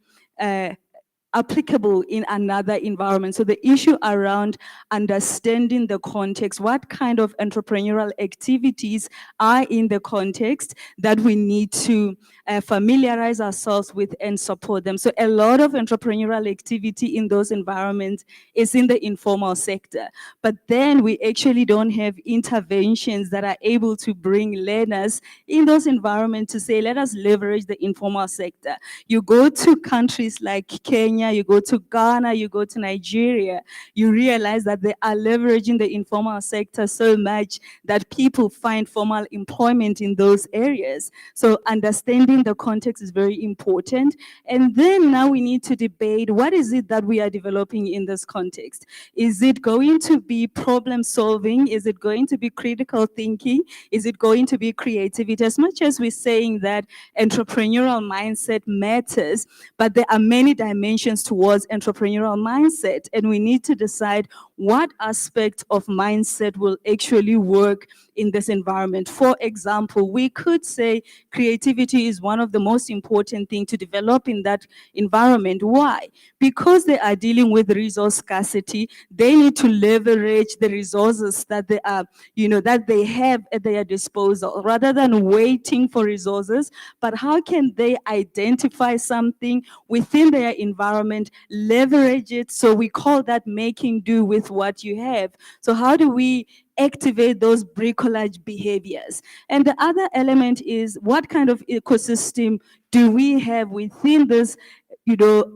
applicable in another environment. So the issue around understanding the context, what kind of entrepreneurial activities are in the context that we need to familiarize ourselves with and support them. So a lot of entrepreneurial activity in those environments is in the informal sector, but then we actually don't have interventions that are able to bring learners in those environments to say, let us leverage the informal sector. You go to countries like Kenya, you go to Ghana, you go to Nigeria, you realize that they are leveraging the informal sector so much that people find formal employment in those areas. So understanding the context is very important. And then now we need to debate, what is it that we are developing in this context? Is it going to be problem solving? Is it going to be critical thinking? Is it going to be creativity? As much as we're saying that entrepreneurial mindset matters, but there are many dimensions towards entrepreneurial mindset, and we need to decide what aspect of mindset will actually work in this environment. For example, we could say creativity is one of the most important things to develop in that environment. Why? Because they are dealing with resource scarcity, they need to leverage the resources that they are, that they have at their disposal, rather than waiting for resources. But how can they identify something within their environment, leverage it? So we call that making do with what you have. So how do we activate those bricolage behaviors? And the other element is, what kind of ecosystem do we have within this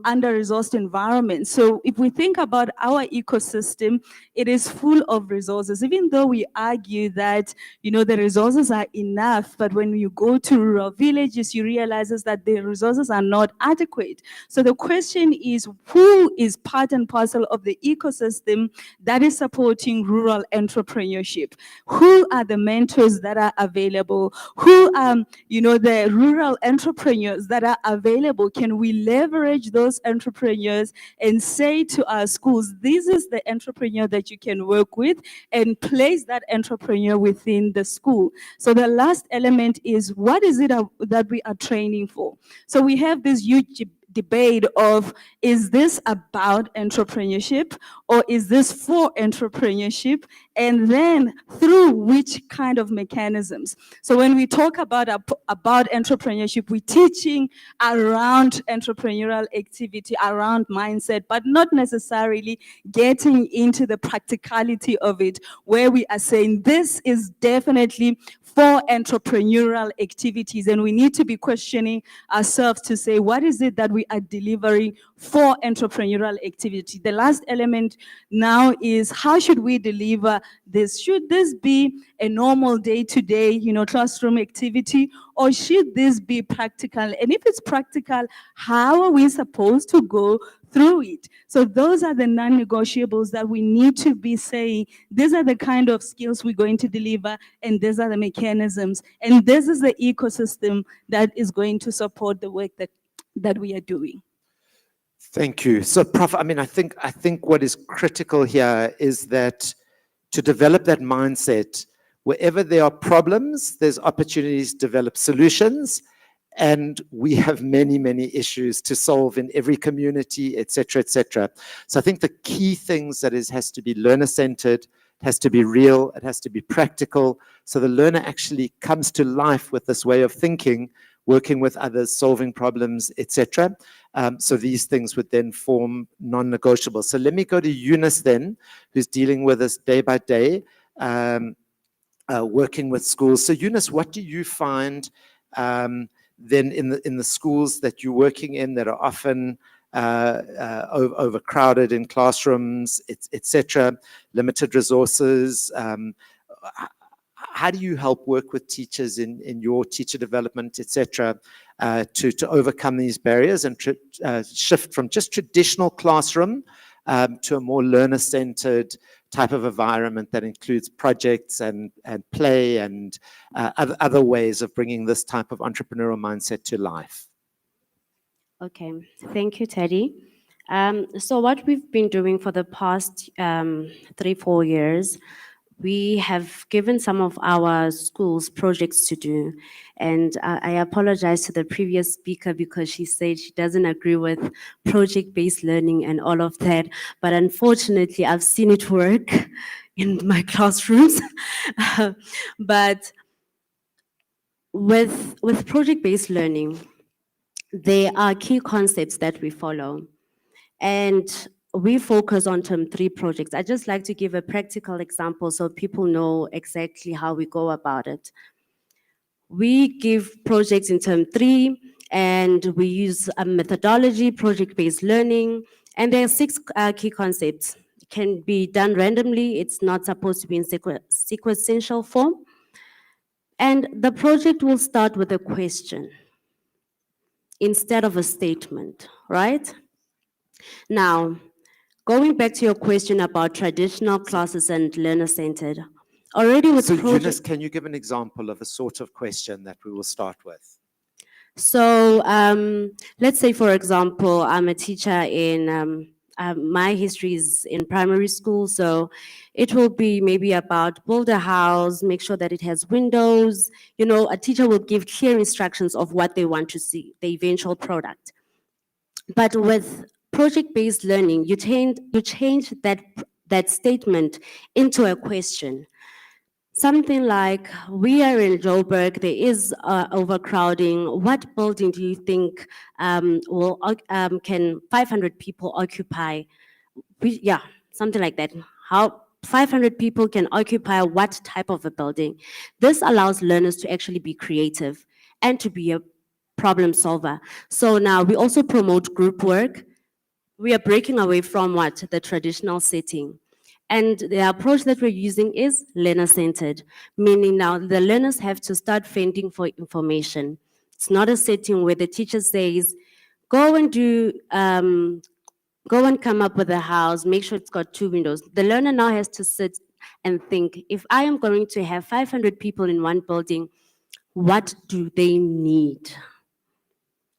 under-resourced environment? So if we think about our ecosystem, it is full of resources, even though we argue that, the resources are enough, but when you go to rural villages, you realize that the resources are not adequate. So the question is, who is part and parcel of the ecosystem that is supporting rural entrepreneurship? Who are the mentors that are available? Who are, the rural entrepreneurs that are available? Can we leverage those entrepreneurs and say to our schools, this is the entrepreneur that you can work with, and place that entrepreneur within the school? So the last element is, what is it that we are training for? So we have this huge debate of, is this about entrepreneurship or is this for entrepreneurship? And then through which kind of mechanisms? So when we talk about entrepreneurship, we're teaching around entrepreneurial activity, around mindset, but not necessarily getting into the practicality of it, where we are saying this is definitely for entrepreneurial activities, and we need to be questioning ourselves to say, what is it that we are delivering for entrepreneurial activity? The last element now is, how should we deliver this? Should this be a normal day-to-day, classroom activity, or should this be practical? And if it's practical, how are we supposed to go through it? So those are the non-negotiables that we need to be saying, these are the kind of skills we're going to deliver, and these are the mechanisms, and this is the ecosystem that is going to support the work that we are doing. Thank you. So, Prof, I think what is critical here is that to develop that mindset, wherever there are problems, there's opportunities to develop solutions. And we have many, many issues to solve in every community, et cetera, et cetera. So I think the key things has to be learner-centered, it has to be real, it has to be practical. So the learner actually comes to life with this way of thinking, working with others, solving problems, et cetera. So these things would then form non-negotiable. So let me go to Eunice then, who's dealing with us day by day, working with schools. So Eunice, what do you find then in the schools that you're working in that are often overcrowded in classrooms, et cetera, limited resources? How do you help work with teachers in your teacher development, et cetera, to overcome these barriers and shift from just traditional classroom to a more learner-centered type of environment that includes projects and play and other ways of bringing this type of entrepreneurial mindset to life? Okay, thank you, Teddy. So what we've been doing for the past 3-4 years, we have given some of our schools projects to do. And I apologize to the previous speaker because she said she doesn't agree with project-based learning and all of that. But unfortunately, I've seen it work in my classrooms. But with project-based learning, there are key concepts that we follow. And we focus on term 3 projects. I just like to give a practical example so people know exactly how we go about it. We give projects in term 3, and we use a methodology, project-based learning, and there are 6 key concepts. It can be done randomly. It's not supposed to be in sequential form. And the project will start with a question instead of a statement, right? Now, going back to your question about traditional classes and learner-centered, already with Eunice, can you give an example of a sort of question that we will start with? So let's say, for example, I'm a teacher in my history is in primary school, so it will be maybe about build a house, make sure that it has windows. You know, a teacher will give clear instructions of what they want to see, the eventual product. But with project-based learning, you change that statement into a question. Something like, we are in Joburg, there is overcrowding. What building do you think can 500 people occupy? Yeah, something like that. How 500 people can occupy what type of a building? This allows learners to actually be creative and to be a problem solver. So now we also promote group work. We are breaking away from what? The traditional setting. And the approach that we're using is learner-centered, meaning now the learners have to start fending for information. It's not a setting where the teacher says, go and come up with a house, make sure it's got 2 windows. The learner now has to sit and think, if I am going to have 500 people in one building, what do they need?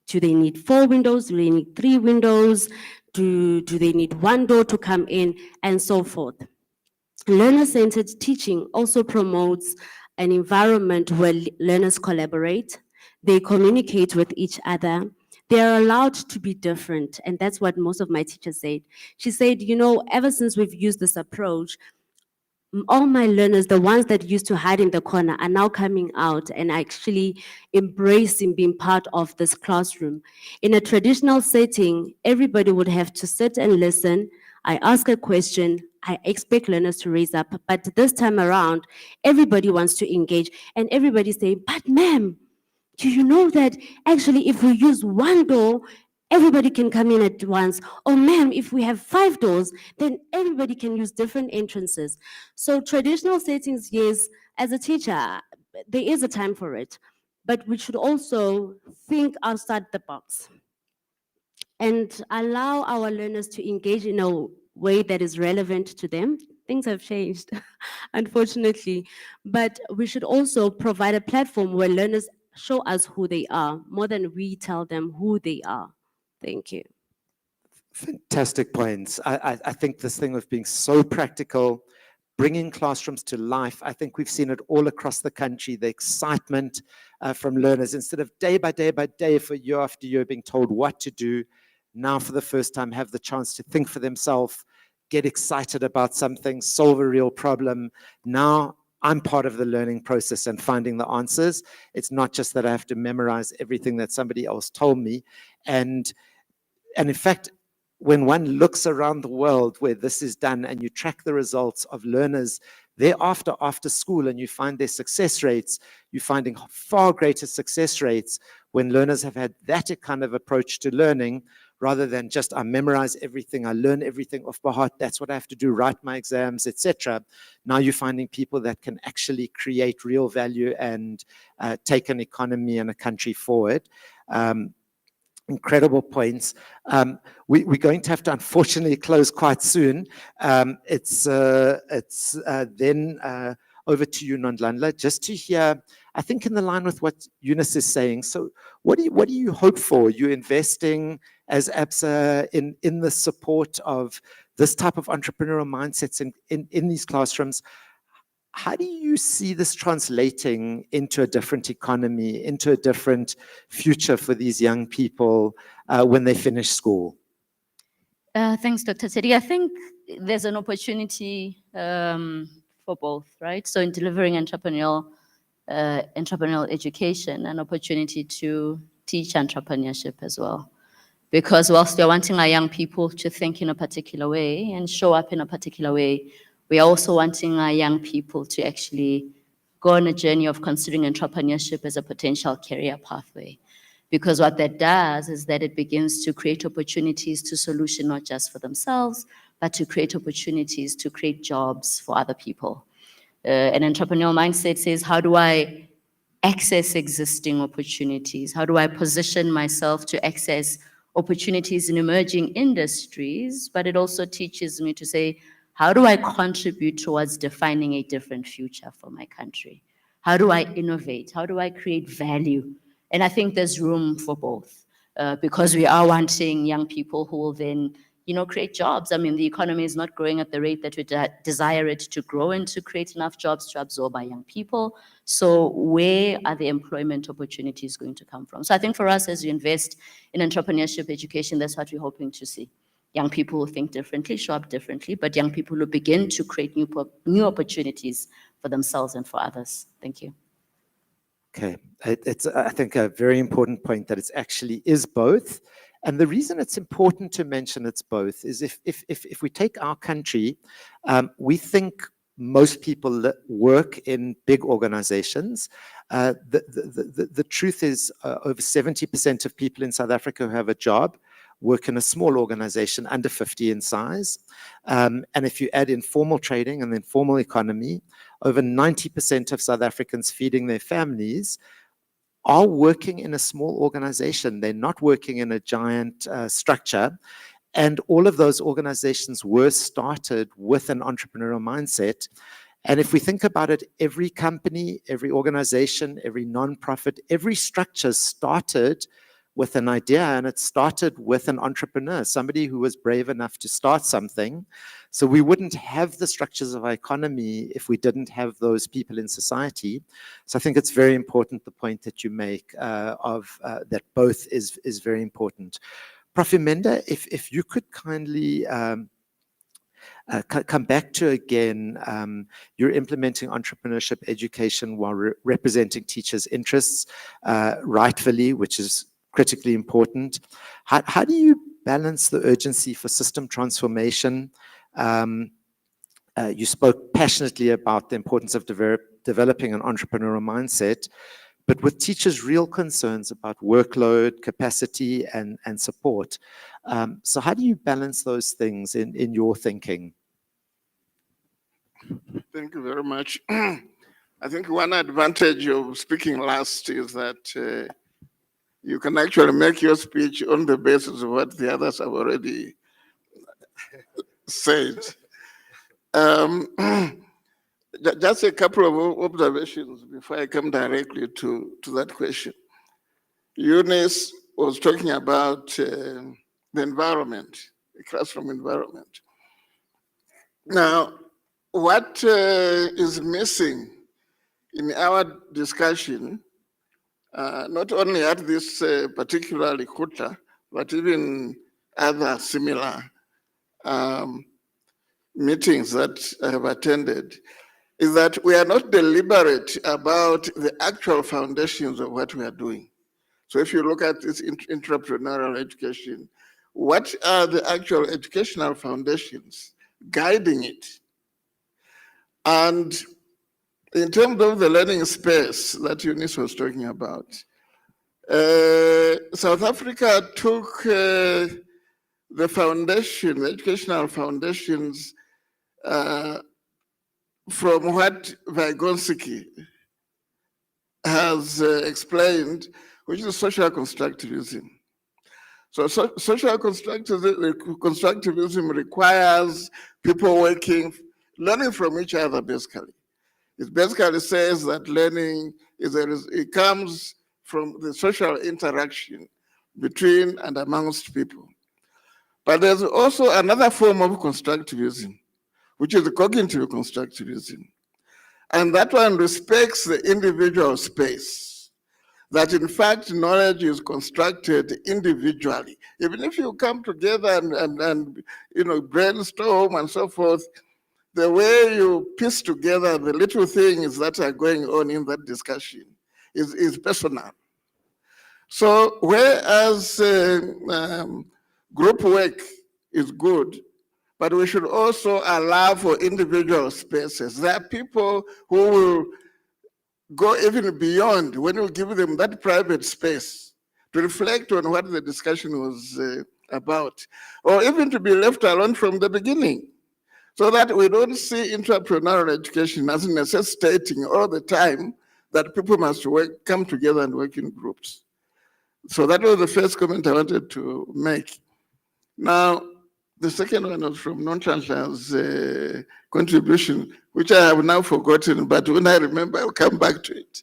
Do they need 4 windows? Do they need 3 windows? Do they need 1 door to come in, and so forth? Learner-centered teaching also promotes an environment where learners collaborate, they communicate with each other, they are allowed to be different, and that's what most of my teachers said. She said, you know, ever since we've used this approach, all my learners, the ones that used to hide in the corner, are now coming out and actually embracing being part of this classroom. In a traditional setting, everybody would have to sit and listen. I ask a question, I expect learners to raise up, but this time around, everybody wants to engage, and everybody saying, but ma'am, do you know that actually if we use 1 door, everybody can come in at once? Or ma'am, if we have 5 doors, then everybody can use different entrances. So traditional settings, yes, as a teacher, there is a time for it, but we should also think outside the box and allow our learners to engage in a way that is relevant to them. Things have changed, unfortunately, but we should also provide a platform where learners show us who they are, more than we tell them who they are. Thank you. Fantastic points. I think this thing of being so practical, bringing classrooms to life, I think we've seen it all across the country, the excitement from learners, instead of day by day for year after year being told what to do, now for the first time have the chance to think for themselves, get excited about something, solve a real problem. Now I'm part of the learning process and finding the answers. It's not just that I have to memorize everything that somebody else told me. And in fact, when one looks around the world where this is done and you track the results of learners thereafter after school and you find their success rates, you're finding far greater success rates when learners have had that kind of approach to learning, rather than just I memorize everything, I learn everything off by heart, that's what I have to do, write my exams, etc. Now you're finding people that can actually create real value and take an economy and a country forward. Incredible points. We're going to have to unfortunately close quite soon. It's then over to you, Nondlandla, just to hear, I think in the line with what Eunice is saying. So what do you hope for? You're investing as ABSA in the support of this type of entrepreneurial mindsets in these classrooms. How do you see this translating into a different economy, into a different future for these young people when they finish school? Thanks, Dr. Teddy. I think there's an opportunity for both, right? So in delivering entrepreneurial education, an opportunity to teach entrepreneurship as well. Because whilst we're wanting our young people to think in a particular way and show up in a particular way, we are also wanting our young people to actually go on a journey of considering entrepreneurship as a potential career pathway. Because what that does is that it begins to create opportunities to solution not just for themselves, but to create opportunities to create jobs for other people. An entrepreneurial mindset says, how do I access existing opportunities? How do I position myself to access opportunities in emerging industries? But it also teaches me to say, how do I contribute towards defining a different future for my country? How do I innovate? How do I create value? And I think there's room for both because we are wanting young people who will then, create jobs. I mean, the economy is not growing at the rate that we desire it to grow and to create enough jobs to absorb our young people. So where are the employment opportunities going to come from? So I think for us, as we invest in entrepreneurship education, that's what we're hoping to see. Young people who think differently, show up differently, but young people who begin to create new opportunities for themselves and for others. Thank you. Okay, it's I think a very important point that it actually is both. And the reason it's important to mention it's both is if we take our country, we think most people work in big organizations. The truth is over 70% of people in South Africa who have a job work in a small organization under 50 in size. And if you add in formal trading and then formal economy, over 90% of South Africans feeding their families are working in a small organization. They're not working in a giant structure. And all of those organizations were started with an entrepreneurial mindset. And if we think about it, every company, every organization, every nonprofit, every structure started with an idea, and it started with an entrepreneur, somebody who was brave enough to start something. So we wouldn't have the structures of our economy if we didn't have those people in society. So I think it's very important, the point that you make that both is very important. Prof. Imenda, if you could kindly come back to again, you're implementing entrepreneurship education while representing teachers' interests rightfully, which is critically important. How do you balance the urgency for system transformation? You spoke passionately about the importance of developing an entrepreneurial mindset, but with teachers' real concerns about workload, capacity, and support. So how do you balance those things in your thinking? Thank you very much. I think one advantage of speaking last is that you can actually make your speech on the basis of what the others have already said. Just a couple of observations before I come directly to that question. Eunice was talking about the environment, the classroom environment. Now, what is missing in our discussion, not only at this particular Lekgotla, but even other similar meetings that I have attended, is that we are not deliberate about the actual foundations of what we are doing. So if you look at this entrepreneurial education, what are the actual educational foundations guiding it? And in terms of the learning space that Eunice was talking about, South Africa took the foundation, the educational foundations from what Vygotsky has explained, which is social constructivism. So social constructivism requires people learning from each other, basically. It basically says that learning it comes from the social interaction between and amongst people. But there's also another form of constructivism, which is the cognitive constructivism. And that one respects the individual space, that in fact knowledge is constructed individually. Even if you come together and brainstorm and so forth, the way you piece together the little things that are going on in that discussion is personal. So whereas group work is good, but we should also allow for individual spaces. There are people who will go even beyond when you give them that private space to reflect on what the discussion was about, or even to be left alone from the beginning, so that we don't see entrepreneurial education as necessitating all the time that people must come together and work in groups. So that was the first comment I wanted to make. Now, the second one was from Nonchanchan's contribution, which I have now forgotten, but when I remember, I'll come back to it.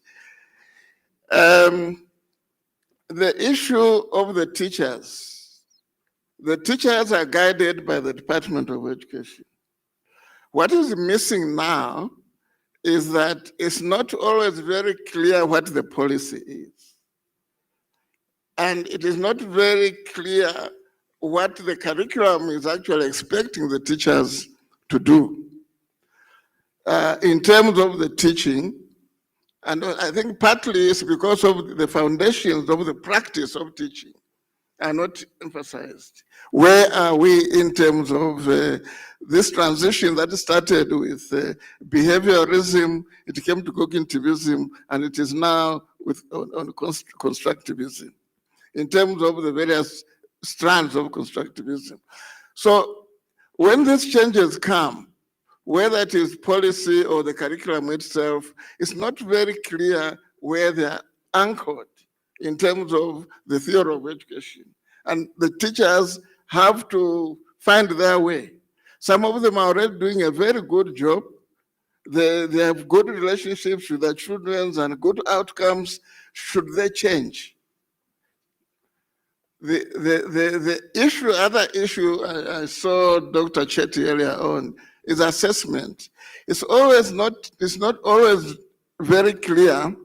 The issue of the teachers The teachers are guided by the Department of Education. What is missing now is that it's not always very clear what the policy is. And it is not very clear what the curriculum is actually expecting the teachers to do. In terms of the teaching, and I think partly it's because of the foundations of the practice of teaching are not emphasized. Where are we in terms of this transition that started with behaviorism, it came to cognitivism, and it is now on constructivism, in terms of the various strands of constructivism. So when these changes come, whether it is policy or the curriculum itself, it's not very clear where they are anchored in terms of the theory of education. And the teachers have to find their way. Some of them are already doing a very good job. They have good relationships with their children and good outcomes. Should they change? The issue, other issue I saw Dr. Chetty earlier on is assessment. It's not always very clear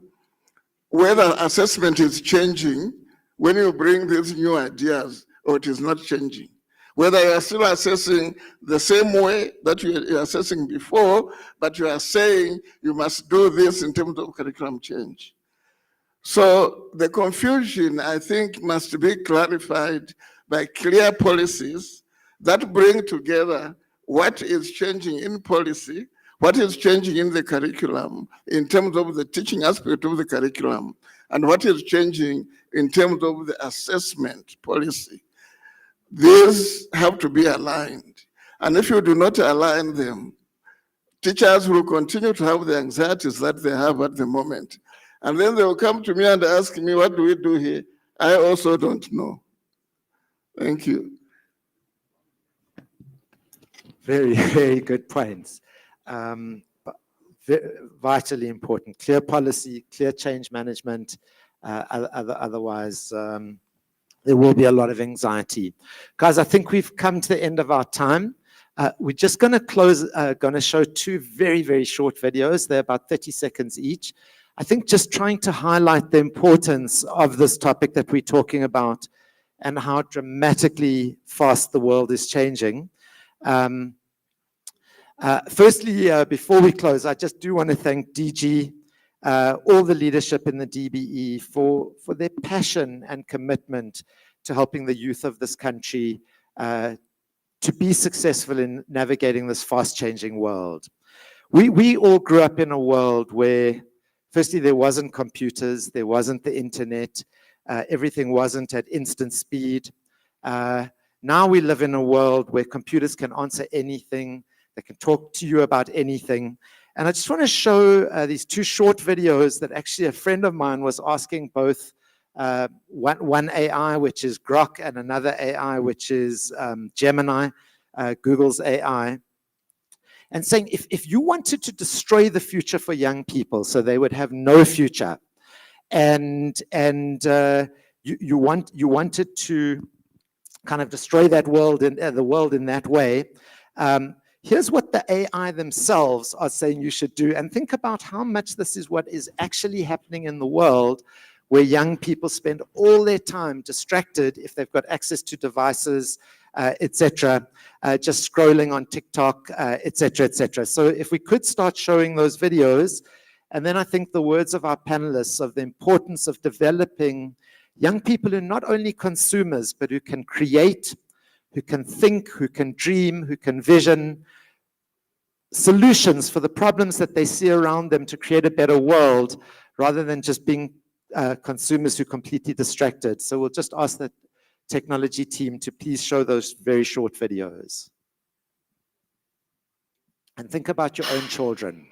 whether assessment is changing when you bring these new ideas or it is not changing. Whether you are still assessing the same way that you were assessing before, but you are saying you must do this in terms of curriculum change. So the confusion, I think, must be clarified by clear policies that bring together what is changing in policy, what is changing in the curriculum in terms of the teaching aspect of the curriculum, and what is changing in terms of the assessment policy. These have to be aligned. And if you do not align them, teachers will continue to have the anxieties that they have at the moment. And then they will come to me and ask me, what do we do here? I also don't know. Thank you. Very, very good points. Vitally important. Clear policy, clear change management. Otherwise, there will be a lot of anxiety. Guys, I think we've come to the end of our time. We're just going to close, going to show two very, very short videos. They're about 30 seconds each. I think just trying to highlight the importance of this topic that we're talking about and how dramatically fast the world is changing. Firstly, before we close, I just do want to thank DG, all the leadership in the DBE for their passion and commitment to helping the youth of this country to be successful in navigating this fast-changing world. We all grew up in a world where, firstly, there wasn't computers, there wasn't the internet, everything wasn't at instant speed. Now we live in a world where computers can answer anything, they can talk to you about anything. And I just want to show these two short videos that actually a friend of mine was asking both one AI, which is Grok, and another AI, which is Gemini, Google's AI, and saying if you wanted to destroy the future for young people so they would have no future, and you wanted to kind of destroy that world and the world in that way, here's what the AI themselves are saying you should do, and think about how much this is what is actually happening in the world, where young people spend all their time distracted if they've got access to devices, etc., just scrolling on TikTok, etc., etc. So if we could start showing those videos, and then I think the words of our panelists of the importance of developing young people who are not only consumers, but who can create, who can think, who can dream, who can vision solutions for the problems that they see around them to create a better world, rather than just being consumers who are completely distracted. So we'll just ask the technology team to please show those very short videos. And think about your own children.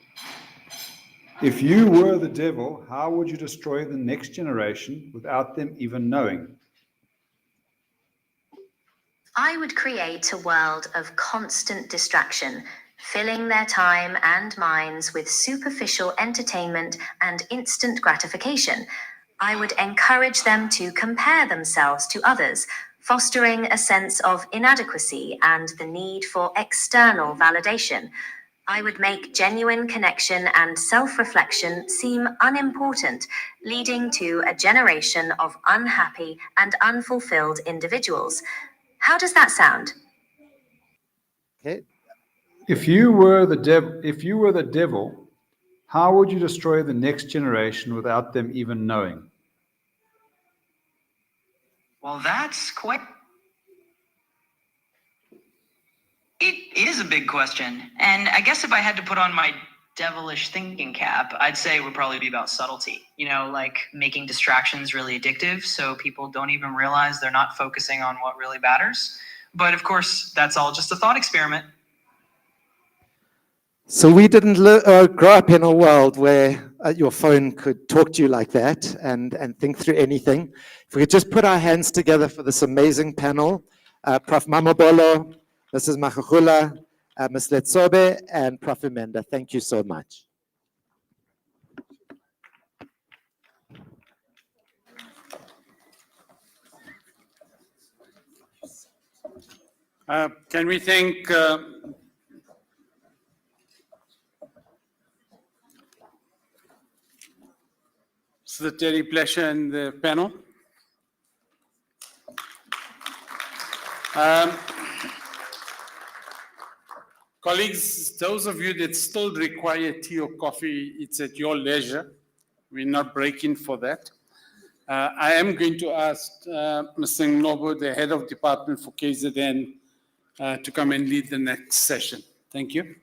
If you were the devil, how would you destroy the next generation without them even knowing? I would create a world of constant distraction, filling their time and minds with superficial entertainment and instant gratification. I would encourage them to compare themselves to others, fostering a sense of inadequacy and the need for external validation. I would make genuine connection and self-reflection seem unimportant, leading to a generation of unhappy and unfulfilled individuals. How does that sound? Okay. If you were the devil, how would you destroy the next generation without them even knowing? Well, that's quite. It is a big question. And I guess if I had to put on my devilish thinking cap, I'd say it would probably be about subtlety, like making distractions really addictive so people don't even realize they're not focusing on what really matters. But of course, that's all just a thought experiment. So we didn't grow up in a world where your phone could talk to you like that and think through anything. If we could just put our hands together for this amazing panel, Prof. Mamabolo, Mrs. Makgotla, Ms. Letsobe, and Prof. Emenda. Thank you so much. Can we thank Sir Terry Pleasure and the panel? Colleagues, those of you that still require tea or coffee, it's at your leisure. We're not breaking for that. I am going to ask Mr. Ngcobo, the head of department for KZN, to come and lead the next session. Thank you.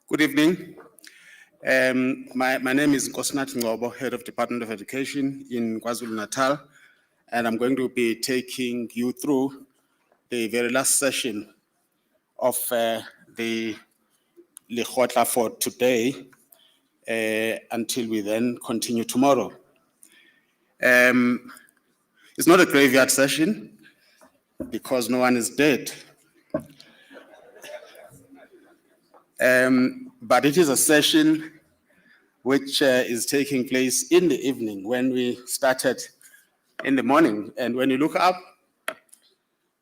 Good evening. My name is Ngcobo, Head of Department of Education in KwaZulu-Natal, and I'm going to be taking you through the very last session of the Lekgotla for today until we then continue tomorrow. It's not a graveyard session because no one is dead. But it is a session which is taking place in the evening when we started in the morning. And when you look up,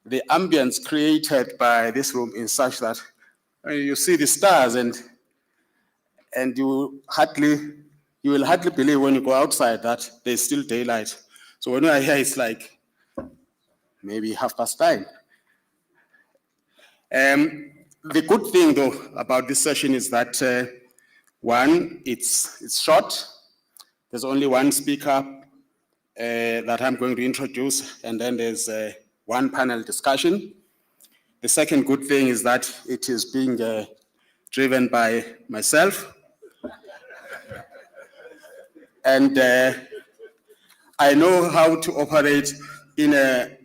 the ambience created by this room is such that you see the stars and you will hardly believe when you go outside that there's still daylight. So when you are here, it's like maybe 9:30. The good thing, though, about this session is that, one, it's short. There's only one speaker that I'm going to introduce, and then there's one panel discussion. The second good thing is that it is being driven by myself. And I know how to operate in a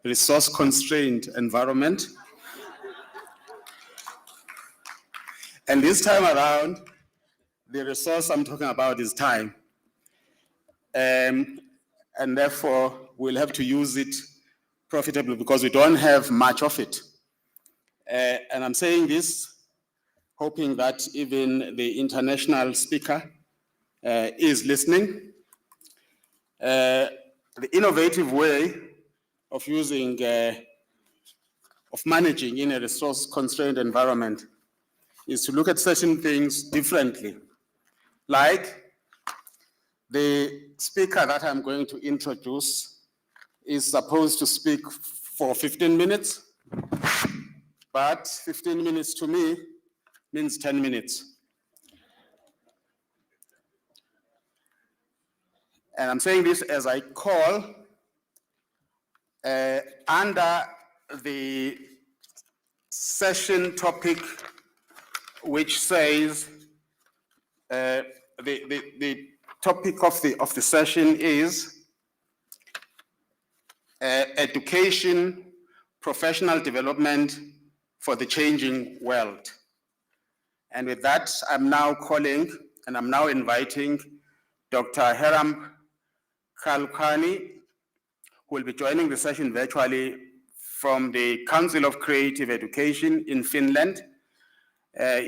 resource-constrained environment. And this time around, the resource I'm talking about is time. And therefore, we'll have to use it profitably because we don't have much of it. And I'm saying this, hoping that even the international speaker is listening. The innovative way of using, of managing in a resource-constrained environment is to look at certain things differently. Like the speaker that I'm going to introduce is supposed to speak for 15 minutes, but 15 minutes to me means 10 minutes. And I'm saying this as I call under the session topic, which says the topic of the session is education, professional development for the changing world. And with that, I'm now calling and I'm now inviting Dr. Hiram Kalkani, who will be joining the session virtually from the Council of Creative Education in Finland.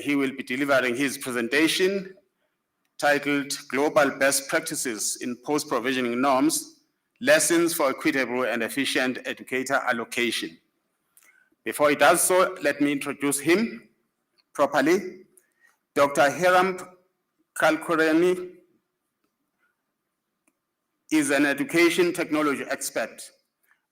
He will be delivering his presentation titled Global Best Practices in Post-Provisioning Norms, Lessons for Equitable and Efficient Educator Allocation. Before he does so, let me introduce him properly. Dr. Hiram Kalkani is an education technology expert,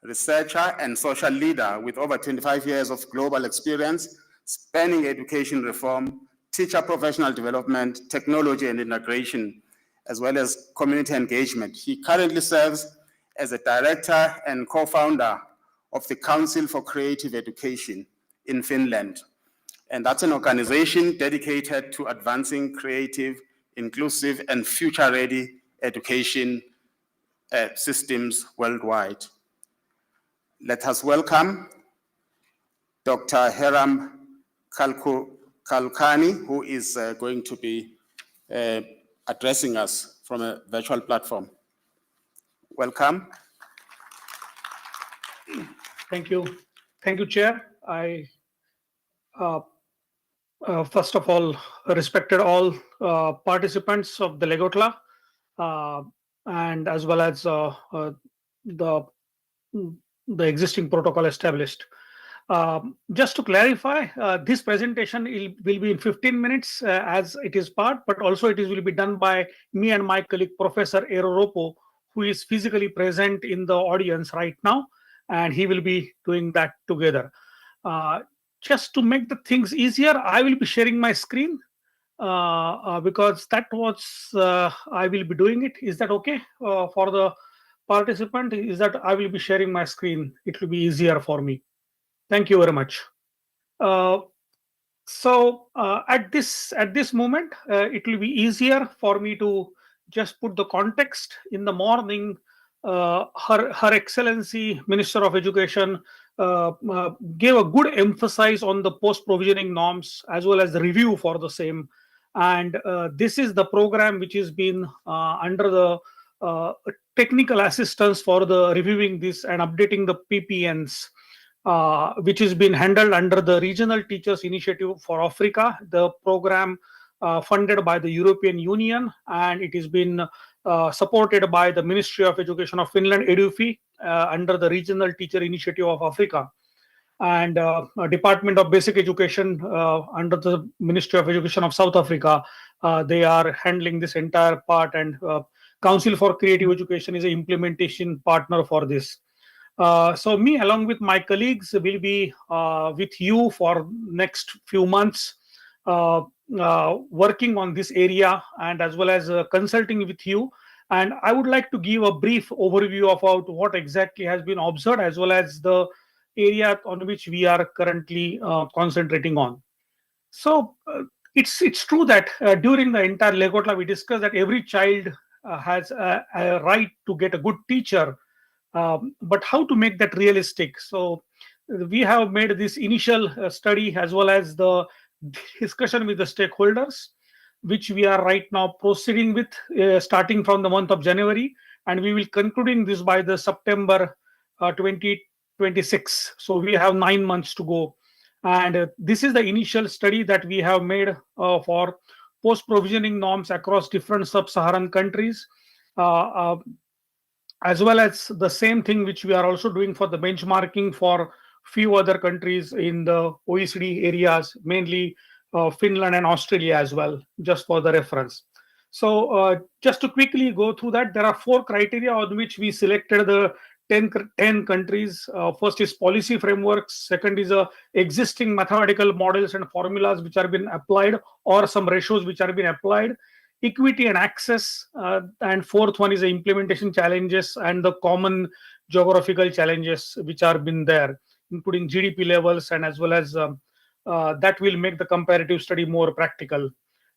researcher, and social leader with over 25 years of global experience spanning education reform, teacher professional development, technology and integration, as well as community engagement. He currently serves as a director and co-founder of the Council for Creative Education in Finland. And that's an organization dedicated to advancing creative, inclusive, and future-ready education systems worldwide. Let us welcome Dr. Hiram Kalkani, who is going to be addressing us from a virtual platform. Welcome. Thank you. Thank you, Chair. I, first of all, respected all participants of the Lekgotla and as well as the existing protocol established. Just to clarify, this presentation will be in 15 minutes as it is part, but also it will be done by me and my colleague, Professor Eroropo, who is physically present in the audience right now, and he will be doing that together. Just to make the things easier, I will be sharing my screen because that was, I will be doing it. Is that okay for the participant? Is that I will be sharing my screen? It will be easier for me. Thank you very much. At this moment, it will be easier for me to just put the context. In the morning, Her Excellency Minister of Education gave a good emphasis on the post-provisioning norms as well as the review for the same. And this is the program which has been under the technical assistance for the reviewing this and updating the PPNs. Which has been handled under the Regional Teachers Initiative for Africa, the program funded by the European Union, and it has been supported by the Ministry of Education of Finland, EDUFI, under the Regional Teacher Initiative of Africa, and Department of Basic Education under the Ministry of Education of South Africa. They are handling this entire part, and Council for Creative Education is an implementation partner for this. So me, along with my colleagues, will be with you for next few months, working on this area and as well as consulting with you. And I would like to give a brief overview about what exactly has been observed as well as the area on which we are currently concentrating on. So it's true that during the entire Lekgotla, we discussed that every child has a right to get a good teacher. But how to make that realistic? So we have made this initial study as well as the discussion with the stakeholders, which we are right now proceeding with, starting from the month of January, and we will concluding this by the September 2026. So we have 9 months to go, and this is the initial study that we have made for post-provisioning norms across different sub-Saharan countries. As well as the same thing which we are also doing for the benchmarking for few other countries in the OECD areas, mainly Finland and Australia as well, just for the reference. So just to quickly go through that, there are 4 criteria on which we selected the 10 countries. First is policy frameworks. Second is existing mathematical models and formulas which are being applied, or some ratios which are being applied. Equity and access, and fourth one is the implementation challenges and the common geographical challenges which are been there, including GDP levels, and as well as that will make the comparative study more practical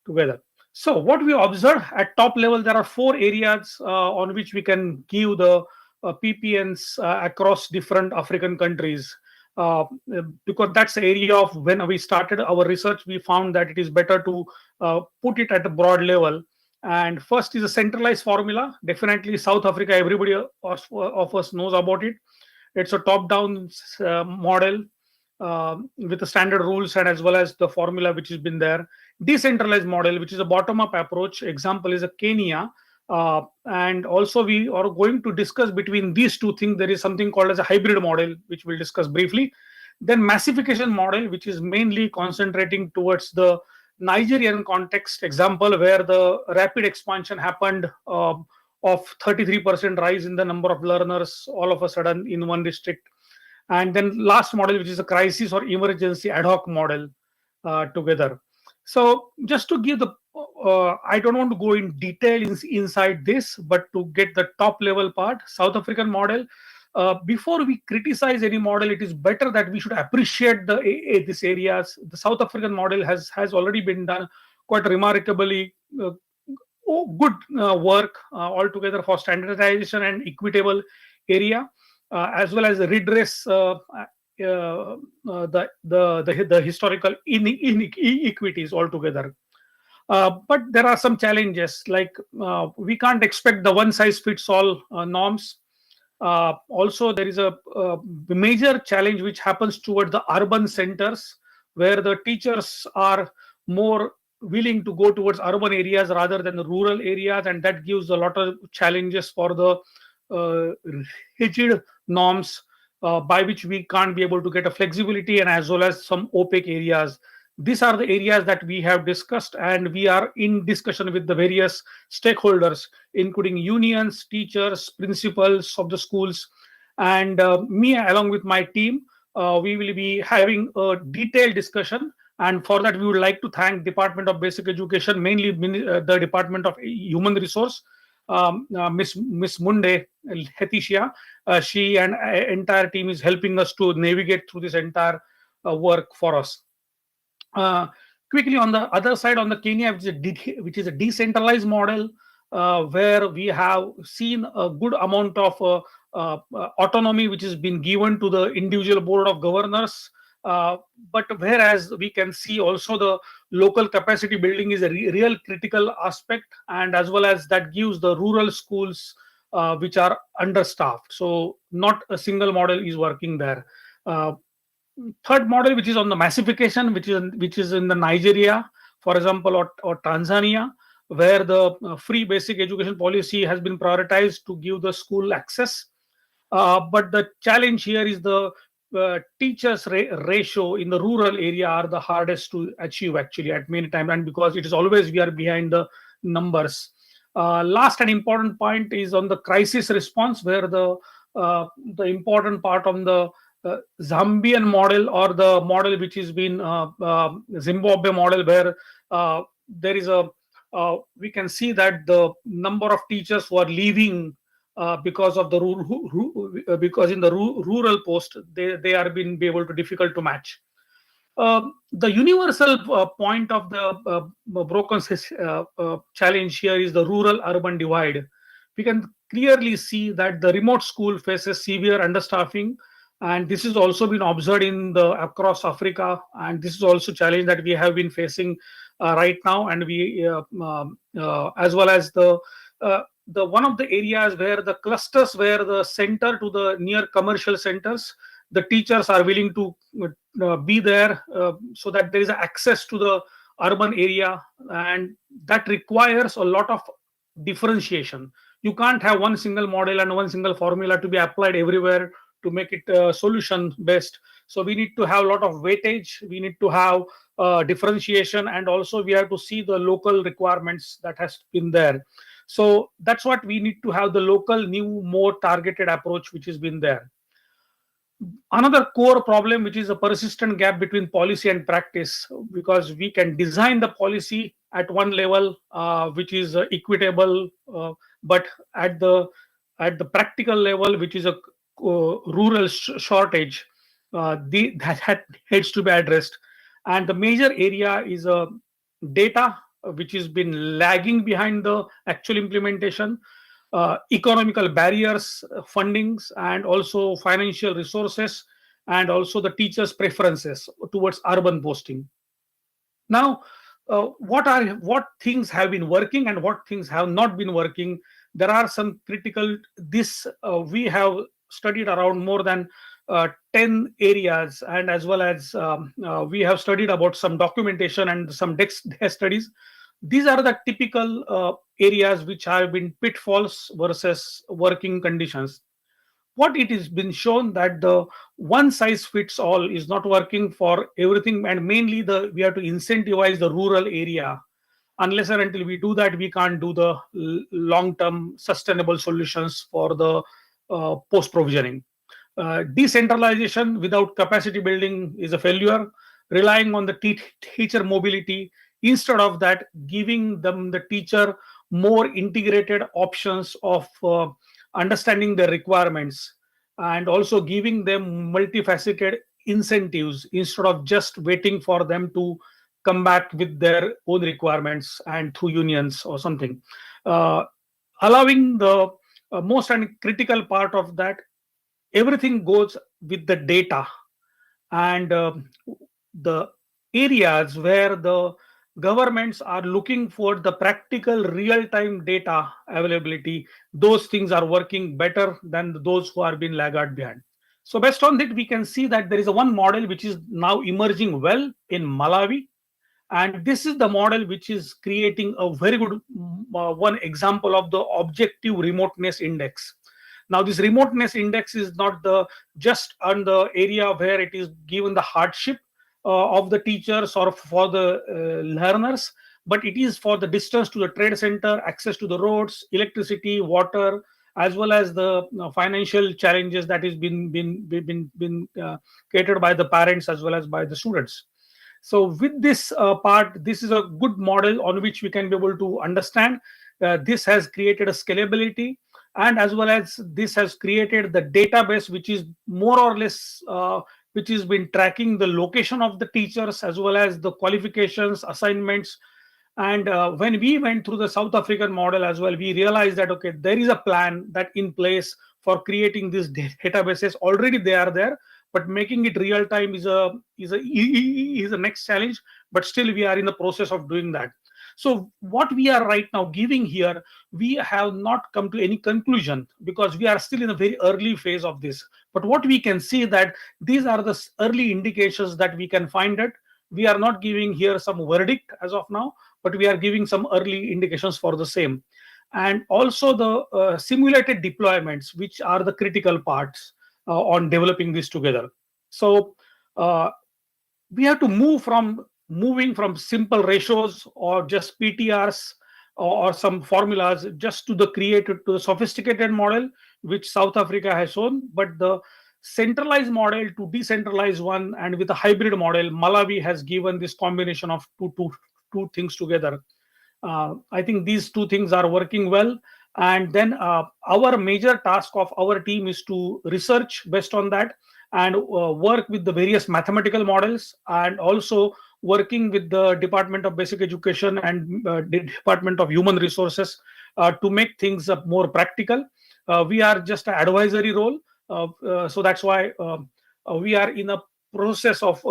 together. So what we observe at top level, there are 4 areas on which we can give the PPNs across different African countries. Because that's the area of when we started our research, we found that it is better to put it at a broad level. And first is a centralized formula. Definitely South Africa, everybody of us knows about it. It's a top-down model with the standard rules and as well as the formula which has been there. Decentralized model, which is a bottom-up approach. Example is a Kenya. And also we are going to discuss between these two things. There is something called as a hybrid model, which we'll discuss briefly. Then massification model, which is mainly concentrating towards the Nigerian context, example where the rapid expansion happened of 33% rise in the number of learners all of a sudden in one district. And then last model, which is a crisis or emergency ad hoc model together. So just to give the, I don't want to go in detail inside this, but to get the top level part, South African model, before we criticize any model, it is better that we should appreciate these areas. The South African model has already been done quite remarkably good work altogether for standardization and equitable area, as well as redress the historical inequities altogether. But there are some challenges, like we can't expect the one size fits all norms. Also, there is a major challenge which happens toward the urban centers, where the teachers are more willing to go towards urban areas rather than the rural areas, and that gives a lot of challenges for the rigid norms by which we can't be able to get a flexibility, and as well as some opaque areas. These are the areas that we have discussed, and we are in discussion with the various stakeholders, including unions, teachers, principals of the schools, and me along with my team. We will be having a detailed discussion, and for that we would like to thank Department of Basic Education, mainly the Department of Human Resource, Miss Munde Hetishia. She and entire team is helping us to navigate through this entire work for us. Quickly, on the other side, on the Kenya, which is a decentralized model, where we have seen a good amount of autonomy which has been given to the individual board of governors. But whereas we can see also the local capacity building is a real critical aspect, and as well as that gives the rural schools which are understaffed. So not a single model is working there. Third model, which is on the massification, which is in the Nigeria, for example, or Tanzania, where the free basic education policy has been prioritized to give the school access. But the challenge here is the teachers ratio in the rural area are the hardest to achieve actually at many times, and because it is always we are behind the numbers. Last and important point is on the crisis response, where the important part on the Zambian model, or the model which has been Zimbabwe model, where there is a we can see that the number of teachers who are leaving because of the because in the rural post they are being able to difficult to match. The universal point of the broken challenge here is the rural-urban divide. We can clearly see that the remote school faces severe understaffing, and this has also been observed in the across Africa, and this is also a challenge that we have been facing right now, and we as well as the one of the areas where the clusters, where the center to the near commercial centers, the teachers are willing to be there so that there is access to the urban area, and that requires a lot of differentiation. You can't have one single model and one single formula to be applied everywhere to make it solution based. So we need to have a lot of weightage, we need to have differentiation, and also we have to see the local requirements that has been there. So that's what we need to have, the local new more targeted approach which has been there. Another core problem, which is a persistent gap between policy and practice, because we can design the policy at one level which is equitable, but at the practical level, which is a rural shortage, that needs to be addressed. And the major area is data, which has been lagging behind the actual implementation. economical barriers, fundings, and also financial resources, and also the teachers' preferences towards urban posting. Now, what things have been working and what things have not been working? There are some critical. We have studied around more than 10 areas, and as well as we have studied about some documentation and some desk studies. These are the typical areas which have been pitfalls versus working conditions. What it has been shown that the one size fits all is not working for everything, and mainly we have to incentivize the rural area. Unless and until we do that, we can't do the long-term sustainable solutions for the post provisioning. Decentralization without capacity building is a failure. Relying on the teacher mobility, instead of that, giving them the teacher more integrated options of understanding their requirements, and also giving them multifaceted incentives instead of just waiting for them to come back with their own requirements and through unions or something. Allowing the most and critical part of that, everything goes with the data, and the areas where the governments are looking for the practical real-time data availability, those things are working better than those who are being laggard behind. So based on that, we can see that there is a one model which is now emerging well in Malawi, and this is the model which is creating a very good one example of the objective remoteness index. Now, this remoteness index is not just on the area where it is given the hardship of the teachers or for the learners, but it is for the distance to the trade center, access to the roads, electricity, water, as well as the financial challenges that is been catered by the parents as well as by the students. So with this part, this is a good model on which we can be able to understand. This has created a scalability, and as well as this has created the database which is more or less which has been tracking the location of the teachers as well as the qualifications, assignments. And when we went through the South African model as well, we realized that okay, there is a plan that in place for creating these databases. Already they are there, but making it real time is a next challenge. But still, we are in the process of doing that. So what we are right now giving here, we have not come to any conclusion because we are still in a very early phase of this. But what we can see that these are the early indications that we can find it. We are not giving here some verdict as of now, but we are giving some early indications for the same. And also the simulated deployments, which are the critical parts on developing this together. So we have to moving from simple ratios or just PTRs or some formulas just to the sophisticated model which South Africa has shown. But the centralized model to decentralized one, and with a hybrid model, Malawi has given this combination of two things together. I think these two things are working well. And then our major task of our team is to research based on that and work with the various mathematical models, and also working with the Department of Basic Education and the Department of Human Resources to make things more practical. We are just an advisory role. So that's why we are in a process of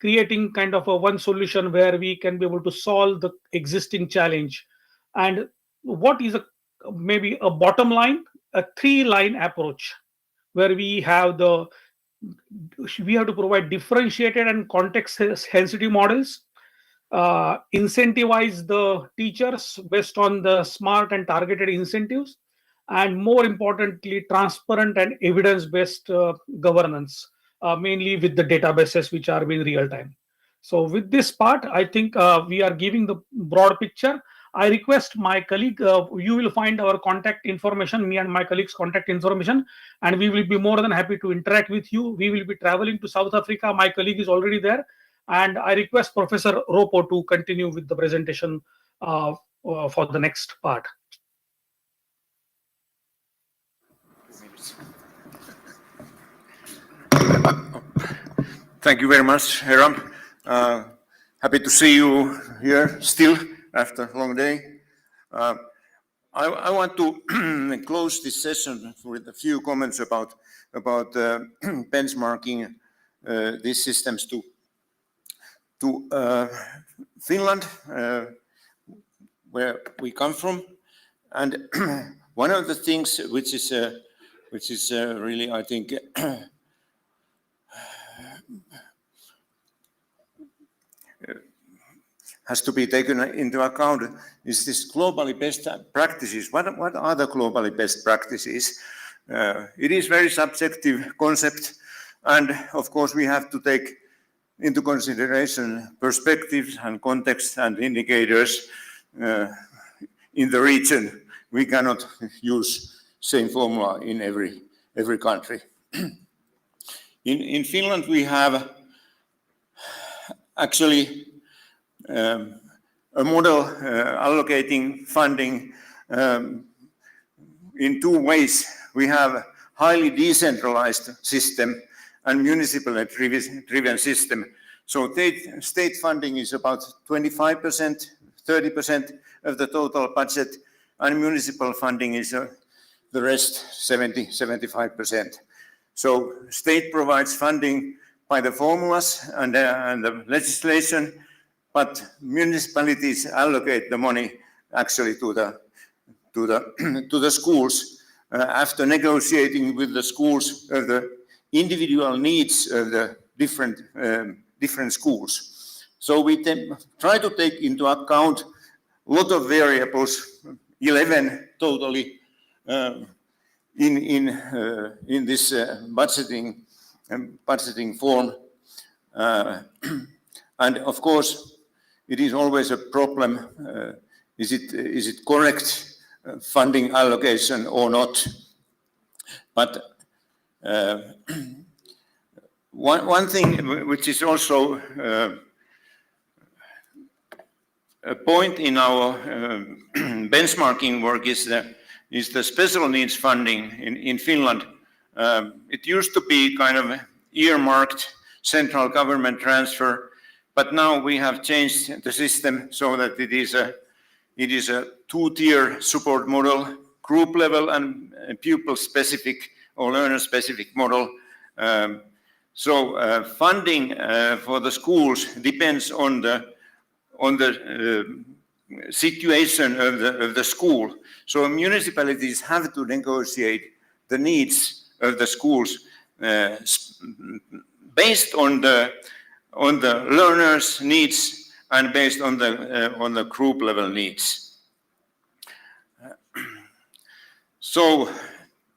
creating kind of a one solution where we can be able to solve the existing challenge. And what is maybe a bottom line, a 3-line approach, where we have to provide differentiated and context sensitive models, incentivize the teachers based on the smart and targeted incentives, and more importantly, transparent and evidence-based governance, mainly with the databases which are in real time. So with this part, I think we are giving the broad picture. I request my colleague, you will find our contact information, me and my colleagues' contact information, and we will be more than happy to interact with you. We will be traveling to South Africa. My colleague is already there. And I request Professor Ropo to continue with the presentation for the next part. Thank you very much, Hiram. Happy to see you here still after a long day. I want to close this session with a few comments about benchmarking these systems to Finland, where we come from. And one of the things which is really, I think, has to be taken into account is this globally best practices. What are the globally best practices? It is very subjective concept, and of course we have to take into consideration perspectives and context and indicators in the region. We cannot use same formula in every country. In Finland we have actually a model allocating funding in two ways. We have a highly decentralized system and municipally driven system. So state funding is about 25%, 30% of the total budget, and municipal funding is the rest, 70-75%. So state provides funding by the formulas and the legislation, but municipalities allocate the money actually to the schools after negotiating with the schools the individual needs of the different schools. So we try to take into account a lot of variables, 11 totally, in this budgeting form, and of course it is always a problem. Is it correct funding allocation or not? But one thing which is also a point in our benchmarking work is the special needs funding in Finland. It used to be kind of earmarked central government transfer, but now we have changed the system so that it is a two-tier support model, group level and pupil specific or learner specific model. So funding for the schools depends on the situation of the school. So municipalities have to negotiate the needs of the schools based on the learners' needs and based on the group level needs. So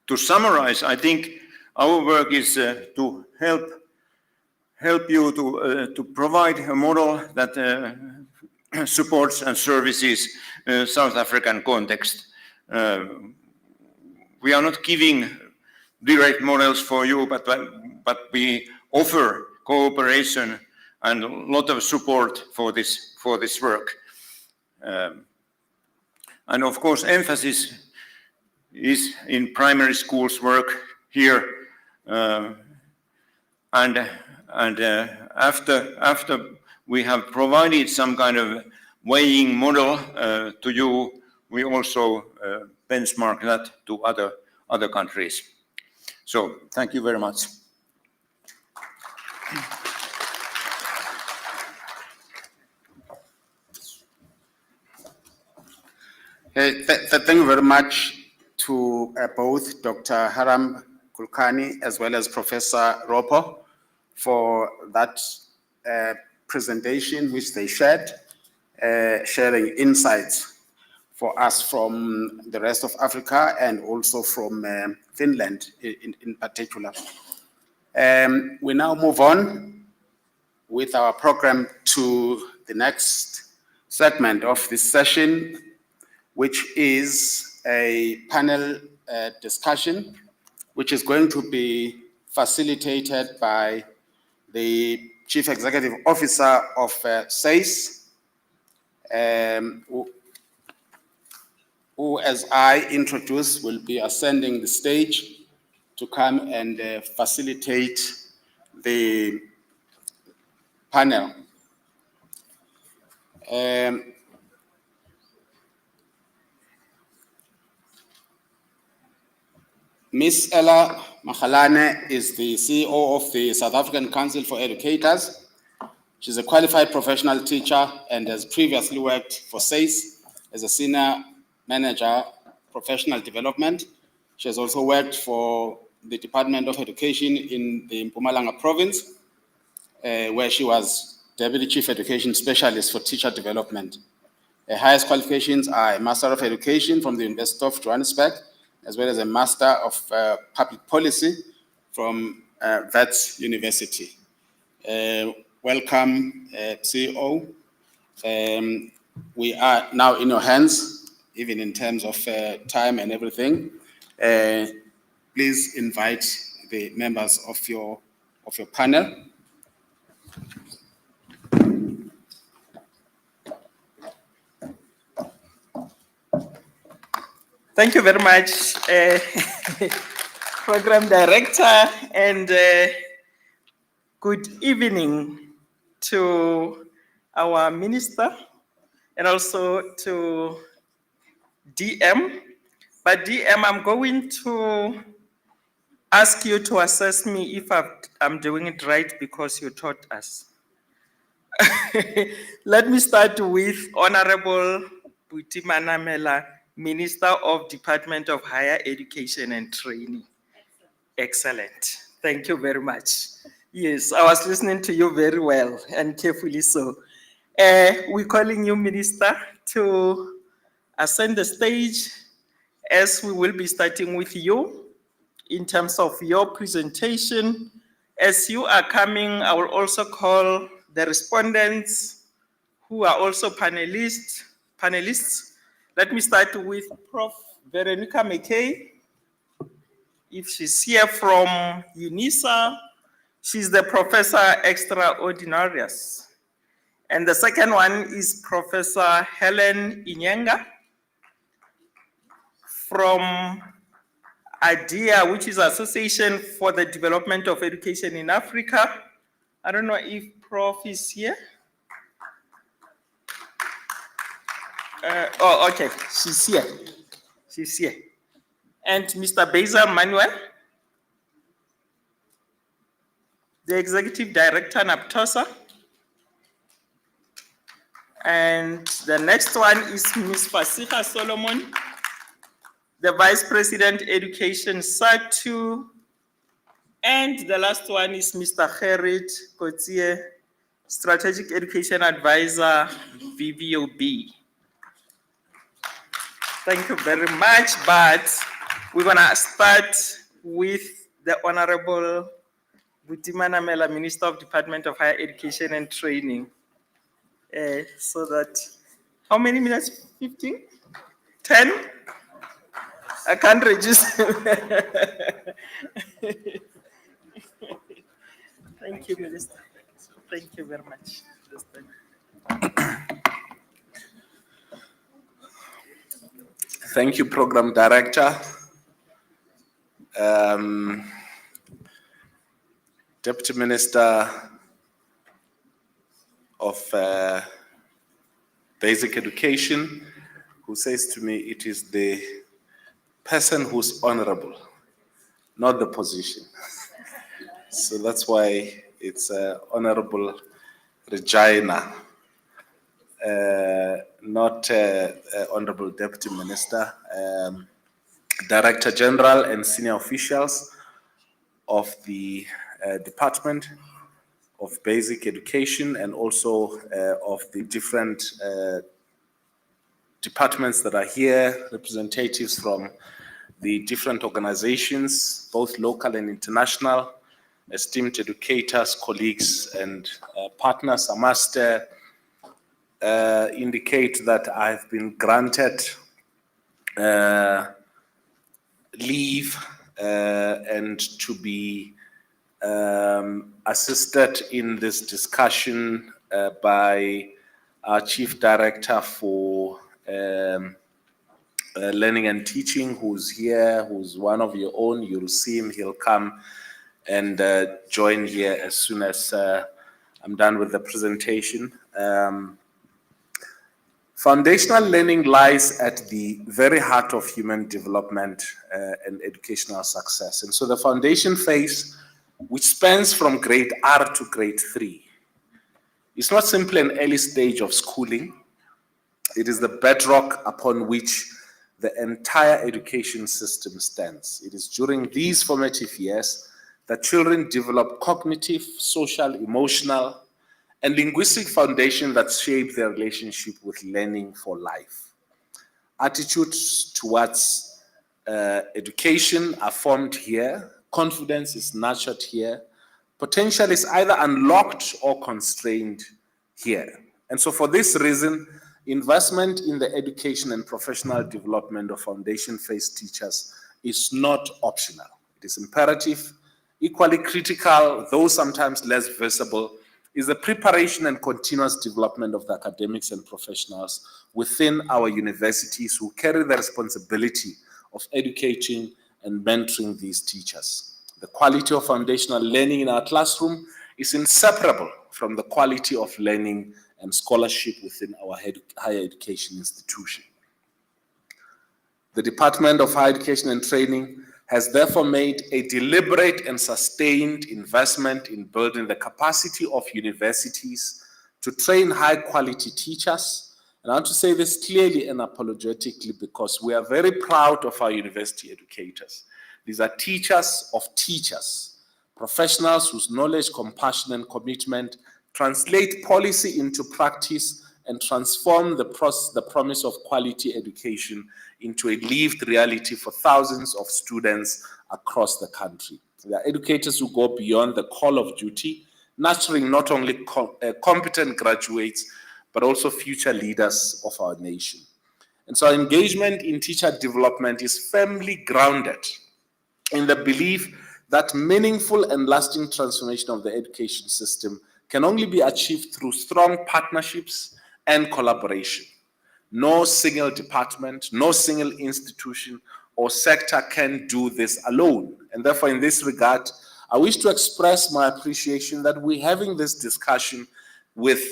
to summarize, I think our work is to help you to provide a model that supports and services South African context. We are not giving direct models for you, but we offer cooperation and a lot of support for this work. And of course, emphasis is in primary schools work here, and after we have provided some kind of weighing model to you, we also benchmark that to other countries. So thank you very much. Thank you very much to both Dr. Haram Kulkarni as well as Professor Ropo for that presentation which they shared, sharing insights for us from the rest of Africa and also from Finland in particular. We now move on with our program to the next segment of this session, which is a panel discussion, which is going to be facilitated by the Chief Executive Officer of SACE, who, as I introduce, will be ascending the stage to come and facilitate the panel. Miss Ella Mahalane is the CEO of the South African Council for Educators. She's a qualified professional teacher and has previously worked for SACE as a senior manager, professional development. She has also worked for the Department of Education in the Mpumalanga province, where she was Deputy Chief Education Specialist for Teacher Development. Her highest qualifications are a Master of Education from the University of Johannesburg, as well as a Master of Public Policy from Wits University. Welcome, CEO. We are now in your hands, even in terms of time and everything. Please invite the members of your panel. Thank you very much, Program Director, and good evening to our Minister and also to DM. But DM, I'm going to ask you to assess me if I'm doing it right because you taught us. Let me start with Honorable Buti Manamela, Minister of Department of Higher Education and Training. Excellent. Thank you very much. Yes, I was listening to you very well and carefully so. We're calling you, Minister, to ascend the stage as we will be starting with you in terms of your presentation. As you are coming, I will also call the respondents who are also panelists. Let me start with Prof. Veronica McKay. If she's here from UNISA, she's the Professor Extraordinarius. And the second one is Professor Helen Inyenga from ADIA, which is Association for the Development of Education in Africa. I don't know if Prof is here. Oh, okay, she's here. She's here. And Mr. Basil Manuel, the Executive Director, NAPTOSA. And the next one is Ms. Fasiha Solomon, the Vice President, Education, SATU. And the last one is Mr. Gerrit Kotzie, Strategic Education Advisor, VVOB. Thank you very much, but we're gonna start with the Honorable Buti Manamela, Minister of Department of Higher Education and Training. So that, how many minutes? 15? 10? I can't register. Thank you, Minister. Thank you very much. Thank you, Program Director. Deputy Minister of Basic Education, who says to me, it is the person who's honorable, not the position. So that's why it's Honorable Regina, not Honorable Deputy Minister, Director General and senior officials of the Department of Basic Education, and also of the different departments that are here, representatives from the different organizations, both local and international, esteemed educators, colleagues, and partners. I must indicate that I've been granted leave and to be assisted in this discussion by our Chief Director for Learning and Teaching, who's here, who's one of your own. You'll see him, he'll come and join here as soon as I'm done with the presentation. Foundational learning lies at the very heart of human development and educational success. And so the foundation phase, which spans from grade R to grade 3, is not simply an early stage of schooling. It is the bedrock upon which the entire education system stands. It is during these formative years that children develop cognitive, social, emotional, and linguistic foundation that shape their relationship with learning for life. Attitudes towards education are formed here. Confidence is nurtured here. Potential is either unlocked or constrained here. And so for this reason, investment in the education and professional development of foundation phase teachers is not optional. It is imperative. Equally critical, though sometimes less visible, is the preparation and continuous development of the academics and professionals within our universities who carry the responsibility of educating and mentoring these teachers. The quality of foundational learning in our classroom is inseparable from the quality of learning and scholarship within our higher education institution. The Department of Higher Education and Training has therefore made a deliberate and sustained investment in building the capacity of universities to train high-quality teachers. And I want to say this clearly and apologetically because we are very proud of our university educators. These are teachers of teachers, professionals whose knowledge, compassion, and commitment translate policy into practice and transform the promise of quality education into a lived reality for thousands of students across the country. They are educators who go beyond the call of duty, nurturing not only competent graduates, but also future leaders of our nation. And so our engagement in teacher development is firmly grounded in the belief that meaningful and lasting transformation of the education system can only be achieved through strong partnerships and collaboration. No single department, no single institution or sector can do this alone. And therefore, in this regard, I wish to express my appreciation that we're having this discussion with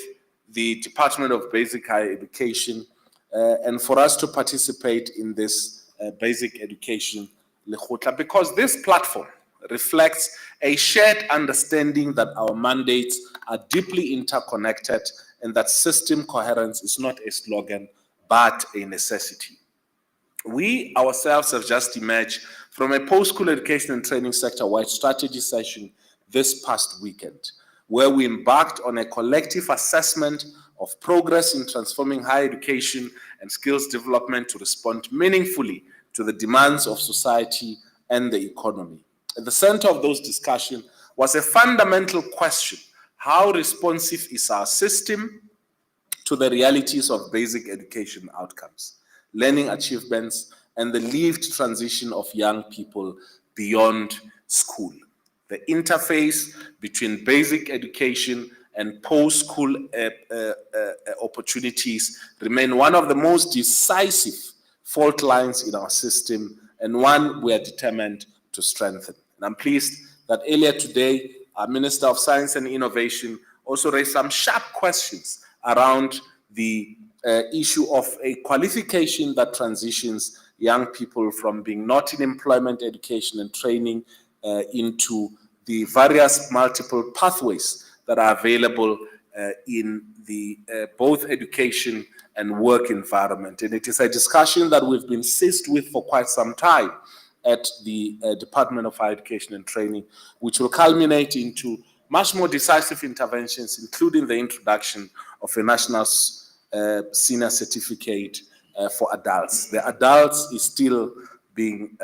the Department of Basic Higher Education and for us to participate in this basic education Lekgotla, because this platform reflects a shared understanding that our mandates are deeply interconnected and that system coherence is not a slogan, but a necessity. We ourselves have just emerged from a post-school education and training sector-wide strategy session this past weekend, where we embarked on a collective assessment of progress in transforming higher education and skills development to respond meaningfully to the demands of society and the economy. At the center of those discussions was a fundamental question: how responsive is our system to the realities of basic education outcomes, learning achievements, and the lived transition of young people beyond school? The interface between basic education and post-school opportunities remain one of the most decisive fault lines in our system and one we are determined to strengthen. And I'm pleased that earlier today, our Minister of Science and Innovation also raised some sharp questions around the issue of a qualification that transitions young people from being not in employment, education, and training into the various multiple pathways that are available in the both education and work environment. And it is a discussion that we've been seized with for quite some time at the Department of Higher Education and Training, which will culminate into much more decisive interventions, including the introduction of a national senior certificate for adults. The adults is still being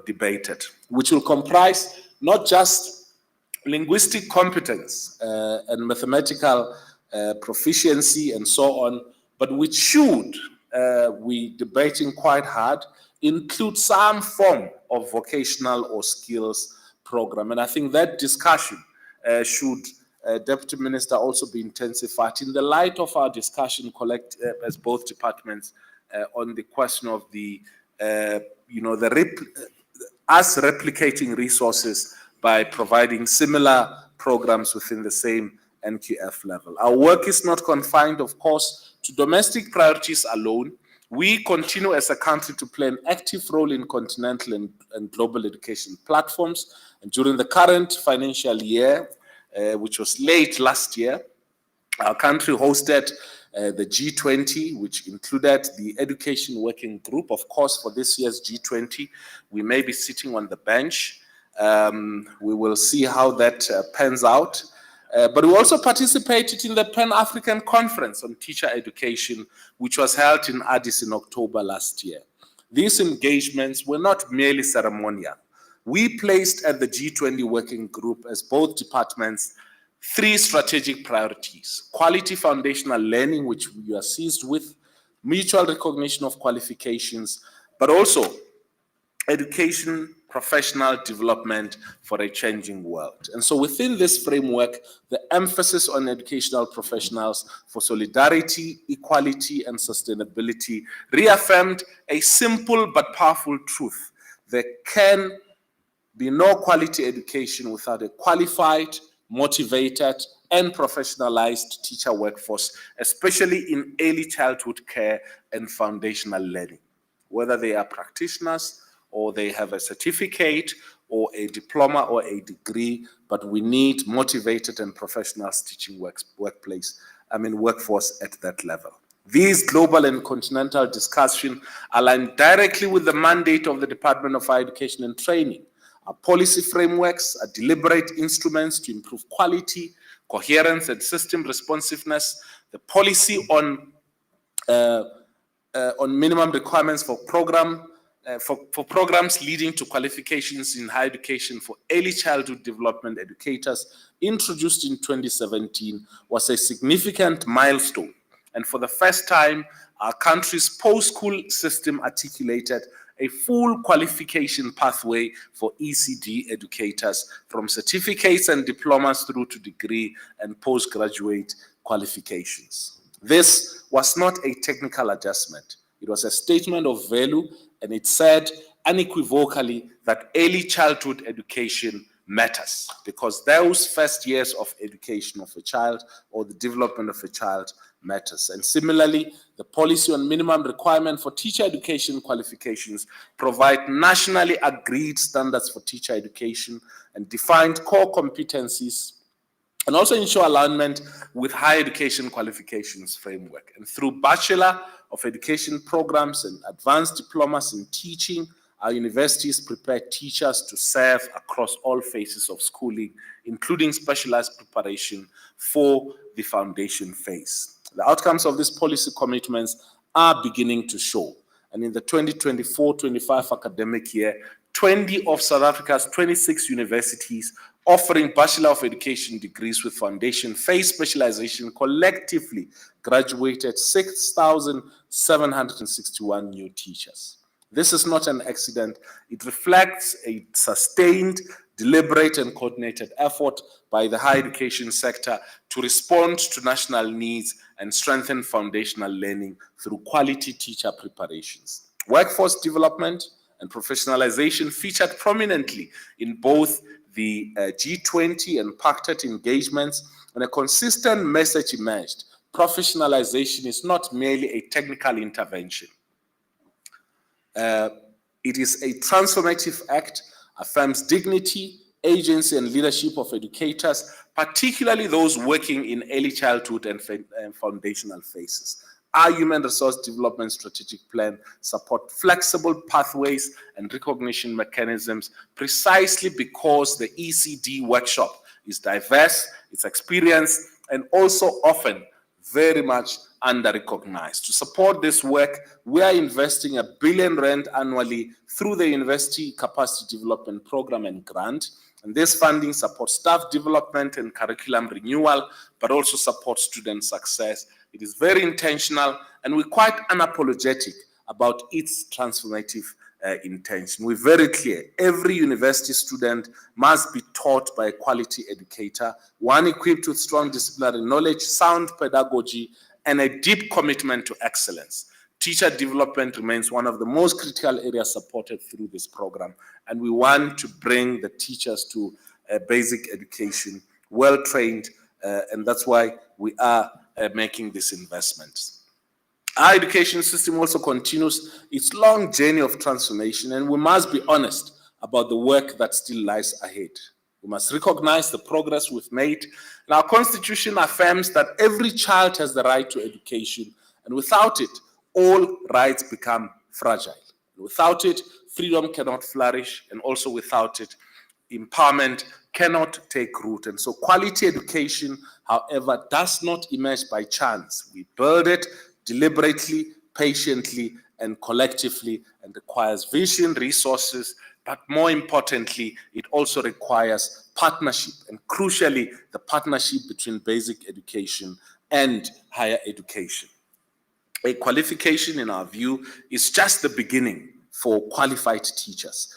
debated, which will comprise not just linguistic competence and mathematical proficiency and so on, but which should, we debating quite hard, include some form of vocational or skills program. And I think that discussion should, Deputy Minister, also be intensified in the light of our discussion as both departments on the question of the, us replicating resources by providing similar programs within the same NQF level. Our work is not confined, of course, to domestic priorities alone, we continue as a country to play an active role in continental and global education platforms. And during the current financial year, which was late last year, our country hosted the G20, which included the Education Working Group. Of course, for this year's G20, we may be sitting on the bench. We will see how that pans out. But we also participated in the Pan-African Conference on Teacher Education, which was held in Addis in October last year. These engagements were not merely ceremonial. We placed at the G20 Working Group as both departments 3 strategic priorities: quality foundational learning, which we are seized with, mutual recognition of qualifications, but also education, professional development for a changing world. And so within this framework, the emphasis on educational professionals for solidarity, equality, and sustainability reaffirmed a simple but powerful truth: there can be no quality education without a qualified, motivated, and professionalized teacher workforce, especially in early childhood care and foundational learning. Whether they are practitioners or they have a certificate or a diploma or a degree, but we need motivated and professional teaching workforce at that level. These global and continental discussions align directly with the mandate of the Department of Higher Education and Training. Our policy frameworks are deliberate instruments to improve quality, coherence, and system responsiveness. The policy on minimum requirements for programs leading to qualifications in higher education for early childhood development educators, introduced in 2017, was a significant milestone. And for the first time, our country's post-school system articulated a full qualification pathway for ECD educators, from certificates and diplomas through to degree and postgraduate qualifications. This was not a technical adjustment. It was a statement of value, and it said unequivocally that early childhood education matters, because those first years of education of a child or the development of a child matters. And similarly, the policy on minimum requirement for teacher education qualifications provide nationally agreed standards for teacher education and defined core competencies, and also ensure alignment with higher education qualifications framework. And through Bachelor of Education programs and advanced diplomas in teaching, our universities prepare teachers to serve across all phases of schooling, including specialized preparation for the foundation phase. The outcomes of these policy commitments are beginning to show. And in the 2024-25 academic year, 20 of South Africa's 26 universities offering Bachelor of Education degrees with foundation phase specialization collectively graduated 6,761 new teachers. This is not an accident. It reflects a sustained, deliberate, and coordinated effort by the higher education sector to respond to national needs and strengthen foundational learning through quality teacher preparations. Workforce development and professionalization featured prominently in both the G20 and PACTED engagements, and a consistent message emerged: professionalization is not merely a technical intervention. It is a transformative act, affirms dignity, agency, and leadership of educators, particularly those working in early childhood and foundational phases. Our human resource development strategic plan support flexible pathways and recognition mechanisms precisely because the ECD workshop is diverse, it's experienced, and also often very much under-recognized. To support this work, we are investing R1 billion annually through the University Capacity Development Program and Grant. And this funding supports staff development and curriculum renewal, but also supports student success. It is very intentional, and we're quite unapologetic about its transformative intention. We're very clear. Every university student must be taught by a quality educator, one equipped with strong disciplinary knowledge, sound pedagogy, and a deep commitment to excellence. Teacher development remains one of the most critical areas supported through this program, and we want to bring the teachers to basic education, well-trained, and that's why we are making this investment. Our education system also continues its long journey of transformation, and we must be honest about the work that still lies ahead. We must recognize the progress we've made, and our constitution affirms that every child has the right to education, and without it, all rights become fragile. Without it, freedom cannot flourish, and also without it, empowerment cannot take root. And so quality education, however, does not emerge by chance. We build it deliberately, patiently, and collectively, and requires vision, resources, but more importantly, it also requires partnership, and crucially, the partnership between basic education and higher education. A qualification, in our view, is just the beginning for qualified teachers,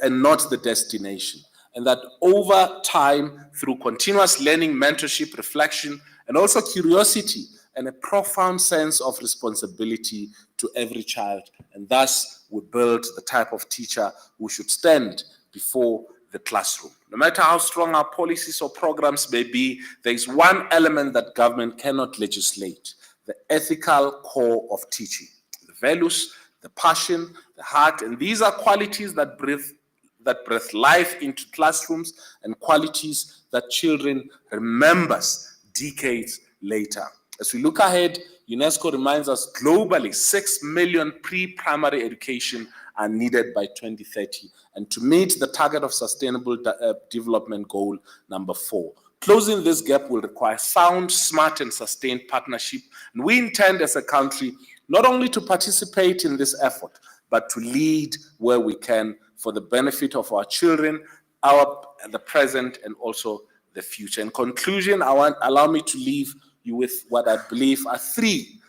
and not the destination. And that over time, through continuous learning, mentorship, reflection, and also curiosity, and a profound sense of responsibility to every child. And thus, we build the type of teacher who should stand before the classroom. No matter how strong our policies or programs may be, there is one element that government cannot legislate: the ethical core of teaching, the values, the passion, the heart, and these are qualities that breathe life into classrooms, and qualities that children remembers decades later. As we look ahead, UNESCO reminds us globally 6 million pre-primary education are needed by 2030, and to meet the target of Sustainable Development Goal number 4. Closing this gap will require sound, smart, and sustained partnership, and we intend as a country not only to participate in this effort, but to lead where we can for the benefit of our children, the present, and also the future. In conclusion, allow me to leave you with what I believe are 3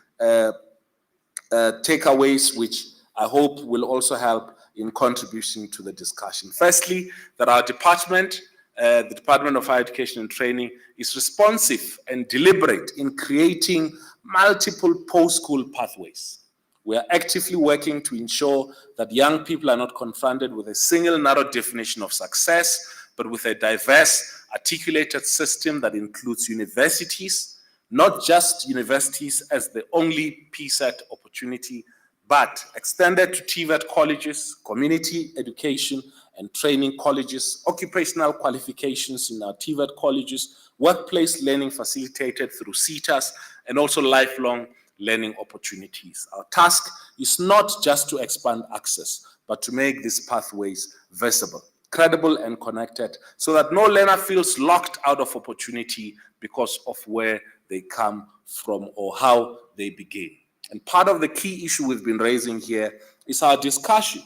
takeaways, which I hope will also help in contributing to the discussion. Firstly, that our department, the Department of Higher Education and Training, is responsive and deliberate in creating multiple post-school pathways. We are actively working to ensure that young people are not confronted with a single narrow definition of success, but with a diverse, articulated system that includes universities, not just universities as the only PSET opportunity, but extended to TVET colleges, community education and training colleges, occupational qualifications in our TVET colleges, workplace learning facilitated through CETAs, and also lifelong learning opportunities. Our task is not just to expand access, but to make these pathways visible, credible, and connected, so that no learner feels locked out of opportunity because of where they come from or how they begin. And part of the key issue we've been raising here is our discussion,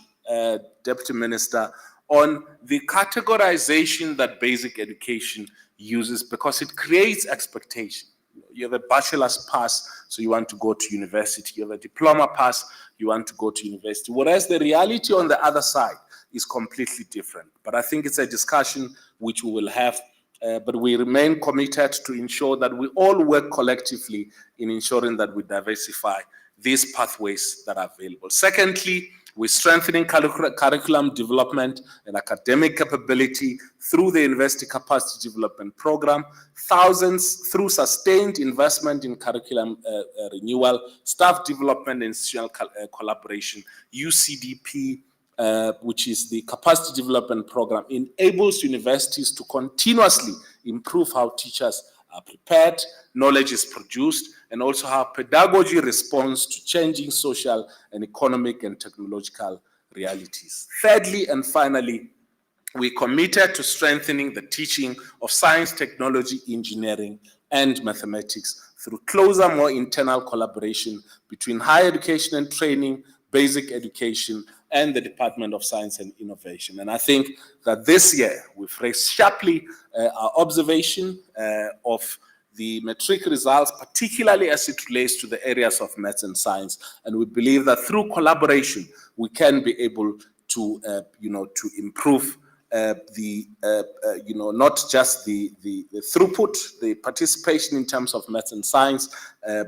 Deputy Minister, on the categorization that basic education uses, because it creates expectation. You have a bachelor's pass, so you want to go to university. You have a diploma pass, you want to go to university. Whereas the reality on the other side is completely different. But I think it's a discussion which we will have, but we remain committed to ensure that we all work collectively in ensuring that we diversify these pathways that are available. Secondly, we're strengthening curriculum development and academic capability through the University Capacity Development Program, through sustained investment in curriculum renewal, staff development, and institutional collaboration. UCDP, which is the Capacity Development Program, enables universities to continuously improve how teachers are prepared, knowledge is produced, and also how pedagogy responds to changing social and economic and technological realities. Thirdly and finally, we committed to strengthening the teaching of science, technology, engineering, and mathematics through closer, more internal collaboration between higher education and training, basic education, and the Department of Science and Innovation. And I think that this year we've raised sharply our observation of the matric results, particularly as it relates to the areas of maths and science. And we believe that through collaboration, we can be able to, to improve not just the throughput, the participation in terms of maths and science,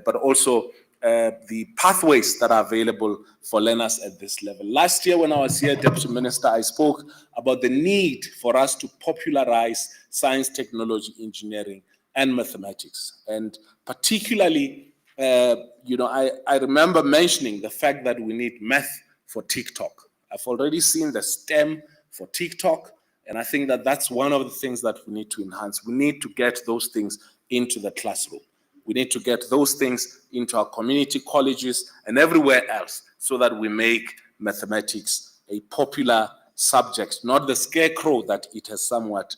but also the pathways that are available for learners at this level. Last year when I was here, Deputy Minister, I spoke about the need for us to popularize science, technology, engineering, and mathematics, and particularly I remember mentioning the fact that we need math for TikTok. I've already seen the STEM for TikTok, and I think that that's one of the things that we need to enhance. We need to get those things into the classroom. We need to get those things into our community colleges and everywhere else so that we make mathematics a popular subject, not the scarecrow that it has somewhat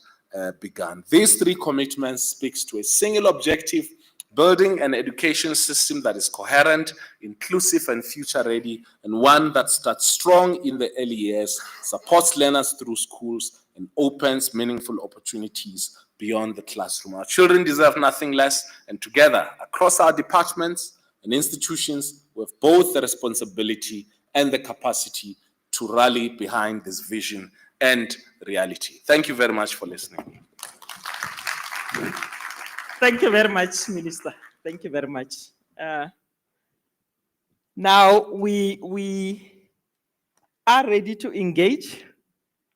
begun. These three commitments speaks to a single objective: building an education system that is coherent, inclusive, and future-ready, and one that starts strong in the early years, supports learners through schools, and opens meaningful opportunities beyond the classroom. Our children deserve nothing less, and together, across our departments and institutions, we have both the responsibility and the capacity to rally behind this vision and reality. Thank you very much for listening. Thank you very much, Minister. Thank you very much. Now we are ready to engage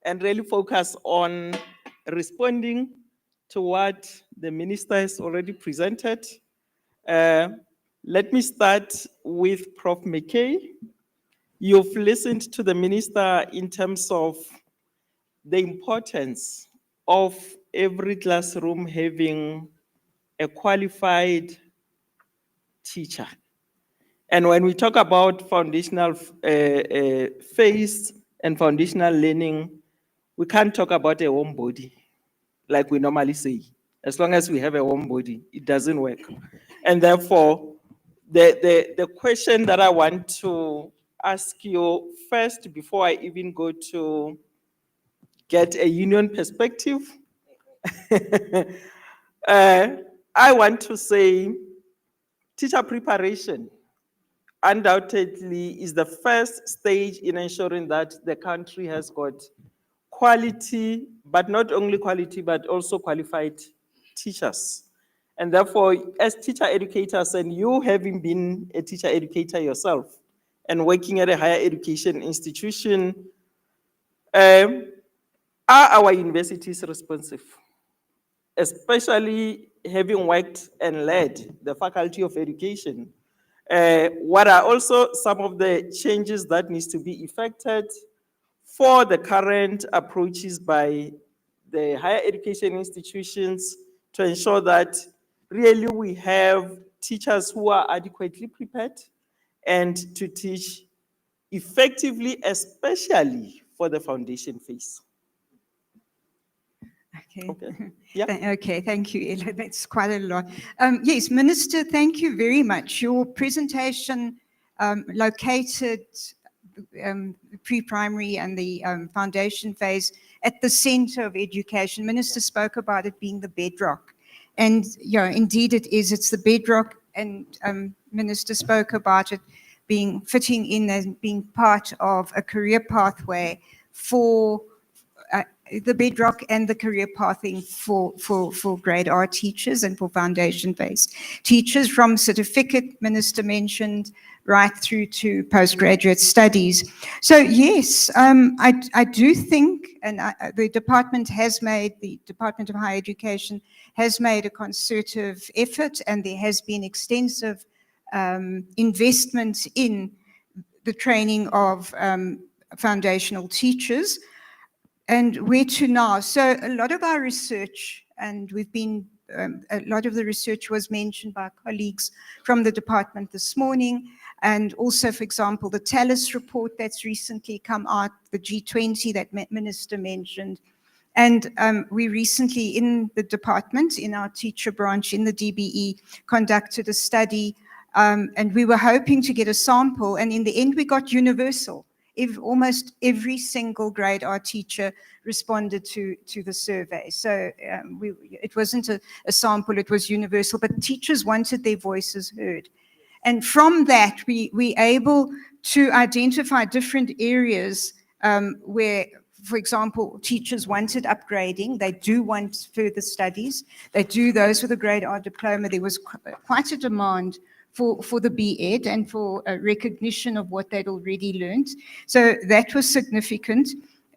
and really focus on responding to what the Minister has already presented. Let me start with Prof. McKay. You've listened to the Minister in terms of the importance of every classroom having a qualified teacher. And when we talk about foundational phase and foundational learning, we can't talk about a warm body like we normally say. As long as we have a warm body, it doesn't work. And therefore, the question that I want to ask you first, before I even go to get a union perspective, I want to say teacher preparation undoubtedly is the first stage in ensuring that the country has got quality, but not only quality, but also qualified teachers. And therefore, as teacher educators, and you having been a teacher educator yourself and working at a higher education institution, are our universities responsive? Especially having worked and led the Faculty of Education, what are also some of the changes that needs to be effected for the current approaches by the higher education institutions to ensure that really we have teachers who are adequately prepared and to teach effectively, especially for the foundation phase? Okay. Yeah. Okay, thank you, Ella. That's quite a lot. Yes, Minister, thank you very much. Your presentation located pre-primary and the foundation phase at the center of education. Minister spoke about it being the bedrock. And yeah, indeed it is. It's the bedrock. And Minister spoke about it being fitting in and being part of a career pathway for the bedrock and the career pathing for grade R teachers and for foundation-based teachers, from certificate, Minister mentioned, right through to postgraduate studies. So yes, I do think, and the Department of Higher Education has made a concerted effort, and there has been extensive investment in the training of foundational teachers. And where to now? So a lot of our research, and we've been, a lot of the research was mentioned by colleagues from the department this morning, and also, for example, the TALIS report that's recently come out, the G20 that Minister mentioned. And we recently in the department, in our teacher branch, in the DBE, conducted a study, and we were hoping to get a sample, and in the end we got universal. Almost every single grade R teacher responded to the survey. So it wasn't a sample, it was universal, but teachers wanted their voices heard. And from that, we able to identify different areas where, for example, teachers wanted upgrading. They do want further studies. They do those with a grade R diploma. There was quite a demand for the B.Ed and for recognition of what they'd already learned. So that was significant.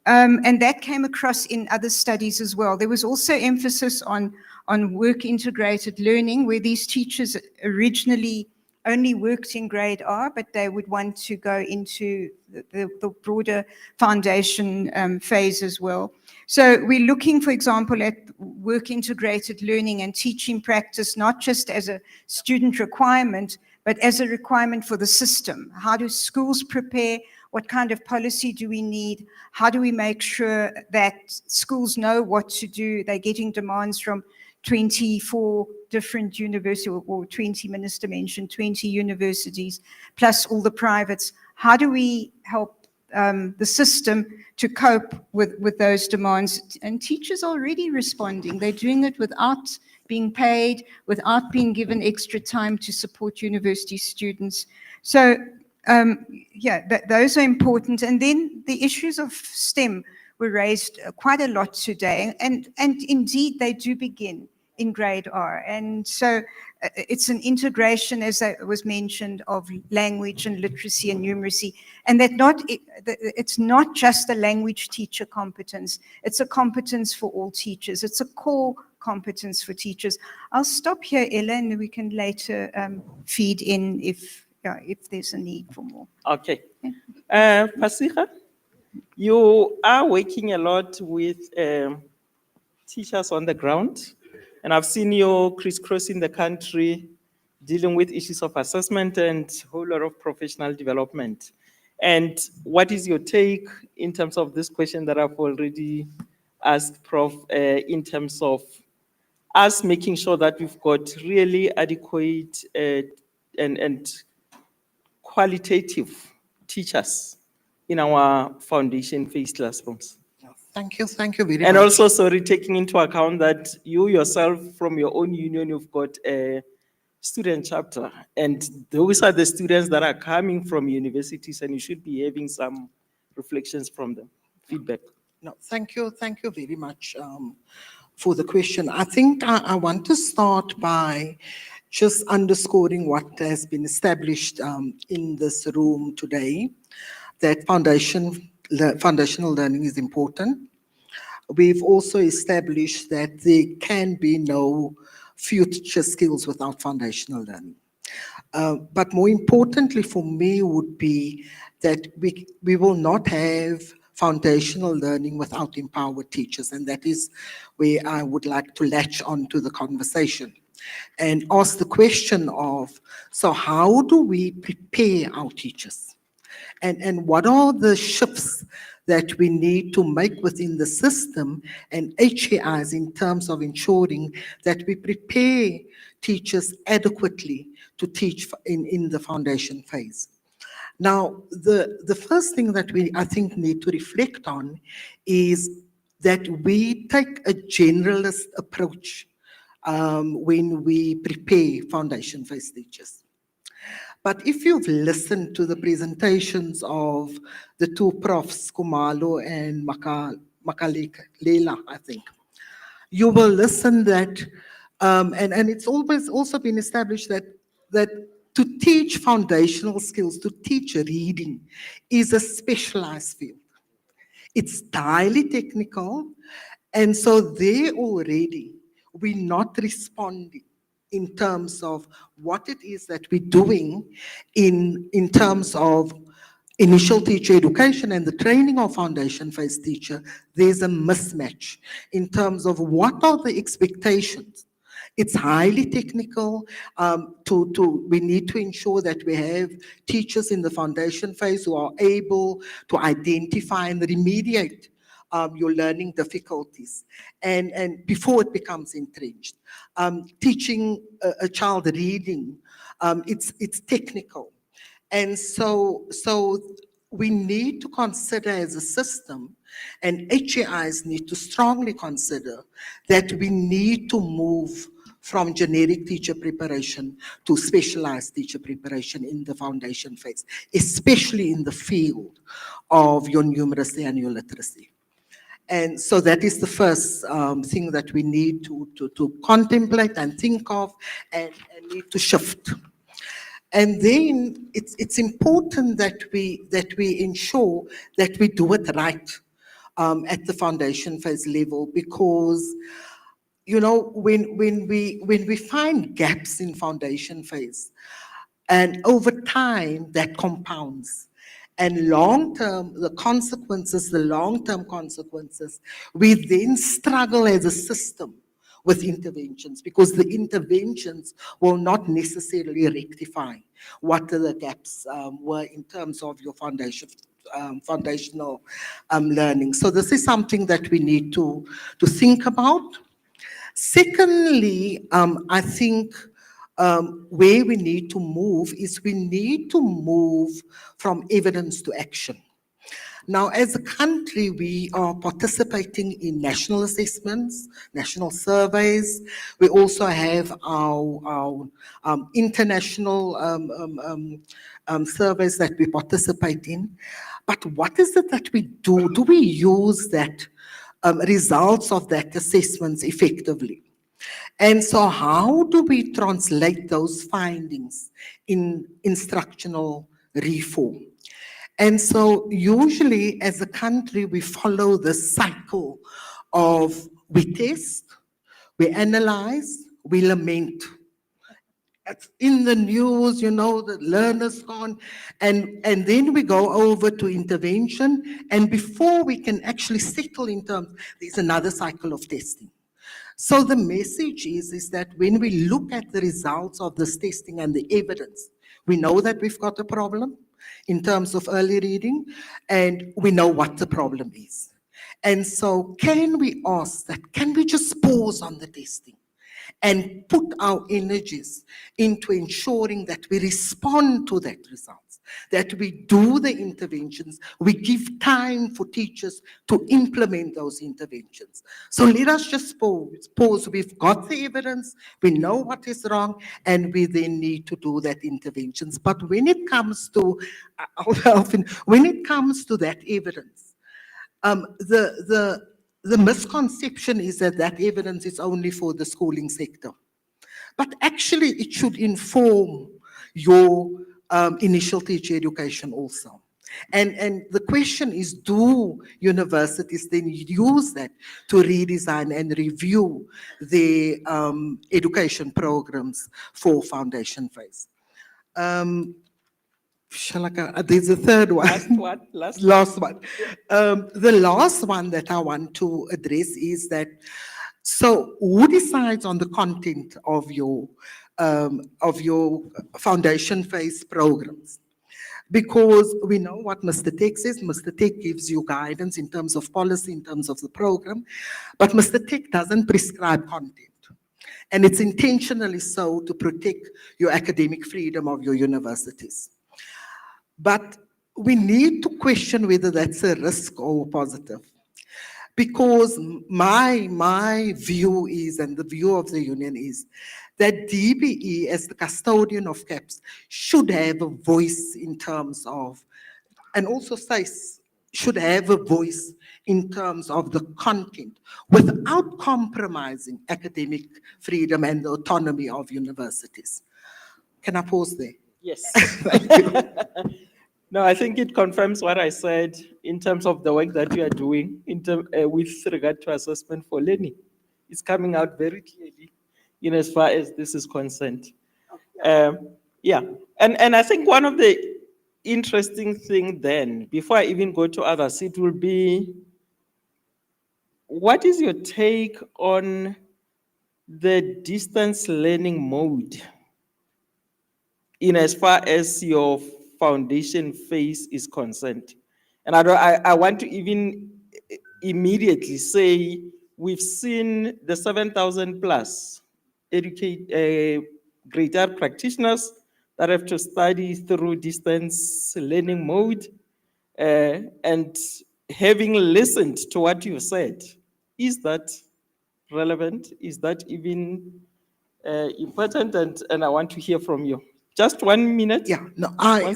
And that came across in other studies as well. There was also emphasis on work integrated learning, where these teachers originally only worked in grade R, but they would want to go into the broader foundation phase as well. So we're looking, for example, at work integrated learning and teaching practice, not just as a student requirement, but as a requirement for the system. How do schools prepare? What kind of policy do we need? How do we make sure that schools know what to do? They're getting demands from 24 different universities, or 20, Minister mentioned 20 universities, plus all the privates. How do we help the system to cope with those demands? And teachers are already responding. They're doing it without being paid, without being given extra time to support university students. So those are important. And then the issues of STEM were raised quite a lot today. And indeed, they do begin in grade R. And so it's an integration, as was mentioned, of language and literacy and numeracy. And that it's not just a language teacher competence. It's a competence for all teachers. It's a core competence for teachers. I'll stop here, Ella, and we can later feed in if there's a need for more. Okay. Pasika, you are working a lot with teachers on the ground, and I've seen you crisscrossing the country, dealing with issues of assessment and a whole lot of professional development. And what is your take in terms of this question that I've already asked, Prof, in terms of us making sure that we've got really adequate and qualitative teachers in our foundation phase classrooms? Thank you very much. And also, sorry, taking into account that you yourself, from your own union, you've got a student chapter, and those are the students that are coming from universities, and you should be having some reflections from them, feedback. No, thank you very much for the question. I think I want to start by just underscoring what has been established in this room today, that foundational learning is important. We've also established that there can be no future skills without foundational learning. But more importantly for me would be that we will not have foundational learning without empowered teachers, and that is where I would like to latch onto the conversation and ask the question of, so how do we prepare our teachers? And what are the shifts that we need to make within the system and HAIs in terms of ensuring that we prepare teachers adequately to teach in the foundation phase? Now, the first thing that I think need to reflect on is that we take a generalist approach when we prepare foundation phase teachers. But if you've listened to the presentations of the two profs, Kumalo and Makalela, I think, you will listen that, and it's always also been established that to teach foundational skills, to teach reading, is a specialized field. It's highly technical, and so there already we're not responding in terms of what it is that we're doing in terms of initial teacher education and the training of foundation phase teacher. There's a mismatch in terms of what are the expectations. It's highly technical. We need to ensure that we have teachers in the foundation phase who are able to identify and remediate your learning difficulties, and before it becomes entrenched. Teaching a child reading, it's technical. And so we need to consider as a system, and HAIs need to strongly consider that we need to move from generic teacher preparation to specialized teacher preparation in the foundation phase, especially in the field of your numeracy and your literacy. And so that is the first thing that we need to contemplate and think of and need to shift. And then it's important that we ensure that we do it right at the foundation phase level, because when we find gaps in foundation phase, And over time, that compounds. And long-term, the long-term consequences, we then struggle as a system with interventions, because the interventions will not necessarily rectify what the gaps were in terms of your foundational learning. So this is something that we need to think about. Secondly, I think where we need to move is we need to move from evidence to action. Now, as a country, we are participating in national assessments, national surveys. We also have our international surveys that we participate in. But what is it that we do? Do we use that results of that assessments effectively? And so how do we translate those findings in instructional reform? And so usually as a country, we follow the cycle of we test, we analyze, we lament. It's in the news, you know, the learners gone, and then we go over to intervention, and before we can actually settle in terms, there's another cycle of testing. So the message is that when we look at the results of this testing and the evidence, we know that we've got a problem in terms of early reading, and we know what the problem is. And so can we ask that, can we just pause on the testing and put our energies into ensuring that we respond to that results, that we do the interventions, we give time for teachers to implement those interventions. So let us just pause. We've got the evidence, we know what is wrong, and we then need to do that interventions. But when it comes to, when it comes to that evidence, the misconception is that that evidence is only for the schooling sector. But actually, it should inform your initial teacher education also. And the question is, do universities then use that to redesign and review the education programs for foundation phase? There's a third one. Last one. The last one that I want to address is that, so who decides on the content of your foundation phase programs? Because we know what Mr. Tech says. Mr. Tech gives you guidance in terms of policy, in terms of the program, but Mr. Tech doesn't prescribe content. And it's intentionally so to protect your academic freedom of your universities. But we need to question whether that's a risk or positive. Because my view is, and the view of the union is, that DBE as the custodian of CAPS should have a voice in terms of, and also SAIS should have a voice in terms of the content without compromising academic freedom and the autonomy of universities. Can I pause there? Yes. Thank you. No, I think it confirms what I said in terms of the work that you are doing with regard to assessment for learning. It's coming out very clearly in as far as this is concerned. Yeah, and I think one of the interesting things then, before I even go to others, it will be, what is your take on the distance learning mode in as far as your foundation phase is concerned? And I want to even immediately say, we've seen the 7,000 plus grade R practitioners that have to study through distance learning mode. And having listened to what you said, is that relevant? Is that even important? And I want to hear from you. Just 1 minute. Yeah, no, I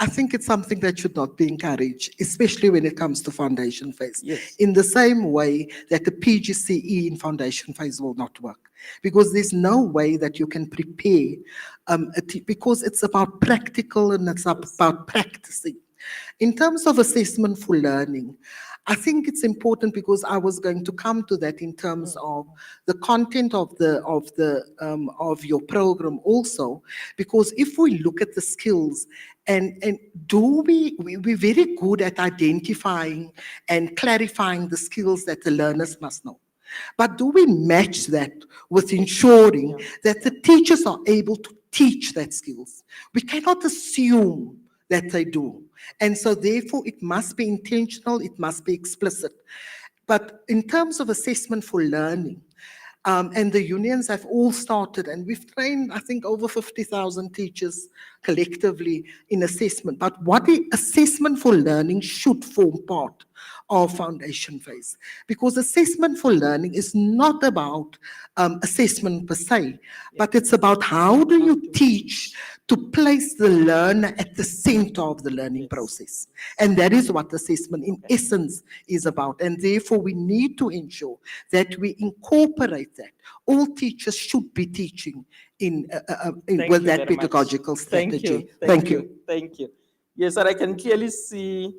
think it's something that should not be encouraged, especially when it comes to foundation phase. Yes. In the same way that the PGCE in foundation phase will not work. Because there's no way that you can prepare, because it's about practical and it's about practicing. In terms of assessment for learning, I think it's important because I was going to come to that in terms of the content of of your program also, because if we look at the skills and we're very good at identifying and clarifying the skills that the learners must know. But do we match that with ensuring that the teachers are able to teach that skills? We cannot assume that they do. And so therefore it must be intentional, it must be explicit. But in terms of assessment for learning, and the unions have all started, and we've trained, I think, over 50,000 teachers collectively in assessment. But what the assessment for learning should form part of foundation phase. Because assessment for learning is not about assessment per se, but it's about how do you teach to place the learner at the center of the learning process. And that is what assessment in essence is about. And therefore we need to ensure that we incorporate that. All teachers should be teaching with that pedagogical strategy. Thank you. Thank you. Yes, and I can clearly see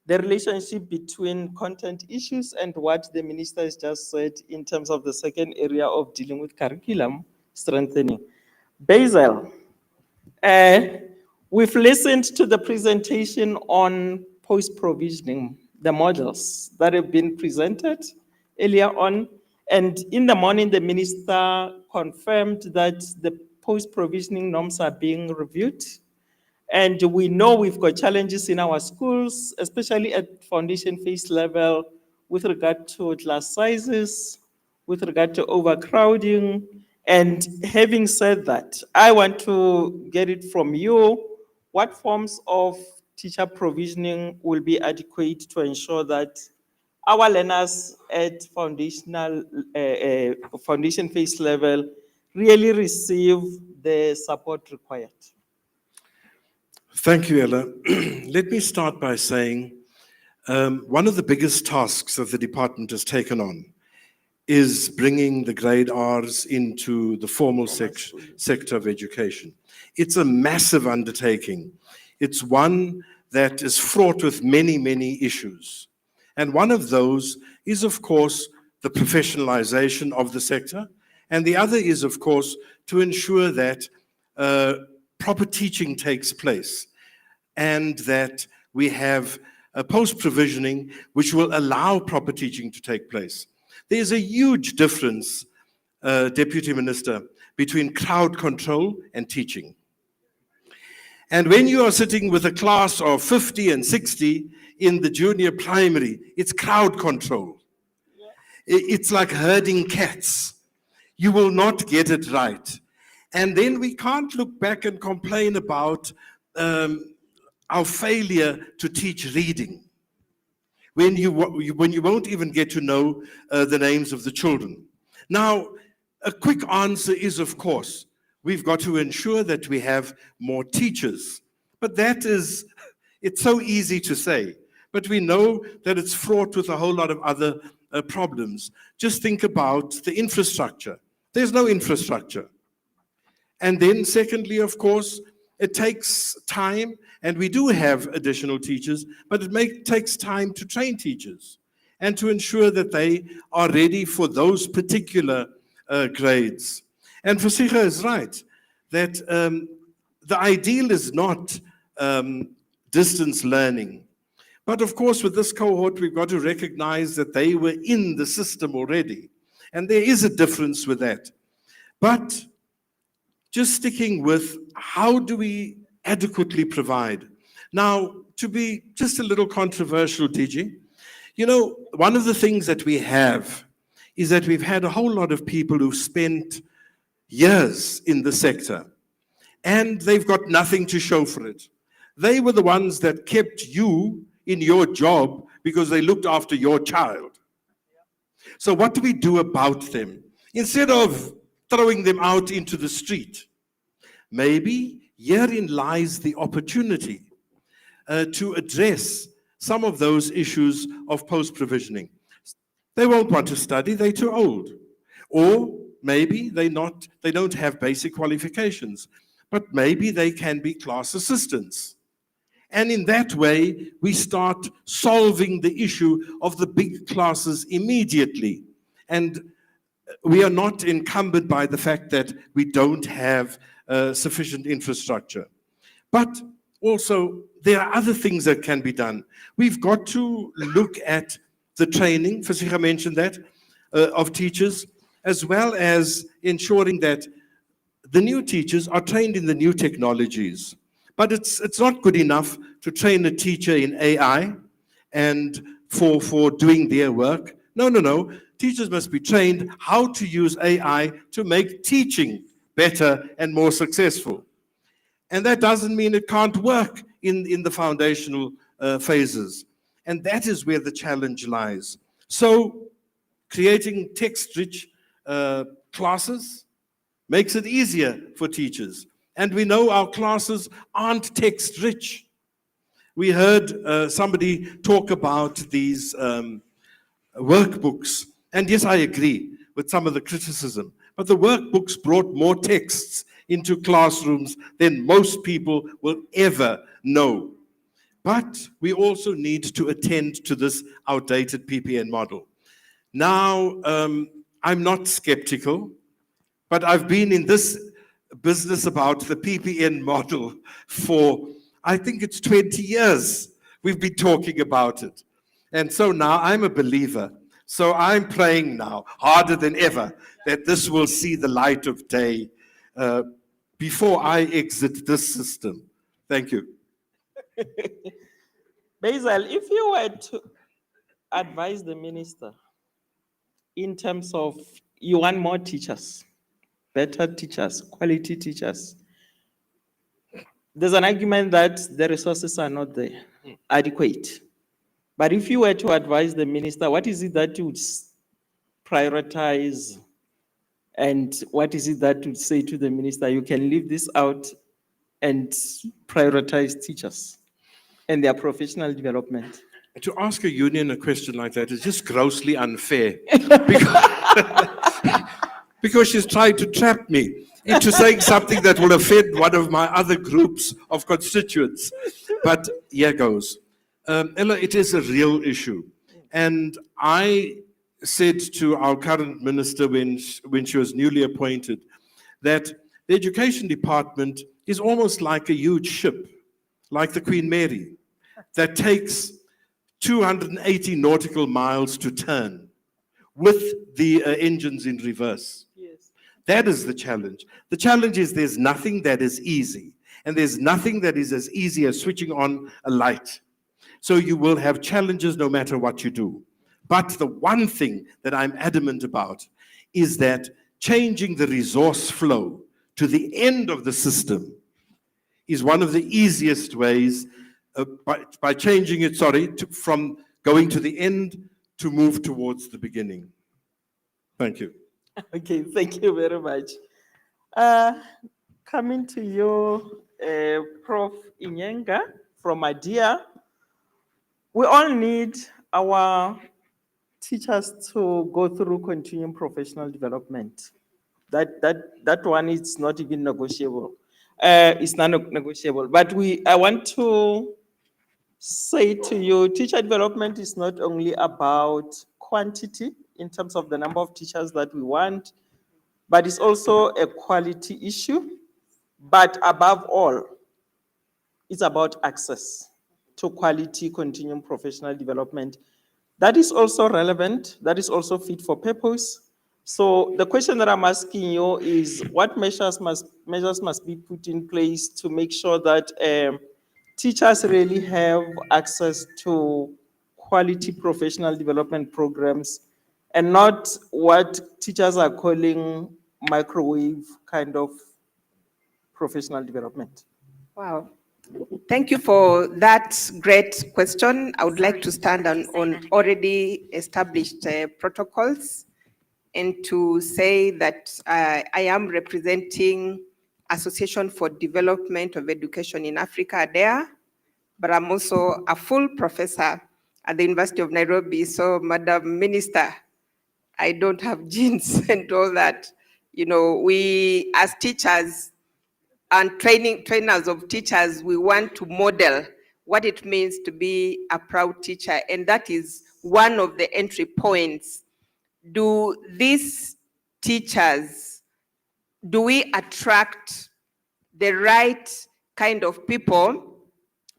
the relationship between content issues and what the minister has just said in terms of the second area of dealing with curriculum strengthening. Basil, we've listened to the presentation on post-provisioning, the models that have been presented earlier on. And in the morning, the minister confirmed that the post-provisioning norms are being reviewed. And we know we've got challenges in our schools, especially at foundation phase level, with regard to class sizes, with regard to overcrowding. And having said that, I want to get it from you, what forms of teacher provisioning will be adequate to ensure that our learners at foundation phase level really receive the support required? Thank you, Ella. Let me start by saying one of the biggest tasks that the department has taken on is bringing the grade Rs into the formal sector of education. It's a massive undertaking. It's one that is fraught with many, many issues. And one of those is, of course, the professionalization of the sector. And the other is, of course, to ensure that proper teaching takes place and that we have a post-provisioning which will allow proper teaching to take place. There's a huge difference, Deputy Minister, between crowd control and teaching. And when you are sitting with a class of 50 and 60 in the junior primary, it's crowd control. It's like herding cats. You will not get it right. And then we can't look back and complain about our failure to teach reading when you won't even get to know the names of the children. Now, a quick answer is, of course, we've got to ensure that we have more teachers. But it's so easy to say. But we know that it's fraught with a whole lot of other problems. Just think about the infrastructure. There's no infrastructure. And then secondly, of course, it takes time, and we do have additional teachers, but it takes time to train teachers and to ensure that they are ready for those particular grades. And Fasicha is right, that the ideal is not distance learning. But of course, with this cohort, we've got to recognize that they were in the system already. And there is a difference with that. But just sticking with how do we adequately provide? Now, to be just a little controversial, DG, you know, one of the things that we have is that we've had a whole lot of people who've spent years in the sector and they've got nothing to show for it. They were the ones that kept you in your job because they looked after your child. So what do we do about them? Instead of throwing them out into the street, maybe herein lies the opportunity to address some of those issues of post-provisioning. They won't want to study, they're too old. Or maybe they don't have basic qualifications, but maybe they can be class assistants. And in that way, we start solving the issue of the big classes immediately. And we are not encumbered by the fact that we don't have sufficient infrastructure. But also, there are other things that can be done. We've got to look at the training, Fasiha mentioned that, of teachers, as well as ensuring that the new teachers are trained in the new technologies. But it's not good enough to train a teacher in AI and for doing their work. No. Teachers must be trained how to use AI to make teaching better and more successful. And that doesn't mean it can't work in the foundational phases. And that is where the challenge lies. So creating text-rich classes makes it easier for teachers. And we know our classes aren't text-rich. We heard somebody talk about these workbooks. And yes, I agree with some of the criticism. But the workbooks brought more texts into classrooms than most people will ever know. But we also need to attend to this outdated PPN model. Now, I'm not skeptical, but I've been in this business about the PPN model for, I think it's 20 years. We've been talking about it. And so now I'm a believer. So I'm praying now, harder than ever, that this will see the light of day before I exit this system. Thank you. Basil, if you were to advise the minister in terms of you want more teachers, better teachers, quality teachers, there's an argument that the resources are not there, adequate. But if you were to advise the minister, what is it that you would prioritize? And what is it that you would say to the minister? You can leave this out and prioritize teachers and their professional development. To ask a union a question like that is just grossly unfair. Because she's trying to trap me into saying something that will offend one of my other groups of constituents. But here goes. Ella, it is a real issue. And I said to our current minister when she was newly appointed that the education department is almost like a huge ship, like the Queen Mary, that takes 280 nautical miles to turn with the engines in reverse. Yes. That is the challenge. The challenge is there's nothing that is easy, and there's nothing that is as easy as switching on a light. So you will have challenges no matter what you do. But the one thing that I'm adamant about is that changing the resource flow to the end of the system is one of the easiest ways by changing it, from going to the end to move towards the beginning. Thank you. Okay, thank you very much. Coming to you, Prof. Inyenga from IDEA. We all need our teachers to go through continuing professional development. That one is not even negotiable. It's not negotiable. But I want to say to you, teacher development is not only about quantity in terms of the number of teachers that we want, but it's also a quality issue. But above all, it's about access to quality continuing professional development. That is also relevant, that is also fit for purpose. So the question that I'm asking you is what measures must be put in place to make sure that teachers really have access to quality professional development programs and not what teachers are calling microwave kind of professional development? Wow. Thank you for that great question. I would like to stand on already established protocols and to say that I am representing Association for Development of Education in Africa, ADEA, but I'm also a full professor at the University of Nairobi. So, Madam Minister, I don't have genes and all that. You know, we as teachers and trainers of teachers, we want to model what it means to be a proud teacher, and that is one of the entry points. Do these teachers, do we attract the right kind of people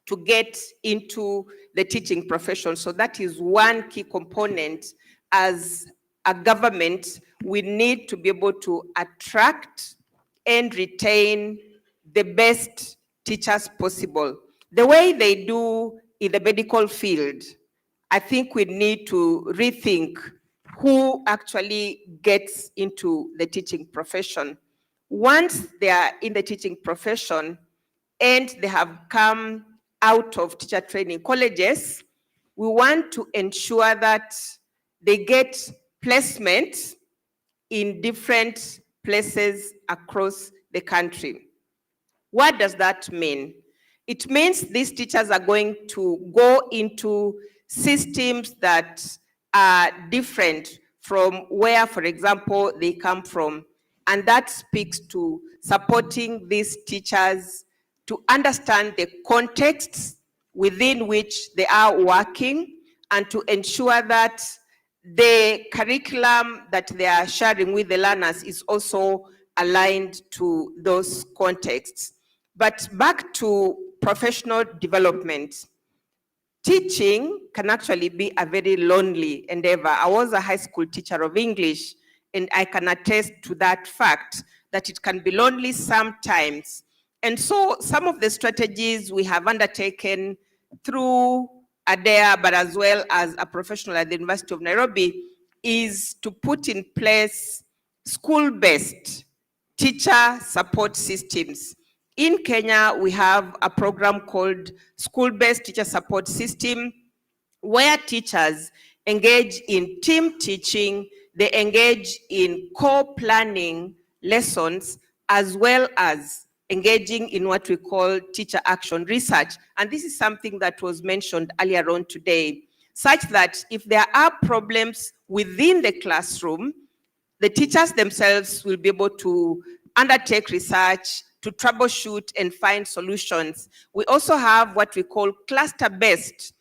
to get into the teaching profession? So that is one key component. As a government, we need to be able to attract and retain the best teachers possible. The way they do in the medical field, I think we need to rethink who actually gets into the teaching profession. Once they are in the teaching profession and they have come out of teacher training colleges, we want to ensure that they get placement in different places across the country. What does that mean? It means these teachers are going to go into systems that are different from where, for example, they come from. And that speaks to supporting these teachers to understand the contexts within which they are working, and to ensure that the curriculum that they are sharing with the learners is also aligned to those contexts. But back to professional development. Teaching can actually be a very lonely endeavor. I was a high school teacher of English, and I can attest to that fact, that it can be lonely sometimes. And so some of the strategies we have undertaken through ADEA, but as well as a professional at the University of Nairobi, is to put in place school-based teacher support systems. In Kenya, we have a program called School-Based Teacher Support System, where teachers engage in team teaching, they engage in co-planning lessons, as well as engaging in what we call teacher action research. And this is something that was mentioned earlier on today, such that if there are problems within the classroom, the teachers themselves will be able to undertake research, to troubleshoot and find solutions. We also have what we call cluster-based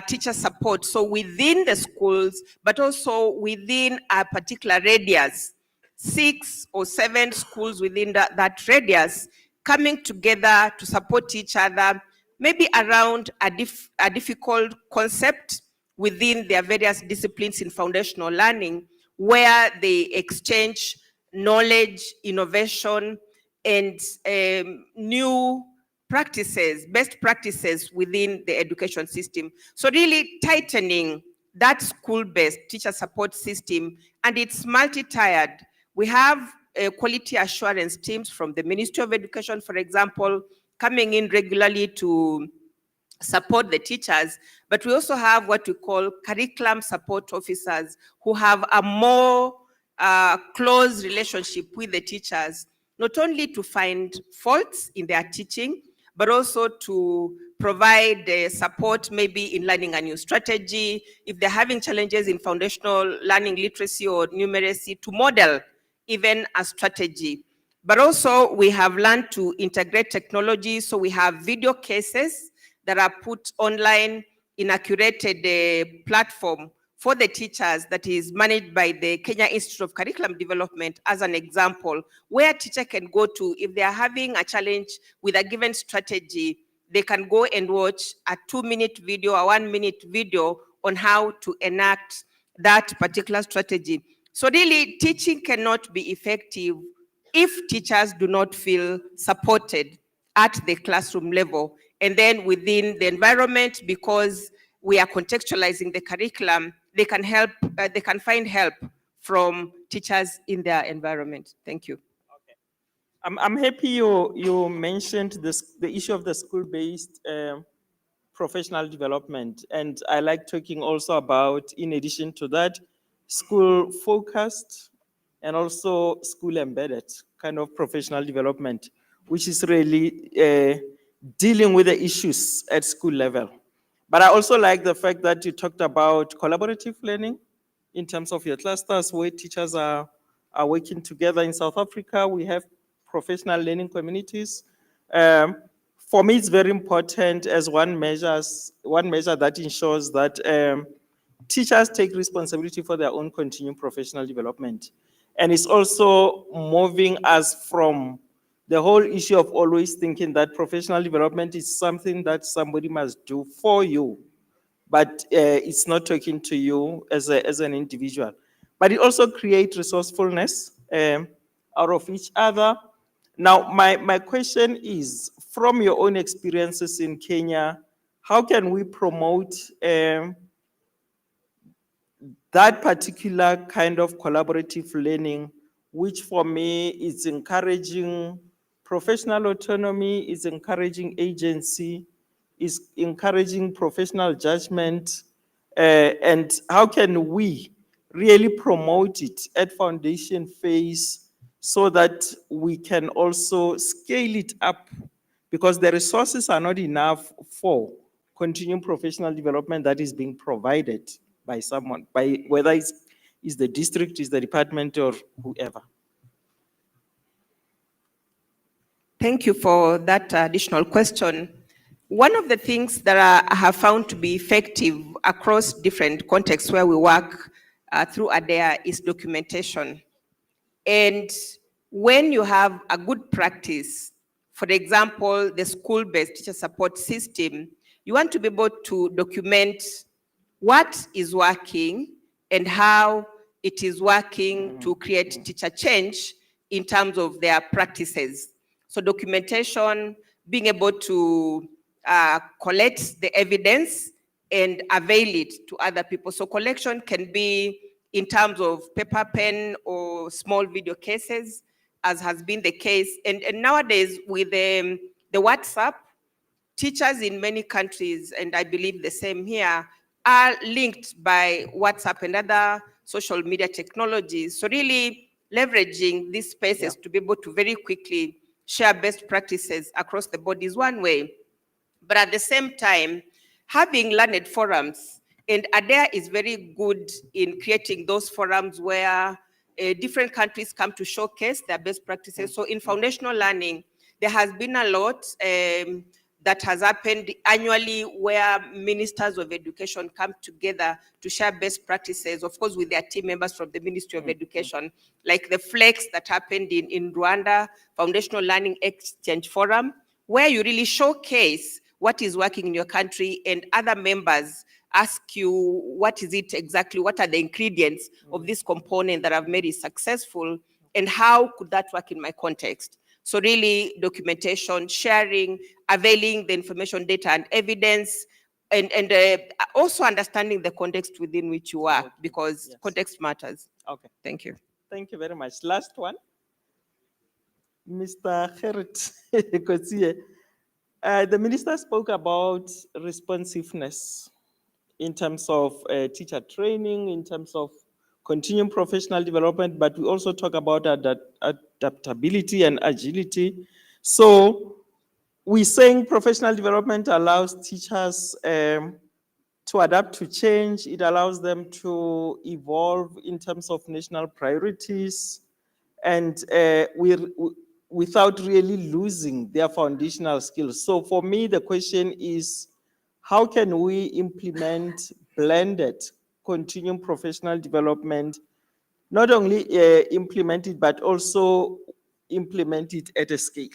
teacher support. So within the schools, but also within a particular radius, 6 or 7 schools within that radius, coming together to support each other, maybe around a difficult concept within their various disciplines in foundational learning, where they exchange knowledge, innovation, and new practices, best practices within the education system. So really tightening that school-based teacher support system, and it's multi-tiered. We have quality assurance teams from the Ministry of Education, for example, coming in regularly to support the teachers, but we also have what we call curriculum support officers, who have a more close relationship with the teachers, not only to find faults in their teaching, but also to provide support maybe in learning a new strategy, if they're having challenges in foundational learning literacy or numeracy, to model even a strategy. But also we have learned to integrate technology, so we have video cases that are put online in a curated platform for the teachers that is managed by the Kenya Institute of Curriculum Development, as an example, where a teacher can go to if they are having a challenge with a given strategy. They can go and watch a 2-minute video, a 1-minute video on how to enact that particular strategy. So really, teaching cannot be effective if teachers do not feel supported at the classroom level, and then within the environment, because we are contextualizing the curriculum, they can help, they can find help from teachers in their environment. Thank you. I'm happy you mentioned the issue of the school-based professional development. And I like talking also about, in addition to that, school-focused and also school-embedded kind of professional development, which is really dealing with the issues at school level. But I also like the fact that you talked about collaborative learning in terms of your clusters, where teachers are working together. In South Africa, we have professional learning communities for me, it's very important as one measure that ensures that teachers take responsibility for their own continuing professional development. And it's also moving us from the whole issue of always thinking that professional development is something that somebody must do for you, but it's not talking to you as an individual. But it also creates resourcefulness out of each other. Now, my question is, from your own experiences in Kenya, how can we promote that particular kind of collaborative learning, which for me is encouraging professional autonomy, is encouraging agency, is encouraging professional judgment, and how can we really promote it at foundation phase so that we can also scale it up, because the resources are not enough for continuing professional development that is being provided by someone, by whether it's the district, is the department, or whoever. Thank you for that additional question. One of the things that I have found to be effective across different contexts where we work through ADEA is documentation. And when you have a good practice, for example, the school-based teacher support system, you want to be able to document what is working and how it is working to create teacher change in terms of their practices. So documentation, being able to collect the evidence and avail it to other people. So collection can be in terms of paper, pen, or small video cases, as has been the case. And nowadays with the WhatsApp, teachers in many countries, and I believe the same here, are linked by WhatsApp and other social media technologies. So really leveraging these spaces to be able to very quickly share best practices across the board is one way. But at the same time, having learned forums, and ADEA is very good in creating those forums where different countries come to showcase their best practices. So in foundational learning, there has been a lot that has happened annually where ministers of education come together to share best practices, of course, with their team members from the Ministry of Education, like the Flex that happened in Rwanda, Foundational Learning Exchange Forum, where you really showcase what is working in your country, and other members ask you, what is it exactly? What are the ingredients of this component that have made it successful? And how could that work in my context? So really documentation, sharing, availing the information, data, and evidence, and also understanding the context within which you work, because context matters. Okay. Thank you. Thank you very much. Last one. Mr. Gerrit Kotsie. The minister spoke about responsiveness in terms of teacher training, in terms of continuing professional development, but we also talk about adaptability and agility. So we're saying professional development allows teachers to adapt to change. It allows them to evolve in terms of national priorities, and without really losing their foundational skills. So for me, the question is, how can we implement blended continuing professional development, not only implement it, but also implement it at a scale?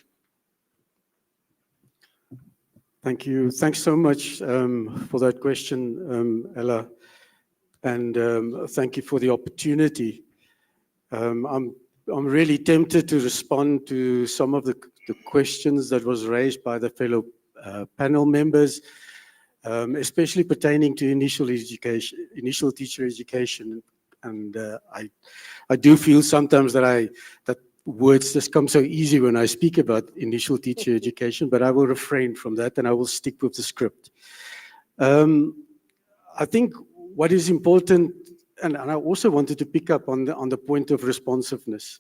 Thank you. Thanks so much for that question, Ella. And thank you for the opportunity. I'm really tempted to respond to some of the questions that was raised by the fellow panel members, especially pertaining to initial teacher education. And I do feel sometimes that words just come so easy when I speak about initial teacher education, but I will refrain from that and I will stick with the script. I think what is important, and I also wanted to pick up on the point of responsiveness,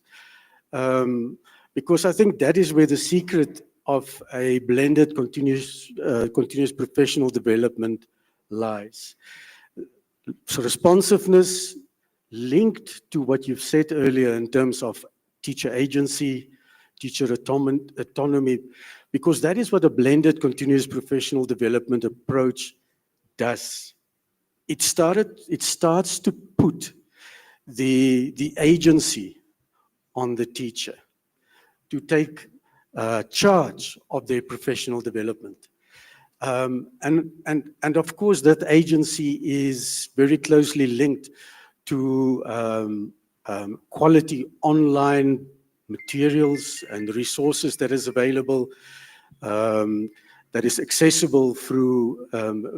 because I think that is where the secret of a blended continuous professional development lies. So responsiveness linked to what you've said earlier in terms of teacher agency, teacher autonomy, because that is what a blended continuous professional development approach does. It starts to put the agency on the teacher to take charge of their professional development. And of course, that agency is very closely linked to quality online materials and resources that is available, that is accessible through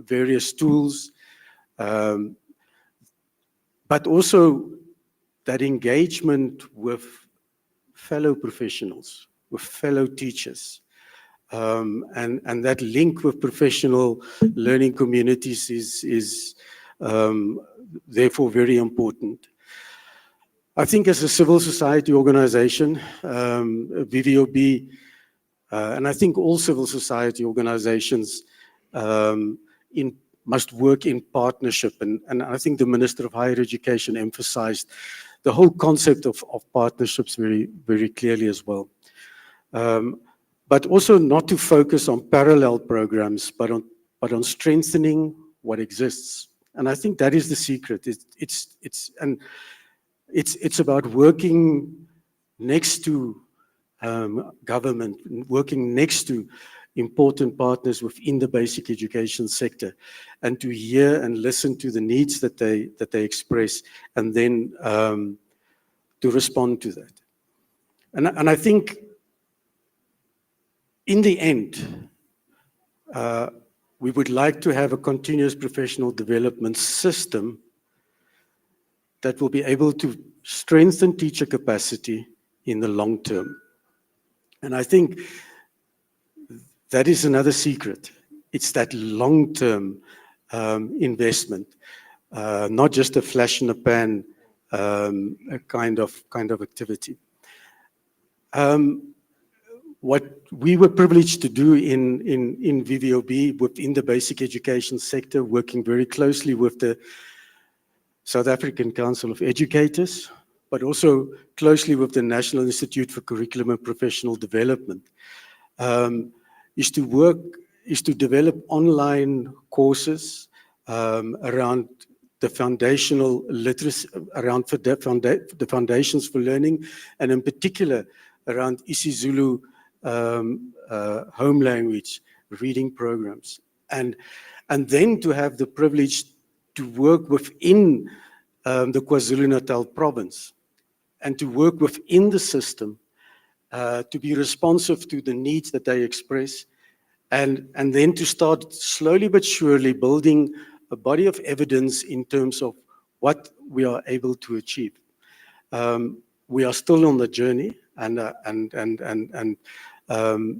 various tools, but also that engagement with fellow professionals, with fellow teachers. And that link with professional learning communities is therefore very important. I think as a civil society organization, VVOB, and I think all civil society organizations must work in partnership. And I think the Minister of Higher Education emphasized the whole concept of partnerships very, very clearly as well. But also not to focus on parallel programs, but on strengthening what exists. And I think that is the secret. It's about working next to government, working next to important partners within the basic education sector, and to hear and listen to the needs that they express, and then to respond to that. And I think in the end, we would like to have a continuous professional development system that will be able to strengthen teacher capacity in the long term. And I think that is another secret. It's that long-term investment, not just a flash in the pan kind of activity. What we were privileged to do in VVOB within the basic education sector, working very closely with the South African Council of Educators, but also closely with the National Institute for Curriculum and Professional Development, is to develop online courses around the foundational literacy, around the foundations for learning, and in particular around isiZulu home language reading programs, and then to have the privilege to work within the KwaZulu-Natal province and to work within the system to be responsive to the needs that they express, and then to start slowly but surely building a body of evidence in terms of what we are able to achieve. We are still on the journey, and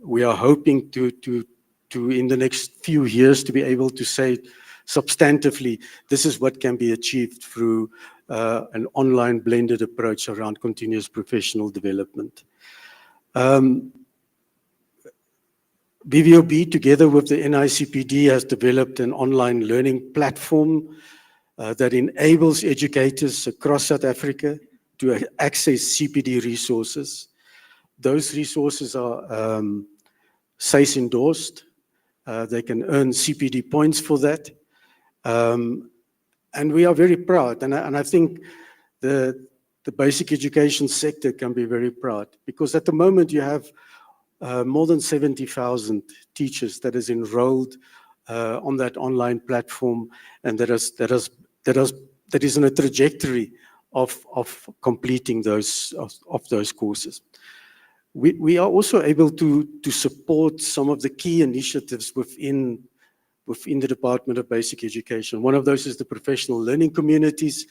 we are hoping to in the next few years to be able to say substantively, this is what can be achieved through an online blended approach around continuous professional development. VVOB, together with the NICPD, has developed an online learning platform that enables educators across South Africa to access CPD resources. Those resources are SACE endorsed. They can earn CPD points for that. And we are very proud, and I think the basic education sector can be very proud, because at the moment you have more than 70,000 teachers that is enrolled on that online platform, and that is in a trajectory of completing those courses. We are also able to support some of the key initiatives within the Department of Basic Education. One of those is the professional learning communities.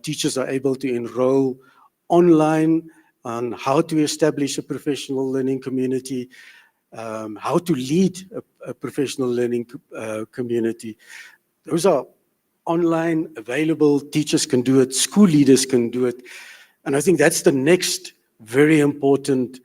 Teachers are able to enroll online on how to establish a professional learning community, how to lead a professional learning community. Those are online, available. Teachers can do it, school leaders can do it. And I think that's the next very important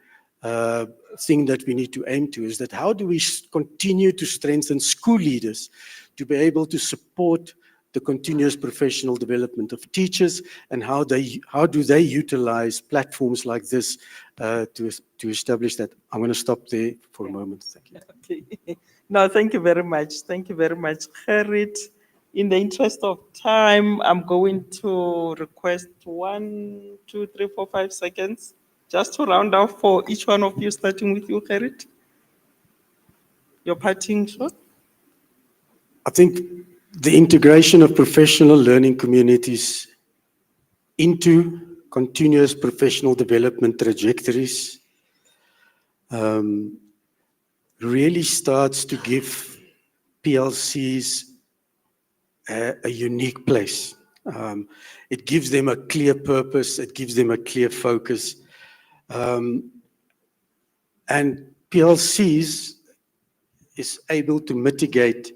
thing that we need to aim to, is that how do we continue to strengthen school leaders to be able to support the continuous professional development of teachers and how do they utilize platforms like this to establish that. I'm going to stop there for a moment. Thank you. Okay. No, thank you very much. Thank you very much, Gerrit. In the interest of time, I'm going to request 1, 2, 3, 4, 5 seconds just to round off for each one of you, starting with you, Gerrit. Your parting shot? I think the integration of professional learning communities into continuous professional development trajectories really starts to give PLCs a unique place. It gives them a clear purpose, it gives them a clear focus. And PLCs is able to mitigate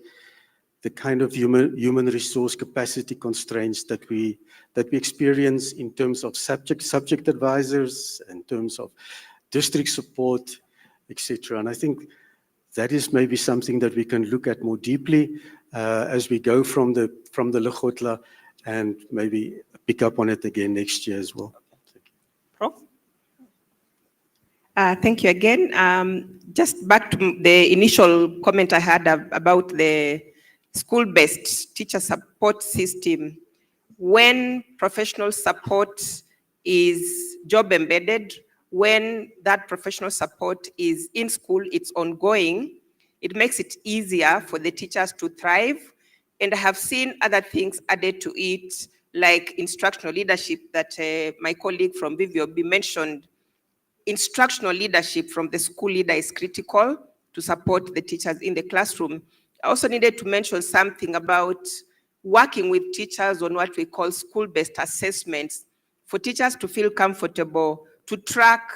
the kind of human resource capacity constraints that we experience in terms of subject advisors, in terms of district support, etc. And I think that is maybe something that we can look at more deeply as we go from the Lekgotla and maybe pick up on it again next year as well. Prof? Thank you again. Just back to the initial comment I had about the school-based teacher support system. When professional support is job embedded, when that professional support is in school, it's ongoing, it makes it easier for the teachers to thrive. And I have seen other things added to it, like instructional leadership that my colleague from VVOB mentioned. Instructional leadership from the school leader is critical to support the teachers in the classroom. I also needed to mention something about working with teachers on what we call school-based assessments for teachers to feel comfortable to track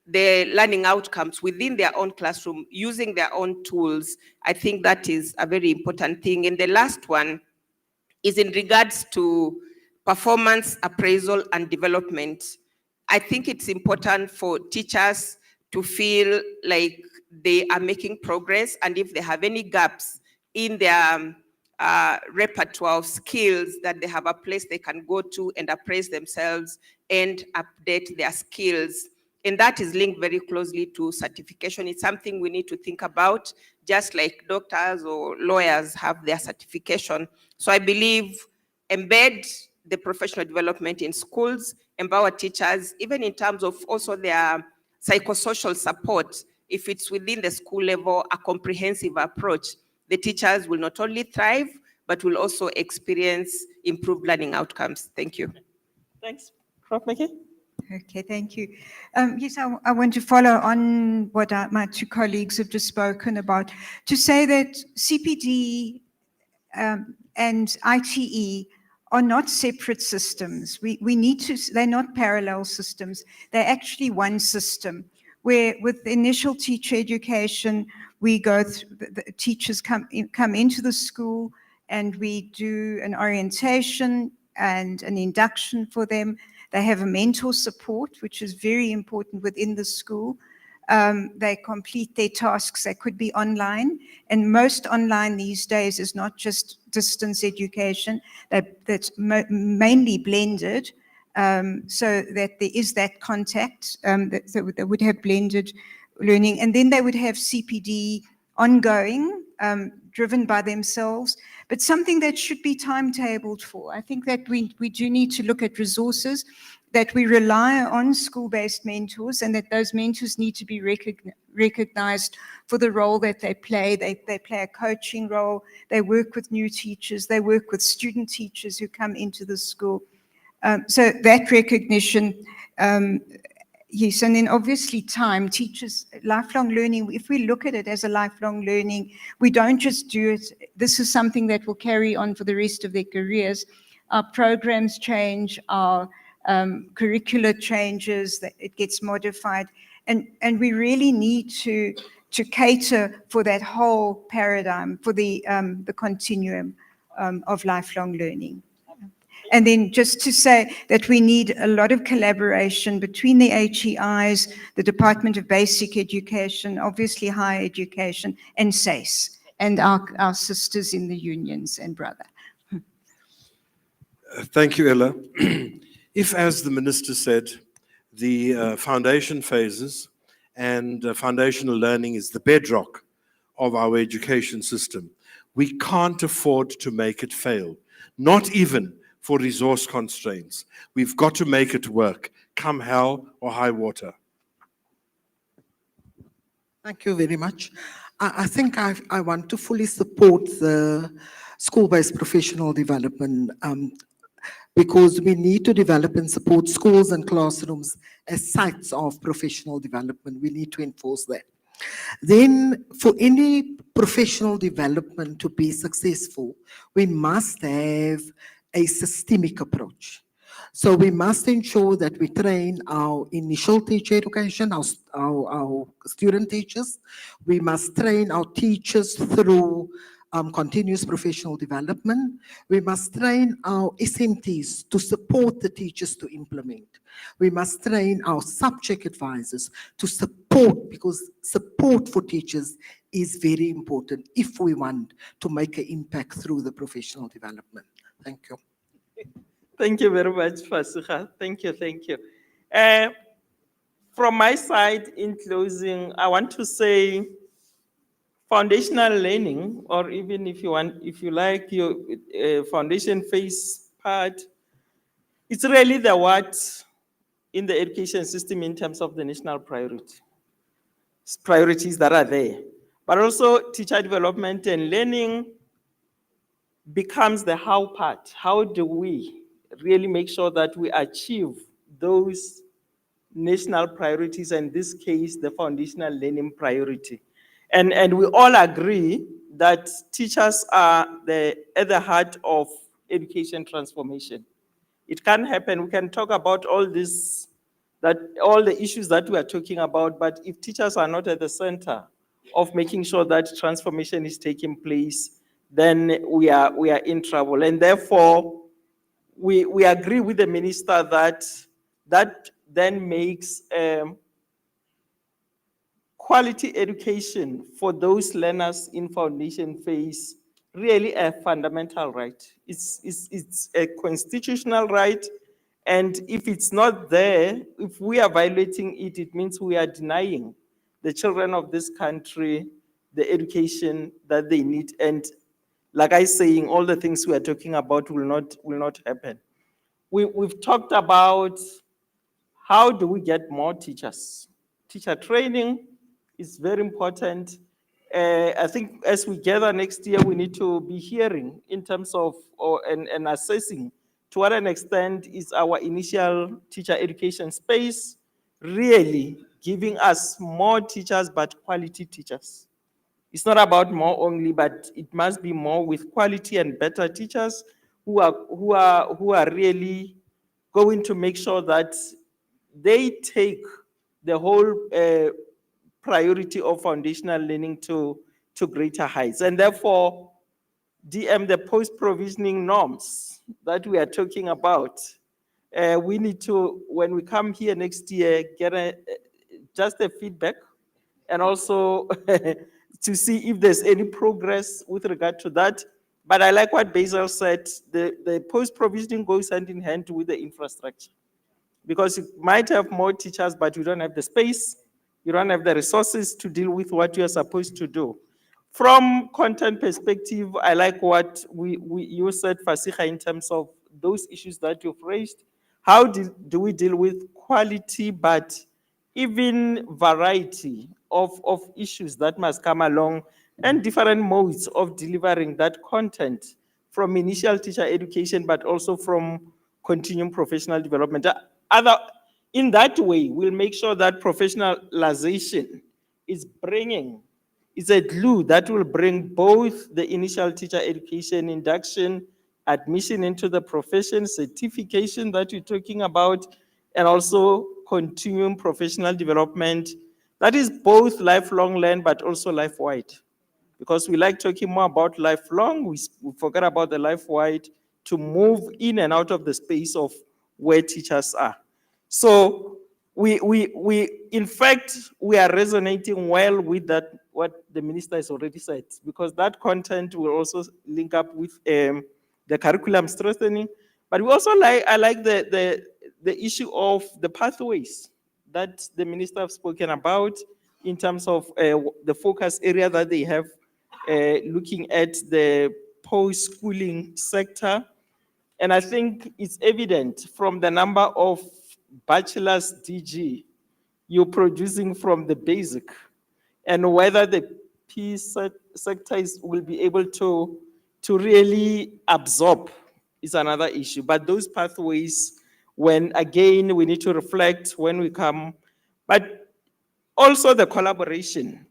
the learning outcomes within their own classroom using their own tools. I think that is a very important thing. And the last one is in regards to performance appraisal and development. I think it's important for teachers to feel like they are making progress, and if they have any gaps in their repertoire of skills, that they have a place they can go to and appraise themselves and update their skills. And that is linked very closely to certification. It's something we need to think about, just like doctors or lawyers have their certification. So I believe embed the professional development in schools, empower teachers, even in terms of also their psychosocial support. If it's within the school level, a comprehensive approach, the teachers will not only thrive, but will also experience improved learning outcomes. Thank you. Thanks. Prof. Meki? Okay, thank you. Yes, I want to follow on what my two colleagues have just spoken about, to say that CPD and ITE are not separate systems. We need to, they're not parallel systems. They're actually one system, where with initial teacher education, we go through, the teachers come into the school and we do an orientation and an induction for them. They have a mentor support, which is very important within the school. They complete their tasks. They could be online, and most online these days is not just distance education. That's mainly blended, so that there is that contact, that they would have blended learning, and then they would have CPD ongoing, driven by themselves, but something that should be timetabled for. I think that we do need to look at resources, that we rely on school-based mentors, and that those mentors need to be recognized for the role that they play. They play a coaching role. They work with new teachers. They work with student teachers who come into the school. So that recognition, yes, and then obviously time, teachers, lifelong learning, if we look at it as a lifelong learning, we don't just do it, this is something that will carry on for the rest of their careers. Our programs change, our curricular changes, that it gets modified, and we really need to cater for that whole paradigm, for the continuum of lifelong learning. And then just to say that we need a lot of collaboration between the HEIs, the Department of Basic Education, obviously higher education, and SACE, and our sisters in the unions and brother. Thank you, Ella. If, as the Minister said, the foundation phases and foundational learning is the bedrock of our education system, we can't afford to make it fail, not even for resource constraints. We've got to make it work, come hell or high water. Thank you very much. I think I want to fully support the school-based professional development because we need to develop and support schools and classrooms as sites of professional development. We need to enforce that. Then for any professional development to be successful, we must have a systemic approach. So we must ensure that we train our initial teacher education, our student teachers. We must train our teachers through continuous professional development. We must train our SMTs to support the teachers to implement. We must train our subject advisors to support, because support for teachers is very important if we want to make an impact through the professional development. Thank you. Thank you very much, Fasiha. Thank you, thank you. From my side, in closing, I want to say foundational learning, or even if you want, if you like your foundation phase part, it's really the what in the education system in terms of the national priorities that are there. But also teacher development and learning becomes the how part. How do we really make sure that we achieve those national priorities, and in this case, the foundational learning priority? And we all agree that teachers are at the heart of education transformation. It can happen. We can talk about all this, that all the issues that we are talking about, but if teachers are not at the center of making sure that transformation is taking place, then we are in trouble. And therefore, we agree with the minister that then makes quality education for those learners in foundation phase really a fundamental right. It's a constitutional right. And if it's not there, if we are violating it, it means we are denying the children of this country the education that they need. And like I saying, all the things we are talking about will not happen. We've talked about how do we get more teachers. Teacher training is very important. I think as we gather next year, we need to be hearing in terms of and assessing to what an extent is our initial teacher education space really giving us more teachers, but quality teachers. It's not about more only, but it must be more with quality and better teachers who are really going to make sure that they take the whole priority of foundational learning to greater heights. And therefore, DM, the post-provisioning norms that we are talking about, we need to, when we come here next year, get just a feedback, and also to see if there's any progress with regard to that. But I like what Basil said, the post-provisioning goes hand in hand with the infrastructure. Because you might have more teachers, but you don't have the space, you don't have the resources to deal with what you're supposed to do. From content perspective, I like what you said, Fasiha, in terms of those issues that you've raised. How do we deal with quality, but even variety of issues that must come along, and different modes of delivering that content from initial teacher education, but also from continuing professional development. In that way, we'll make sure that professionalization is a glue that will bring both the initial teacher education induction, admission into the profession, certification that you're talking about, and also continuing professional development. That is both lifelong learn, but also life-wide. Because we like talking more about lifelong, we forget about the life-wide to move in and out of the space of where teachers are. So in fact, we are resonating well with that, what the minister has already said, because that content will also link up with the curriculum strengthening. But But we also I like the issue of the pathways that the minister have spoken about in terms of the focus area that they have, looking at the post-schooling sector. And I think it's evident from the number of bachelor's DG you're producing from the basic, and whether the P sector will be able to really absorb is another issue. But those pathways, when again, we need to reflect when we come, but also the collaboration,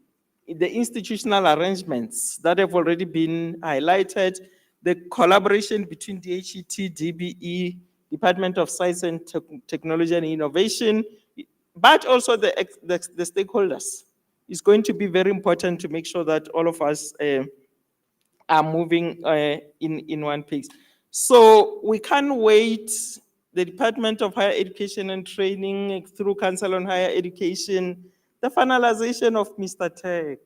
the institutional arrangements that have already been highlighted, the collaboration between DHET, DBE, Department of Science and Technology and Innovation, but also the stakeholders. It's going to be very important to make sure that all of us are moving in one pace. So we can't wait. The Department of Higher Education and Training, through Council on Higher Education, the finalization of Mr. Tech.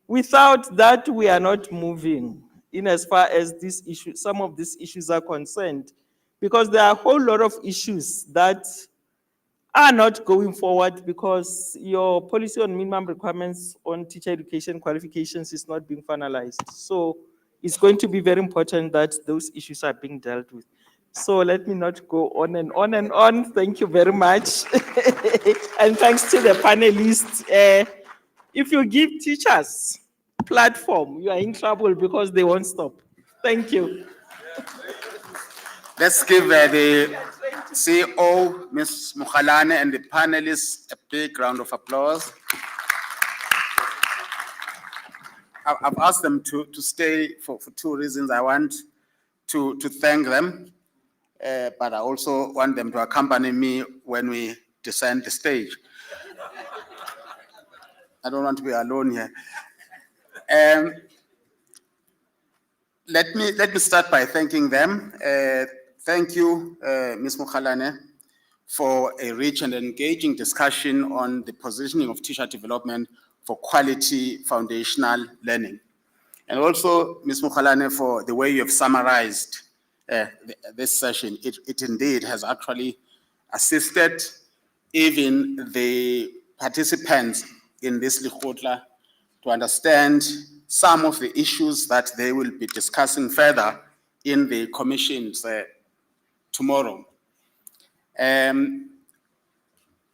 Without that, we are not moving in as far as this issue, some of these issues are concerned, because there are a whole lot of issues that are not going forward because your policy on minimum requirements on teacher education qualifications is not being finalized. So it's going to be very important that those issues are being dealt with. So let me not go on and on and on. Thank you very much. And thanks to the panelists. If you give teachers platform, you are in trouble because they won't stop. Thank you. Let's give the CEO, Ms. Mukhalane, and the panelists a big round of applause. I've asked them to stay for two reasons. I want to thank them, but I also want them to accompany me when we descend the stage. I don't want to be alone here. Let me start by thanking them. Thank you, Ms. Mukhalane, for a rich and engaging discussion on the positioning of teacher development for quality foundational learning. And also, Ms. Mukhalane, for the way you have summarized this session. It indeed has actually assisted even the participants in this Lekgotla to understand some of the issues that they will be discussing further in the commissions tomorrow.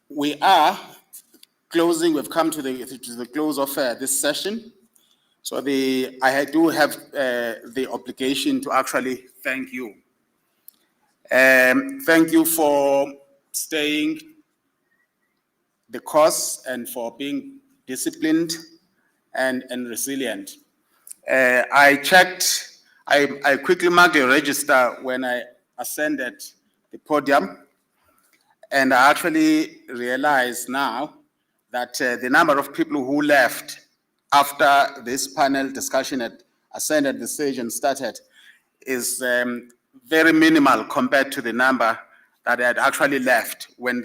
We are closing, we've come to the close of this session. So I do have the obligation to actually thank you. Thank you for staying the course and for being disciplined and resilient. I checked, I quickly marked a register when I ascended the podium, and I actually realized now that the number of people who left after this panel discussion had ascended the stage and started is very minimal compared to the number that had actually left when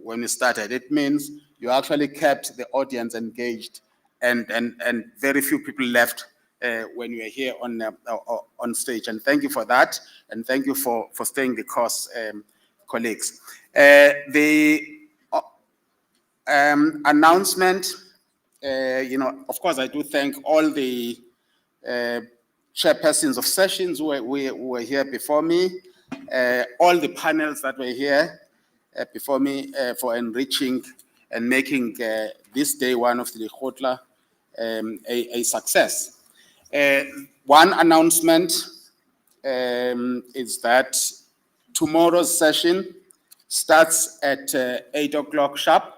we started. It means you actually kept the audience engaged, and very few people left when you were here on stage. And thank you for that, and thank you for staying the course, colleagues. The announcement, of course, I do thank all the chairpersons of sessions who were here before me, all the panels that were here before me for enriching and making this day one of the Lekgotla a success. One announcement is that tomorrow's session starts at 8 o'clock sharp,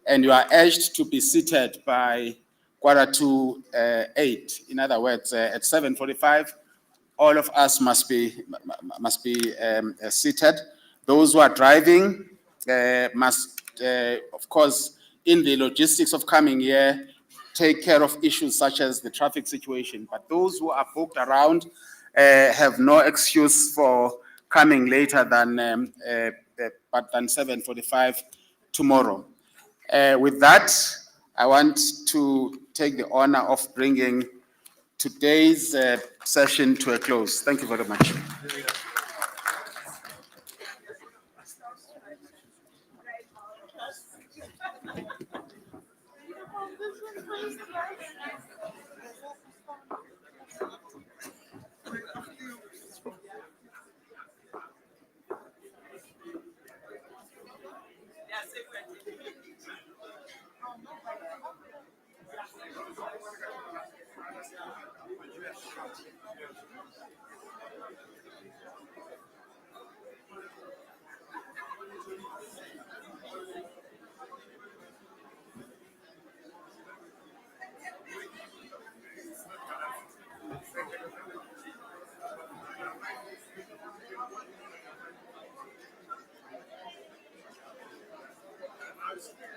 and you are urged to be seated by 7:45. In other words, at 7:45, all of us must be seated. Those who are driving must, of course, in the logistics of coming here, take care of issues such as the traffic situation. But those who are booked around have no excuse for coming later than 7:45 tomorrow. With that, I want to take the honor of bringing today's session to a close. Thank you very much. Thank you.